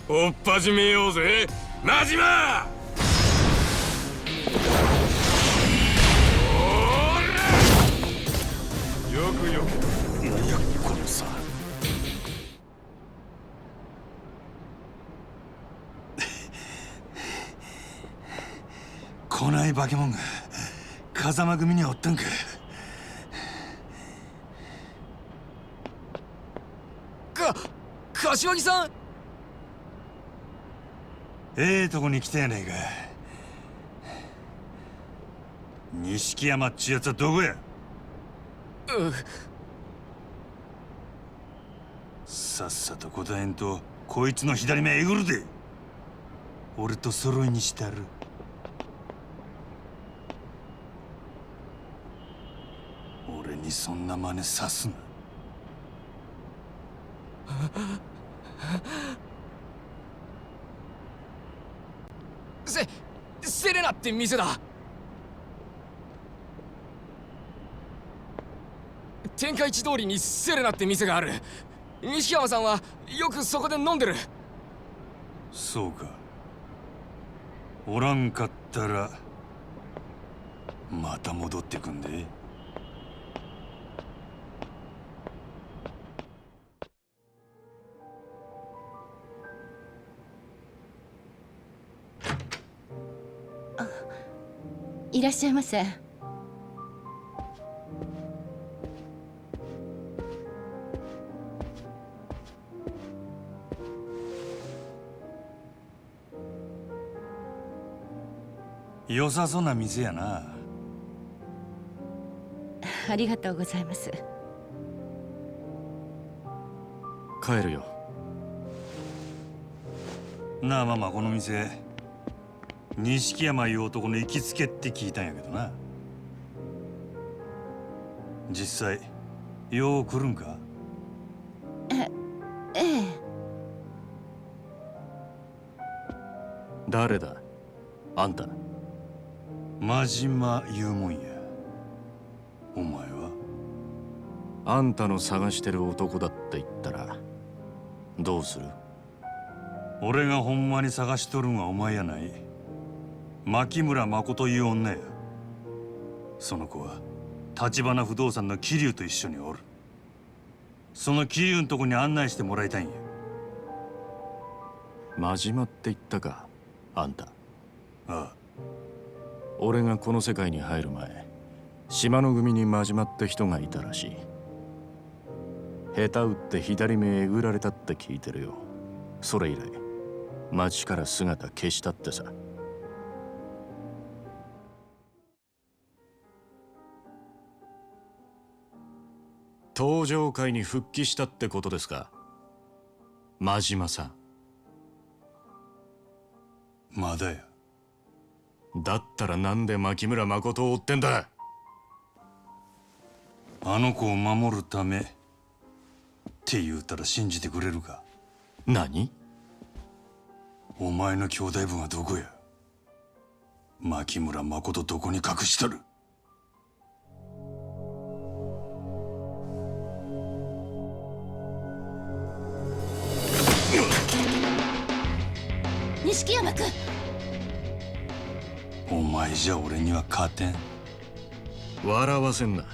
追っ始めようぜ真島。よくよく。いやこのさ。来ない化け物が風間組にはおったんか。柏木さん。とこに来たやないか。錦山っちゅうやつはどこや？さっさと答えんとこいつの左目えぐるで。俺と揃いにしてある。俺にそんな真似さすな。セレナって店だ。天下一通りにセレナって店がある。錦山さんはよくそこで飲んでる。そうか。おらんかったらまた戻ってくんで。いらっしゃいませ。良さそうな店やな。ありがとうございます。帰るよ。なあママ、この店錦山いう男の行きつけって聞いたんやけどな。実際よう来るんか？ええ。誰だあんた？真島言うもんや。お前は？あんたの探してる男だって言ったらどうする？俺がほんまに探しとるんはお前やない。牧村誠いう女や。その子は橘不動産の桐生と一緒におる。その桐生んとこに案内してもらいたいんや。真島って言ったかあんた。ああ。俺がこの世界に入る前、島の組に真島って人がいたらしい。下手打って左目えぐられたって聞いてるよ。それ以来町から姿消したってさ。登場界に復帰したってことですか、真島さん。まだや。だったらなんで牧村誠を追ってんだ？あの子を守るためって言うたら信じてくれるか？何？お前の兄弟分はどこや？牧村誠どこに隠しとる？錦山君。お前じゃ俺には勝てん。笑わせんな。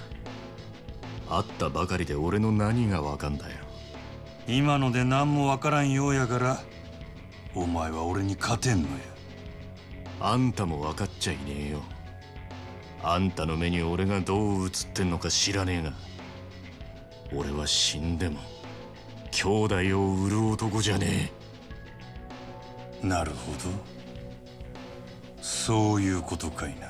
会ったばかりで俺の何がわかんだよ。今ので何もわからんようやから、お前は俺に勝てんのや。あんたも分かっちゃいねえよ。あんたの目に俺がどう映ってんのか知らねえが、俺は死んでも兄弟を売る男じゃねえ。なるほど、そういうことかいな。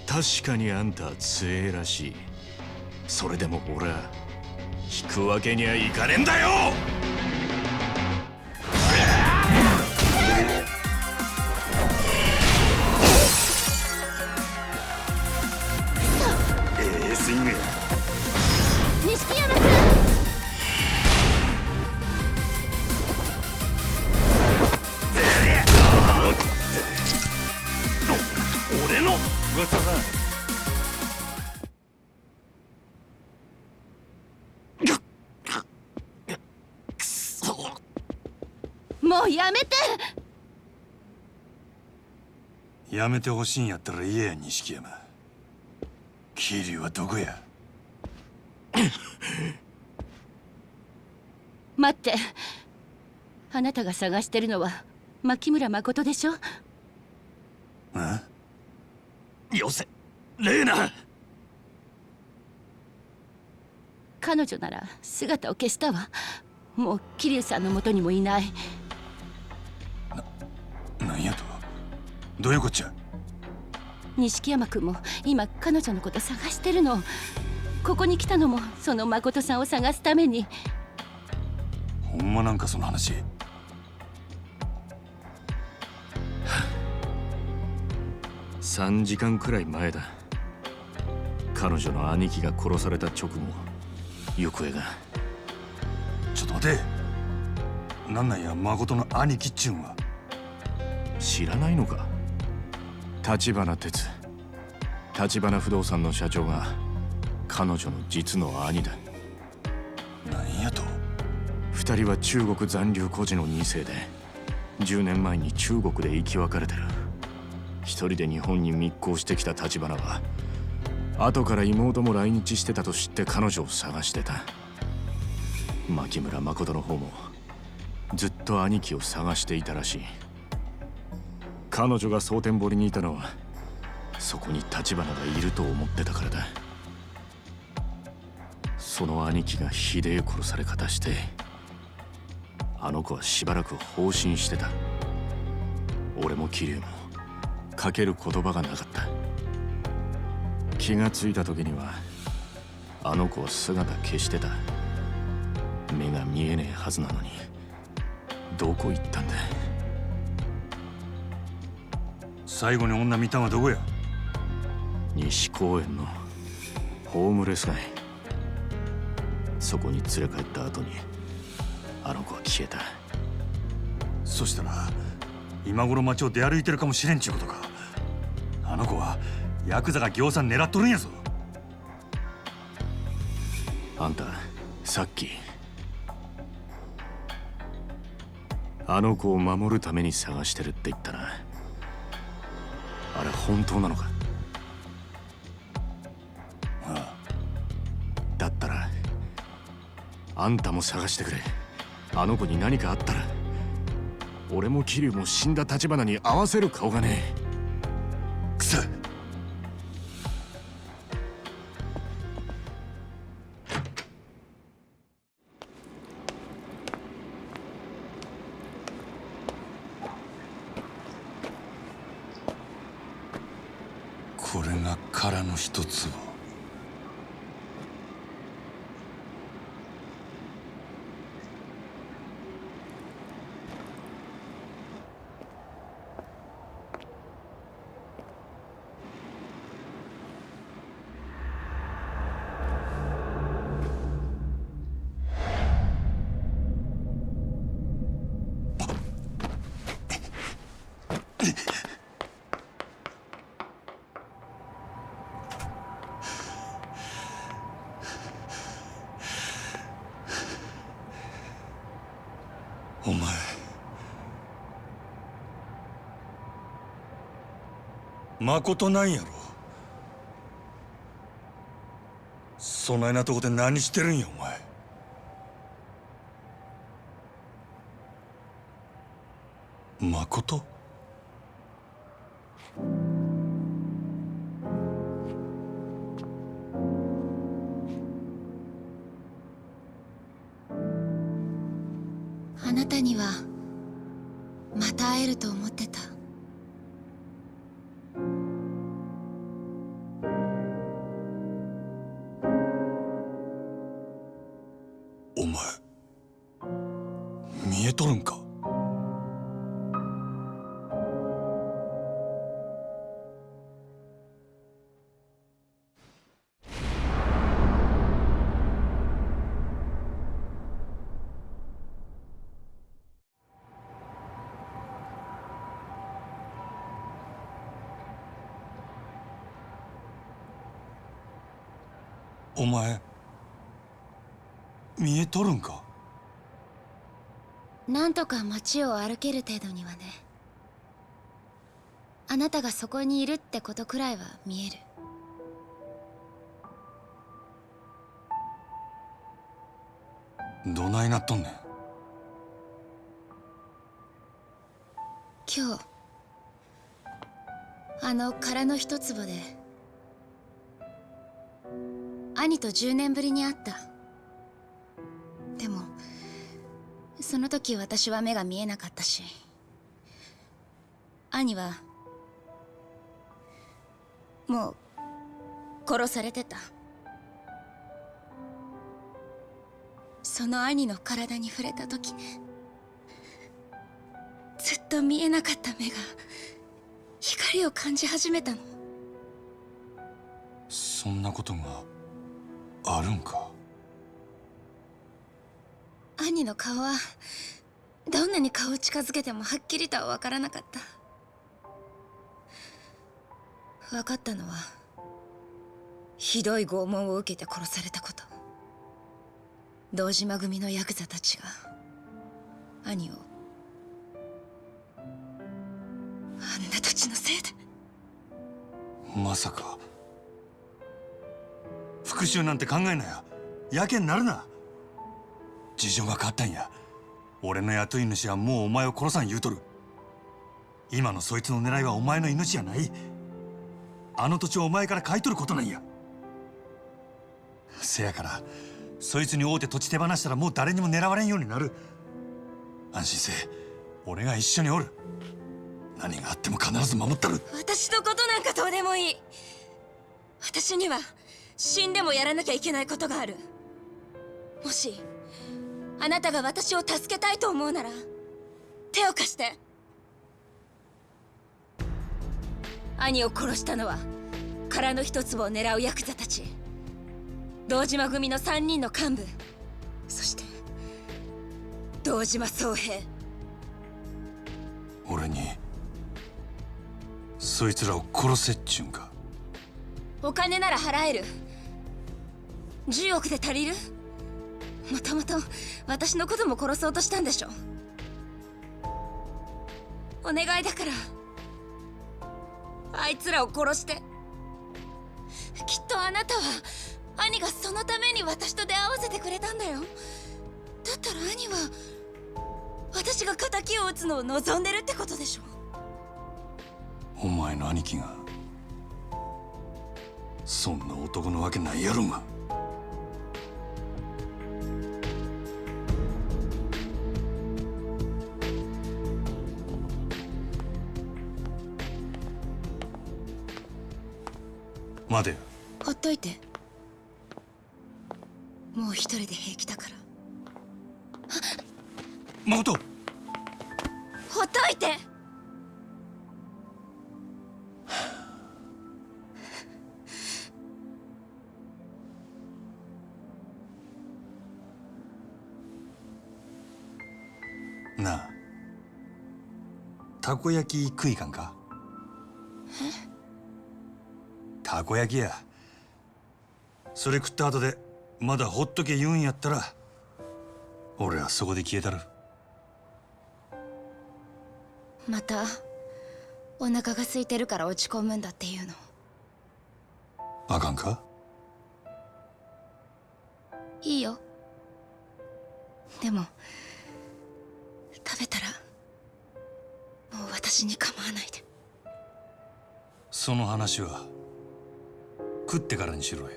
確かにあんたは強えらしい。それでも俺は引くわけにはいかねえんだよ。スイング。錦山君。俺の噂だ。くそ。もうやめて。やめてほしいんやったら言えや、錦山。桐生はどこや？待って。あなたが探してるのは牧村誠でしょ？あ？よせ、レーナ。彼女なら姿を消したわ。もう桐生さんの元にもいない。なんやと？どういうこっちゃ？錦山君も今彼女のこと探してるの。ここに来たのもその誠さんを探すために。ほんまなんかその話？3時間くらい前だ。彼女の兄貴が殺された直後、行方が。ちょっと待て。なんなんや誠の兄貴っちゅうんは。知らないのか？橘哲、橘不動産の社長が彼女の実の兄だ。なんやと？2人は中国残留孤児の2世で、10年前に中国で生き別れてる。一人で日本に密航してきた橘は、後から妹も来日してたと知って彼女を探してた。牧村誠の方もずっと兄貴を探していたらしい。彼女が蒼天堀にいたのは、そこに橘がいると思ってたからだ。その兄貴がひでえ殺され方して、あの子はしばらく放心してた。俺も桐生もかける言葉がなかった。気がついた時にはあの子は姿消してた。目が見えねえはずなのに。どこ行ったんだ。最後に女見たんはどこや。西公園のホームレス街。そこに連れ帰った後にあの子は消えた。そしたら今頃街を出歩いてるかもしれんちゅうことか。あの子はヤクザがぎょうさん狙っとるんやぞ。あんたさっきあの子を守るために探してるって言ったな。あれ本当なのか。ああ。だったらあんたも探してくれ。あの子に何かあったら俺も桐生も死んだ立花に合わせる顔がねえ。くそ。これが殻の一つを。お前まことなんやろ。そないなとこで何してるんやお前。まこと。あなたにはまた会えると思ってた。お前見えとるんか。お前見えとるんか。なんとか街を歩ける程度にはね。あなたがそこにいるってことくらいは見える。どないなっとんねん。今日あの殻の一坪で兄と10年ぶりに会った。でもその時私は目が見えなかったし、兄はもう殺されてた。その兄の体に触れた時ね、ずっと見えなかった目が光を感じ始めたの。そんなことがあるんか。兄の顔はどんなに顔を近づけてもはっきりとは分からなかった。分かったのはひどい拷問を受けて殺されたこと。堂島組のヤクザたちが兄をあんな土地のせいで。まさか復讐なんて考えなや。やけになるな。事情が変わったんや。俺の雇い主はもうお前を殺さん言うとる。今のそいつの狙いはお前の命じゃない。あの土地をお前から買い取ることなんや。せやからそいつに会うて土地手放したらもう誰にも狙われんようになる。安心せえ。俺が一緒におる。何があっても必ず守ったる。私のことなんかどうでもいい。私には死んでもやらなきゃいけないことがある。もしあなたが私を助けたいと思うなら手を貸して。兄を殺したのは殻の一粒を狙うヤクザたち、堂島組の3人の幹部、そして堂島宗平。俺にそいつらを殺せっちゅうんか。お金なら払える。10億で足りる？もともと私のことも殺そうとしたんでしょ。お願いだからあいつらを殺して。きっとあなたは兄がそのために私と出会わせてくれたんだよ。だったら兄は私が仇を討つのを望んでるってことでしょ。お前の兄貴がそんな男のわけないやろが。待てよ。ほっといて。もう一人で平気だから。誠、ほっといて。なあ、たこ焼き食いかんか。たこ焼きや。それ食った後でまだほっとけ言うんやったら俺はそこで消えたる。またお腹が空いてるから落ち込むんだっていうの。あかんか。いいよ。でも食べたらもう私に構わないで。その話は食ってからにしろよ。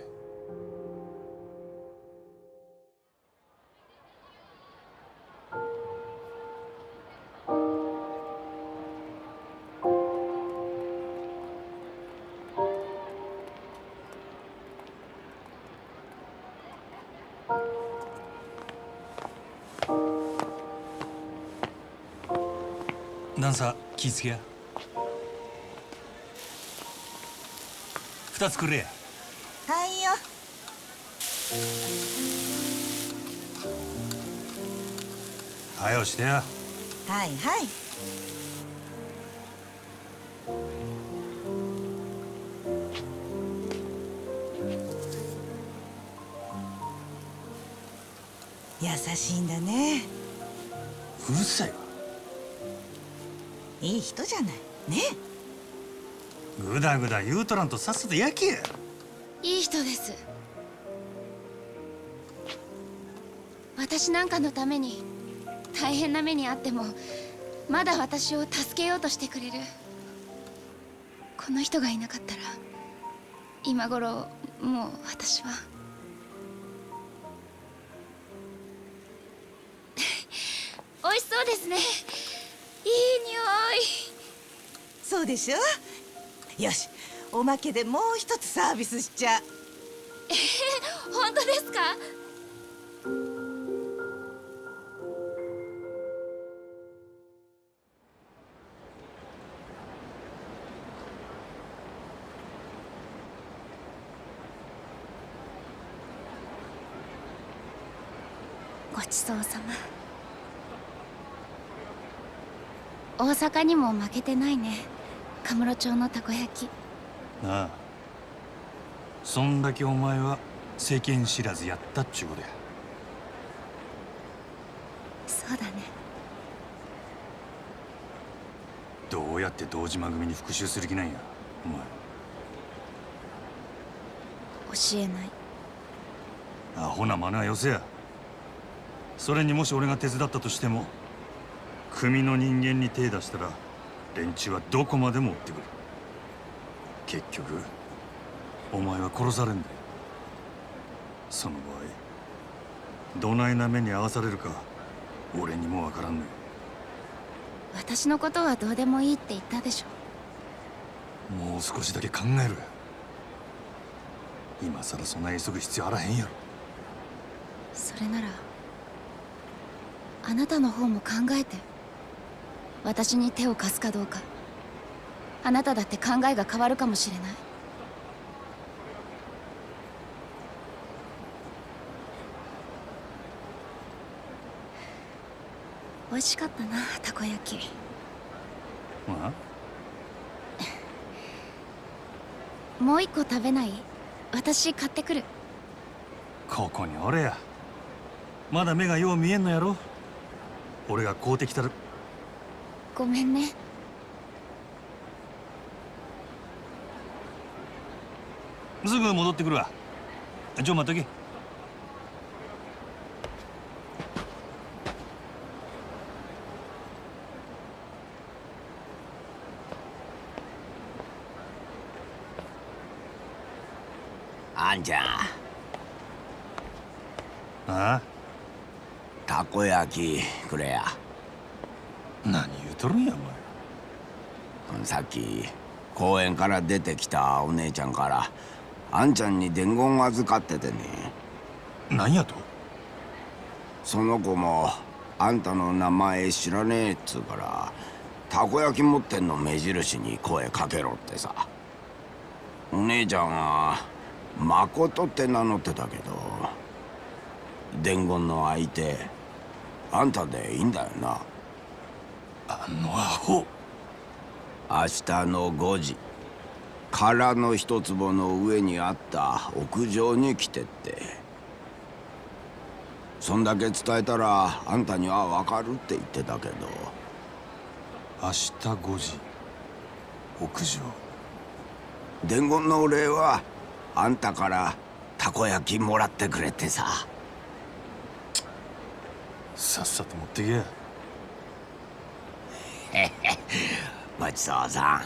段差気ぃつけや。2つくれや。はいよ。はよしてや。はいはい。優しいんだね。うるさいわ。いい人じゃないね。ぐだぐだ言うとらんとさっさと焼けや。いい人です。私なんかのために大変な目にあってもまだ私を助けようとしてくれる。この人がいなかったら今頃もう私は美味しそうですね。いい匂い。そうでしょ。よし、おまけでもう一つサービスしちゃう。本当ですか？ごちそうさま。大阪にも負けてないね。カムロ町のたこ焼き。なあ、そんだけお前は世間知らずやったっちゅうことや。そうだね。どうやって堂島組に復讐する気なんやお前。教えない。アホな真似はよせや。それにもし俺が手伝ったとしても組の人間に手出したら連中はどこまでも追ってくる。結局お前は殺されんだよ。その場合どないな目に遭わされるか俺にもわからんね。私のことはどうでもいいって言ったでしょ。もう少しだけ考えろよ。今さらそんな急ぐ必要あらへんやろ。それならあなたの方も考えて。私に手を貸すかどうか。あなただって考えが変わるかもしれない。美味しかったな、たこ焼き。もう一個食べない？私買ってくる。ここにおれや。まだ目がよう見えんのやろ。俺が買うてきたる。ごめんね。すぐ戻ってくるわ。ちょ待っとけ。あんちゃん。ああ、たこ焼きくれや。何言うとるんやお前。さっき公園から出てきたお姉ちゃんからあんちゃんに伝言預かっててね。何やと？その子もあんたの名前知らねえっつうからたこ焼き持ってんの目印に声かけろってさ。お姉ちゃんは誠って名乗ってたけど伝言の相手あんたでいいんだよな。あのアホ。明日の5時殻の一坪の上にあった屋上に来てって。そんだけ伝えたらあんたには分かるって言ってたけど。明日5時屋上。伝言のお礼はあんたからたこ焼きもらってくれってさ。さっさと持ってけや。へへ、ごちそうさん。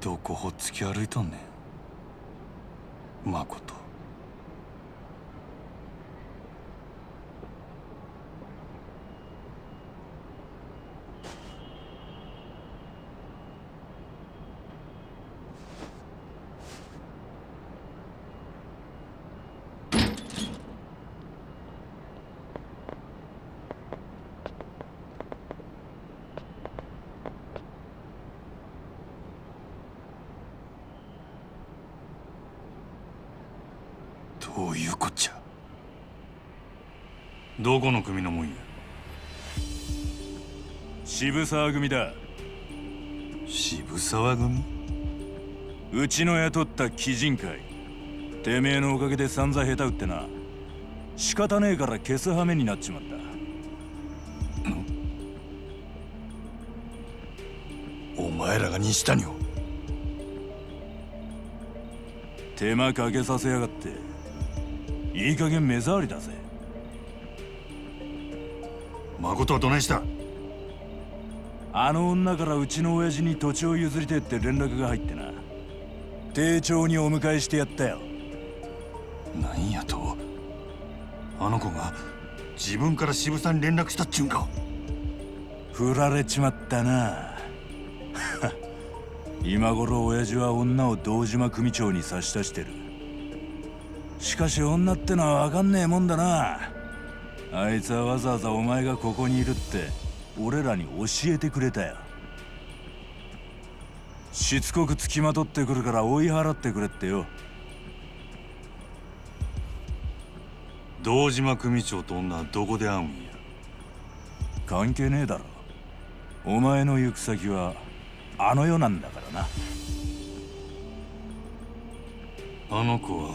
どこほっつき歩いとんねん誠。どういうこっちゃ。どこの組のもんや。渋沢組だ。渋沢組？うちの雇った鬼人会。てめえのおかげで散々下手打ってな。仕方ねえから消す羽目になっちまった。お前らが西谷を。手間かけさせやがって。いい加減目障りだぜ。誠はどないした？あの女からうちの親父に土地を譲りてえって連絡が入ってな。丁重にお迎えしてやったよ。なんやと？あの子が自分から渋沢に連絡したっちゅうんか？振られちまったな。今頃親父は女を堂島組長に差し出してる。しかし女ってのは分かんねえもんだな。あいつはわざわざお前がここにいるって俺らに教えてくれたよ。しつこく付きまとってくるから追い払ってくれってよ。堂島組長と女はどこで会うんや？関係ねえだろ。お前の行く先はあの世なんだからな。あの子は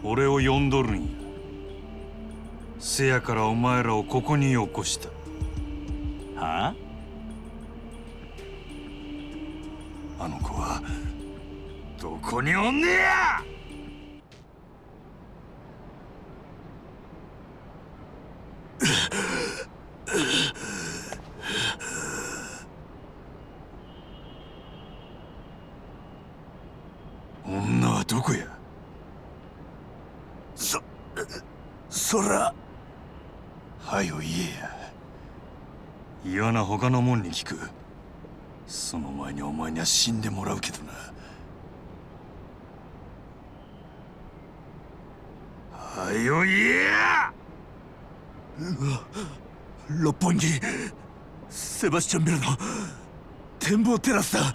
俺を呼んどるんや。せやからお前らをここに起こした。はあ？あの子はどこにおんねや！そらはよ言えや。嫌な他のもんに聞く。その前にお前には死んでもらうけどな。はよ言えや。六本木セバスチャンビルの展望テラスだ。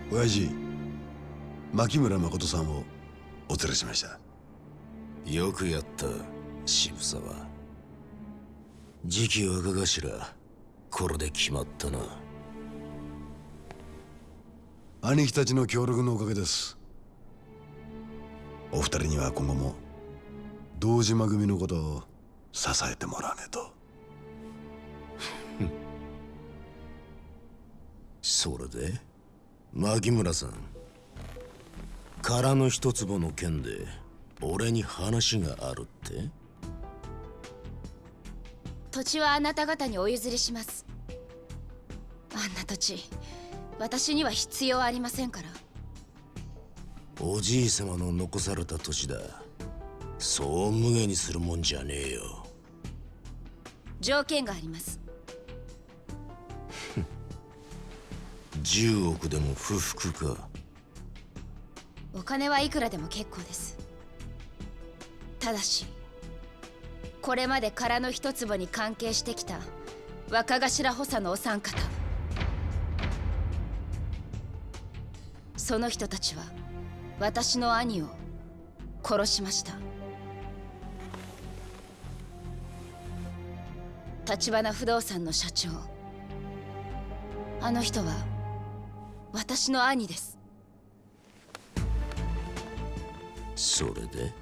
親父、牧村誠さんをお連れしました。よくやった渋沢。次期若頭、これで決まったな。兄貴たちの協力のおかげです。お二人には今後も堂島組のことを支えてもらわねえと。それで牧村さん、空の一坪の件で俺に話があるって？土地はあなた方にお譲りします。あんな土地、私には必要ありませんから。おじい様の残された土地だ。そう無下にするもんじゃねえよ。条件があります。10億でも不服か？お金はいくらでも結構です。ただし、これまで空の一坪に関係してきた若頭補佐のお三方、その人たちは私の兄を殺しました。橘不動産の社長、あの人は私の兄です。それで？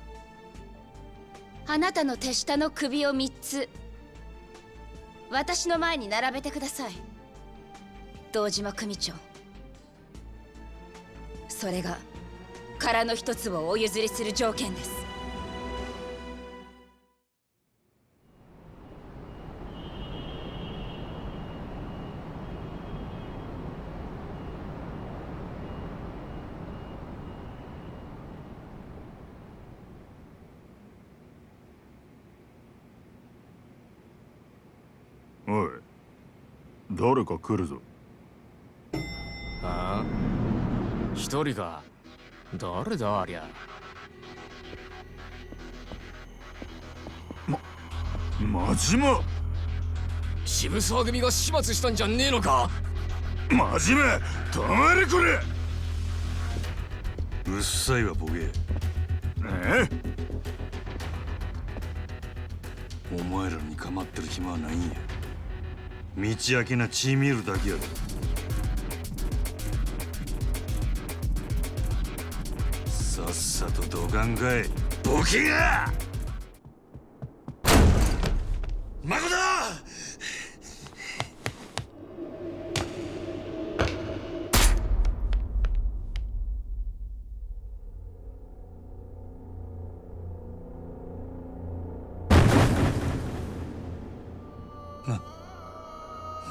あなたの手下の首を3つ私の前に並べてください、堂島組長。それが空の一つをお譲りする条件です。おい、誰か来るぞ。ああ、一人か。誰だありゃ。真島。渋沢組が始末したんじゃねえのか。真島、止まれこれ。うっさいわボケ。お前らに構ってる暇はないんや。道明けな血見るだけやろ。さっさとどかんかいボケが。誠！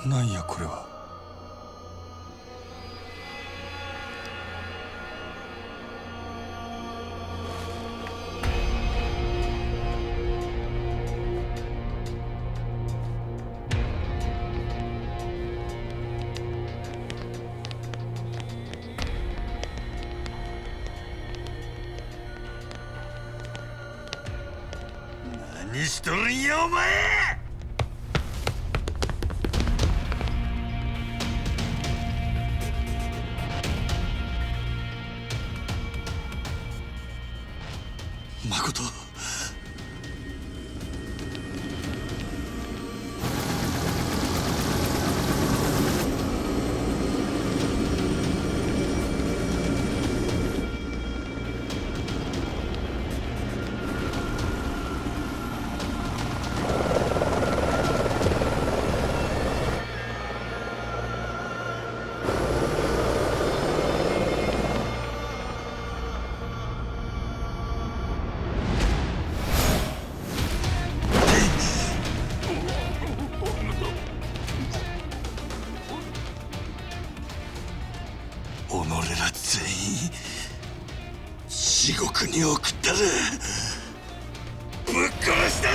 なんやこれは。何しとるんやお前！誠。地獄に送ったぜ。ぶっ殺したぜ。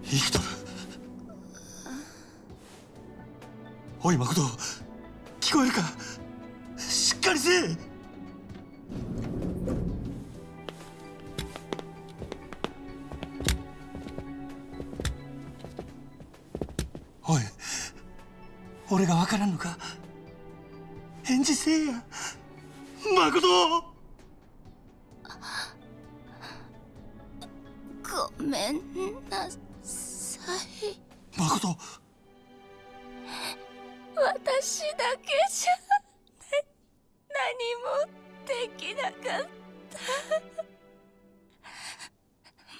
生きとる。おい誠、聞こえるか？しっかりせえ。おい、俺がわからんのか？返事せえや、誠。ごめんなさい。誠、私だけじゃ何もできなかった。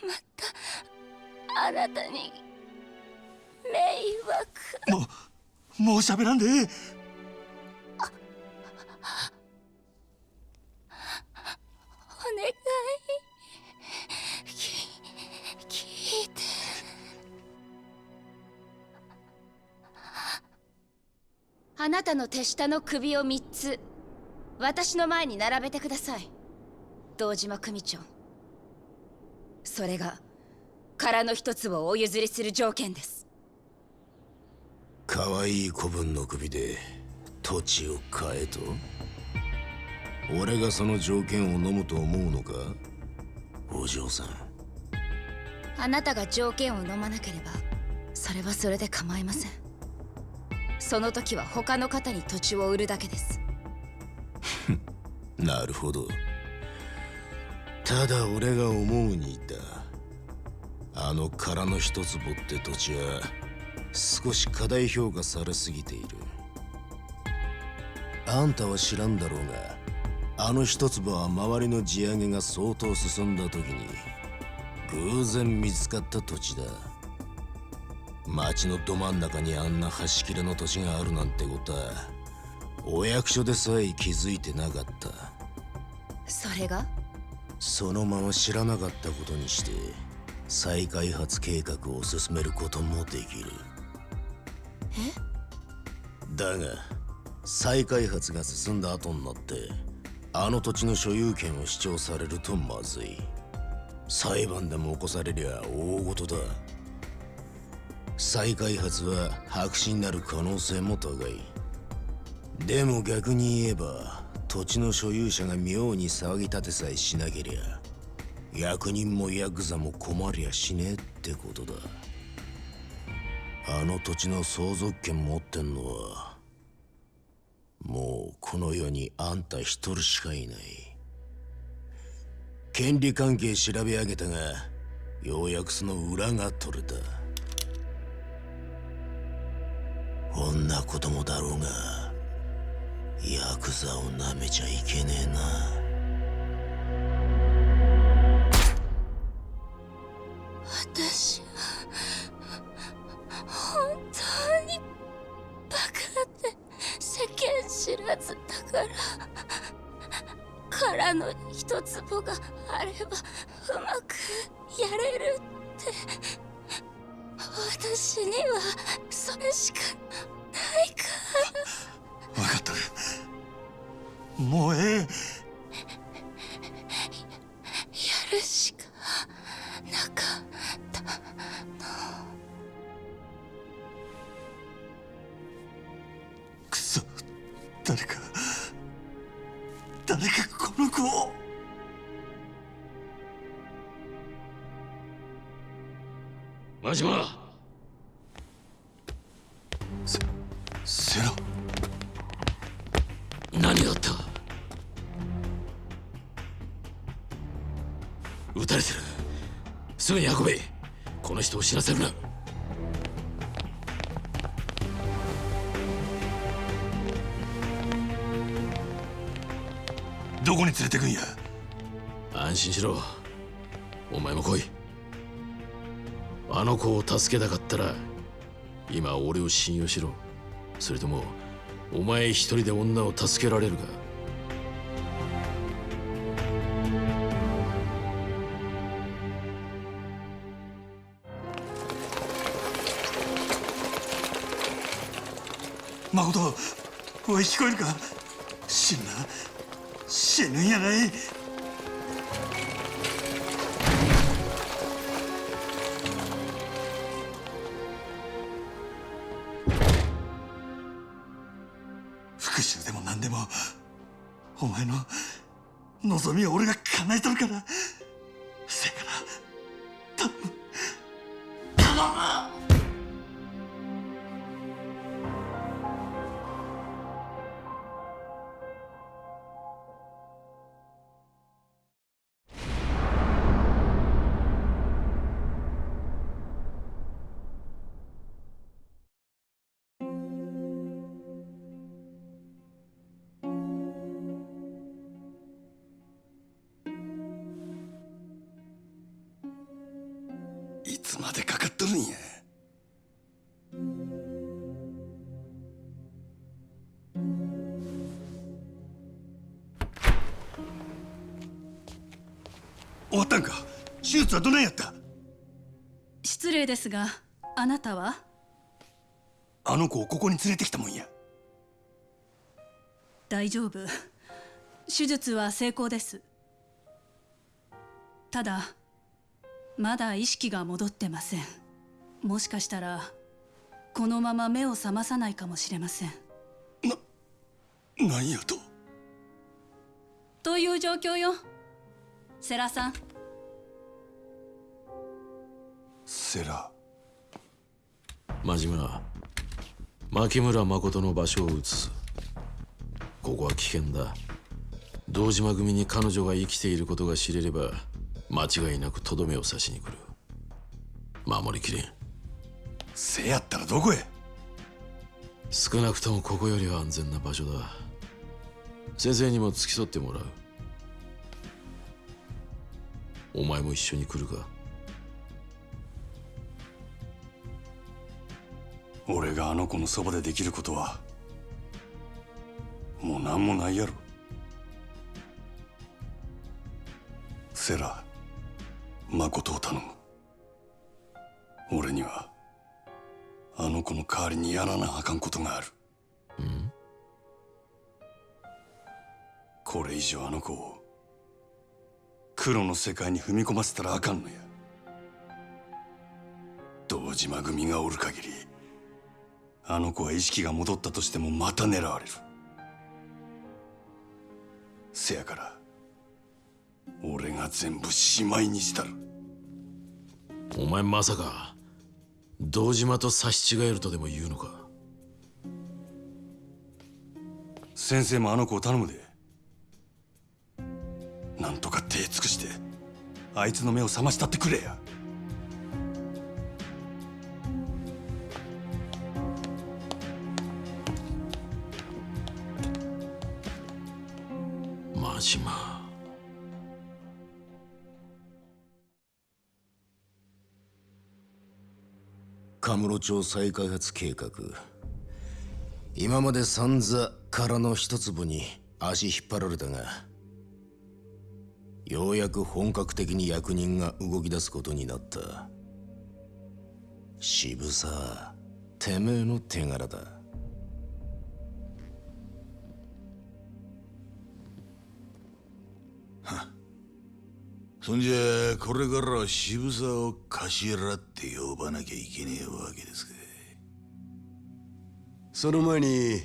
またあなたに迷惑。もう喋らんでええ。お願い、聞いて。あなたの手下の首を3つ私の前に並べてください、堂島組長。それが殻の一つをお譲りする条件です。可愛い子分の首で土地を買えと？俺がその条件を飲むと思うのか、お嬢さん。あなたが条件を飲まなければそれはそれで構いません。その時は他の方に土地を売るだけです。なるほど。ただ俺が思うにだ、あの殻の一坪って土地は少し過大評価されすぎている。あんたは知らんだろうが、あの一坪は周りの地上げが相当進んだ時に偶然見つかった土地だ。町のど真ん中にあんな端切れの土地があるなんてことはお役所でさえ気づいてなかった。それが？そのまま知らなかったことにして再開発計画を進めることもできる。だが再開発が進んだ後になってあの土地の所有権を主張されるとまずい。裁判でも起こされりゃ大事だ。再開発は白紙になる可能性も高い。でも逆に言えば土地の所有者が妙に騒ぎ立てさえしなけりゃ役人もヤクザも困りゃしねえってことだ。あの土地の相続権持ってんのはもうこの世にあんた一人しかいない。権利関係調べ上げたがようやくその裏が取れた。こんなこともだろうがヤクザをなめちゃいけねえな。私は本当にバカで世間知らずだから、殻の一坪があればうまくやれるって。私にはそれしかないから。分かった。もうええ。やるしかなかったの。くそ、誰かこの子を。真島。セラ。何があった？撃たれてる。すぐに運べ。この人を死なせるな。どこに連れてくんや？安心しろ。お前も来い。あの子を助けたかったら今俺を信用しろ。それともお前一人で女を助けられるか。誠、おい聞こえるか。死ぬんやない。復讐でも何でもお前の望みを俺が叶えとるから。せやから頼む。いつまでかかっとるんや。終わったんか。手術はどないやった。失礼ですが、あなたは？あの子をここに連れてきたもんや。大丈夫。手術は成功です。ただまだ意識が戻ってません。もしかしたらこのまま目を覚まさないかもしれません。なんやと。という状況よ。世良さん。世良。真島、牧村誠の場所を移す。ここは危険だ。堂島組に彼女が生きていることが知れれば間違いなくとどめを刺しに来る。守りきれん。せやったらどこへ。少なくともここよりは安全な場所だ。先生にも付き添ってもらう。お前も一緒に来るか。俺があの子のそばでできることはもう何もないやろ。セラ、誠を頼む。俺にはあの子の代わりにやらなあかんことがある。これ以上あの子を黒の世界に踏み込ませたらあかんのや。堂島組がおる限りあの子は意識が戻ったとしてもまた狙われる。せやから俺が全部しまいにしたる。お前まさか堂島と差し違えるとでも言うのか。先生もあの子を頼むで。なんとか手尽くしてあいつの目を覚ましたってくれや。真島。カムロ町再開発計画。今まで散々殻の一粒に足引っ張られたが、ようやく本格的に役人が動き出すことになった。渋沢、てめえの手柄だ。そんじゃこれからは渋沢を頭って呼ばなきゃいけねえわけですか。その前に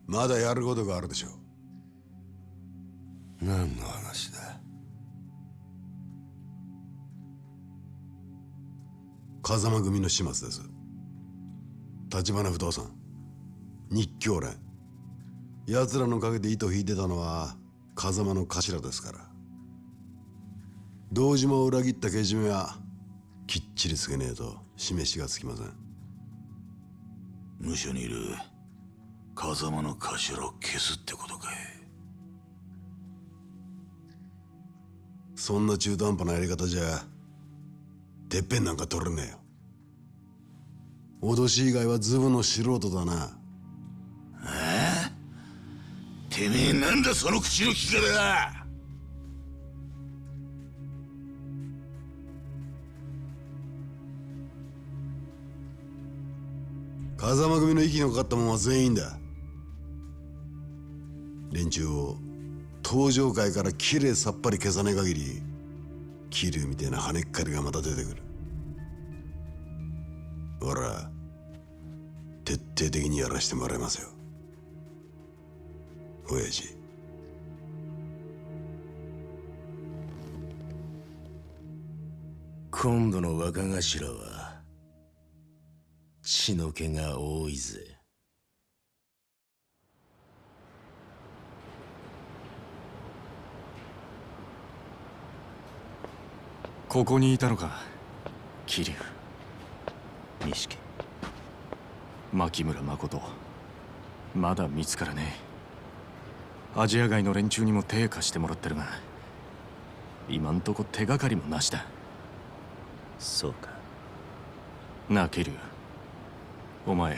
まだやることがあるでしょう。何の話だ。風間組の始末です。橘不動産、日教連、奴らの陰で糸引いてたのは風間の頭ですから。堂島を裏切ったけじめはきっちりつけねえと示しがつきません。無所にいる風間の頭を消すってことかい。そんな中途半端なやり方じゃてっぺんなんか取れねえよ。脅し以外はズブの素人だな。てめえなんだその口の利き方は。風間組の息のかかったもんは全員だ。連中を登場界からきれいさっぱり消さねえ限り桐生みたいな跳ねっかりがまた出てくる。ほら徹底的にやらしてもらいますよ親父。今度の若頭は血の気が多いぜ。ここにいたのか桐生、錦、牧村誠。まだ見つからねえ。アジア外の連中にも手貸してもらってるが今んとこ手がかりもなしだ。そうか。なあ桐生、お前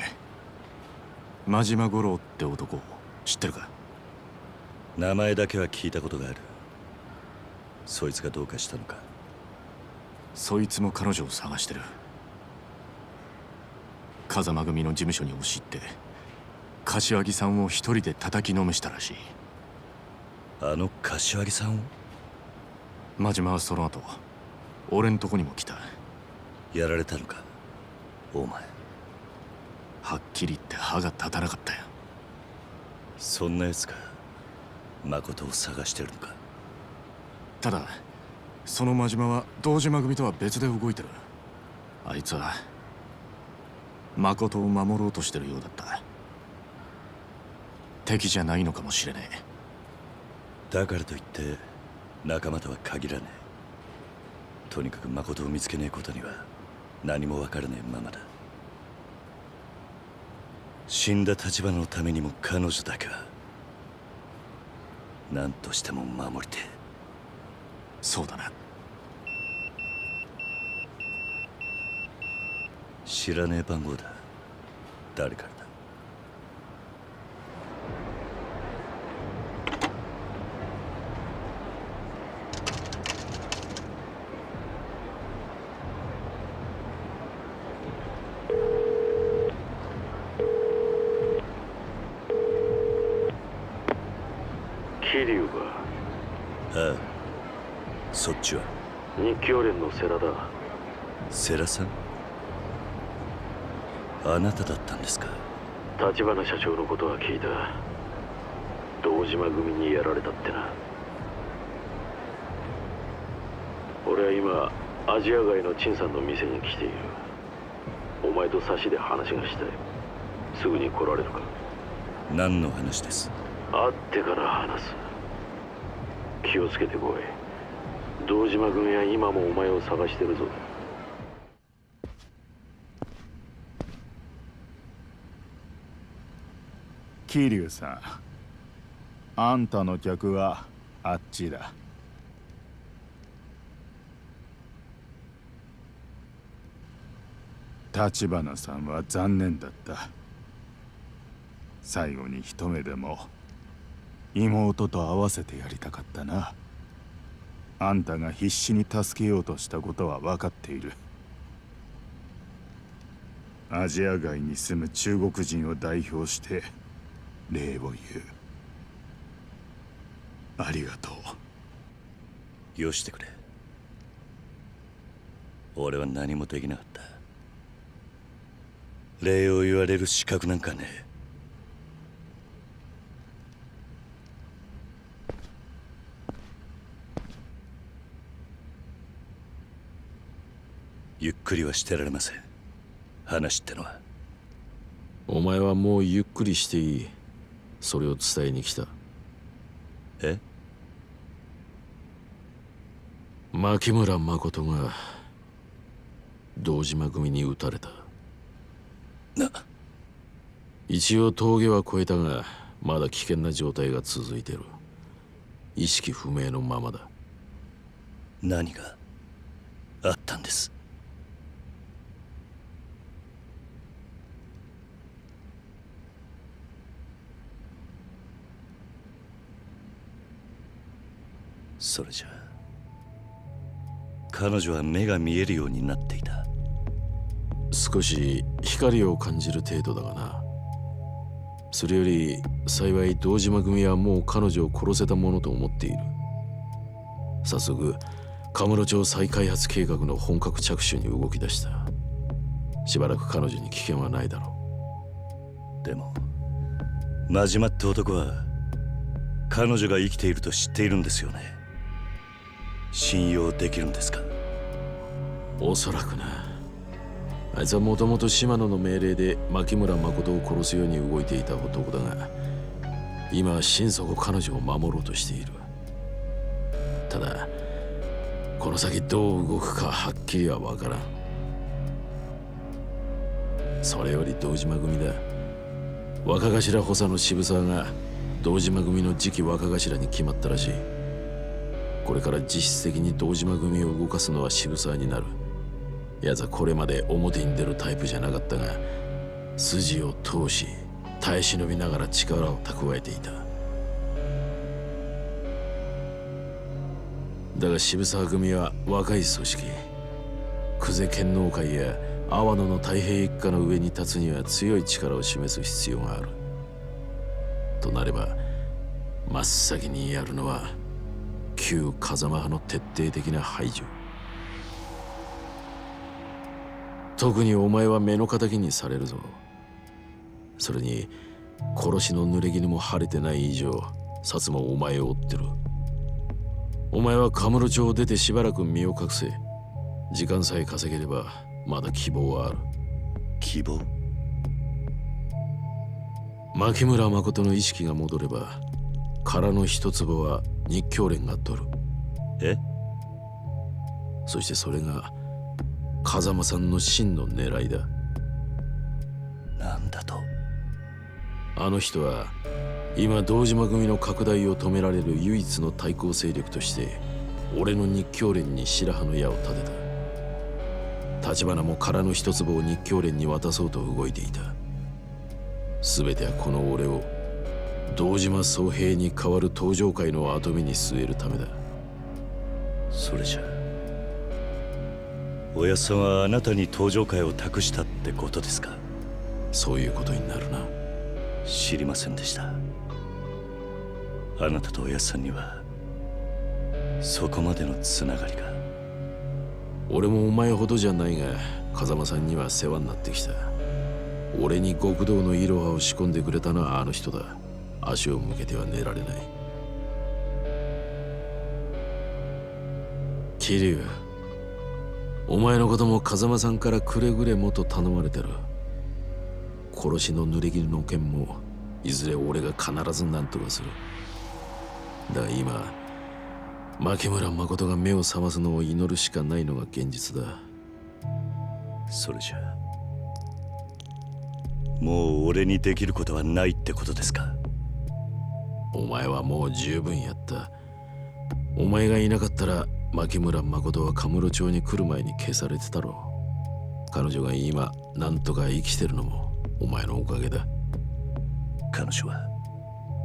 真島五郎って男知ってるか？名前だけは聞いたことがある。そいつがどうかしたのか？そいつも彼女を探してる。風間組の事務所に押し入って柏木さんを一人で叩きのめしたらしい。あの柏木さんを？真島はその後俺んとこにも来た。やられたのかお前？はっきり言って歯が立たなかったよ。そんな奴が誠を探してるのか？ただその真島は堂島組とは別で動いてる。あいつは誠を守ろうとしてるようだった。敵じゃないのかもしれねえ。だからといって仲間とは限らねえ。とにかく誠を見つけねえことには何も分からねえままだ。死んだ立花のためにも彼女だけは何としても守りてえ。そうだな。知らねえ番号だ。誰からだ？桐生か？ああ、そっちは？日教連の世良だ。世良さん？あなただったんですか？立花社長のことは聞いた。堂島組にやられたってな。俺は今アジア外の陳さんの店に来ている。お前と差しで話がしたい。すぐに来られるか？何の話です？会ってから話す。気をつけてこい。堂島組は今もお前を探してるぞ。桐生さん、あんたの客はあっちだ。立花さんは残念だった。最後に一目でも妹と会わせてやりたかったな。あんたが必死に助けようとしたことは分かっている。アジア外に住む中国人を代表して礼を言う。ありがとう。よしてくれ。俺は何もできなかった。礼を言われる資格なんかねえ。ゆっくりはしてられません。話ってのは。お前はもうゆっくりしていい。それを伝えに来た。え？牧村誠が堂島組に撃たれた。一応峠は越えたがまだ危険な状態が続いてる。意識不明のままだ。何があったんです？それじゃ彼女は目が見えるようになっていた。少し光を感じる程度だがな。それより幸い堂島組はもう彼女を殺せたものと思っている。早速カムロ町再開発計画の本格着手に動き出した。しばらく彼女に危険はないだろう。でも真島って男は彼女が生きていると知っているんですよね。信用できるんですか？おそらくな。あいつはもともと島野の命令で牧村誠を殺すように動いていた男だが、今は心底彼女を守ろうとしている。ただこの先どう動くかはっきりは分からん。それより堂島組だ。若頭補佐の渋沢が堂島組の次期若頭に決まったらしい。これから実質的に堂島組を動かすのは渋沢になる。奴はこれまで表に出るタイプじゃなかったが、筋を通し耐え忍びながら力を蓄えていた。だが渋沢組は若い組織。久世剣能会や阿波野の太平一家の上に立つには強い力を示す必要がある。となれば真っ先にやるのは旧風間派の徹底的な排除。特にお前は目の敵にされるぞ。それに殺しの濡れ衣も晴れてない以上、薩もお前を追ってる。お前はカムロ町を出てしばらく身を隠せ。時間さえ稼げればまだ希望はある。希望？牧村誠の意識が戻れば殻の一坪は日教連が取る。え？そしてそれが風間さんの真の狙いだ。なんだと？あの人は今堂島組の拡大を止められる唯一の対抗勢力として俺の日教連に白羽の矢を立てた。橘も殻の一坪を日教連に渡そうと動いていた。全てはこの俺を堂島宗平に代わる東上会の跡目に据えるためだ。それじゃおやっさんはあなたに東上会を託したってことですか？そういうことになるな。知りませんでした。あなたとおやっさんにはそこまでのつながりが。俺もお前ほどじゃないが風間さんには世話になってきた。俺に極道のイロハを仕込んでくれたのはあの人だ。足を向けては寝られない。桐生、お前のことも風間さんからくれぐれもと頼まれてる。殺しの濡れ衣の件もいずれ俺が必ず何とかする。だが今牧村誠が目を覚ますのを祈るしかないのが現実だ。それじゃもう俺にできることはないってことですか？お前はもう十分やった。お前がいなかったら牧村誠はカムロ町に来る前に消されてたろう。彼女が今なんとか生きてるのもお前のおかげだ。彼女は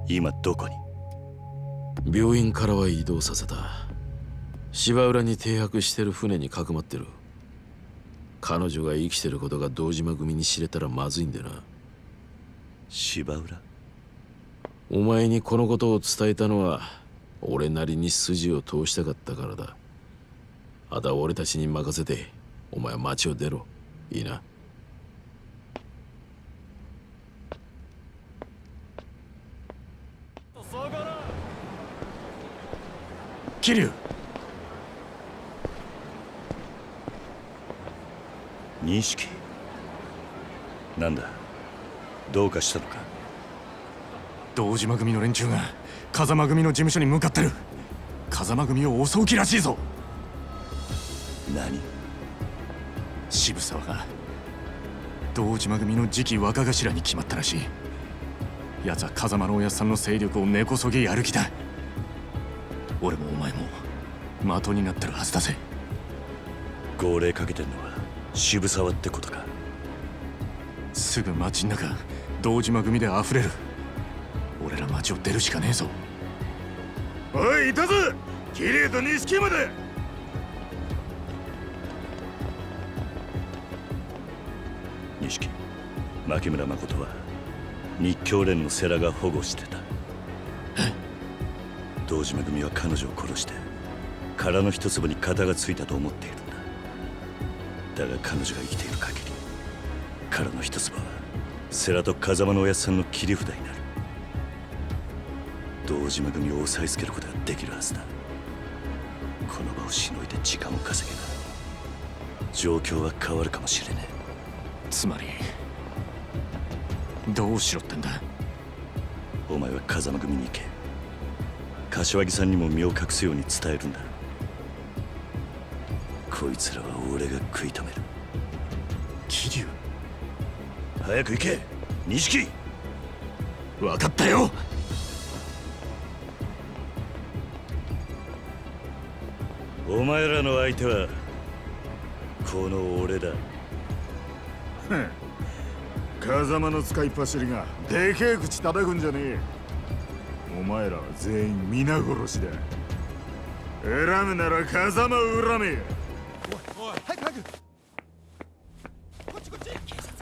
今どこに？病院からは移動させた。芝浦に停泊してる船にかくまってる。彼女が生きてることが堂島組に知れたらまずいんでな。芝浦？お前にこのことを伝えたのは俺なりに筋を通したかったからだ。あとは俺たちに任せてお前は町を出ろ。いいな？桐生、錦、なんだ、どうかしたのか？堂島組の連中が風間組の事務所に向かってる。風間組を襲う気らしいぞ。何？渋沢が堂島組の次期若頭に決まったらしい。奴は風間のおやっさんの勢力を根こそぎやる気だ。俺もお前も的になってるはずだぜ。号令かけてんのは渋沢ってことか。すぐ町ん中堂島組で溢れる。俺ら町を出るしかねえぞ。おい、いたぞ桐生と錦山だ。錦、牧村誠は日教連の世良が保護してた。堂島組は彼女を殺して殻の一粒に型がついたと思っているんだ。だが彼女が生きている限り殻の一粒は世良と風間のおやっさんの切り札になる。堂島組を抑えつけることができるはずだ。この場をしのいで時間を稼げば状況は変わるかもしれねえ。つまりどうしろってんだ。お前は風間組に行け。柏木さんにも身を隠すように伝えるんだ。こいつらは俺が食い止める。桐生、早く行け錦。分かったよ。お前らの相手はこの俺だ。風間の使いっ走りがでけえ口叩くんじゃねえ。お前らは全員皆殺しだ。恨むなら風間を恨め。おい早く早く。こっちこっち。警察。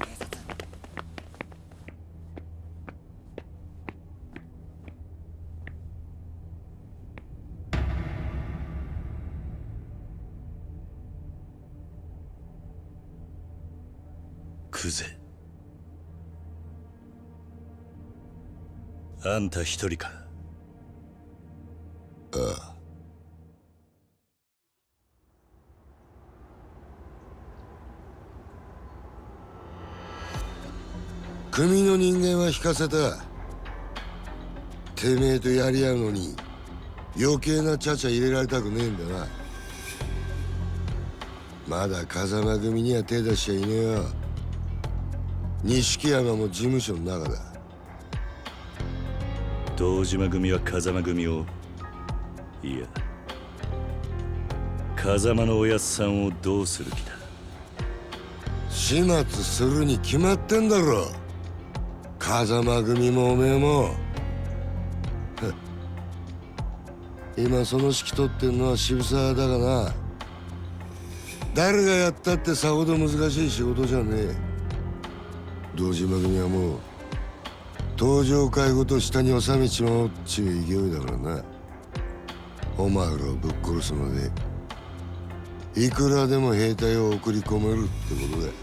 クゼ、あんた一人か。ああ。組の人間は引かせた。てめえとやり合うのに余計なちゃちゃ入れられたくねえんだな。まだ風間組には手出しちゃいねえよ。錦山も事務所の中だ。堂島組は風間組を、いや風間のおやっさんをどうする気だ。始末するに決まってんだろ。風間組もおめえも。今その指揮取ってんのは渋沢だがな。誰がやったってさほど難しい仕事じゃねえ。堂島組はもう登場会ごと下に収めちまおうっちゅう勢いだからな。お前らをぶっ殺すまでいくらでも兵隊を送り込めるってことだ。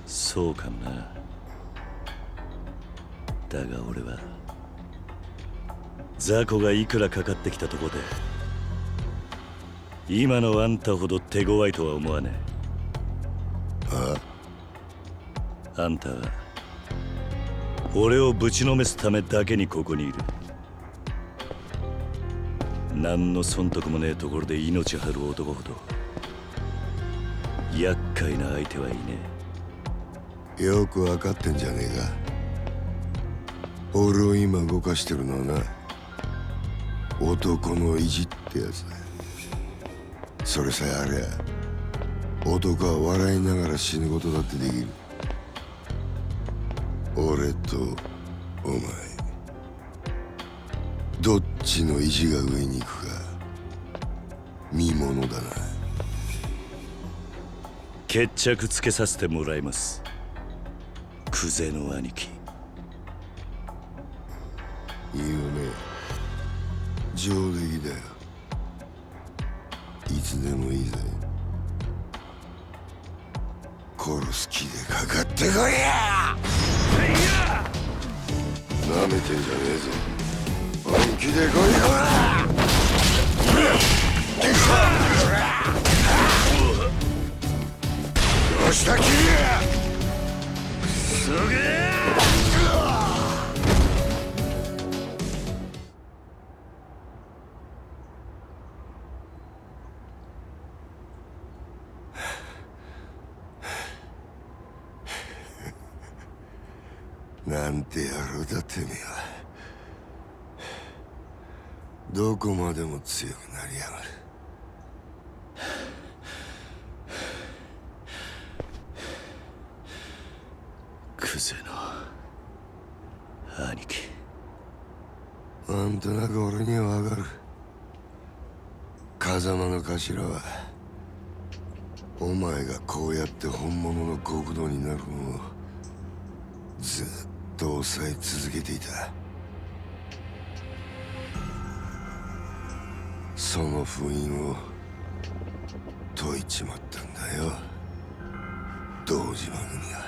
そうかもな。だが俺は雑魚がいくらかかってきたとこで今のあんたほど手強いとは思わねえ。あんたは俺をぶちのめすためだけにここにいる。何の損得もねえところで命張る男ほど厄介な相手はいねえ。よく分かってんじゃねえか。俺を今動かしてるのはな、男の意地ってやつだ。それさえありゃ男は笑いながら死ぬことだってできる。俺とお前どっちの意地が上に行くか見ものだな。決着つけさせてもらいます、クゼの兄貴。いいよね、上出来だよ。いつでもいいぜ。殺す気でかかってこいや。なめてんじゃねえぞ。本気で来いこら。どうしたキリア。すげえ。なんて野郎だてめえは。どこまでも強くなりやがる。クゼの兄貴。なんとなく俺にはわかる。風間の頭はお前がこうやって本物の極道になるのをずっと抑え続けていた。その封印を解いちまったんだよ、堂島組は。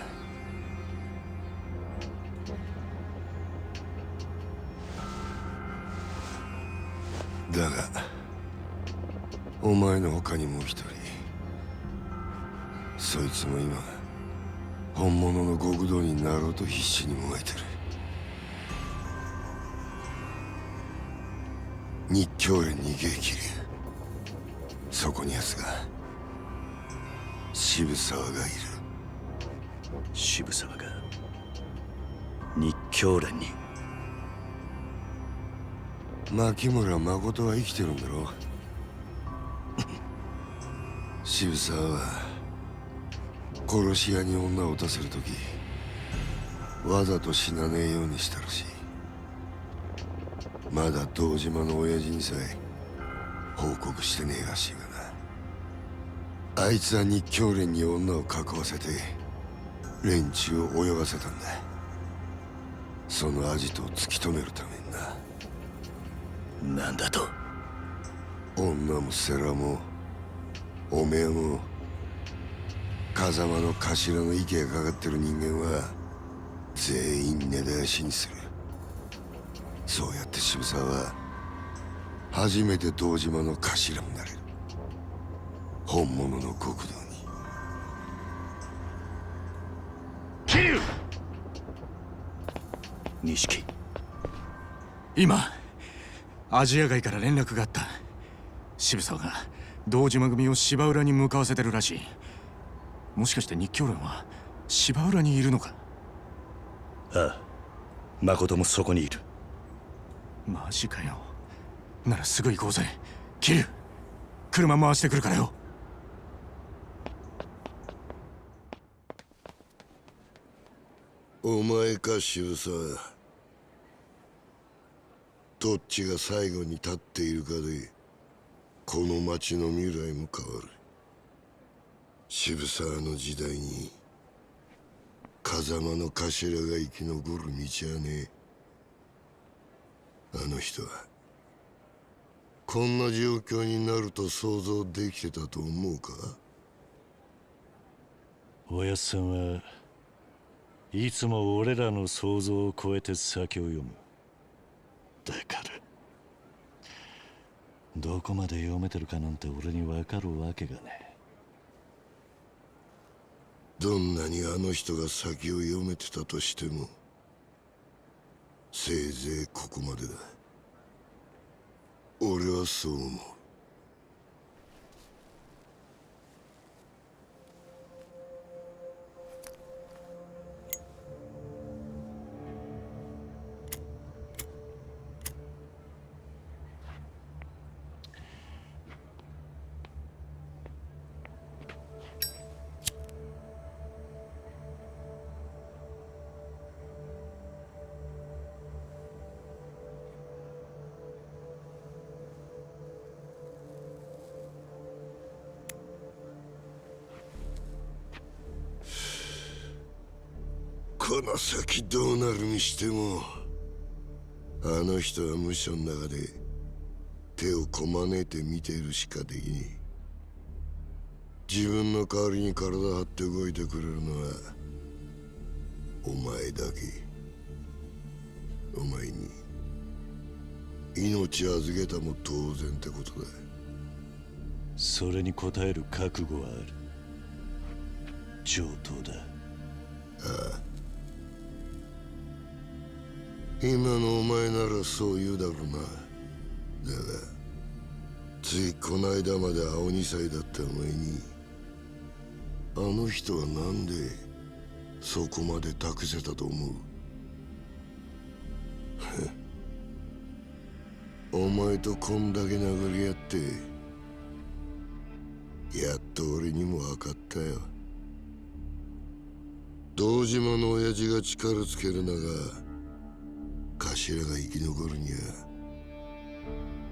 だがお前の他にもう一人、そいつも今本物の極道になろうと必死にもがいてる。日教連に激流、そこに奴が渋沢がいる。渋沢が日教連に？牧村誠は生きてるんだろう。渋沢は殺し屋に女を撃たせるときわざと死なねえようにしたらしい。まだ堂島の親父にさえ報告してねえらしいがな。あいつは日教連に女を囲わせて連中を泳がせたんだ。そのアジトを突き止めるためにな。なんだと？女も世良もおめえも風間の頭の息がかかってる人間は全員根絶やしにする。そうやって渋沢は初めて堂島の頭になれる。本物の極道に。桐生！錦。今アジア街から連絡があった。渋沢が堂島組を芝浦に向かわせてるらしい。もしかして日教連は芝浦にいるのか？ああ、誠もそこにいる。マジかよ。ならすぐ行こうぜ。桐生、車回してくるからよ。お前か渋沢。どっちが最後に立っているかでこの町の未来も変わる。渋沢の時代に風間の頭が生き残る道はねえ。あの人はこんな状況になると想像できてたと思うか？おやっさんはいつも俺らの想像を超えて先を読む。だからどこまで読めてるかなんて俺に分かるわけがね。どんなにあの人が先を読めてたとしてもせいぜいここまでだ。俺はそう思う。この先どうなるにしてもあの人は無所の中で手をこまねいて見ているしかできねえ。自分の代わりに体張って動いてくれるのはお前だけ。お前に命預けたも当然ってことだ。それに応える覚悟はある。上等だ。ああ、今のお前ならそう言うだろうな。だがついこの間まで青二歳だったお前にあの人はなんでそこまで託せたと思う？おお前とこんだけ殴り合ってやっと俺にも分かったよ。堂島の親父が力つける中頭が生き残るには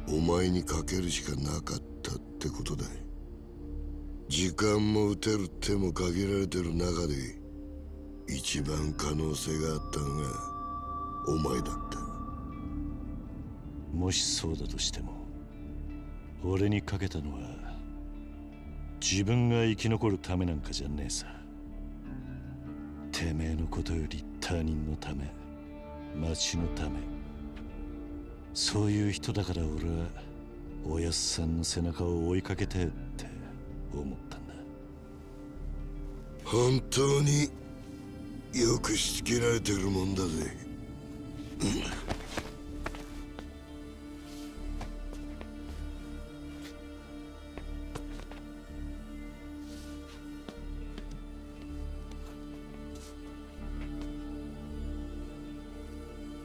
お前にかけるしかなかったってことだ。時間も打てる手も限られてる中で一番可能性があったのがお前だった。もしそうだとしても俺にかけたのは自分が生き残るためなんかじゃねえさ。てめえのことより他人のため、町のため、そういう人だから俺はおやっさんの背中を追いかけてって思ったんだ。本当によくしつけられてるもんだぜ。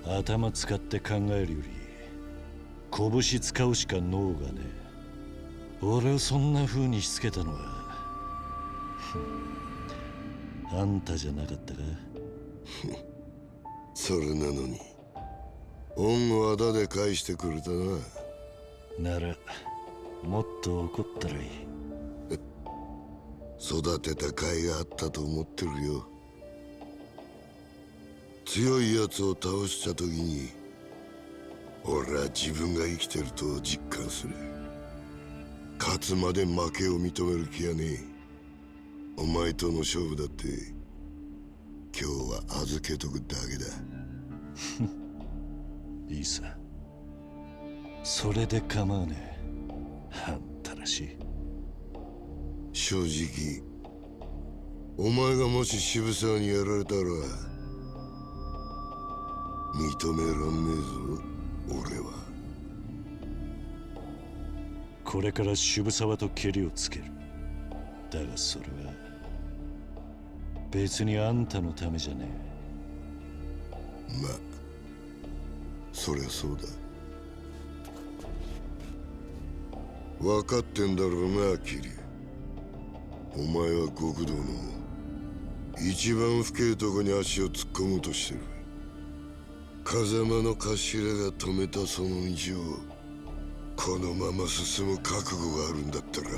頭使って考えるより拳使うしか脳がねえ。俺をそんな風にしつけたのはあんたじゃなかったか。それなのに恩をあだで返してくれたな。ならもっと怒ったらいい。育てた甲斐があったと思ってるよ。強いやつを倒した時に俺は自分が生きてると実感する。勝つまで負けを認める気はねえ。お前との勝負だって今日は預けとくだけだ。いいさ、それで構わねえ。あんたらしい。正直お前がもし渋沢にやられたら認めらんねえぞ俺は。これから渋沢とケリをつける。だがそれは別にあんたのためじゃねえ。まあそりゃそうだ。分かってんだろうなキリ。お前は極道の一番深いとこに足を突っ込もうとしてる。風間の頭が止めたその道をこのまま進む覚悟があるんだったら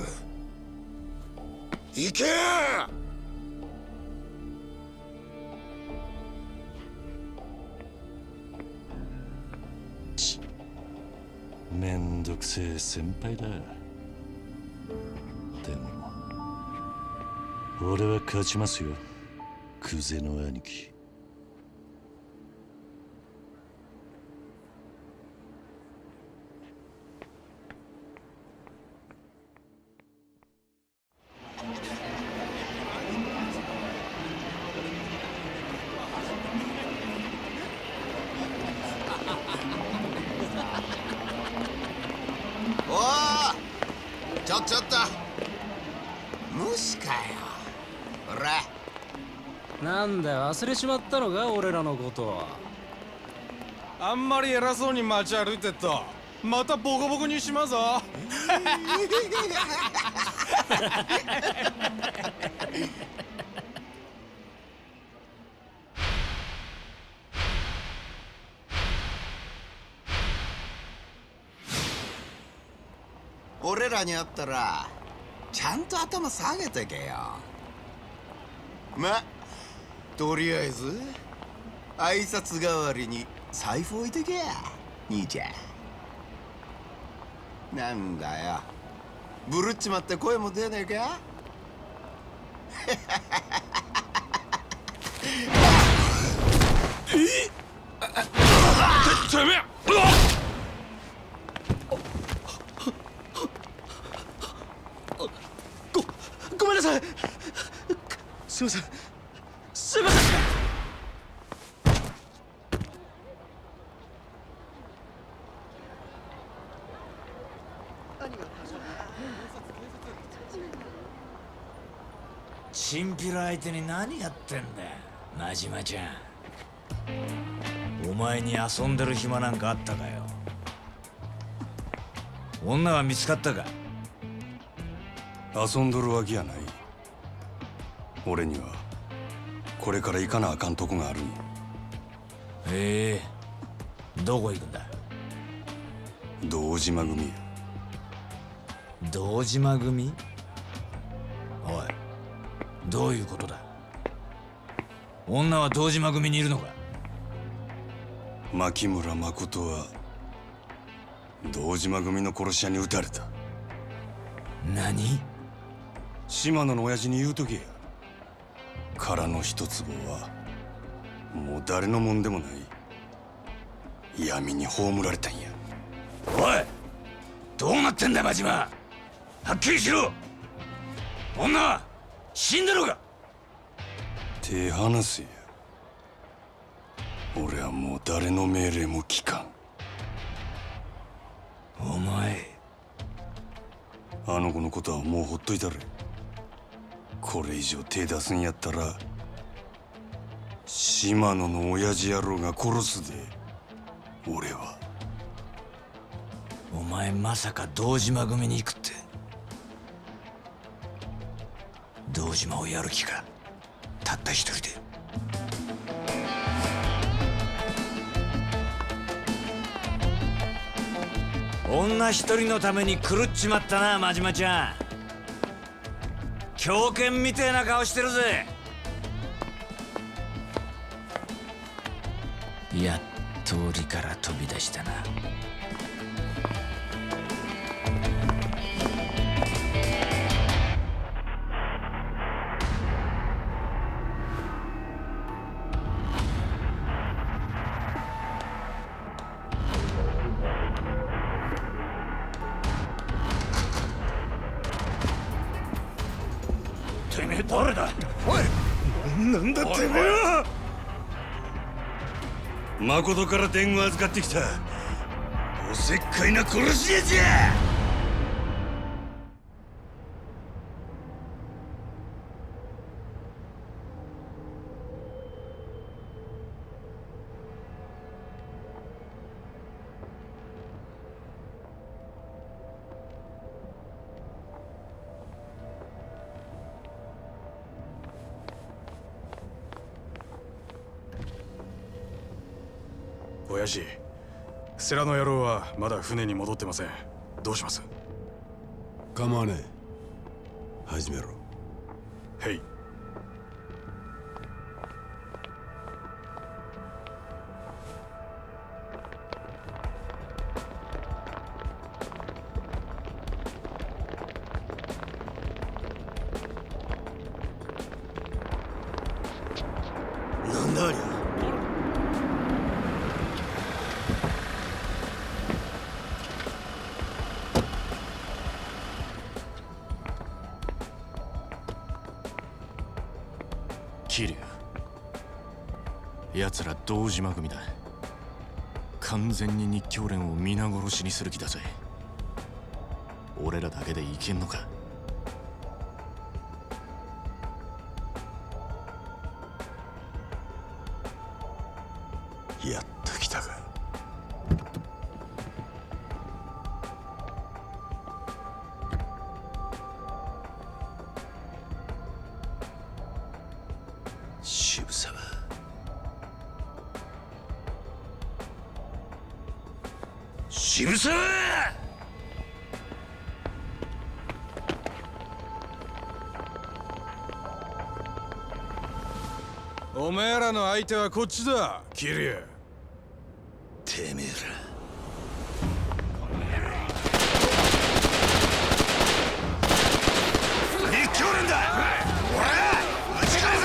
行け！めんどくせえ先輩だ。でも俺は勝ちますよ、クゼの兄貴。ちょっと虫かよほら。なんだよ、忘れちまったのか俺らのこと。あんまり偉そうに街歩いてっとまたボコボコにしまうぞ。俺らに会ったらちゃんと頭下げてけよ。ま、とりあえず挨拶代わりに財布置いてけや兄ちゃん。なんだよブルっちまって声も出ねえか。てめえ！ごめんなさい。すいません。すいません。チンピラ相手に何やってんだよ、真島ちゃん。お前に遊んでる暇なんかあったかよ。女は見つかったか？遊んどるわけやない。俺にはこれから行かなあかんとこがあるんよ。へえ、どこ行くんだ？堂島組や。堂島組？おい、どういうことだ？女は堂島組にいるのか？牧村誠は堂島組の殺し屋に撃たれた。何？島野の親父に言うとけや。殻の一坪はもう誰のもんでもない。闇に葬られたんや。おい、どうなってんだ真島。はっきりしろ。女は死んだのか？手離せや。俺はもう誰の命令も聞かん。お前、あの子のことはもうほっといたれ。これ以上手出すんやったら島野の親父野郎が殺すで。俺は。お前まさか堂島組に行くって？堂島をやる気か？たった一人で。女一人のために狂っちまったな、真島ちゃん。狂犬みてえな顔してるぜ。やっと檻から飛び出したな。てめえ誰だ？おい、なんだてめえは！誠から伝言預かってきたおせっかいな殺し屋じゃ。親父、世良の野郎はまだ船に戻ってません。どうします？構わねえ。始めろ。へい。なんだありゃ。桐生、奴ら堂島組だ。完全に日教連を皆殺しにする気だぜ。俺らだけでいけんのか？やっと来たか。渋沢。渋沢！お前らの相手はこっちだ、桐生。てめえら。日教連だ！おら！撃ち返せ！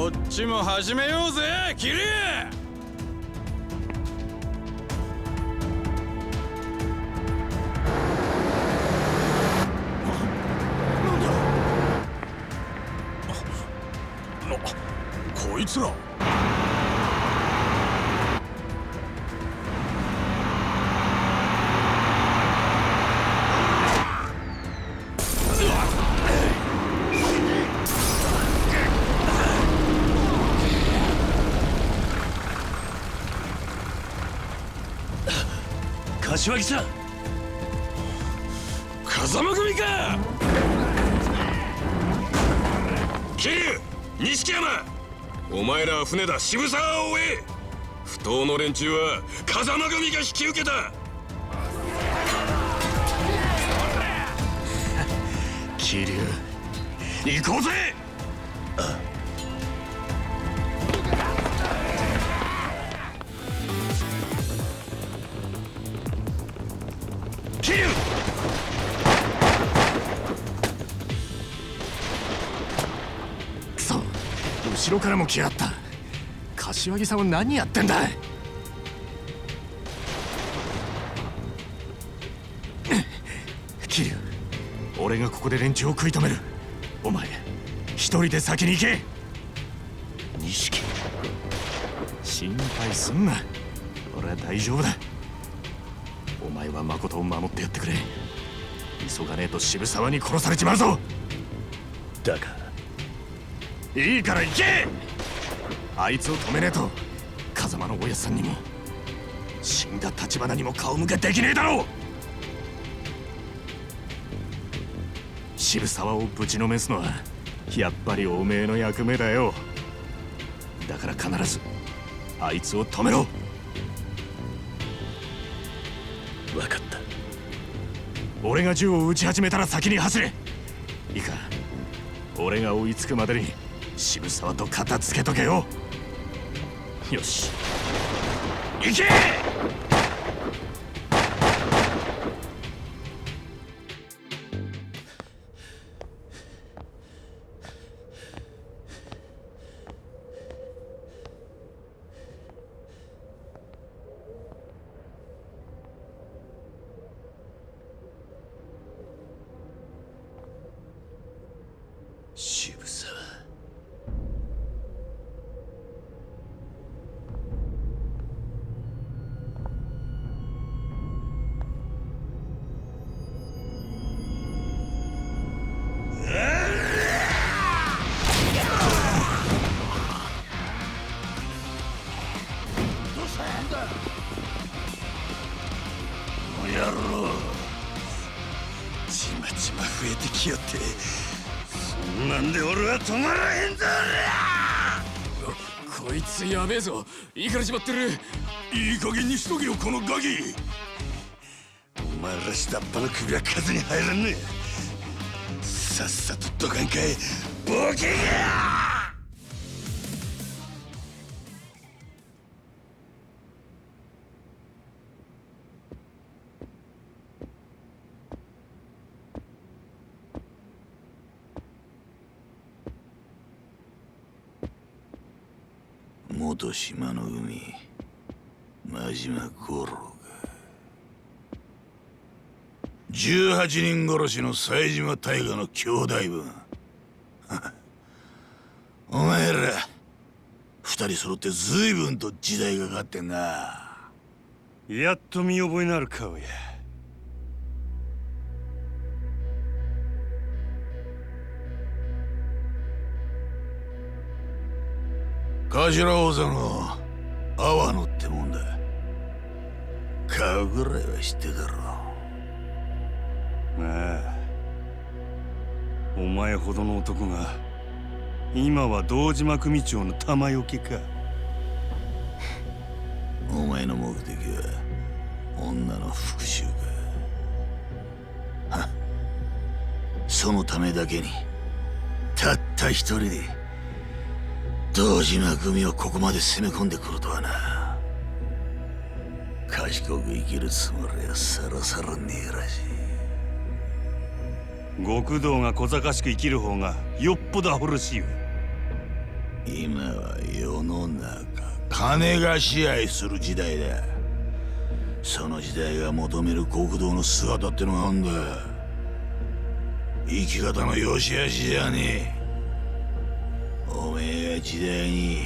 こっちも始めようぜキリ！こいつら柏木さん、風間組か。桐生、錦山、お前らは船だ渋沢を追え。不当の連中は風間組が引き受けた。桐生、行こうぜ。桐生、くそ、後ろからも来やがった。柏木さんは何やってんだ。桐生、俺がここで連中を食い止める。お前一人で先に行け。錦、心配すんな、俺は大丈夫だ。お前は誠を守ってやってくれ。急がねえと渋沢に殺されちまうぞ。だがいいから行け。あいつを止めねえと風間のおやさんにも死んだ橘にも顔向けできねえだろう。渋沢をぶちのめすのはやっぱりおめえの役目だよ。だから必ずあいつを止めろ。分かった。俺が銃を撃ち始めたら先に走れ。いいか、俺が追いつくまでに渋沢と片付けとけよ。よし、行け。渋沢、どうしたんだ。この野郎、ちまちま増えてきよって。そんなんで俺は止まらへんぞ。こいつやべえぞ、いいからしまってる。いい加減にしとけよこのガキ。お前ら下っ端の首は数に入らんね。さっさとどかんかいボケが。元島の海、真島五郎が18人殺しの冴島大河の兄弟分。お前ら二人揃って随分と時代がかかってんな。やっと見覚えのある顔や。頭王座の阿波野ってもんだ。顔ぐらいは知ってだろ。ああ、お前ほどの男が今は堂島組長の玉よけか。お前の目的は女の復讐か。はっ、そのためだけにたった一人で堂島組をここまで攻め込んでくるとはな。賢く生きるつもりはさらさらねえらしい。極道が小賢しく生きる方がよっぽどアホらしいわ。今は世の中金が支配する時代だ。その時代が求める国道の姿ってのがあんだ。生き方の良し悪しじゃねえ。おめえが時代に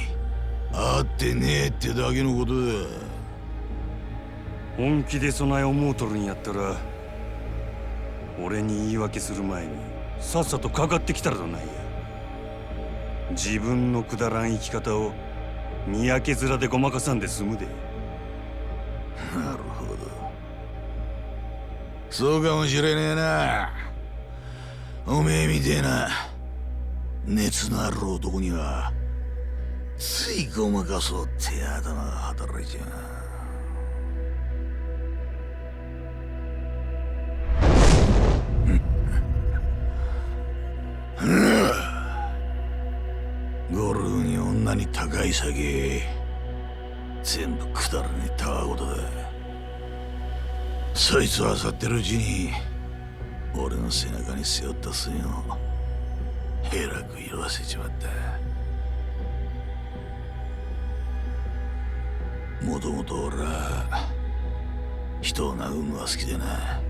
合ってねえってだけのことだ。本気で備え思うとるんやったら、俺に言い訳する前にさっさとかかってきたらどないや。自分のくだらん生き方を見分け面でごまかさんで済むで。なるほど、そうかもしれねえな。おめえみてえな熱のある男にはついごまかそうって頭が働いちゃう。ゴルフに女に高い酒、全部くだらねえたわごとだ。そいつを漁ってるうちに俺の背中に背負った墨をえらく色あせちまった。もともと俺は人を殴るのは好きでな。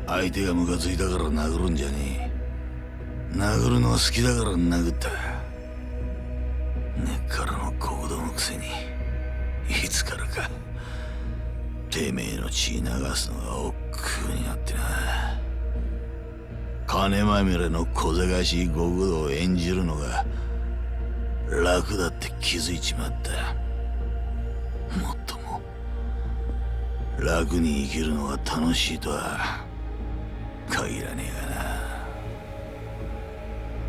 相手がムカついたから殴るんじゃねえ。殴るのは好きだから殴った。根っからの国道のくせにいつからかてめえの血流すのが億劫になってな。金まみれの小賢しい極道を演じるのが楽だって気づいちまった。もっとも楽に生きるのが楽しいとは限らねえがな。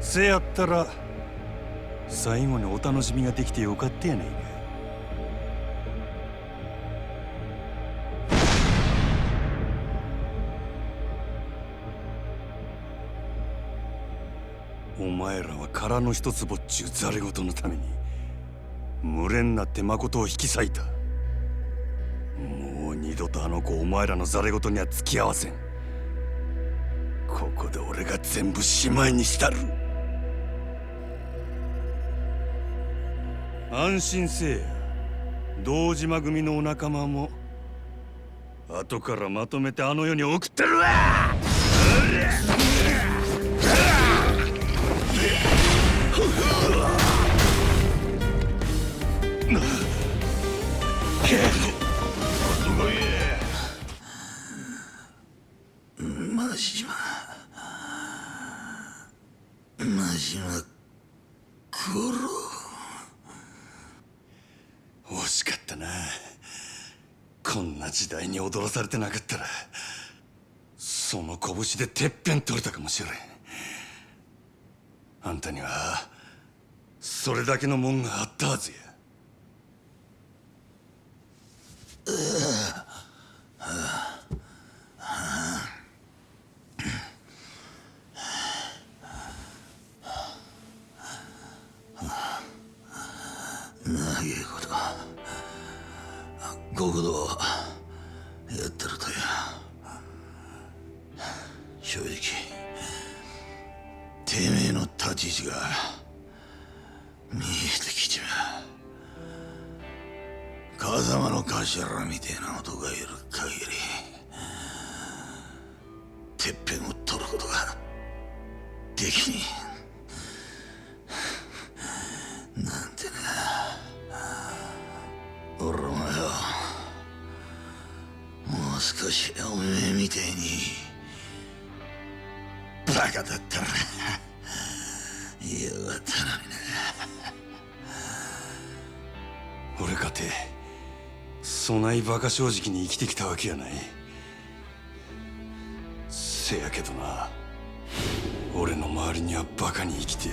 せやったら最後にお楽しみができてよかったやないか。お前らは殻の一つぼっちゅうざれ言のために群れになって誠を引き裂いた。もう二度とあの子お前らのざれ言には付き合わせん。ここで俺が全部しまいにしたる。安心せえや。堂島組のお仲間も後からまとめてあの世に送ってるわ。真島五郎、惜しかったな。こんな時代に踊らされてなかったらその拳でてっぺん取れたかもしれん。あんたにはそれだけのもんがあったはずや。長えこと極道やってるとや正直てめえの立ち位置が見えてきちまう。風間の頭みてえな男がいる限りてっぺんを取ることができねえ。なんてな。俺もよ、もう少しおめえみてえにバカだったらよかったのにな。俺かてそないバカ正直に生きてきたわけやない。せやけどな、俺の周りにはバカに生きて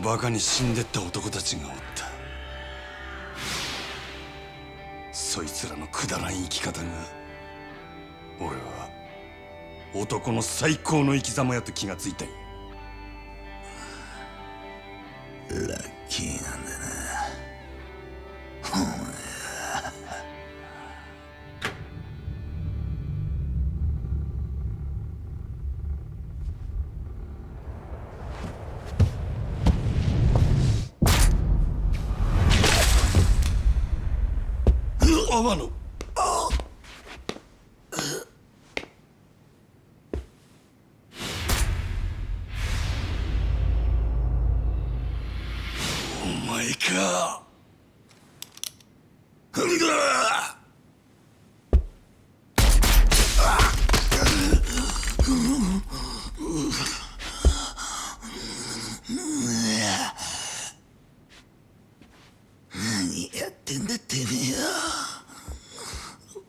バカに死んでった男たちがおった。そいつらのくだらん生き方が俺は男の最高の生き様やと気がついたんや。ラッキーなんだなお前は。天野。お前か。なんだ。何やってんだてめえよ。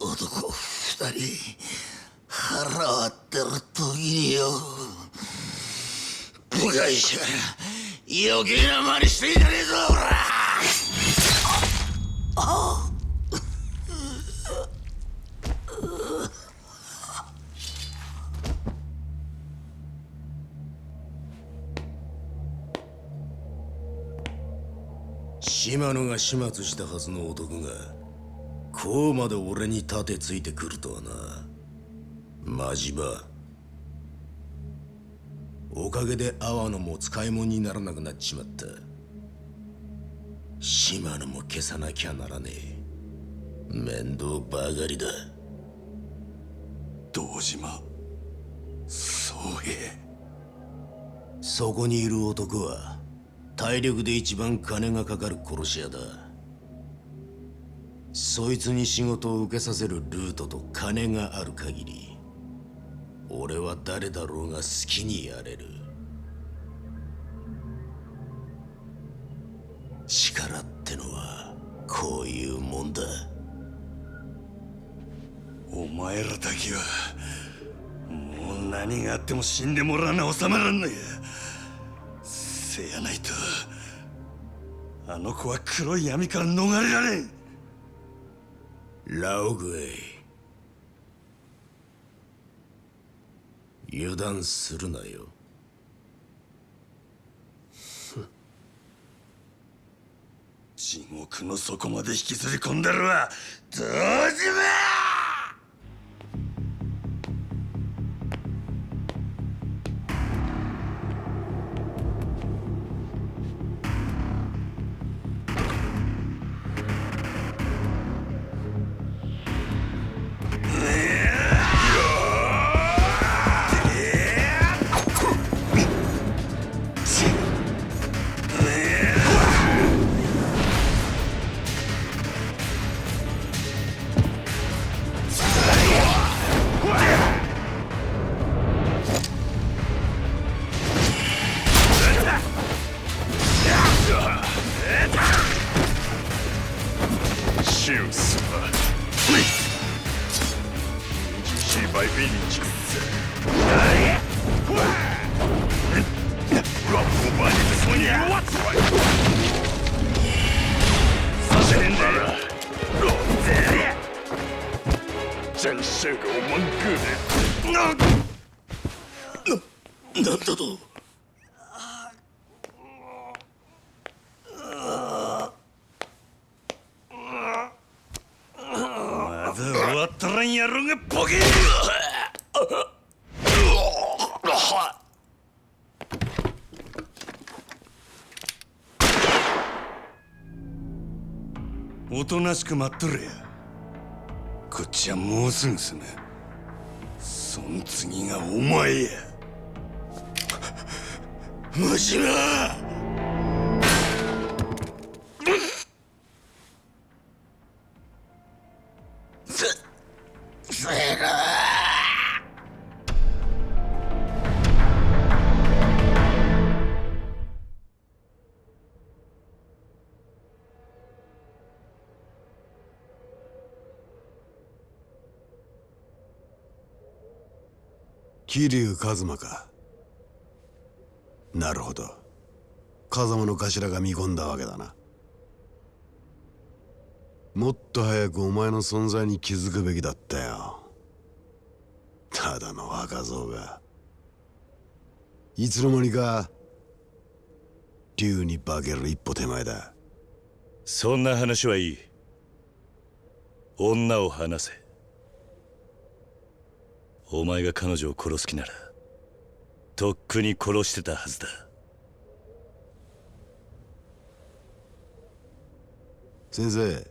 男二人腹割ってる時によ、部外者余計な真似してんじゃねえぞほら。島野が始末したはずの男がこうまで俺に盾ついてくるとはな。マジバおかげで阿波野も使い物にならなくなっちまった。島野も消さなきゃならねえ。面倒ばかりだ。堂島宗平、そこにいる男は体力で一番金がかかる殺し屋だ。そいつに仕事を受けさせるルートと金がある限り、俺は誰だろうが好きにやれる。力ってのはこういうもんだ。お前らだけはもう何があっても死んでもらわな収まらんのや。せやないとあの子は黒い闇から逃れられん。ラオグエイ、油断するなよ。地獄の底まで引きずり込んだるわ堂島。なんだと。まだ終わったらんやろがボケ。おとなしく待っとれや。こっちはもうすぐ済む。そん次がお前や。無事な。せやな。桐生一馬か。なるほど。風間の頭が見込んだわけだな。もっと早くお前の存在に気づくべきだったよ。ただの若造がいつの間にか竜に化ける一歩手前だ。そんな話はいい。女を離せ。お前が彼女を殺す気ならとっくに殺してたはずだ。先生、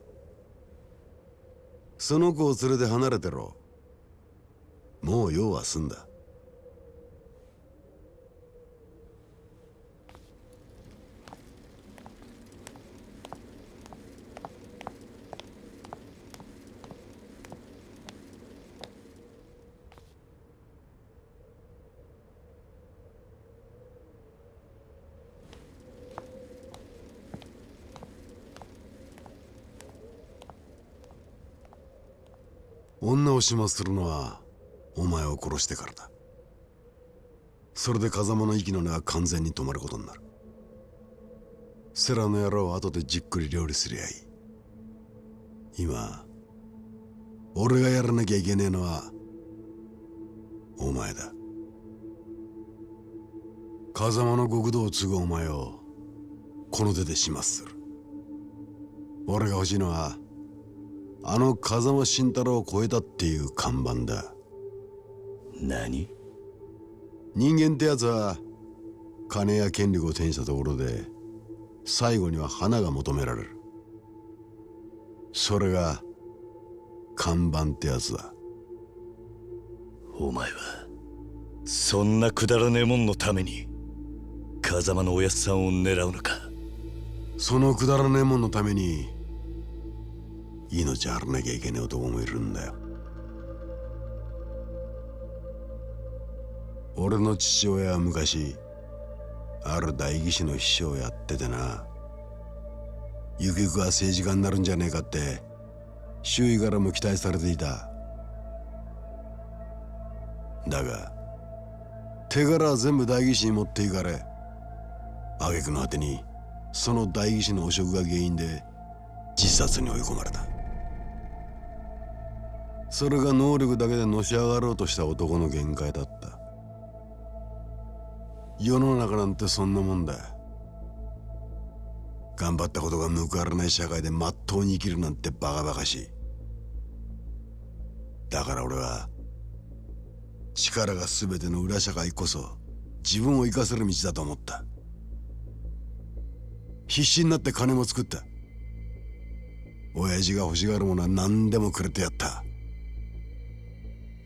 その子を連れて離れてろ。もう用は済んだ。女を始末するのはお前を殺してからだ。それで風間の息の根は完全に止まることになる。セラの野郎は後でじっくり料理すりゃいい。今俺がやらなきゃいけねえのはお前だ。風間の極道を継ぐお前をこの手で始末する。俺が欲しいのはあの風間慎太郎を超えたっていう看板だ。何？人間ってやつは金や権力を手にしたところで最後には花が求められる。それが看板ってやつだ。お前はそんなくだらねえもんのために風間のおやっさんを狙うのか？そのくだらねえもんのために命張らなきゃいけねえ男もいるんだよ。俺の父親は昔ある代議士の秘書をやっててな、ゆくゆくは政治家になるんじゃねえかって周囲からも期待されていた。だが手柄は全部代議士に持っていかれ、挙句の果てにその代議士の汚職が原因で自殺に追い込まれた。それが能力だけでのし上がろうとした男の限界だった。世の中なんてそんなもんだ。頑張ったことが報われない社会でまっとうに生きるなんてバカバカしい。だから俺は力が全ての裏社会こそ自分を生かせる道だと思った。必死になって金も作った。親父が欲しがるものは何でもくれてやった。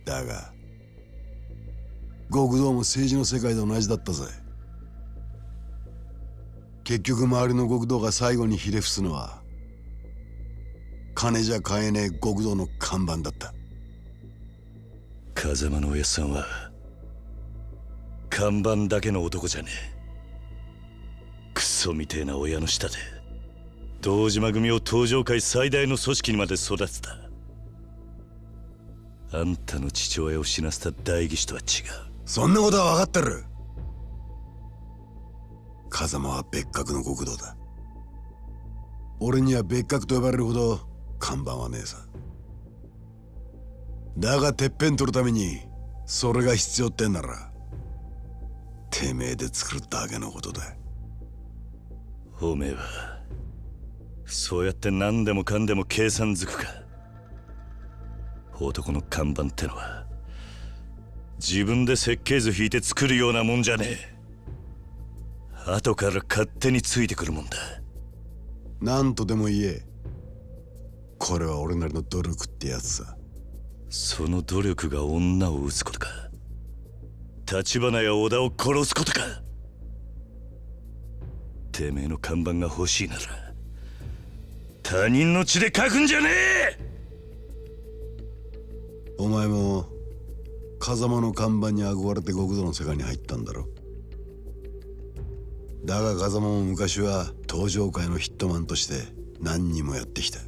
だが極道も政治の世界と同じだったぜ。結局周りの極道が最後にひれ伏すのは金じゃ買えねえ極道の看板だった。風間のおやっさんは看板だけの男じゃねえ。クソみてえな親の下で堂島組を東上界最大の組織にまで育てた。あんたの父親を死なせた代議士とは違う。そんなことは分かってる。風間は別格の極道だ。俺には別格と呼ばれるほど看板はねえさ。だがてっぺん取るためにそれが必要ってんならてめえで作るだけのことだ。おめえはそうやって何でもかんでも計算づくか。男の看板ってのは自分で設計図引いて作るようなもんじゃねえ。後から勝手についてくるもんだ。何とでも言え。これは俺なりの努力ってやつさ。その努力が女を撃つことか。橘や織田を殺すことか。てめえの看板が欲しいなら他人の血で書くんじゃねえ。お前も風間の看板に憧れて極道の世界に入ったんだろ。だが風間も昔は東上界のヒットマンとして何人もやってきた。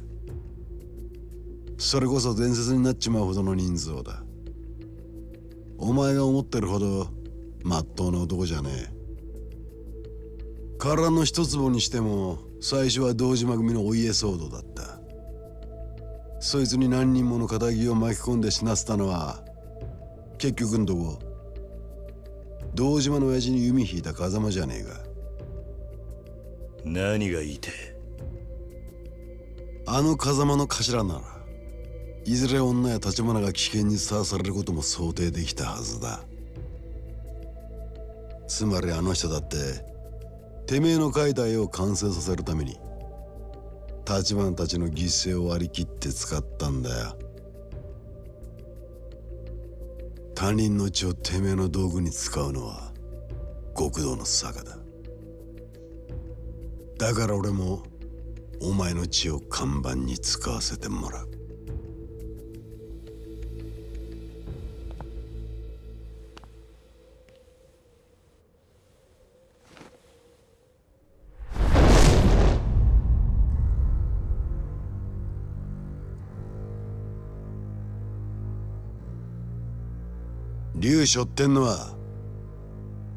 それこそ伝説になっちまうほどの人数だ。お前が思ってるほどまっとうな男じゃねえ。殻の一坪にしても最初は堂島組のお家騒動だった。そいつに何人もの仇を巻き込んで死なせたのは結局んとこ堂島の親父に弓引いた風間じゃねえか。何が言いてあの風間の頭ならいずれ女や橘が危険にさらされることも想定できたはずだ。つまりあの人だっててめえの描いた絵を完成させるために橘たちの犠牲を割り切って使ったんだよ。他人の血をてめえの道具に使うのは極道の坂だ。だから俺もお前の血を看板に使わせてもらう。竜背負ってんのは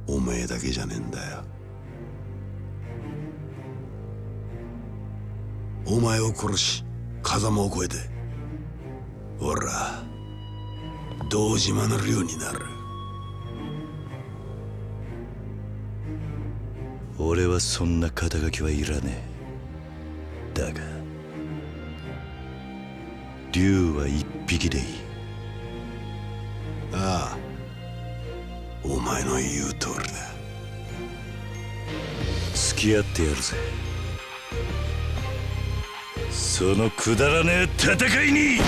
おめえだけじゃねえんだよ。お前を殺し風間を越えて俺ら堂島の竜になる。俺はそんな肩書きはいらねえ。だが竜は一匹でいい。ああ、お前の言う通りだ。付き合ってやるぜ、そのくだらねえ戦いに。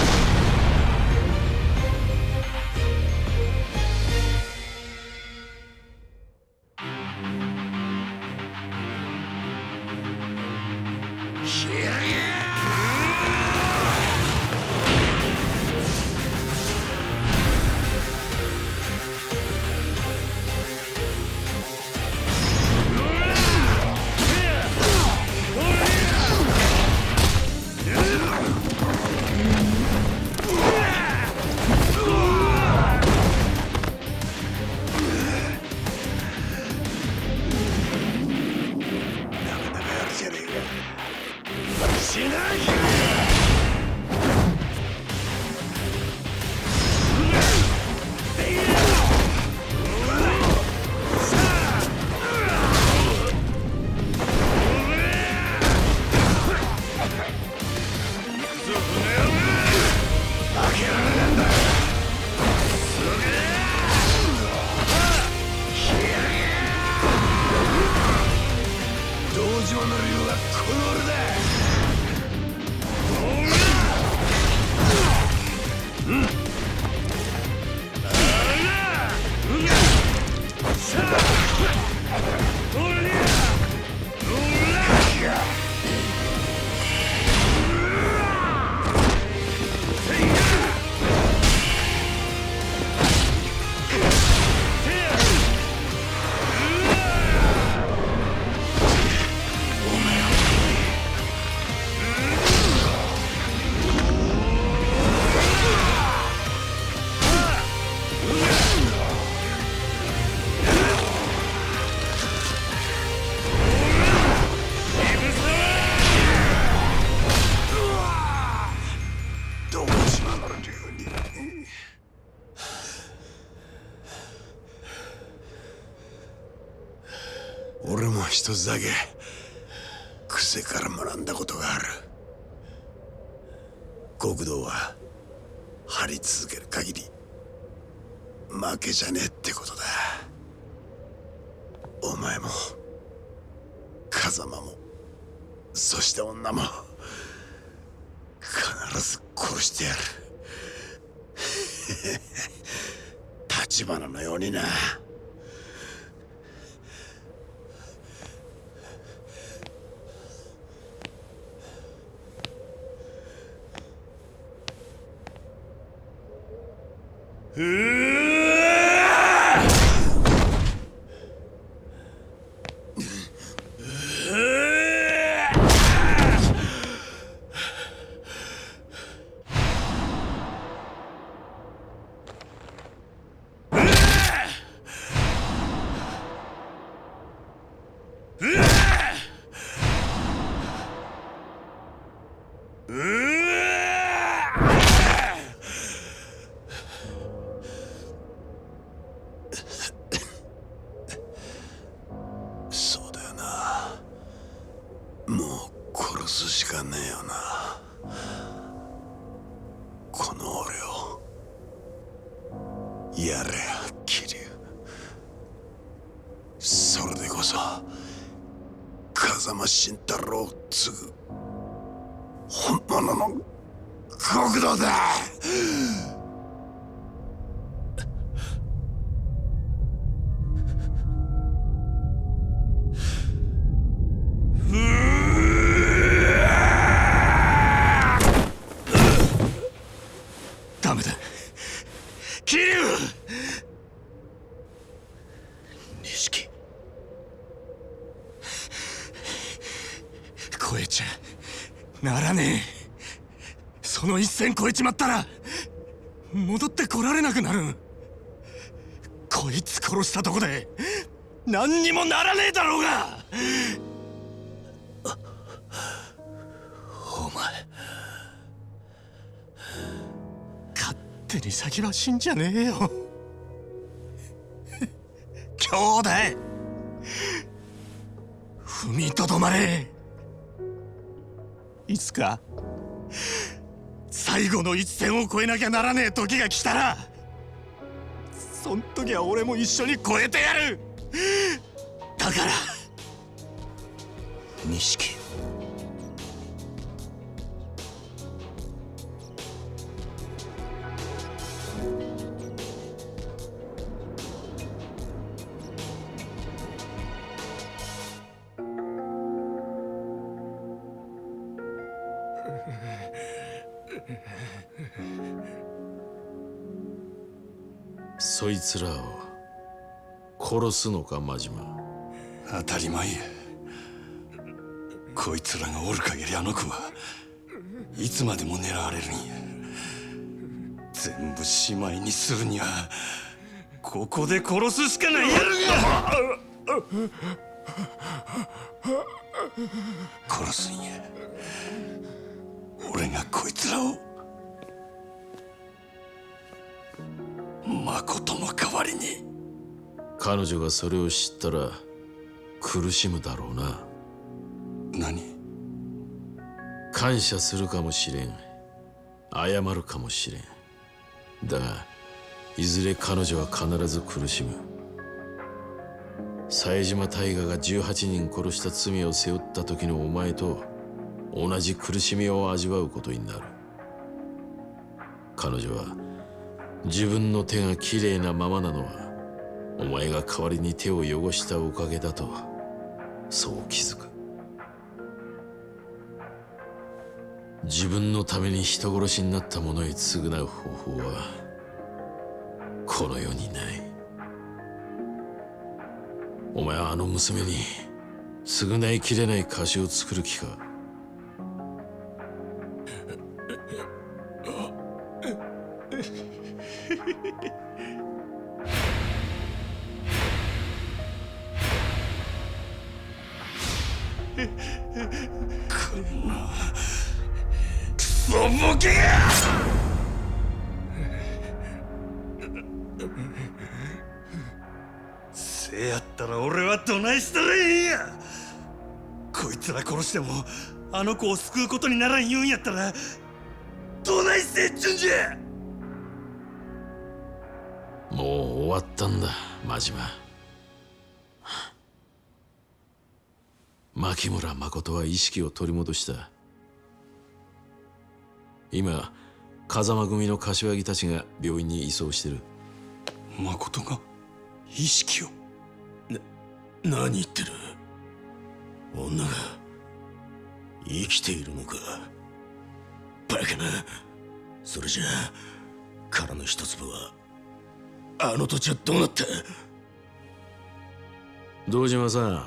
俺も一つだけ癖から学んだことがある。極道は張り続ける限り負けじゃねえってことだ。お前も風間もそして女も必ず殺してやる。橘のようにな。そうだよな。もう殺すしかねえよな。この俺をやれ桐生。それでこそ風間慎太郎を継ぐ本物の極道だ。ダメだ桐生。錦越えちゃならねえ。その一線越えちまったら戻ってこられなくなる。こいつ殺したとこで何にもならねえだろうが。お前勝手に先は死んじゃねえよ。兄弟踏みとどまれ。いつか最後の一線を越えなきゃならねえ時が来たら、そん時は俺も一緒に越えてやる。だから錦、そいつらを殺すのか、真島。当たり前や。こいつらがおる限りあの子はいつまでも狙われるんや。全部しまいにするにはここで殺すしかないやろが。殺すんや。俺がこいつらを誠の代わりに。彼女がそれを知ったら苦しむだろうな。何？感謝するかもしれん、謝るかもしれん。だがいずれ彼女は必ず苦しむ。冴島大河が18人殺した罪を背負った時のお前と同じ苦しみを味わうことになる。彼女は自分の手がきれいなままなのはお前が代わりに手を汚したおかげだと、そう気づく。自分のために人殺しになった者へ償う方法はこの世にない。お前はあの娘に償いきれない貸しを作る気か。こんなクソボケが！せやったら俺はどないしたらええんや。こいつら殺してもあの子を救うことにならん言うんやったらどないせっちゅんじゃ。もう終わったんだ、真島。牧村誠は意識を取り戻した。今風間組の柏木たちが病院に移送してる。誠が意識を？何言ってる。女が生きているのか。バカな。それじゃあ殻の一粒はあの土地はどうなった？堂島さん、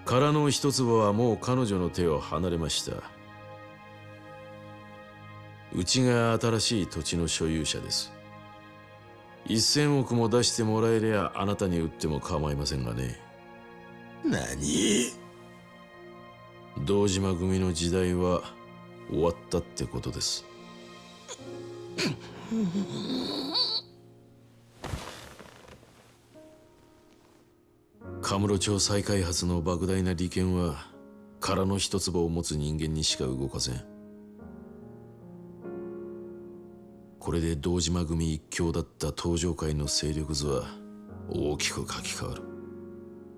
殻の一粒はもう彼女の手を離れました。うちが新しい土地の所有者です。1000億も出してもらえりゃあなたに売っても構いませんがね。何？堂島組の時代は終わったってことです。カムロ町再開発の莫大な利権は殻の一粒を持つ人間にしか動かせん。これで堂島組一強だった東上界の勢力図は大きく書き換わる。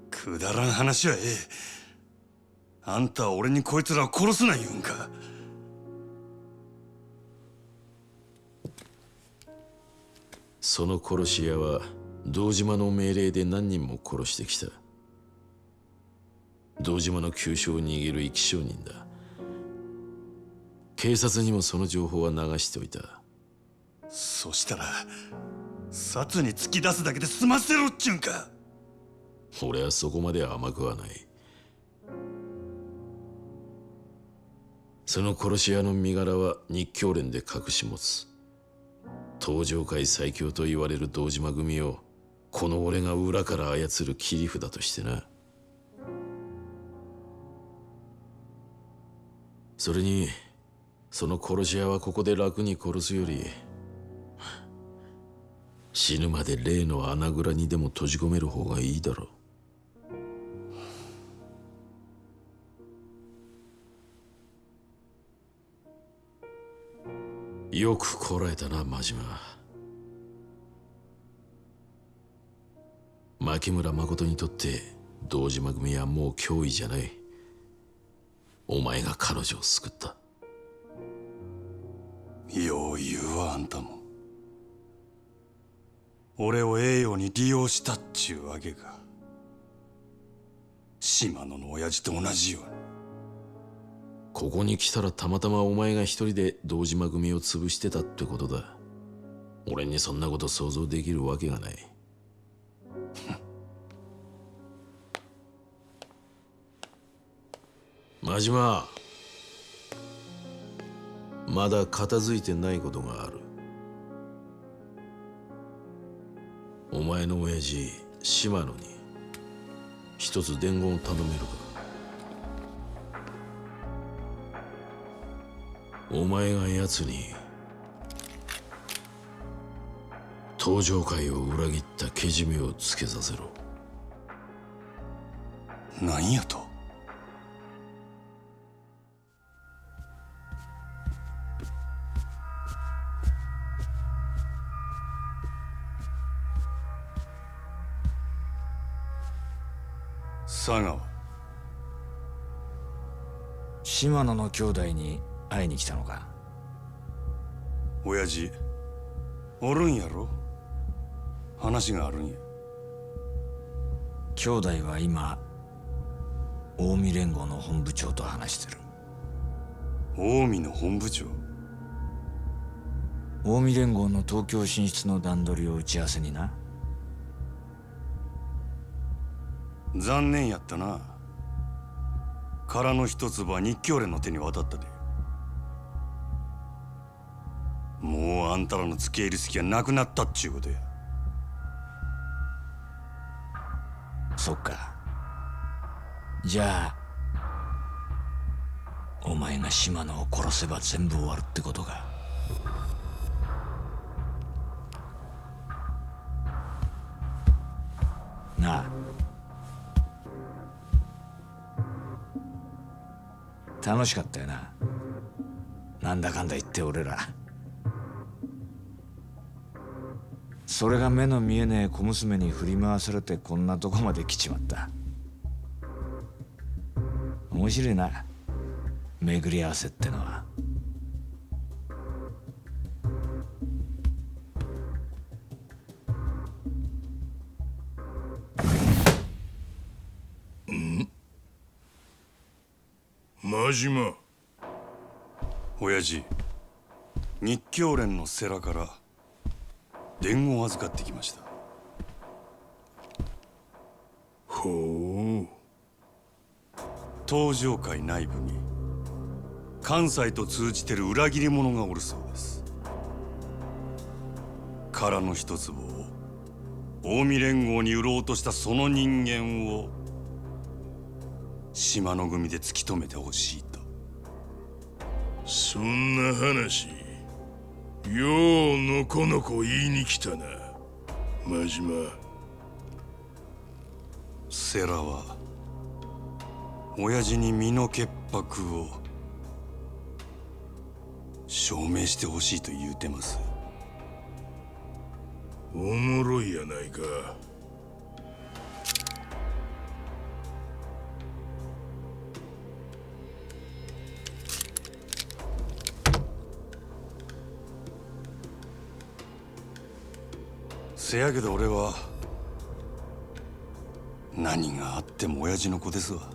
くだらん話はええ。あんたは俺にこいつらを殺すな言うんか。その殺し屋は堂島の命令で何人も殺してきた。堂島の急所を握る生き証人だ。警察にもその情報は流しておいた。そしたら殺に突き出すだけで済ませろっちゅうんか。俺はそこまで甘くはない。その殺し屋の身柄は日教連で隠し持つ。東上界最強と言われる堂島組をこの俺が裏から操る切り札としてな。それにその殺し屋はここで楽に殺すより死ぬまで例の穴蔵にでも閉じ込める方がいいだろう。よくこらえたな、真島。牧村誠にとって堂島組はもう脅威じゃない。お前が彼女を救った。よう言うわ、あんたも。俺を栄養に利用したっちゅうわけか。島野の親父と同じように。ここに来たらたまたまお前が一人で堂島組を潰してたってことだ。俺にそんなこと想像できるわけがない。真島、まだ片付いてないことがある。お前の親父島野に一つ伝言を頼めるか。お前が奴に東上界を裏切ったけじめをつけさせろ。何やと。佐川。島野の兄弟に会いに来たのか。親父おるんやろ。話があるんや。兄弟は今近江連合の本部長と話してる。近江の本部長。近江連合の東京進出の段取りを打ち合わせにな。残念やったな。殻の一粒は日教連の手に渡ったで。もうあんたらの付け入る隙はなくなったっちゅうことや。そっか。じゃあお前が島野を殺せば全部終わるってことか。なあ、楽しかったよな。なんだかんだ言って俺ら。それが目の見えねえ小娘に振り回されてこんなとこまで来ちまった。面白いな、巡り合わせってのは。真島。親父、日教連の世良から伝言を預かってきました。ほう。東上界内部に関西と通じてる裏切り者がおるそうです。殻の一粒を近江連合に売ろうとしたその人間を島野組で突き止めてほしいと。そんな話ようのこのこ言いに来たな、真島。世良は親父に身の潔白を証明してほしいと言うてます。おもろいやないか。せやけど俺は何があっても親父の子ですわ。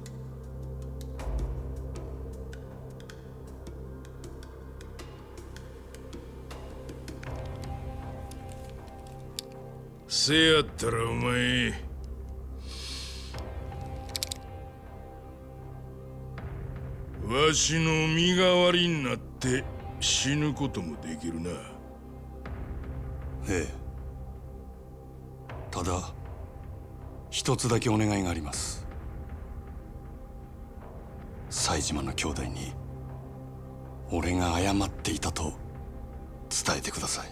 せやったらお前わしの身代わりになって死ぬこともできるな。ええ。ただ一つだけお願いがあります。西島の兄弟に俺が謝っていたと伝えてください。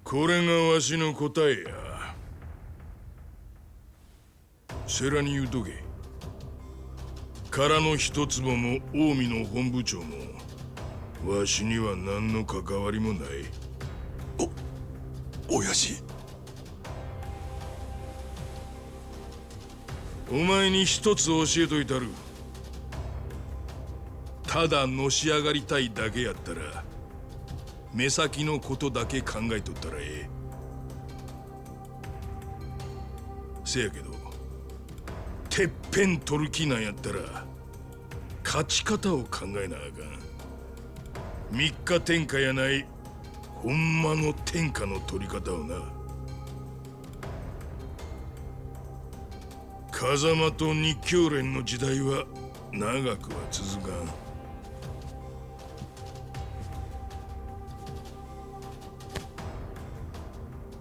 これがわしの答えや。世良に言うとけ。からの一坪も近江の本部長もわしには何の関わりもない。親父。お前に一つ教えといたる。ただのし上がりたいだけやったら目先のことだけ考えとったらええ。せやけどてっぺん取る気なんやったら勝ち方を考えなあかん。三日天下やないほんまの天下の取り方をな。風間と日教連の時代は長くは続かん。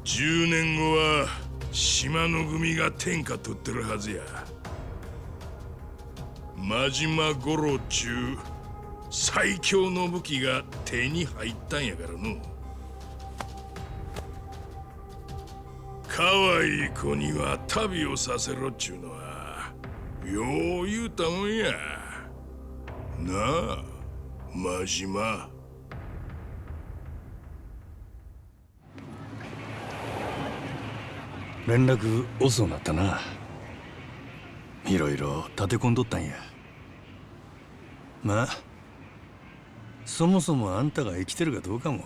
10年後は島の組が天下取ってるはずや。真島五郎ちゅう最強の武器が手に入ったんやからの。可愛い子には旅をさせろっちゅうのはよう言うたもんやなあ真島。連絡遅うなったな。いろいろ立て込んどったんや。まあそもそもあんたが生きてるかどうかも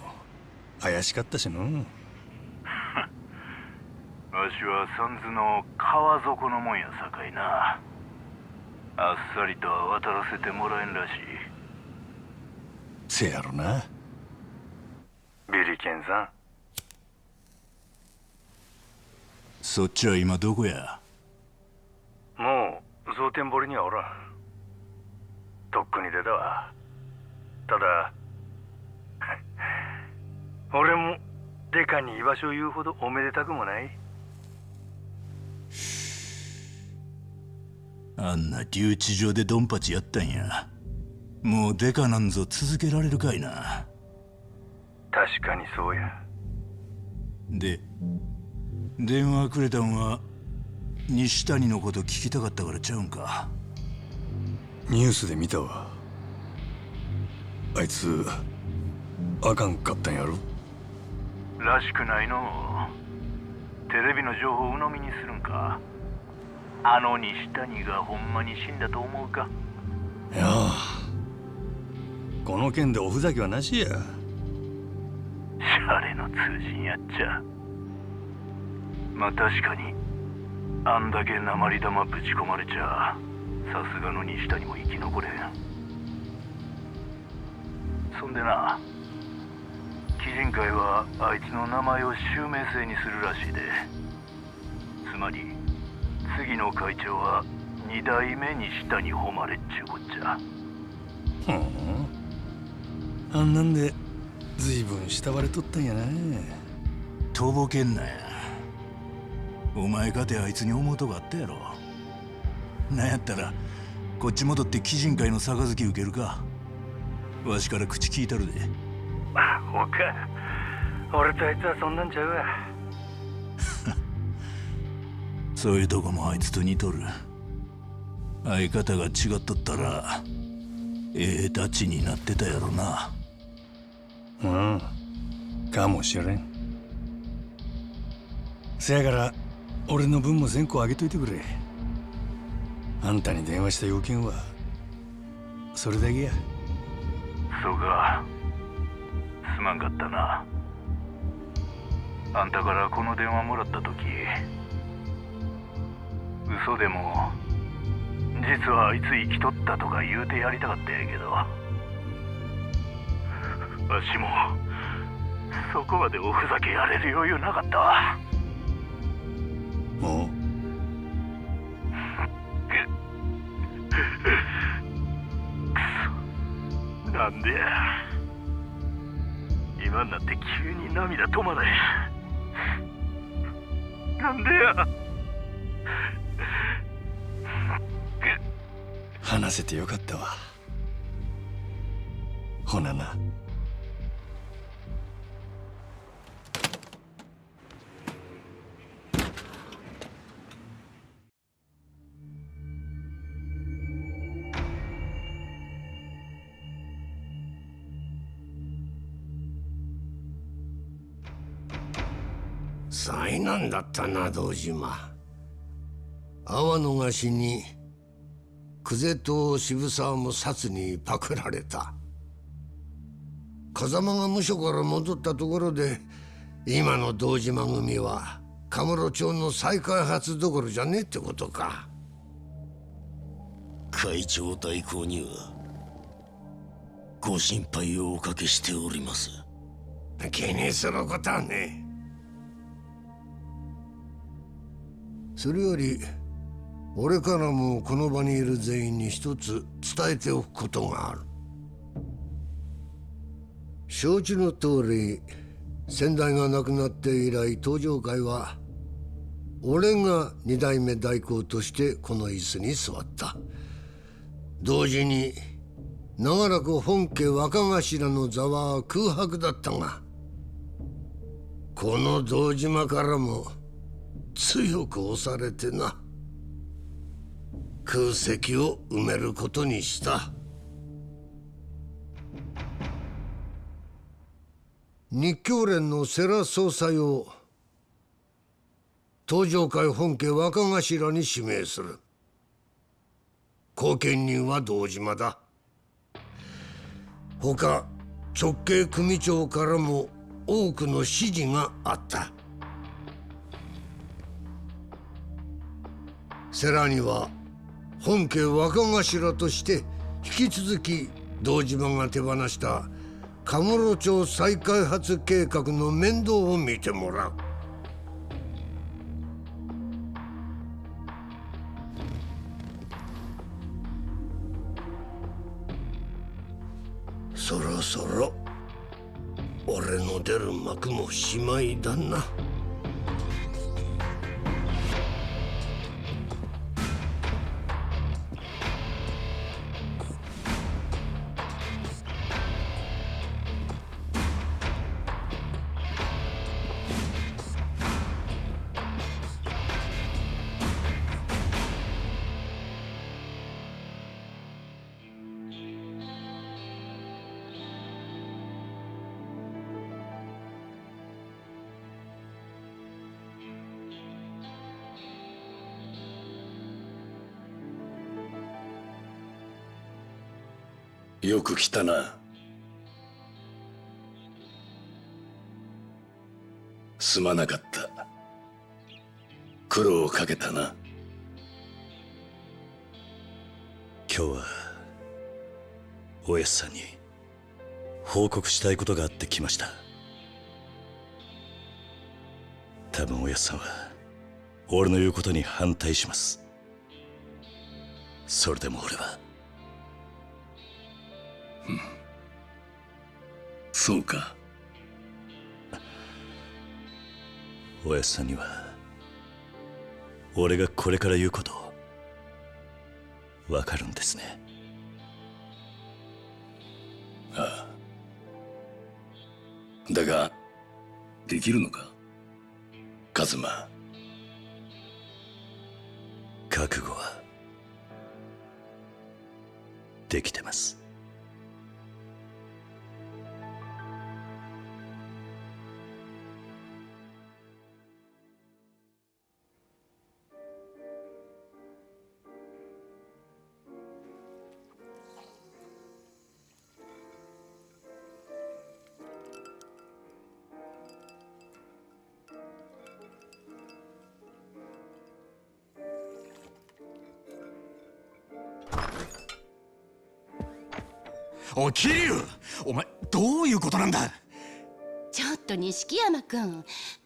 怪しかったしの。わしは三途の川底のもんやさかいな。あっさりとは渡らせてもらえんらしい。せやろな。ビリケンさん。そっちは今どこや？もう蒼天堀にはおらん。とっくに出たわ。ただ俺もデカに居場所を言うほどおめでたくもない。あんな留置場でドンパチやったんや。もうデカなんぞ続けられるかいな。確かにそうや。で電話くれたんは西谷のこと聞きたかったからちゃうんか？ニュースで見たわ。あいつあかんかったんやろ？らしくないのう。テレビの情報を鵜呑みにするんか？あの西谷がほんまに死んだと思うか？いやあ、この件でおふざけはなしや。シャレの通信やっちゃ。まあ確かにあんだけ鉛玉ぶち込まれちゃさすがの西谷も生き残れん。そんでな、鬼人会はあいつの名前を襲名制にするらしいで。つまり次の会長は2代目西谷誉っちゅうこっちゃ。あんなんで随分慕われとったんやな。とぼけんなや。お前かてあいつに思うとこあったやろ。なんやったらこっち戻って鬼人会の杯受けるか？わしから口聞いたるで。ほか、俺とあいつはそんなんちゃうわ。そういうとこもあいつと似とる。相方が違っとったらええダチになってたやろな。かもしれん。せやから俺の分も全個あげといてくれ。あんたに電話した要件はそれだけや。そうか、すまんかったな。あんたからこの電話もらった時、嘘でも実はあいつ生きとったとか言うてやりたかったんやけど、わしもそこまでおふざけやれる余裕なかったわ。もうなんでや、今になって急に涙止まれ。なんでや。話せてよかったわ。ほなな。災難だったな、堂島。阿波の河岸に久世と渋沢も薩にパクられた。風間が無所から戻ったところで、今の堂島組はカムロ町の再開発どころじゃねえってことか。会長代行にはご心配をおかけしております。気にすることはねえ。それより俺からもこの場にいる全員に一つ伝えておくことがある。承知の通り、先代が亡くなって以来東上会は俺が二代目代行としてこの椅子に座った。同時に長らく本家若頭の座は空白だったが、この堂島からも強く押されてな、空席を埋めることにした。日教連の世良総裁を東上会本家若頭に指名する。後見人は堂島だ。他直系組長からも多くの指示があった。世良には本家若頭として引き続き堂島が手放したカムロ町再開発計画の面倒を見てもらう。そろそろ俺の出る幕もしまいだな。よく来たな。すまなかった。苦労をかけたな。今日はおやっさんに報告したいことがあって来ました。多分おやっさんは俺の言うことに反対します。それでも俺はそうか。おやっさんには俺がこれから言うことわかるんですね。ああ。だができるのか、カズマ。覚悟はできてます。おい桐生、お前どういうことなんだ。ちょっと錦山君、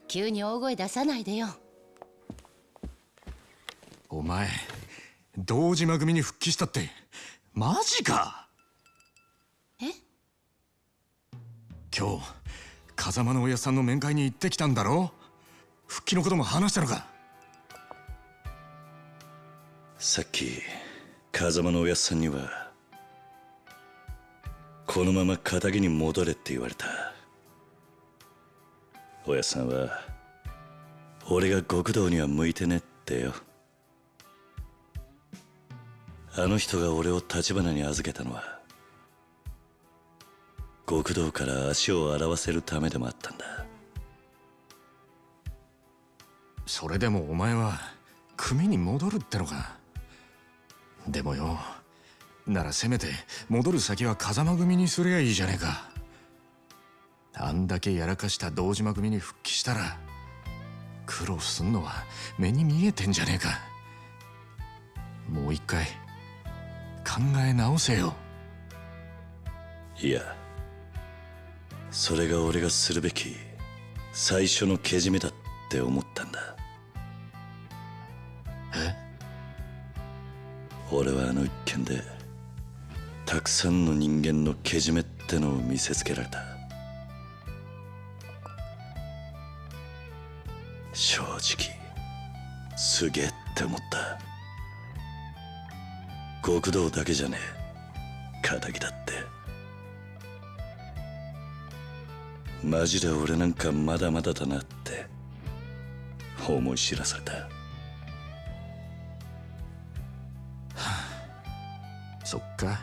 急に大声出さないでよ。お前堂島組に復帰したってマジか。え？今日風間のおやっさんの面会に行ってきたんだろ。復帰のことも話したのか。さっき風間のおやっさんにはこのまま仇に戻れって言われた。おやっさんは俺が極道には向いてねってよ。あの人が俺を橘に預けたのは極道から足を洗わせるためでもあったんだ。それでもお前は組に戻るってのか。でもよ、ならせめて戻る先は風間組にすりゃいいじゃねえか。あんだけやらかした堂島組に復帰したら苦労すんのは目に見えてんじゃねえか。もう一回考え直せよ。いや、それが俺がするべき最初のけじめだって思ったんだ。俺はあの一件でたくさんの人間のけじめってのを見せつけられた。正直すげえって思った。極道だけじゃねえ、仇だってマジで俺なんかまだまだだなって思い知らされた。そっか。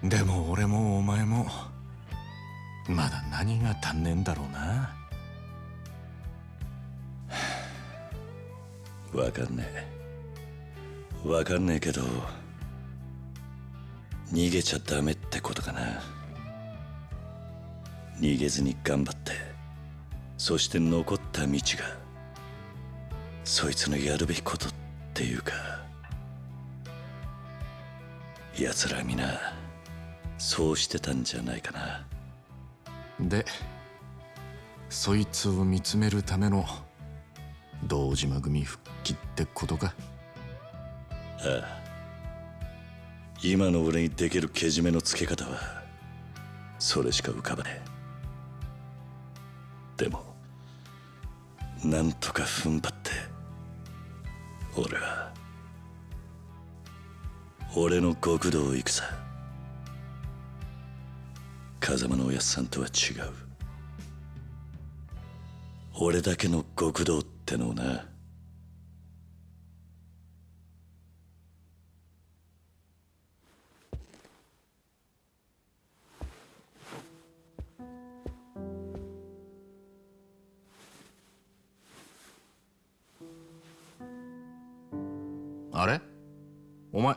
でも俺もお前もまだ何が足んねえんだろうな。わかんねえけど逃げちゃダメってことかな。逃げずに頑張って、そして残った道がそいつのやるべきことっていうか、奴ら皆そうしてたんじゃないかな。でそいつを見つめるための堂島組復帰ってことか。ああ、今の俺にできるけじめのつけ方はそれしか浮かばねえ。でもなんとか踏ん張って俺は俺の極道を行くさ。風間のおやっさんとは違う俺だけの極道ってのをな。あれ、お前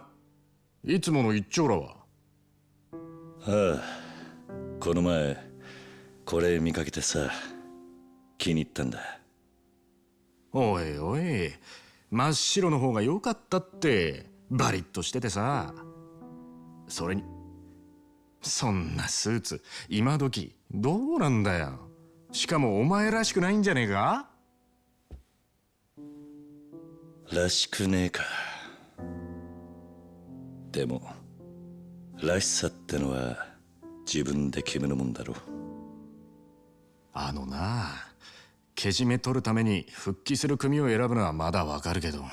いつもの一丁羅は。ああ、この前これ見かけてさ気に入ったんだ。おいおい、真っ白の方が良かったって。バリッとしててさ。それにそんなスーツ今時どうなんだよ。しかもお前らしくないんじゃねえか。らしくねえか。でもらしさってのは自分で決めるもんだろ。あのな、けじめ取るために復帰する組を選ぶのはまだわかるけど、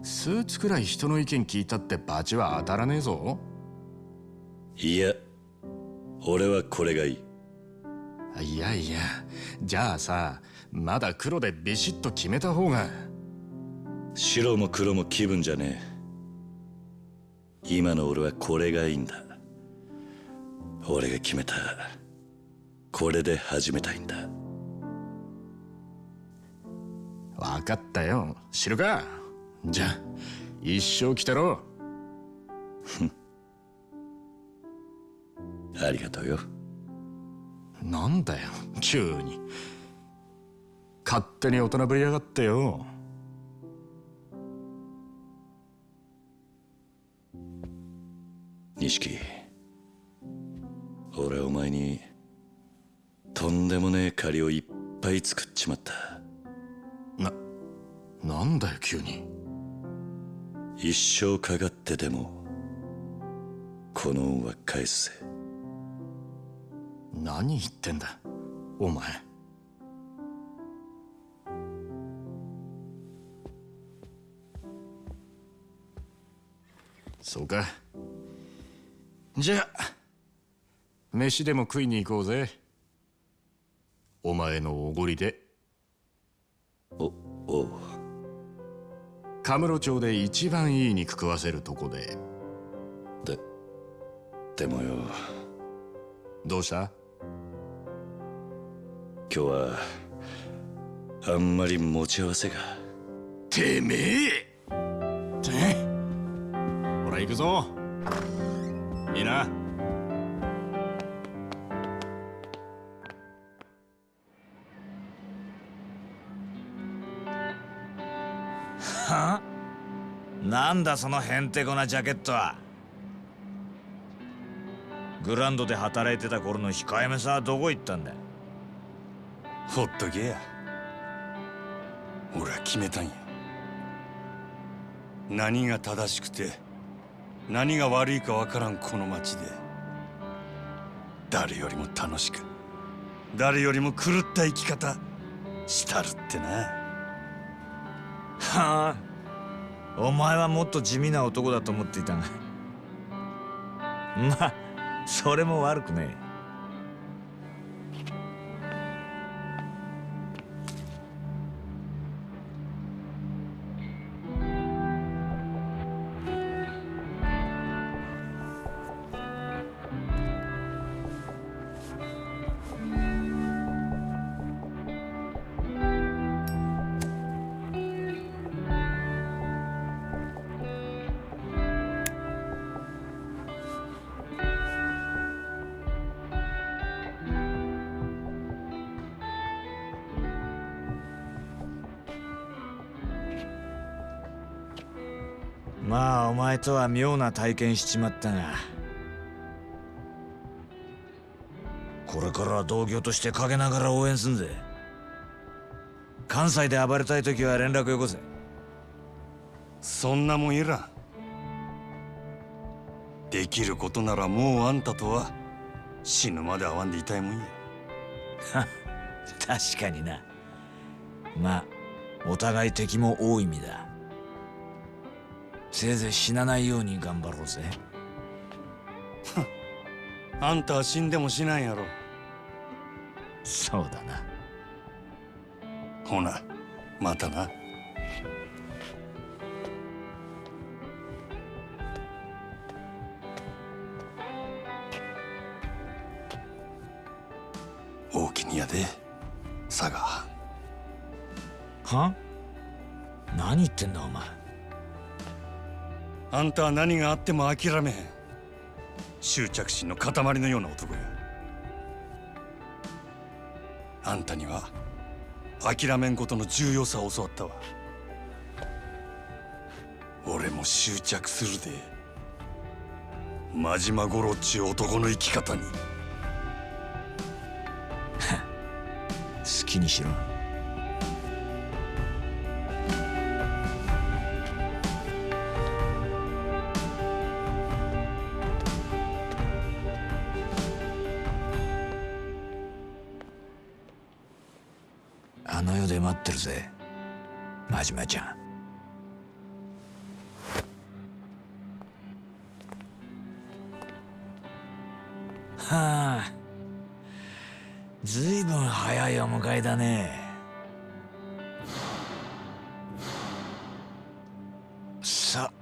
スーツくらい人の意見聞いたってバチは当たらねえぞ。いや、俺はこれがいい。いやいや、じゃあさ、まだ黒でビシッと決めた方が。白も黒も気分じゃねえ。今の俺はこれがいいんだ。俺が決めたこれで始めたいんだ。わかったよ、知るか。じゃあ一生来たろ。ありがとうよ。なんだよ急に。勝手に大人ぶりやがってよ。い錦、俺はお前にとんでもねえ借りをいっぱい作っちまった。なんだよ急に。一生かかってでもこの恩は返すぜ。何言ってんだお前。そうか。じゃあ飯でも食いに行こうぜ。お前のおごりで。おう。カムロ町で一番いい肉食わせるとこで。でもよ。どうした？今日はあんまり持ち合わせが。てめえ！ほら行くぞ。いいな。は？なんだそのへんてこなジャケットは。グランドで働いてた頃の控えめさはどこ行ったんだ。ほっとけや。俺は決めたんや。何が正しくて何が悪いかわからんこの町で、誰よりも楽しく、誰よりも狂った生き方したるってな。はあ、お前はもっと地味な男だと思っていたが、まあそれも悪くねえ。まあお前とは妙な体験しちまったが、これからは同業として陰ながら応援すんぜ。関西で暴れたい時は連絡よこせ。そんなもんいらん。できることならもうあんたとは死ぬまで会わんでいたいもんや。確かにな。まあお互い敵も多い意味だ。せいぜい死なないように頑張ろうぜ。あんたは死んでもしないやろ。そうだな。ほなまたな。大きにやで佐賀。は？何言ってんだお前。あんたは何があっても諦めへん執着心の塊のような男や。あんたには諦めんことの重要さを教わったわ。俺も執着するで。真島五郎っちゅう男の生き方に。好きにしろ。あの世で待ってるぜ、真島ちゃん。はあ、ずいぶん早いお迎えだね。さあ、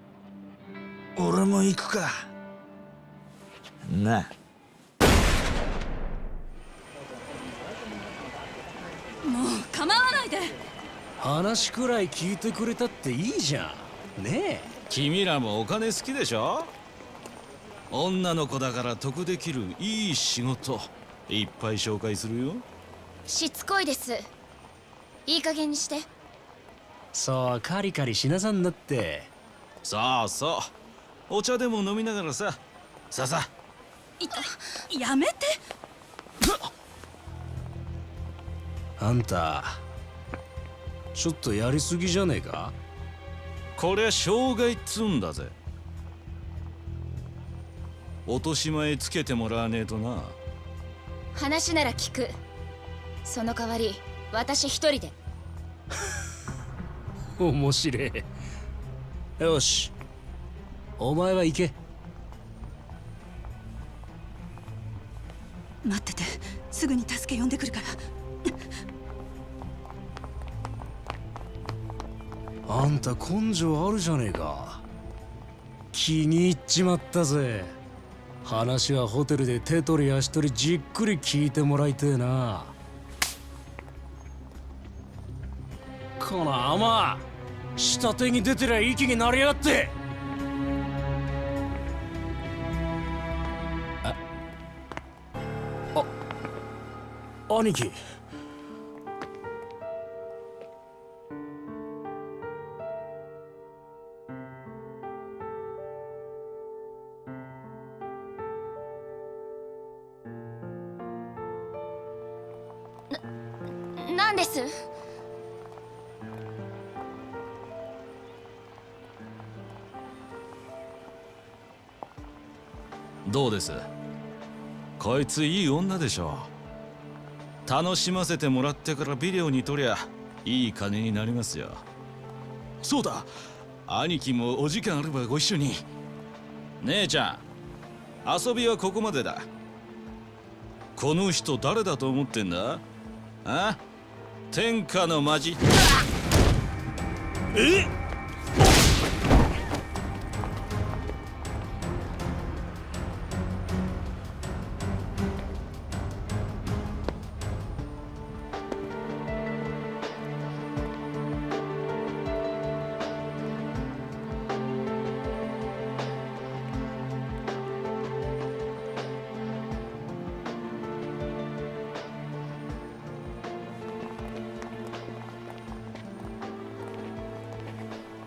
俺も行くか。なあ。もう構わないで。話くらい聞いてくれたっていいじゃんねえ。君らもお金好きでしょ。女の子だから得できるいい仕事いっぱい紹介するよ。しつこいです。いい加減にして。そうカリカリしなさんなって。そうそう、お茶でも飲みながらさ、好さあさやめて。あんたちょっとやりすぎじゃねえか。こりゃ傷害っつうんだぜ。落とし前つけてもらわねえとな。話なら聞く。その代わり私一人で。面白え。よし、お前は行け。待ってて、すぐに助け呼んでくるから。あんた根性あるじゃねえか。気に入っちまったぜ。話はホテルで手取り足取りじっくり聞いてもらいてえな。この甘下手に出てりゃ息になりやがって。兄貴。なんです？どうです？こいついい女でしょ。楽しませてもらってからビデオに撮りゃいい金になりますよ。そうだ、兄貴もお時間あればご一緒に。姉ちゃん、遊びはここまでだ。この人誰だと思ってんだ？あ？天下のマジ。え？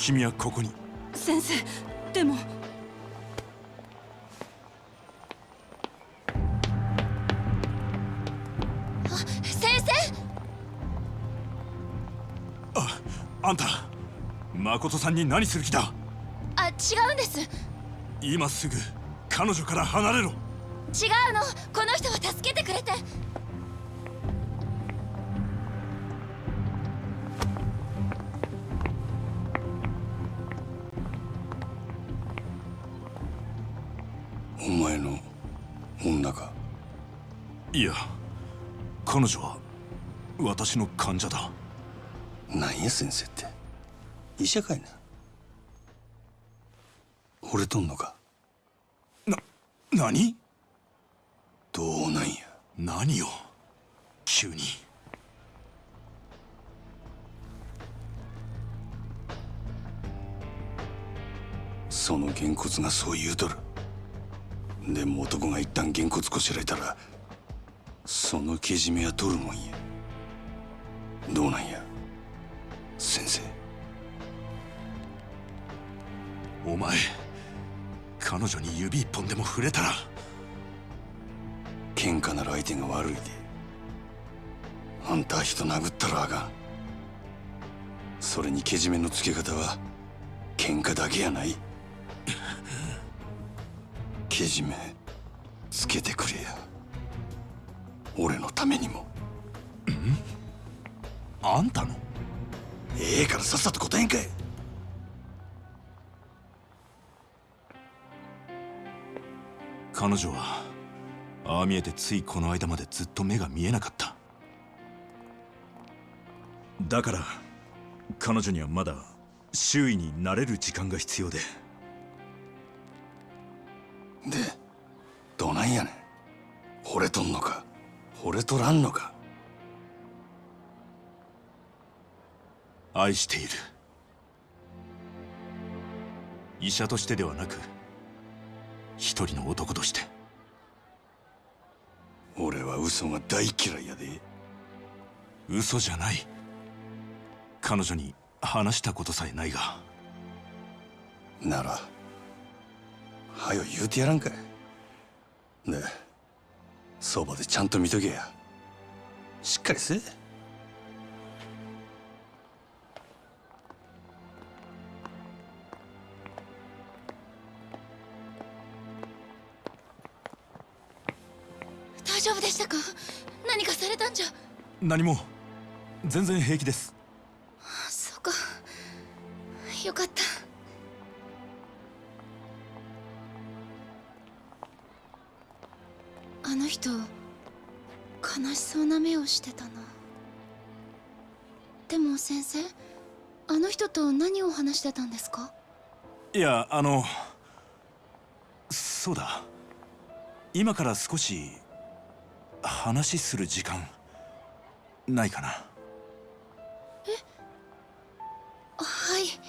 君はここに。先生、でも。先生。あんた誠さんに何する気だ？あ、違うんです。今すぐ彼女から離れろ。違うの、この人は助けてくれて。お前の女か？いや、彼女は私の患者だ。何や先生って医者かいな。惚れとんのか？何？どうなんや？何よ急に。そのげんこつがそう言うとる。でも男が一旦げんこつこしらえたらそのけじめは取るもんや。どうなんや先生。お前彼女に指一本でも触れたら。喧嘩なら相手が悪いで。あんた人殴ったらあかん。それにけじめのつけ方は喧嘩だけやない。けじめつけてくれや。俺のためにも。あんたの？ええからさっさと答えんかい。彼女はああ見えてついこの間までずっと目が見えなかった。だから彼女にはまだ周囲に慣れる時間が必要で。でどないやねん。惚れとんのか惚れとらんのか。愛している。医者としてではなく一人の男として。俺は嘘が大嫌いやで。嘘じゃない。彼女に話したことさえないが。ならはよ言うてやらんかい。でそばでちゃんと見とけや。しっかりせえ。大丈夫でしたか？何かされたんじゃ。何も、全然平気です。そうか、よかった。あの人悲しそうな目をしてたな。でも先生、あの人と何を話してたんですか？いや、そうだ、今から少し話する時間ないかな。はい。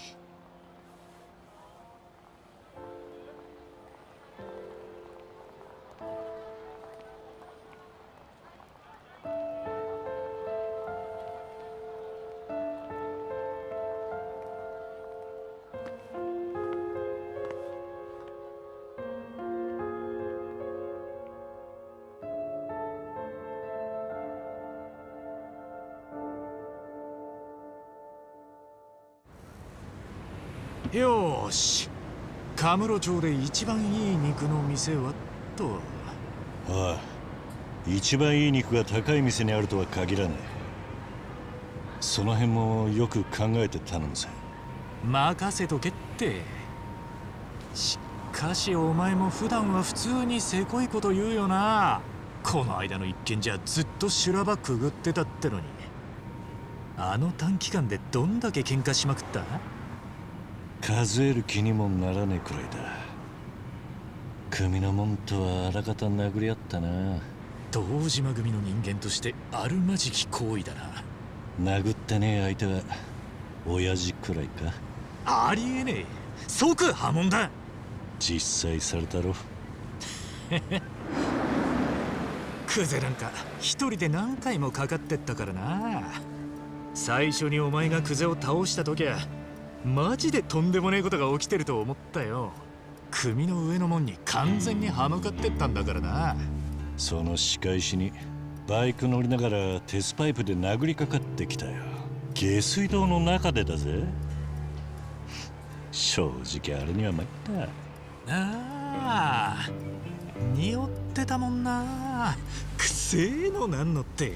よーし、カムロ町で一番いい肉の店はと。ああ、一番いい肉が高い店にあるとは限らない。その辺もよく考えて頼むぜ。任せとけって。しかしお前も普段は普通にせこいこと言うよな。この間の一件じゃずっと修羅場くぐってたってのに、あの短期間でどんだけ喧嘩しまくった？数える気にもならねえくらいだ。組の門とはあらかた殴り合ったな。堂島組の人間としてあるまじき行為だな。殴ってねえ相手は親父くらいか？ありえねえ、即破門だ。実際されたろ。クゼなんか一人で何回もかかってったからな。最初にお前がクゼを倒した時はマジでとんでもねえことが起きてると思ったよ。組の上の門に完全に歯向かってったんだからな。その仕返しにバイク乗りながら鉄パイプで殴りかかってきたよ。下水道の中でだぜ。正直あれには参った。ああ、匂ってたもんな。くせえのなんのって。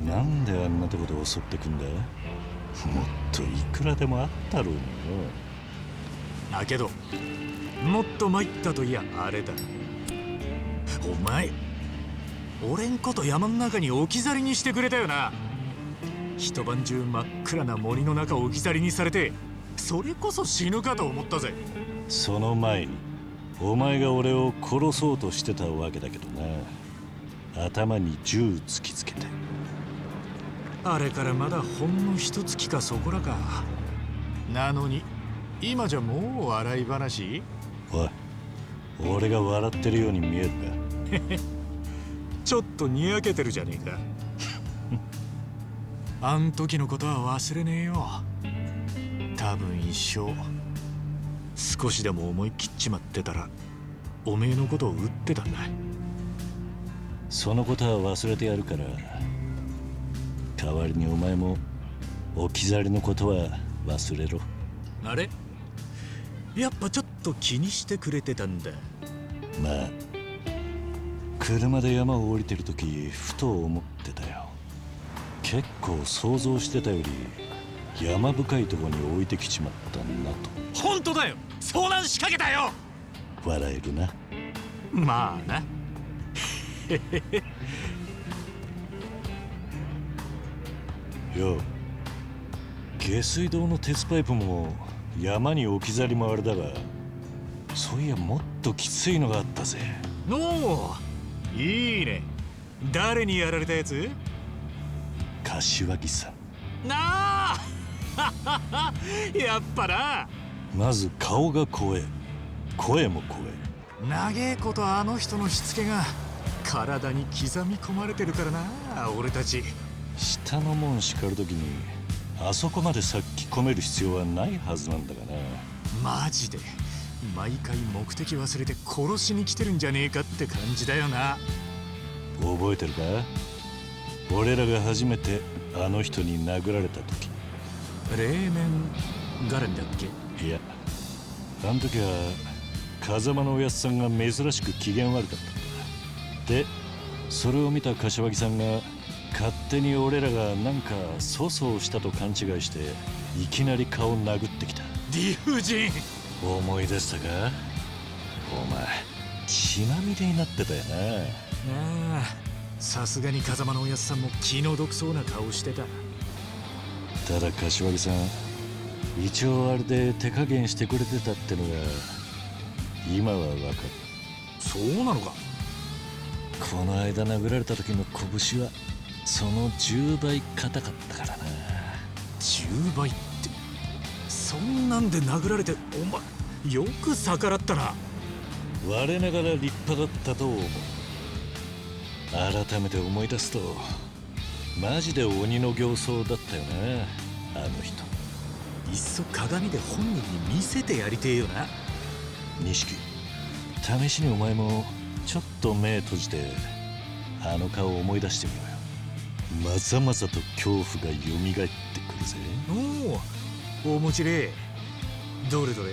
なんであんなとこで襲ってくんだ？もっといくらでもあったろうによ。だけどもっと参ったといやあれだ。お前俺んこと山ん中に置き去りにしてくれたよな。一晩中真っ暗な森の中置き去りにされて、それこそ死ぬかと思ったぜ。その前にお前が俺を殺そうとしてたわけだけどな。頭に銃突きつけて。あれからまだほんの一月かそこらか。なのに今じゃもう笑い話？おい、俺が笑ってるように見えるか？ちょっとにやけてるじゃねえか。あん時のことは忘れねえよ。多分一生少しでも思い切っちまってたらおめえのことを撃ってたんだ。そのことは忘れてやるから、代わりにお前も置き去りのことは忘れろ。あれ？やっぱちょっと気にしてくれてたんだ。まあ、車で山を降りてる時ふと思ってたよ。結構想像してたより山深いところに置いてきちまったなと。本当だよ、遭難しかけたよ。笑えるな。まあな。よ、下水道の鉄パイプも山に置き去りもあれだが、そういやもっときついのがあったぜ。おお、いいね。誰にやられたやつ？柏木さん。なあやっぱな。まず顔が怖え、声も怖え。長えことあの人のしつけが体に刻み込まれてるからな。俺たち下の門叱るときにあそこまで殺気込める必要はないはずなんだがな。マジで毎回目的忘れて殺しに来てるんじゃねえかって感じだよな。覚えてるか？俺らが初めてあの人に殴られた時。冷麺絡みだっけ？いや、あの時は風間のおやっさんが珍しく機嫌悪かったんだ。で、それを見た柏木さんが勝手に俺らがなんか粗相したと勘違いしていきなり顔殴ってきた。理不尽。思い出したか？お前血まみれになってたよな。ああ、さすがに風間のおやっさんも気の毒そうな顔してた。ただ柏木さん、一応あれで手加減してくれてたってのが今はわかる。そうなのか？この間殴られた時の拳はその10倍硬かったからな。10倍ってそんなんで殴られて、お前よく逆らったな。我ながら立派だったと思う。改めて思い出すとマジで鬼の形相だったよな、あの人。いっそ鏡で本人に見せてやりてえよな。錦、試しにお前もちょっと目閉じてあの顔を思い出してみろよ。まざまざと恐怖が蘇ってくるぜ。おお、面白い。どれどれ。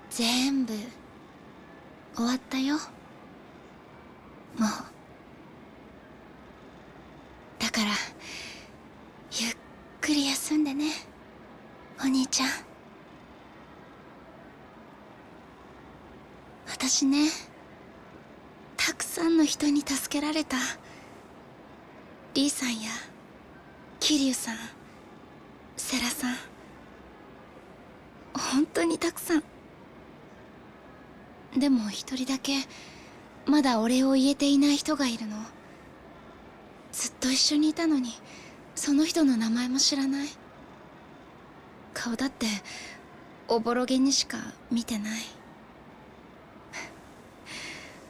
全部終わったよ。もうだからゆっくり休んでね、お兄ちゃん。私ね、たくさんの人に助けられた。リーさんや桐生さん、世良さん、本当にたくさん。でも一人だけまだお礼を言えていない人がいるの。ずっと一緒にいたのにその人の名前も知らない。顔だっておぼろげにしか見てない。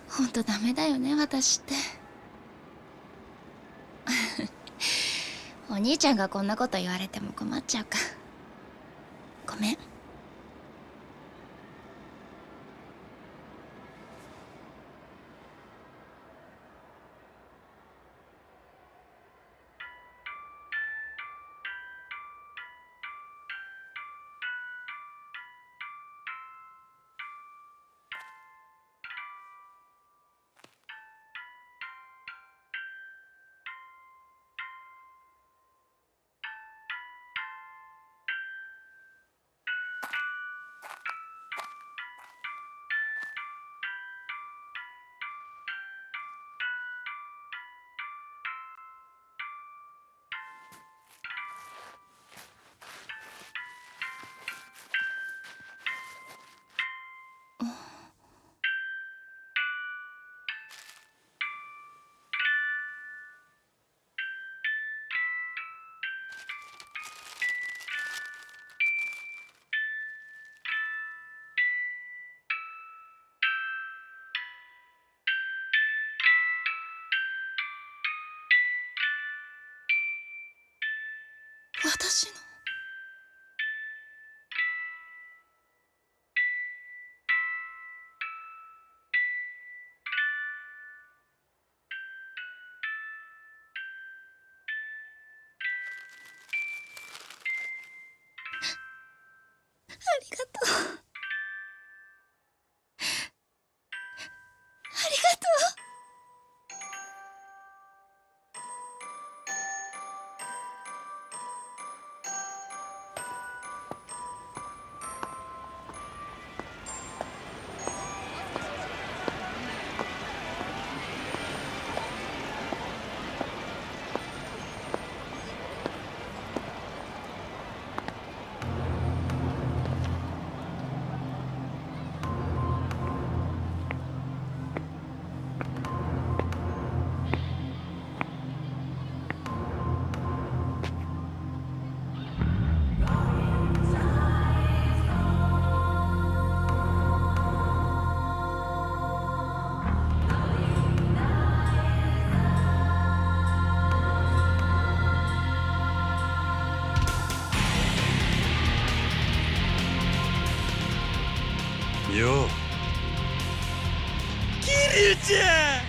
ほんとダメだよね、私って。お兄ちゃんがこんなこと言われても困っちゃうか。ごめん。私のありがとう。ありがとう。ゆうちゃん。